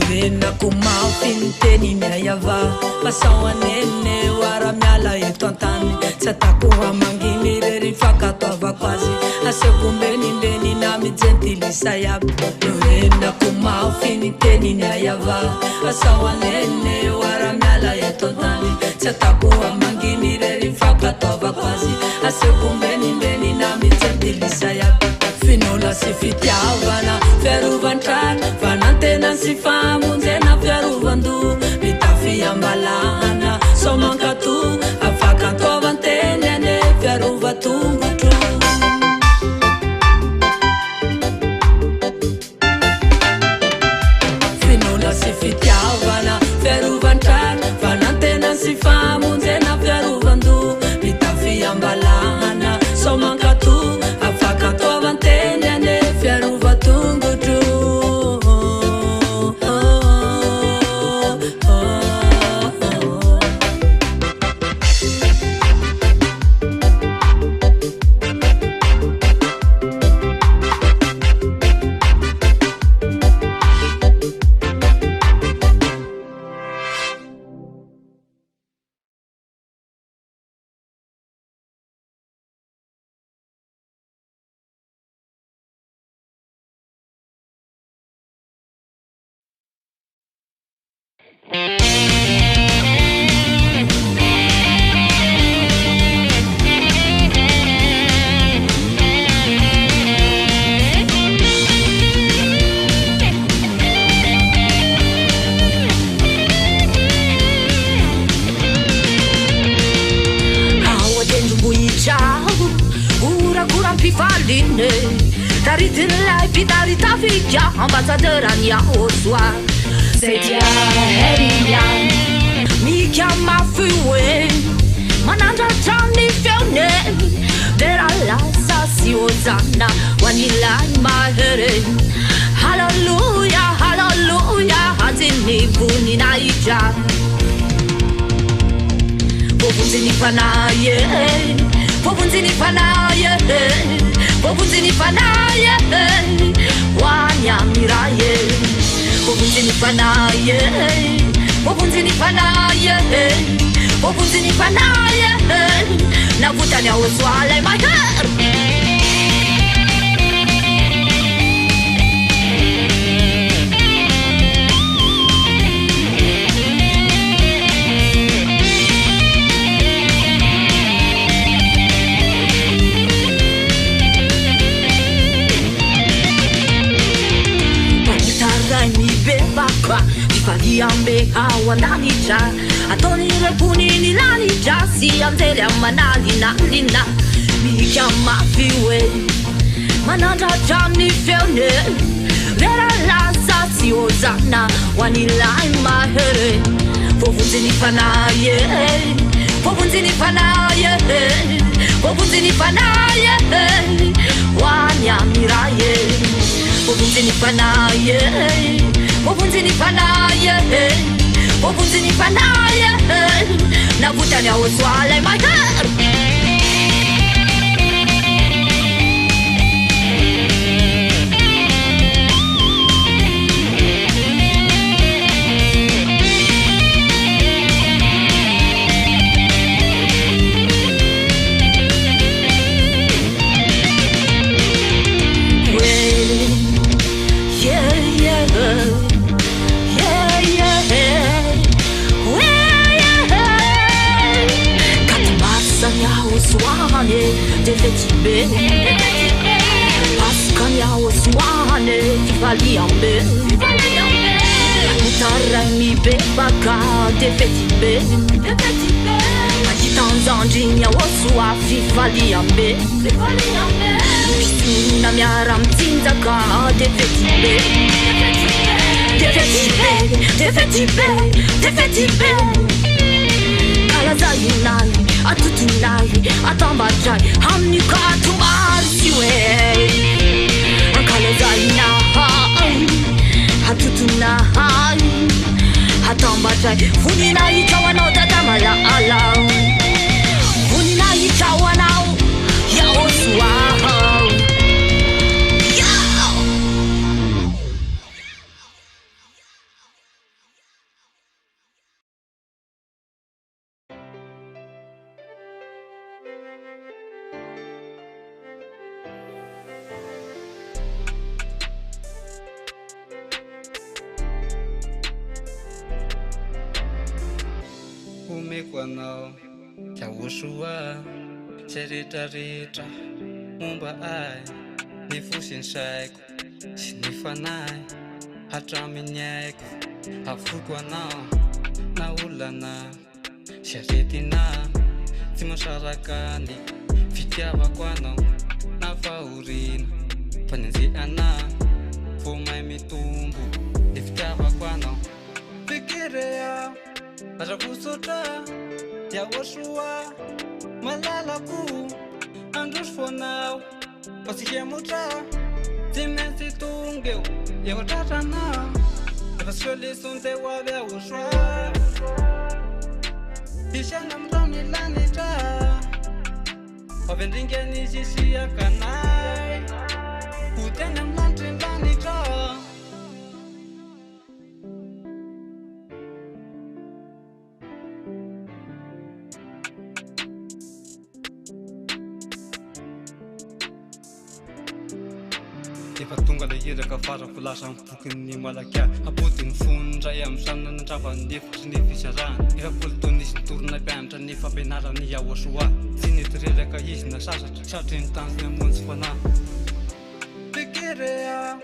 renako mafiny teniny YAHVAH pasaoanene waramiala eto antany tsy atako hamanginy rery fakataovako azy asekombenimbeni na mijentilisa iaby renako mafiny teniny YAHVAH pasaoanene waramiala eto antany tsy atako hamanginy rery fakataovako azy asekombenimbeni na mijentilisa iaby finola sy fitiavana fiarovantrana fanantenany sy famonjena fiarovando mitafiambalana somankatu afaka tovantenane fiarovatongotro sy fitiavana fiarovan-trano fanantena sy famonjena fiarovan-do mitafiambalahana somankato afaka toavanteny ane fiarovatongotro Ambassadöran YAHVAH Sedia Herian Mi chiama fue Manandra Gianni Fione Vera la sassi Osanna Wanila mahere Hallelujah, hallelujah Hazini buni na ija Vovunzini panaye Vovunzini panaye Vovunzini panaye Wanyamiraye Vovunzini panaye Vovunzini panaye Vovunzini panaye Navutanya oswale my hair Faliambe hawananija Atonire punini lanija Siamtele manali nalina Mikama fiwe Mananda jani fione Vera la sasi ozana Wanilai mahere Vovunzini panaye Vovunzini panaye Vovunzini panaye Wanyamiraye Vovunzini panaye Vovunzini panaye Vovunzini panaye Navutanya oswale my hair Defetibe Paskanya oswane Faliambe Utarami bebaka Defetibe Ajitanzanjinya oswa Faliambe Pisuna miara mtinzaka Defetibe Defetibe Defetibe Defetibe Kalazayinai Atutunai, atambajai, hamnika atumarsiwe Ankalazainai, atutunai, atambajai Funinai chawanao tatamala alau Funinai chawanao, YAHOSHUAH Umekwanao YAHOSHUAH Rehetra momba ai Nifusiny saiko sy ny fanahy Hatramin'ny aiko Afoko anao Na olana sy aretina Tsy masaraka ny fitiavako anao Na fahoriana Fanenjeana Vao mahay mitombo Ny fitiavako anao arakosotra YAHOSHUAH malalako androso fonao fa tsy hiamotra tsy maintsy tonga eo efatratrana efa solution teo avy YAHOSHUAH isiana amin'irao ny lanitra avy andringany sisiakanay ho teny amin'ny lanitry ny lanitra efa tonga le hiraka farako lasa mipokiny malaka apodiny fonindray amin'ny sananandravan'ny efitry ny fisarana efapolo taonisy nitorona mpianatra ny fampianarany YAHOSHUAH tsy netireraka izy na sasatra satry ny tanjony amonjy fanahy fekerea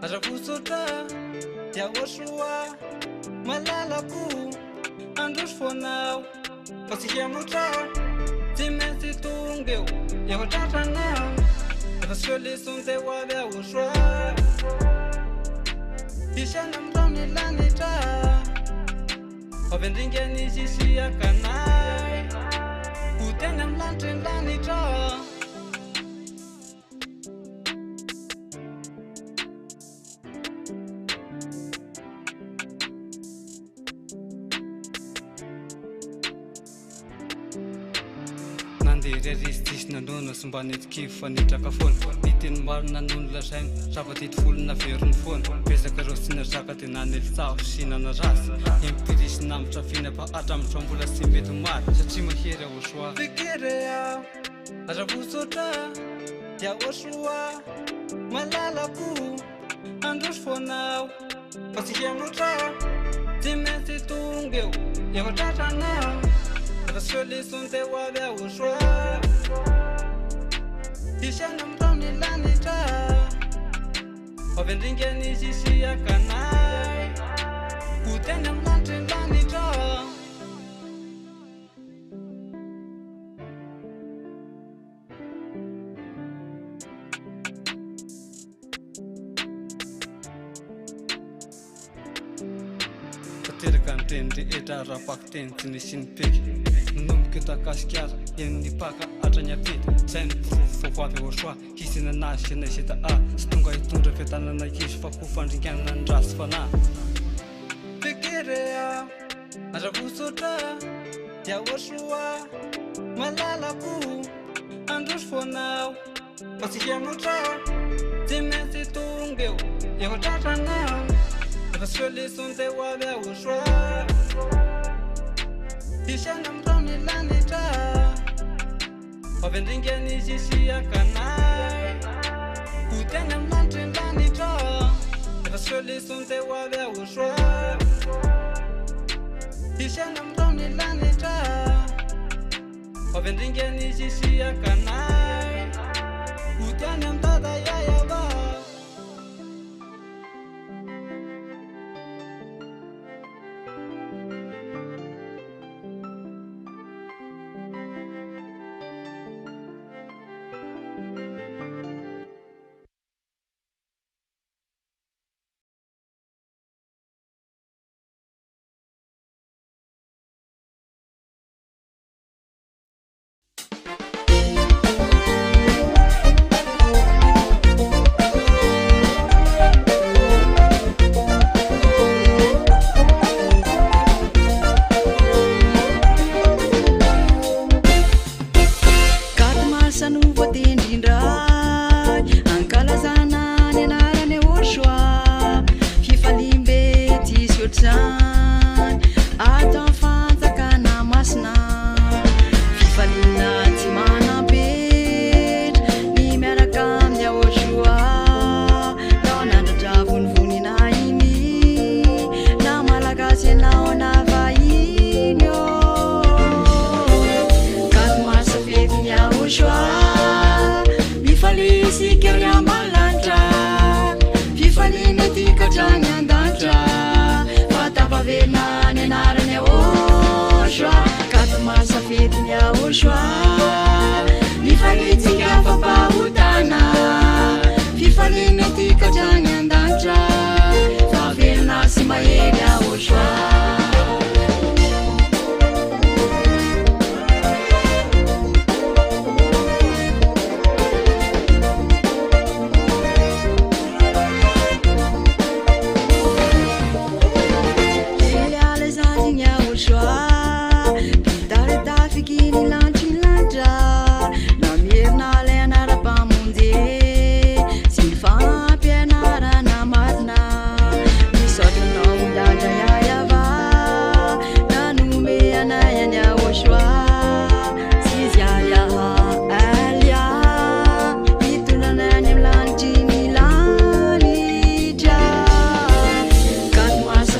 arakosotra YAHOSHUAH malalako androso fonao fa tsy hiamotra tsy maintsy tonga eo efatratrana efa solution teo avy YAHOSHUAH isiana amin'irao ny lanitra avy andringany sisiakanay ho teny amin'ny lanitry ny lanitra reristisy nanona sy mba netikivo fa nitraka foana niteny marina noho ny lazainy zava-tety folona veriny foana pesaka reo sy nazaka dia nanelitsaho sy nanarasy impirisy namitra finapa atramitra mbola sy mety mary satria mahery YAHOSHUAH fekerea arakosotra YAHOSHUAH malalako androso fonao fa tsy hiamotra tsy maintsy tonga eo efatratrana efa solution teo avy YAHOSHUAH isiana amin'irao ny lanitra avy andringany sisiakanay ho teny amin'ny lanitry ny lanitra tanteraka ny teny rehetra raha-pako teny tsy nisy ny peky nomboka takasikara en'ny paka hatrany apety zay ny pirofo vavy YAHOSHUAH hisina anazy sy naiseta sy tonga hitondra fiatanana izy fa ko fandringanana ny rasy fanahy fekerea arakosotra YAHOSHUAH malalako androso fonao fa tsy hiamotra tsy maintsy tonga eo efatratrana efa solution teo avy YAHOSHUAH isiana amin'irao ny lanitra avy andringany sisiakanay ho teny amin'ny lanitry ny lanitra efa solution teo avy YAHOSHUAH isiana amin'irao ny lanitra avy andringany sisiakanay ho teny amin'ny dada YAHVAH YAHOSHUAH Nifalitsika fampahotana Fifaliana ty katrany an-danitra Favelona sy mahery YAHOSHUAH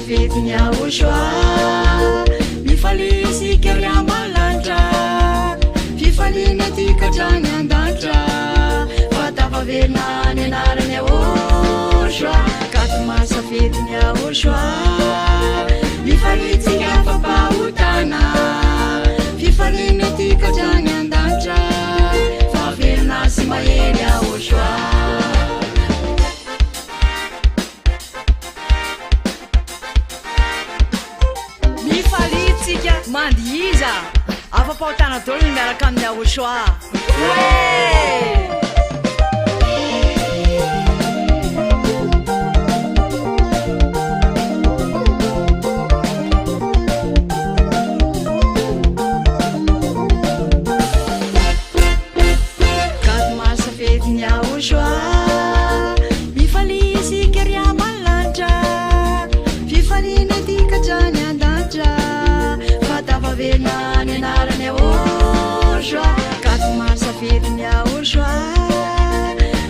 safety YAHOSHUAH mifalisika ry amalanitra fifaliana ty katrany andatra fatafavelona ny anarany YAHOSHUAH katomar safety YAHOSHUAH mifalitsika fampahotana fifaliana ty katrany andatra favelona sy mahery YAHOSHUAH mandiza afapaotana dolo ny miaraka amin'ny YAHOSHUAH katomar safety YAHOSHUAH mifalisika ry amalanitra fifaliana ty katrany andatra fatafavelona ny anarany YAHOSHUAH katomar safety YAHOSHUAH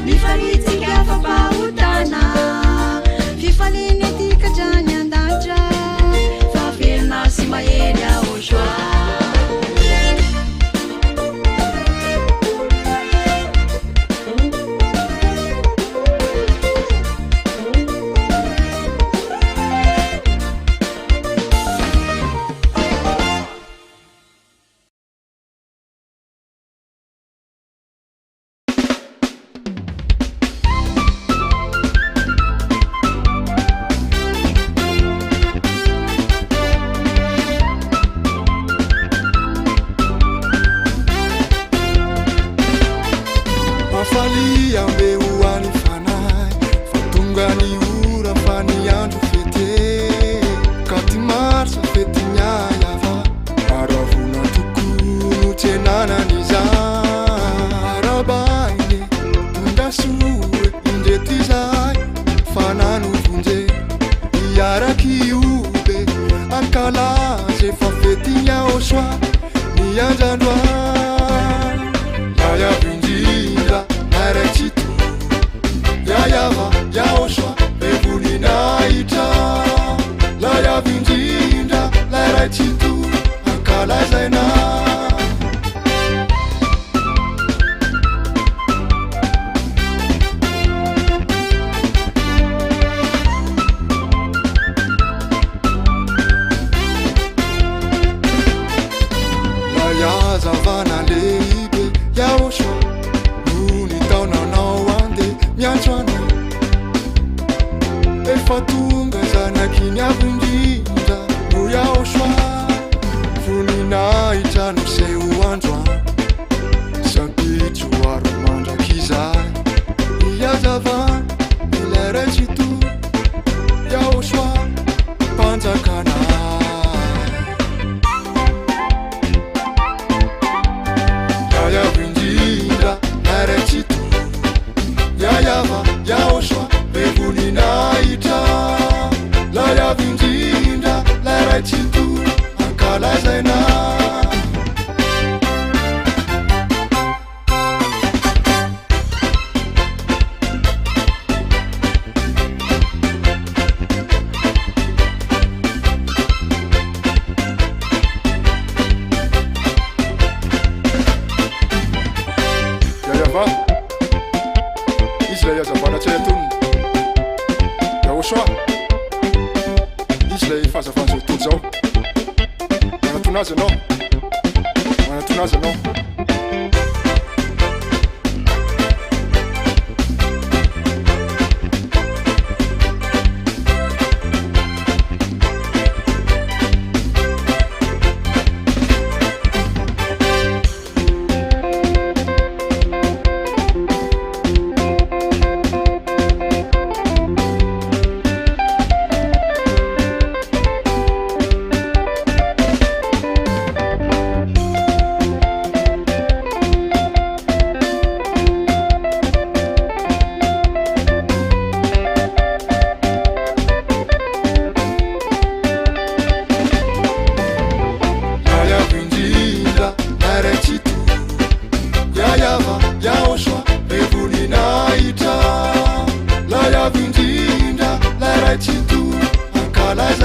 mifalitsika fampahotana fifaliana ty katrany andatra favelona sy mahery YAHOSHUAH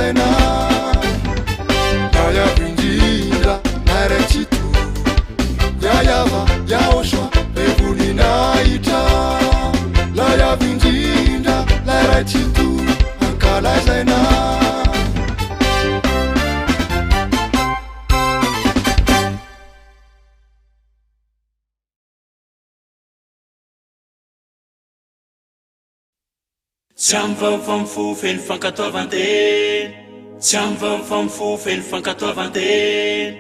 zaina yayavinjira narechitu yayava yaoshwa evuninaita layavinjira larechitu akala zaina Tsy am'vaovao feno fankatoavan-teny Tsy am'vaovao feno fankatoavan-teny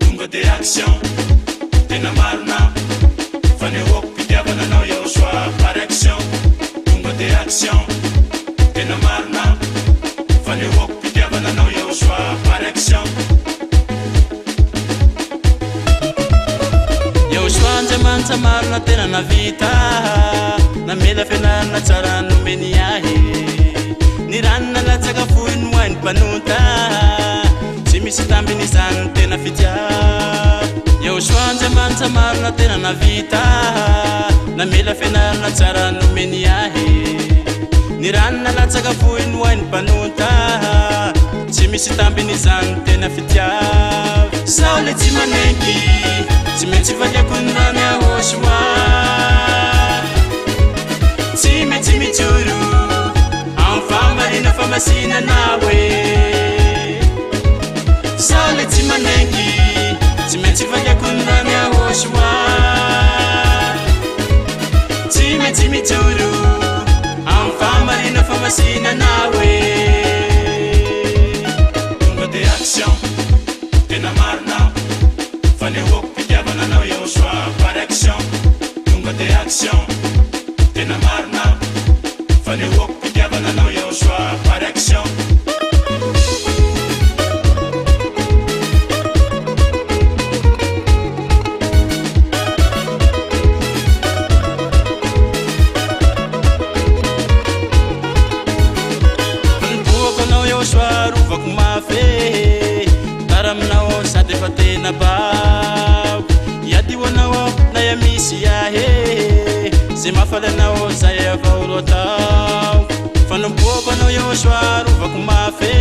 Tonga de action tena marina fanehoako mpitiavana anao Yahoshua par action Tonga de action tena marina fanehoako mpitiavana anao Yahoshua par action Yahoshua andriamanitra marina tena navita namela fianarana tsara nomeny ahy ny ranona latsaka fohy nohainy mpanota tsy misy tambiny izany tena fitiava Yahoshua andriamanitra marina tena navita namela fianarana tsara nomeny ahy ny ranona latsaka fohy nohainy mpanota tsy misy tambiny izany tena fitiava sao le tsy manenky tsy maintsy valiako ny rano Yahoshua tsy maintsy mijoro amin'ny famarina famasinana hoe sao le tsy manenky tsy maintsy valiako ny rano Yahoshua tsy maintsy mijoro amin'ny famarina famasinana hoe tonga de action tena marina fanehoako mpitiavana anao Yahoshua par action tonga de action tena marina fanehoako mpitiavana anao Yahoshua par action Niboako anao Yahoshua rovako mafy taraminao sady efa tena babo yadio anao na ya misy ahe zay mafaly anao zay avao ro atao fanomboako anao Yahoshua rovako mafy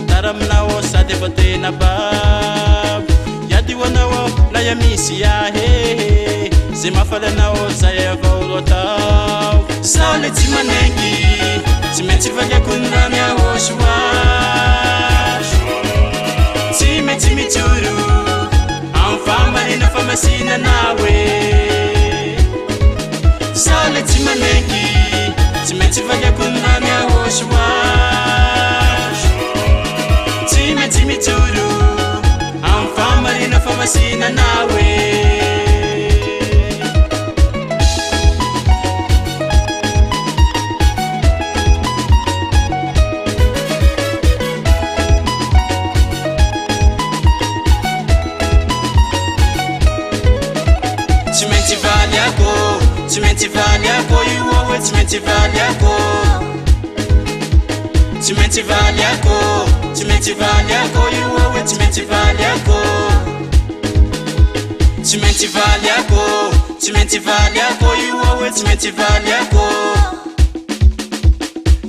taraminao sady efa tena babo yadio anao na ya misy ahe zay mafaly anao zay avao ro atao sao le tsy manenky tsy maintsy valiako ny rano Yahoshua tsy maintsy mijoro amin'ny famarina famasinana hoe sao le tsy manenky tsy maintsy valiako ny rano Yahoshua tsy maintsy mijoro amin'ny famarina famasinana hoe Tsy maintsy valiako io hoe tsy maintsy valiako tsy maintsy valiako tsy maintsy valiako io hoe tsy maintsy valiako tsy maintsy valiako tsy maintsy valiako io hoe tsy maintsy valiako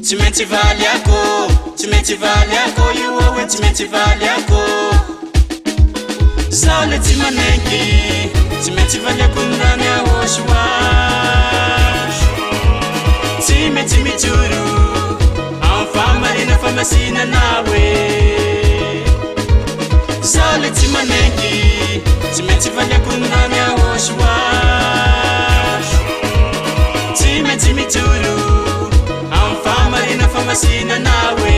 tsy maintsy valiako tsy maintsy valiako io hoe tsy maintsy valiako sao le tsy manenky tsy maintsy valiako ny rano Yahoshua tsy maintsy mijoro amin'ny famarina famasinana hoe sao le tsy manenky tsy maintsy valiako ny rano Yahoshua tsy maintsy mijoro amin'ny famarina famasinana hoe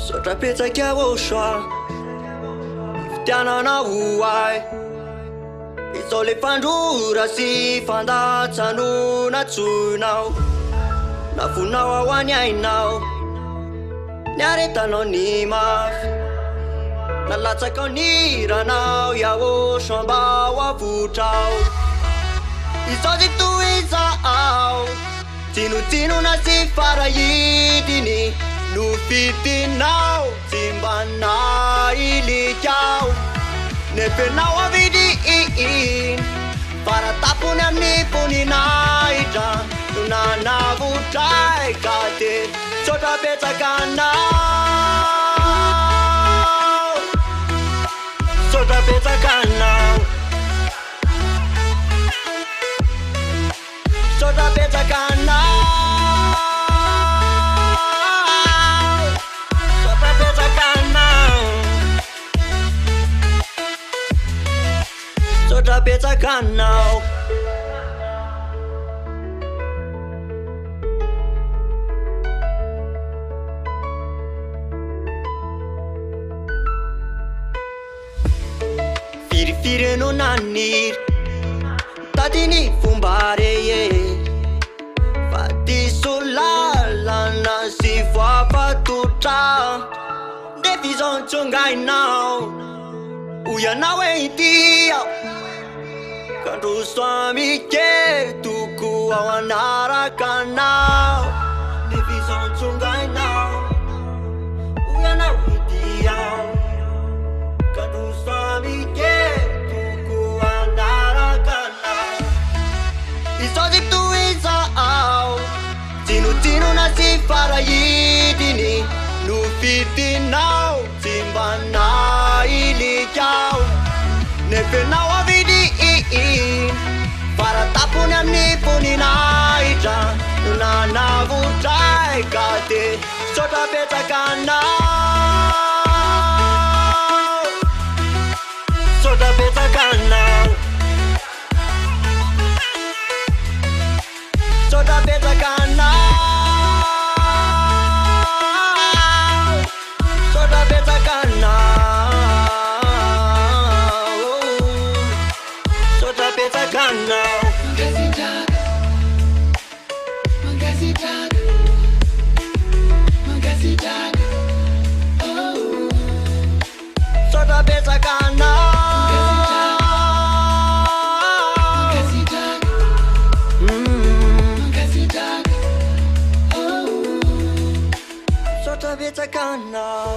Sotra petsaky Yahoshua tiananao ay izao le fandrora sy fandatsano natsoinao nafonao ao any ainao niaretanao ny mafy nalatsakao ny ranao YAHOSHUAH mba ho avotrao izao tsy toizao tinotsinona sy farahidiny no fitinao tsy mba nailikao nefenao avidy faratapony amin'ny voninahitra no nanavotray ka te tsotra petsakanao tsotra petsakanao tsotra petsakanao tsotra petsakanao tsotra petsakanao firifireno naniry tadiny fombareye fa diso lalana sy voafatotra nde fizontsongainao uyanao eitia kandroso amikery toko ao anarakanao nde fizontsongainao uyanao eitia kandroso amikery toko anarakanao izao tsy toizao tinotsinona sy farahidiny no fitinao tsy mba nailikao nefenao avidy faratapony amin'ny voninahitra no nanavotray ka te tsotra petsakanao tsotra petsakanao tsotra petsakanao tsotra petsakanao tsotra petsakanao tsotra petsakanao tsotra petsakanao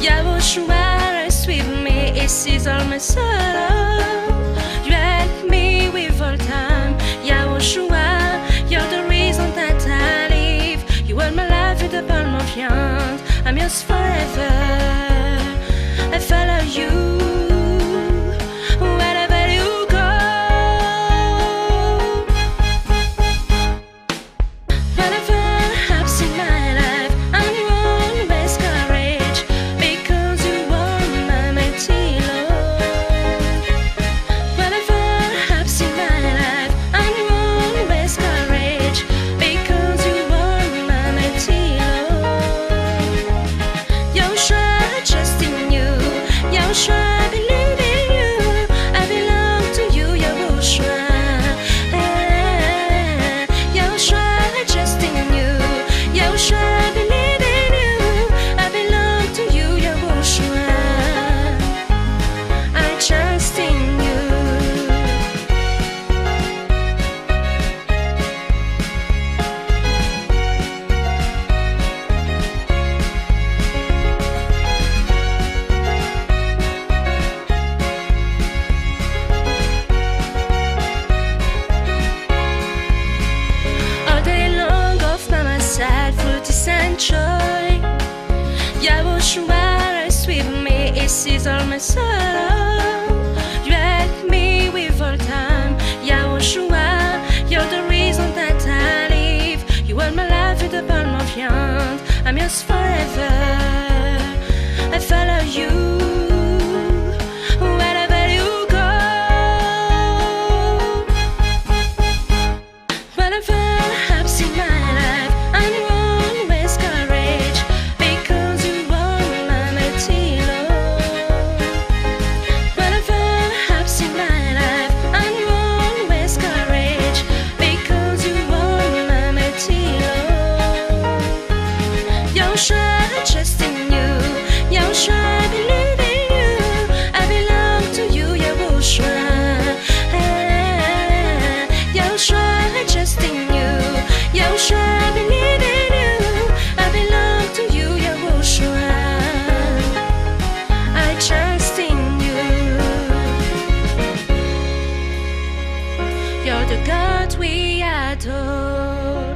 YAHOSHUAH rests with me, it sees all my sorrow. You help me with all time. YAHOSHUAH, you're the reason that I live. You hold my life with the palm of your hand. I'm yours forever. I follow you wherever you go. Whatever happens in my life, I'm your own best courage, because you are my mighty Lord. Whatever happens in my life, I'm your own best courage, because you are my mighty Lord. YAHOSHUAH. This is all my sorrow. You help me with all time. YAHOSHUAH, you're the reason that I live. You hold my life with the palm of your hand. I'm yours forever. I follow you wherever you go. Whenever I'm in my life, I'm always courage because you are my material. Whenever I'm in my life, I'm always courage because you are my material. YAHOSHUAH, I trust in you. YAHOSHUAH, I believe in you. I belong to you, YAHOSHUAH. YAHOSHUAH, I trust in you. YAHOSHUAH, I believe in you. I belong to you, YAHOSHUAH. I trust in you. You're the God we adore.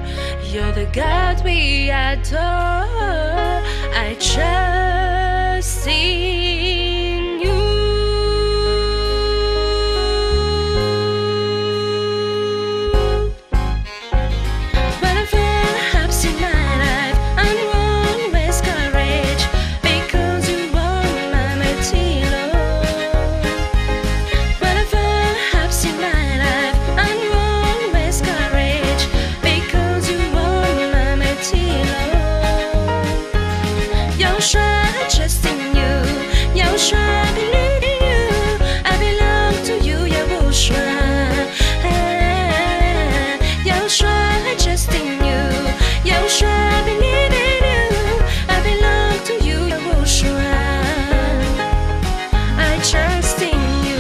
You're the God we adore. I trust in you. Whenever I'm in my life, I'm always courage because you are my material. Whenever I'm in my life, I'm always courage because you are my material. YAHOSHUAH, I trust in you. YAHOSHUAH, I believe in you. I belong to you, YAHOSHUAH. YAHOSHUAH, I trust in you. YAHOSHUAH, I believe in you. I belong to you, YAHOSHUAH. I trust in you.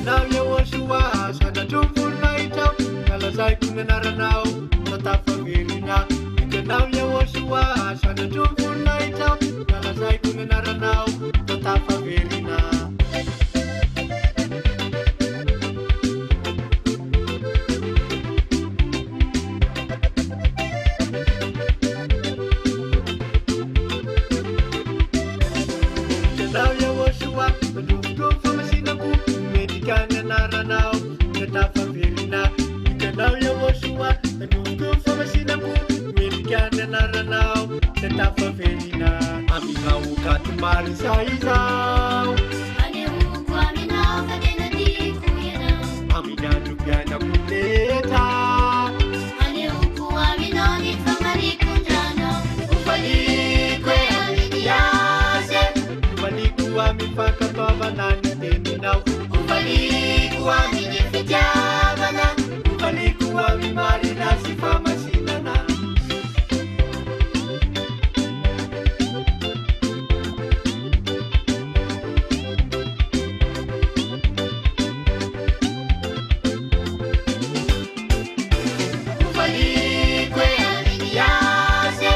Now YAHOSHUAH, sada tumpuna itaw, nalasay kong nanaranaw, natapavirina. Now YAHOSHUAH, sada tumpuna itaw, nalasay kong nanaranaw, natapavirina. Now YAHOSHUAH, madugtog sa masinaku, medika na naranaw, natapavirina. Now YAHOSHUAH, madugtog sa masinaku, medika na naranaw, natapavirina. Amingaw ka tumari sa isaw, aminanugyan na kuleta. Pakatovanan teminaw, ubaliku aminifijavana, ubaliku amimarina si famasinana. Ubaliku aminiyase,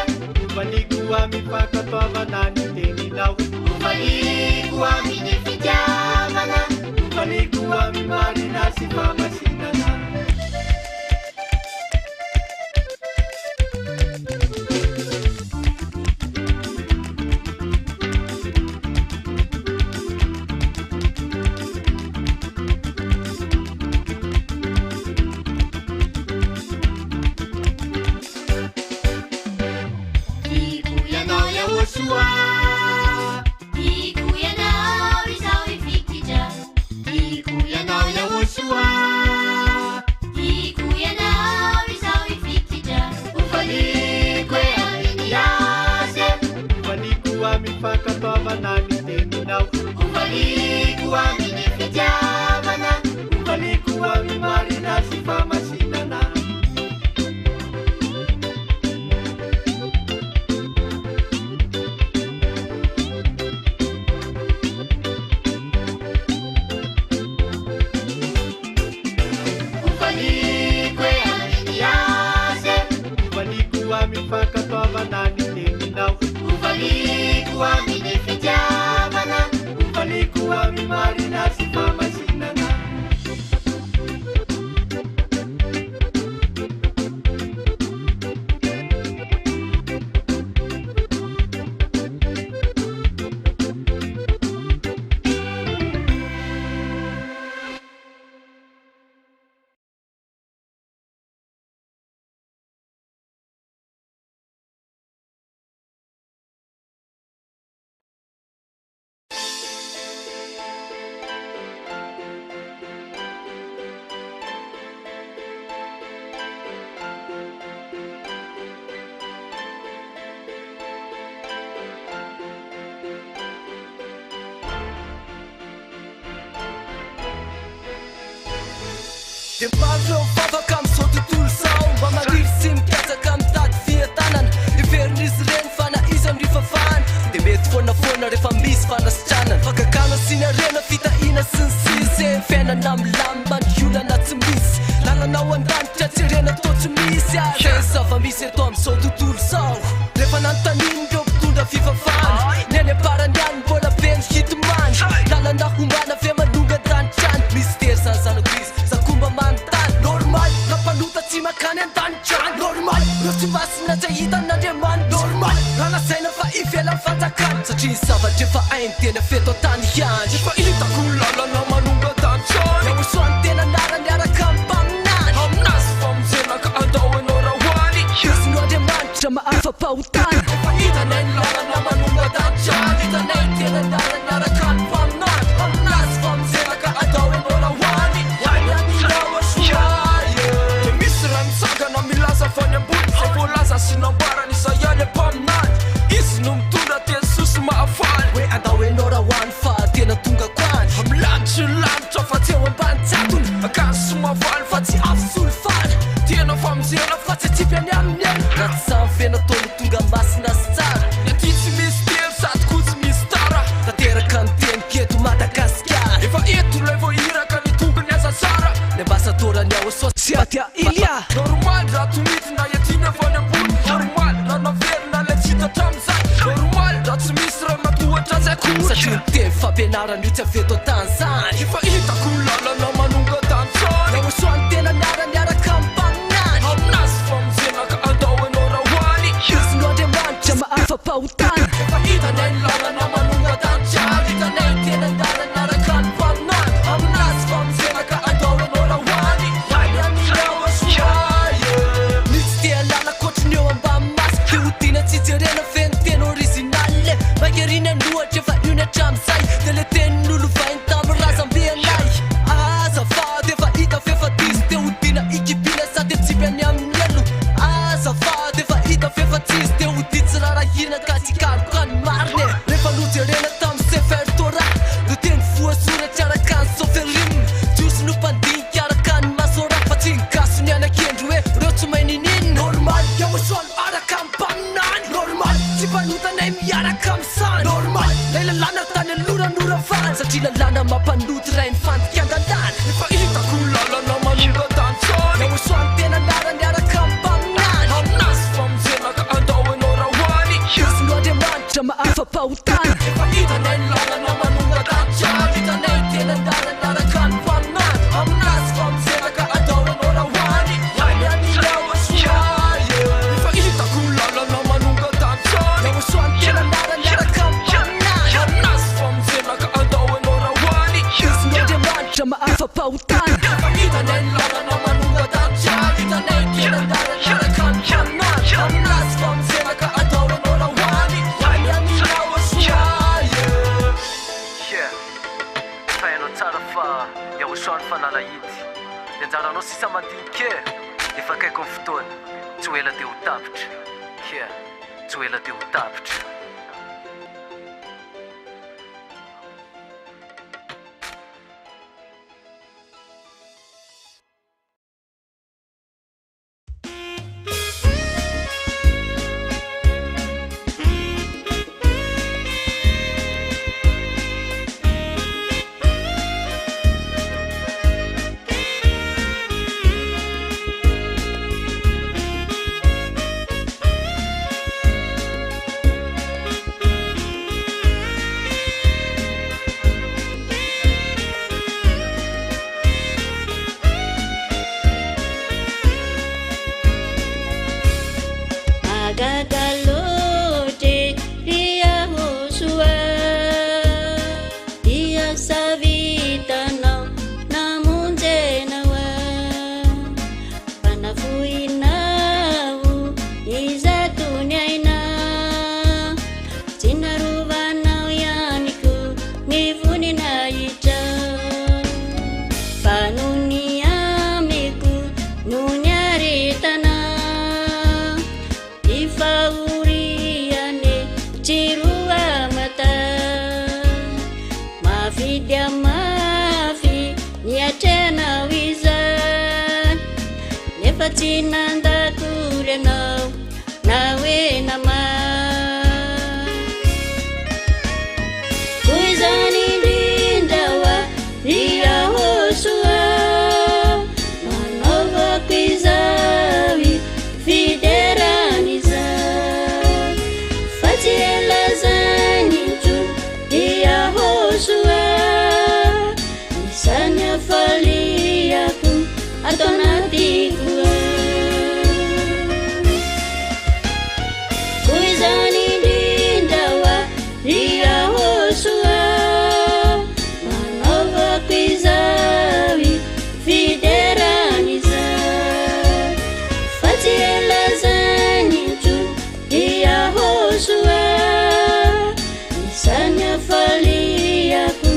ubaliku amipakatovanan teminaw, ubaliku aminifijavana, ubaliku amimarina si famasinana. YAHOSHUAH, YAHOSHUAH. De maro vavaka am'zao tontolo zao mba maniry sy mipiatsaka mitady fiatanana iverin'izy reny fa na izy amin'ny fafana de mety foana rehefa misy fanasitranana fakakana sy ny arena fitahina sy ny sisy fiainana milamba ny olana tsy misy lalanao an-danitra tsy rena to tsy misy ary zava-misy eto am'zao tontolo zao rehefa nanotaniny reo mpitondra fifafana ny any amparany any mbola be ny hitomany lalana hombana ve manonga an-danitrany mistery zanozanako izy zakomba manontany normal napalota tsy makany an-danitrany normal reo tsy masina tsy hitan'andriamany normal ranasaina fa ivela fanjakany satria ny zavatra efa ainy tena feto an-tany ihany efa hitako lalana manonga an-danitrany yahosoany tena narany araka ampaminany aminazy famonjena ka andao anao rahoany izy no andriamanitra mahafa-pahotany efa hitanay ny lalana manonga an-danitrany hitanay tena narany araka ampaminany aminazy famonjena ka andao anao rahoany misy raha misangana milaza fany ambony zay voalaza sy nambarany isaiany ampaminany izy no mitondra teny sosy mahafaly hoe andao enao rahoany fa tena tonga koany amilanitry ny lanitra fa tsy eo ambany tsatony akazo sy mahafaly fa tsy afosolo faly tena famonjena fa tsy atsipy any aminy eny raha tsy samy fena taony tonga masina sy tsara ny aty tsy misy telo sady ko tsy misy tara tateraka ny teny keto madagasikara efa eto lay vo iraka ny tonga ny aza tsara ny ambasadorany YAHVAH sy atya ilia normal raha tomitina iatiny avany ambony normal raha naverina lay tsy tatramizay normal raha tsy misy raha matohatra zay kotra satria miteny fampianarana io tsy aveto tany zany efa hitako lalana manonga an-tanitrany YAHVAH tena niarany araka ampaminany aminazy famonjena ka andao anao rahoany izy no andriamanitra mahafa-pahotany efa hitanay ny lalana manonga an-tanitrany hitanay tena niarany araka ampaminany aminazy famonjena ka andao anao rahoany misy tia lala kotrany eo ambany masy de hodina tsy jerena feny teny originale makeriny anohatra efa io ny atramizay de le tenin'olo vainy tamy razam-be anay azafady efa hita fefadisy de hodina ikibina sady tsipy any amin'ny elo azafady efa hita fefatsisy de hoditsy rarahina ka tsy karokany mariny rehefa nojerena tamy sefertora no teny voasoratra araka ny soferim jiosy no mpandinika araka ny masora fa tsy ngasony anakendro hoe reo tsy mainininy normal YAHVAH araka ampaminany normal tsy mpanotanay miaraka am'sany normal lay lalàna tany aloranora fany satria lalàna mampanoty ray ny fantika an-dandany efa hitako lalana manonga an-tanitrany YAHVAH tena narany araka ampaminany aminazy famonjena ka andao anao rahoany izy no andriamanitra mahafa-pahotany efa hitanay ny lalana manonga an-tanitrany hitanay tena narany araka ampaminany aminazy famonjena ka andao anao rahoany efa hitako lalana manonga an-tanitrany YAHVAH tena narany araka ampaminany aminazy famonjena ka andao anao rahoany izy no andriamanitra mahafa-pahotany efa hitanay ny lalana manonga an-tanitrany hitanay tena narany araka ampaminany aminazy famonjena ka andao anao rahoany fainao tsara fa YAHVAH ny fanalahidy ianjaranao sisa mandinike efa akaiko ny fotoany tsy ho ela de ho tapitra tsy ho ela de ho tapitra Mata, tsy nandakory anao na hoe nama koy zany indrindra hoa ry YAHOSHUAH manaovako izao i fiderany izao fa tsy ela zany intro ry YAHOSHUAH isany afaliako atao anatiko koy zany indrindra hoa ry YAHOSHUAH manaovako izao i fiderany izao fa tsy ela zany intro ry YAHOSHUAH isany afaliako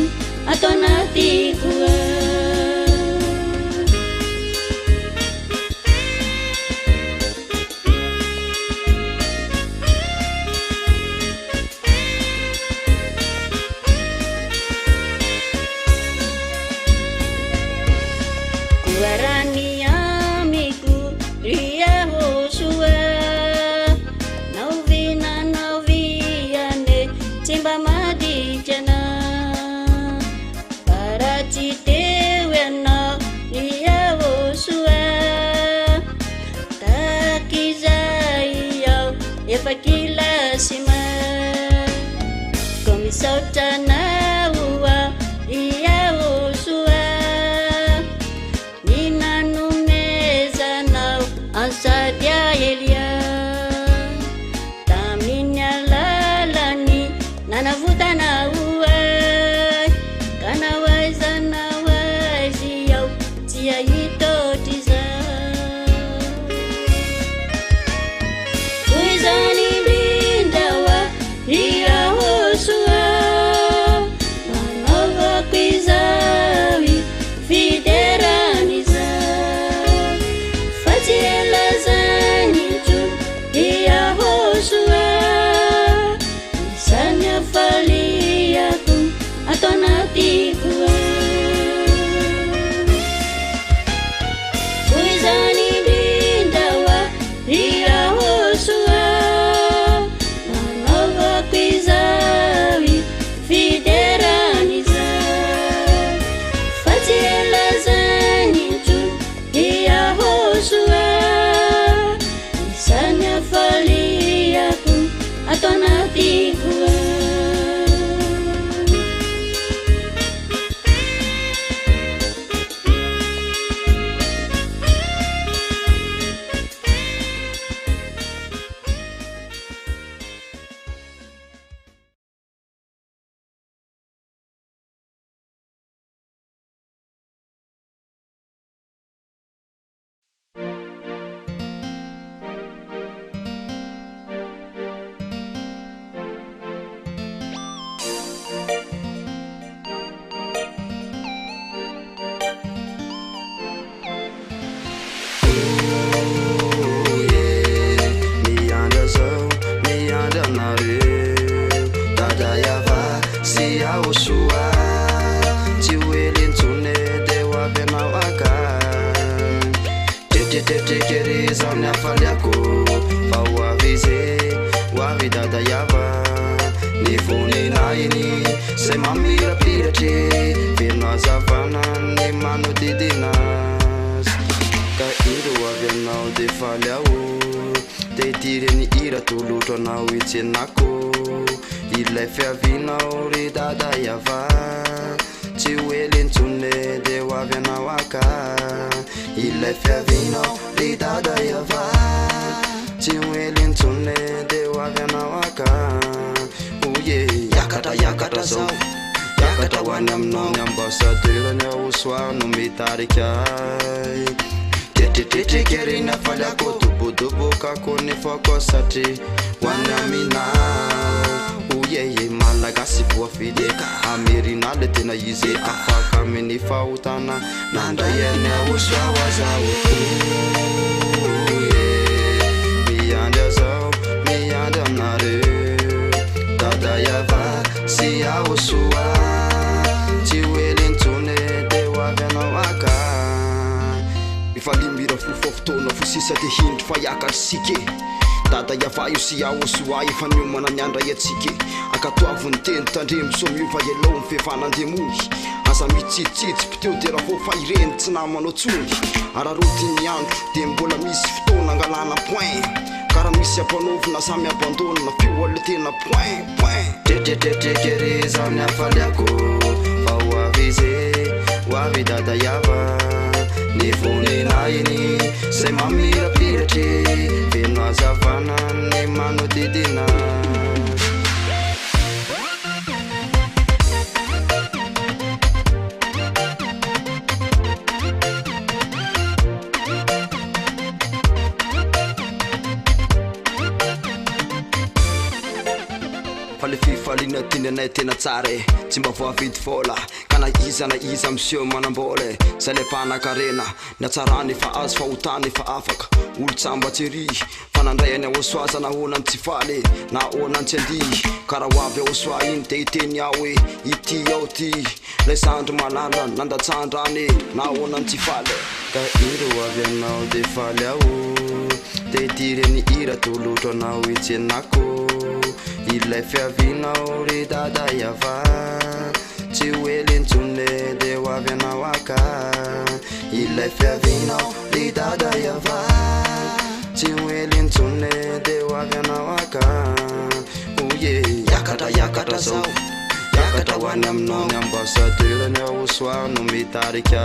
atao anatiko Warani amiku ry YAHOSHUAH nauviane tsy mba madikana para tsy teo ianao ry YAHOSHUAH takizay iaho efa kilasy ma ko misaotranao aho ry YAHOSHUAH ny nanomezanao ansady ahelia tamin'ny alalany nanavotanao ay ka nahoaizanao azy aho tsy ahitotry izao koy zany indrindra hoa ry YAHOSHUAH manaovako izao i fiderany izao fa tsy ela zany intro ry YAHOSHUAH isany afaliako atao anatiko koy zany indrindra hoa ry YAHOSHUAH manaovako izao i fiderany izao fa tsy ela zany intro ry YAHOSHUAH isany afaliako atao anatiko Tetekerezany afaliako fa hoavize hoavy dada YAHVAH ny voninahiny zay mamirapiratry feno azavana ny manodidinazy ka iro avy anao de faly aho te hitireny ira tolotro anao itsenako ilay fiavinao ry dada YAHVAH tsy hoelentsone de hoavy anao aka ilay fiavinao ry dada YAHVAH tsy hoelentsone de hoavy anao aka oye yakatra zao yakatra hoany aminao ny ambassadeurany YAHOSHUAH no mitarika ay tetretrekeriny afaliako dobodobokako ny fako satria hoany aminao oye malagasy voafidy amerinale tena izy afaka amin'ny fahotana nandray any YAHOSHUAH wazao miandry azao miandry aminareo dada YAHVAH sy YAHOSHUAH tsy hoelentsone de hoavy anao aka Ifalimira fofotoana fosisa te hindry fa iakatrysika dada YAHVAH io sy YAHOSHUAH efa niomana miandray atsika akatoaviny teny tandremo somiova elao mifefanandemoy asa mitsitsitsy piteo de raha fô fa ireny tsy namanao tsony ararotiny andro de mbola misy fotoana angalana point karaha misy ampanovina samy abandonina feo ale tena point Tretretretre zany afaliako fa hoavize hoavy dada YAHVAH ny voninahiny zay mamirapiratry feno azavana ny manodidina le fifaliana tinanay tena tsara tsy mba voavidy vola kana iza na iza monsieur manambola zay le mpanakarena ny atsarany efa azo fahotany efa afaka olo tsamba tsery fanandray any YAHOSHUAH za nahoana ny tsy faly na ahoana ny tsy andihy karaha hoavy YAHOSHUAH iny de iteny ao hoe ity ao ty lay sandro malala nandatsandrany na ahoana ny tsy faly ka iro avy anao de faly aho de tireny ira tolotro anao itsenako ilay fiavinao ry dada YAHVAH tsy hoelentsone de hoavy anao aka ilay fiavinao ry dada YAHVAH tsy hoelentsone de hoavy anao aka oye yakatra zao yakatra hoany aminao ny ambassadeur ny YAHOSHUAH no mitarika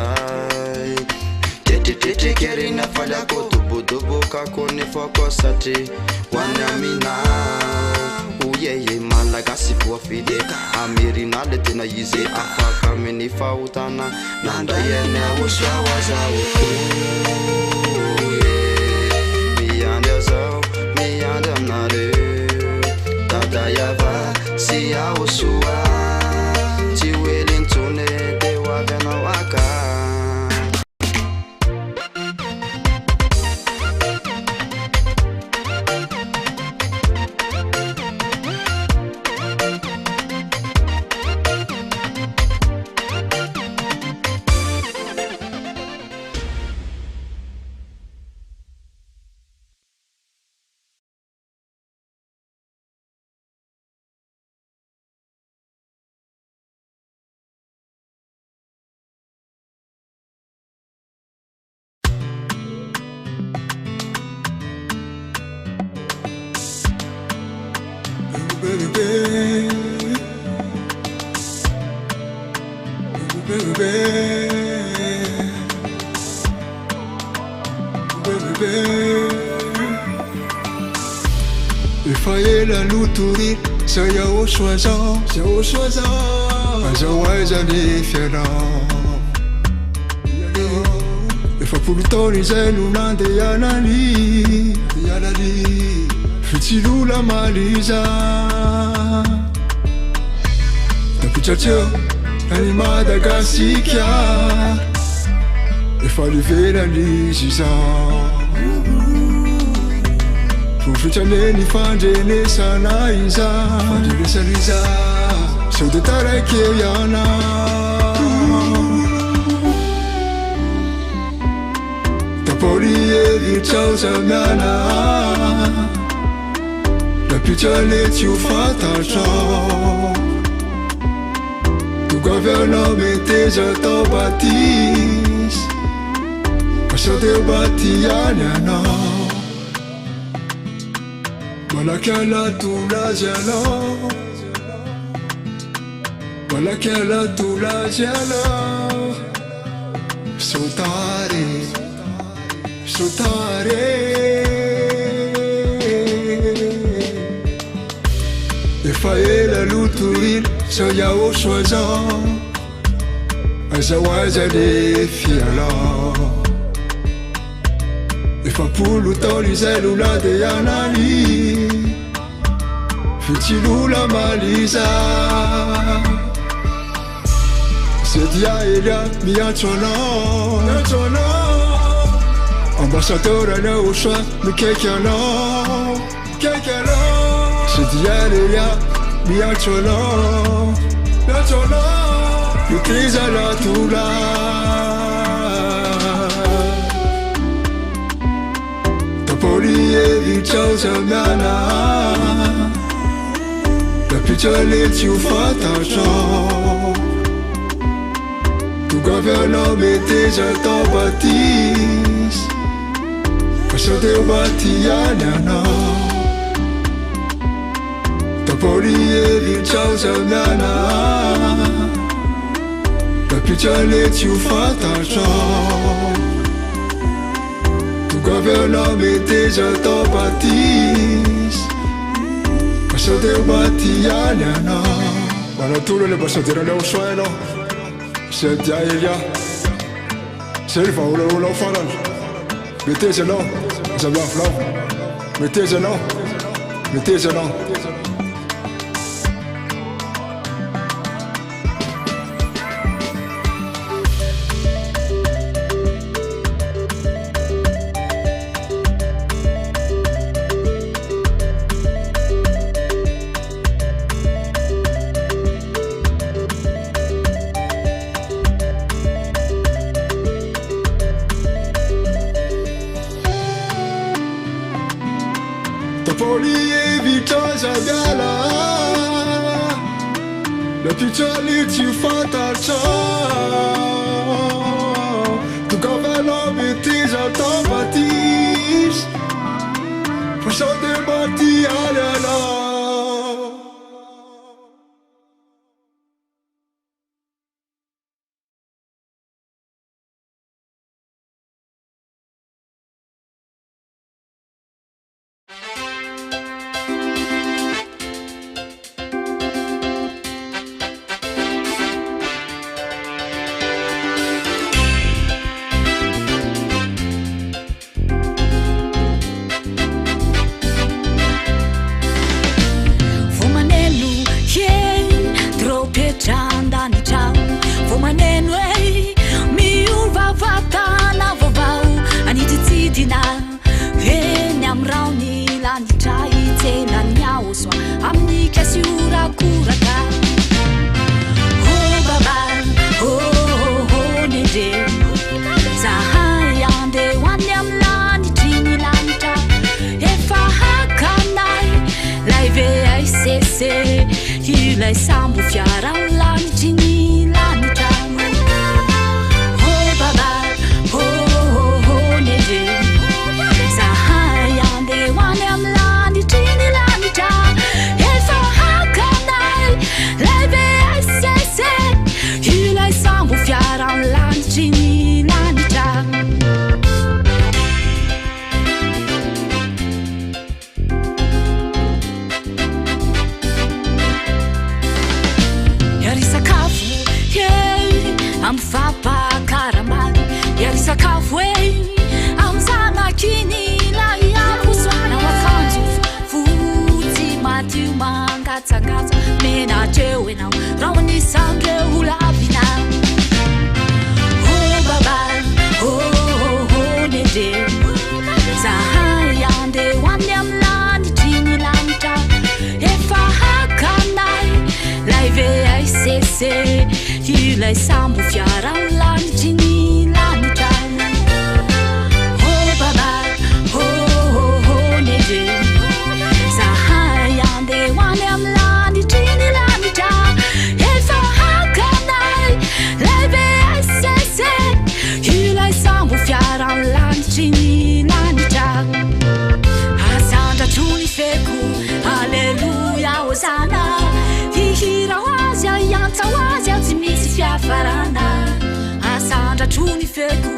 tretretrekerina faliako dobodobokako nefako satria hoany aminao yeye malagasy voafideka amerina le tena izy afaka amin'ny fahotana nandray any YAHOSHUAH wazao miandry azao miandry aminareo dada YAHVAH sy YAHOSHUAH tsy hoelentsone de hoavy anao aka efa ela lotory za YAHOSHUAH zao azao aiza le fianao efa polo taona izay no nandehanany fitsilola maliza tapitratreo any Madagasika efa livelany izy zao fofitraneny fandrenesana iza sao de tarakeo iana tapori hevitra zamiana lapitra tsy ho fantatrao togavy anao meteza tao batisy sao de bati any anao malaky alatolazy anao malaky alatolazy anao sautare efa ela lotoriny za YAHOSHUAH zao azao aiza le fialao efa polo taona izay lola de anany fitsilola maliza se dia elia miantso anao ambassadeur any YAHOSHUAH mikaiky anao se dia elia miantso anao miteza latola tapolievitraozamiana lapitrale tsy ho fantatrao togavianao meteza tao batisy fa sao teo matiany anao tapolievitraozamiana lapitrale tsy ho fantatrao togavianao meteza tao batisy fa sao teo matiany anao manatolo le basadirana YAHOSHUAH anao se dia elia se le vaolaolanao farany meteza anao zamiavolavo meteza anao meteza anao tapolievitraozamiana lapitrale tsy ho fantatrao togavianao meteza tao batisy fa sao de matiany anao Ilay sambo fiarao lanitry lanitra oh baba oh nede zahay andeha hoany amin'ny lanitry ny lanitra efa hakanay leve sese ilay sambo fiarao lanitry ny lanitra Fampakaramany yarisakafo amzanakiny la YAHVAH na akanjo fotsy madio mangatsangatsa menatreo enao raha nisandreo lavina oh baba oh nede zahay andeha hoany amin'ny lanitry ny lanitra efa hakanay laive sese ilay sambo fiarao lanitry ny lanitra oh baba oh nede zahay andeha hoany amin'ny lanitry ny lanitra efa hakanay leve sese ilay sambo fiarao lanitry ny lanitra azandratro ny feko aleluia hosana hihirao azy iantsao azy tsy misy fiafarana azandratro ny feko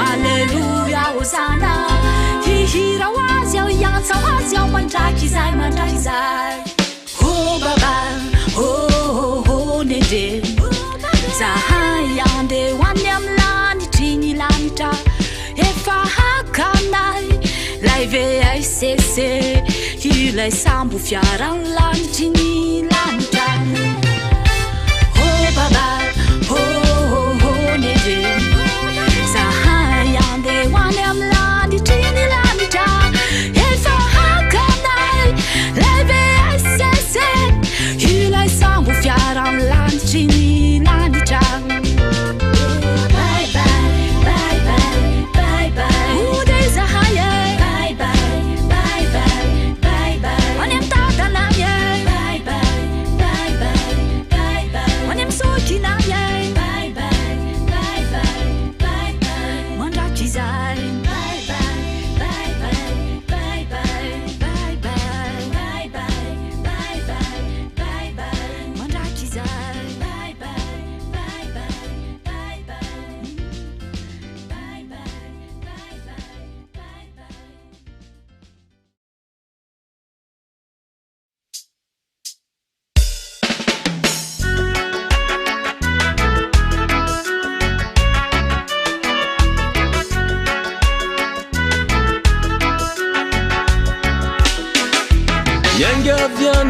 aleluia hosana hihirao azy iantsao azy ao mandraky izay oh baba oh nede zahay andeha hoany amin'ny lanitry ny lanitra efa hakanay laive sese ilay sambo fiarao lanitry ny lanitra oh baba oh nede zahay andeha hoany amin'ny lanitry ny lanitra efa hakanay laive sese ilay sambo fiarao lanitry ny lanitra bye bye bye bye bye bye oh de zahay bye bye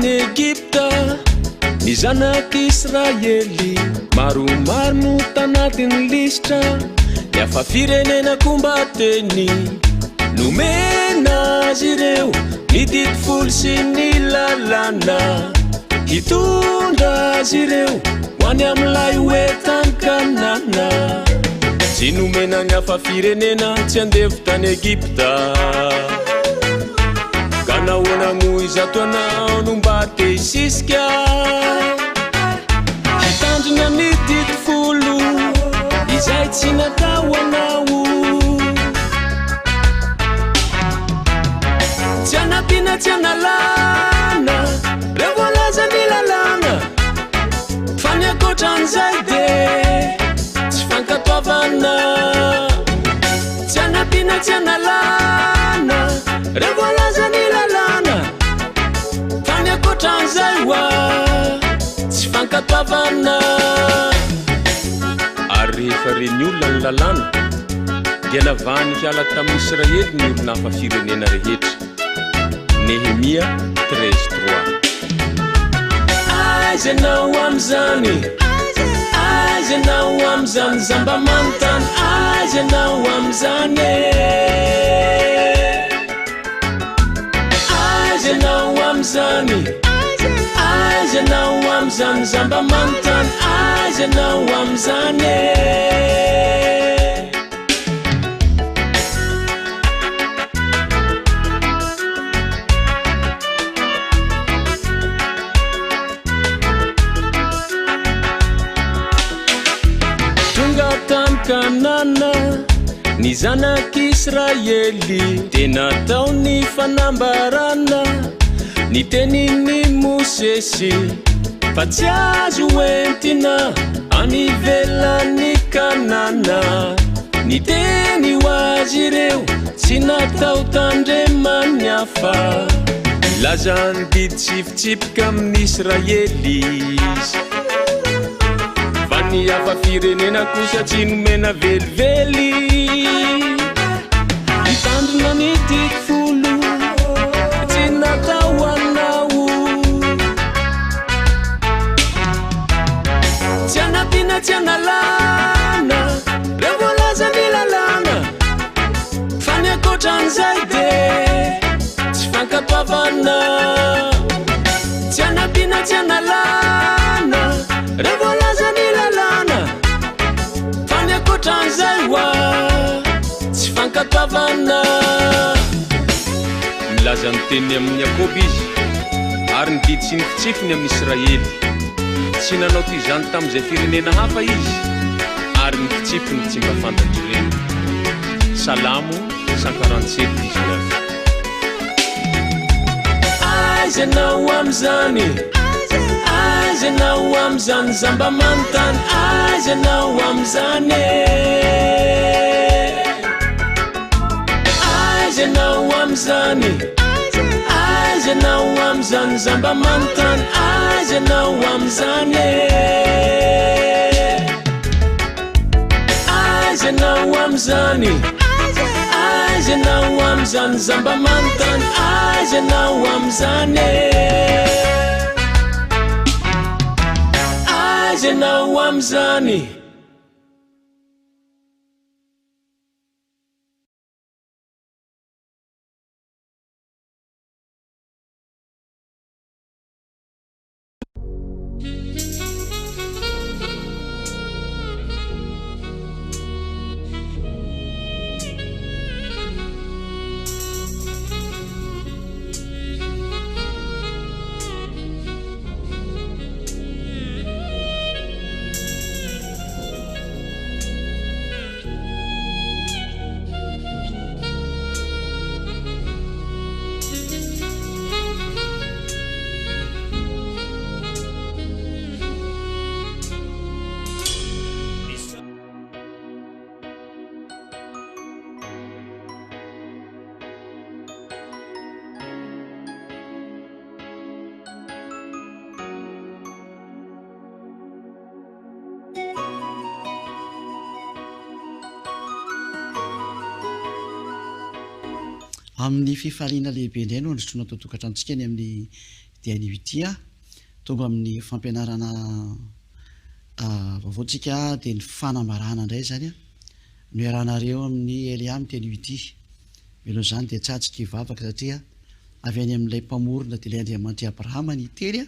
tany Egypta ny zanak'Israely maromaro no tanatiny listra ny hafa firenena kombateny nomena azy ireo ny didifolo sy ny lalàna hitondra azy ireo ho any amilay hoetany Kanana tsy nomena ny hafa firenena tsy andevo tany Egypta ka nahoana moa izato anao no mba te hisisika hitandrina ny didifolo izay tsy natao anao tsy anapina tsy analana reo voalaza ny lalàna fa ny akoatran'izay de tsy fankatoavana tsy anapina tsy analana reo voalaza ny lalàna fa ny akoatran'izay hoa tsy fankatoavana ary rehefa reny olona ny lalàna dia lavany hiala tamin'Israely ny olona hafa firenena rehetra Nehemia 13:3 Aiza ianao am'izany aiza ianao am'izany zamba manontany aiza ianao am'izany aiza ianao am'izany aiza ianao am'izany zamba manontany aiza ianao am'izany Kanana ny zanak'Israely tena tao ny fanambarana ny teniny Mosesy fa tsy azo entina anivelany Kanana ny teny ho azy ireo tsy natao tandremany hafa ilazany didy tsipitsipika amin'Israely ny hafa firenena kosa tsy nomena velively hitandrina ny didifolo tsy natao anao tsy anapina tsy analana reo voalaza ny lalàna fa ny akoatran'izay de tsy fankatoavana tsy anapina tsy analana reo voalaza ny lalàna fa ny akoatran'izay hoa tsy fankatoavana milaza ny teny amin'ny Jakoba izy ary ny didy sy ny fitsifiny amin'ny Israely tsy nanao toy izany tamin'izay firenena hafa izy ary ny fitsifiny tsy mba fantatry ireny Salamo 147:19 aiza ianao am'izany aiza ianao am'izany zamba manontany aiza ianao am'izany aiza ianao am'izany aiza ianao am'izany zamba manontany aiza ianao am'izany aiza ianao am'izany aiza ianao am'izany zamba manontany aiza ianao am'izany aiza ianao am'izany amin'ny fifaliana lehibe indray no androtrona tao tokantrantsika ny amin'ny dia ny vitia tonga amin'ny fampianarana vaovaotsika dia ny fanambarana indray zany a no iarahanareo amin'ny Eliam teny vity melo zany dia tsatsika hivavaka satria avy any amin'ilay mpamorona dia ilay Andriamanitra Abrahama ny teny a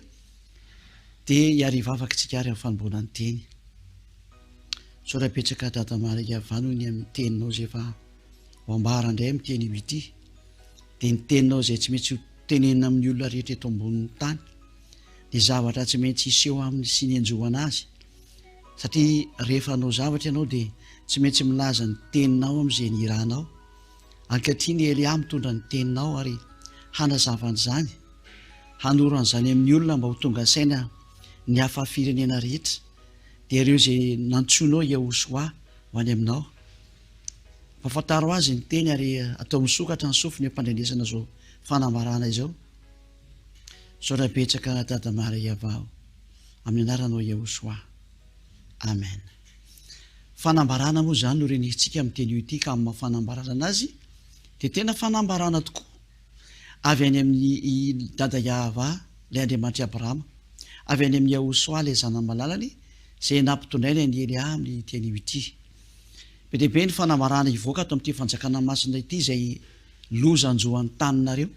dia hiary hivavaka tsika ary amin'ny fanomboana ny teny sorapetsaka Dada Maria vanony amin'ny teninao zay efa ho ambara indray amin'ny teny vity dia ny teninao zay tsy maintsy tenenina amin'ny olona rehetra eto ambonin'ny tany dia zavatra tsy maintsy iseho amin'ny sy ny anjoana azy satria rehefa anao zavatra ianao dia tsy maintsy milaza ny teninao amin'izay ny irahanao ankehitriny ny Eliam mitondra ny teninao ary hanazavan'izany hanoran'izany amin'ny olona mba ho tonga saina ny hafa firenena rehetra dia ireo zay nantsoinao YAHOSHUAH ho any aminao fafantaro azy ny teny ary atao misokatra ny sofiny ampandrenesana zao fanambarana izao sorabetsaka Dada Maria YAHVAH amin'ny anaranao YAHOSHUAH amen. Fanambarana moa zany no renisitsika amin'ny teny ity ka amin'ny mahafanambarana anazy dia tena fanambarana tokoa avy any amin'ny Dada YAHVAH ilay Andriamanitra Abrahama avy any amin'ny YAHOSHUAH ilay zanany malalany zay nampitondrainy ny Eliam amin'ny teny ity be deaibe ny fanambarana hivoaka ato amin'ity fanjakana masina ity zay lozanjoan'ny taninareo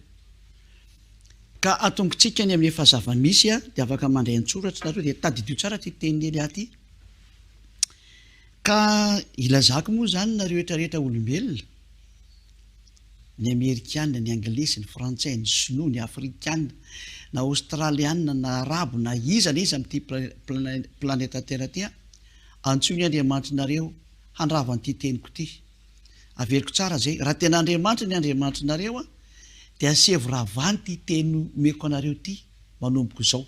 ka atongitsika ny amin'ny efa zava-misy a dia afaka mandray an-tsoratra nareo dia tadidio tsara ty teniny Elia ty ka ilazako moa zany nareo rehetrarehetra olombelona ny Amerikana, ny Anglisy, ny Frantsay, ny Chinois, ny Afrikana, na Australiana, na Arabo, na iza na iza amin'ity planeta Terre ty a antsoiny Andriamanitra nareo handravan'ity teniko ty averiko tsara zay raha tena Andriamanitra ny Andriamanitra nareo a dia asevoravany ty teny omeko anareo ty manomboko izao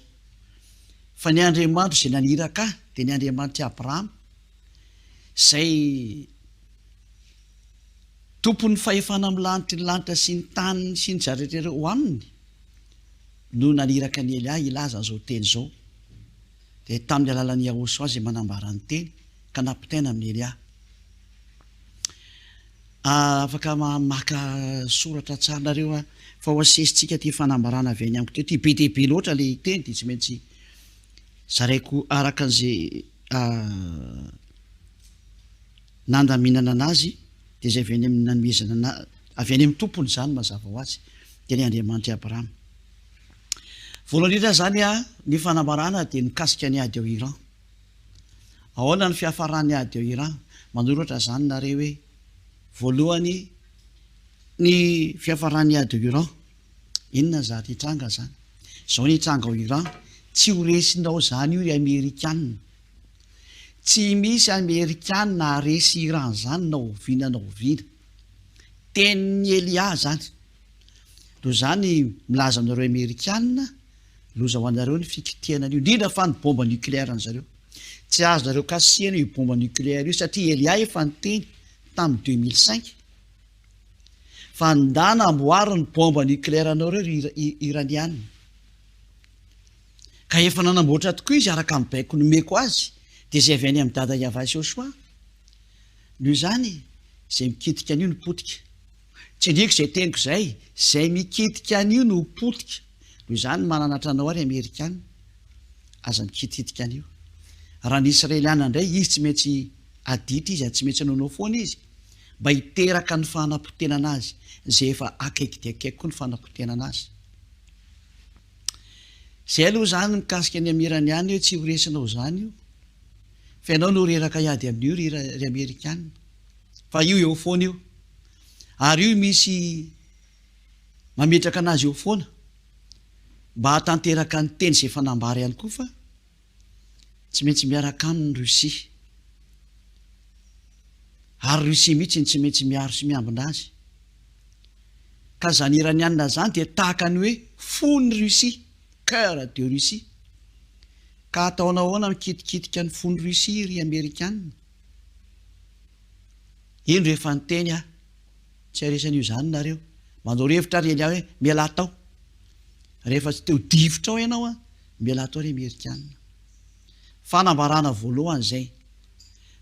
fa ny Andriamanitra zay naniraka dia ny Andriamanitra Abrahama zay tompony fahefana amin'ny lanitra ny lanitra sy ny tany sy ny zaretrareo ho aminy no naniraka ny Elia ilaza zao teny zao dia tamin'ny alalan'ny YAHOSHUAH zay manambara ny teny ka nampitaina amin'ny Elia afaka maka soratra tsarnareo a fa ho asesitsika ty fanambarana avy any amiko teo ty be deaibe loatra le teny dia tsy maintsy zaraiko araka an'izay nandaminana anazy dia zay avy any amin'ny nanomezana avy any amin'ny tompony zany mazava ho azy dia ny Andriamanitra Abrahama voalohany indrindra zany a ny fanambarana dia mikasika ny ady ao Iran ahoana ny fiafaran'ny ady ao Iran manoratra zany nareo hoe voalohany ny fiafaran'ny ady ao Iran inona zany hitranga zany zao ny hitranga ao Iran tsy ho resinao zany io ry Amerikanina tsy misy Amerikanina haresy Iran zany na oviana na oviana tenin'ny Elia zany no zany milaza aminareo Amerikanina loza ho anareo ny fikitiana an'io indrindra fa ny bomba nucléaire an'zareo tsy azo nareo kasihana io bomba nucléaire io satria Elia efa niteny tamin'ny 2005 fa ndana amboary ny bomba nucléaire anareo iraniana ka efa nanamboatra tokoa izy araka amin'ny baiko nomeko azy dia zay avy any amin'ny Dada YAHVAH YAHOSHUAH noho zany zay mikitika an'io no potika tsy ndriko zay teniko zay mikitika an'io no potika noho zany mananatra anao ary Amerikana aza mikitikitika an'io raha ny Israeliana indray izy tsy maintsy adita izy tsy maintsy anaonao foana izy mba hiteraka ny fanapotena anazy zay efa akaiky dia akaiky koa ny fanapotena anazy zay aloha zany mikasika ny amiraniana hoe tsy horesinao zany io fa ianao no reraka iady amin'io ry Amerikana fa io eo foana io ary io misy mametraka anazy eo foana mba hatanteraka ny teny zay fanambara ihany koa fa tsy maintsy miaraka aminy Russie ary Russie mihitsy ny tsy maintsy miaro sy miambina azy ka zany iraniana zany dia tahaka ny hoe fony Russie cœur de Russie ka ataonao ahoana mikitikitika ny fony Russie ry Amerikana ino rehefa nyteny a tsy aresan'io zany nareo manao revitra ry Elia hoe miala tao rehefa tsy teo difotra ao ianao a miala tao ry Amerikana fanambarana voalohany zay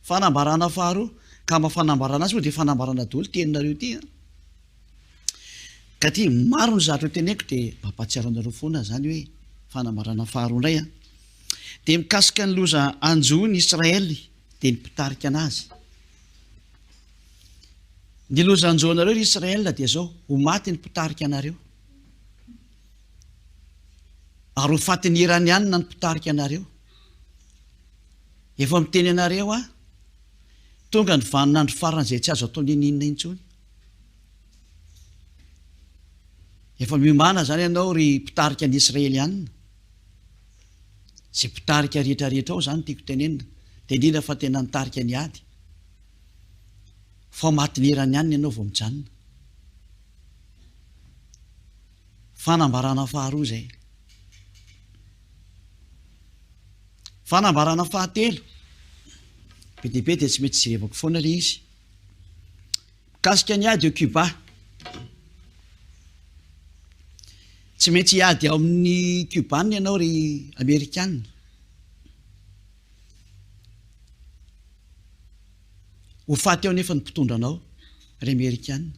fanambarana faharoa ka mafanambarana azy moa dia fanambarana daholo teninareo ty ka ty maro ny zavatra teneko dia mampatsiaro anareo foana zany hoe fanambarana faharoa indray a dia mikasika ny loza anjony Israely dia ny mpitarika anazy. Ny loza anjoanareo ry Israela dia zao ho maty ny mpitarika anareo ary ho fatin'ny iranianina ny mpitarika anareo. Efa miteny anareo a tonga ny vaninandro farany izay tsy azo atao ninina intsony. Efa miomana zany ianao ry mpitarika ny Israelianina, izay mpitarika rehetrarehetra ao zany tiako tenenina, dia indrindra fa tena nitarika ny ady fa maty ny iranianina ianao vao mijanona. Fanambarana faharoa zay. Fanambarana fahatelo, be dia be dia tsy mety jerevako foana ilay izy. Mikasika ny ady ao Cuba, tsy maintsy hiady ao amin'ny Cubanina ianao ry Amerikanina. Ho faty ao nefa ny mpitondra anao ry Amerikanina.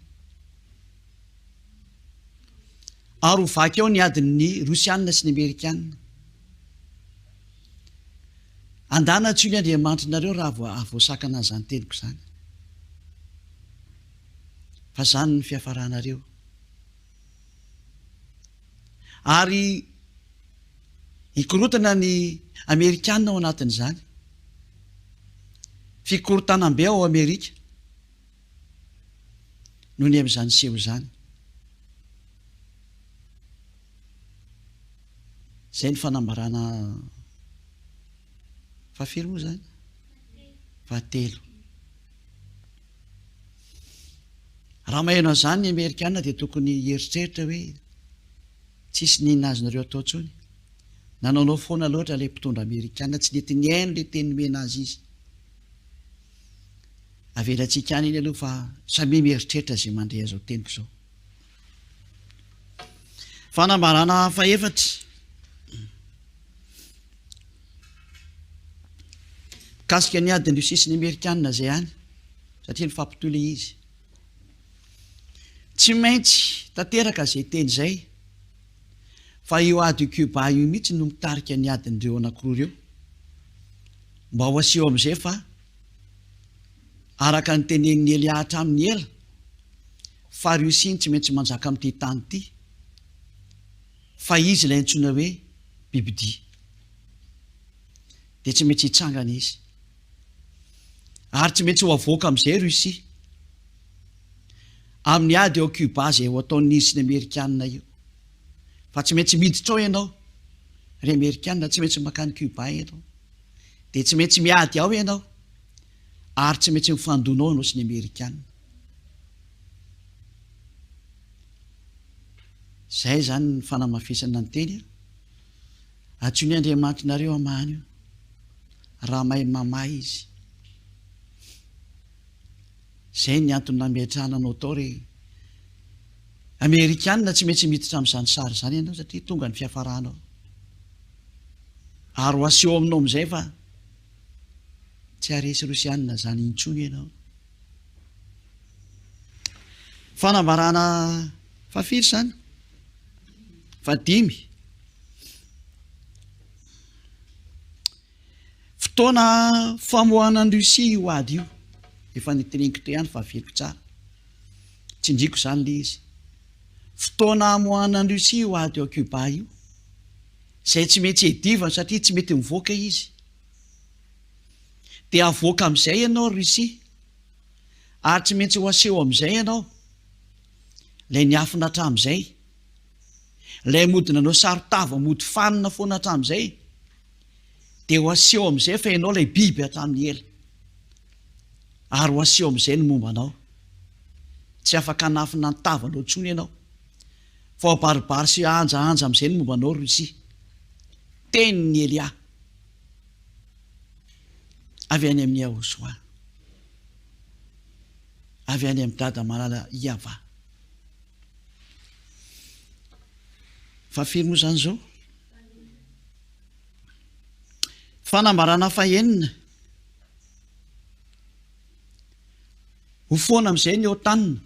Ary ho vaky ao ny adin'ny Rosianina sy ny Amerikanina. Andana tsy ny Andriamanitrareo raha voasakana zany teniko zany. Fa zany ny fiafaranareo. Ary hikorotana ny Amerikanina ao anatin'izany. Fikorotanam-be ao Amerika noho ny amin'izany seho zany. Zay ny fanambarana fahafiry moa zany, fahatelo. Raha maheno an'izany ny Amerikanina dia tokony hieritreritra hoe tsisy ninona azonareo atao intsony. Nanaonao foana loatra ilay mpitondra Amerikanina, tsy nety ny haino ilay teny mena azy izy. Avelantsika any iny aloha fa samy mieritreritra izay mandray azao teniko izao. Fanambarana fahaefatra, mikasika ny adiny Rosia sy ny Amerikanina zay hany, satria ny fampitohy ilay izy. Tsy maintsy tanteraka izay teny izay fa io ady Cuba io mihitsy no mitarika ny adin'ireo anankiroa ireo, mba ho aseho amin'izay fa araka ny tenen'ny Elia hatramin'ny ela fa Rosia tsy maintsy manjaka amin'ity tany ity, fa izy ilay antsoina hoe bibidia, dia tsy maintsy hitsangana izy. Ary tsy maintsy ho avoaka amin'izay Rosia amin'ny ady ao Cuba izay ho ataon'ny izy sy ny Amerikanina io. Fa tsy maintsy miditra ao ianao ry Amerikanina, tsy maintsy makany Cuba ianao, dia tsy maintsy miady ao ianao, ary tsy maintsy mifandona ao ianao sy ny Amerikanina. Zay zany ny fanamafisana ny teny. Antsoiny Andriamanitrareo amahany io raha mahay mamahy izy. Zay ny antony nametrahana anao tao ry Amerikanina, tsy maintsy miditra amin'izany sary zany ianao satria tonga ny fiafaranao. Ary ho aseho aminao amin'izay fa tsy haresy Rosianina zany intsony ianao. Fanambarana fahafiry zany, fahadimy. Fotoana famohanan'ny Rosia io ady io, efa niteneniko teo ihany fahafiriko tsara, tsy indriko zany le izy. Fotoana hamohanan'ny Rosia io ady ao Cuba io, izay tsy maintsy edivana satria tsy mety mivoaka izy. Dia avoaka amin'izay ianao Rosia, ary tsy maintsy ho aseho amin'izay ianao lay niafina hatramin'izay, lay modina anao sarotava mody fanina foana hatramin'izay, dia ho aseho amin'izay fa ianao lay biby hatramin'ny ela, ary ho aseho amin'izay ny momba anao. Tsy afaka nafina ny tavanao intsony ianao, fa ho baribary sy anja amin'izay ny momba anao Rosia. Tenin'ny Elia avy any amin'ny YAHOSHUAH, avy any amin'ny dada malala YAHVAH. Fa firy moa zany zao? Fanambarana fahaenina, ho foana amin'izay ny otanina,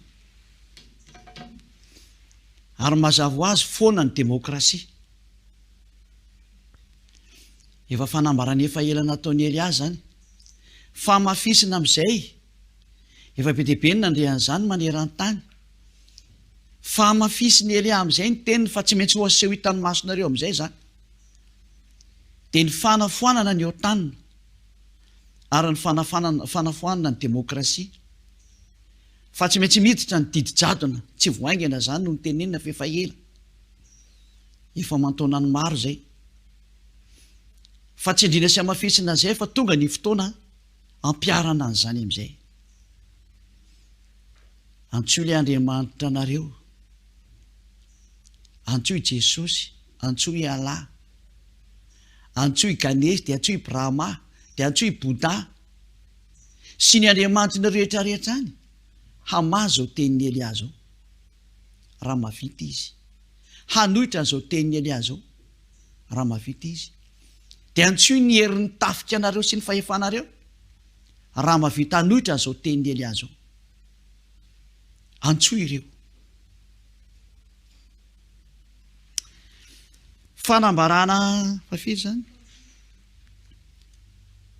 ary mazava ho azy foana ny demokrasia. efa fanambarany efa elana ataony Elia zany fa mafisina am'izay efa be deaibe ny nandrehan'izany maneran-tany fa mafisiny Elia am'izay ny teniny fa tsy maintsy hoaseho hitan'ny masonareo am'izay zany de ny fanafoanana ny otanina ary ny fanafoanana ny demokrasia fa tsy maintsy miditra ny didi-jadona tsy voaingana zany no ny tenenina fa efa ela efa mantonany maro zay fa tsy indrina sy amafisina zay fa tonga ny fotoana ampiarana an'izany am'izay antsoy le Andriamanitra anareo antsoy Jesosy antsoy Allah antsoy Ganesy de antsoy Brahma de antsoy Bouddha sy ny Andriamanitra rehetrarehetra any hamazo zao tenin'ny Elia zao raha mavita izy hanohitra n'izao tenin'ny Elia zao raha mavita izy de antsoy ny herin'ny tafika anareo sy ny fahefanareo raha mavita hanohitra n'izao tenin'ny Elia zao antsoy ireo fanambarana fafiry zany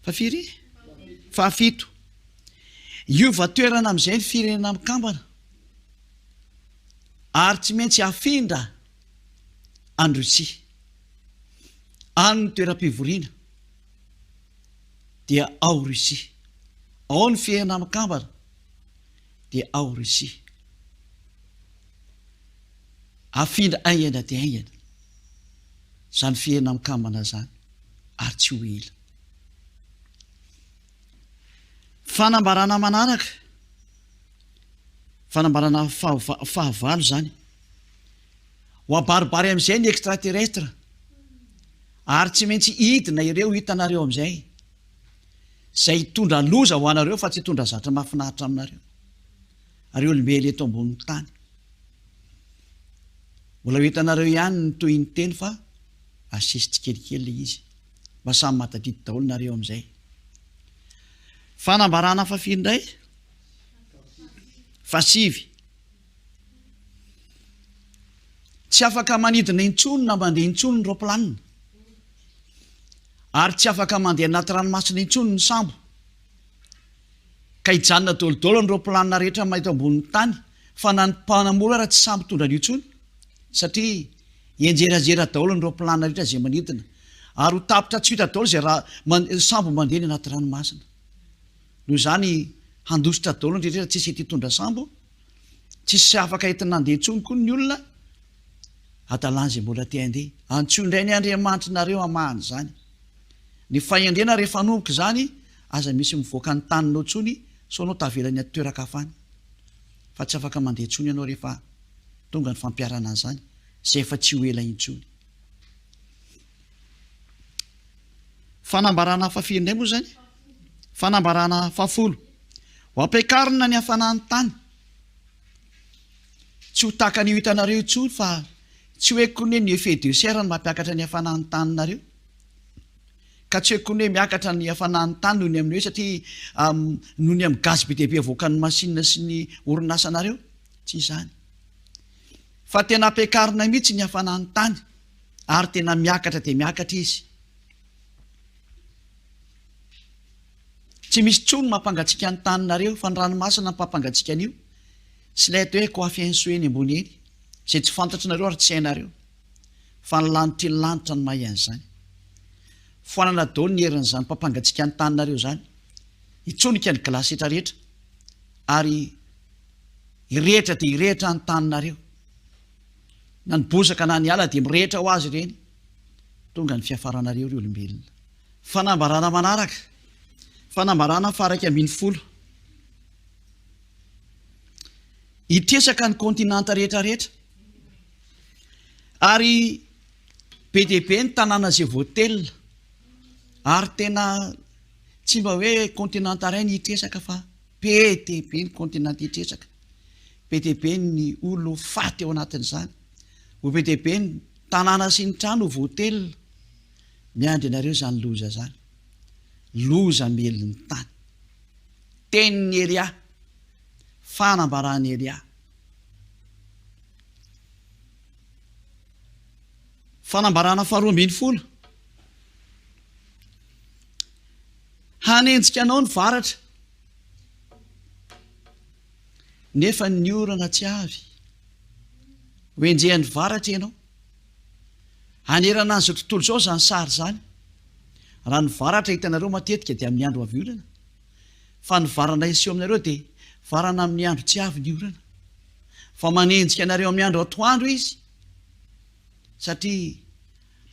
fafiry fahafito iova toerana am'izay ny firenena mikambana ary tsy maintsy afindra androsia any ny toeram-pivoriana dia ao Rusia ao ny firenena mikambana dia ao Rusia afindra aingana de aingana zany firenena mikambana zany ary tsy ho ela fanambarana manaraka fanambarana fahavalo zany ho abaribary am'izay ny extraterrestre ary tsy maintsy hidina ireo hitanareo am'izay zay hitondra loza ho anareo fa tsy hitondra zatra mahafinaritra aminareo ary olombelo eto ambonin'ny tany mbola ho hitanareo ihany ny toy ny teny fa asisy tsikelikely le izy mba samy matadity daholo nareo am'izay fanambarana fafiry indray fasivy tsy afaka manidina intsony na mandeha intsony ny roplanina ary tsy afaka mandeha anaty ranomasina intsony ny sambo ka hijanona dolodolo ny roplanina rehetra mahita ambonin'ny tany fa na ny mpanamora raha tsy sambo tondra ny intsony satria enjerajera daholo ny roplanina rehetra zay manidina ary ho tapitra tsy hita daholo zay raha sambo mandeha ny anaty ranomasina noho zany handositra daholo ny rehetra tsisy ety hitondra sambo tsisy afaka entina nandeha intsony koa ny olona adalany zay mbola te andeha antsoy indray ny Andriamanitra nareo amahany zany ny fahendrena rehefa nomboka zany aza misy mivoaka ny taninao tsony so anao tavelany toerakafany fa tsy afaka mandeha tsony ianao rehefa tonga ny fampiarana zany zay efa tsy ho ela intsony fanambarana fafiry indray moa zany fanambarana fafolo ho ampiakarina ny hafanany tany tsy ho taka ny hitanareo intsony fa tsy hoe kone ny FDCR ny mampiakatra ny hafanany taninareo ka tsy hoe kone miakatra ny hafanany tany noho ny amin'ny hoe satria noho ny amin'ny gazy be deaibe avoakan'ny masinina sy ny orinasanareo tsy izany fa tena ampiakarina mihitsy ny hafanany tany ary tena miakatra de miakatra izy tsy misy tsony mampangatsika ny taninareo fa ny ranomasina mpampangatsika an'io sy lay atao hoe coiffensoeny ambony eny zay tsy fantatrinareo ary tsy hainareo fa ny lanitra ny lanitra ny mahay an'izany foanana daholo ny herin'izany mpampangatsika ny taninareo zany hitsonika ny glasy rehetrarehetra ary irehetra de irehetra ny taninareo na ny bozaka na ny ala de mirehetra ho azy ireny tonga ny fiafaranareo ry olombelona fanambarana manaraka fanambarana faraka ambin'ny folo hitresaka ny kontinanta rehetrarehetra ary be deaibe ny tanàna zay voatelina ary tena tsy mba hoe kontinanta ray ny hitresaka fa be deaibe ny kontinanta hitresaka be deaibe ny olo faty ao anatin'izany ho be deaibe ny tanàna sy ny trano voatelina miandry anareo zany loza zany loza melon'ny tany tenin'ny Elia fanambarany Elia fanambarana faharoa ambin'ny folo hanenjika anao ny varatra nefa ny orana tsy avy hoenjehan'ny varatra ianao hanerana an'izao tontolo zao zany sary zany raha ny varatra hitanareo matetika dia amin'ny andro avy orana fa ny varana iseho aminareo dia varana amin'ny andro tsy avy ny orana fa manenjika anareo amin'ny andro atoandro izy satria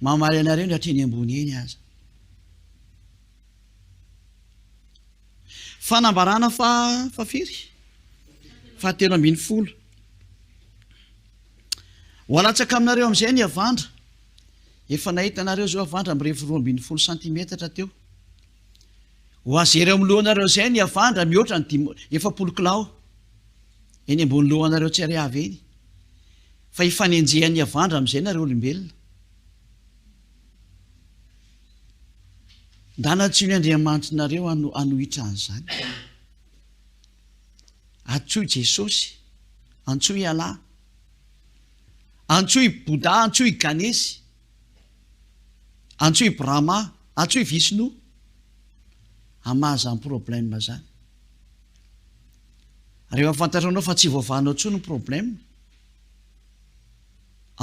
mamaly anareo ny hatreny ambony eny aza. Fanambarana fafiry 7:10 ho alatsaka aminareo amin'izay ny avandra efa nahita anareo zao avandra mirefy 12 centimetatra teo ho azery amin'ny lohanareo zay ny avandra mihoatra ny 10 kilao eny ambony lohanareo tsy ary avy eny fa ifanenjehan'ny avandra amin'izay nareo olombelona ndanatsy ny andriamanitrinareo anohitra an'izany antsoy Jesosy antsoy Allah antsoy Bouddha antsoy Ganesy antsoy Brahma antsoy Vishnu amazany problème zany rehefa fantatranao fa tsy voavanao tsony ny problème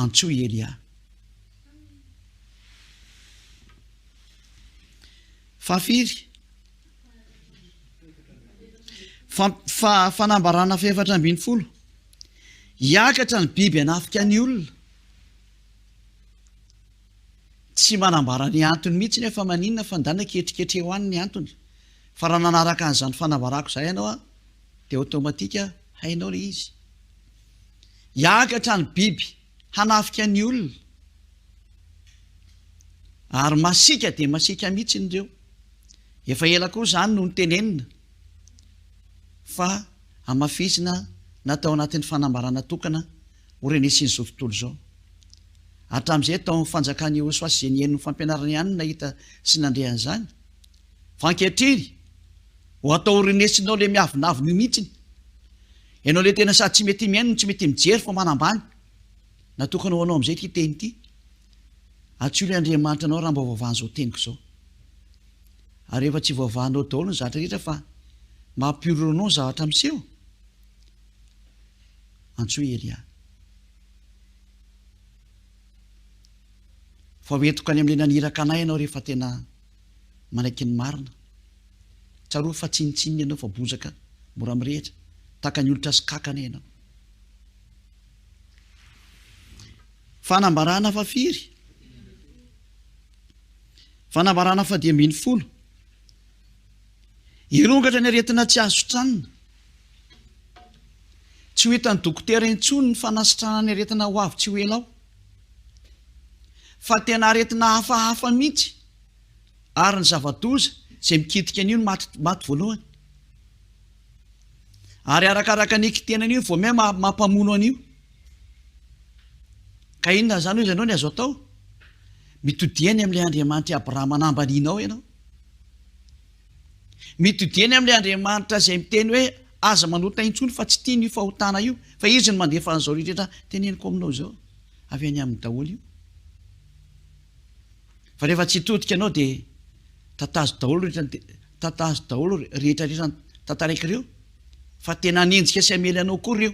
antsoy Elia. Fafiry fanambarana 7:10 hiakatra ny biby hanafika ny olona tsy manambara ny antony mihitsy nefa maninona fa ndana ketriketre ho any ny antony fa raha nanaraka an'izany fanambarako zay ianao dia automatika hainao le izy hiakatra ny biby hanafika ny olona ary masika dia masika mihitsy nireo efa ela koa zany no nitenenina fa amafisina natao anatin'ny fanambarana tokana horenesiny zao tontolo zao hatramin'izay tao fanjakany YAHOSHUAH sy ny eniny fampianarana ihany nahita sy nandrehan'izany fa ankehitriny ho atao horenesinao le miavinaviny mihitsiny ianao le tena sady tsy mety miaino tsy mety mijery fa manambany natokana ho anao amin'izay ty teny ity atsoy le Andriamanitra anao raha mba vaovany zao teniko zao ary efa tsy voavahanao daholo ny zavatra rehetra fa mampiororanao ny zavatra miseho antsoy Elia. Fa hoentiko any amin'le naniraka anay ianao rehefa tena manaiky ny marina tsaroa fa tsinitsininy ianao fa bozaka mora mirehitra taka ny olotra sy kakana ianao. Fanambarana fafiry fanambarana 10 irongatra ny aretina tsy azo tranona tsy ho hitan'ny dokotera intsony ny fanasitrana ny aretina ho avy tsy ho elao fa tena aretina hafahafa mihitsy ary ny zava-doza zay mikitika an'io maty voalohany ary arakaraka ny kitenan'io vao may mampamono an'io ka inona zany izy anao ny azo atao mitodiany amin'ilay Andriamanitra Abrahama nambaninao ianao mitodiany amin'ilay Andriamanitra zay miteny hoe aza manota intsony fa tsy tiany io fahotana io fa izy ny mandefa an'izao rehetra teneniko aminao zao avy any amin'ny daholo io fa rehefa tsy hitodika anao dia tatazo daholo rehetrarehetra tantaraiky ireo fa tena hanenjika sy hamely anao koa ireo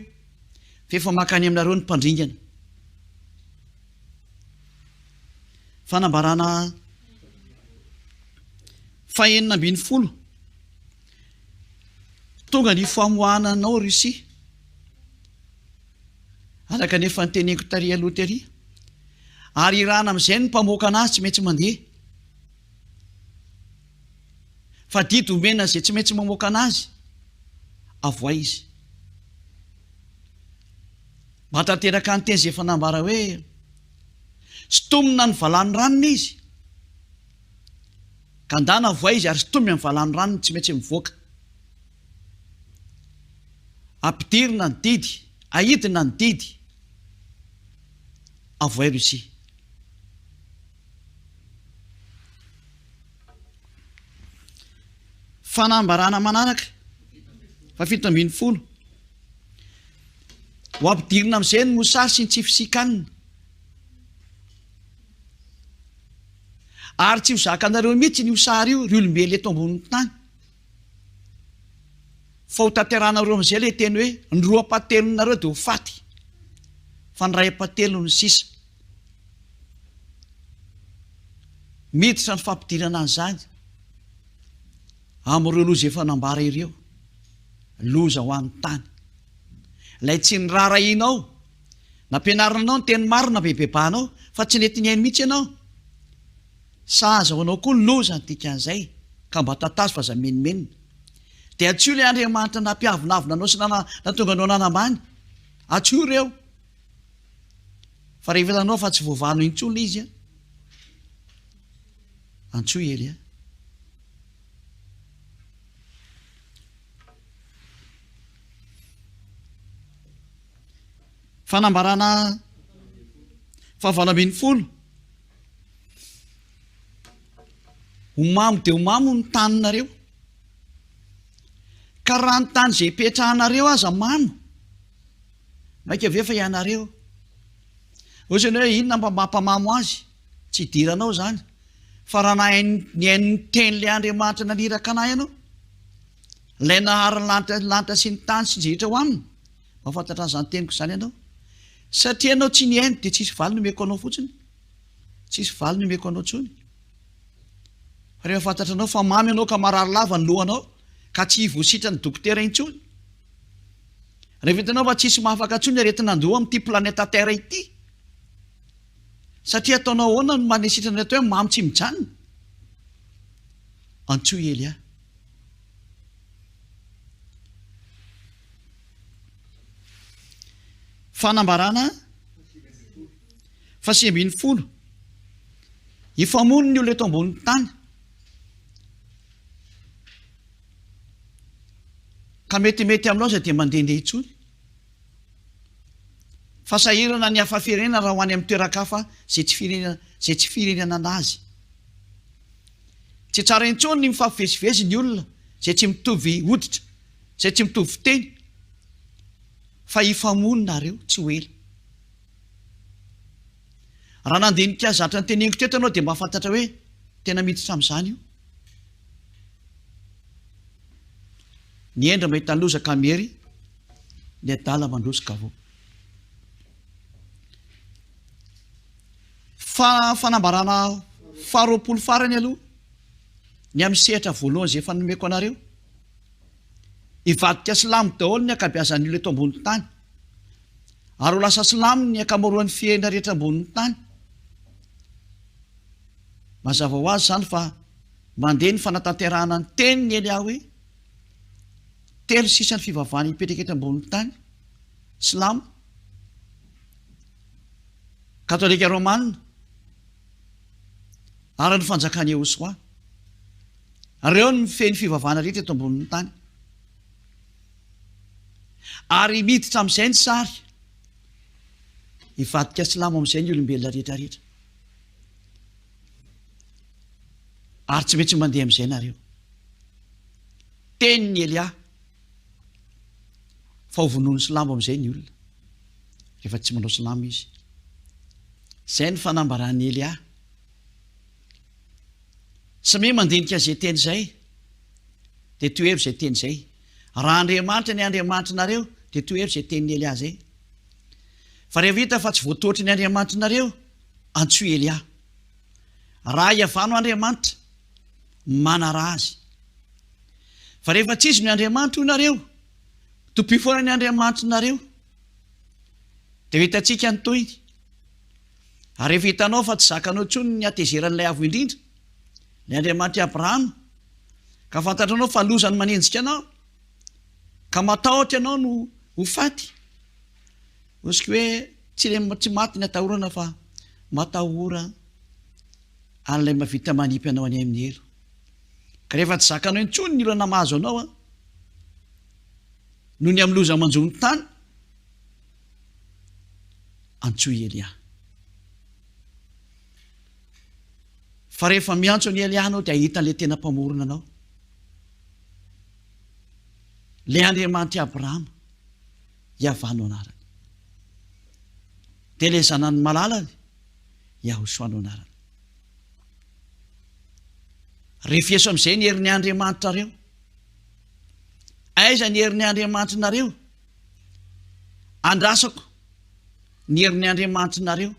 fa efa makany aminareo ny mpandringana. Fanambarana 9:10 tonga ny famohananao Rusia araka nefa nyteneniko tary aloha tery ary irana amin'izay ny mpamoaka anazy tsy maintsy mandeha fa didy omena zay tsy maintsy mamoaka anazy avoay izy mba tanteraka ny teny zay fanambara hoe sitomina ny valany ranony izy ka ndana avoay izy ary sitomina ny valany ranony tsy maintsy mivoaka ampidirina ny didy ahidina ny didy avoay Rusia. Fanambarana manaraka 7:10 ho ampidirina amin'izay ny mosary sy ny tsy fisikanina ary tsy ho zakanareo mihitsy ny osary io ry olombelo eto ambonin'ny tany fa ho tanteranareo am'izay le teny hoe ny roam-patelonareo dia ho faty fa ny ray am-patelo ny sisa miditra ny fampidirana an'izany amin'ireo loza efa nambara ireo loza ho an'ny tany ilay tsy ny rarahinao nampianaranao ny teny marina bebebanao fa tsy nety ny hainy mihitsy ianao sahaza ho anao koa ny loza ny dikan'izay ka mba tatazo fa za menimenina dia atsio ilay Andriamanitra nampiavinavina anao sy natonga anao nanambany atsio ireo fa rehefa hitanao fa tsy voavano intsony izy antsoa ely fanambarana fahavalambin'ny folo homamo dia homamo ny taninareo ka raha ny tany izay petrahanareo aza mamo maika ave fa ianareo ohatrany hoe inona mba mampamamo azy tsy hidiranao zany fa raha ny hain'ny teny le Andriamanitra naniraka anay ianao ilay nahary lanitra sy ny tany sy ny zehetra ho aminy mahafantatra an'izany teniko izany ianao satria anao tsy ny hainy dia tsisy valy nomeko anao fotsiny tsisy valy nomeko anao tsony fa rehefa fantatra anao fa mamy anao ka marary lava ny lohanao ka tsy voasitra ny dokotera intsony rehefa hitanao fa tsisy mahafaka ntsony aretina andoha amin'ity planeta terre ity satria ataonao ahoana no manesitra atao hoe mamy tsy mijanona antsoa ely fanambarana fasiambin'ny folo hifamono ny olo eto ambonin'ny tany ka metimety aminao zay dia mandehandeha intsony fasahirana ny hafa firenena raha ho any amin'ny toeran-kafa zay tsy firenena anazy tsy tsara intsony ny mifampivezivezy ny olona zay tsy mitovy hoditra zay tsy mitovy fiteny fa hifamononareo tsy ho ela raha nandinika zatra ny teneniko teto anao dia mahafantatra hoe tena miditra amin'izany io ny endra mahita ny lozaka mery ny adala mandrosika avao fanambarana faharoapolo farany aloha ny amin'ny sehatra voalohany zay efa nomeko anareo hivadika silamo daholo ny akabeazan'ny olo eto ambonin'ny tany ary ho lasa silamo ny akamaroan'ny fiaina rehetra ambonin'ny tany mazava ho azy zany fa mandeha ny fanatanterahana ny teny ny ely hoe telo sisa ny fivavahana hipetraka eto ambonin'ny tany silamo katolika romanina ary ny fanjakany YAHOSHUAH reo ny feny fivavahana rehetra eto ambonin'ny tany ary miditra amin'izay ny sary hivadika silamo amin'izay ny olombelona rehetrarehetra ary tsy maintsy mandeha amin'izay nareo teny ny Elia fa ho vonoany silamo amin'izay ny olona rehefa tsy manao silamo izy izay ny fanambaran'ny Elia sy me mandinika zay teny zay dia toevo zay teny zay raha Andriamanitra ny Andriamanitra nareo dia toevo zay teny Elia zay fa rehefa hita fa tsy voatotry ny Andriamanitra nareo antsoa Elia raha YAHVAH no Andriamanitra manara azy fa rehefa tsisy ny Andriamanitra io nareo tompifona ny Andriamanitra nareo dia hitantsika ny toyny ary rehefa hitanao fa tsy zakanao ntsony ny atezeran'ilay avo indrindra ny Andriamanitra Abrahama ka fantatranao fa lozany manenjika anao ka matahotra ianao no ho faty oska hoe tsy maty ny atahorana fa matahora an'ilay mavita manipy anao any amin'ny elo ka rehefa tsy zakanao intsony ny olana mahazo anao no ny amin'ny loza manjony tany antsoa Elia fa rehefa miantso ny Elia anao dia ahitan'ilay tena mpamorona anao le Andriamanitra Abrahama YAHVAH no anarany dia le zanany malalany YAHOSHUAH no anarany refieso amin'izay ny herin'ny Andriamanitra reo. Aiza ny herin'ny Andriamanitra nareo? Andrasako ny herin'ny Andriamanitra nareo.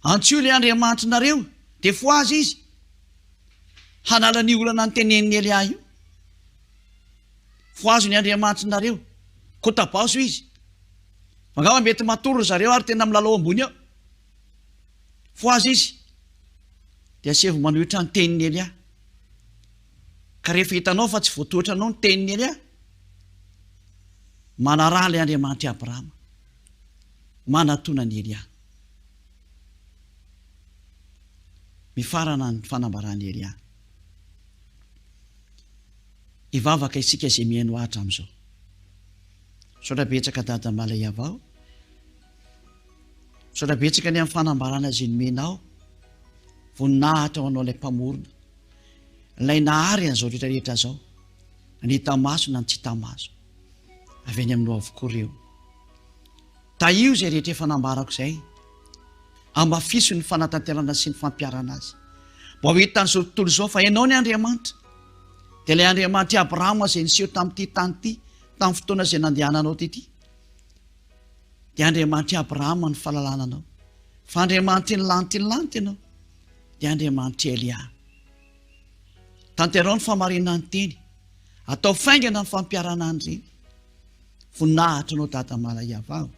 Antsoa ilay Andriamanitra nareo dia fo azy izy hanala ny olana ny teneniny Elia io. Fo azy ny Andriamanitra nareo, kotabaso izy. Angamba mety matoro zareo ary tena milalao ambony ao. Fo azy izy dia sevo manohitra ny teniny Elia. Ka rehefa hitanao fa tsy voatoatra anao ny teniny Elia, manaraha ilay Andriamanitra Abrahama, manatona ny Elia. Mifarana ny fanambarany Elia. Hivavaka isika izay mihaino ahatra amin'izao. Saotra betsaka dada mala YAHVAH. Saotra betsaka ny amin'ny fanambarana izay nomenao, voninahitra ho anao ilay mpamorona, ilay nahary an'izao rehetrarehetra zao, ny tamaso na ny tsy tamaso, avy any aminao avokoa ireo. Taio izay rehetra efa nambarako izay, amafiso ny fanatanterana sy ny fampiarana azy. Mba ho hita n'izao tontolo izao fa ianao ny Andriamanitra, dia ilay Andriamanitra Abrahama izay niseho tamin'ity tany ity, tamin'ny fotoana izay nandehananao tyty, dia Andriamanitra Abrahama ny fahalalànanao, fa Andriamanitra ny lanty ianao, dia Andriamanitra Elia. Tanterao ny famarinana ny teny, atao faingana ny fampiarana an'ireny. Voninahitra anao dada mala YAHVAH,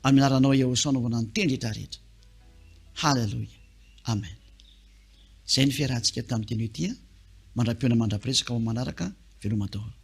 amin'aranao YAHOSHUAH naovana ny teny rehetrarehetra. Halleluja, amen. Izay ny fiarahantsika tamin'ny teny ity, mandra-piona mandra-piresaka ho manaraka velomadaholo.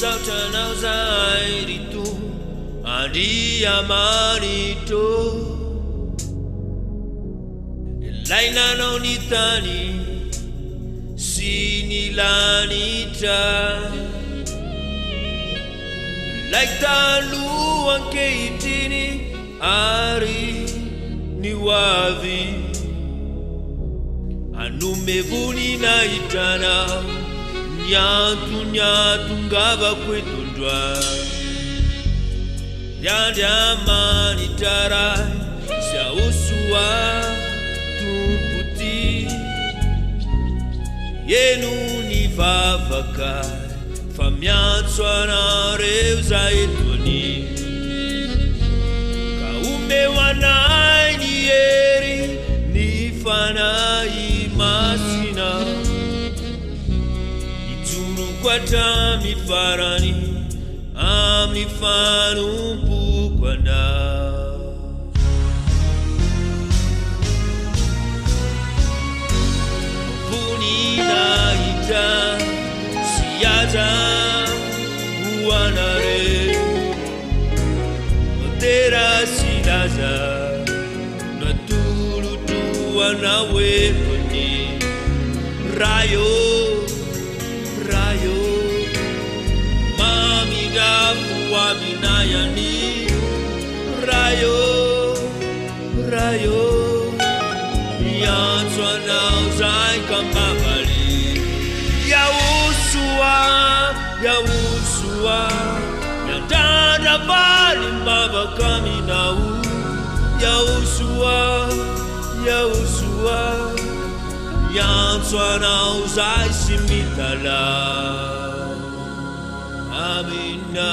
Sautanao zairito andriamanito ilainanao ny tany sy ny lanitra ilay taloha ankehitriny ary ny hoavy anome voninahitranao nyantonyatongavako etondroa yandriamanitra sy YAHOSHUAH tompoty eno ny vavaka fa miantso anareo za etony ka omeo anay ny hery ny fanahy masina ijoroko hatramy farany amin'ny fanompoko anao voninahitra sy aza ho anareo tera sy laza natoloto anao etony rayo aminayani rayo miantso anao zay kambavali YAHOSHUAH miandrandra valy mbavaka aminao YAHOSHUAH miantso anao zay sy mitalao Amina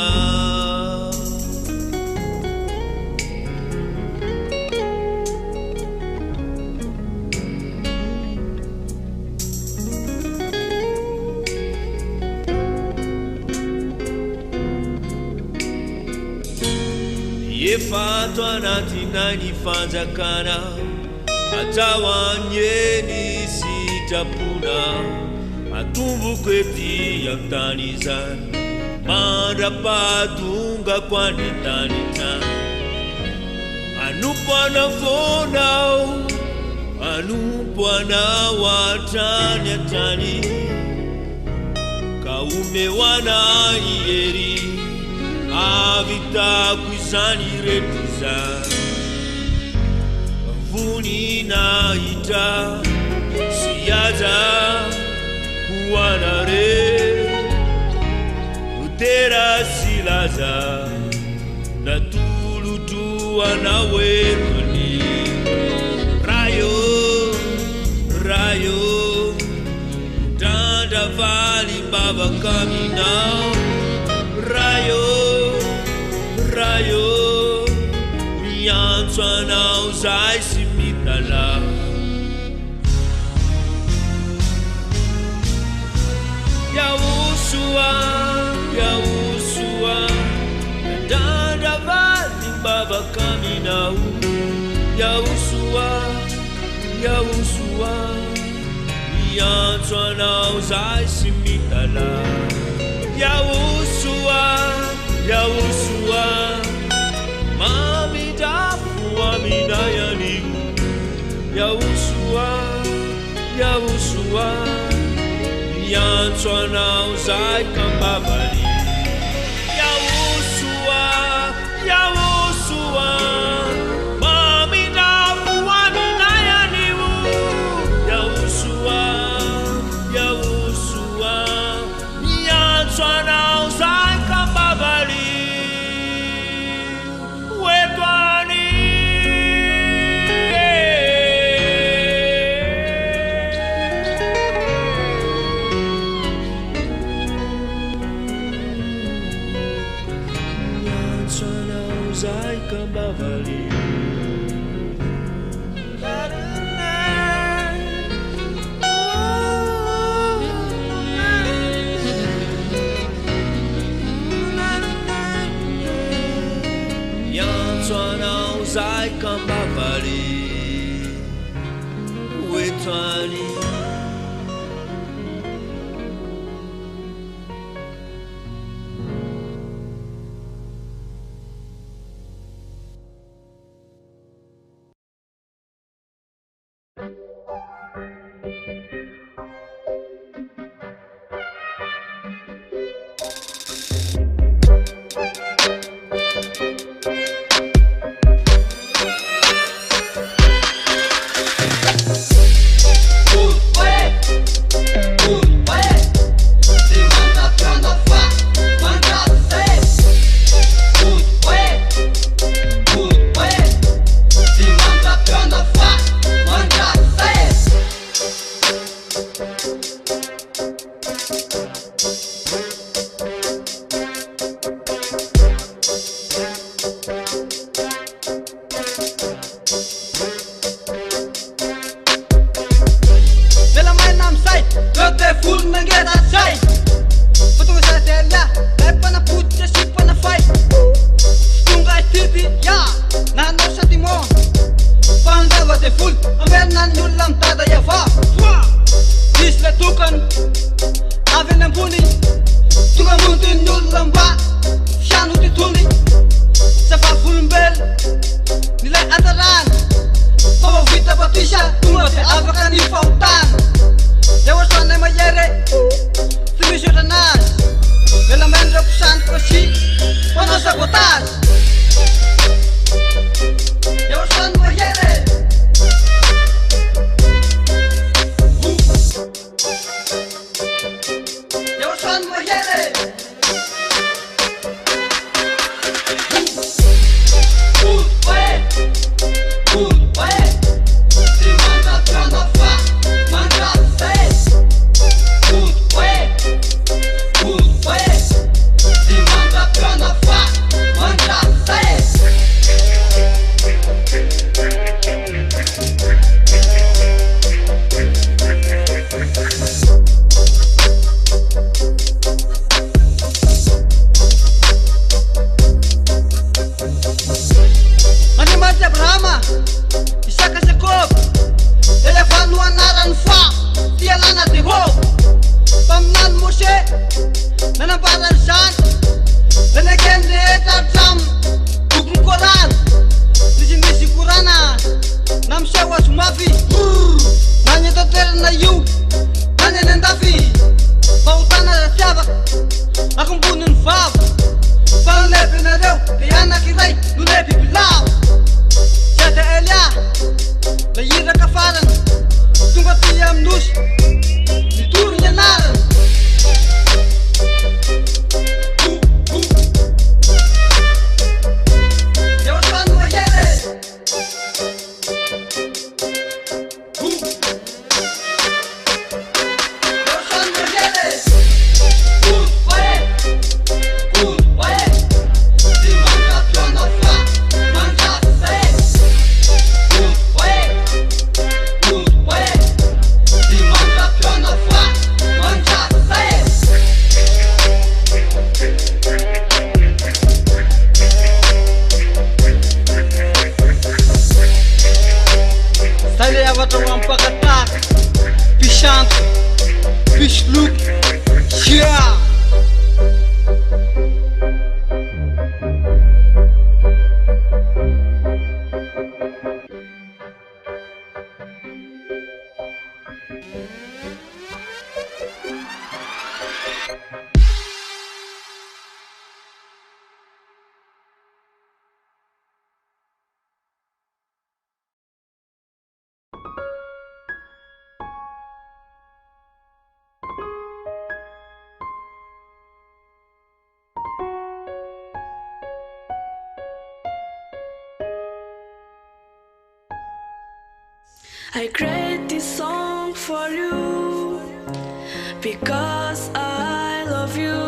efato anatinay ny fanjakana atao anyeny sitrapona atomboko ety am'tany izany mandrapahatonga koanetanyta anompo anavonao anompo anao atrany atrany ka omeo anay hery avitako izany rehetra izany voninahitra sy aza ho anareo tera sy laza natolotro anao etony rayo drandra valy mbavaka aminao rayo miantso anao zay sy mitalao YAHOSHUAH drandra valy mbavaka aminao YAHOSHUAH miantso anao zay sy mitalao YAHOSHUAH mamidrafo aminay anio YAHOSHUAH miantso anao zay kambavali YAHOSHUAH mamidrafo aminay anio YAHOSHUAH miantso anao zay kambavali zay kambavali wetwani I create this song for you because I love you,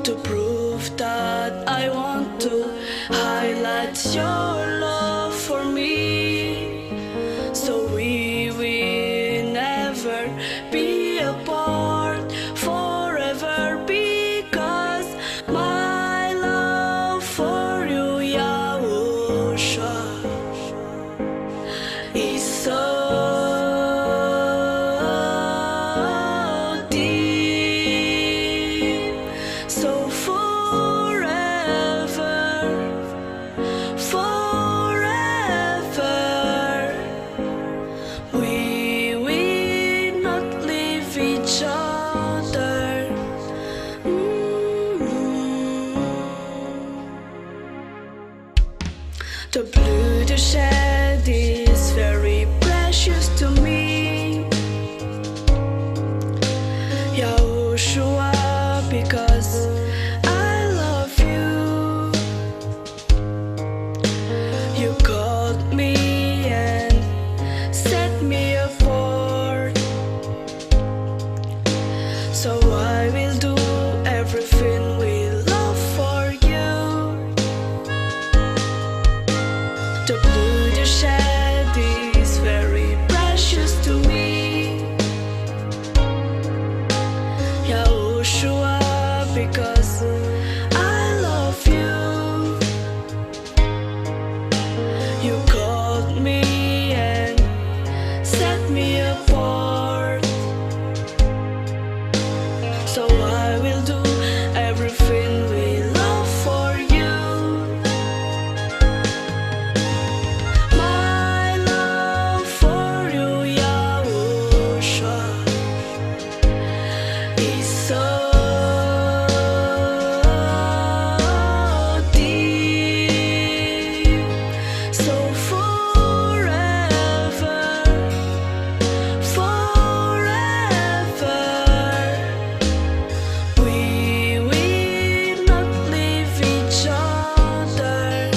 to prove that I want to highlight your love for me, so we will never be apart forever, because my love for you, YAHOSHUAH, is so deep, so forever, forever, we will not leave each other. The blue to shed is very precious to me, YAHOSHUAH, because I love you. You called me set me apart. So I will do everything with love for you. My love for you, Yahushua, is so deep. So forever, forever, we will not leave each other.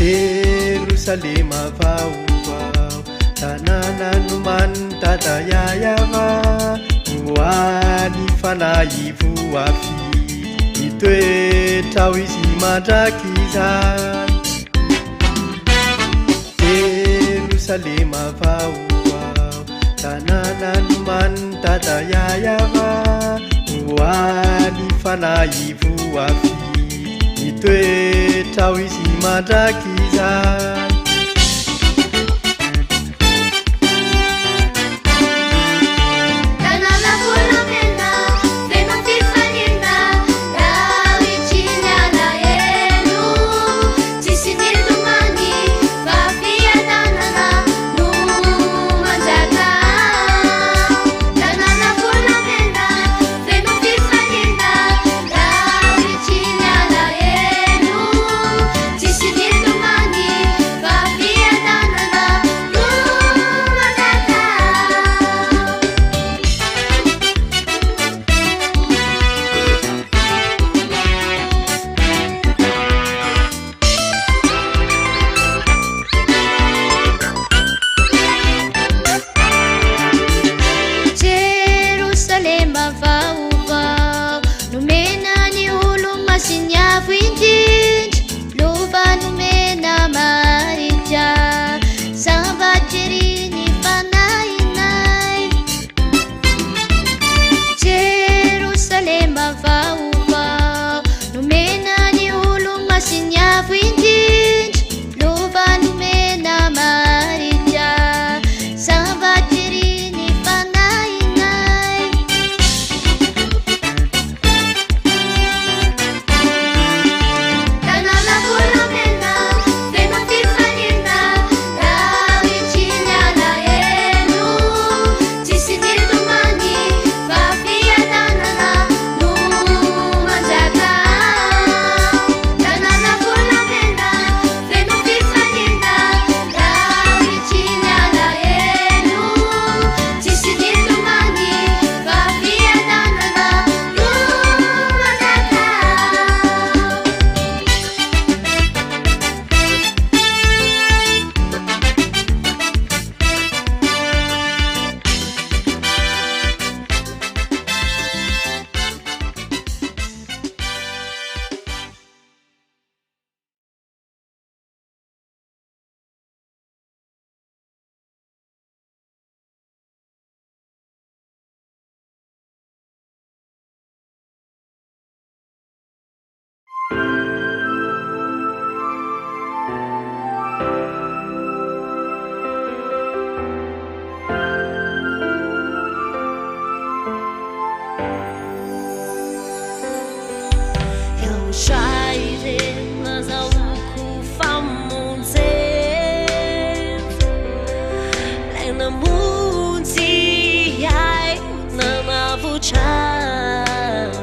Jerusalema vaovao, tanàna nomantata YAHVAH, hoany fanahy voafy, mitoetra ho izy mandraky izany. Jerusalema vaovao, tanàna nomantata YAHVAH, hoany fanahy voafy, mitoetra ho izy mandraky izany. Tanàna volamena, tena fifaliana, ravitsiny alahelo, tsisy nitomany, fampianarana no manjaka. Tanàna volamena, tena fifaliana, ravitsiny alahelo, tsisy nitomany, fampianarana no manjaka. Jerusalema vaovao, nomena ny olo masiny avo indrindra, lova nomena maritra, sambakery ny fanahinay. Jerusalema vaovao, nomena ny olo masiny avo indrindra, lova nomena maritra, sambakery ny fanahinay. Tanàna volamena, tena fifaliana, ravitsiny alahelo, tsisy nitomany, fampianarana no manjaka. Tanàna volamena, tena fifaliana, ravitsiny alahelo, tsisy nitomany, fampianarana no manjaka. Child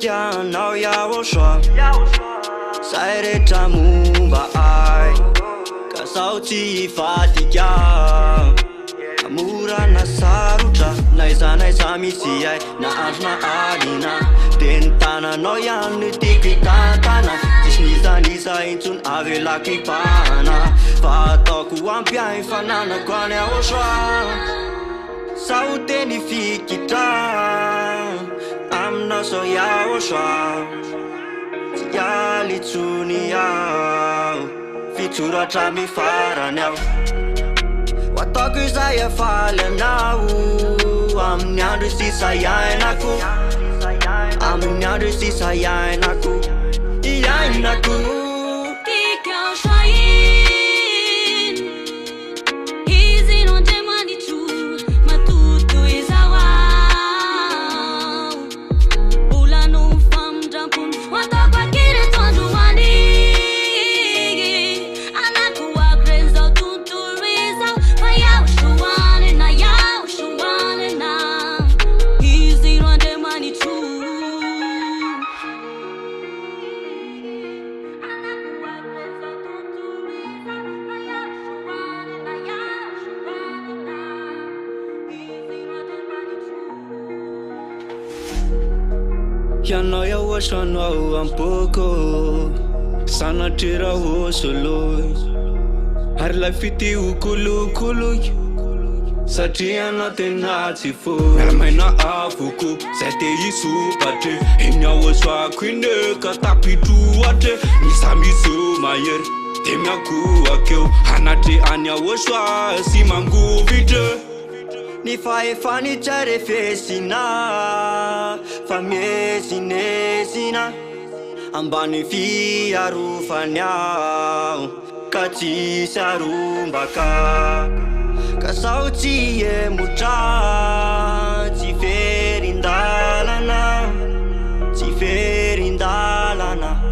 Fampianao YAHOSHUAH Zay rehetra momba ay Ka zaho tsy hivadika Amorana sarotra Naiza misy ay Na andro na alina De ny tananao ihany no tiako hitantana Tsisy nizanisa intsony avelako hipahana Fa ataoko ampy ay fananako any YAHOSHUAH Zaho teny fikitra Aminao zao YAHOSHUAH Tsy alitsony aho Fitsoratra mifarany aho Ho ataoko izay afaly anao Amin'ny andro sisa iainako Amin'ny andro sisa iainako Iainako Ianao YAHOSHUAH anao ampoko sanatry raha hosoloy ary lafity hokolokoloky satria anao tena tsy fo miaramaina avoko zay te hisopatry iny YAHOSHUAH ineka tapitroatre misamiso mahery de miakoakeo anatry any YAHOSHUAH sy mangovitra Ni faefani tsare fesina famesinesina ambany fiarofany ao ka tsisy arombaka ka sao tsy emotra tsy ferindalana tsy ferindalana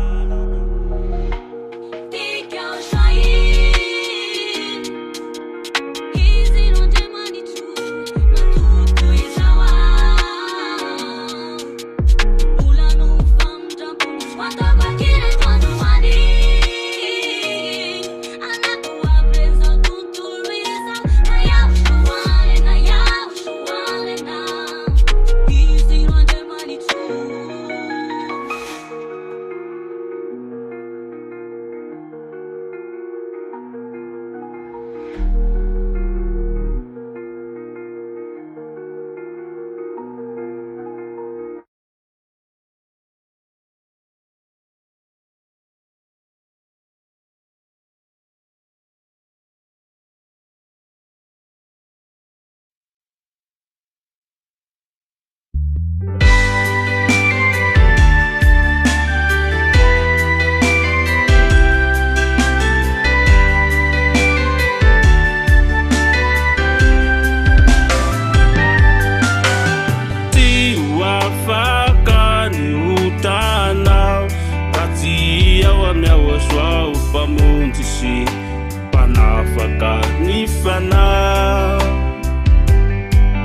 Afaka nifana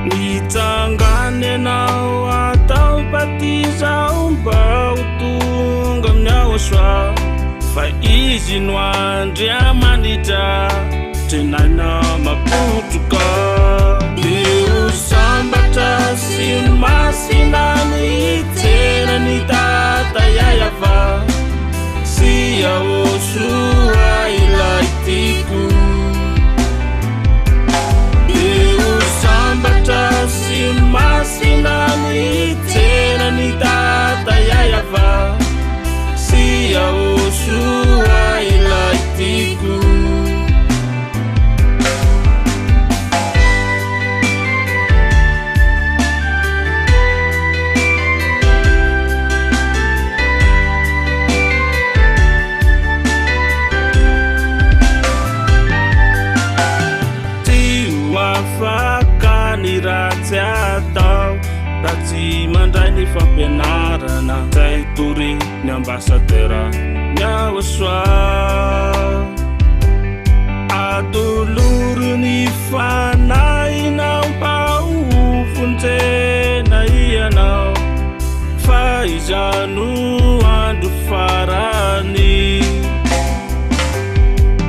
nitangane nao atao batiza umba utunga YAHOSHUAH fa izy no andry amanitra tenana maputuka deu sambatra sy masina ny tena ny tata YAHVAH sy YAHOSHUAH ilay tiako deu sambatra sy masina ny tena ny tata YAHVAH sy YAHOSHUAH ilay tiako Afaka ni ratsy atao ratsy mandray ny fampianarana zay tory ny ambassadera YAHOSHUAH atoloro ny fanahinao mba ho fonjena ianao fa izano andro farany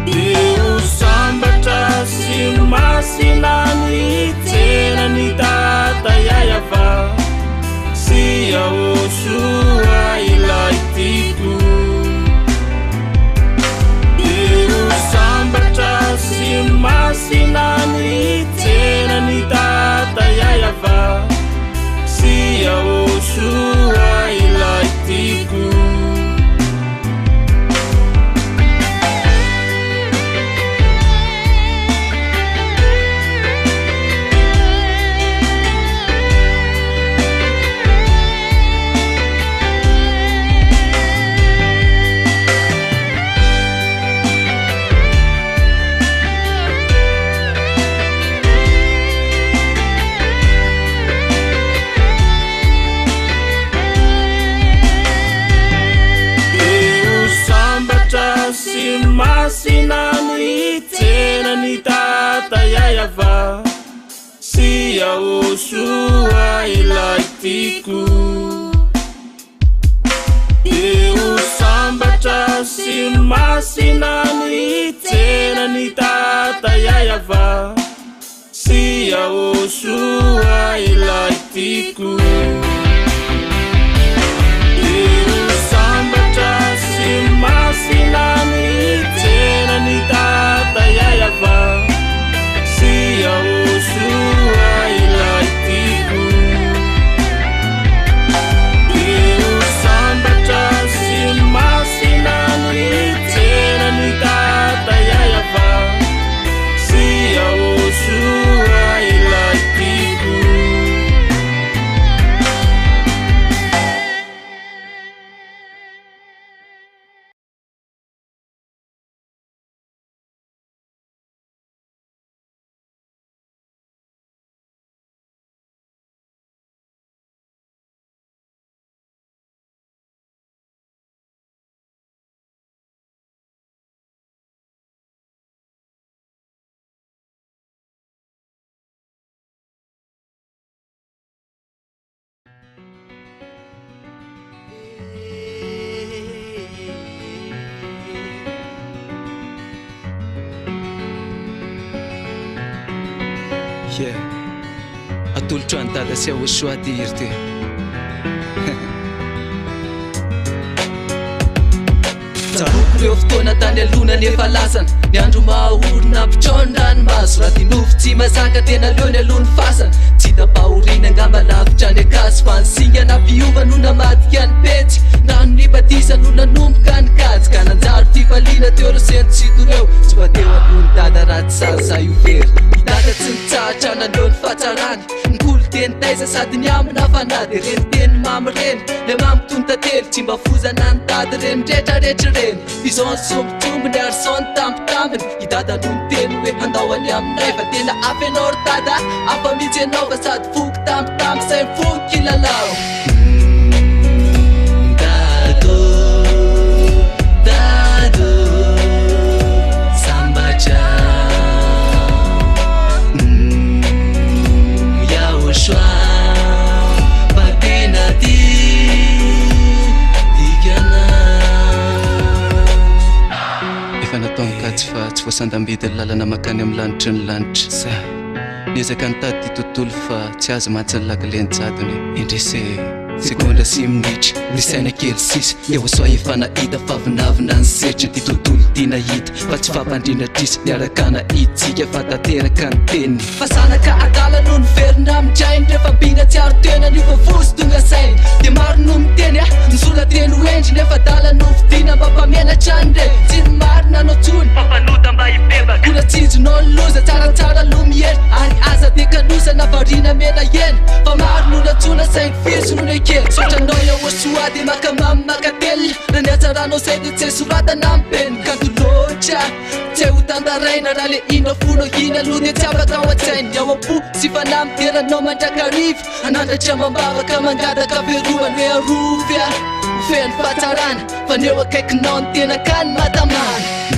deu sambatra sy masina ny tena ny tata YAHVAH sy YAHOSHUAH ilay tiako deu sambatra sy masina ny tena ny tata YAHVAH sy YAHOSHUAH ilay tiako sy masina ny tena ny tata YAHVAH sy YAHOSHUAH ilay tiako deu sambatra sy masina ny tena ny tata YAHVAH sy YAHOSHUAH ilay tiako atolotra ny dada sy YAHOSHUAH ty iry ty Tsaroko reo fotoana tany alona nefa lasana Ny andro mahorina mpitrondra ny maso Raha ty nofo tsy mazaka tena leo ny alony fasana Tsy hita pahorina angamba lavitra ny akazo Fa ny singa nampiova no namadika ny petsy Rano ny batisa no nanomboka ny katsy Ka nanjaro fifaliana teo reo seny tsito reo Tsy fa teo alony dada raha tsy salsa io very Ny dada tsy nitsahatra nandeo ny fahatsarany Ny kolo teny taiza sady ny amina fanady Reny teny mamy reny le mamy tony tantely Tsy mba fozana ny dady reny retraretra reny Izao ny sombotombony ary sao ny tambitambiny I dada no ny teny hoe handaoany aminay Fa tena afenao ry dada afa mitsy anao Fa sady foky tambitamby say foky kilalao Tsy voasandambidy ny lalana makany amin'ny lanitra ny lanitra Sa niezaka ny tady ty tontolo fa tsy azo matsy ny lakilenjadony Indrese sekondra sy minitra Risaina kely sisy YAHOSHUAH efa nahita fa vinavina ny setra Ty tontolo ty nahita fa tsy fampandrina trisa Niaraka na itsika fa tanteraka ny teniny Fa sanaka adala no niverina amindrainy Rehefa mbinga tsy aro tena ny vavosy tonga sainy De maro no miteny nisola teny hoendry Nefa dala no vidina mba mpamenatra ny re Tsy ny marina no tsony Papanota mba ipebaka Kuna tsijonao ny loza tsaratsara lo miery Ary aza de kanosa na varina mena ena Fa maro no natsona sainy fiso no nekely Sotranao YAHOSHUAH de makamamy makately Raha ny atsaranao say de tsy soratana ampeny Kanto loatra Tsy ho tandaraina raha le ino fono hina Lo de tsy afaka ao an-tsainy Ao am-po sy fanamy teranao mandrakarivo Anandratra mambavaka mangataka veroany hoe arovya Feny fahatsarana fa neo akaikinao ny tena ka ny matamana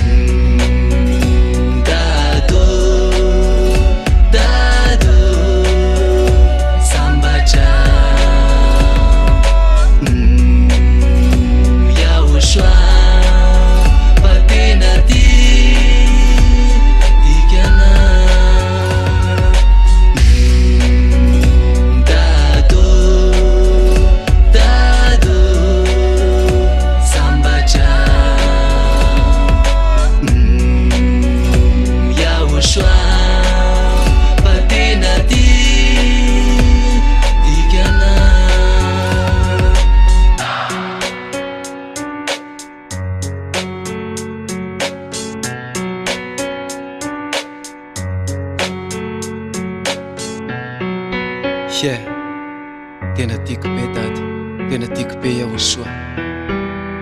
Tena tiako be dady, tena tiako be YAHOSHUAH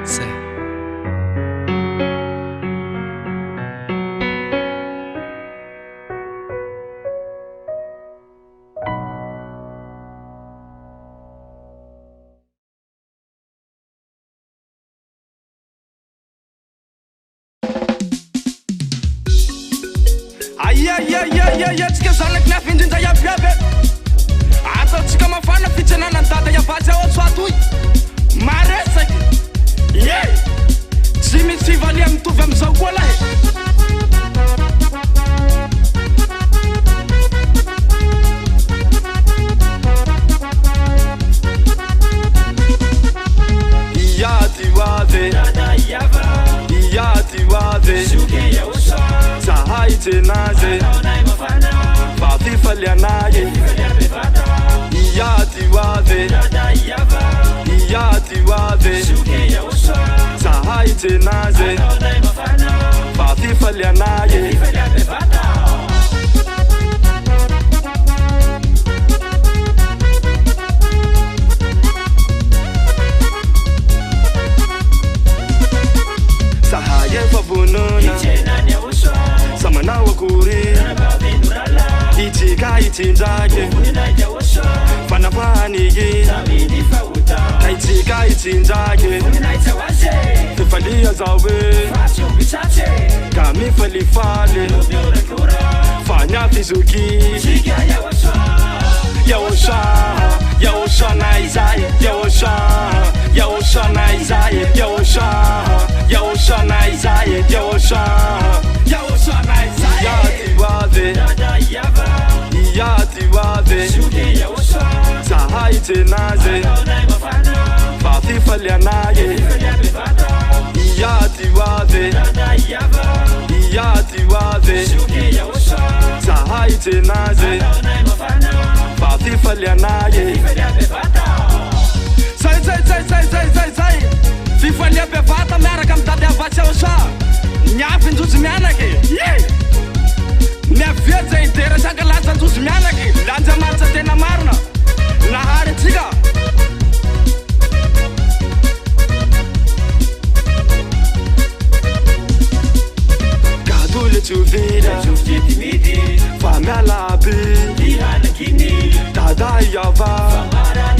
Zay Tsika zanaky ny avy indrindra iabiaby Ataotsika mafana fitsenana ny dada YAHVAH YAHOSHUAH toy Maresaky Tsy misy fivalia mitovy amizao koa lahy Yati wave Yati wave Sahai tenaze Fampianaran Yati wave Yati wave Sahai tenaze Fampianaran Sahaya fabununa Samana wakuri Ichika ichinjake Fanapanigi Ichika ichinjake Fifalia zawe Kami falifale Fanya fizuki YAHOSHUAH YAHOSHUAH na Isaiah YAHOSHUAH YAHOSHUAH na Isaiah YAHOSHUAH YAHOSHUAH na Isaiah YAHOSHUAH YAHOSHUAH na Isaiah Yati wave zahay jenaze vafifalianaye iyati wave zahay jenaze vafifalianaye Sai fifalia bevata miaraka mitady avatsy YAHOSHUAH niafy njojy mianaky niavia zay idera sanga lanja njojy mianaky lanja maritra tena marina nahary atsika gadole tsovira fa mialaby dada YAHVAH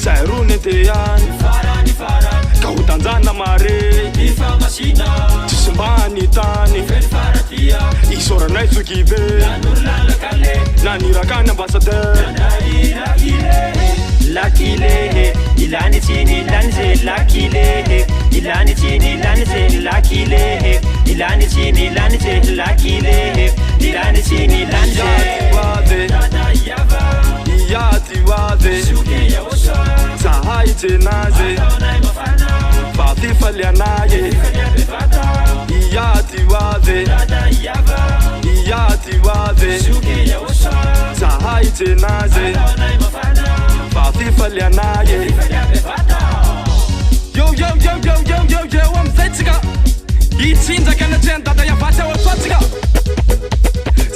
zay rony teany ka ho tanjana mare tsisy mbany tany isoranay zokibe nanirakany ambassadeur lakilehe ilani chini ilani ze lakilehe ilani chini ilani ze lakilehe ilani chini ilani ze lakilehe ilani chini ilani ze iyati wave zahay jenaze vafifalianaye iyati wave zahay jenaze vafifalianaye yo amizay tsika itsinjaka anatreany dada yavatsy YAHOSHUAH tsika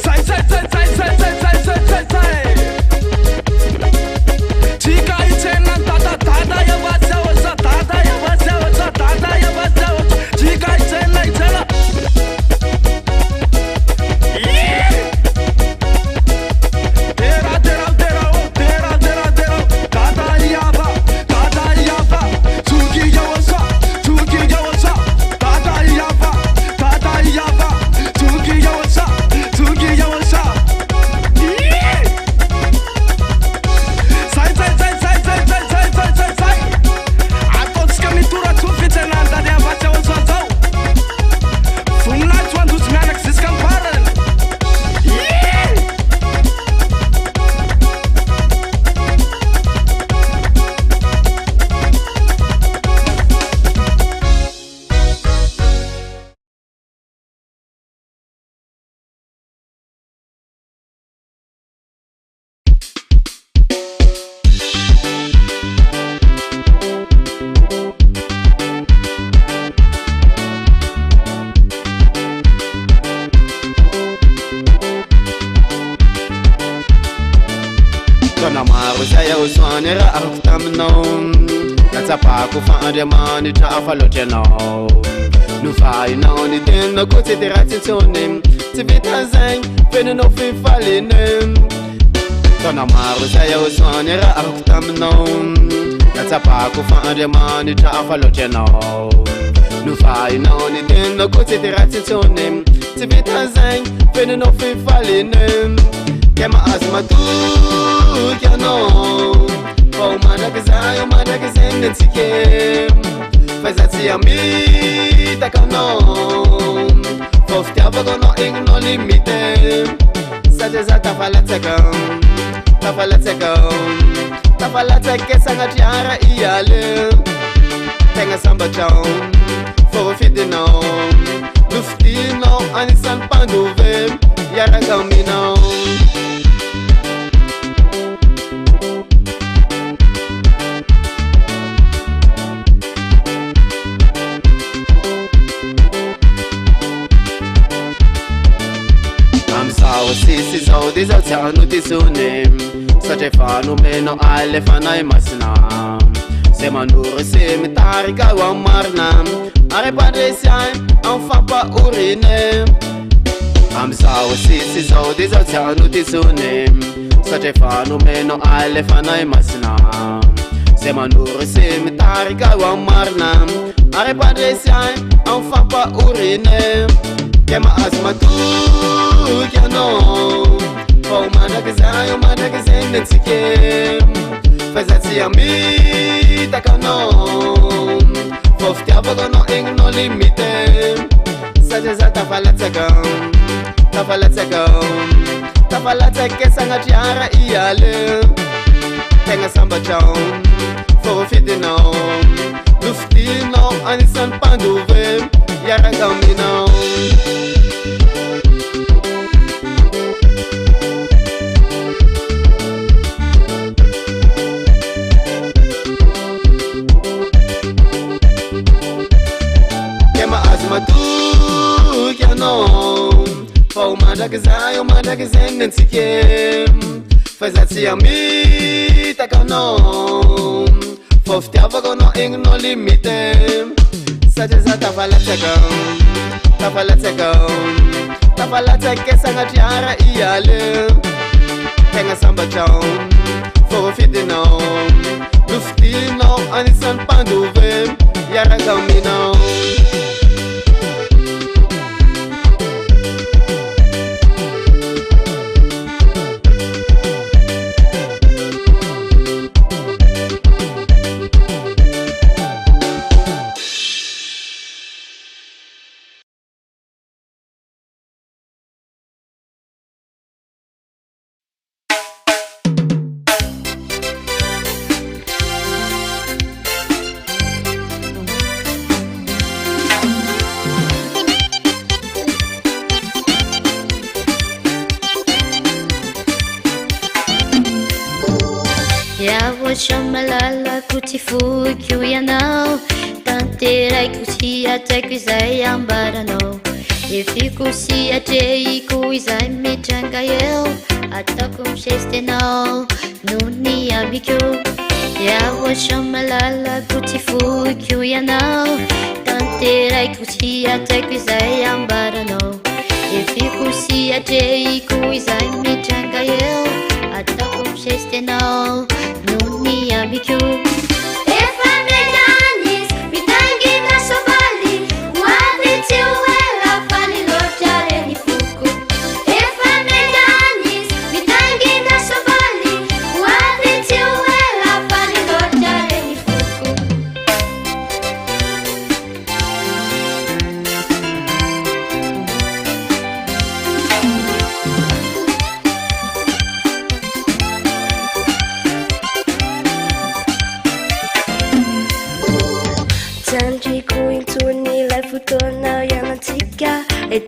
sai tsika itsena dada yavatsy YAHOSHUAH dada yavatsy YAHOSHUAH dada yavatsy YAHOSHUAH tsika itsena YAHOSHUAH nirahako taminao natsapako fa andriamanitra afaloatranao novahinao ny tenako tsy de raha tsintsony tsy vita zay feninao fifaliny taona maro YAHOSHUAH nirahako taminao natsapako fa andriamanitra afaloatranao novahinao ny tenako tsy de raha tsintsony tsy vita zay feninao fifaliny ke mahazo matoky anao fa manaky zay netsike fa za tsy amitaka anao fa fitiavako anao egninao limite satria za tafalatsaka sagnatriara iale tegna sambatrao fa vafidinao nofitinao anisan'ny mpandove iaraka aminao sisi zao de zao tiano tisone satria fa nomeno alefanay masina se manoro se mitarika ao amin'ny marina ary pandresy amin'ny fampaoriny amizao sisi zao de zao tiano tisone satria fa nomeno alefanay masina se manoro se mitarika ao amin'ny marina ary pandresy amin'ny fampaoriny ke mahazo matoky anao fa manaky zay netsike fa za tsy amitaka anao fa fitiavako anao egninao limite satria za tafalatsaka tafalateke sangatriara iale tegna sambatrao forofidinao lofidinao anisan'ny mpandove iaraka aminao matoky anao fa o mandraky zay nentsike fa za tsy amitaka anao fa fitiavako anao egninao limite satria za tafalatsaka sagnatriara iale tegna sambatrao forofidinao lofidinao anisan'ny mpandove iaraka aminao YAHVAH malala kuti foky o ianao tanteraiko sy ataiko izay ambaranao efiko sy atrehiko izay mitranga eo ataoko misesitenao noho ny amiko YAHVAH malala kuti foky o ianao tanteraiko sy ataiko izay ambaranao efiko sy atrehiko izay mitranga eo ataoko misesitenao noho ny amiko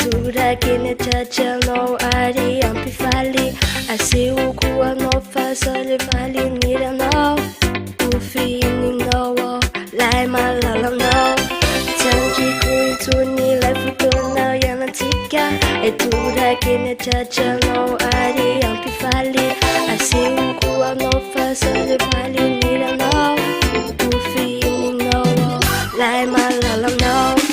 Turakene chachano ari ampifali asiuku ano fasale fali nirano ufini no lai malala no chanji kuituni lai futuna yanatika turakene chachano ari ampifali asiuku ano fasale fali nirano ufini no lai malala no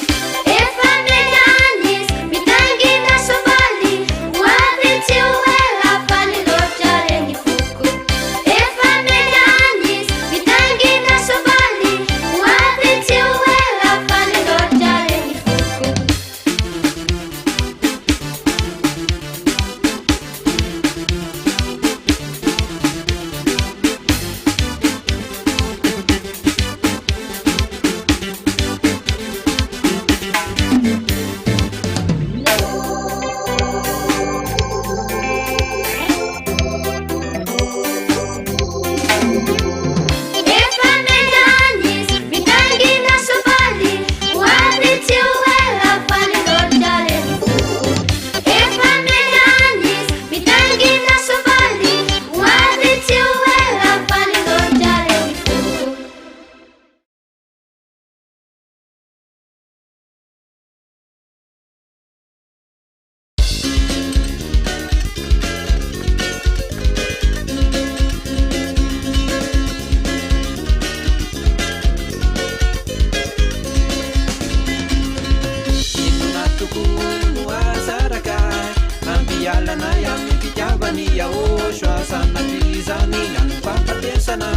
YAHOSHUAH sanatrizani nan fampatesana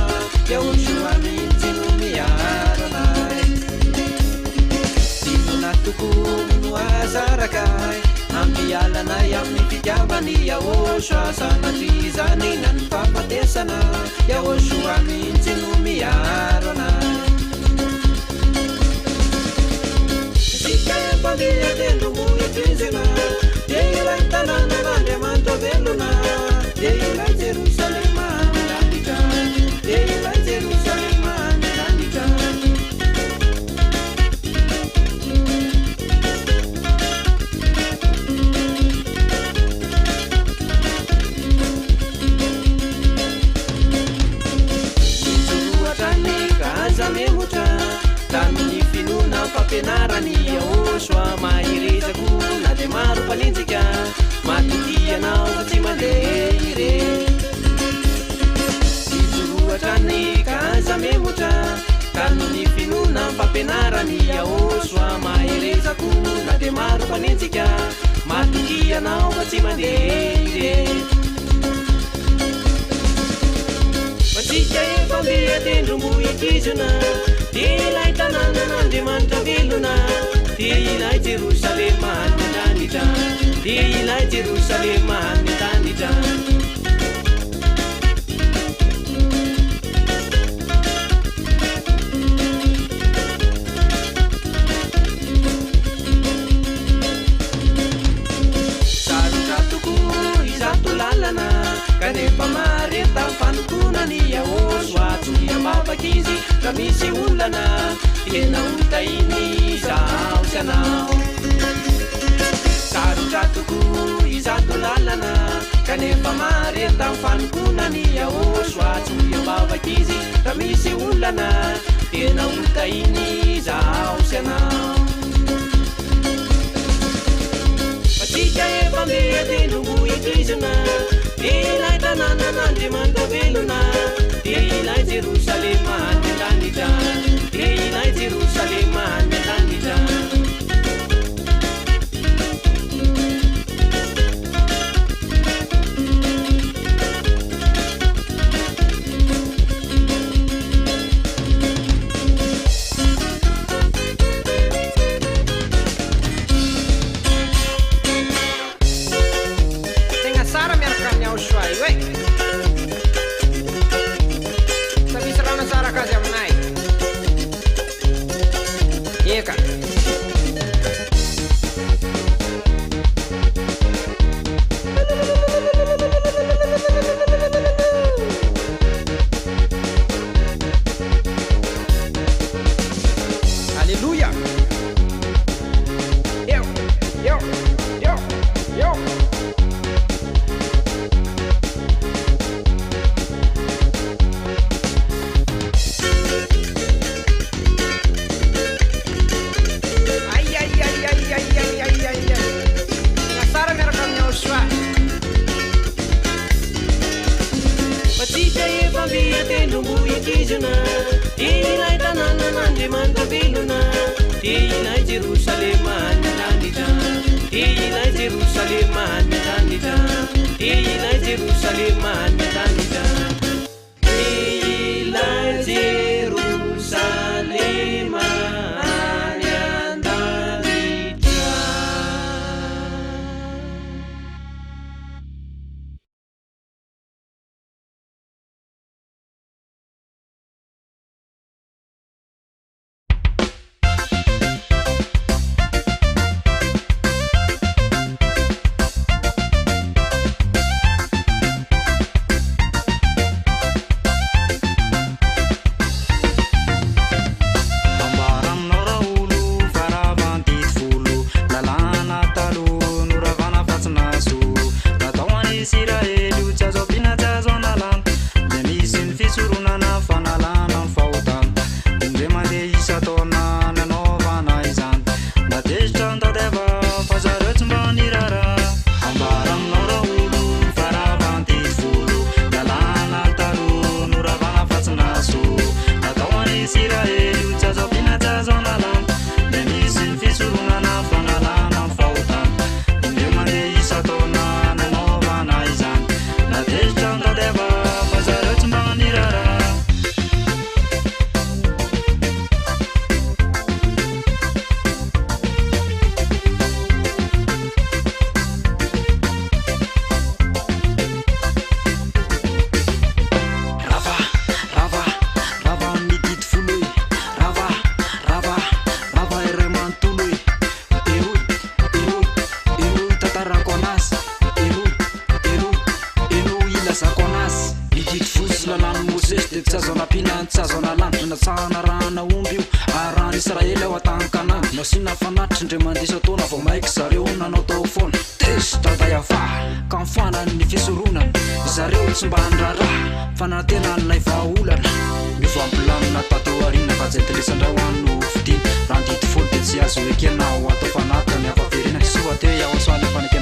YAHOSHUAH mitsinomiarana dinona tokony no azarakay ampialanay amin'ny fitiavany YAHOSHUAH sanatrizani nan fampatesana YAHOSHUAH mitsinomiarana Sika pandilha dentro muito enzena Dei lá em tanana, mande manto veluna panintsika matotianao fa tsy mandeha ire itoroatrany kaza memotra kano ny finona fampianarany YAHOSHUAH maherezako na de maro panintsika matotianao fa tsy mandeha ire Matsika efa mbea tendrombo ikizona dia ilay tanàna n'Andriamanitra velona dia ilay Jerosalema ny tanitra dia ilay Jerosalema ny tanitra sarotra tokoa izato lalana kanefa mareta fanokonany YAHOSHUAH tsoy ambavakizy ka misy olana tena hotainy zaho sy anao sarotra tokoa izato lalana kanefa mareta fanokonany YAHOSHUAH tsoy ambavakizy ka misy olana tena hotainy zaho sy anao Matsika efa mbea tendrombo ikizona ilay tanàna n'Andriamanitra velona dia ilay Jerosalema ny tanitra dia ilay Jerosalema ny tanitra Masina fanatry ndre mandisa tona vao maiky zareo nanao tao foana testa da YAHVAH ka mifana ny fisorona zareo tsy mba handraraha fanantenan'ilay vahaolana mivampilamina tato arina fa jentelesandray hoanno fidina raha andity folo de tsy azo ekenao atao fanatany afaverina soa teo YAHOSHUAH le fanekena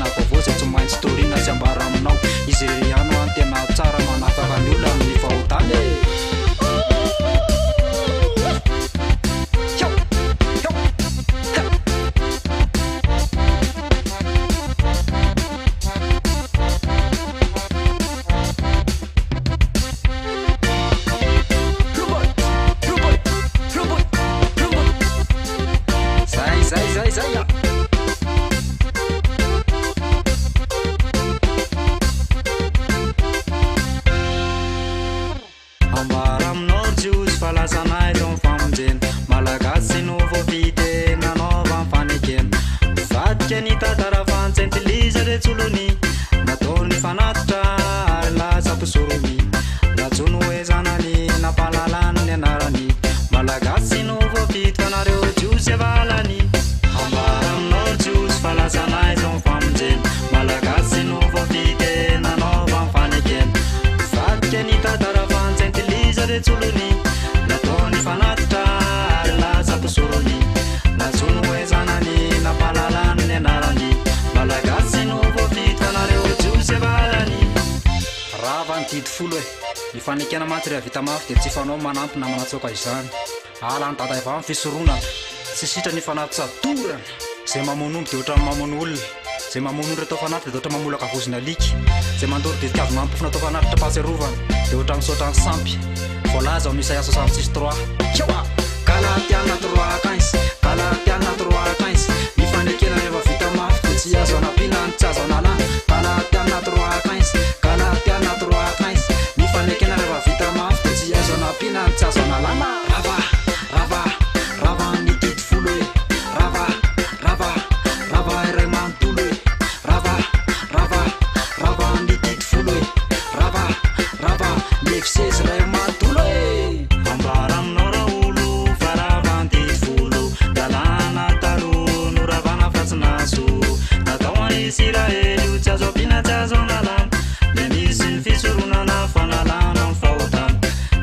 nitadaravantsentiliza retsolony natony fanatitra ary lazaposorony natsono hoe zanany nampalalany ny anarany malagasy no voapitiko anareo jiosy avalany ambara aminao jiosy falazanay zao mifamonjeny malagasy no voapity nanaova mifanekeny vatika nitadaravantsentiliza retsolony natony fanatitra ary lazaposorony natsono hoe zanany nampalalany ny anarany malagasy no voapitiko anareo jiosy avalany rava nitidy folo e mifanekena maty rea vita mafy de tsy fanao manampy na manatsoka izany ala ny tata eva amin'ny fisorona tsy sitra ny fanaty tsadorana zay mamonomby de oatra mamono olona zay mamono olo atao fanaty de oatra mamolaka vozina aliky zay mandory de tikavy mampofina atao fanatitra paserovana de oatra misaotra ny sampy voalaza ao Isaia 66:3 keoa kalatiana 3:15 kalatiana 3:15 mifanekena rehefa vita mafy de tsy azo anapina ny tsy azo analana kalatiana 3:15 kalatiana 3:15 mifanekena rehefa vita mafy de tsy azo anapina ny tsy azo analana rava nitidy folo e rava iray manontolo e rava nitidy folo e rava miefisesy ray manontolo e ambara aminao ra olo fa rava nitidy folo dalana taloha no ravana fatsinaso natao any Israely tsy azo apina tsy azo analana le misy ny fisoronana fanalana ny fahotana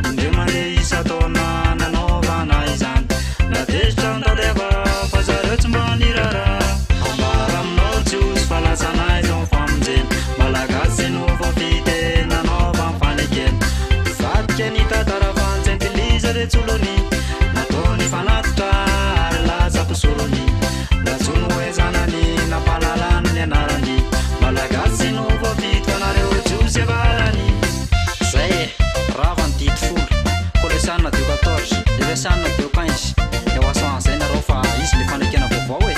indreo mandeha isa taona nanaovana izany natezitra nitadeva fa zareo tsy mba nirara ambara aminao jiosy falazanay zao mifamonjeny malagasy no voapity nanaova mifanekeny vatika nitadaravantsentiliza retsolony natony fanatitra ary lazaposorony natsono hoe zanany nampalalany ny anarany malagasy no voapitiko anareo jiosy avalany zay e rava nitidy folo kolesanina deo 14 levesanina deo 15 eo asan zay nareo fa izy le fanekena vaovao e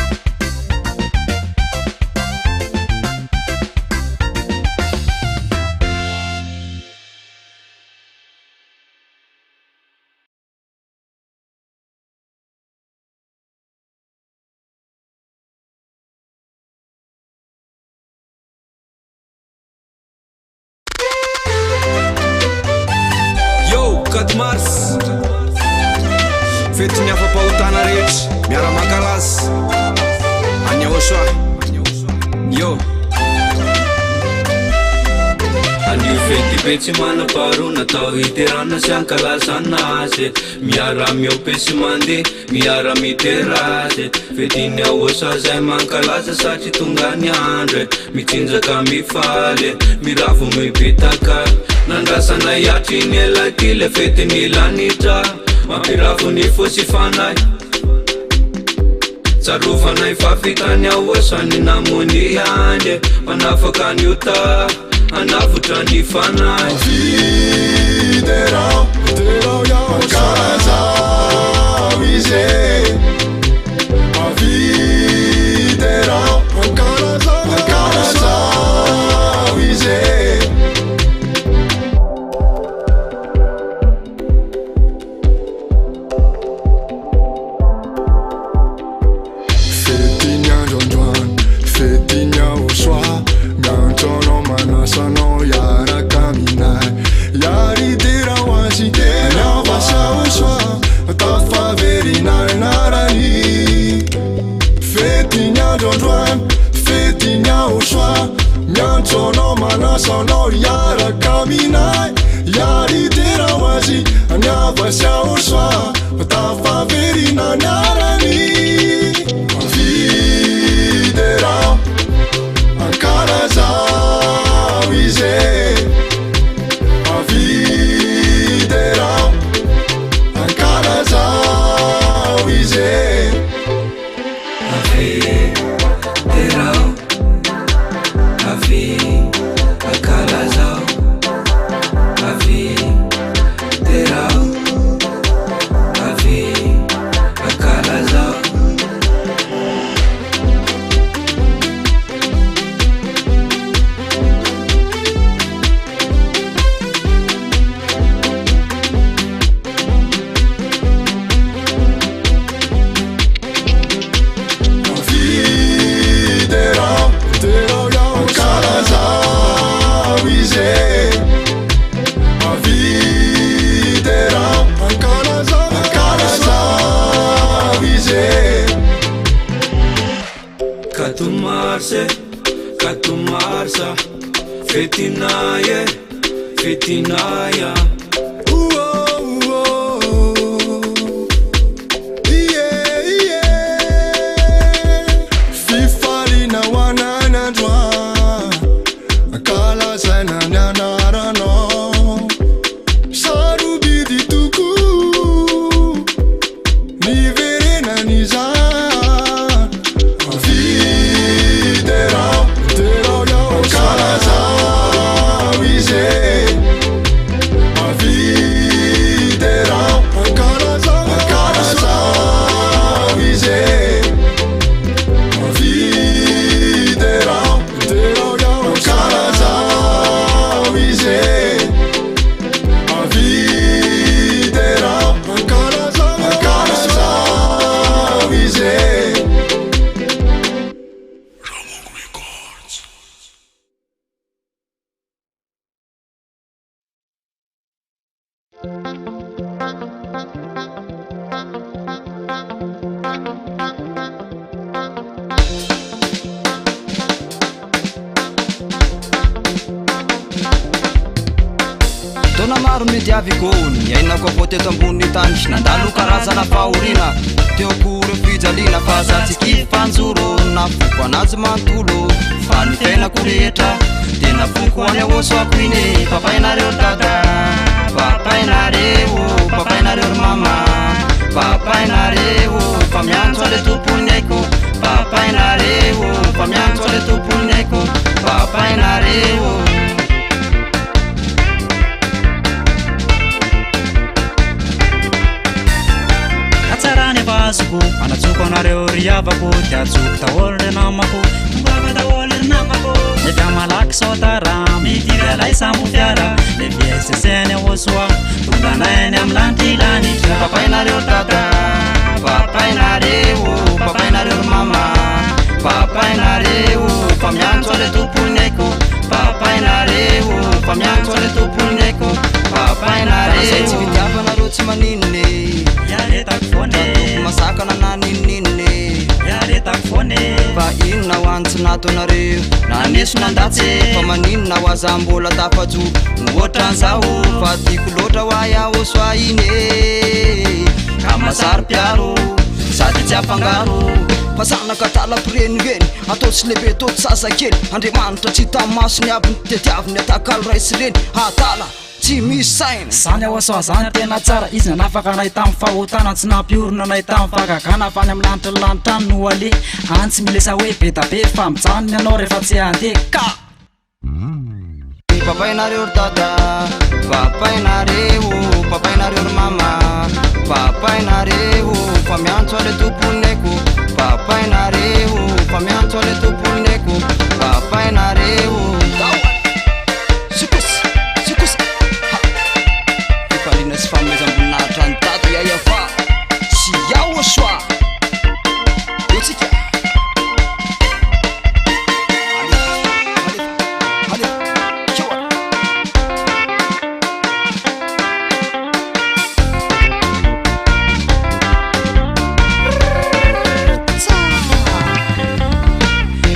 Yo, 4 mars fety ny afa-pahotana rehetra miara-makalazy any YAHOSHUAH yo anio fety be tsy manam-paharo natao hiterana sy ankalazana azy miara miope sy mandeha miara miterazy fetiny YAHOSHUAH zay mankalaza satria tonga ny andro mitsinjaka mifaly miravo mibitaka nandrasana iatry ny elaky le fetiny lanitra mampiravo ny fosy fanay tsarofanay fafitany YAHOSHUAH ny namony andry manafaka ny ota anavotra ny fanay Viderao Ankalazao izy Viderao Ankalazao izy Fetiny androandroany fetiny YAHOSHUAH miantroanao manasanao iaraka aminay yaridera hoazy aniavasy YAHOSHUAH tafaverina anarany fetiny androandroany fetiny YAHOSHUAH miantroanao manasanao iaraka aminay yaridera hoazy aniavasy YAHOSHUAH tafaverina anarany Viderao Ankalazao izy Viderao Ankalazao izy Viderao Ankalazao Viderao Ankalazao marse kato marsa fetinaye fetinaya fifalina wananandwa akala sana nanarano sarubidi tuku niverena niza Avigony aina ko teto ambony tany nandalo karazana fahorina teo kory fijalina fa satsiki fanjoro na foko anazy mantolo fa ny tenako rehetra tena foko any ahosoako iny papainareo dada papainareo mama papainareo fa miantso ale tompony aiko papainareo fa miantso ale tompony aiko papainareo Azoko anatsoko anareo ry havako dia atsoko daholo ry namako mbava daholo ry namako efa malaky sao tara midiry alay sambo fiara le vieseseny YAHOSHUAH tonganay ny amin'ny lanitra ilany papainareo dada papainareo ry mama papainareo fa miantso ale tompony aiko papainareo fa miantso ale tompony aiko papainareo tsy vitiavanareo tsy maninone yaretako fone masakana naninninne yaretako fone fa inona ho antsinatso nareo naneso nandatsy fa maninona ho aza mbola tafajo ohatran'izao fa tiako loatra ho YAHOSHUAH iny ka masary piaro sady tsy afangaro fa zanaka talapirenireny atao tsy lehibe atao tsy sasakely Andriamanitra tsy tamaso aby ny tetiaviny atakalo raisy reny atala tsy misy saina zany YAHOSHUAH zany tena tsara izy nanafaka anay tamin'ny fahotana tsy nampiorona anay tamin'ny fakakana fa any amin'ny lanitra ny lanitrany no ale antsy milesa hoe be da be fa mijanony anao rehefa tsy handeha ka papainareo ry dada papainareo ry mama papainareo fa miantso ale tompony aiko papainareo fa miantso ale tompony aiko papainareo fifalina sy fanomezam-boninahitra ny dada YAHVAH sy YAHOSHUAH otsika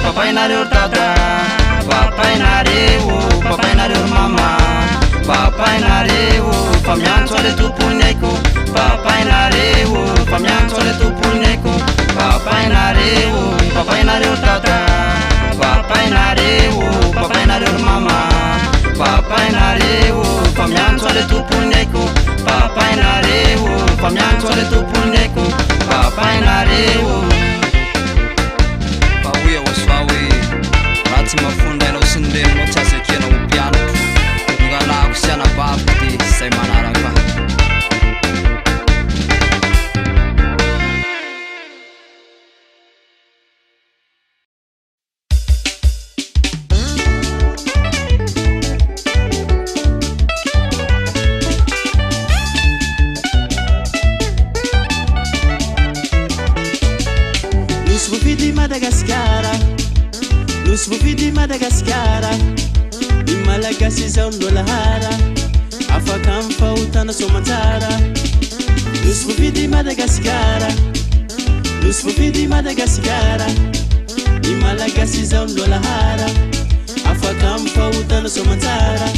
papainareo dada papainareo mama papainareo fa miantso ale tompony aiko papainareo fa miantso ale tompony aiko papainareo dada papainareo mama papainareo fa miantso ale tompony aiko papainareo fa miantso ale tompony aiko papainareo fa hoe YAHOSHUAH hoe raha tsy mafondra ainao sy ny reninao tsy azo ekenao ho mpianatra ngalako sy anabavy dia zay manaraka Nosy vovidy Madagasikara ny malagasy izao nolahara afaka amin'ny fahotana soamantsara nosy vovidy Madagasikara ny malagasy zao ny lolahara afaka mifahotana somantsara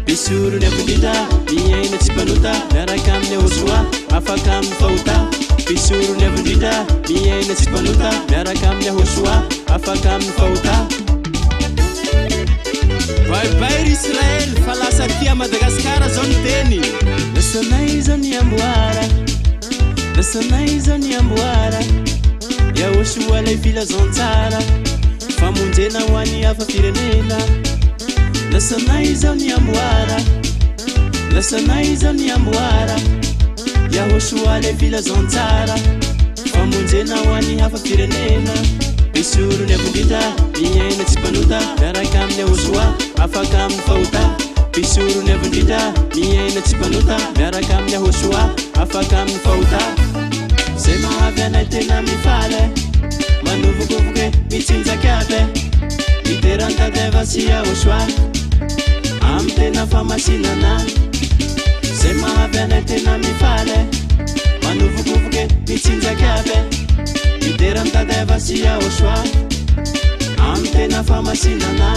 pisorony avindrindra miaina tsy mpanota miaraka amin'ny YAHOSHUAH afaka mifahota pisorony avindrindra miaina tsy mpanota miaraka amin'ny YAHOSHUAH afaka mifahota baibai Israel fa lasa tia Madagasikara zao ny teny lasanay zao ny amboara lasanay zao ny amboara YAHOSHUAH lay filazantsara famonjena ho an'ny hafa firenena lasanay zao ny amboara lasanay zao ny amboara YAHOSHUAH lay filazantsara famonjena ho an'ny hafa firenena pisorony avindrindra miaina tsy mpanota miaraka amin'ny YAHOSHUAH afaka mifahota pisorony avindrindra miaina tsy mpanota miaraka amin'ny YAHOSHUAH afaka mifahota zay mahavy anay tena mifaly manovokovoke mitsinjakabe iterantadeva sy YAHOSHUAH am tena famasinana zay mahavy anay tena mifaly manovokovoke mitsinjakabe iterantadeva sy YAHOSHUAH am tena famasinana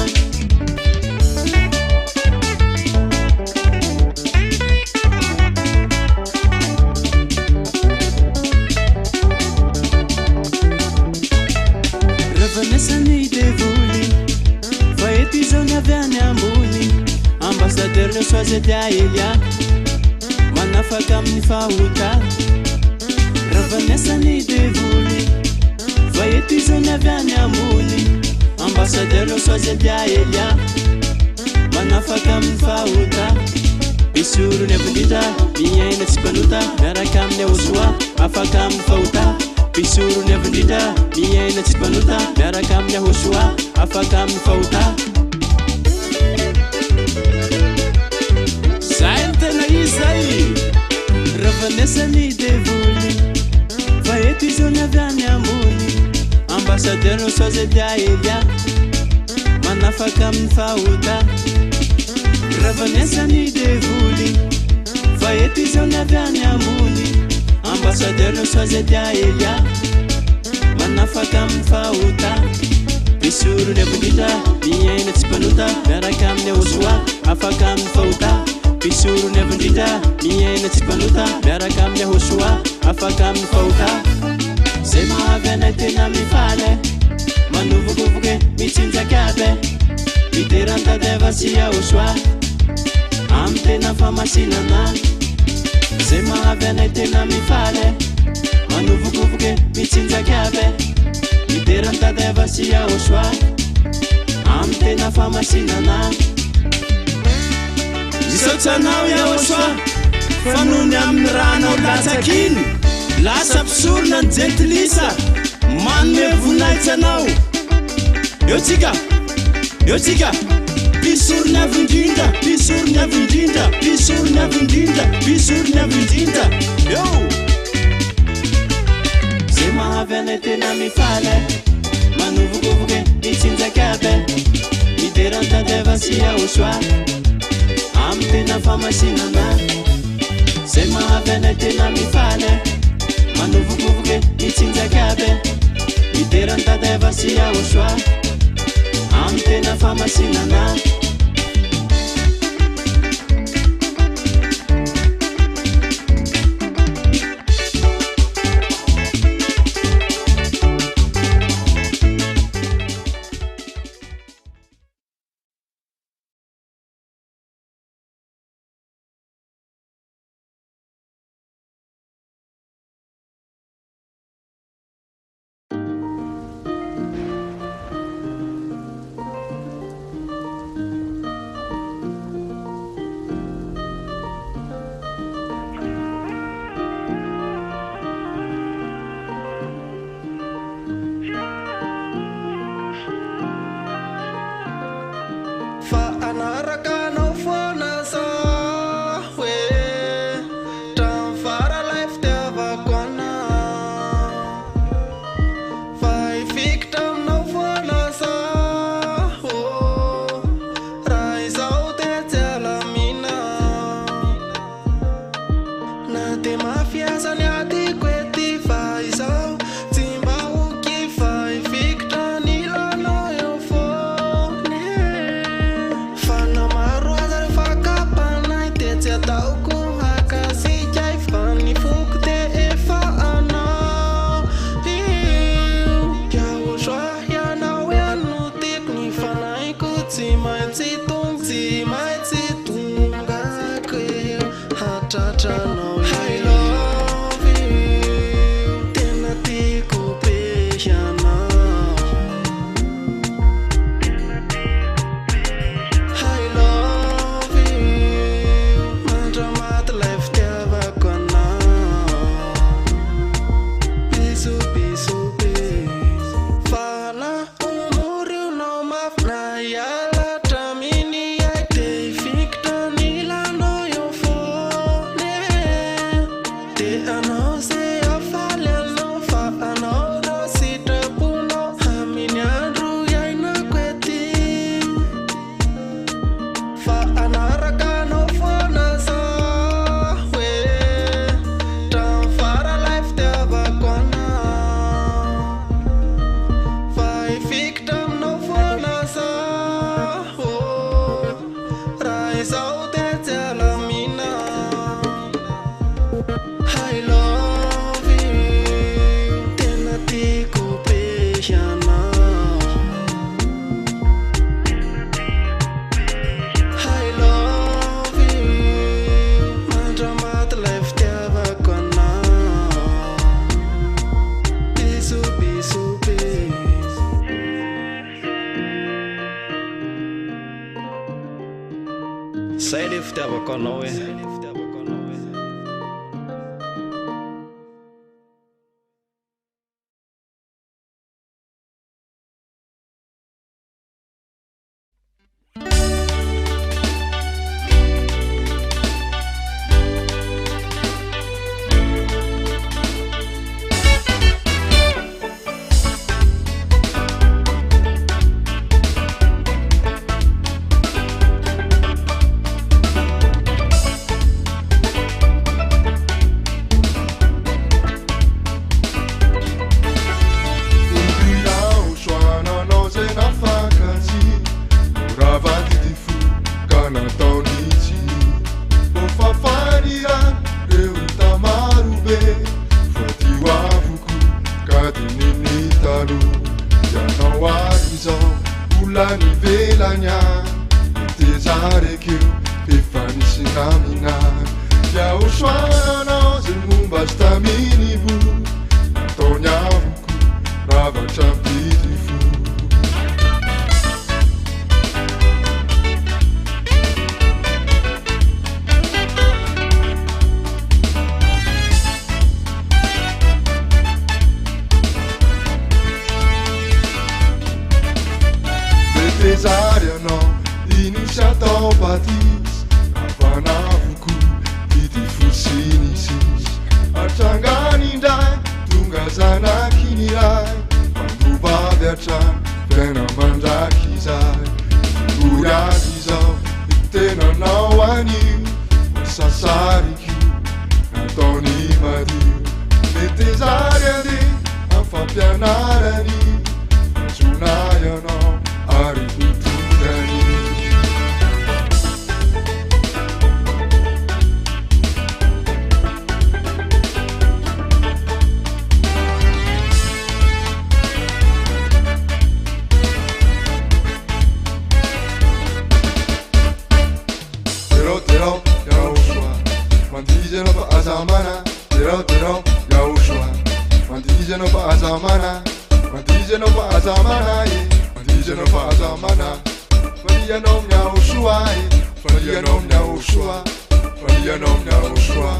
Revenesani devoly fa eto izao ny avy any ambony ambassadeur ny soazety aelia manafaka amin'ny fahota revenesani devoly fa eto izao ny avy any ambony ambassadeur ny soazety aelia manafaka amin'ny fahota pisorony avindrindra miaina tsy mpanota miaraka amin'ny YAHOSHUAH afaka amin'ny fahota pisorony avindrindra miaina tsy mpanota miaraka amin'ny YAHOSHUAH afaka amin'ny fahota zay ny tena izy zay revenesany devoly fa eto izao ny avy any ambony ambassadeur ny soazety aelia manafaka amin'ny fahota revenesany devoly fa eto izao ny avy any ambony ambassadeur ny soazety aelia manafaka amin'ny fahota pisorony avindrindra miaina tsy mpanota miaraka amin'ny YAHOSHUAH afaka amin'ny fahota pisorony avindrindra miaina tsy mpanota miaraka amin'ny YAHOSHUAH afaka amin'ny fahota zay mahavy anay tena mifaly manovokovoke mitsinjakabe iterantadeva sy YAHOSHUAH am tena famasinana zay mahavy anay tena mifaly manovokovoke mitsinjakabe iterantadeva sy YAHOSHUAH am tena famasinana isaotsanao YAHOSHUAH fanony amin'ny rahanao latsakiny lasa pisorona ny jentilisa manome vonaitsanao eo tsika pisorony avindrindra pisorony avindrindra pisorony avindrindra pisorony avindrindra eo zay mahavy anay tena mifaly manovokovoke mitsinjakabe iterantadeva sy YAHOSHUAH am tena famasinana zay mahavy anay tena mifaly manovokovoke mitsinjakabe iterantadeva sy YAHOSHUAH am tena famasinana tsy maintsy tongako hatratranao I love you tena tiako be ianao I love you mandramaty lay fitiavako anao biso be fala umorionao mafina ialatra miny ai te fikitra nilanao eo fone te anao zay afaly anao fa anao rao sitraponao aminy andro iainako ety fa anaraka anao foana za hoe tramfara lay fitiavako anao fa ifikitra aminao foana za raha izao te tsy alamina I love you tena tiako be ianao I love you mandramaty lay fitiavako anao biso be zay le fitiavako anao e Fampianaran sunayanao aributurani Tero YAHOSHUAH mandigiano fa azamana Tero YAHOSHUAH mandigiano fa azamana mandigiano fa azamana mandigiano fa azamana Fampianaran YAHOSHUAH Fampianaran YAHOSHUAH Fampianaran YAHOSHUAH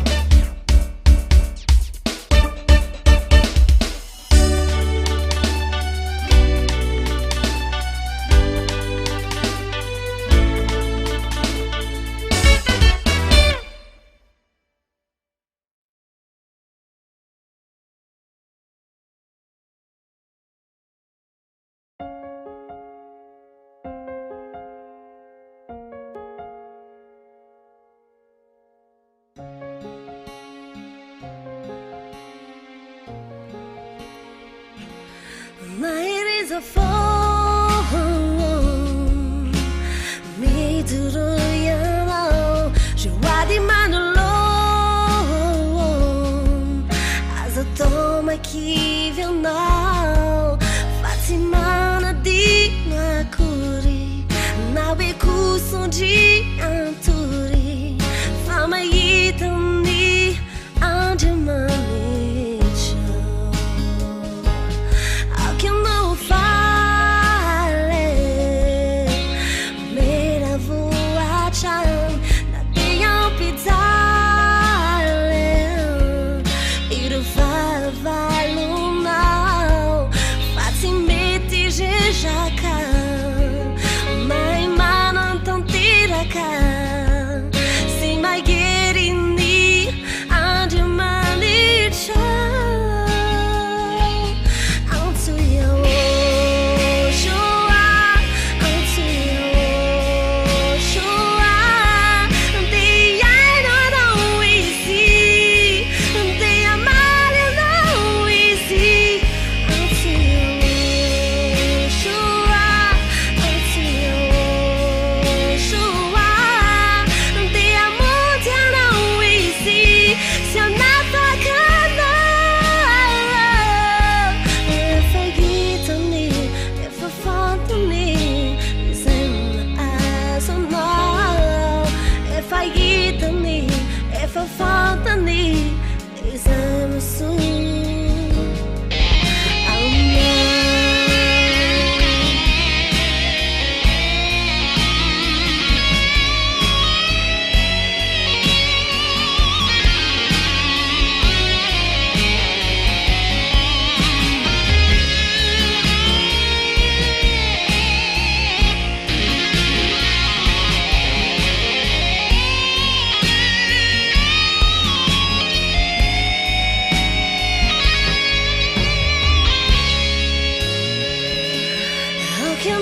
a phone me to the yellow she wadi manolon as a toma que viu não Fatimana di na curi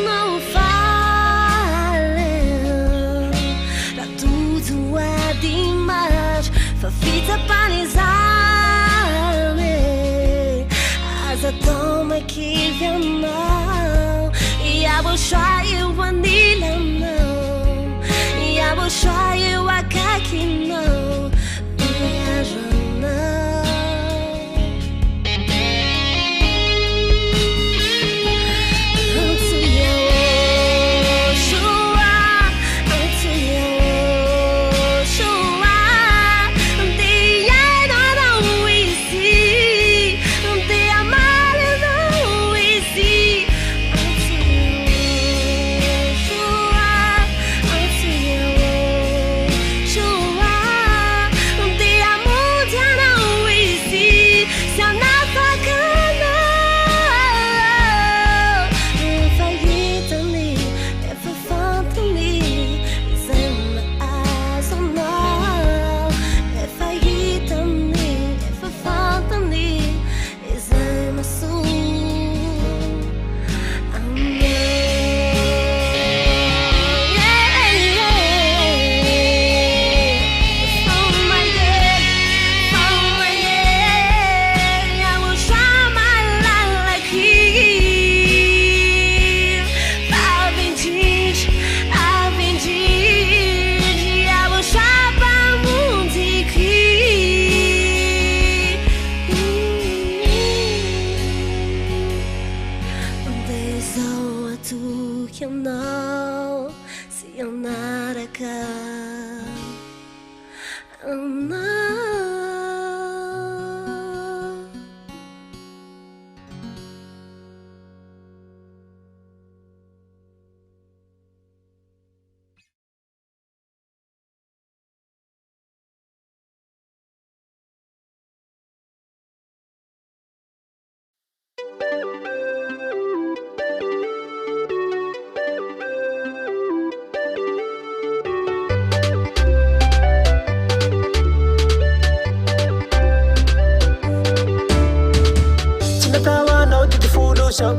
não falem, pra tudo é demais. Fafita panizane, asa toma que não. YAHVAH eu vanilla não, YAHVAH eu akaki não, viajando.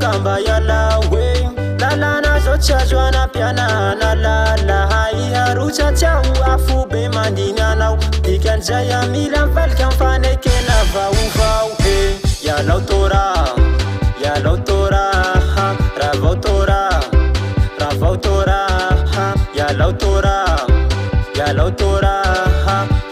Kamba yala we lala na zocha jwana piana na lala hai harucha chau afu be mandina na dikan jaya milan falkan fane kena vaovao he ya lautora ravautora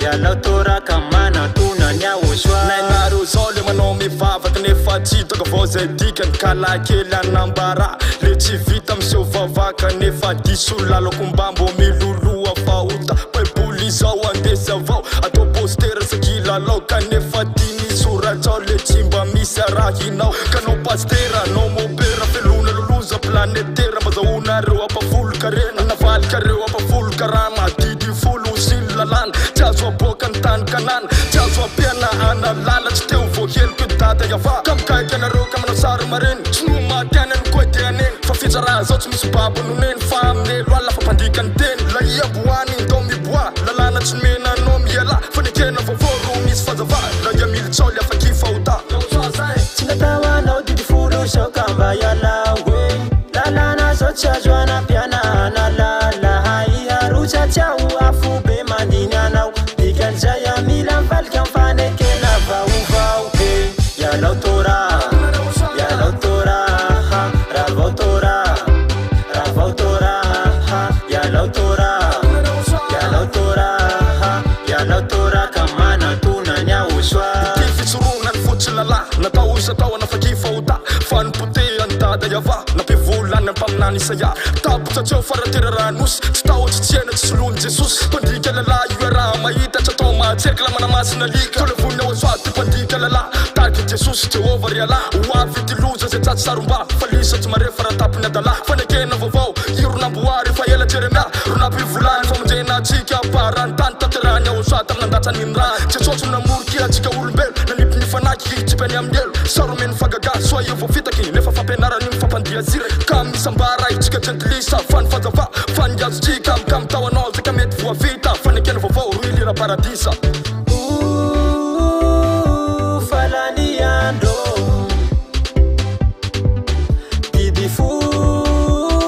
ya lautora kamana tuna YAHOSHUAH na ngaro zole manao mivavaka nefa tsitaka vao zay dikany kalakely anambara le tsy vita miseho vavaka nefa diso lalako mbambo miloloa fahota baiboly zao andesy avao atao postera sakilalao kanefa tiny soratsao le tsy mba misy arahinao kanao pastera nao mopera felona loloza planetera mazahonareo apafolo karena navaly kareo apafolo karama didi folo sily lalana tsy azo aboaka ny tany kanana tsy azo ampiana analala tsy teo voaheloko dada YAHVAH kamikaiky anareo kamanao sary mareny tsy no matianany koa ty aneny fa fitsaraha zao tsy misy babo noneny fa amin'elo ala fa mpandika ny teny la iaboany ndao miboa lalana tsy menanao miala fa nekena vaovao ro misy fazava la iamilitsao le afaky fahota tsy natahoanao didi folo sao kamba iala we lalana zao tsy azo anampianana lala hai harotra tsiao afo be mandiny anao dikan'izay amila mivalika mifanekena vaovao he yalautora yalautora kamana tuna YAHOSHUAH tifitsoronany fotsy lala natao isatao anafaky fahota fanimpoteany dada YAHVAH nampivolany ampaminany Isaia tapotratseo faratera ranosy tsy tahotsy tsiena tsy solony Jesosy mpandika lala io araha mahita tsy atao mahatseky la manamasina lika tolevony YAHOSHUAH ty mpandika lala taky Jesosy Jehova riala hoavy ty loza zay tsatsy saromba fa lisa tsy mare faratapiny adala fanekena vaovao io ronamboary fa ela Jeremia ronampivolany famonjena atsika parantany tanterany YAHOSHUAH taminandatsany rany tsy atsotso namoriky atsika olombelo nanipiny fanaky hitsipany amin'elo saromeny fagaga soa io vao fitaky nefa fampianarany mifampandia zira ka misambara itsika gentilisa fanifazava fanyazotsika mikamy tao anao zay ka mety voavita fanekena vaovao roy lira paradisa falany andro biby folo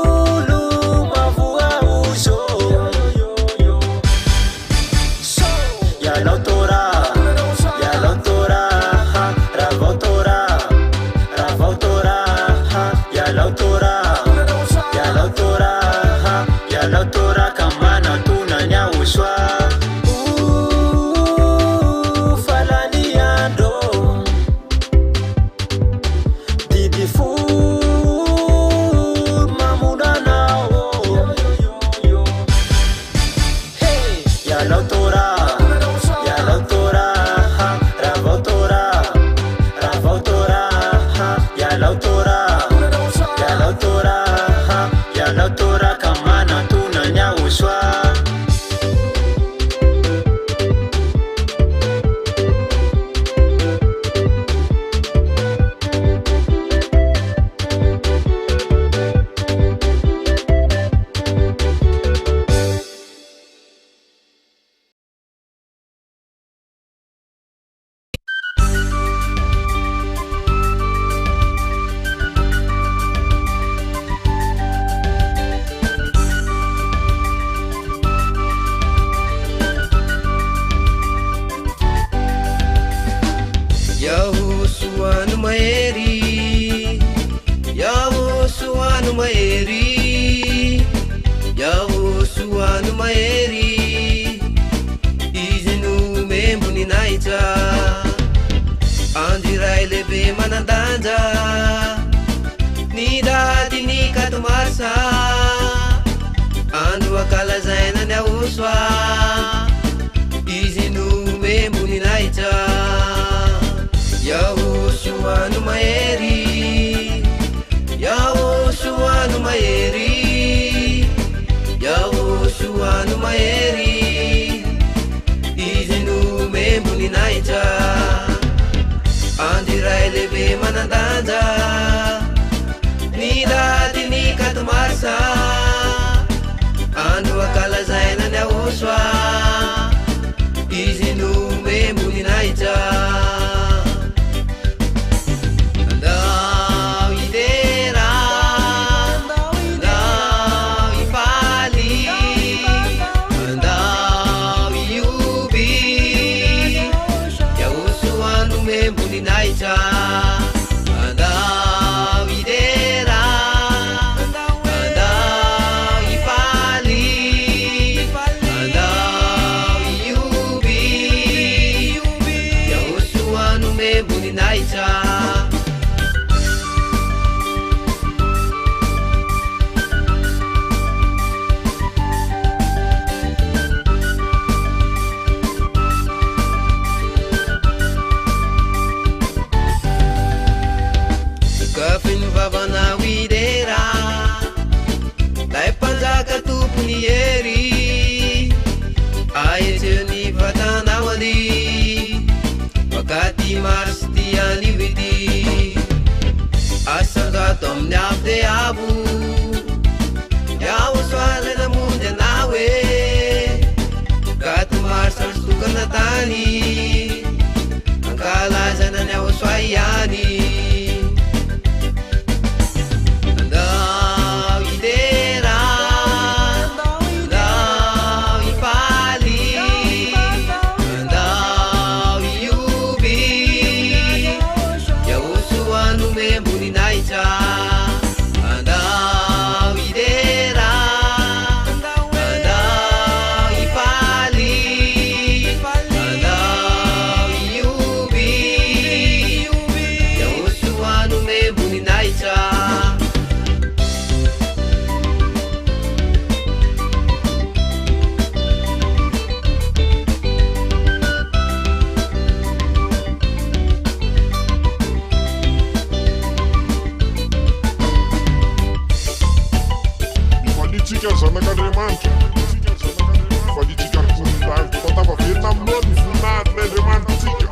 YAHOSHUAH izy no memboninahitra YAHOSHUAH no mahery YAHOSHUAH no mahery YAHOSHUAH no mahery izy no memboninahitra andiray lehibe manandanja ny dady ny katomarsa andro akalazaina ny YAHOSHUAH izy no memboninahitra andao idera andao ifaly andao ioby YAHOSHUAH no memboninahitra andao idera andao ifaly andao ioby YAHOSHUAH no memboninahitra kafiny vavana widera lay mpanjaka tompony ery aetseny vatanaoany wakati marsy ty anio ity asangato amin'ny avo de avo YAHOSHUAH lay namonjy anao e gato marsy arsokana tany ankalazana ny YAHOSHUAH ihany andao idera andao ifaly andao ioby YAHOSHUAH no memboninahitra andao idera andao ifaly andao ioby YAHOSHUAH no memboninahitra Falitika zanak'Andriamanitra falitika voninahitra fatava verina amin'olo ny voninahitran'Andriamanitritsika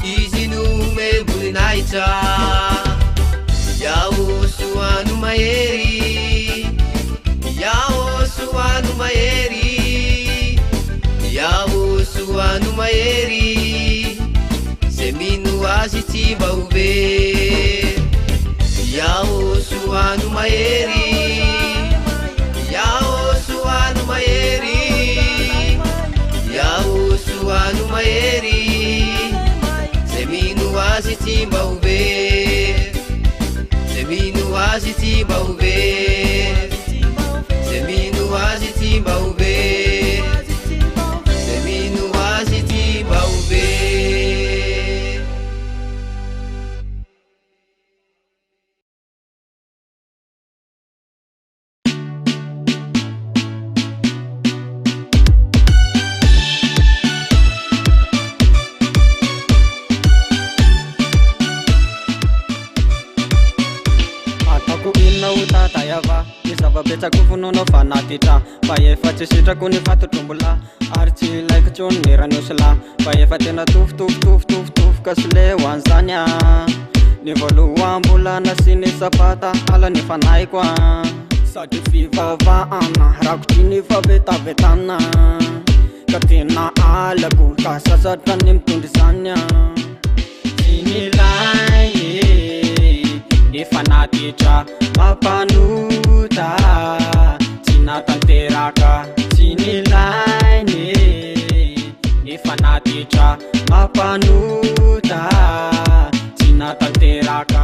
izy no memboninahitra YAHOSHUAH no mahery YAHOSHUAH no mahery YAHOSHUAH no mahery zay mino azy tsy mba ho very YAHOSHUAH no mahery YAHOSHUAH no mahery YAHOSHUAH no mahery zay mino azy tsy mba ho very zay mino azy tsy mba ho very zay mino azy tsy mba ho very zay mino azy tsy mba ho very tata YAHVAH ny zava-betsako fonona fanatitra fa efa tsy sitrako ny fatotrombola ary tsy laiko tsony ny raniosyla fa efa tena tofotofotofotofotofika sy le ho an'izany a ny voalohambolana sy ny sapata ala ny fanaiko a sady fivavahana rakotry ny favetavetana ka tena alako ka sasatra ny mitondry izany a tsy nilay ny fanatitra mampanota tsy natanteraka tsy nilainy ny fanatitra mampanota tsy natanteraka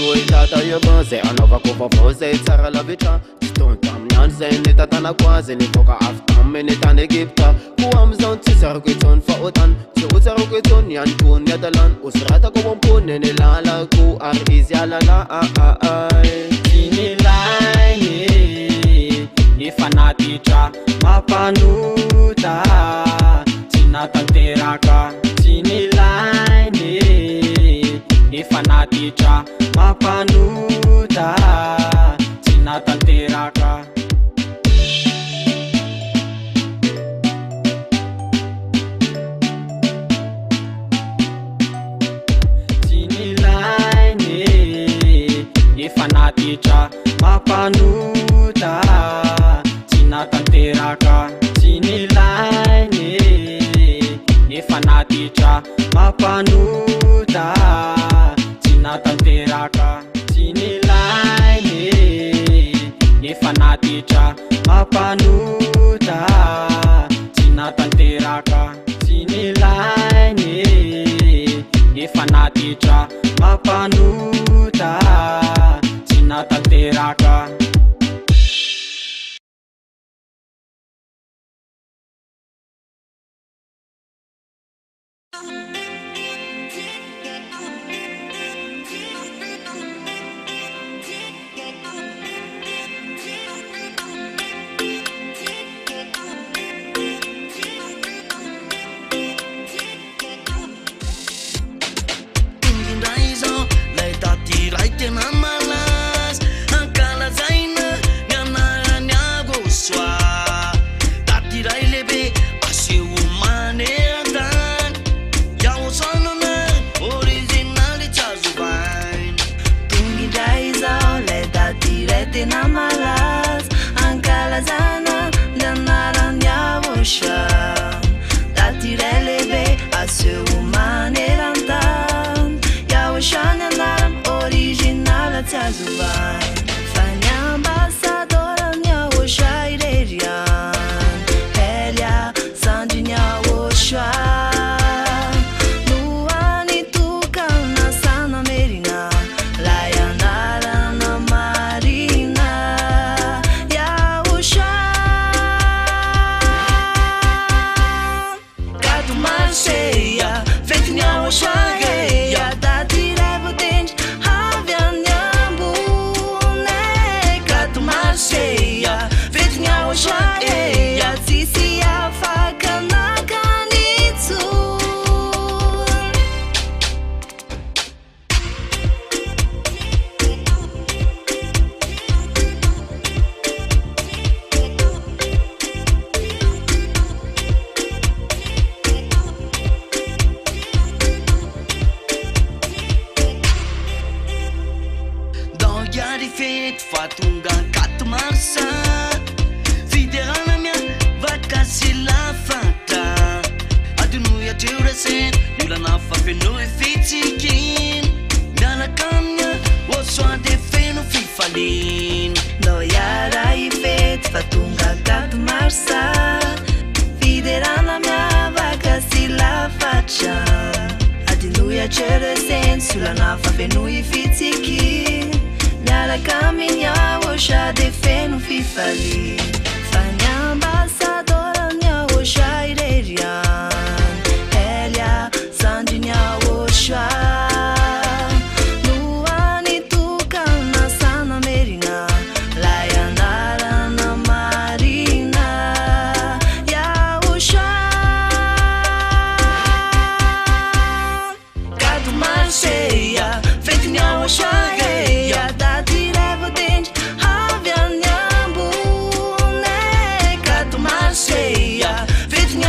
toy tatayaba zay anaovako vaovao zay tsara lavitra tsy tony tamin'ny andro zay ny tantanako azy nivoaka avy taminy tany Egypta ko am'izao tsy zarako etsony fa otany tsy ho tsarako etsony ihany ko ny adalany osoratako mampony ny lalako ary izy alala Tinilainy efa natitra mampanota tsy natanteraka Tinilainy efa natitra mampanota tsy natanteraka Tinilainy efa natitra mampanota tsy natanteraka Tinilainy efa natitra mampanota tsy natanteraka Tinilainy efa natitra mampanota tsy natanteraka Tinilainy efa natitra mampanota tsy natanteraka Tena malas ankalazana ny anaran'ny YAHVAH daty iray lehibe aseho maneran-tany YAHVAH ny anarany original tsy azo vainy fa ny ambasadoran'ny YAHVAH irery any Elia Sandriny YAHVAH Vetny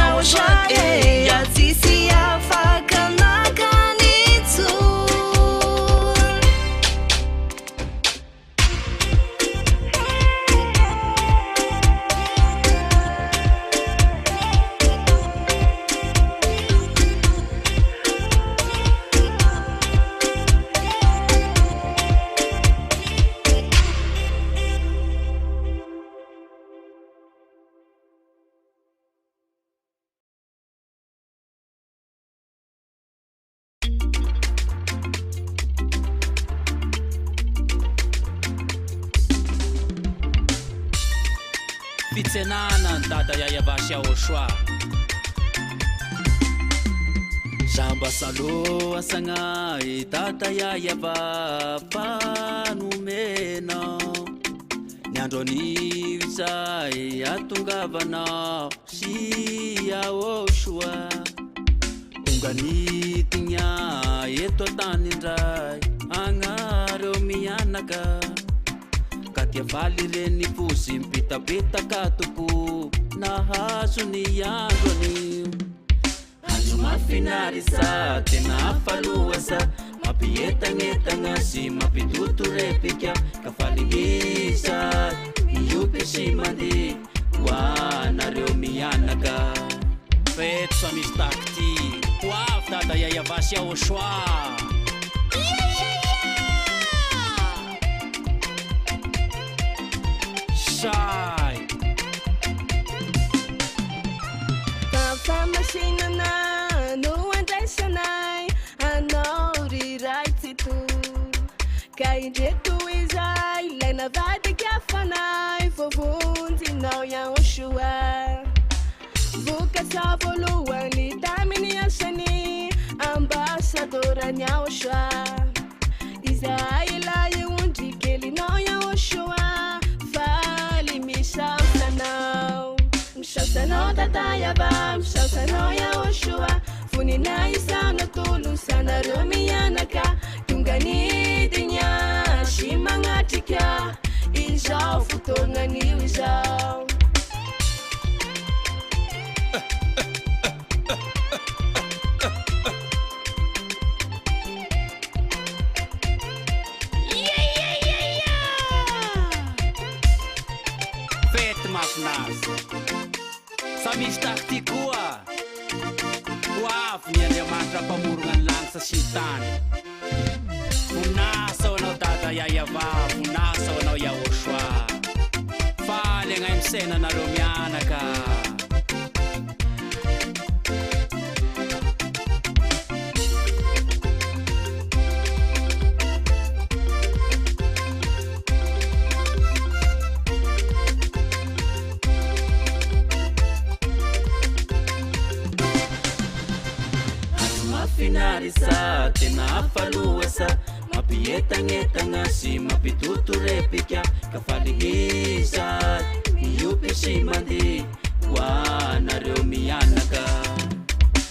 fitsenana ny dada YAHVAH YAHOSHUA Jamba salo asagna e dada YAHVAH panomena Ny andro anio izay atongavanao sy YAHOSHUA Tonga nitigna eto antany indray agnareo mianaka Ka tia valy reny posy mipitapitaka topo nahazo ny andro anio Andro mafinarisa tena faloasa Mampietagnetagna sy mampitoto repika Ka faligisa miopy sy mandeha Ho anareo mianaka Feto sa misy takty Ho avy dada YAHVAH YAHOSHUA Shy Famasinana no andraisanay Anao riray titoro Ka indreto izay ilaina vadika fanay Vovondinao YAHOSHUA Vokatra voalohany taminy asany Ambasadorany YAHOSHUA Izay ilay ondry kelinao YAHOSHUA Faly misaflanao Misaflanao tata YAHVAH Misaflanao YAHOSHUA Vonina isana tolo sanareo mianaka Tonga nidigna sy magnatrika Izao fotoanan'io izao Sa misy takty koa Ho avy ny Andriamanitra mpamorona ny lanitra sy ny tany Voninasa ho anao dada YAHVAH Voninasa ho anao YAHOSHUA Faly agnay misaina nareo mianaka Finarisa tena faloasa Mampietagnetagna sy mampitoto repika Ka faligisa miopy sy mandeha Ho anareo mianaka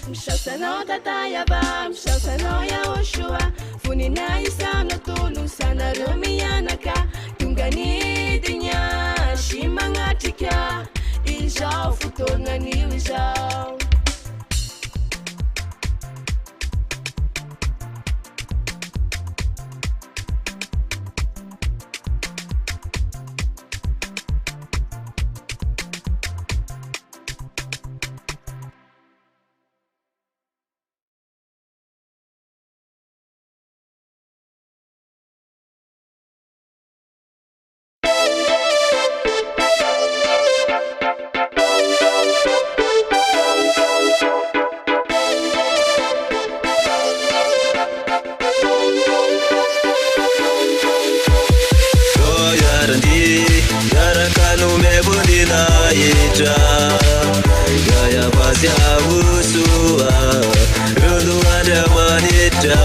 Misaosanao tata YAHVAH Misaosanao YAHOSHUA Vonina isana tolo sanareo mianaka Tonga nidigna sy magnatrika Izao fotoanan'io izao rehetra YAHVAH YAHOSHUAH Rono Andriamanitra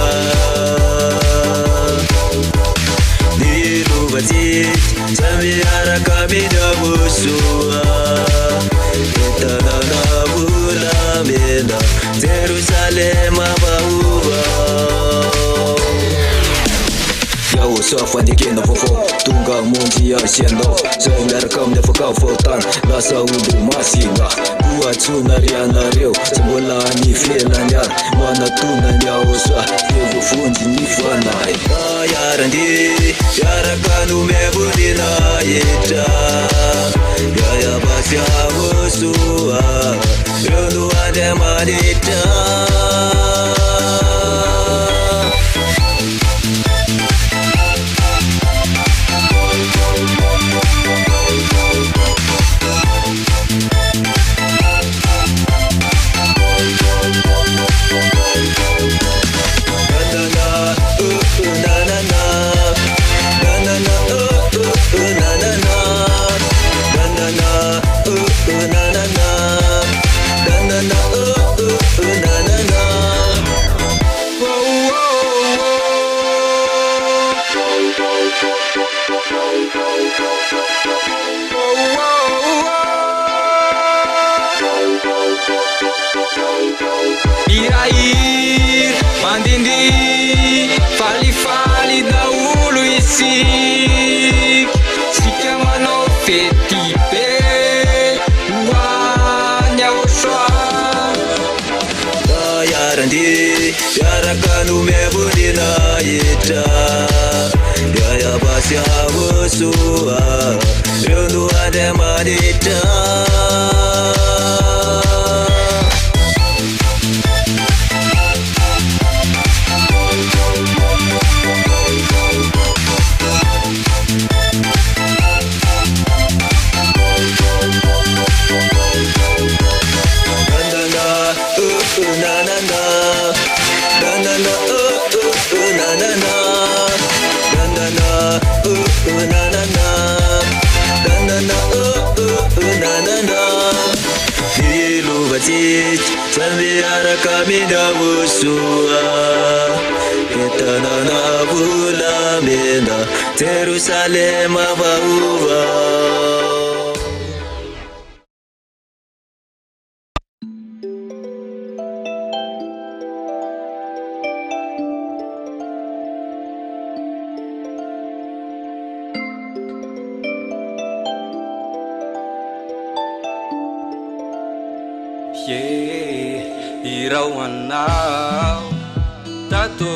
Ny lovatsika samy miaraka amin'ny YAHOSHUAH Entanana volamena Jerusalema vaovao YAHOSHUAH fandekena vaovao tonga monjy asianao zay miaraka amin'ny afaka vaotany lasa olo masina koatsona rianareo tsy mbola nivelany ary manatona ny YAHOSHUAH evovonjy ny fanahy iarandi miaraka nomevonina etra YAHVAH YAHOSHUAH eo no Andriamanitra na musique sika manao fety be hoany YAHOSHUAH yarandi yaraka numevunina itra yayabasi YAHOSHUAH yonu ademanita Sambiaraka YAHOSHUAH Etanana vulamena Jerusalem Vaovao irawanao tato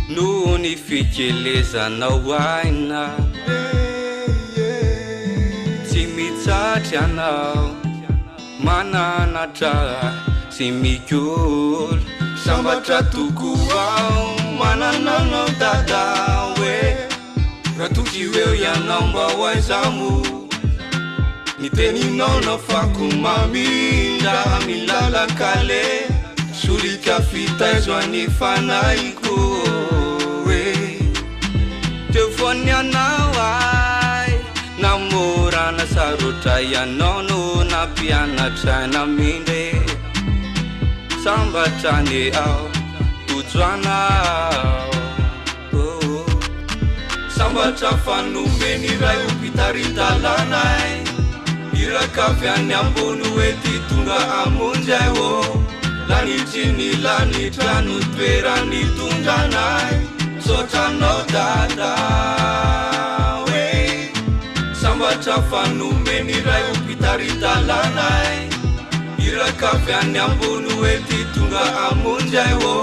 nuni fikelezanao aina tsy mitsatry anao mananatra sy mikolo sambatra toko ao manananao dada hoe raha toky eo ianao mba hoaizamo ni teninao na fako mamindra milalakale solika fitaizo anifanaiko teo foany anao ay namorana sarotra ianao no nampianatraina mindre sambatrany ao tojoanao sambatra fanomeny ray opitaridalanay irakavy any ambony oety tonga amonjay o lanitry lanitra no toerany tondranay sotranao dada hoe sambatra fanomeny ray opitaridalanay irakavy any ambony oety tonga amonjay o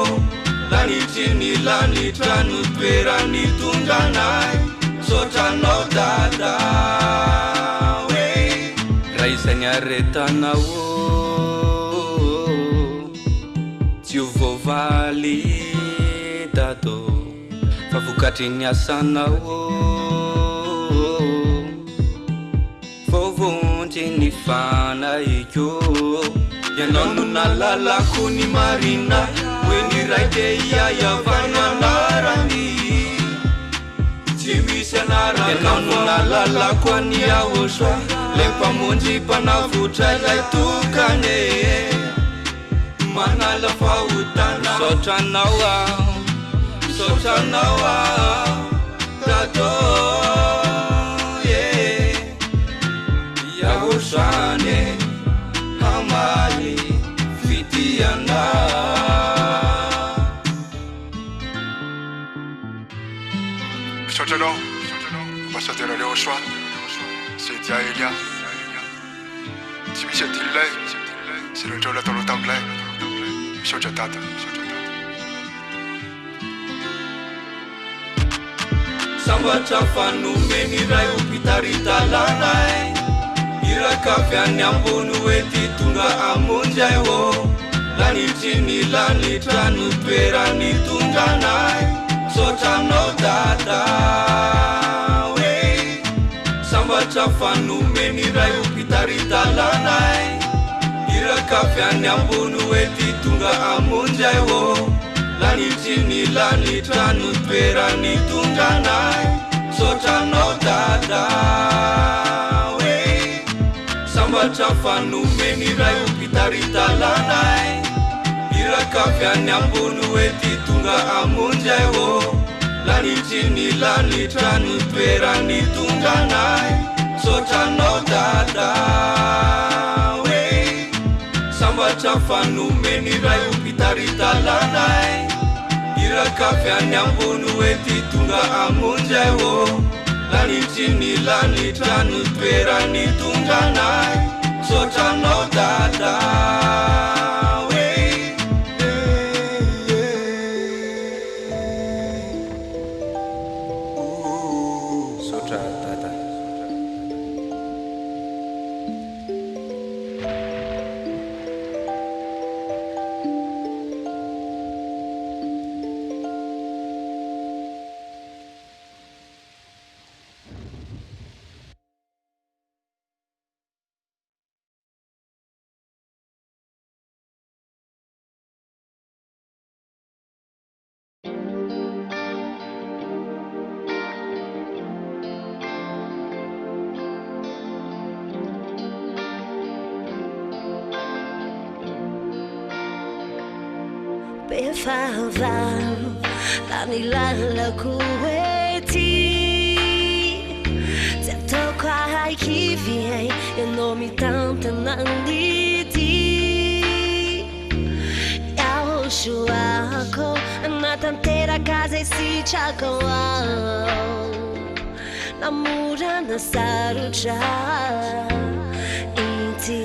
lanitry lanitra no toerany tondranay sotranao dada isany aretanao tsy ho voavaly dato fa vokatry ny asanao vovondry ny fanaiko ianao no nalalako ny marina hoe ny ray te YAHVAH tsy misy anaraka ianao no nalalako any YAHOSHUAH le mpamonjy mpanavotra ilay tokane manala fahotana sotranao dato YAHOSHUAH hamaly fitiana Misaotranao ambassadeur YAHOSHUAH c'est dia Elia tsy misy adililay sy rehetra olo ataonao tamilay misaotra dada sambatra fanomeny ray opitaridalanay irakavy any ambony oety tonga amonjay o lanitry lanitra no toerany tondranay sotranao dada hoe sambatra fanomeny ray opitaridalanay irakavy any ambony oety tonga amonjay o lanitry lanitra no toerany tondranay sotranao dada hoe sambatra fanomeny ray opitaridalanay irakavy any ambony oety tonga amonjay o lanitry lanitra no toerany tondranay sotranao dada hoe sambatra fanomeny ray opitaridalanay Miakafyany ambony hoe ty tonga amonjay ô lanitry lanitra ny toerany tonganay sotranao dada Vaovao tany lalako ety tsy ataoko ahaiky ay ianao mitantana an'ity YAHOSHUAH-ko anatanteraka zay sitrako namora na sarotra ity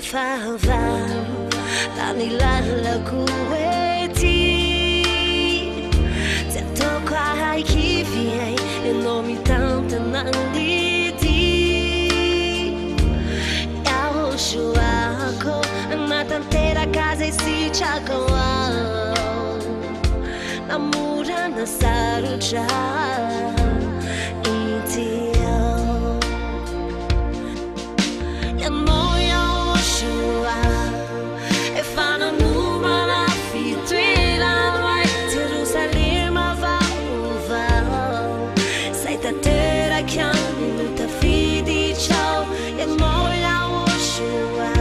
Vaovao tany lalako ety tsy ataoko ahaiky ay ianao mitantana an'ity YAHOSHUAH-ko anatanteraka zay sitrako namora na sarotra ity ianao YAHOSHUAH efa nanomana fitoerana Jerusalema vaovao say tanteraky aminy tafiditrao ianao YAHOSHUAH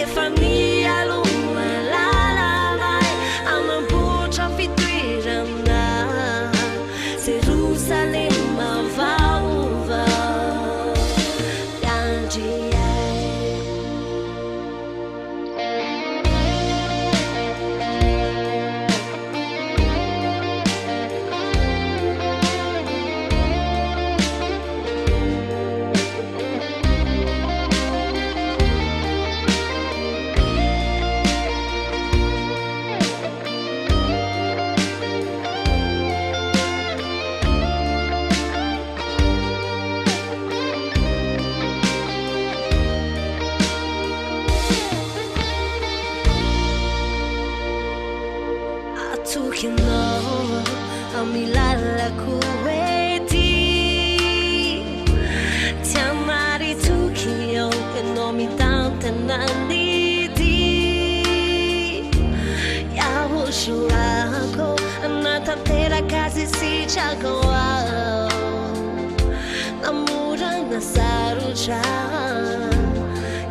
efa mialoha lalanay anamboatra fitoerana Jerusalema vaovao Atukinao amilalako ety tiamary tukio ianao mitantana an'ity YAHOSHUAH-ko anatanteraka zay sitrako namora na sarotra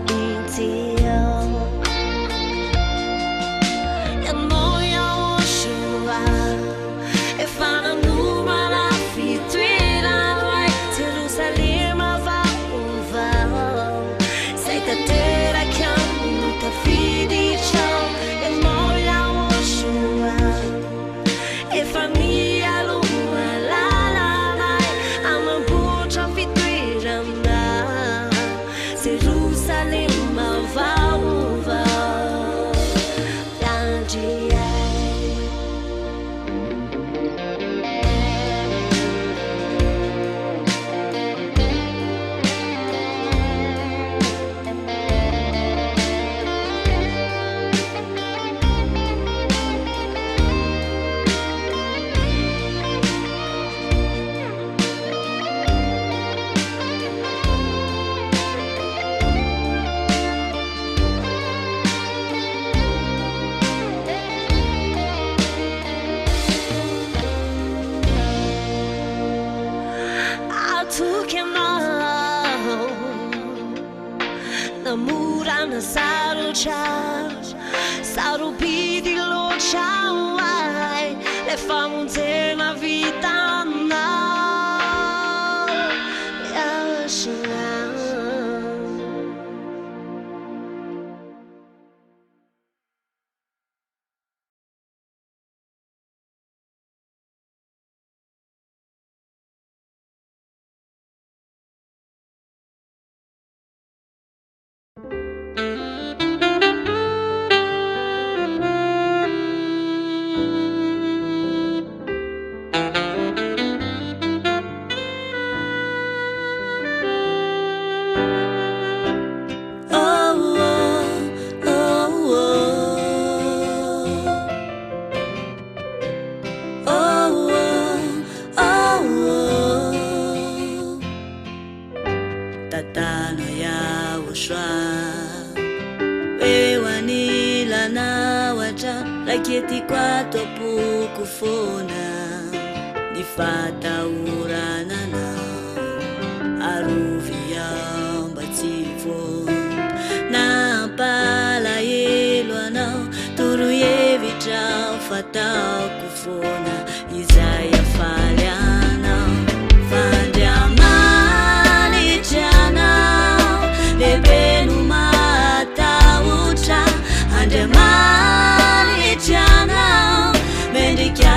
ity efa nanomana fitoerana Jerusalema vaovao say tanteraky aminy tafiditrao ianao YAHOSHUAH efa mialoha lalanay anamboatra fitoerana Jerusalema vaovao namora na sarotra sarobidi loatra lefa monjena vitana YAHOSHUAH Raketiko ato apoko foana ny fatahorananao arovy ambatsifo nampalahelo anao torohevitra fataoko foana izay afaly anao fandriamanitra anao lehibe no matahotra andriamanitra anao mendrika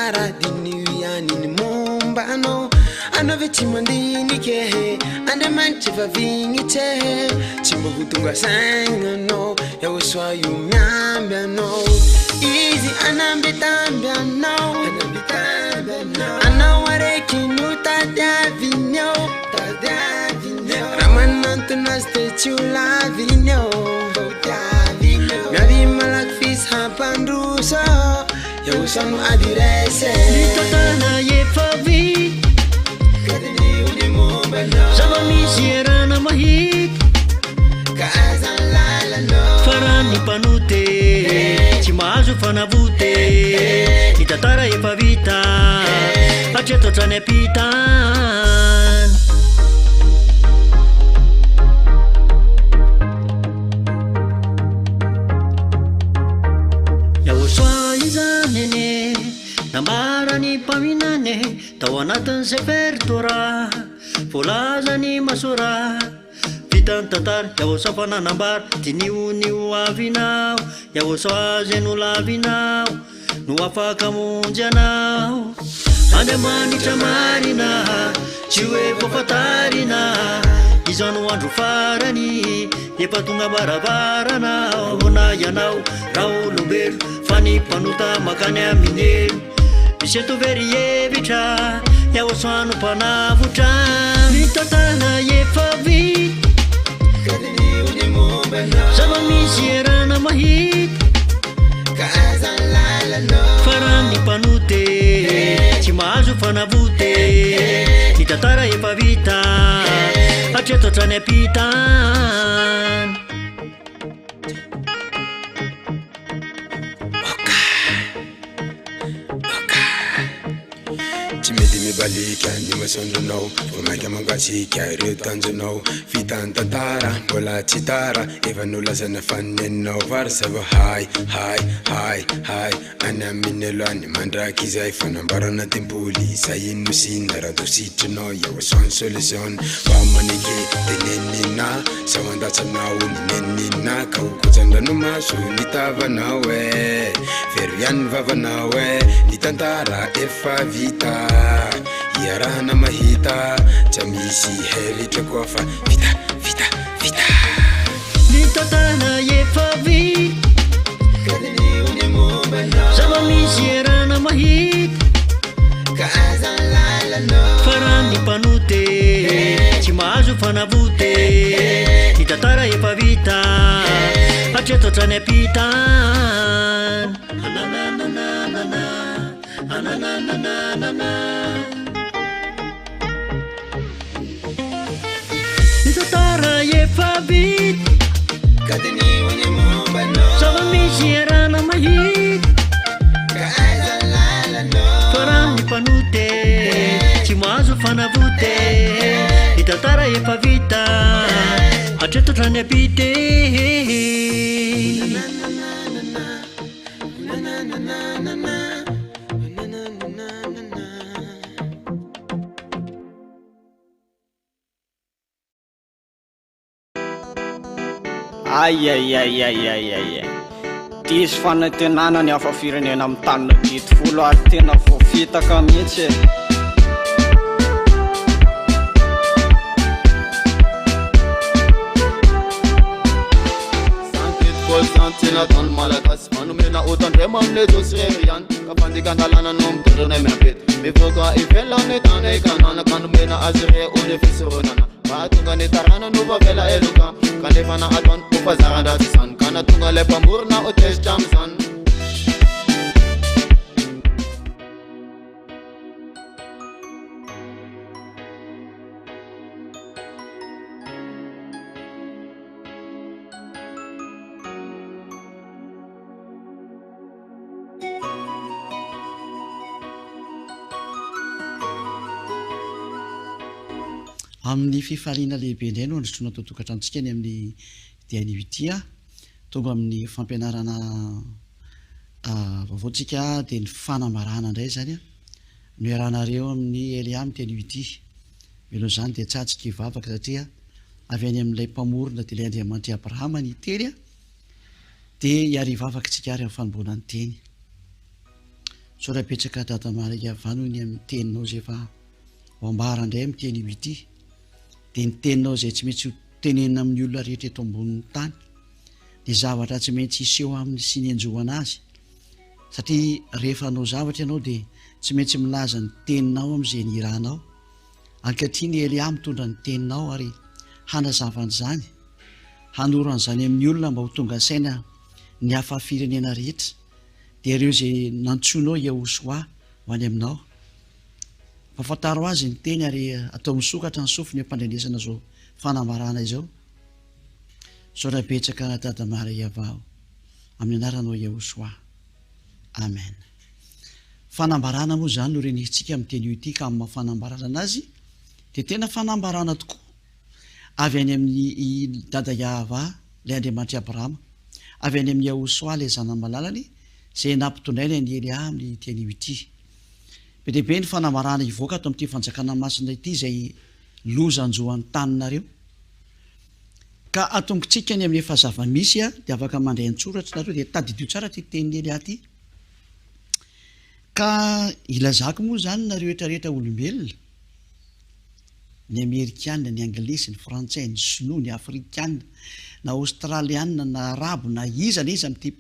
tantara dinianiny mombanao anao ve tsy mandinike Andriamanitra efa vignitse tsy mba ho tonga sainanao Yahoshua io miamby anao izy anambitamby anao anao araiky no tadiaviny ao raha manantona azy te tsy ho laviny ao miavy malaky fisy hampandroso Yahoshua no adirese Mitantana efa vita Zava-misy arahana mahita farany mpanote tsy mahazo fanavote ny tantara efa vita hatreto hatrany ampitany Yahoshua izany ene nambarany mpaminane tao anatin'ny sefer Torah volazany masora vitany tantara Yahoshua fananambara dinionio avinao Yahoshua zay no lavinao no afaka monjy anao Andriamanitra marina tsy hoe voafatarina izao no andro farany efa tonga barabaranao hona ianao raha olombelo fa ny mpanota makany amin'elo misy etovery hevitra Yahoshua no mpanavotra mitantana efa vita zava-misy arahana mahita farany mpanote tsy mahazo fanavote ny tantara efa vita hatreto hatrany ampitany tsy mety mibalika ny masondronao vo maika mangatsika ireo tanjonao vitany tantara mbola tsy tara efa nolazana faneninao vary zava hay any amin'elo any mandraky izay fanambarana tempoly izay ino sina raha dositrinao Yahoshua ny solution fa manike tenenina sao andatsanao ninenina ka hokojandranomaso ny tavanao very ihany ny vavanao ny tantara efa vita iarahana mahita tsy misy rehetra koa fa vita mitantana efa vita zava-misy arahana mahita farany mpanote tsy mahazo fanavote ny tantara efa vita hatreto hatrany ampitany ny tantara efa vita zava-misy arahana mahita farany mpanote tsy mahazo fanavote ny tantara efa vita hatreto hatrany ampite Ai diso fanantenana ny hafa firenena amin'ny tany dito folo ary tena voafitaka mihitsy Santina tany malagasy manomena otandrema amle josirero ihany ka fandikandalana no mitondrona miampety mivoaka ivelany tany ikanana kanomena azy re one fisoronana mahatonga ny tarana no vavela eloka kanefa na atony ho fazaran-dratsy izany ka natonga lay mpamorona hotezitra am'izany amin'ny fifaliana lehibe indray no andritrona totokatrantsika ny amin'ny dia tonga amin'ny fampianarana vaovaotsika dia ny fanamarana indray zany a no iarahanareo amin'ny Eliam teny melo zany dia tsatsika ivavaka satria avy any amin'ilay mpamorona dia ilay Andriamanitra Abrahama ny teny dia hiary ivavaka tsika ary amin'ny fanomboana ny teny Sorapetsaka tata marika vanony amin'ny teninao zay fa oambara indray amin'ny teny ity dia ny teninao zay tsy maintsy tenena amin'ny olona rehetra eto ambonin'ny tany dia zavatra tsy maintsy iseho amin'ny sy ny anjoana azy satria rehefa anao zavatra ianao dia tsy maintsy milaza ny teninao amin'izay ny irahanao ankehitriny Elia mitondra ny teninao ary hanazavan'izany hanoran'izany amin'ny olona mba ho tonga saina ny hafa firenena rehetra dia ireo zay nantsoinao YAHOSHUAH ho any aminao fafantaro azy ny teny ary atao misokatra ny sofiny ampandrenesana zao fanambarana izao sorapetsaka tata mara YAHVAH amin'ny anaranao YAHOSHUAH amen. Fanambarana moa zany no renisitsika amin'ny teny ity ka amin'ny mahafanambarana anazy dia tena fanambarana tokoa avy any amin'ny dada YAHVAH ilay Andriamanitra Abrahama avy any amin'ny YAHOSHUAH ilay zanany malalany zay nampitondraina ny Elia amin'ny teny ity be deaibe ny fanambarana ivoaka ato amin'ity fanjakana masina ity zay lozanjoan'ny taninareo ka atongitsika ny amin'ny efa zava-misy dia afaka mandray an-tsoratra nareo dia tadidio tsara ty tenin'ny Elia ty ka ilazako moa zany nareo rehetrarehetra olombelona ny Amerikana, ny Anglisy, ny Frantsay, ny Chinois, ny Afrikana, na Australiana, na Arabo, na iza na iza amin'ity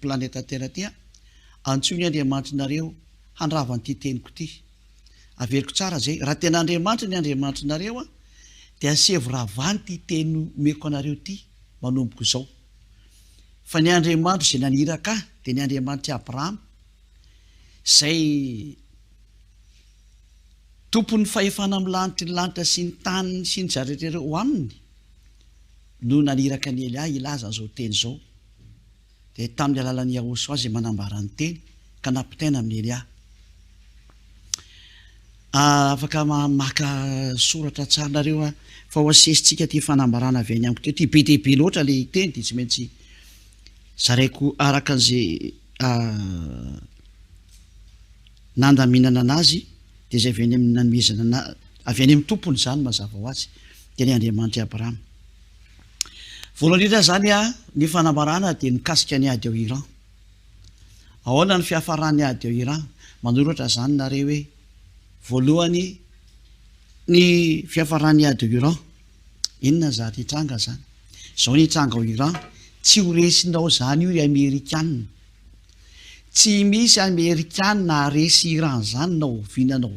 planeta Terre ty antsoiny Andriamanitrinareo handravanyity teniko ty averiko tsara zay raha tena Andriamanitra ny Andriamanitrinareo dia asevo ravany ty teny meko anareo ty manomboko zao fa ny Andriamanitra zay naniraka dia ny Andriamanitra Abrahama zay tompon'ny fahefana amin'ny lanitra ny lanitra sy ny tany sy ny zaretrareo ho aminy no naniraka ny Elia ilaza zao teny zao dia tamin'ny alalan'ny YAHOSHUAH zay manambara ny teny ka nampitaina amin'ny Elia afaka maka soratra tsarnareo fa ho asesitsika ty fanambarana avy any amiko teo ty be deaibe loatra le teny dia tsy maintsy zaraiko araka an'izay nandaminana anazy dia zay avy any amin'ny nanomezana avy any amin'ny tompony zany mazava ho azy dia ny Andriamanitra Abrahama voalohany indrindra zany ny fanambarana dia mikasika ny ady ao Iran ahoana ny fiafarany ady ao Iran manoratra zany nareo hoe voalohany ny fiafarany ady ao Iran inona zany hitranga zany zao ny hitranga ao Iran tsy horesinao zany io ry Amerikana tsy misy Amerikana resy Iran zany na oviana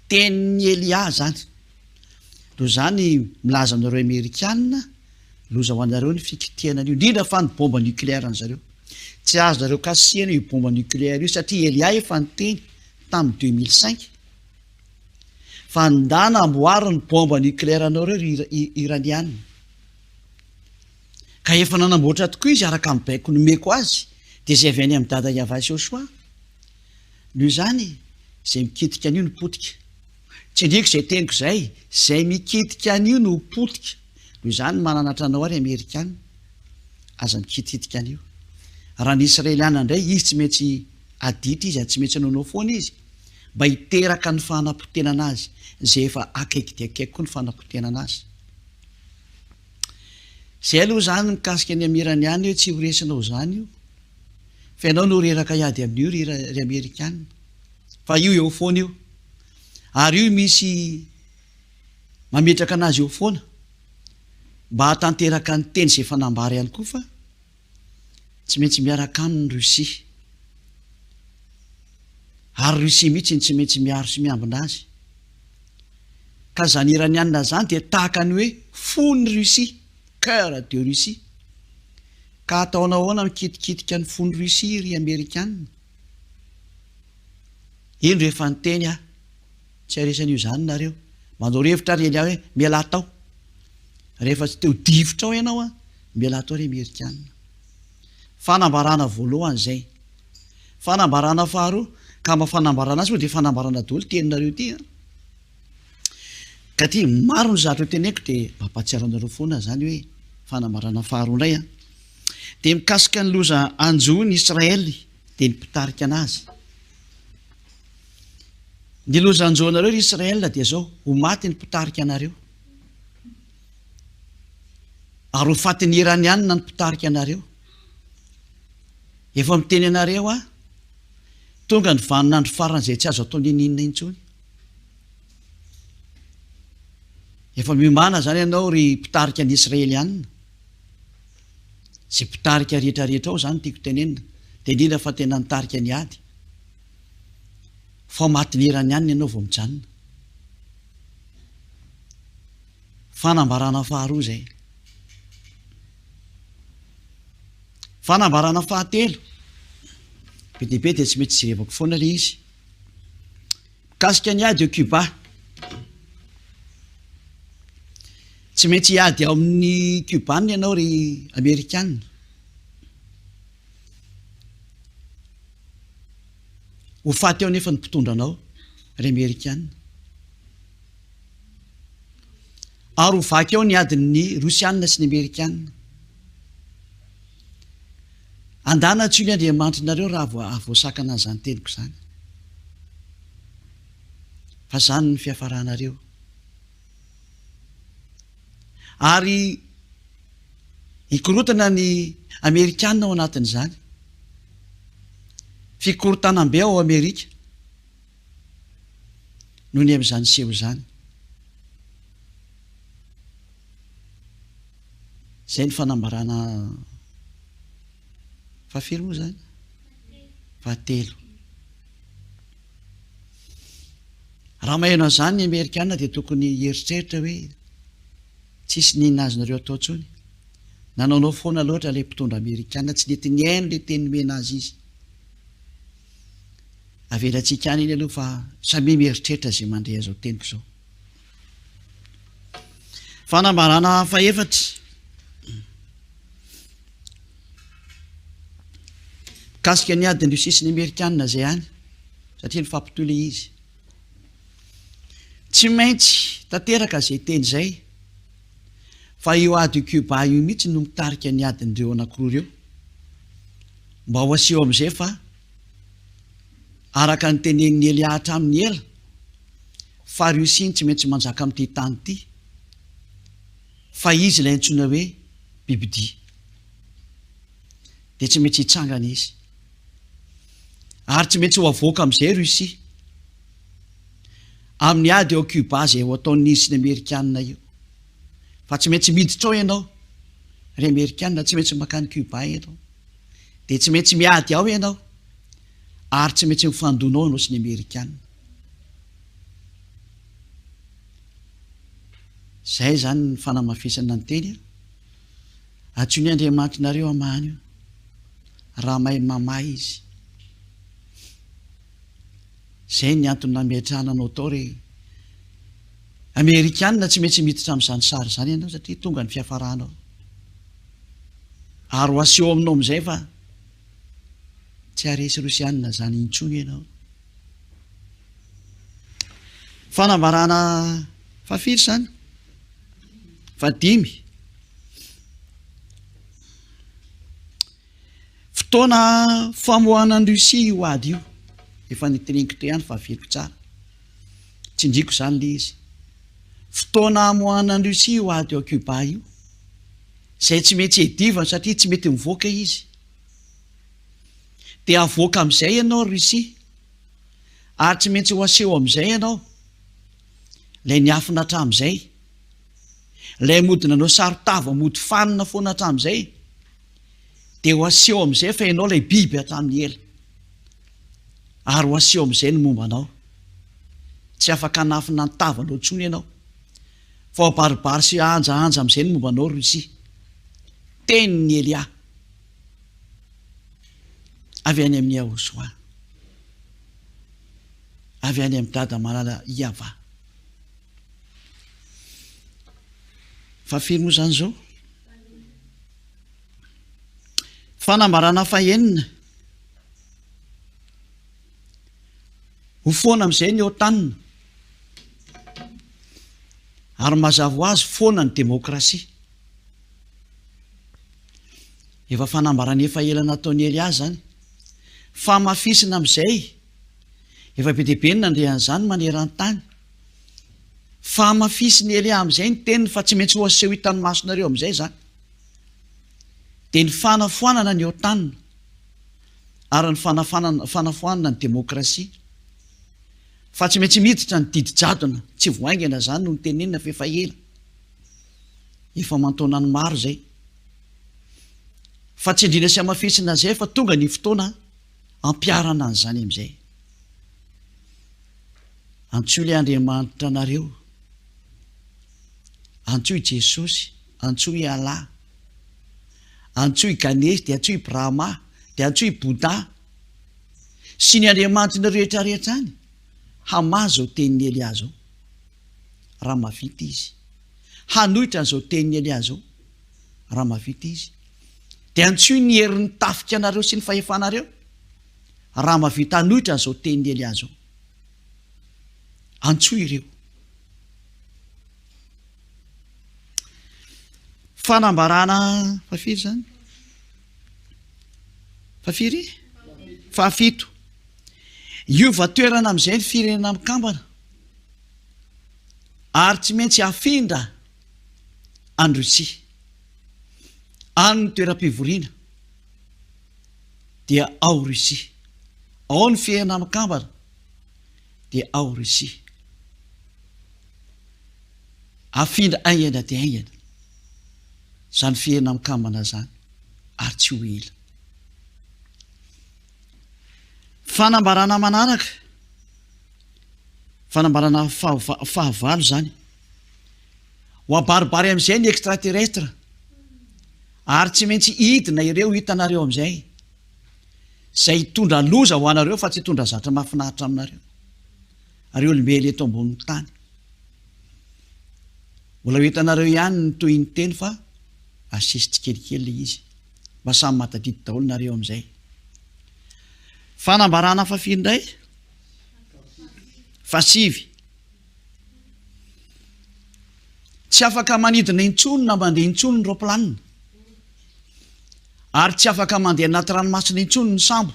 tenin'ny Elia zany ro zany milaza aminareo Amerikana loza ho anareo ny fikitianan'io indrindra fa ny bomba nucléaire an'zareo tsy azo nareo kasihana io bomba nucléaire io satria Elia efa niteny tamin'ny 2005 fa ndana amboary ny bomba nucléaire anareo iraniana ka efa nanamboatra tokoa izy araka amin'ny baiko nomeko azy dia zay avy any amin'ny dada YAHVAH YAHOSHUAH noho izany zay mikitika an'io no potika tsy ndriko zay teniko zay mikitika an'io no potika noho izany mananatra anao ary Amerikana aza mikitikitika an'io raha ny Israeliana indray izy tsy maintsy aditra izy tsy maintsy anaonao foana izy mba hiteraka ny fanampotenana azy zay efa akaiky dia akaiky koa ny fanampotenana azy zay aloha zany mikasika ny amiraniany hoe tsy horesinao zany io fa ianao no reraka iady amin'io ry Amerikana fa io eo foana io ary io misy mametraka anazy eo foana mba hatanteraka ny teny zay fanambara ihany koa fa tsy maintsy miaraka amin'ny Russie ary Russie mihitsy tsy maintsy miaro sy miambina azy ka zany iraniana zany dia tahaka ny hoe fony Russie cœur de Russie ka ataonao ahoana mikitikitika ny fony Russie ry Amerikana ino rehefa nyteny tsy aresan'io zany nareo manao revitra ry Elia hoe miala tao rehefa tsy teo difotra ao ianao miala tao ry Amerikana fanambarana voalohany zay fanambarana faharoa ka mafanambarana azy moa dia fanambarana daholo teninareo ty ka ty maro ny zavatra teneko dia mampatsiaranareo foana zany hoe fanambarana faharoa indray dia mikasika ny loza anjoiny Israely dia ny mpitarika anazy ny loza anjoanareo ry Israela dia zao ho maty ny mpitarika anareo ary ho fatin'ny iraniana ny mpitarika anareo efa miteny anareo tonga ny vaninandro faran'izay tsy azo atao ninina intsony. Efa miomana zany ianao ry mpitarika ny Israelianina. Sy mpitarika rehetrarehetra ao zany tiako tenenina, dia indrindra fa tena nitarika ny ady. Fa matinirany ihany ianao vao mijanona. Fanambarana faharoa zay. Fanambarana fahatelo. Be dia be dia tsy mety jerevako foana le izy. Mikasika ny ady ao Cuba. Tsy maintsy hiady ao amin'ny Cubanina ianao ry Amerikanina. Ho faty ao nefa ny mpitondranao ry Amerikanina. Ary ho vaky ao ny adin'ny Rosianina sy ny Amerikanina. Andana tsy ny Andriamanitrareo raha voasakana an'izany teniko izany. Fa izany ny fiafaranareo. Ary hikorotana ny Amerikanina ao anatin'izany. Fikorotanam-be ao Amerika noho ny amin'izany seho izany. Izay ny fanambarana fahafiry moa zany? Fahatelo. Raha maheno an'izany ny Amerikanina dia tokony hieritreritra hoe tsisy ninona azonareo atao intsony. Nanaonao foana loatra ilay mpitondra Amerikanina, tsy nety ny haino ilay teny mena azy izy. Avelantsika any iny aloha fa samy mieritreritra izay mandray azo teniko izao. Fanambarana fahaefatra. Mikasika ny adin'ny Rosia sy ny Amerikanina zay ihany, satria ny fampitohy ilay izy. Tsy maintsy tanteraka izay teny izay, fa io ady Cuba io mihitsy no mitarika ny adin'ireo anankiroa ireo, mba ho aseho amin'izay fa araka ny tenen'ny Elia hatramin'ny ela, fa Rosia tsy maintsy manjaka amin'ity tany ity, fa izy ilay antsoina hoe bibidia. Dia tsy maintsy hitsangana izy. Ary tsy maintsy ho avoaka amin'izay Rosia amin'ny ady ao Cuba izay ho ataon'ny izy sy ny Amerikanina io. Fa tsy maintsy miditra ao ianao ry Amerikanina, tsy maintsy makany Cuba ianao, dia tsy maintsy miady ao ianao, ary tsy maintsy mifandonao ianao sy ny Amerikanina. Izay zany ny fanamafisana ny teny. Antsoiny Andriamanitrareo amahany io, raha mahay mamahy izy. Izay ny antony nametrahana anao tao ry Amerikanina, tsy maintsy miditra amin'izany sary izany ianao satria tonga ny fiafaranao. Ary ho aseho aminao amin'izay fa tsy haresy Rosianina zany intsony ianao. Fanambarana fahafiry zany. Fahadimy. Fotoana famohanan'ny Rosia io ady io. Efa niteneniko teo ihany fahafiliko tsara. Tsy indriko izany le izy. Fotoana hamohanan'ny Rosia io ady ao Cuba io, izay tsy maintsy edivana satria tsy mety mivoaka izy. Dia avoaka amin'izay ianao Rosia, ary tsy maintsy ho aseho amin'izay ianao ilay niafina hatramin'izay, ilay modina anao sarotava mody fanina foana hatramin'izay, dia ho aseho amin'izay fa ianao ilay biby hatramin'ny ela, ary ho aseho amin'izay ny mombanao. Tsy afaka hanafina ny tavanao intsony ianao, fa baribary sy anja amin'izay ny mombanao Rosia. Tenin'ny Elia avy any amin'ny YAHOSHUAH, avy any amin'ny dada malala YAHVAH. Fa firy moa zany zao? Fanambarana fahaenina. Ho foana amin'izay ny OTAN, ary mazava ho azy foana ny demokrasia. Efa fanambarana efa ela nataon'ny Elia zany, fa mafisina amin'izay, efa be dia be ny nandrehan'izany maneran-tany. Fa mafisiny Elia amin'izay ny teniny fa tsy maintsy ho aseho hitan'ny masonareo amin'izay zany. Dia ny fanafoanana ny OTAN ary ny fanafoanana ny demokrasia fa tsy maintsy miditra ny didi-jadona tsy voaingana zany no ny tenenina fefa ela efa mantonany maro zay fa tsy indrina sy amafisina zay fa tonga ny fotoana ampiarana an'izany am'izay antsoy le Andriamanitra anareo antsoy Jesosy antsoy Allah antsoy Ganesy de antsoy Brahma de antsoy Bouddha sy ny Andriamanitra rehetrarehetra any hamazo tenin'ny Elia zao raha mavita izy hanohitra an'izao tenin'ny Elia zao raha mavita izy de antsoy ny herin'ny tafika anareo sy ny fahefanareo raha mavita hanohitra an'izao tenin'ny Elia zao antsoy ireo fanambarana fafiry zany fafiry fahafito iova toerana am'izay ny firenena mikambana ary tsy maintsy afindra any Rosia any ny toeram-pivoriana dia ao Rosia ao ny firenena mikambana dia ao Rosia afindra aingana dia aingana zany firenena mikambana zany ary tsy ho ela fanambarana manaraka fanambarana fahavalo zany ho abaribary am'izay ny extraterrestre ary tsy maintsy hidina ireo hitanareo am'izay zay hitondra loza ho anareo fa tsy hitondra zatra mahafinaritra aminareo ary olombelo eto ambonin'ny tany mbola ho hitanareo ihany ny toy ny teny fa asisy tsikelikely le izy mba samy matadity daholo nareo am'izay fanambarana fafindray fasivy tsy afaka manidina intsony na mandeha intsony ny roplanina ary tsy afaka mandeha anaty ranomasina intsony ny sambo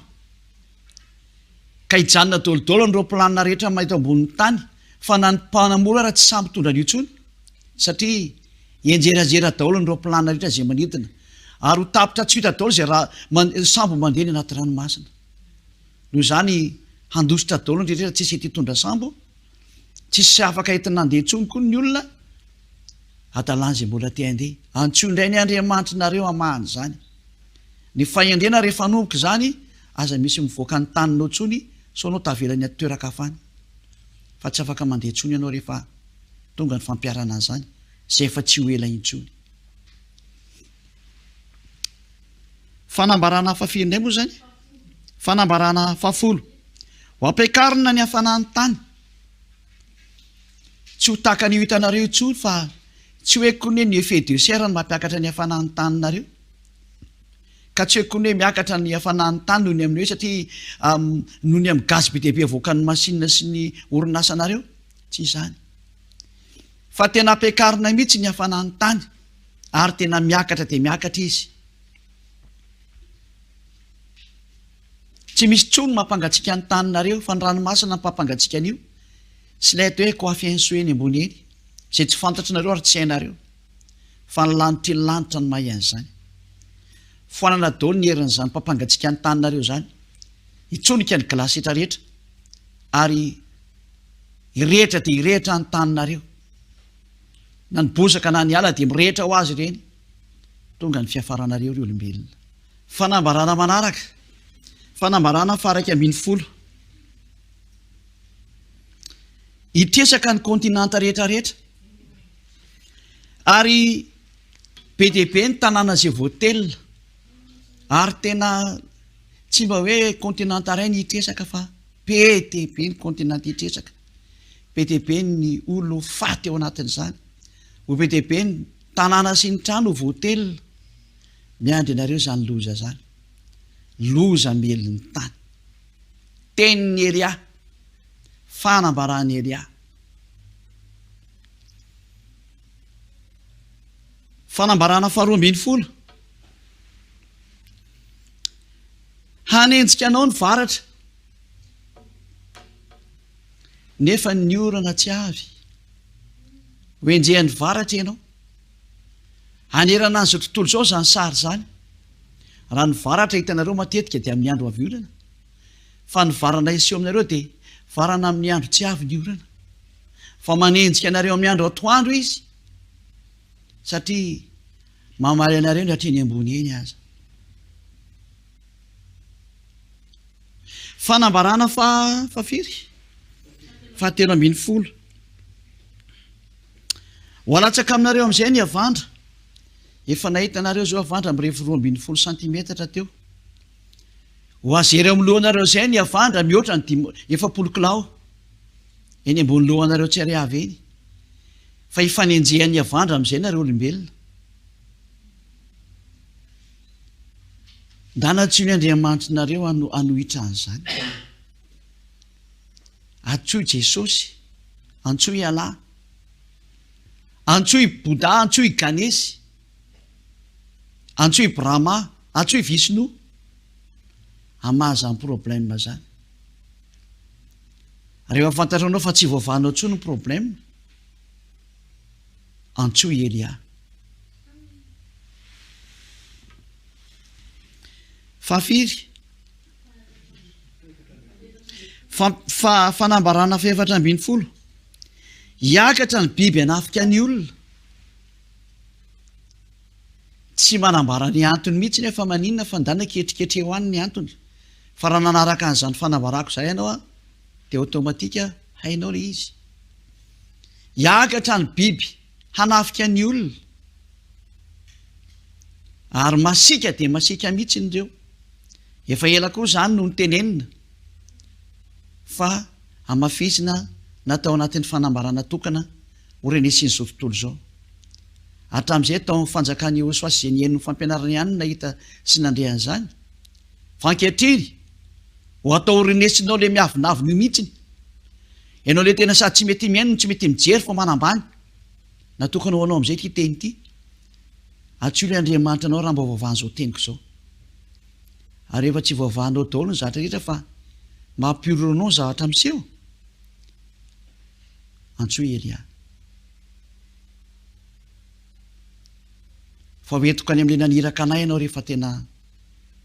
ka hijanona dolodolo ny roplanina rehetra mahita ambonin'ny tany fa nanympanamora raha tsy sambo tondra ny intsony satria enjerajera daholo ny roplanina rehetra zay manidina ary ho tapitra tsy hita daholo zay raha sambo mandeha ny anaty ranomasina noho zany handositra daholo ny rehetra tsisy ety hitondra sambo tsisy afaka entina nandeha intsony koa ny olona adalany zay mbola te andeha antsoy indray ny Andriamanitra nareo amahany zany ny fahendrena rehefa nomboka zany aza misy mivoaka ny taninao tsony so anao tavelany atoeraka afany fa tsy afaka mandeha intsony ianao rehefa tonga ny fampiarana zany zay efa tsy ho ela intsony fanambarana fafindray moa zany fanambarana fafolo ho ampiakarina ny hafanany tany tsy ho taka ny hitanareo intsony fa tsy hoe kone ny FDCR ny mampiakatra ny hafanany taninareo ka tsy hoe kone miakatra ny hafanany tany noho ny amin'ny hoe satria noho ny amin'ny gaz be dehibe avoakan'ny masinina sy ny orinasanareo tsy izany fa tena ampiakarina mihitsy ny hafanany tany ary tena miakatra dia miakatra izy tsy misy tsony mampangatsika ny taninareo fa ny ranomasina ny mpampangatsika an'io sy ilay atao hoe coiffensoeny ambony eny zay tsy fantatrinareo ary tsy hainareo fa ny lanitra ny lanitra ny mahay an'izany foanana daholo ny herin'izany mpampangatsika ny taninareo zany hitsonika ny glasy rehetrarehetra ary irehetra dia irehetra ny taninareo na ny bozaka na ny ala dia mirehetra ho azy ireny tonga ny fiafaranareo ry olombelona fanambarana manaraka fanambarana faraka ambin'ny folo hitresaka ny kontinanta rehetrarehetra ary be dehibe ny tanàna zay voatelina ary tena tsy mba hoe kontinanta ray ny hitresaka fa be dehibe ny kontinanta hitresaka be dehibe ny olo faty ao anatin'izany ho be dehibe ny tanàna sy ny trano voatelina miandry anareo zany loza zany loza melin'ny tany tenin'ny Elia fanambarany Elia fanambarana faharoa ambin'ny folo hanenjika anao ny varatra nefa ny orana tsy avy hoenjehan'ny varatra ianao hanerana an'izao tontolo zao zany sary zany raha ny varatra hitanareo matetika dia amin'ny andro avy orana fa ny varana iseo aminareo dia varana amin'ny andro tsy avy ny orana fa manenjika anareo amin'ny andro atoandro izy satria mamaly anareo ny hatreny ambony eny aza. Fanambarana fafiry 7:10 ho alatsaka aminareo amin'izay ny avandra efa nahita anareo zao avandra am'rehefa 12 centimetatra teo ho azery amin'ny lohanareo zay ny avandra mihoatra ny 10 kilao eny ambony lohanareo tsy ary avy eny fa ifanenjehan'ny avandra amin'izay nareo olombelona. Danatsy ny Andriamanitrareo anohitra an'izany. Antsoy Jesosy, antsoy Allah, antsoy Bouddha, antsoy Ganesy, antsoy Brahma, antsoy Vishnu. Amaza ny problème zany. Rehefa fantatranao fa tsy voavahanao tsony ny problème, antsoy Elia. Fafiry fanambarana 7:10 hiakatra ny biby hanafika ny olona tsy manambara ny antony mihitsy nefa maninona fa ndana ketriketre ho any ny antony fa raha nanaraka an'izany fanambarako izay ianao dia automatika hainao le izy. Hiakatra ny biby hanafika ny olona ary masika dia masika mihitsy nireo. Efa ela koa zany no nitenenina fa amafisina natao anatin'ny fanambarana tokana orenesiny zao tontolo zao. Hatramin'izay tao amin'ny fanjakana YAHOSHUAH sy ny eniny fampianarana ihany nahita sy nandrehan' zany. Fa ankehitriny ho atao orenesinao le miavinaviny mihitsiny. Ianao le tena sady tsy mety miaino tsy mety mijery fa manambany. Natokana ho anao amin'izay ity teny ity. Atsoy le Andriamanitra anao raha mba vaovany zao teniko zao. Ary efa tsy voavahanao daholo ny zavatra rehetra fa mampiororanao ny zavatra miseho. Antsoy Elia. Fa hoentiko any amin'ilay naniraka anay ianao rehefa tena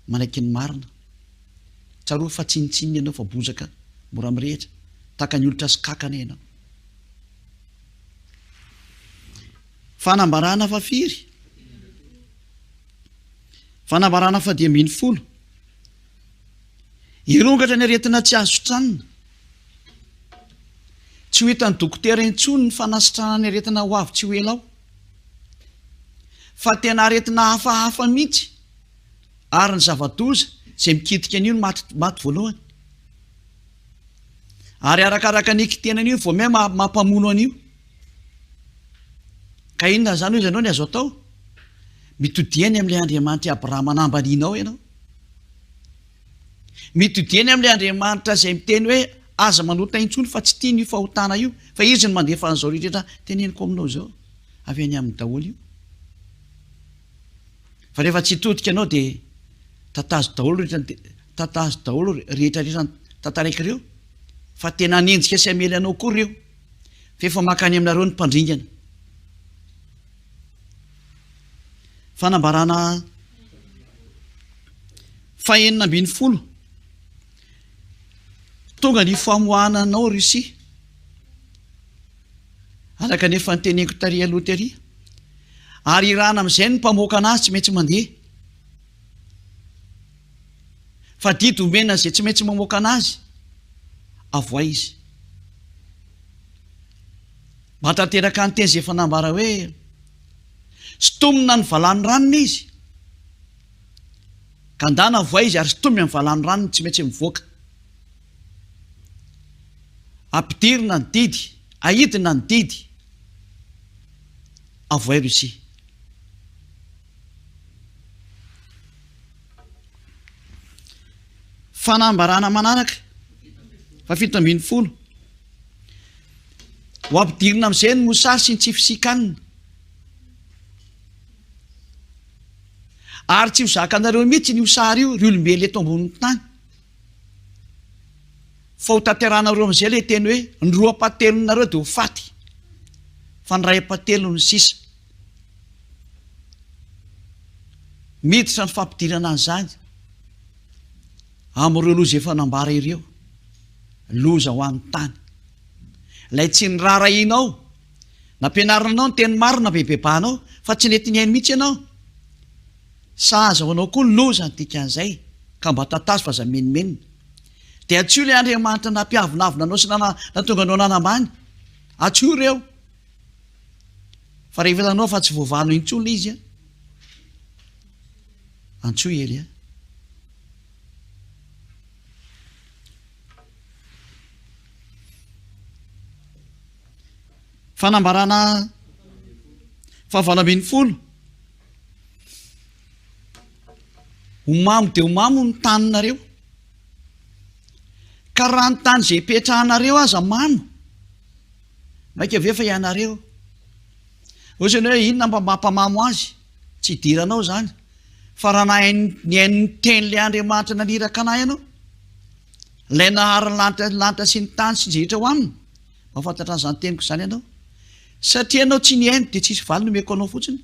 manaiky ny marina. Tsaroa fa tsinitsininy ianao fa bozaka mora mirehitra taka ny olotra sy kakana ianao. Fanambarana fafiry. Fanambarana 10:10 irongatra ny aretina tsy azo tranona. Tsy ho hitan'ny dokotera intsony ny fanasitrana ny aretina ho avy tsy ho elao fa tena aretina hafahafa mihitsy ary ny zava-doza izay mikitika an'io no maty voalohany ary arakaraka ny kitenan'io vao may mampamono an'io. Ka inona zany hoy ianao ny azo atao? Mitodiany amin'ilay Andriamanitra Abrahama nambaninao ianao. Mitodiany amin'ilay Andriamanitra izay miteny hoe aza manota intsony fa tsy tiany io fahotana io fa izy ny mandefa an'izao rehetra teneniko aminao zao avy any amin'ny daholo io. Fa rehefa tsy hitodika ianao dia tatazo daholo rehetra tantaraiky ireo fa tena hanenjika sy hamely anao koa ireo fa efa makany aminareo ny mpandringana. Fanambarana 9:10 tonga ny famoahananao Rusia alaka nefa nyteneniko taria loteria ary irana amin'izay ny mpamoaka anazy tsy maintsy mandeha fa didy omena izay tsy maintsy mamoaka anazy avoa izy. Mba tanteraka ny teny izay fanambara hoe sitomina ny valany ranony izy ka ndana avoa izy ary sitomina ny valany ranony tsy maintsy mivoaka. Ampidirina ny didy, ahidina ny didy avoa Rusia. Fanambarana manaraka 7:10 ho ampidirina amin'izay ny mosary sy ny tsy fisikanina ary tsy ho zakanareo mihitsy ny hosary io ry olombelona eto ambonin'ny tany fa ho tanteranareo amin'izay le teny hoe ny 2 patelonareo dia ho faty fa ny 1 patelo ny sisa. miditra ny fampidirana an'izany am'ireo loza efa nambara ireo loza ho an'ny tany lay tsy ny rarahinao nampianaranao ny teny marina bebebanao fa tsy nety ny hainy mihitsy ianao sahaza ho anao koa ny loza ny dikan'izay ka mba tatazo fa za menimenina dia atsio ilay Andriamanitra nampiavinavina anao sy natonga anao nanambany atsio ireo fa rehefa hitanao fa tsy voavano intsony izy a antso ely a fanambarana fahavalambin'ny folo homamo dia homamo ny taninareo ka raha ny tany izay petrahanareo aza mano maika ave fa ianareo ohatrany hoe inona mba mampamamo azy tsy hidiranao zany fa raha ny hain'ny teny le Andriamanitra naniraka anay ianao lay nahary lanitra sy ny tany sy jehetra ho aminy mahafantatra an'izany teniko izany ianao satria anao tsy ny hainy dia tsisy valy nomeko anao fotsiny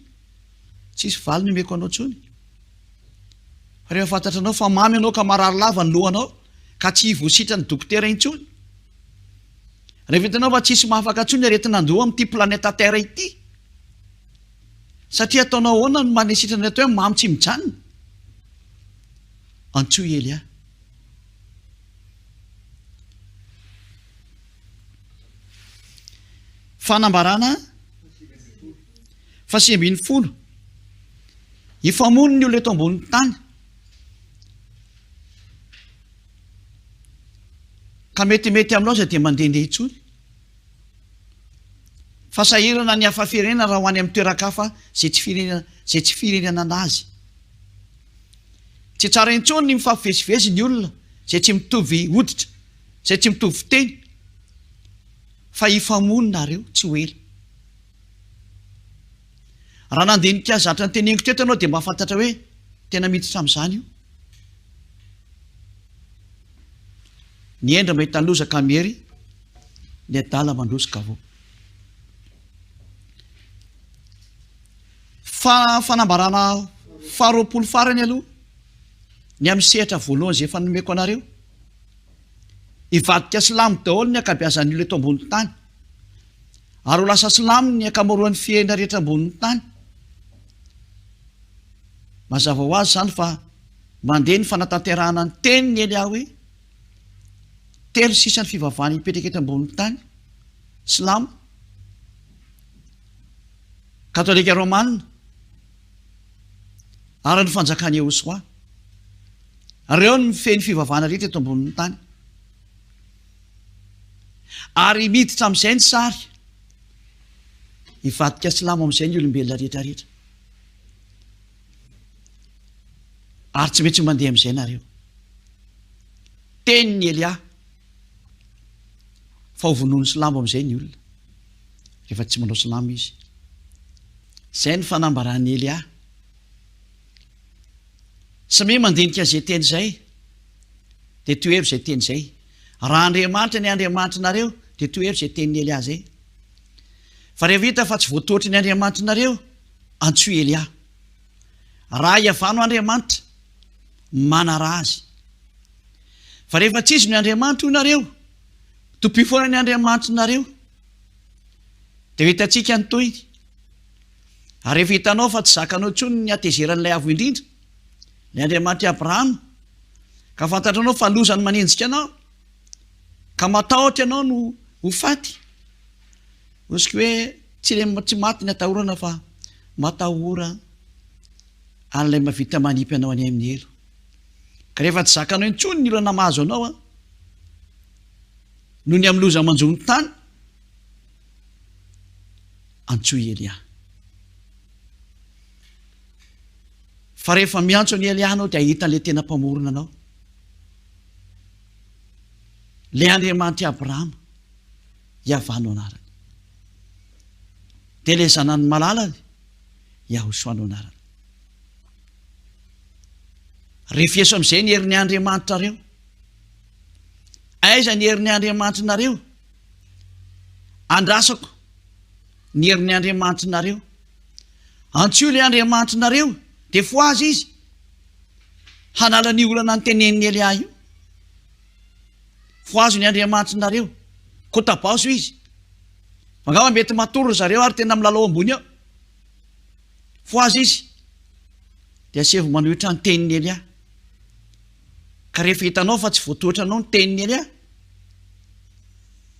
tsisy valy nomeko anao tsony fa rehefa fantatra anao fa mamy anao ka marary lava ny lohanao ka tsy hivositra ny dokotera intsony rehefa hitanao fa tsisy mahafaka ntsony aretina andoha amin'ity planeta terre ity satria ataonao ahoana no manesitrany atao hoe mamy tsy mijanona antso ely a fanambarana fasiambin'ny folo hifamono ny olona eto ambonin'ny tany ka metimety aminao za dia mandehandeha intsony fasahirana ny hafa firenena raha ho any amin'ny toeran-kafa zay tsy firenena anazy tsy tsara intsony ny mifampivezivezy ny olona zay tsy mitovy hoditra zay tsy mitovy fiteny fa hifamononareo tsy ho ela raha nandinika zatra ny teneniko teto anao dia mahafantatra hoe tena miditra amin'izany io ny endra mahita ny lozaka mery ny adala mandrosika avao fanambarana faharoapolo farany aloha ny amin'ny sehatra voalohany zay efa nomeko anareo hivadika silamo daholo ny akabeazan'ny olona eto ambonin'ny tany ary ho lasa silamo ny akamaroan'ny fiaina rehetra ambonin'ny tany mazava ho azy zany fa mandeha ny fanatanterahana ny teny ny ely aho hoe telo sisa ny fivavahana hipetraka eto ambonin'ny tany silamo katolika romanina ary ny fanjakany YAHOSHUAH reo ny mifeny fivavahana rehetra eto ambonin'ny tany ary miditra amin'izay ny sary hivadika silamo amin'izay ny olombelona rehetra rehetra ary tsy mety mandeha amin'izay nareo teny ny Elia fa hovonoany silamo amin'izay ny olona rehefa tsy manao silamo izy izay ny fanambaran'ny Elia sy me mandinika zay teny zay dia toevo zay teny zay raha Andriamanitra ny Andriamanitra nareo dia toevo zay tenin'ny Elia zay fa rehefa hita fa tsy voatotry ny Andriamanitra nareo antso Elia raha YAHVAH Andriamanitra manara azy fa rehefa tsy izy ny Andriamanitra io nareo tompifoana ny Andriamanitra nareo dia hitantsika ny toy ary rehefa hitanao fa tsy zakanao intsony ny atezeran'ilay avo indrindra ny Andriamanitra Abrahama ka fantatranao fa lozany manenjika anao ka matahotra ianao no ho faty oziky hoe tsy maty ny atahorana fa matahora an'ilay mavita manipy anao any amin'ny elo ka rehefa tsy zakanao intsony ny olana mahazo anao a no ny amin'ny loza manjony tany antso Elia fa rehefa miantso ny Elia anao dia ahitan'ilay tena mpamorona anao le Andriamanitra Abrahama YAHVAH no anarany dia le zanany malalany YAHOSHUAH no anarany rehefa eso amin'izay ny herin'ny Andriamanitra reo aiza ny herin'ny Andriamanitra nareo andrasako ny herin'ny Andriamanitra nareo antso le Andriamanitra nareo dia fo azy izy hanalany olana ny teneniny Elia io fo azo ny Andriamanitrinareo kotabaso izy angamba mety matoro zareo ary tena milalao ambony ao fo azy izy dia sevo manohitra ny teniny Elia ka rehefa hitanao fa tsy voatoatra anao ny teniny Elia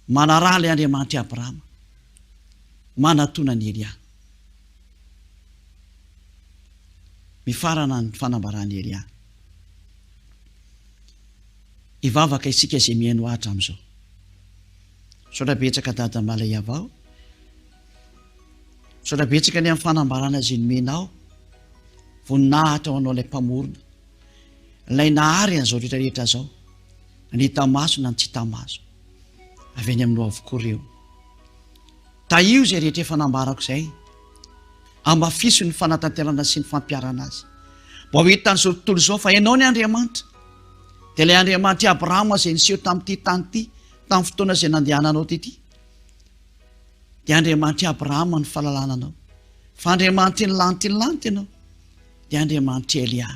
manaraha ilay Andriamanitra Abrahama manatona ny Elia mifarana ny fanambarany Elia ivavaka isika izay mihaino ahatra amin'izao saotra betsaka dada mala YAHVAH saotra betsaka ny amin'ny fanambarana izay nomenao voninahitra ho anao ilay mpamorona ilay nahary an'izao rehetrarehetra zao ny tamaso na ny tsy tamaso avy any aminao avokoa ireo taio izay rehetra efa nambarako izay amafiso ny fanatanterana sy ny fampiarana azy mba ho hitan'izao tontolo izao fa ianao ny Andriamanitra dia ilay Andriamanitra Abrahama izay niseho tamin'ity tany ity tamin'ny fotoana izay nandehananao tyty dia Andriamanitra Abrahama ny fahalalànanao fa Andriamanitra ny lanty ianao dia Andriamanitra Elia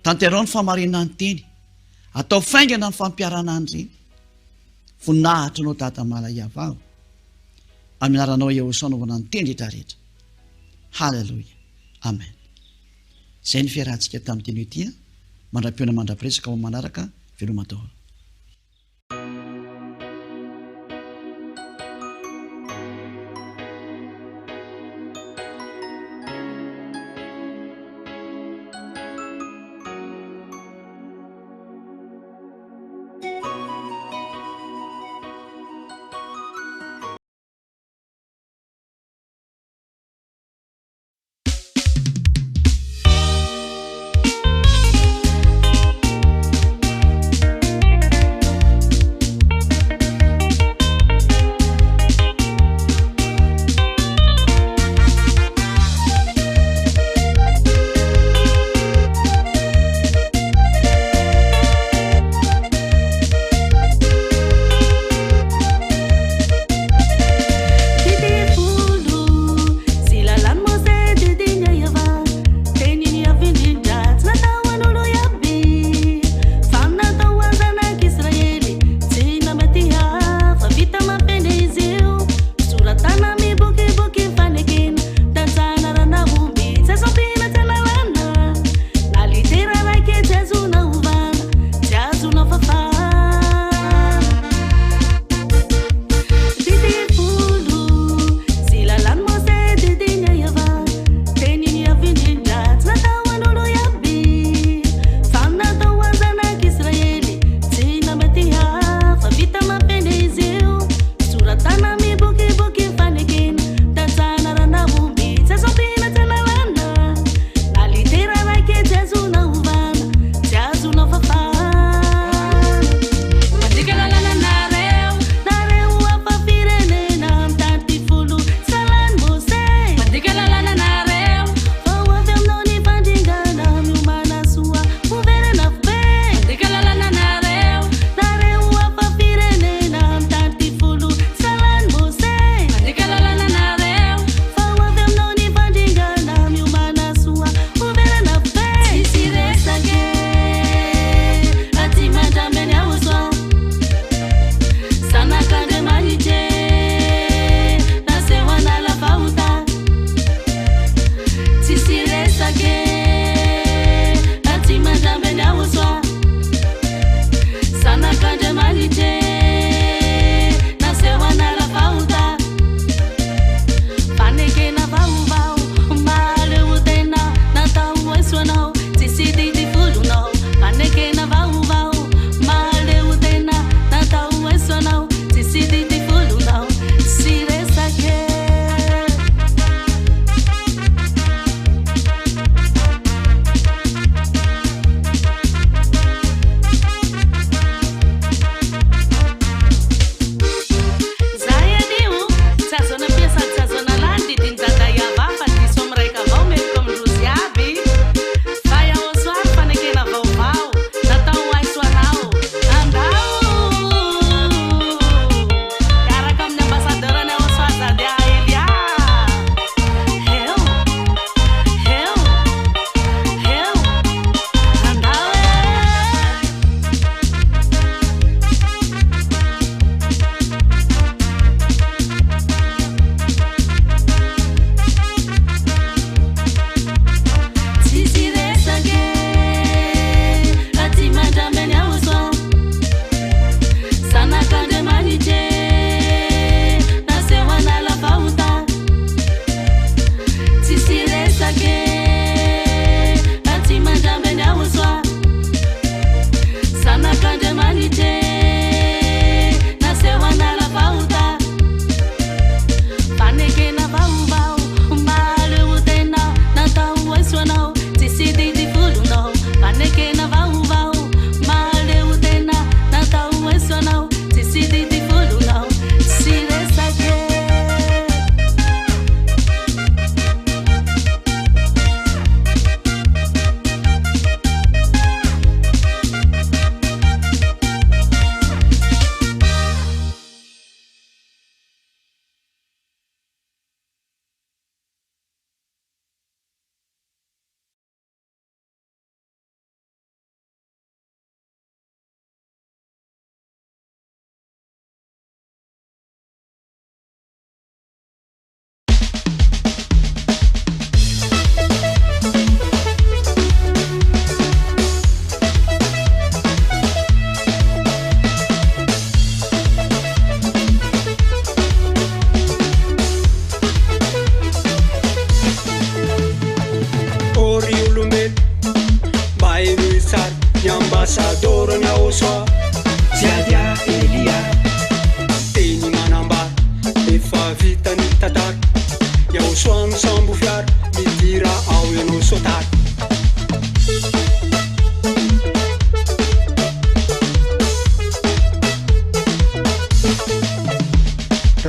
tanterao ny famarinana ny teny atao faingana ny fampiarana any ireny voninahitra anao dada mala YAHVAH amin'ny anaranao YAHOSHUAH anaovana ny teny rehetrarehetra halleloja amen izay ny fiarahantsika tamin'ny teny ity mandra-piona mandra-piresaka ho manaraka velomadaholo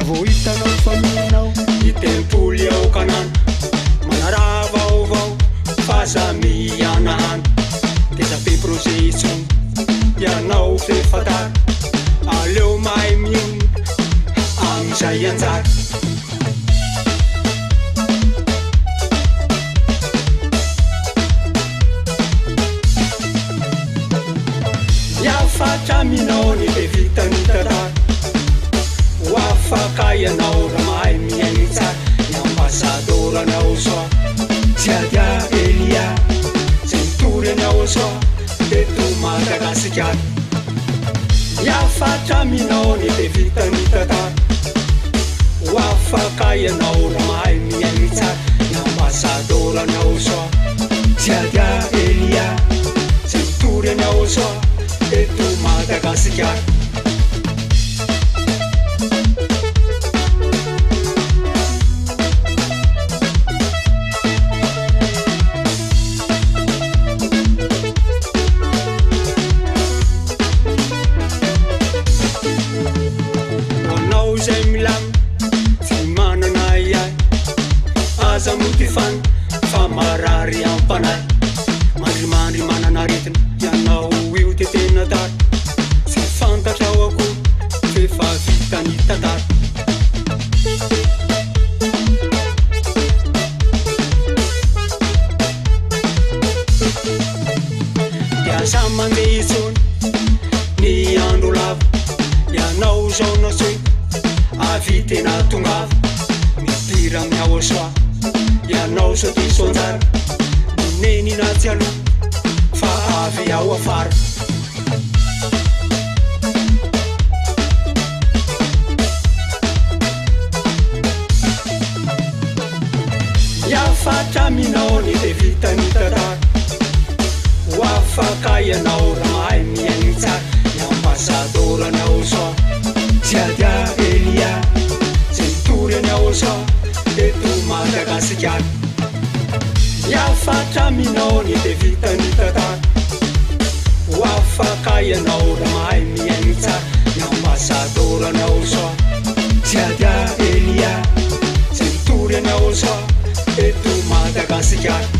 vao hitanao faminao itempoly ao kanana manaraha vaovao fazamianahany tezabe projet itsony ianao fefatary aleo mahay mino amizay anjary iafatra minao ny le vitany tantara Afaka ianao raha mahay miainy tsara ny ambasadoranao soa jiadia elia zay mitory anao soa teto Madagasikara iafatra minao ny le vitany tantara afaka ianao raha mahay miainy tsara ny ambasadoranao soa jiadia elia zay mitory anao soa teto Madagasikara Mutifan famarari ampanay mandrimandry mananaretina ianao io tetena tara tsy fantatra ao ako fefa vitany tantara iasa mandeha itsony ny andro lava ianao zao natsoy avy tena tongava mipira amin'ny YAHOSHUAH ianao so diso anjara nineny natsy aloha fa avy ao afara iafatra minao ny le vitany tantara afaka ianao raha mahay miainy tsara ny ambasadoranao soa jiadia elia zay mitory any YAHOSHUAH teto Madagasikara iafatra minao ny le vitany tantara afaka ianao raha mahay miainy tsara ny ambasadoranao soa jiadia elia zay mitory any YAHOSHUAH teto Madagasikara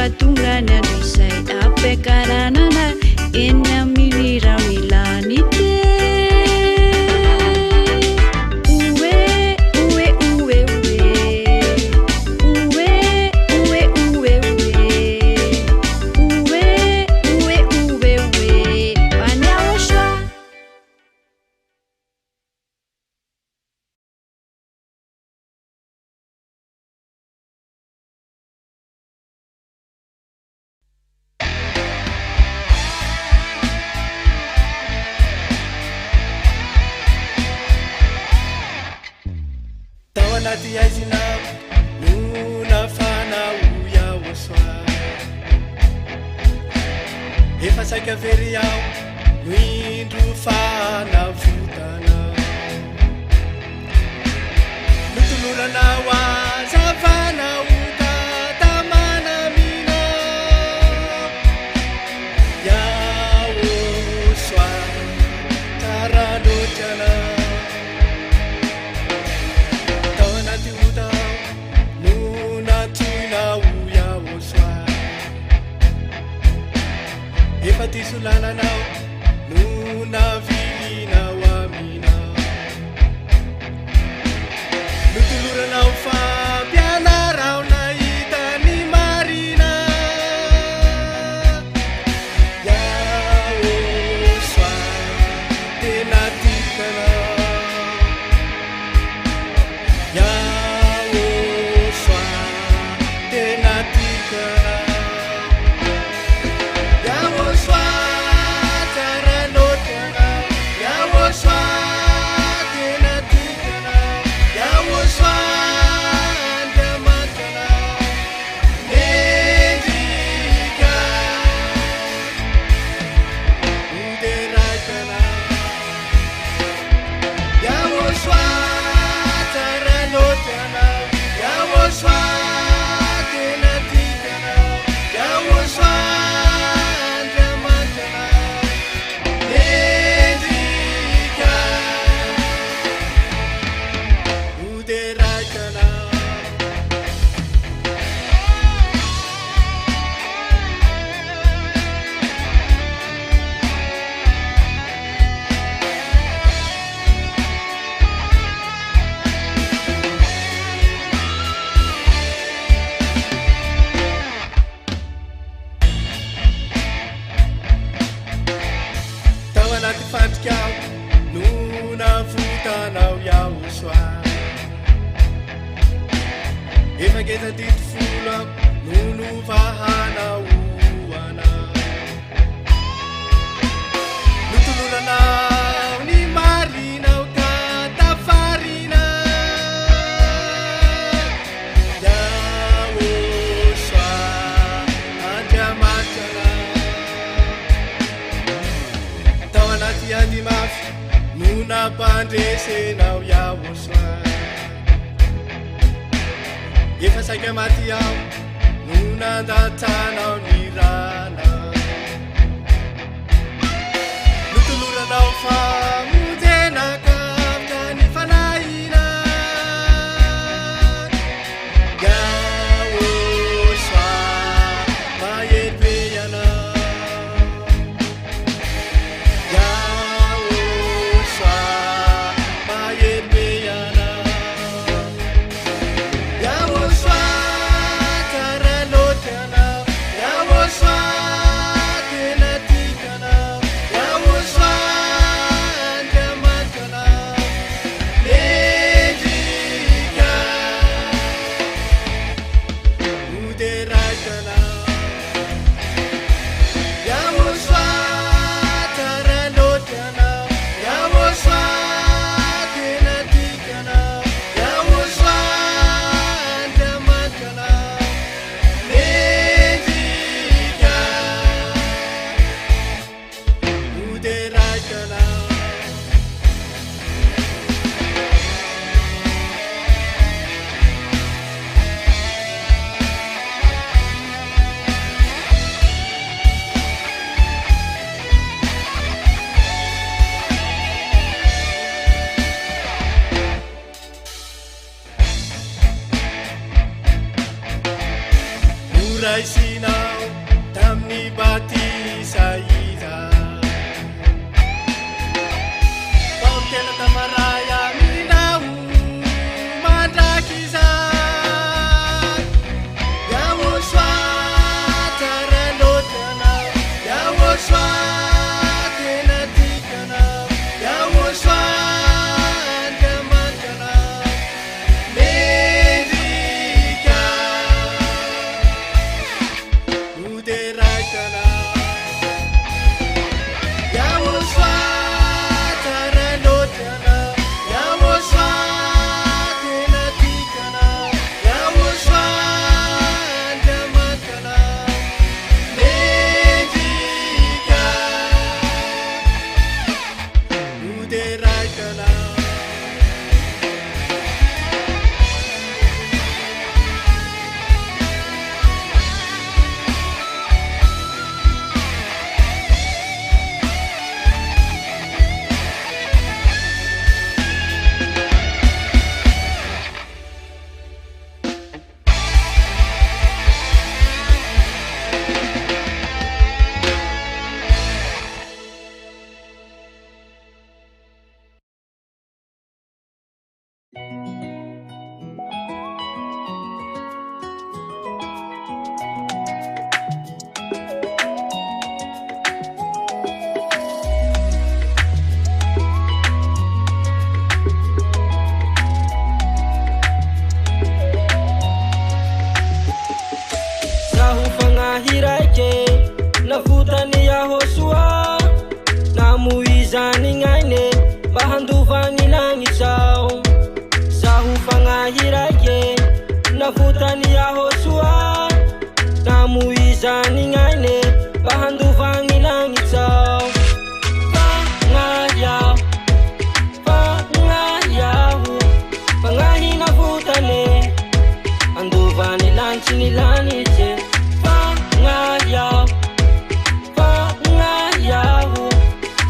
mahatonga ny andro izay ampiakaranana eny amin'ny rahamilany te Aizinao nuna fanao YAHOSHUAH efa saika very ao no indro fanavotana notoloranao azavanao tatamana mina YAHOSHUAH taranotrana efa tisolananao no navilinao aminao notoloranao fampianarao nahita ny marina YAHOSHUAH tena tikanao YAHOSHUAH tena tikanao Efageta dito fula nunuvahanao ana nutuluranao ni marinao katafarina YAHOSHUAH andriamatana tao anaty ady mafy nunapandresenao YAHOSHUAH efa saika maty ao no nandatanao ny rana notoloranao famonjenaka ny fanahina YAHOSHUAH mahepeanao YAHOSHUAH mahepeanao YAHOSHUAH tena tikanao YAHOSHUAH raisinao tamin'ny batisaida tena tamaray aminao mandrakiza YAHOSHUAH tsara loatranao YAHOSHUAH tena tikanao YAHOSHUAH andriamanitranao mendrika moderaikanao YAHOSHUAH Nafutani YAHOSHUAH namuizani ngaine bahanduvani langitsao sahu fangahirake nafutani YAHOSHUAH namuizani ngaine bahanduvani langitsao fangayao fangayahu fangahi nafutane anduvani lanchini lanitse fangayao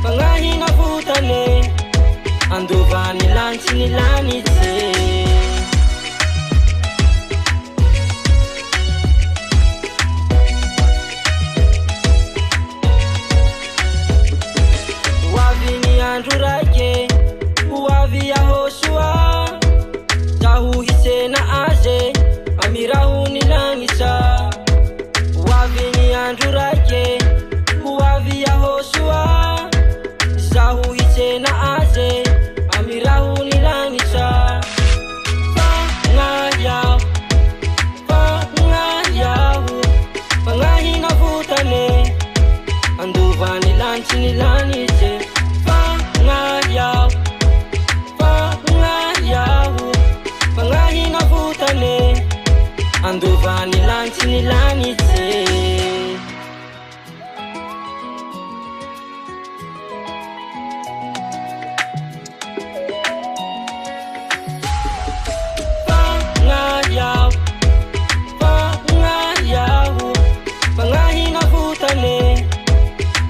fangahina futane anduvani lanchini lanitse wavini andurake uwavi YAHOSHUAH jahu hisena aje amirahuni lanisa wavini andurake uwavi YAHOSHUAH jahu hisena aje amirahuni lanisa fangayao fangayahu fangahina futane anduvani lanchini lanise fangayao fangayahu fangahina futane anduvani lanchini lanise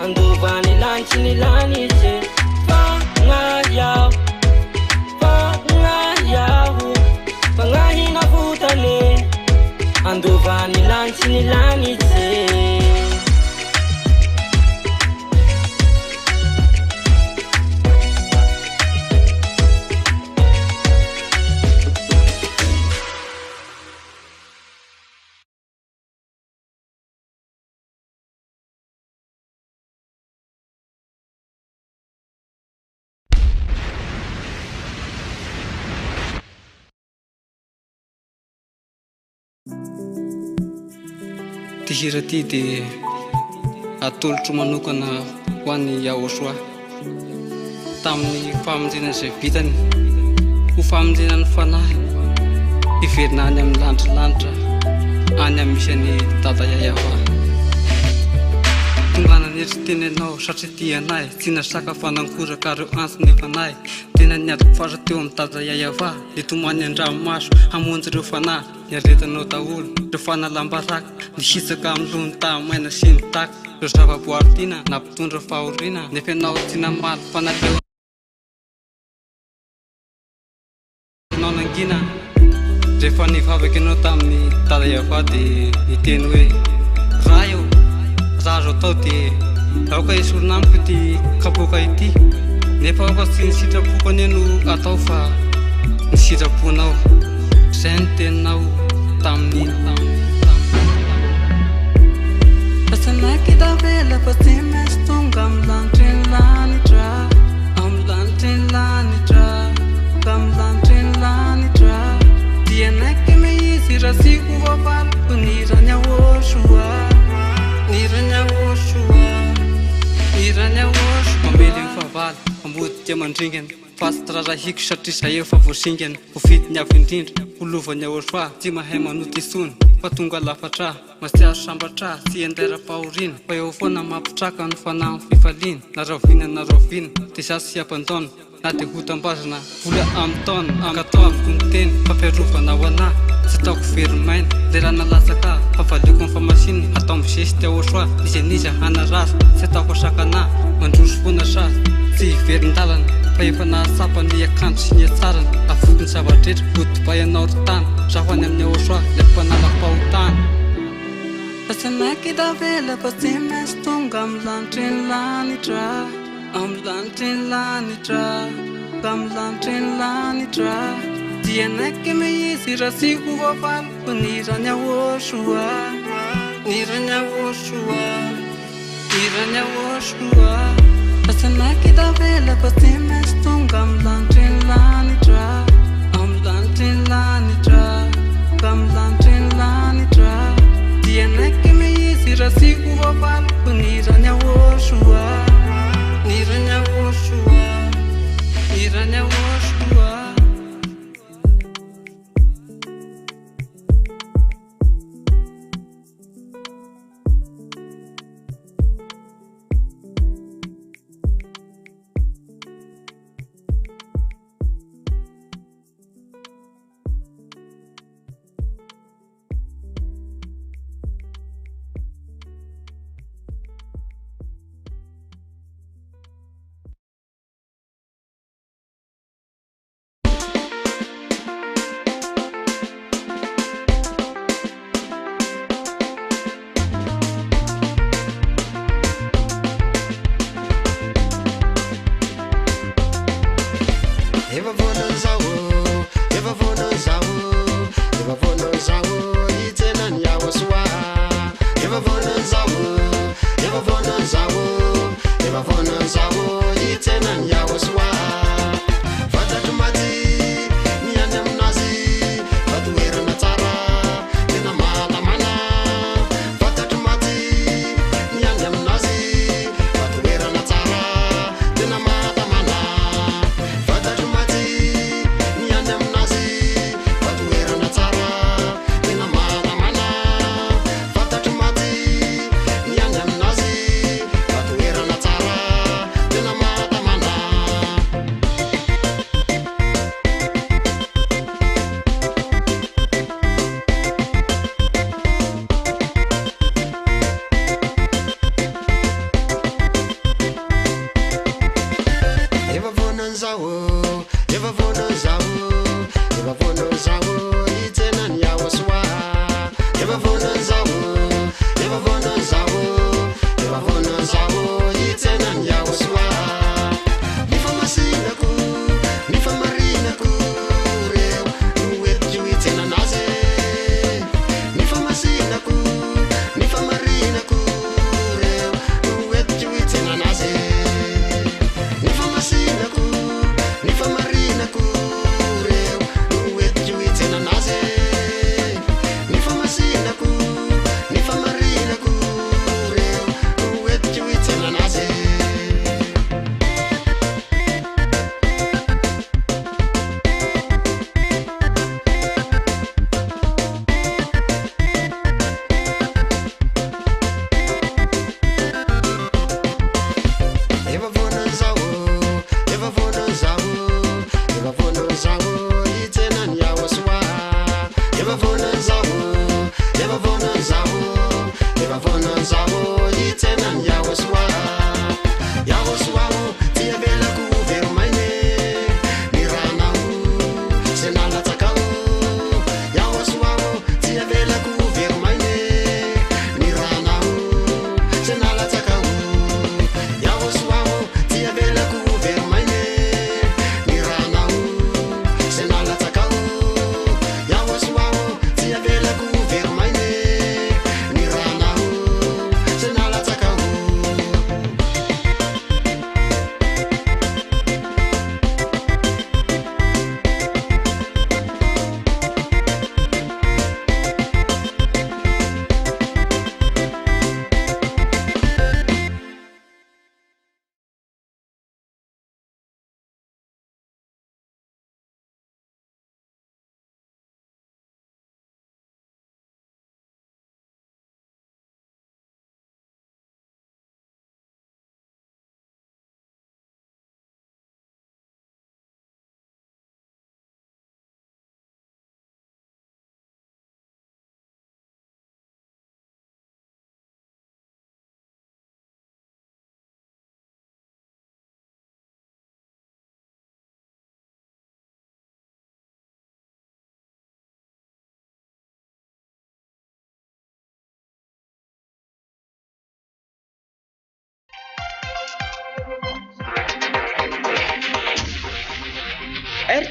anduvani lanchini lanitse fangayao fangayahu fangahina futane anduvani lanchini lanitse Ty hira ty dia atolotro manokana ho an'ny YAHOSHUAH tamin'ny famonjena izay vitany ho famonjena ny fanahy hiverina any amin'ny lanitra any amin'ny misy any dada YAHVAH tongana netry teny anao satria ty anay tsy nasaka fanankoraka reo antsony fanahy tena niatoko fara teo amin'ny dada YAHVAH le tomany andramomaso hamonjy reo fanahy niaretanao daholo reo fanalambaraka nisitsaka amin'ny lohany tamaina sy ny taka reo zavaboary tiana nampitondra fahoriana nefa ianao tsy namaly fanaleo nao nangina rehefa nivavaka ianao tamin'ny tada YAHVAH dia niteny hoe raha eo raha azo atao dia aoka esorina amiko ity kapoaka ity nefa aoka sy ny sitrapoko anie no atao fa ny sitraponao izay ny teninao tamin'iny Asanaki da vela fa tsy maintsy tonga amin'ny lanitry ny lanitra amin'ny lanitry ny lanitra ka amin'ny lanitry ny lanitra dia naiky miizy raha siko vavaloko nirany YAHOSHUAH nirany YAHOSHUAH nirany YAHOSHUAH mamely ny favaly ambodika mandringana fasitrarahiko satria izay efa voasingana ho fidiny avy indrindra holovany YAHOSHUAH tsy mahay manoty isony fa tonga lafatra masiaro sambatra sy andera-pahorina fa eo foana mampitraka ny fanahy ny fifaliana na raviana dia sasy sy ampandona na dia hotambazana vola amin'ny taona ankatao aviko ny teny fampiarovana ho anahy tsy ataoko verimaina le raha nalasaka fa valiako ny famasinina atao amizesy ty YAHOSHUAH izay niza hanaraza tsy ataoko asakanahy mandroso foana sazy tsy hiverin-dalana fa efa nahasapa ny akanjo sy ny atsarana afotiny zavatretra godibay anao ry tany raha ho any amin'ny YAHOSHUAH le mpanala-pahotany Asanaki da vela fa tsy maintsy tonga amin'ny lanitry ny lanitra amin'ny lanitry ny lanitra ka amin'ny lanitry ny lanitra dia naiky miizy raha siko vavaloko nirany YAHOSHUAH nirany YAHOSHUAH nirany YAHOSHUAH Asanaki da vela fa tsy maintsy tonga amin'ny lanitry ny lanitra amin'ny lanitry ny lanitra ka amin'ny lanitry ny lanitra dia naiky miizy raha siko vavaloko nirany YAHOSHUAH nirany YAHOSHUAH nirany YAHOSHUAH Then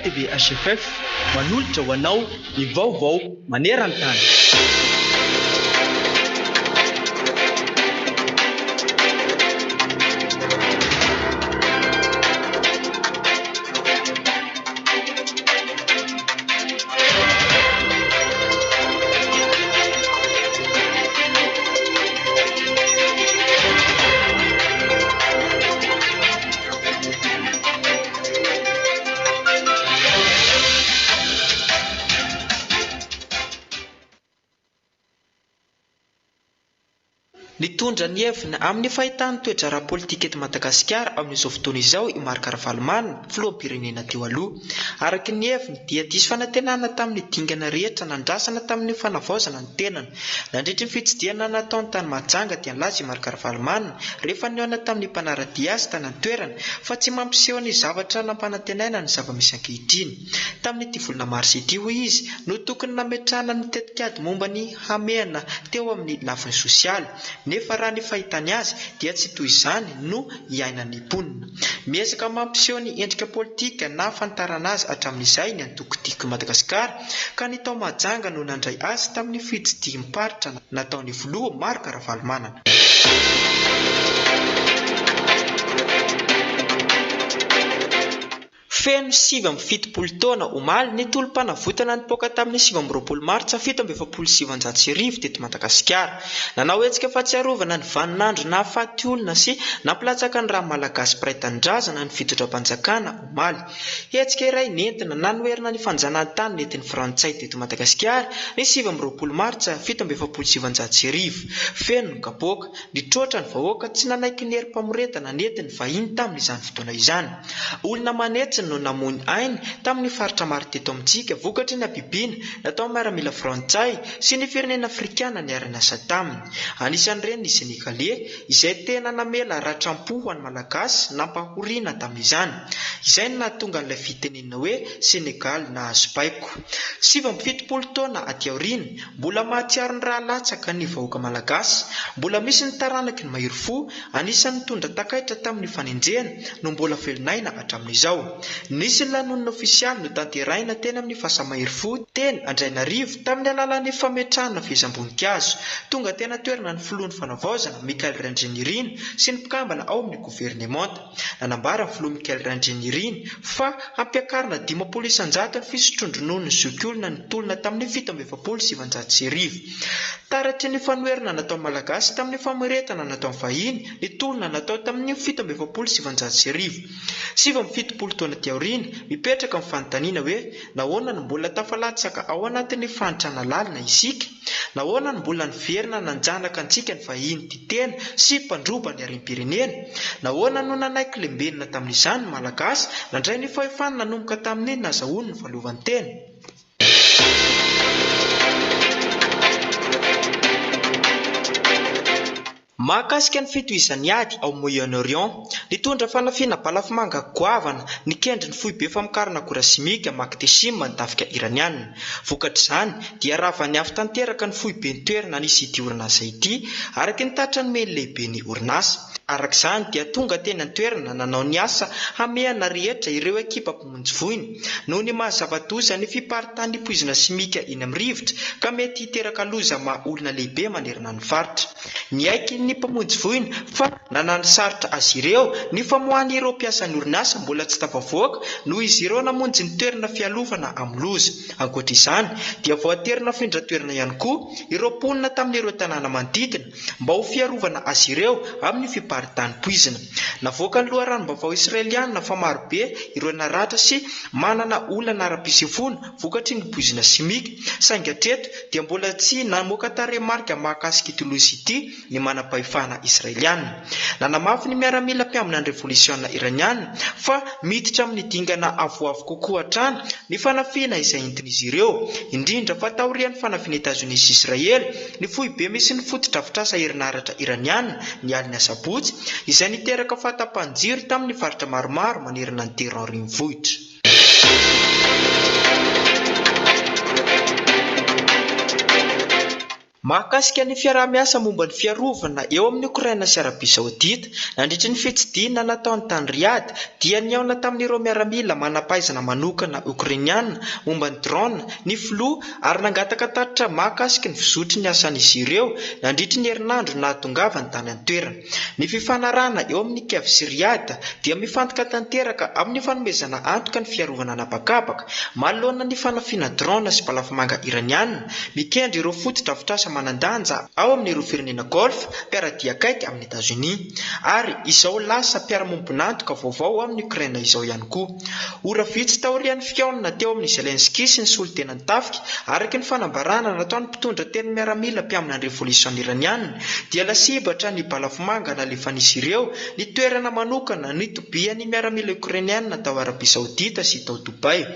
TVHFF manolotra ho anao ny vaovao maneran-tany. Nitondra ny heviny amin'ny fahitany toejara politika eto Madagasikara amin'izao fotoana izao i Marc Ravalomanana filoham-pirenena teo aloha. Araky ny heviny dia diso fanantenana tamin'ny dingana rehetra nandrasana tamin'ny fanavaozana ny tenany. Nandritra ny fitsidihana nataony tany Mahajanga dia nilaza i Marc Ravalomanana rehefa nihaona tamin'ny mpanaradia azy tany an-toerana fa tsy mampiseho ny zavatra nampanantenaina ny zava-misy ankehitriny. Tamin'ity volana mars ity hoy izy no tokony nametrahana ny tetikady momba ny hamehana teo amin'ny lafiny sosialy. Nefa raha ny fahitany azy dia tsy toy izany no iainany mponina. Miezaka mampiseho ny endrika politika na fantarana azy hatramin'izay ny antoko-tiko Madagasikara ka ny tao Mahajanga no nandray azy tamin'ny fitsidim-paritra nataony filoha Marc Ravalomanana. Feno 7 taona omaly ny tolom-panavotana nipoaka tamin'ny 7 martsa 1777 teto Madagasikara. Nanao hetsika fahatsiarovana ny vaninandro nahafaty olona sy nampilatsaka ny raha malagasy piraitan-drazana ny fitondram-panjakana omaly. Hetsika iray nentina nanoherina ny fanjanahantany nentin'ny FRANÇAIS teto Madagasikara ny 17 martsa 1777. Feno ny kapoaka, nitroatra ny vahoaka tsy nanaiky ny herim-pamoretana nentin'ny vahiny tamin'izany fotoana izany. Olona manetsiny no namony ainy tamin'ny faritra maro teto amintsika vokatry ny abibiana natao miaramila frantsay sy ny firenena afrikana ny arana-asa taminy. Anisan'ireny ny Senegalais izay tena namela ratram-po ho an'ny malagasy nampahoriana tamin'izany. Izay no nahatonga an'ilay fitenenina hoe Senegal na Azobaiko. 70 taona aty aoriana mbola mahatsiaro ny raha latsaka ny vahoaka malagasy, mbola misy ny taranaky ny mahery fo, anisan'ny tondra takaitra tamin'ny fanenjena no mbola velonaina hatramin'izao. Nisy lanonina ofisialy no tanteraina teny amin'ny fahasamahery fo teny Andrainarivo tamin'ny alalan'ny fametrahana fihezam-boninkazo. Tonga tena toerana ny filohan'ny fanavaozana Mikael Randrenirina sy ny mpikambana ao amin'ny gouvernemanta. Nanambara ny filoha Mikael Randrenirina fa hampiakarina 50 isan-jato ny fisotrondronon'ny zokiolona ny tolona tamin'ny 1777. Taratry ny fanoherana natao malagasy tamin'ny famoretana natao vahiny ny tolona natao tamin'ny 1777. 70 taona ty aoriana mipetraka amin'ny fanontaniana hoe nahoana no mbola tafalatsaka ao anatin'ny fanitrana lalina isika, nahoana no mbola niverina nanjanaka antsika ny vahiny ty tena sy mpandroba ny harem-pirenena, nahoana no nanaiky lembenina tamin'izany malagasy nandray ny fahefana nanomboka tamin'ny nazahoany ny fahaleovan'ny tena. Mahakasika ny fitohizan'ny ady ao Moyen-Orient, nitondra fanafiana balafimanga goavana nikendry ny foibe famokarana akora simika maktesima ny tafika iranianina. Vokatr'izany dia rava ny avy tanteraka ny foibe ny toerana nisy ity orinasa ity araky ny tatrany meny lehibe ny orinasa. Arak'izany dia tonga teny an-toerana nanao ny asa hamehana rehetra ireo ekipa mpamonjy voiny noho ny mahazava-doza ny fiparitany poizina simika eny amin'ny rivotra ka mety hiteraka loza maha olona lehibe manerana ny faritra. Ny aiky ny mpamonjy voiny fa nanany sarotra azy ireo ny famoahany ireo mpiasan'ny orinasa mbola tsy tafavoaka noho izy ireo namonjy ny toerana fialovana amin'ny loza. Ankoatr'izany dia voaterina findratoerana ihany koa ireo mponina tamin'ireo tanàna manodidina mba ho fiarovana azy ireo amin'ny fiparitany poizina. Navoaka ny loharanom-baovao israeliana fa marobe ireo naratra sy manana olana ara-pisefona vokatry ny poizina simika, saingy hatreto dia mbola tsy namoaka tarehimarika mahakasika ity loza ity ny manam-pahefana israeliana. Nanamafy ny miaramila mpiambina ny revolisiona iraniana fa miditra amin'ny dingana avoavo kokoa hatrany ny fanafiana izay entin'izy ireo, indrindra fa taorian'ny fanafiana Etazonia sy Israely ny foibe misy ny fotodrafitrasa herinaratra iraniana ny alina sabotsy izay niteraka fahatapanjiro tamin'ny faritra maromaro manerana ny teran renivohitra. Mahakasika ny fiaraha-miasa momba ny fiarovana eo amin'ny Ukraina sy Arabia Saodita nandritra ny fitsidihana nataony tany Riyad dia niaona tamin'ireo miaramila manampahaizana manokana Ukrainiana momba ny drone, ny flo ary nangataka tatitra mahakasika ny fizotry ny asan'izy ireo nandritra ny herinandro nahatongavany tany an-toerana. Ny fifanarana eo amin'ny Kiev sy Riyad dia mifantoka tanteraka amin'ny fanomezana antoka ny fiarovana anapakapaka manoloana ny fanafiana drone sy balafomanga iraniana mikendry ireo foto-drafitrasa manandanja ao amin'ireo firenena Golf mpiaradia akaiky amin'ny États-Unis ary izao lasa mpiara-mombonantoka vaovao amin'ny Ukraina izao ihany koa. Ora vitsy taorian'ny fiaonana teo amin'ny Zelensky sy ny solon-tenany tafika araky ny fanambarana nataon'ny mpitondra teny miaramila mpiamina ny revolisiona iraniana dia lasibatra ny balafomanga nalefan'izy ireo ny toerana manokana ny tobian'ny miaramila Ukrainiana tao Arabia Saodita sy tao Dubai.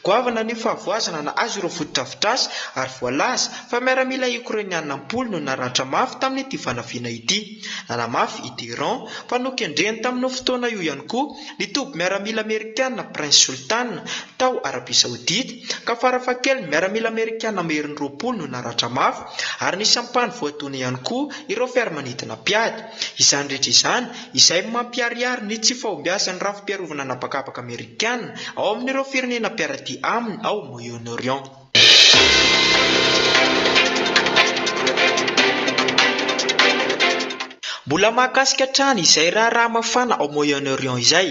Goavana ny fahavoazana na azo ireo foto-drafitrasa ary voalaza fa miaramila Ukrainiana ampolo no naratra mafy tamin'ity fanafiana ity. Nanamafy i Iran fa nokendreny tamin'ny fotoana io ihany koa ny toby miaramila Amerikana Prince Sultan tao Arabia Saodita ka farafakely miaramila Amerikana merin'ny 20 no naratra mafy ary ny sampany voatony ihany koa ireo fiaramanidina piady. Izany rehetra izany izay mampiariary ny tsy fahombiazan'ny rafim-piarovana anapakapaka Amerikana ao amin'ireo firenena mpiaradia aminy ao Moyen-Orient. Mbola mahakasika trany izay raha mafana ao Moyen-Orient izay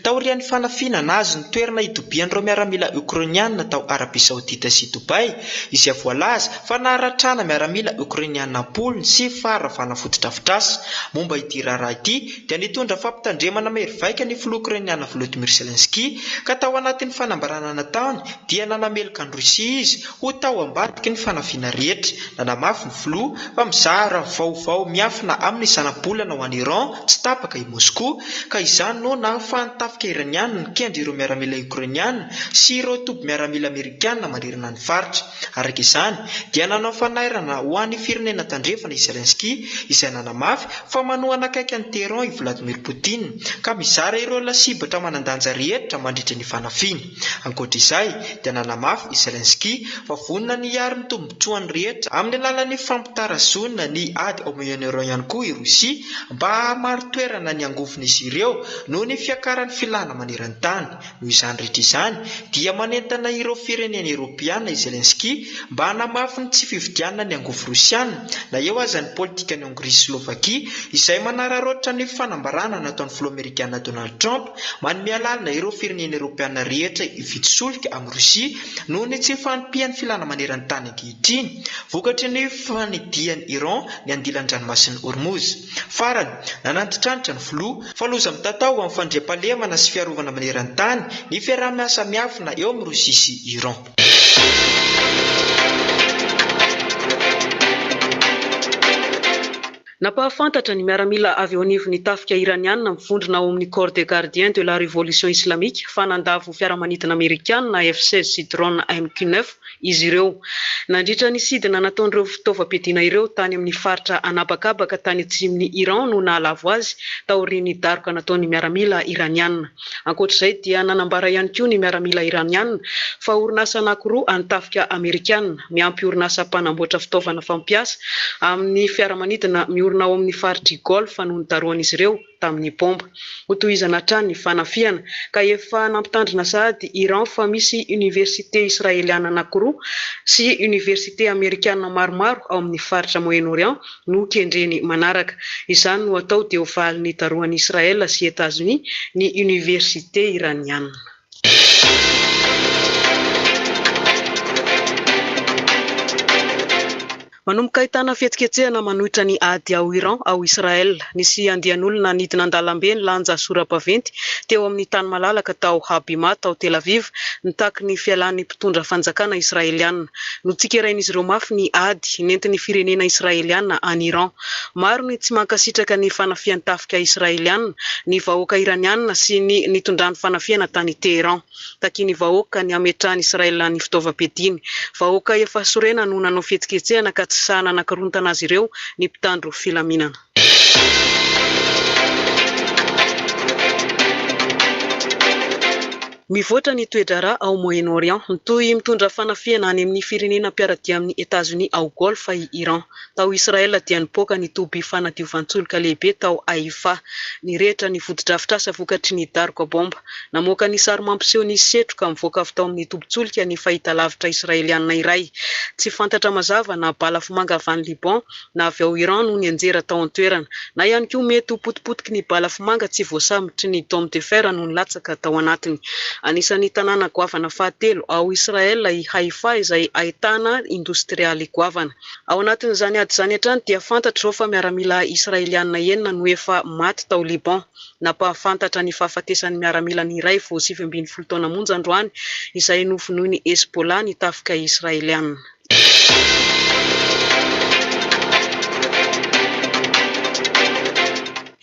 taorian'ny fanafiana nazy ny toerana itobian'ireo miaramila Ukrainiana tao Arabia Saodita sy Dubai izay voalaza fa naharatrana miaramila Ukrainiana ampolo sy faravana foto-drafitrasa. Momba ity raharaha ity dia nitondra fampitandremana merivaika ny filoha Ukrainiana Volodymyr Zelensky ka tao anatin'ny fanambarana nataony dia nanameloka ny Rosia izy ho tao ambadiky ny fanafiana rehetra. Nanamafy ny filoha fa mizara vaovao miafina amin'ny bolana ho an'i Iran tsy tapaka i Moscou ka izany no nahafahany tafika iraniana ny kendry ireo miaramila Ukrainiana sy ireo toby miaramila Amerikana manerana ny faritra. Araka izany dia nanao fanairana ho an'ny firenena tandrefana i Zelensky izay nanamafy fa manohana akaiky an'i Teheran i Vladimir Poutine ka mizara ireo lasibatra manandanja rehetra mandritra ny fanafiana. Ankoatra izay dia nanamafy i Zelensky fa vonona ny hiary ny tombotsoany rehetra amin'ny alalan'ny fampitarazona ny ady ao Moyen-Orient ihany koa i Rosia mba hamaro toerana ny angofon'izy ireo noho ny fiakaran'ny filana maneran-tany. Noho izany rehetra izany dia manentana ireo firenena Eropeana i Zelensky mba hanamafy ny tsy fifidianana ny angofo Rosiana na eo aza ny politika ny Hongrie sy Slovakia izay manararoatra ny fanambarana nataon'ny filoha Amerikana Donald Trump manome alalina ireo firenena Eropeana rehetra ifitsolika amin'ny Rosia noho ny tsy fanompian'ny filana maneran-tany ankehitriny vokatry ny fanidian'i Iran ny andilan-dranomasin'ny Hormuz. Farany nanantitranitra ny filoha fa loza mitatao amin'ny fandriam-pahalemana sy fiarovana maneran-tany ny fiaraha-miasa miafina eo amin'ny Rosia sy Iran. Napahafantatra ny miaramila avy ao anivon'ny tafika iraniana mivondrona ao amin'ny corps des gardiens de la révolution islamique fa nandavo fiaramanidina Amerikana F-16 sy drone MQ-9 izy ireo. Nandritra ny sidina nataon'ireo fitaovam-piadiana ireo tany amin'ny faritra anabakabaka tany atsimon'ny Iran no nahalavo azy taorian'ny daroka nataon'ny miaramila iraniana. Ankoatr'izay dia nanambara ihany koa ny miaramila iraniana fa orinasa anankiroa antafika Amerikana miampy orinasa mpanamboatra fitaovana fampiasa amin'ny fiaramanidina miorina ao amin'ny faritry Golf no nitaroan'izy ireo tamin'ny bomba. Hotohizana hatrany ny fanafiana ka efa nampitandrina sahady Iran fa misy université israeliana anankiroa sy université amerikana maromaro ao amin'ny faritra Moyen-Orient no kendreny manaraka. Izany no atao dia ho valin'ny taroan'i Israel sy États-Unis ny université iraniana. Manomboka ahitana fihetsiketsehana manohitra ny ady ao Iran ao Israel. Nisy andian'olona nidina an-dalambe nilanja sora-baventy teo amin'ny tany malalaka tao Habima tao Tel Aviv nitaky ny fialan'ny mpitondra fanjakana israeliana. Notsikerain'izy ireo mafy ny ady nentin'ny firenena israeliana any Iran. Maro ny tsy mankasitraka ny fanafian'ny tafika israeliana, ny vahoaka iraniana sy ny nitondran'ny fanafiana tany Teheran. Taky ny vahoaka ny ametrahany Israel ny fitaovam-piadiana. Vahoaka efa sorena no nanao fihetsiketsehana ka sana nakarontana azy ireo ny mpitandro filaminana. Mivoatra ny toedrara ao Moyen-Orient toy mitondra fanafiana any amin'ny firenena mpiaradia amin'ny États-Unis ao Golfe i Iran. Tao Israel dia nipoaka ny toby fanadiovantsoloka lehibe tao YAHVAH ny rehetra ny vodi-drafitrasa vokatry ny daroka bomba. Namoaka ny sary mampiseho ny setroka mivoaka avy tao amin'ny tobin-tsolika ny fahitalavitra israeliana iray. Tsy fantatra mazava na balafomanga avy any Liban na avy ao Iran no ny anjera tao an-toerana, na ihany koa mety ho potipotiky ny balafomanga tsy voasamotry ny dôme de fer no nilatsaka tao anatiny. Anisan'ny tanàna goavana fahatelo ao Israel i YAHVAH izay ahitana industrialy goavana. Ao anatin'izany ady izany hatrany dia fantatrao fa miaramila israeliana enina no efa maty tao Liban. Napahafantatra ny fahafatesan'ny miaramila ny iray vao 7 taona monja androany izay novonoiny Hezbollah ny tafika israeliana.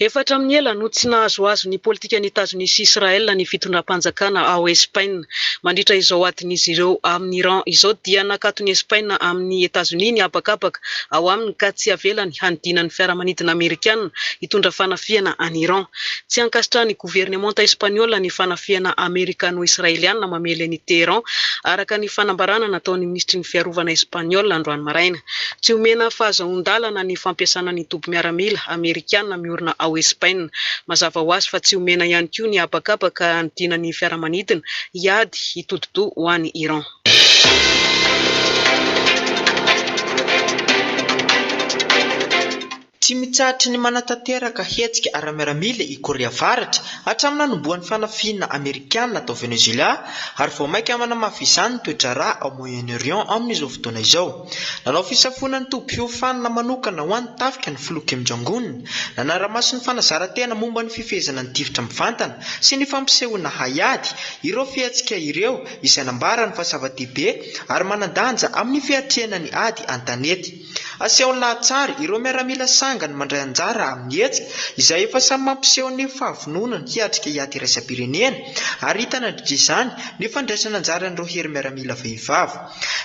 Efatra amin'ny ela no tsy nahazoazo ny politika ny États-Unis sy Israel ny fitondram-panjakana ao Espagne. Mandritra izao atin'izy ireo amin'ny Iran izao dia nakatony Espagne amin'ny États-Unis ny abakabaka ao aminy ka tsy avelany hanidina ny fiaramanidina Amerikana hitondra fanafiana any Iran. Tsy ankasitraha ny gouvernemanta Espaniola ny fanafiana Amerikano-Israeliana mamely ny Teheran araka ny fanambarana nataon'ny ministry ny fiarovana Espaniola androany maraina. Tsy omena fahazahon-dalana ny fampiasana ny toby miaramila Amerikana miorina ao Espagne. Mazava ho azy fa tsy omena ihany koa ny abakabaka hanidina ny fiaramanidina hiady hitododo ho any Iran. Tsy mitsahatra ny manatanteraka hetsika ara-miaramila i Korea Avaratra hatramin'ny nanomboan'ny fanafiana Amerikana tao Venezuela ary vao maika manamafy izany ny toedrara ao Moyen-Orient amin'izao fotoana izao. Nanao fisafoana ny tobi-piofanana manokana ho an'ny tafika ny filoha Kim Jong-un, nanara-maso ny fanazara-tena momba ny fifehezana ny tivitra mivantana sy ny fampisehoana haiady ireo fihetsika ireo izay nambarany fa zava-dehibe ary manan-danja amin'ny fiatrehana ny ady an-tanety. Aseho lahatsara ireo miaramila sangany mandray anjara amin'ny hetsika izay efa samy mampiseho ny fahavononana hiatrika hiady iraisam-pirenena ary hitana izany ny fandraisana anjara an'ireo hery miaramila vehivavy.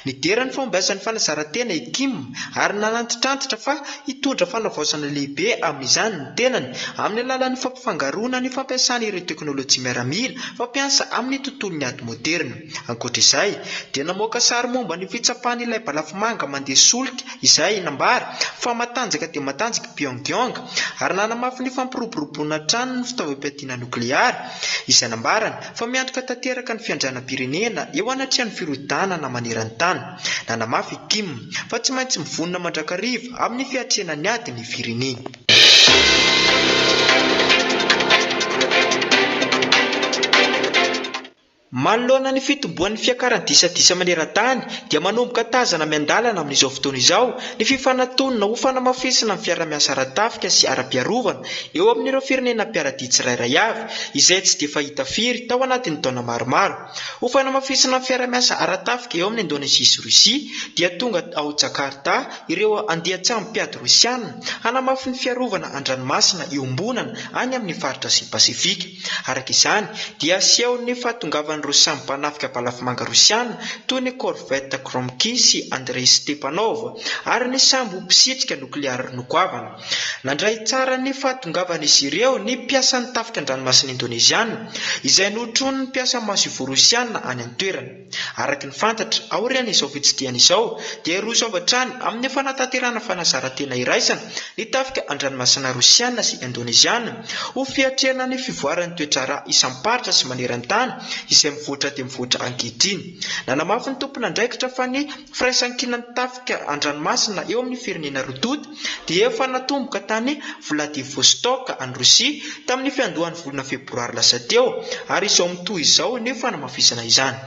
Niderany fombaizan'ny fanazara-tena i Kim ary nanantitrantitra fa hitondra fanavaozana lehibe amin'izany ny tenany amin'ny alalan'ny fampifangaroana ny fampiasana ireo teknôlôjia miaramila fampiasa amin'ny tontolon'ny ady moderna. Ankoatr'izay dia namoaka sary momba ny fitsapan'ilay balafomanga mandeha solika izay nambara fa matanjaka dia matanjaka Pyongyang ary nanamafy ny fampiroboroboana trano ny fitaovam-piadiana nokleary izay nambarany fa miantoka tanteraka ny fiandrianam-pirenena eo anatrehan'ny firodana maneran-tany. Nanamafy Kim fa tsy maintsy mivonona mandrakariva amin'ny fiatrehana ny ady ny firenena. Manoloana ny fitomboan'ny fiakaran-disadisa maneran-tany dia manomboka tazana miandalana amin'izao fotoana izao ny fifanantonana ho fanamafisana amin'ny fiara-miasa ara-tafika sy ara-piarovana eo amin'ireo firenena mpiaradia tsirairay avy izay tsy dia fahita firy tao anatin'ny taona maromaro. Ho fanamafisana amin'ny fiara-miasa ara-tafika eo amin'ny Indonezia sy Rosia dia tonga ao Jakarta ireo andian-tsaha mpiady Rosiana hanamafy ny fiarovana an-dranomasina iombonana any amin'ny faritra sy Pasifika. Araka izany dia aseho ny fahatongavan'ny ireo samy mpanafika balafomanga Rosiana toy ny Corvette Kromky sy Andrei Stepanov ary ny sambo mpisitrika nokleary nogoavana. Nandray tsara ny fahatongavan'izy ireo ny mpiasan'ny tafika an-dranomasina Indoneziana izay notrony ny mpiasa maso Rosiana any an-toerana. Araka ny fantatra aorian'izao fitsidiana izao dia roa zavatrany amin'ny fanatanterana fanazara-tena iraisana ny tafika an-dranomasina Rosiana sy Indoneziana ho fiatrehana ny fivoaran'ny toedrara isam-paritra sy maneran-tany izay mivoatra dia mivoatra ankehitriny. Nanamafy ny tompona andraikitra fa ny firaisan-kinan'ny tafika an-dranomasina eo amin'ny firenena rototo dia efa natomboka tany Vladivostok any Rosia tamin'ny fiandohan'ny volana febroary lasa teo ary izao mitohy izao ny fanamafisana izany.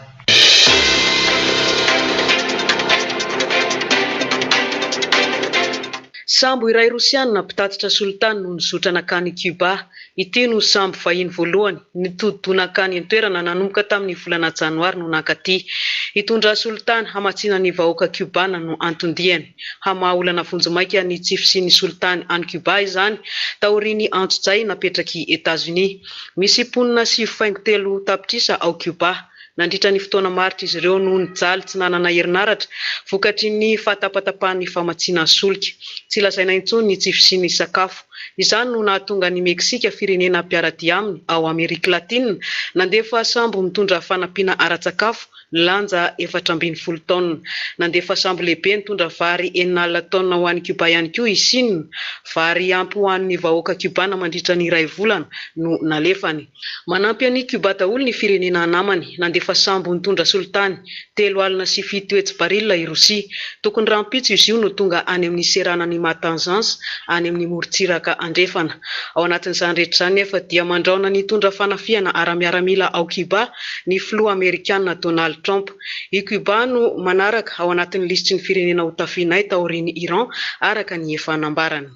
Sambo iray Rosiana mpitatitra solitany no nizotra nakany Cuba. Ity no sambo vahiny voalohany nitodona nakany an-toerana nanomboka tamin'ny volana Janoary no nankaty. Hitondra solitany hamatsiana ny vahoaka Cubana no antondihany. Hamaolana vonjomaika ny tsify sy ny solitany any Cuba izany taoriany antso-jay napetraky États-Unis. Misy mponina 7.3 tapitrisa ao Cuba. Nandritra ny fotoana maritra izy ireo no nijaly tsy nanana herinaratra vokatry ny fahatapatapahan'ny famatsiana solika. Tsy lazaina intsony ny tsify sy ny sakafo. Izany no nahatonga ny Meksika firenena mpiaradia aminy ao Amerika Latina nandefa sambo mitondra fanampiana ara-tsakafo lanja 420 taona. Nandefa sambo lehibe mitondra vary 4 taona ho an'ny Cuba ihany koa isinina. Vary ampy ho an'ny vahoaka Cubana mandritra ny 2 volana no nalefany. Manampy an'i Cuba daholo ny firenena namany. Nandefa sambo mitondra solitany 3.7 toetsy barila i Rosia. Tokony rampitso izy io no tonga any amin'ny seranany Matanzans any amin'ny morontsiraka andrefana. Ao anatin'izany rehetra izany nefa dia mandraona nitondra fanafiana ara-miaramila ao Cuba ny filoha Amerikana Donald Trump. I Cuba no manaraka ao anatin'ny lisitry ny firenena ho tafianay taorian'ny Iran araka ny efa nambarany.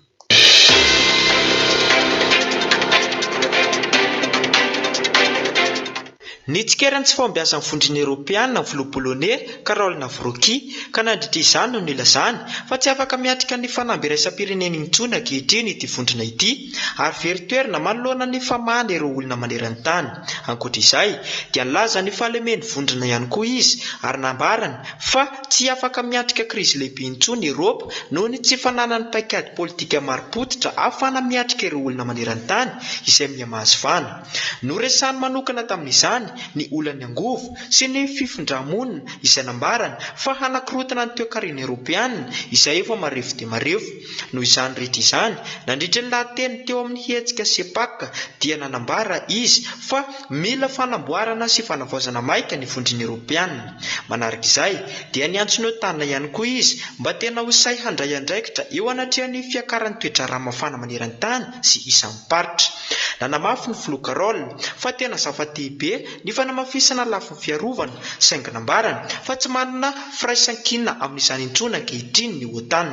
Nitsikeran tsy fampiasa amin'ny fondriny Europeana ny filoha Polonais Karol Nawrocki ka nandritra izany no nilazany fa tsy afaka miatrika ny fanambiaraisam-pirenena intsony ankehitriny ity vondrona ity ary very toerana manoloana ny famahana ireo olona maneran-tany. Ankoatr'izay dia nilaza ny fahalemen'ny vondrona ihany koa izy ary nambarany fa tsy afaka miatrika krizy lehibe intsony Eropa noho ny tsy fananany paikady politika maro-potitra ahafahana miatrika ireo olona maneran-tany izay mihamahazivana. Noresahany manokana tamin'izany ny olany angovo sy ny fifindramonina izay nambarany fa hanakorotana ny toe-karena Eropeana izay efa marefo dia marefo. Noho izany rehetra izany nandritra ny lahateny teo amin'ny hetsika sepaka dia nanambara izy fa mila fanamboarana sy fanavaozana maika ny vondriny Eropeana. Manaraka izay dia niantsona tanana ihany koa izy mba tena ho say handray andraikitra eo anatrehan'ny fiakaran'ny toetra ra-mafana maneran-tany sy isan'ny paritra. Nanamafy ny filoha Karol fa tena zava-dehibe ny fanamafisana lafiny fiarovana saingy nambarany fa tsy manana firaisan-kina amin'izany intsony ankehitriny ny OTAN.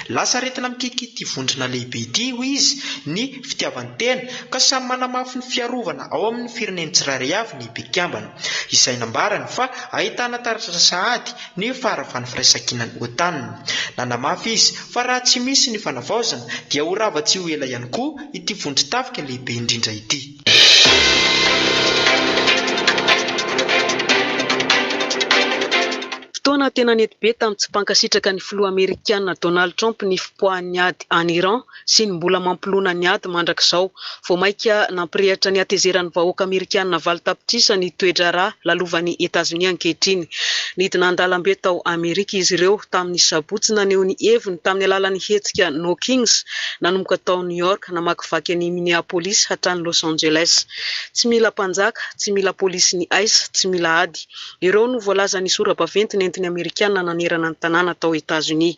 Lasa retina mikikity vondrona lehibe ity ho izy ny fitiavan-tena ka samy manamafy ny fiarovana ao amin'ny fireneny tsirairay avy ny bekambana. Izay nambarany fa ahitana taratra sahady ny faravan'ny firaisan-kina ny OTAN. Nanamafy izy fa raha tsy misy ny fanavaozana dia ho rava tsy ho ela ihany koa ity vondron-tafika lehibe indrindra ity. Fotoana tena nety be tamin'ny tsy mpankasitraka ny filoha Amerikana Donald Trump ny fipoahan'ny ady any Iran sy ny mbola mampilona ny ady mandrakizao. Vao maika nampirehitra ny atezeran'ny vahoaka Amerikana valy tapitrisa ny toe-draharaha lalovan'ny Etazonia ankehitriny. Nidina an-dalambe tao Amerika izy ireo tamin'ny sabotsy naneho ny heviny tamin'ny alalan'ny hetsika No Kings nanomboka tao New York namakivaky any Minneapolis hatrany Los Angeles. Tsy mila mpanjaka, tsy mila polisy ny aisa, tsy mila ady. Ireo no voalaza ny sora-baventy nentin'ny Amerikana nanerana ny tanàna tao Etazonia.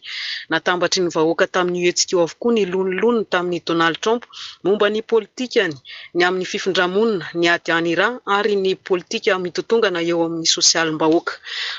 Natambatry ny vahoaka tamin'ny hetsika eo avokoa ny loniloniny tamin'ny Donald Trump momba ny politikany, ny amin'ny fifindramonina, ny ady any Iran ary ny politika mitotongana eo amin'ny sosialim-bahoaka.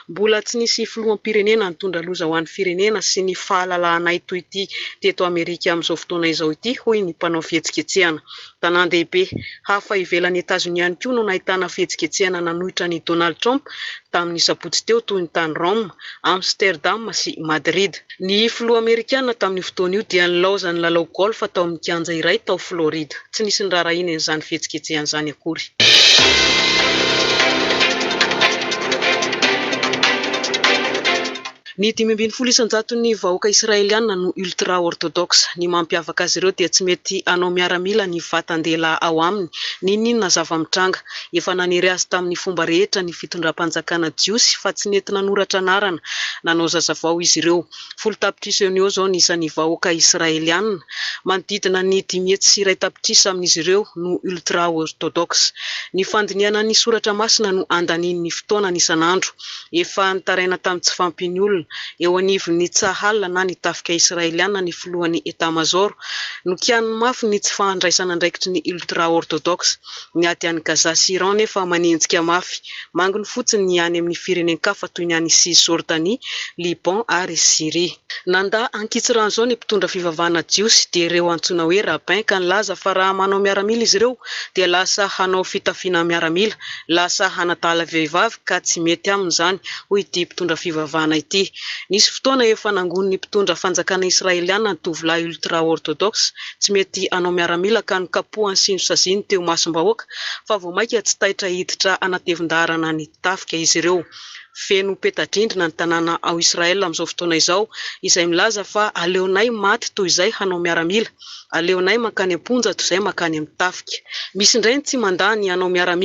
Mbola tsy nisy filoham-pirenena nitondra loza ho an'ny firenena sy ny fahalalahana ito ity teto Amerika amin'izao fotoana izao ity hoy ny mpanao fihetsiketsehana. Tanan-dehibe hafa ivelan'ny Etazonia ihany koa no nahitana fihetsiketsehana nanohitra ny Donald Trump tamin'ny sabotsy teo toy ny tany Rome, Amsterdam sy Madrid. Ny filoha Amerikana tamin'ny fotoana io dia nilaoza ny lalao golf tao amin'ny kianja iray tao Florida. Tsy nisy ny raharaina izany fihetsiketsehana izany akory. Ny 570 ny vahoaka Israeliana no ultra-orthodoxe. Ny mampiavaka azy ireo dia tsy mety anao miaramila ny vatan-dehilahy ao aminy ninona zava-mitranga. Efa nanery azy tamin'ny fomba rehetra ny fitondram-panjakana jiosy fa tsy nety nanoratra anarana nanao zazavao izy ireo. Folo tapitrisa eo zao ny isan'ny vahoaka Israeliana. Manodidina ny 10 tapitrisa amin'izy ireo no ultra-orthodoxe. Ny fandiniana ny soratra masina no andanin'ny fotoana isan'andro. Efa nitaraina tamin'ny tsy fampiny olona eo anivon'ny Tsahal na ny tafika Israeliana ny filohan'ny etat-major no kian'ny mafy ny tsy fahandraisana andraikitry ny ultra-orthodoxe. Ny ady any Gaza sy Iran nefa manenjika mafy. Mangony fotsiny ny any amin'ny firenen-kafa toy ny any Cisjordanie, Liban ary Syrie. Nanda ankitsirana zao ny mpitondra fivavahana jiosy dia ireo antsoina hoe rabbin ka nilaza fa raha manao miaramila izy ireo dia lasa hanao fitafiana miaramila, lasa hanatala vehivavy ka tsy mety amin'izany hoy ity mpitondra fivavahana ity. Nisy fotoana efa nangon'ny mpitondra fanjakana israeliana ny tovolahy ultra orthodoxe tsy mety anao miaramila ka nikapohany sino saziny teo masom-bahoaka fa vao maika tsy taitra hiditra anatevin-daharana ny tafika izy ireo. Feno petadrindrina ny tanàna ao Israel amin'izao fotoana izao izay milaza fa aleonay maty toy izay hanao miaramila, aleonay makany am-ponja toy izay makany amin'ny tafika. Misy indray tsy mandany hanao miaramila